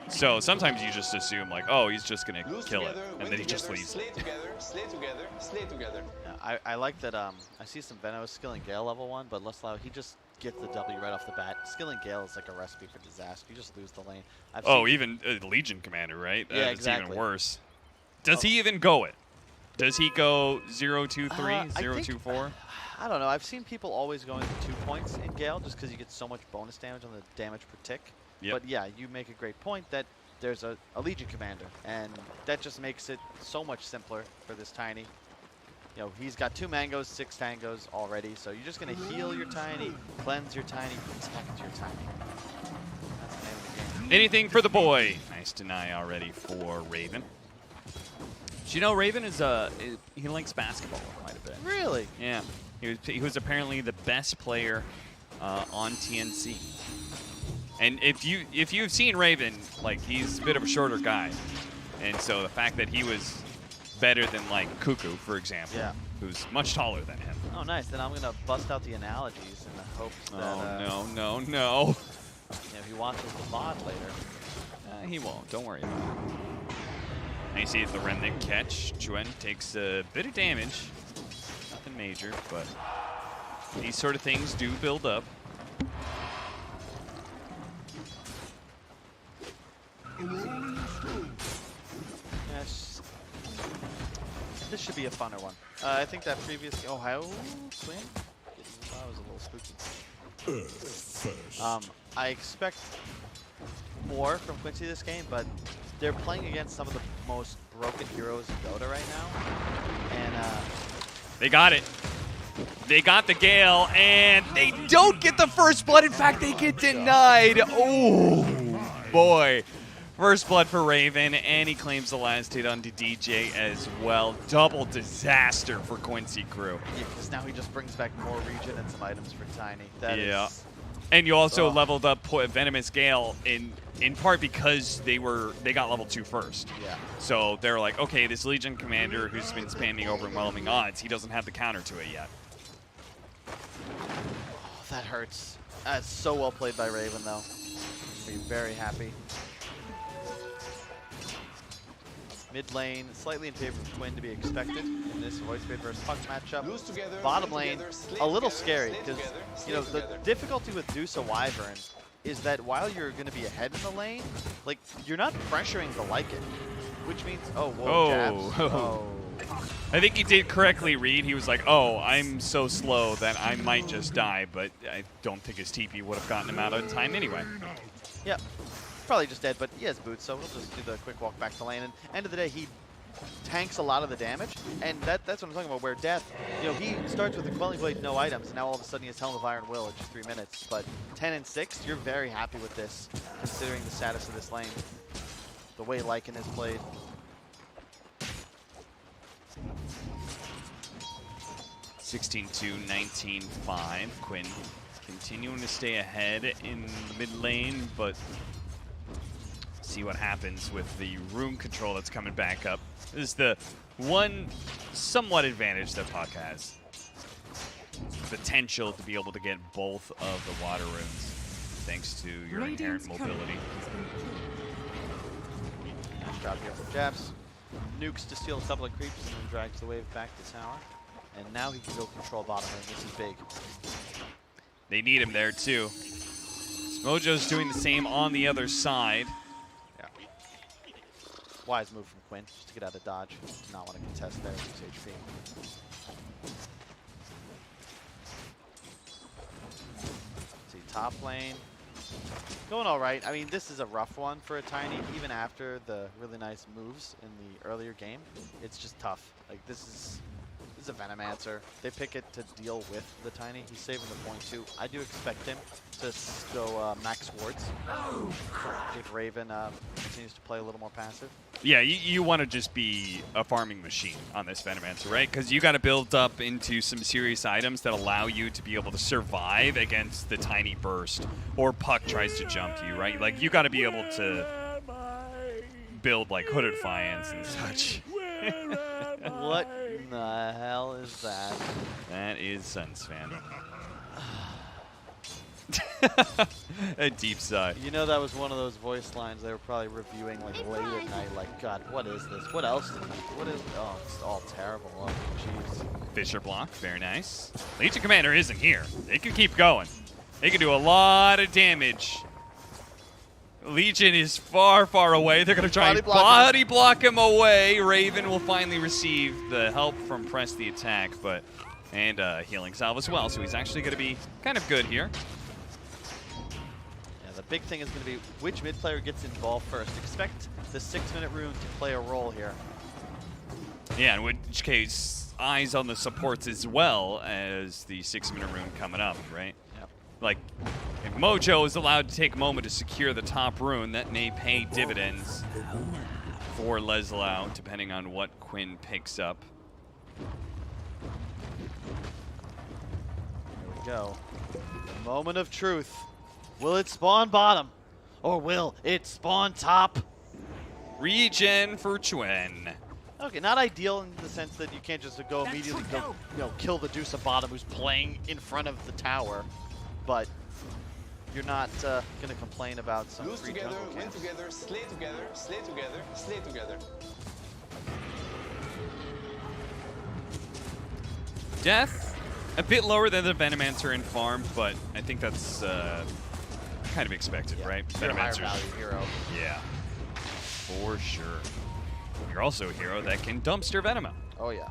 So sometimes you just assume like, oh, he's just gonna kill it, and then he just leaves. Slay together, slay together, slay together. Yeah, I like that. I see some Venomous skilling Gale level 1, but Leslau, he just gets the W right off the bat. Skilling Gale is like a recipe for disaster. You just lose the lane. Even Legion Commander, right? Yeah, It's exactly. even worse. Does he even go it? Does he go 0-2-3, 0-2-4? I don't know. I've seen people always going for 2 points in Gale just because you get so much bonus damage on the damage per tick. Yep. But yeah, you make a great point that there's a Legion Commander, and that just makes it so much simpler for this Tiny. You know, he's got 2 mangoes, 6 tangos already, so you're just going to heal your Tiny, cleanse your Tiny, protect your Tiny. That's the name of the game. Anything for the boy. Nice deny already for Raven. Do you know Raven he likes basketball quite a bit. Really? Yeah. He was apparently the best player on TNC. And if you've seen Raven, like, he's a bit of a shorter guy. And so the fact that he was better than like Cuckoo, for example, who's much taller than him. Oh, nice. Then I'm going to bust out the analogies in the hopes that... Oh, no. You know, he watches the VOD later. He won't. Don't worry about it. And you see the Remnant catch. Chuen takes a bit of damage. Nothing major, but these sort of things do build up. Yes. This should be a funner one. I think that previous... Ohio Quinn? That was a little spooky. I expect more from Quincy this game, but they're playing against some of the most broken heroes in Dota right now. And they got it. They got the Gale, and they don't get the first blood. In fact, they get denied. Oh, boy. First blood for Raven, and he claims the last hit onto DJ as well. Double disaster for Quincy Crew. Yeah, because now he just brings back more regen and some items for Tiny. That is... And you also leveled up Venomous Gale in part because they got level 2 first. Yeah. So they're like, okay, this Legion Commander who's been spamming overwhelming odds, he doesn't have the counter to it yet. Oh, that hurts. That's so well played by Raven, though. I'll be very happy. Mid lane, slightly in favor of Quinn to be expected in this Void Spade versus Puck matchup. Bottom lane, a little scary because, you know, the difficulty with Deuce Wyvern is that while you're going to be ahead in the lane, like, you're not pressuring the Lycan, which means, I think he did correctly read. He was like, oh, I'm so slow that I might just die, but I don't think his TP would have gotten him out in time anyway. Yep. Probably just dead, but he has boots, so we'll just do the quick walk back to lane. And end of the day, he tanks a lot of the damage, and that's what I'm talking about, where Death, you know, he starts with a Quelling Blade, no items, and now all of a sudden he has Helm of Iron Will at just 3 minutes. But 10 and 6, you're very happy with this, considering the status of this lane, the way Lycan is played. (16-2, 19-5). Quinn continuing to stay ahead in the mid lane, but see what happens with the room control that's coming back up. This is the one somewhat advantage that Puck has. Potential to be able to get both of the water runes thanks to your inherent mobility. Nice job here from Japs. Nukes to steal a couple of creeps and then drags the wave back to tower. And now he can go control bottom lane. This is big. They need him there too. Smojo's doing the same on the other side. Yeah. Wise move from Quinn, just to get out of dodge. Did not want to contest there with his HP. See, top lane. Going all right. I mean, this is a rough one for a Tiny, even after the really nice moves in the earlier game. It's just tough. Like, this is a Venomancer. They pick it to deal with the Tiny. He's saving the point too. I do expect him to go max wards if Raven continues to play a little more passive. Yeah, you want to just be a farming machine on this Venomancer, right? Because you got to build up into some serious items that allow you to be able to survive against the Tiny burst or Puck tries to jump you, right? Like, you got to be able to build like Hooded Defiance and such. What in the hell is that? That is Suns fan. A deep sigh. You know that was one of those voice lines they were probably reviewing like late at night. Like, God, what is this? What else? What is? Oh, it's all terrible. Oh, jeez. Fisher block, very nice. Legion Commander isn't here. They can keep going. They can do a lot of damage. Legion is far, far away. They're going to try and body block him away. Raven will finally receive the help from Press the Attack, and healing salve as well. So he's actually going to be kind of good here. Yeah, the big thing is going to be which mid player gets involved first. Expect the 6-minute rune to play a role here. Yeah, in which case, eyes on the supports as well as the 6-minute rune coming up, right? Yep. Like, if Mojo is allowed to take a moment to secure the top rune, that may pay dividends for Leslau, depending on what Quinn picks up. Here we go. The moment of truth. Will it spawn bottom? Or will it spawn top? Regen for Chuen. Okay, not ideal in the sense that you can't just go immediately kill the Deuce of bottom who's playing in front of the tower, but you're not going to complain about some Lose free together, jungle win camps. together, slay together, slay together, slay together. Death, a bit lower than the Venomancer in farm, but I think that's kind of expected, right? You're a higher value hero. Yeah, for sure. You're also a hero that can dumpster Venom out. Oh yeah.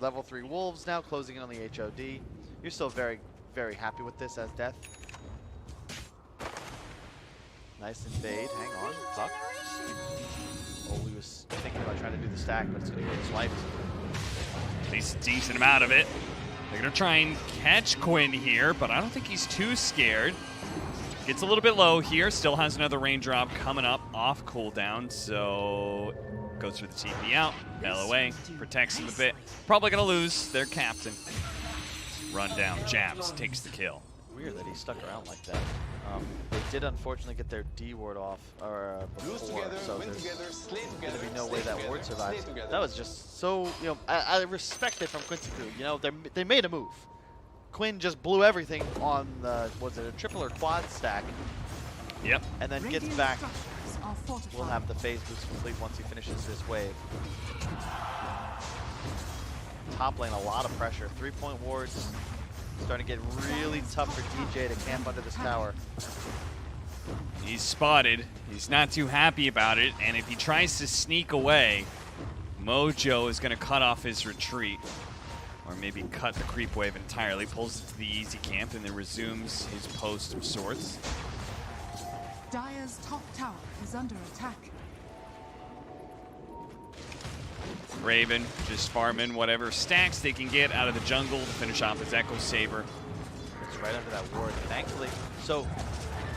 Level 3 Wolves now closing in on the HOD. You're still very, very happy with this as Death. Nice invade. Hang on. Puck. Oh, he was thinking about trying to do the stack, but it's going to get swiped. At least a decent amount of it. They're going to try and catch Quinn here, but I don't think he's too scared. Gets a little bit low here. Still has another raindrop coming up off cooldown, so goes for the TP out. LOA protects him a bit. Probably going to lose their captain. Run down. Jabs takes the kill. Weird that he stuck around like that. They did unfortunately get their D ward off before, so there's going to be no way that ward survives. That was just so, I respect it from Quincy Crew. They made a move. Quinn just blew everything on the, was it a triple or quad stack? Yep. And then gets back. We'll have the phase boost complete once he finishes this wave. Top lane, a lot of pressure. 3-point wards. Starting to get really tough for DJ to camp under this tower. He's spotted. He's not too happy about it, and if he tries to sneak away, Mojo is going to cut off his retreat. Or maybe cut the creep wave entirely, pulls it to the easy camp, and then resumes his post of sorts. Dire's top tower is under attack. Raven just farming whatever stacks they can get out of the jungle to finish off his Echo Saber. It's right under that ward, thankfully. So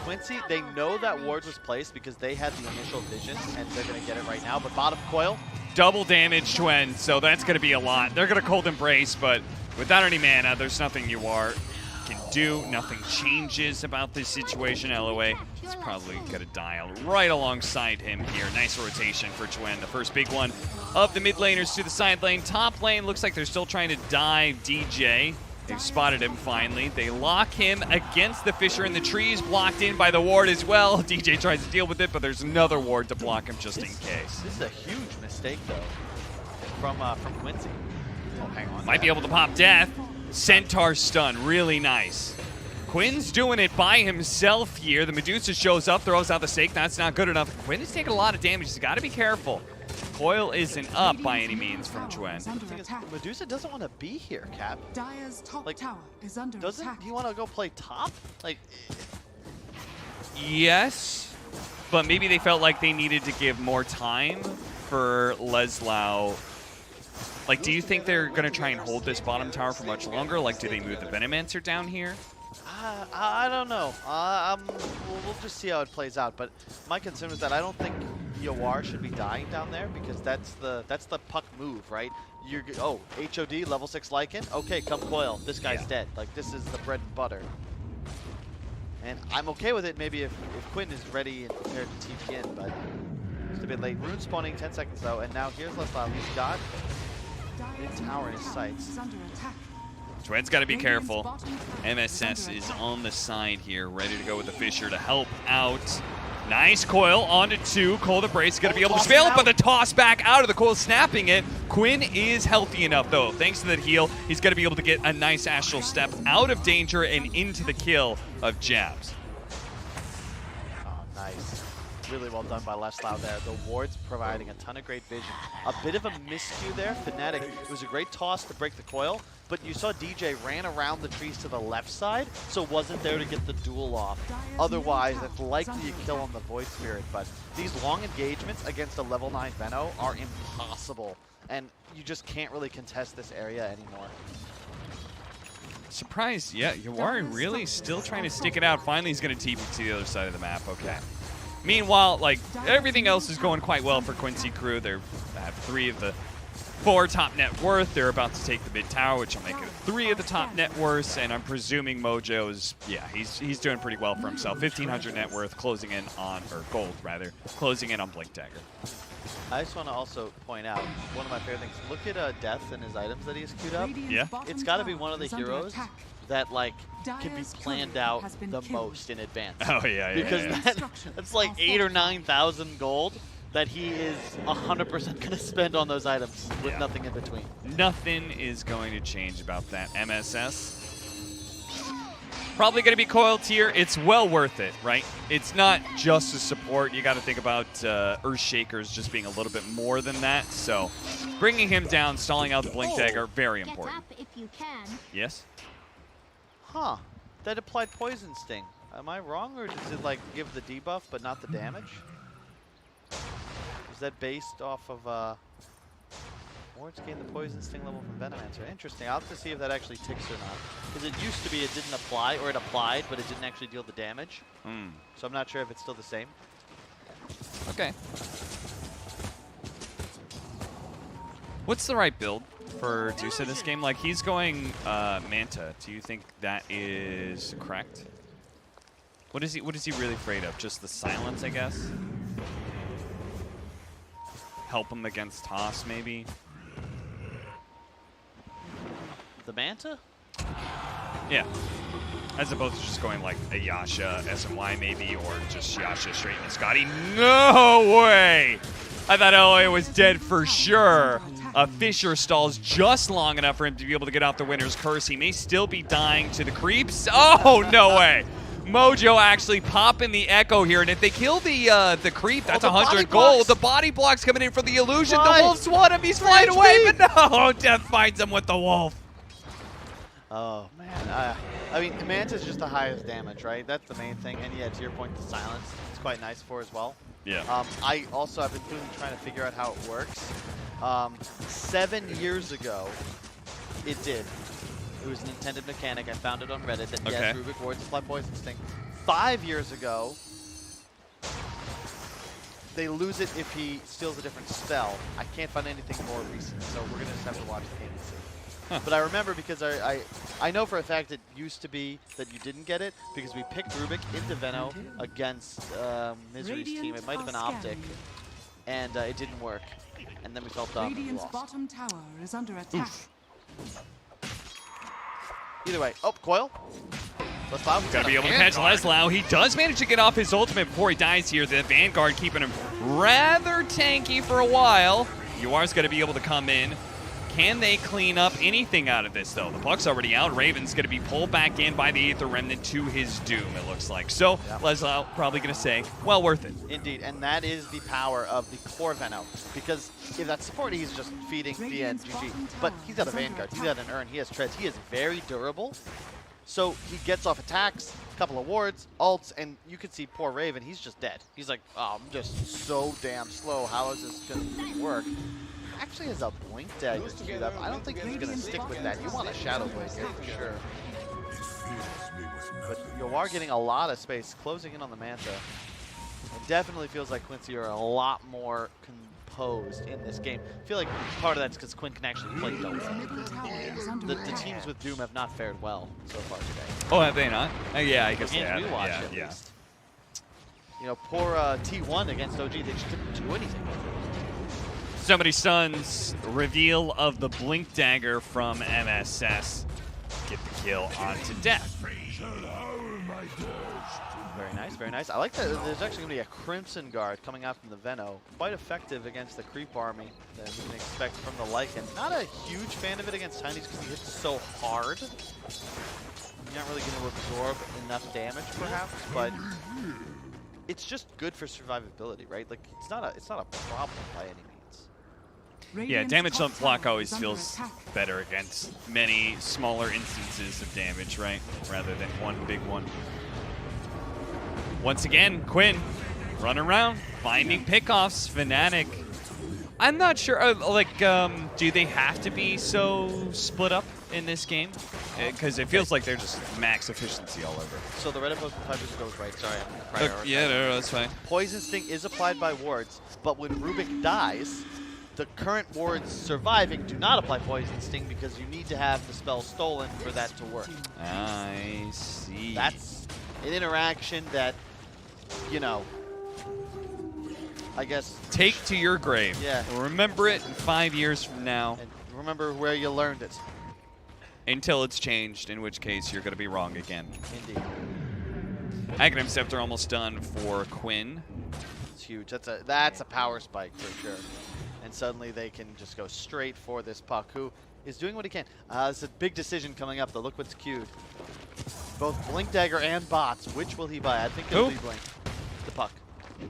Quincy, they know that ward was placed because they had the initial vision, and they're going to get it right now. But bottom coil. Double damage, Chuen, so that's going to be a lot. They're going to Cold Embrace, but without any mana, there's nothing you can do. Nothing changes about this situation. LOA is probably going to die right alongside him here. Nice rotation for Chuen. The first big one of the mid laners to the side lane. Top lane looks like they're still trying to dive DJ. They've spotted him finally. They lock him against the Fissure in the trees, blocked in by the ward as well. DJ tries to deal with it, but there's another ward to block him just in case. This is a huge mistake, though, from Quincy. Oh, hang on. Might be able to pop Death. Centaur stun, really nice. Quinn's doing it by himself here. The Medusa shows up, throws out the stake. That's not good enough. Quinn is taking a lot of damage. He's got to be careful. Coil isn't up by any means from Chuen. The thing is, Medusa doesn't want to be here, Cap. Dire's top tower is under attack. Doesn't he want to go play top? Like, yes, but maybe they felt like they needed to give more time for Leslau. Like, do you think they're going to try and hold this bottom tower for much longer? Like, do they move the Venomancer down here? I don't know. We'll just see how it plays out. But my concern is that I don't think Yawar should be dying down there because that's the puck move, right? Oh, HOD, level 6 Lycan? Okay, come coil. This guy's dead. Like, this is the bread and butter. And I'm okay with it maybe if Quinn is ready and prepared to TP in, but just a bit late. Rune spawning 10 seconds though, and now here's Leslie. He's got mid tower in his sights. Twin's got to be careful. MSS is on the side here, ready to go with the Fissure to help out. Nice coil onto 2. Cold Embrace going to be able to spell, but the toss back out of the coil, snapping it. Quinn is healthy enough, though. Thanks to that heal, he's going to be able to get a nice astral step out of danger and into the kill of Jabs. Oh, nice. Really well done by Leslie there. The wards providing a ton of great vision. A bit of a miscue there. Fnatic, it was a great toss to break the coil, but you saw DJ ran around the trees to the left side, so wasn't there to get the duel off. Otherwise, it's likely a kill on the Void Spirit, but these long engagements against a level 9 Veno are impossible, and you just can't really contest this area anymore. Surprised, yeah, Yawari really still trying to stick it out. Finally, he's going to TP to the other side of the map, okay. Meanwhile, like, everything else is going quite well for Quincy Crew. They have 3 of the 4 top net worth. They're about to take the mid tower, which will make it 3 of the top net worth. And I'm presuming Mojo's, yeah, he's doing pretty well for himself. 1,500 net worth, closing in on, or gold rather, closing in on Blink Dagger. I just want to also point out one of my favorite things. Look at Death and his items that he has queued up. Yeah. It's got to be one of the heroes that like can be planned out the most in advance. Oh yeah, because that's like 8,000 or 9,000 gold that he is 100% going to spend on those items with nothing in between. Nothing is going to change about that. MSS probably going to be coiled here. It's well worth it, right? It's not just a support. You got to think about Earthshakers just being a little bit more than that. So bringing him down, stalling out the Blink Dagger, very important. If you can. Yes? Huh. That applied Poison Sting. Am I wrong, or does it like give the debuff but not the damage? Is that based off of wards gain the Poison Sting level from Venomancer? Interesting. I'll have to see if that actually ticks or not. Because it used to be it didn't apply, or it applied, but it didn't actually deal the damage. So I'm not sure if it's still the same. Okay. What's the right build for Deuce in this game? Like, he's going Manta. Do you think that is correct? What is he really afraid of? Just the silence, I guess? Help him against Toss, maybe? The Manta? Yeah. As opposed to just going like a Yasha, SMY maybe, or just Yasha straight into Scotty. No way! I thought LA was dead for sure. Fissure stalls just long enough for him to be able to get off the winner's curse. He may still be dying to the creeps. Oh, no way. Mojo actually popping the Echo here, and if they kill the creep, that's 100 gold. The body block's coming in for the illusion. The wolves want him. He's flying away, but no. Death finds him with the wolf. Oh, man. I mean, Manta's just the highest damage, right? That's the main thing. And yeah, to your point, the silence is quite nice for as well. Yeah. I also have been trying to figure out how it works. 7 years ago, it did. It was an intended mechanic. I found it on Reddit that yes, Rubik wards apply Poison Sting. 5 years ago, they lose it if he steals a different spell. I can't find anything more recent, so we're gonna just have to watch the game and see. But I remember because I know for a fact it used to be that you didn't get it because we picked Rubik into Veno against Misery's team. It might have been Optic, and it didn't work. And then we felt dumb and Radiant's lost. bottom tower is under attack. Either way, coil. Leslau Gotta be able to catch Leslau. He does manage to get off his ultimate before he dies here. The Vanguard keeping him rather tanky for a while. Yuar's got to be able to come in. Can they clean up anything out of this, though? The puck's already out. Raven's going to be pulled back in by the Aether Remnant to his doom, it looks like. So, Leslau probably going to say, well worth it. Indeed, and that is the power of the core Veno. Because if that's support, he's just feeding the end GG. But he's got a Vanguard, he's got an Urn, he has treads, he is very durable. So he gets off attacks, a couple of wards, ults, and you can see poor Raven, he's just dead. He's like, oh, I'm just so damn slow, how is this going to work? Actually has a Blink Dagger queued up. I don't think he's going to stick with that. You want a Shadow Blade here for sure. But you are getting a lot of space, closing in on the Manta. It definitely feels like Quincy are a lot more composed in this game. I feel like part of that's because Quinn can actually play Dota. The teams with Doom have not fared well so far today. Oh, have they not? Yeah, I guess they have. At least. You know, poor T1 against OG, they just couldn't do anything. So many stuns. Reveal of the Blink Dagger from MSS. Get the kill onto Death. Very nice, very nice. I like that there's actually going to be a Crimson Guard coming out from the Veno. Quite effective against the creep army that we can expect from the Lycan. Not a huge fan of it against Tinies because he hits so hard. You're not really going to absorb enough damage, perhaps, but it's just good for survivability, right? Like it's not a problem by any means. Yeah, damage on block always feels better against many smaller instances of damage, right? Rather than one big one. Once again, Quinn running around, finding pickoffs. Fnatic. I'm not sure, do they have to be so split up in this game? Because it feels like they're just max efficiency all over. So the red opposed Pipers goes right. Sorry, I'm prioritizing. Yeah, no, that's fine. Poison Sting is applied by wards, but when Rubik dies, the current wards surviving do not apply Poison Sting because you need to have the spell stolen for that to work. I see. That's an interaction that, you know, I guess... Take to your grave. Yeah. Remember it in 5 years from now. And remember where you learned it. Until it's changed, in which case you're going to be wrong again. Indeed. Aghanim Scepter almost done for Quinn. It's huge. That's a power spike for sure. And suddenly they can just go straight for this puck, who is doing what he can. It's a big decision coming up, though. Look what's queued. Both Blink Dagger and bots. Which will he buy? I think it'll be Blink. The puck.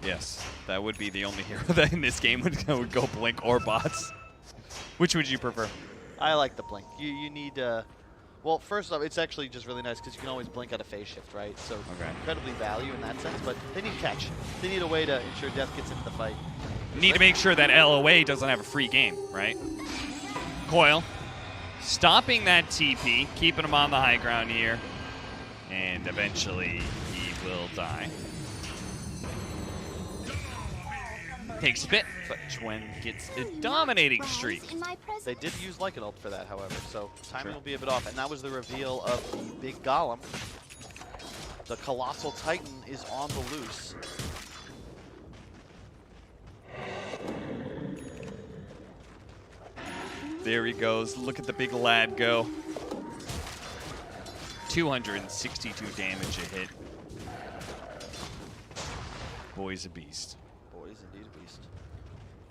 Yes, that would be the only hero that in this game would go Blink or bots. Which would you prefer? I like the Blink. You need... well, first off, it's actually just really nice because you can always blink at a phase shift, right? So incredibly value in that sense, but they need catch. They need a way to ensure Death gets into the fight. Need to make sure that LOA doesn't have a free game, right? Coil stopping that TP, keeping him on the high ground here, and eventually he will die. Takes a bit, but Chwen gets a dominating streak. They did use Lycan ult for that, however, so timing will be a bit off. And that was the reveal of the big Golem. The Colossal Titan is on the loose. There he goes. Look at the big lad go. 262 damage a hit. Boy's a beast. Boy's indeed a beast.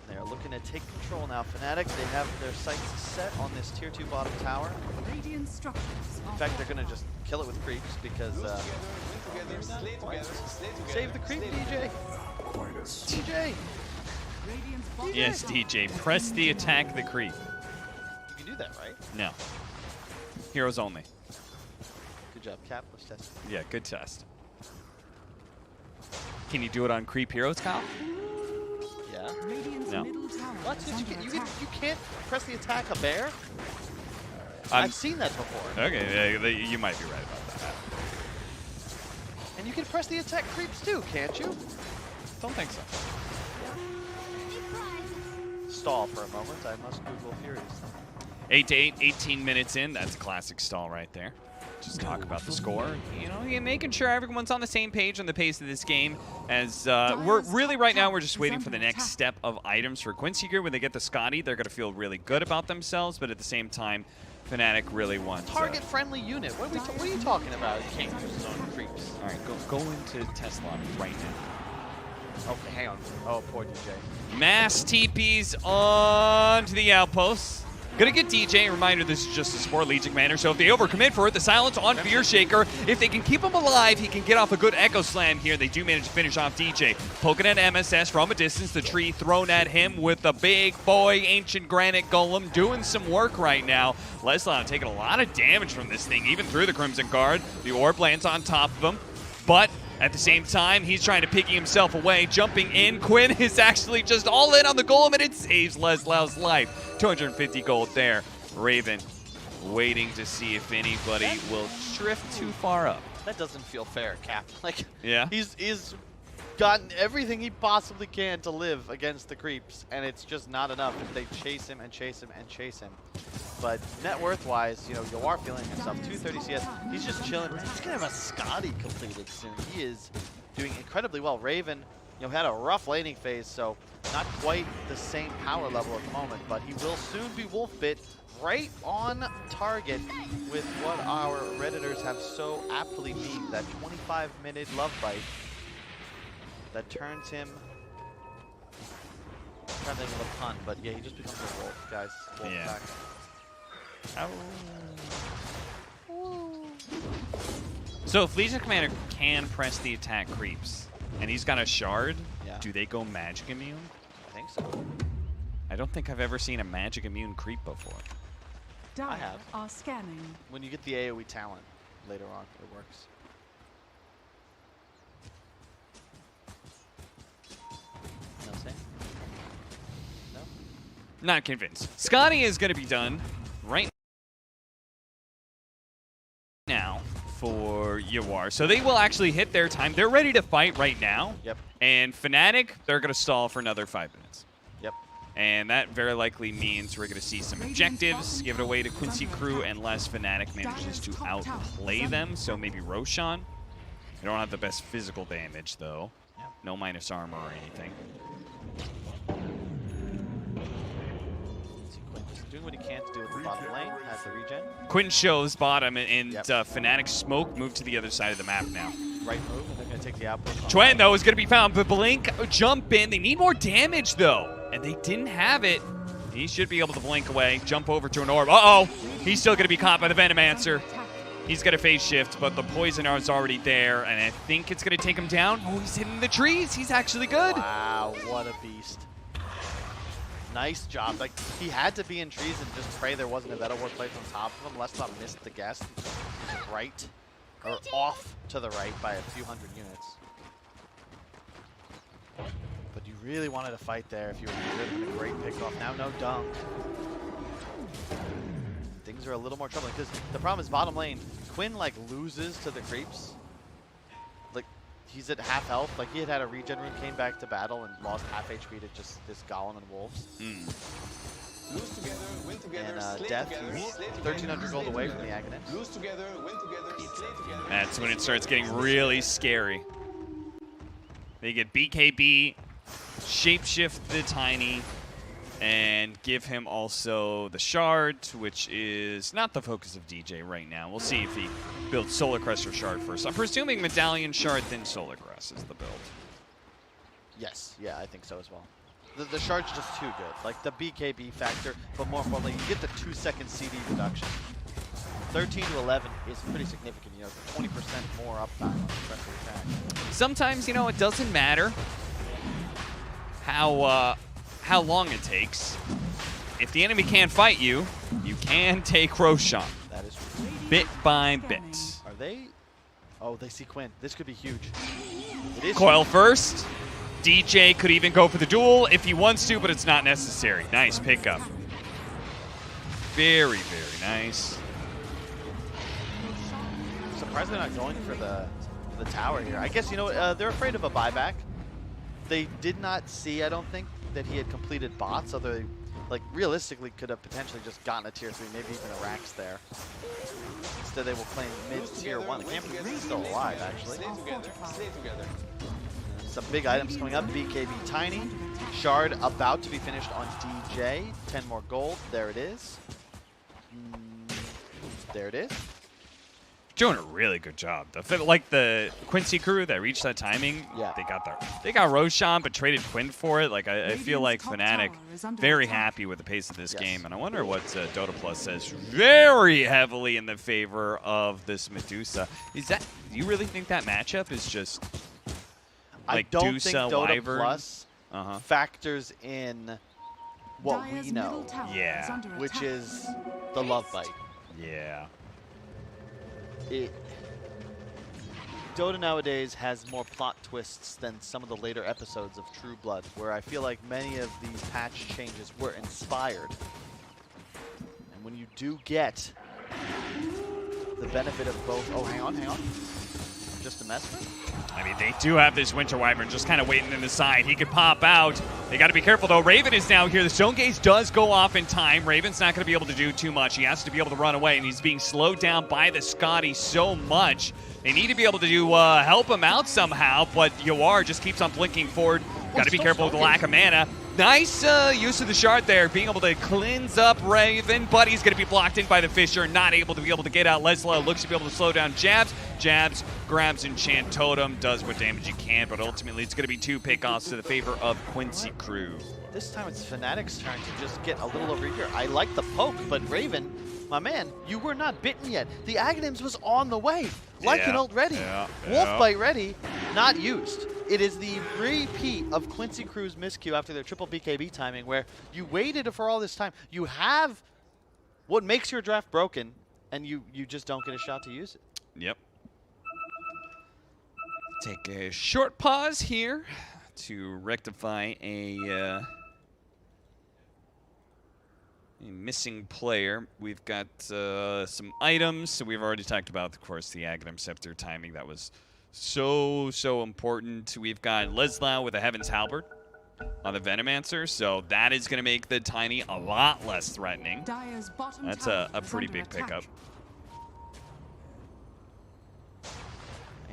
They're looking to take control now. Fnatic, they have their sights set on this tier 2 bottom tower. Radiant structures. In fact, they're going to just kill it with creeps because... Save the creep, DJ! DJ! Yes, DJ. Press the attack the creep. You can do that, right? No. Heroes only. Good job, Cap. Let's test. Yeah, good test. Can you do it on creep heroes, Kyle? Yeah. No. What? You can't press the attack a bear? I've seen that before. Okay, you might be right about that. And you can press the attack creeps too, can't you? Don't think so. Stall for a moment. I must Google Furies. 8-8, 18 minutes in. That's a classic stall right there. Just talk about the score. You know, you're making sure everyone's on the same page on the pace of this game. As we're really right now, we're just waiting for the next step of items for Quincy. When they get the Scotty, they're going to feel really good about themselves. But at the same time, Fnatic really wants target-friendly unit. What are you talking about? You can't use his own creeps. All right, go into test lobby right now. Okay, hang on. Oh, poor DJ. Mass TPs onto the outposts. Gonna get DJ. Reminder, this is just a support Legion commander, so if they overcommit for it, the silence on Fear Shaker. If they can keep him alive, he can get off a good Echo Slam here. They do manage to finish off DJ. Poking at MSS from a distance, the tree thrown at him with the big boy Ancient Granite Golem doing some work right now. Leslan taking a lot of damage from this thing, even through the Crimson Guard. The orb lands on top of him, but at the same time, he's trying to picky himself away, jumping in. Quinn is actually just all in on the Golem, and it saves Leslau's life. 250 gold there. Raven waiting to see if anybody will drift too far up. That doesn't feel fair, Cap. Like, yeah, he's gotten everything he possibly can to live against the creeps, and it's just not enough if they chase him and chase him and chase him. But net worth-wise, you know, you are feeling yourself. 230 CS. He's just chilling. He's gonna have a Scotty completed soon. He is doing incredibly well. Raven, had a rough laning phase, so not quite the same power level at the moment, but he will soon be Wolfbit, right on target with what our Redditors have so aptly memed, that 25-minute love bite that turns him. I'm trying to think of a pun, but yeah, he just becomes a wolf, guys. Wolf back. So if Legion Commander can press the attack creeps, and he's got a shard, do they go magic immune? I think so. I don't think I've ever seen a magic immune creep before. I have. Are scanning. When you get the AoE talent later on, it works. No say? No? Not convinced. Scotty is going to be done right now for Yawar. So they will actually hit their time. They're ready to fight right now. Yep. And Fnatic, they're going to stall for another 5 minutes. Yep. And that very likely means we're going to see some objectives give it away to Quincy Crew unless Fnatic manages to outplay them. So maybe Roshan. They don't have the best physical damage, though. Yep. No minus armor or anything. Just doing what he can to do with the bottom lane, has the regen. Quinn shows bottom, and Fnatic Smoke move to the other side of the map now. Right move, and they're going to take the output. Chuen, though, is going to be found, but Blink jump in. They need more damage, though, and they didn't have it. He should be able to blink away, jump over to an orb. Uh-oh! He's still going to be caught by the Venomancer. He's going to phase shift, but the Poison is already there, and I think it's going to take him down. Oh, he's hitting the trees. He's actually good. Wow, what a beast. Nice job. Like, he had to be in trees and just pray there wasn't a Veto Ward placed on top of him. Lestat missed the guess. Right, or off to the right by a few hundred units. But you really wanted to fight there if you were in a great pickoff. Now no dunk. Things are a little more troubling because the problem is bottom lane. Quinn like loses to the creeps. Like he's at half health. Like he had a regen room, came back to battle and lost half HP to just this Golem and Wolves. Lose together, win together, And Death, he's 1,300 gold away from the Aghanim. Lose together, win together, slay together. That's when it starts getting really scary. They get BKB, shapeshift the Tiny, and give him also the Shard, which is not the focus of DJ right now. We'll see if he builds Solar Crest or Shard first. I'm presuming Medallion, Shard, then Solar Crest is the build. Yes, yeah, I think so as well. The Shard's just too good. Like the BKB factor, but more importantly, you get the 2-second CD reduction. 13 to 11 is pretty significant, 20% more uptime on the special attack. Sometimes, it doesn't matter how long it takes. If the enemy can't fight you, you can take Roshan. That is true. Bit by bit. Are they? Oh, they see Quinn. This could be huge. It is Coil huge. first. DJ could even go for the duel if he wants to, but it's not necessary. Nice pickup. Very, very nice. Surprised they're not going for the tower here. I guess, they're afraid of a buyback. They did not see, I don't think, that he had completed bots, so they, realistically could have potentially just gotten a tier 3, maybe even a Rax there. Instead, they will claim mid-tier 1. The camper is still alive, actually. Slay together, slay together. Some big items coming up. BKB Tiny. Shard about to be finished on DJ. 10 more gold. There it is. There it is. Doing a really good job. The Quincy Crew that reached that timing, they got Roshan but traded Quinn for it. I feel like Fnatic very happy with the pace of this game, and I wonder what Dota Plus says very heavily in the favor of this Medusa. Do you really think that matchup is just I don't Dusa, think Dota Wyvern? Plus factors in what we know, which is the love bite. Yeah. Dota nowadays has more plot twists than some of the later episodes of True Blood, where I feel like many of these patch changes were inspired. And when you do get the benefit of both... Oh, hang on. just to mess with? I mean, they do have this Winter Wyvern just kind of waiting in the side. He could pop out. They got to be careful, though. Raven is now here. The Stone Gaze does go off in time. Raven's not going to be able to do too much. He has to be able to run away, and he's being slowed down by the Scotty so much. They need to be able to do help him out somehow, but Yoar just keeps on blinking forward. Got to be careful with the lack of mana. Nice use of the shard there, being able to cleanse up Raven, but he's going to be blocked in by the Fissure, not able to be able to get out. Lesla looks to be able to slow down Jabs. Jabs grabs Enchant Totem, does what damage he can, but ultimately it's going to be 2 pickoffs to the favor of Quincy Crew. This time it's Fnatic's turn to just get a little over here. I like the poke, but Raven, my man, you were not bitten yet. The Aghanims was on the way. Like an ult ready. Wolf Bite ready, not used. It is the repeat of Quincy Crew's miscue after their triple BKB timing where you waited for all this time. You have what makes your draft broken, and you just don't get a shot to use it. Yep. Take a short pause here to rectify a missing player. We've got some items. So we've already talked about, of course, the Aghanim Scepter timing. That was so important. We've got Leslau with a Heaven's Halberd on the Venomancer, so that is going to make the Tiny a lot less threatening. That's a pretty big pickup.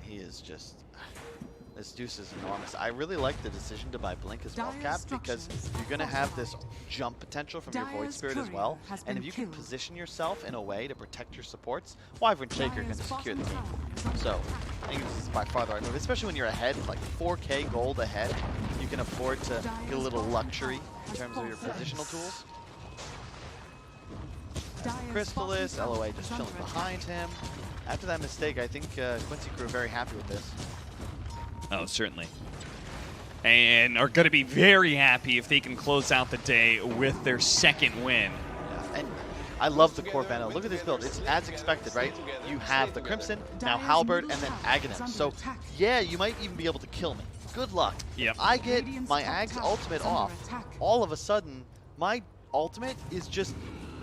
He is just... This Deuce is enormous. I really like the decision to buy Blink as well, Cap, because you're going to have this jump potential from your Void Spirit as well. And if you can position yourself in a way to protect your supports, Wyvern Shaker can secure the game. So, I think this is by far the right move, especially when you're ahead, like 4K gold ahead. You can afford to get a little luxury in terms of your positional tools. Crystallis, LOA just chilling behind him. After that mistake, I think Quincy Crew are very happy with this. Oh, certainly. And are going to be very happy if they can close out the day with their second win. Yeah, and I love the core Veno. Look at this build. It's as expected, right? You have the Crimson, now Halberd, and then Aghanim. So, yeah, you might even be able to kill me. Good luck. Yep. I get my Ag's ultimate off. All of a sudden, my ultimate is just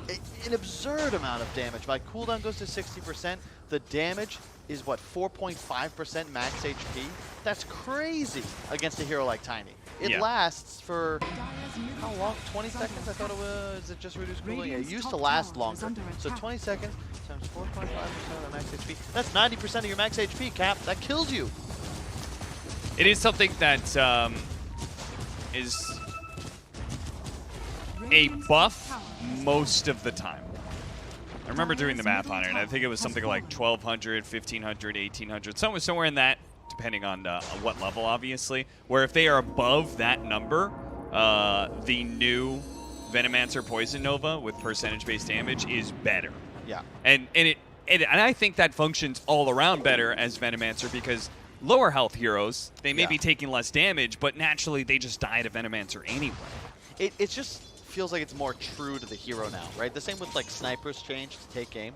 an absurd amount of damage. My cooldown goes to 60%. The damage is, what, 4.5% max HP? That's crazy against a hero like Tiny. It lasts for, how long? 20 seconds? I thought it was, it just reduced cooling? It used to last longer. So 20 seconds times 4.5% of the max HP. That's 90% of your max HP, Cap. That kills you. It is something that is a buff most of the time. I remember doing the math on it, and I think it was something like 1,200, 1,500, 1,800, somewhere in that, depending on what level, obviously, where if they are above that number, the new Venomancer Poison Nova with percentage-based damage is better. Yeah. And I think that functions all around better as Venomancer because lower health heroes, they may be taking less damage, but naturally they just die to Venomancer anyway. It's just feels like it's more true to the hero now, right? The same with like snipers change to take aim.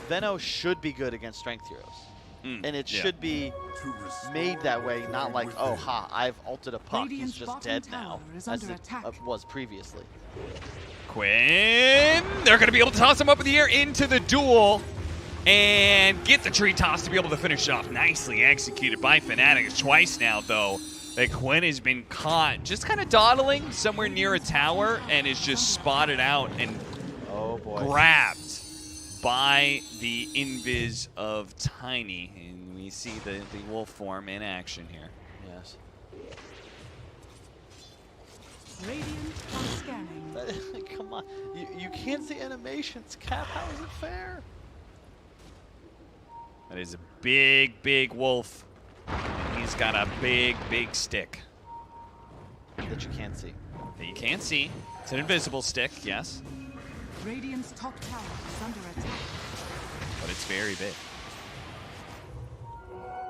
Veno should be good against strength heroes. And it should be made that way, not like, oh ha, I've ulted a puck, he's just dead now, as it was previously. Quinn, they're going to be able to toss him up in the air into the duel and get the tree toss to be able to finish off. Nicely executed by Fnatic. It's twice now, though, that Quinn has been caught just kind of dawdling somewhere near a tower and is just spotted out and grabbed by the invis of Tiny. And we see the wolf form in action here. Yes. Come on. You can't see animations, Cap. How is it fair? That is a big, big wolf. And he's got a big, big stick. That you can't see. That you can't see. It's an invisible stick, yes. Radiant's top tower is under attack. But it's very big.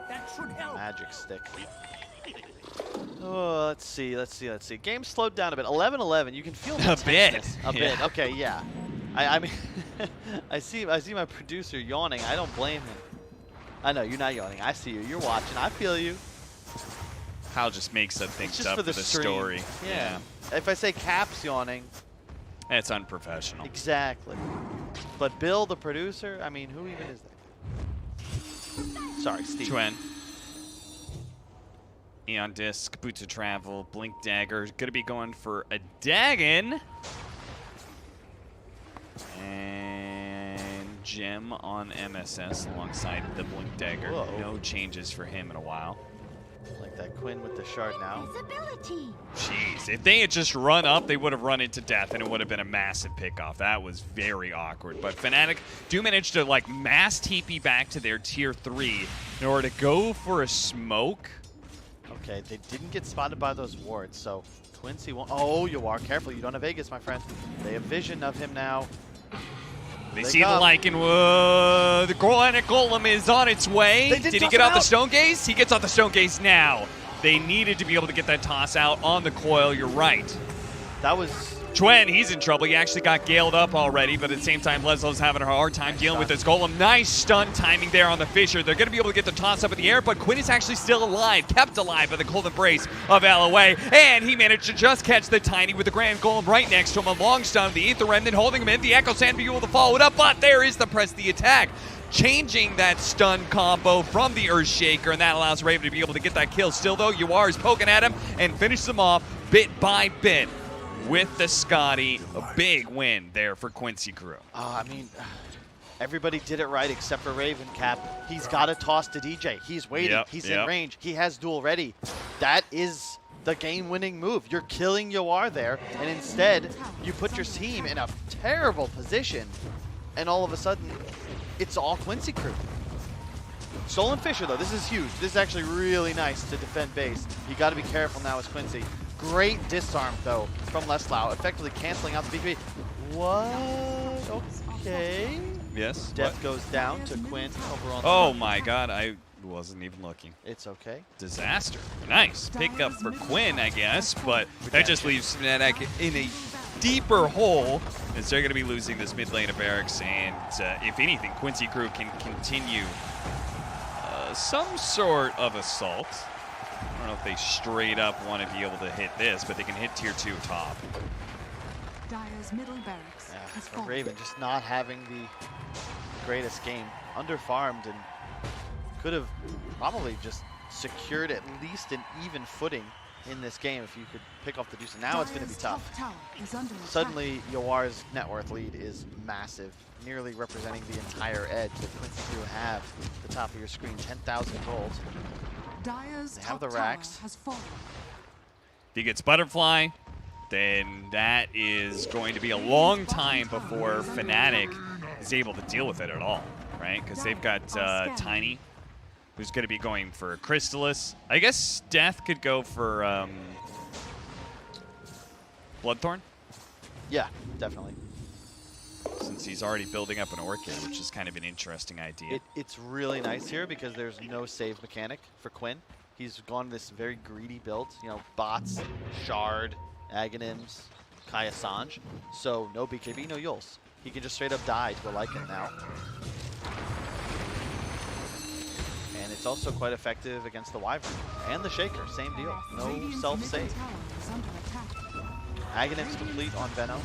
That should help. Magic stick. Oh, let's see. Game slowed down a bit. 11-11. You can feel the tenseness. A bit. Okay, yeah. I mean, I see my producer yawning. I don't blame him. I know you're not yawning. I see you. You're watching. I feel you. Hal just makes up things up for the story. Yeah. If I say Cap's yawning, it's unprofessional. Exactly. But Bill, the producer, I mean, who even is that? Sorry, Steve. Chuen. Aeon Disc, Boots of Travel, Blink Dagger. Going to be going for a Dagon. And Gem on MSS alongside the Blink Dagger. Whoa. No changes for him in a while. Like that Quinn with the shard now. Jeez, if they had just run up, they would have run into death, and it would have been a massive pickoff. That was very awkward. But Fnatic do manage to like mass TP back to their tier 3 in order to go for a smoke. Okay, they didn't get spotted by those wards, so Quincy won't. Oh, you are careful. You don't have Aegis, my friend. They have vision of him now. They see the Lycan. The Golem is on its way. Did he get off the Stone Gaze? He gets off the Stone Gaze now. They needed to be able to get that toss out on the coil. You're right. That was... Chuen, he's in trouble. He actually got galed up already, but at the same time, Leslow's having a hard time dealing with this Golem. Nice stun timing there on the Fissure. They're going to be able to get the toss up in the air, but Quinn is actually still alive, kept alive by the cold embrace of LOA, and he managed to just catch the Tiny with the Grand Golem right next to him. A long stun, the Aether Remnant holding him in. The Echo Sand be able to follow it up, but there is the press the attack. Changing that stun combo from the Earthshaker, and that allows Raven to be able to get that kill. Still, though, Yuar is poking at him and finishes him off bit by bit with the Scotty. A big win there for Quincy Crew. I mean, everybody did it right except for Raven Cap. He's got to toss to DJ. He's waiting. He's in range. He has duel ready. That is the game-winning move. You're killing Yuar there, and instead, you put your team in a terrible position, and all of a sudden, it's all Quincy Crew. Stolen Fissure, though. This is huge. This is actually really nice to defend base. You got to be careful now as Quincy. Great disarm, though, from Leslau, effectively canceling out the BKB. What? Okay. Yes. Death goes down to Quinn over on Oh my god, I wasn't even looking. It's okay. Disaster. Nice pickup for Quinn, I guess, but that just leaves Fnatic in a deeper hole as they're going to be losing this mid lane of Barracks, and if anything, Quincy Crew can continue some sort of assault. I don't know if they straight up want to be able to hit this, but they can hit tier 2 top. Dire's middle barracks has fallen. Raven just not having the greatest game. Underfarmed and could have probably just secured at least an even footing in this game if you could pick off the deuce. And now it's going to be tough. Suddenly, Yuar's net worth lead is massive, nearly representing the entire edge that Quincy Crew have at the top of your screen. 10,000 gold. Dire's they have the racks. Has fallen. If he gets Butterfly, then that is going to be a long time before Fnatic is able to deal with it at all, right? Because they've got Tiny, who's going to be going for Crystallis. I guess Death could go for Bloodthorn? Yeah, definitely. Since he's already building up an Orchid, which is kind of an interesting idea. It's really nice here because there's no save mechanic for Quinn. He's gone this very greedy build, you know, bots, Shard, Aghanims, Kaya Sanj. So no BKB, no Yules. He can just straight up die to a Lycan now. And it's also quite effective against the Wyvern and the Shaker, same deal. No self-save. Aghanims complete on Venom.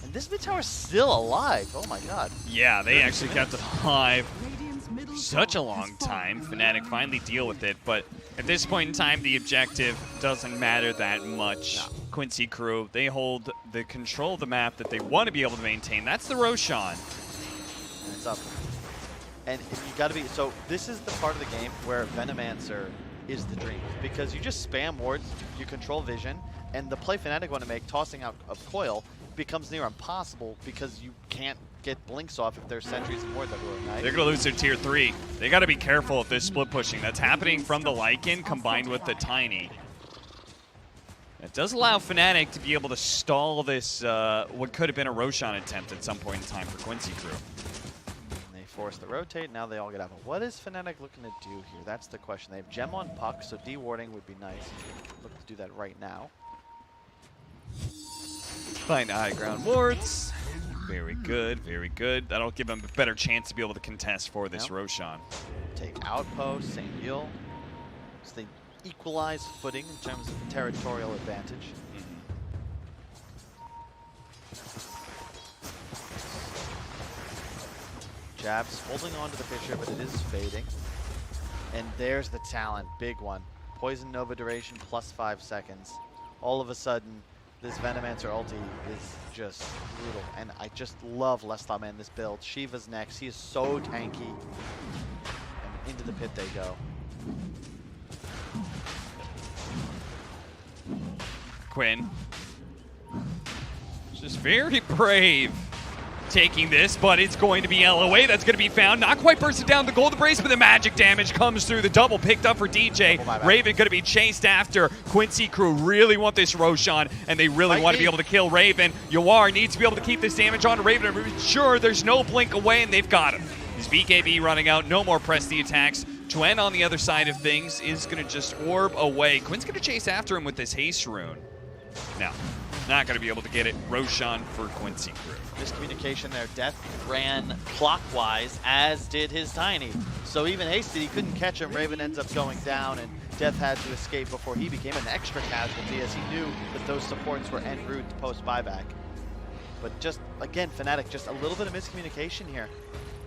And this mid tower's still alive. Oh my god. Yeah, they actually kept it alive for such a long time. Fnatic finally deal with it, but at this point in time, the objective doesn't matter that much. No. Quincy Crew, they hold the control of the map that they want to be able to maintain. That's the Roshan. And it's up. And you got to be, so this is the part of the game where Venomancer is the dream, because you just spam wards, you control vision, and the play Fnatic want to make, tossing out a coil, becomes near impossible because you can't get blinks off if there's sentries and wards everywhere. Night. They're going to lose their tier 3. They got to be careful if they're split pushing. That's happening from the Lycan combined with the Tiny. It does allow Fnatic to be able to stall this, what could have been a Roshan attempt at some point in time for Quincy Crew. They force the rotate, now they all get out. But what is Fnatic looking to do here? That's the question. They have Gem on Puck, so dewarding would be nice. Look to do that right now. Find high ground wards. Very good, very good. That'll give them a better chance to be able to contest for this Roshan. Take outpost, same deal. So they equalize footing in terms of territorial advantage. Jabs holding on to the Fissure, but it is fading. And there's the talent, big one. Poison Nova duration plus 5 seconds. All of a sudden, this Venomancer ulti is just brutal. And I just love Lesla in this build. Shiva's next. He is so tanky. And into the pit they go. Quinn. Just very brave taking this, but it's going to be LOA that's going to be found. Not quite bursted down the Golden Brace, but the magic damage comes through. The double picked up for DJ. Raven going to be chased after. Quincy crew really want this Roshan, and they really want to be able to kill Raven. Yawar needs to be able to keep this damage on Raven. I'm sure there's no blink away, and they've got him. His BKB running out. No more press the attacks. Chuen on the other side of things is going to just orb away. Quinn's going to chase after him with this haste rune. Now, not going to be able to get it. Roshan for Quincy crew. Miscommunication there. Death ran clockwise, as did his Tiny. So even Hasted, he couldn't catch him. Raven ends up going down, and Death had to escape before he became an extra casualty, as he knew that those supports were en route to post buyback. But just, again, Fnatic, just a little bit of miscommunication here.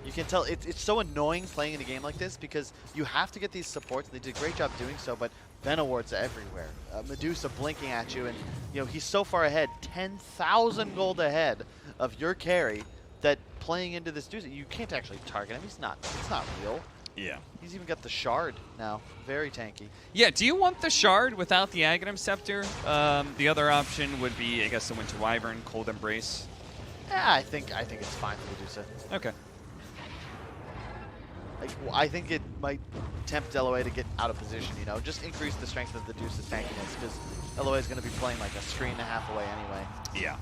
You can tell it's so annoying playing in a game like this because you have to get these supports. They did a great job doing so, but Venom wards everywhere. Medusa blinking at you, and he's so far ahead, 10,000 gold ahead of your carry, that playing into this Medusa, you can't actually target him. It's not real. Yeah. He's even got the shard now. Very tanky. Yeah, do you want the shard without the Aghanim Scepter? The other option would be, I guess, the Winter Wyvern, Cold Embrace. Yeah, I think it's fine for Medusa. Okay. I think it might tempt LOA to get out of position, just increase the strength of the Medusa's tankiness, because LOA is going to be playing like a screen and a half away anyway. Yeah.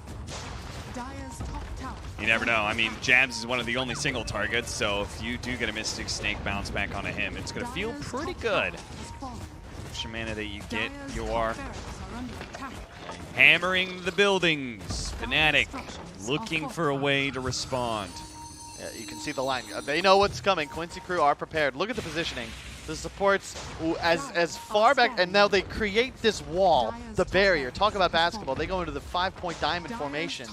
Dire's top tower. You never know. I mean, Jabs is one of the only single targets, so if you do get a Mystic Snake bounce back onto him, it's going to feel pretty good. Extra mana that you get, you are hammering the buildings. Fnatic looking for a way to respond. Yeah, you can see the line. They know what's coming. Quincy crew are prepared. Look at the positioning. The supports as far back, and now they create this wall, the barrier. Talk about basketball. They go into the 5-point diamond formation.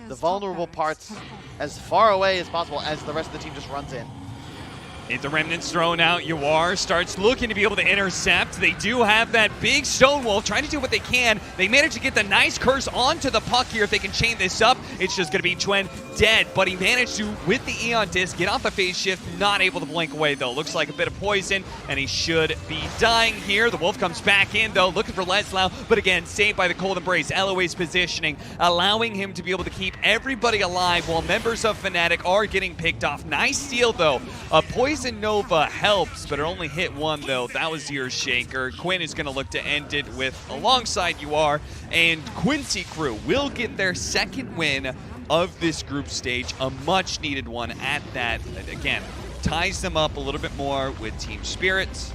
The vulnerable parts as far away as possible as the rest of the team just runs in. The Remnant's thrown out. Yawar starts looking to be able to intercept. They do have that big stone wall, trying to do what they can. They manage to get the nice curse onto the puck here. If they can chain this up, it's just going to be Chuen dead. But he managed to, with the Eon Disc, get off the phase shift. Not able to blink away, though. Looks like a bit of poison, and he should be dying here. The Wolf comes back in, though, looking for Leslau. But again, saved by the Cold Embrace. LOA's positioning, allowing him to be able to keep everybody alive while members of Fnatic are getting picked off. Nice steal, though. A Poison Nova helps, but it only hit one, though. That was your shaker. Quinn is going to look to end it with alongside UR, and Quincy crew will get their second win of this group stage, a much needed one at that. Again, ties them up a little bit more with team spirit.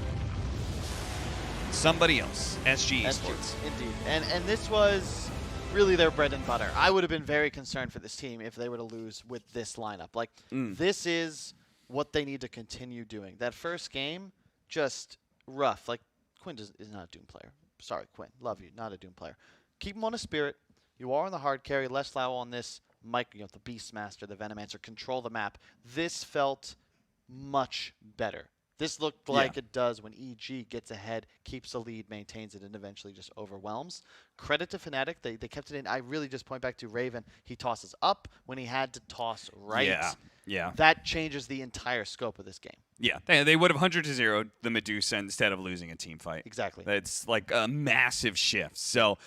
Somebody else, SG Esports. Indeed, and this was really their bread and butter. I would have been very concerned for this team if they were to lose with this lineup. Like, this is what they need to continue doing. That first game, just rough. Like, Quinn is not a Doom player. Sorry, Quinn. Love you. Not a Doom player. Keep him on a Spirit. You are on the hard carry. Leslau on this Mike, the Beastmaster, the Venomancer. Control the map. This felt much better. This looked like it does when EG gets ahead, keeps the lead, maintains it, and eventually just overwhelms. Credit to Fnatic. They kept it in. I really just point back to Raven. He tosses up when he had to toss right. Yeah. That changes the entire scope of this game. Yeah, they would have 100-0 the Medusa instead of losing a team fight. Exactly. It's like a massive shift. So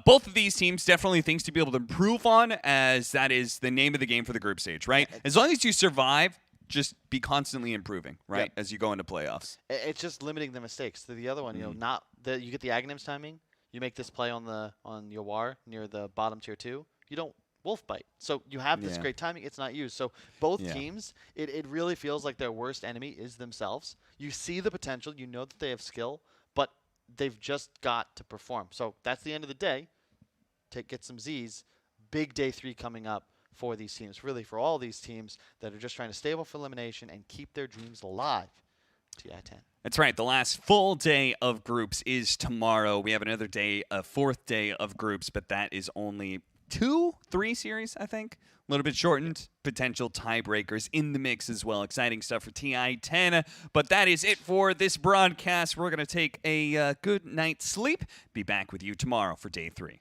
both of these teams definitely things to be able to improve on, as that is the name of the game for the group stage, right? As long as you survive, just be constantly improving, right, as you go into playoffs. It's just limiting the mistakes. To the other one, you get the Aghanims timing. You make this play on Yawar near the bottom tier 2. You don't Wolf Bite. So you have this great timing. It's not used. So both teams, it really feels like their worst enemy is themselves. You see the potential. You know that they have skill, but they've just got to perform. So that's the end of the day. Get some Zs. Big day 3 coming up for these teams. Really for all these teams that are just trying to stay for elimination and keep their dreams alive. TI10. That's right. The last full day of groups is tomorrow. We have another day, a 4th day of groups, but that is only 3 series, I think. A little bit shortened. Potential tiebreakers in the mix as well. Exciting stuff for TI-10. But that is it for this broadcast. We're going to take a good night's sleep. Be back with you tomorrow for day 3.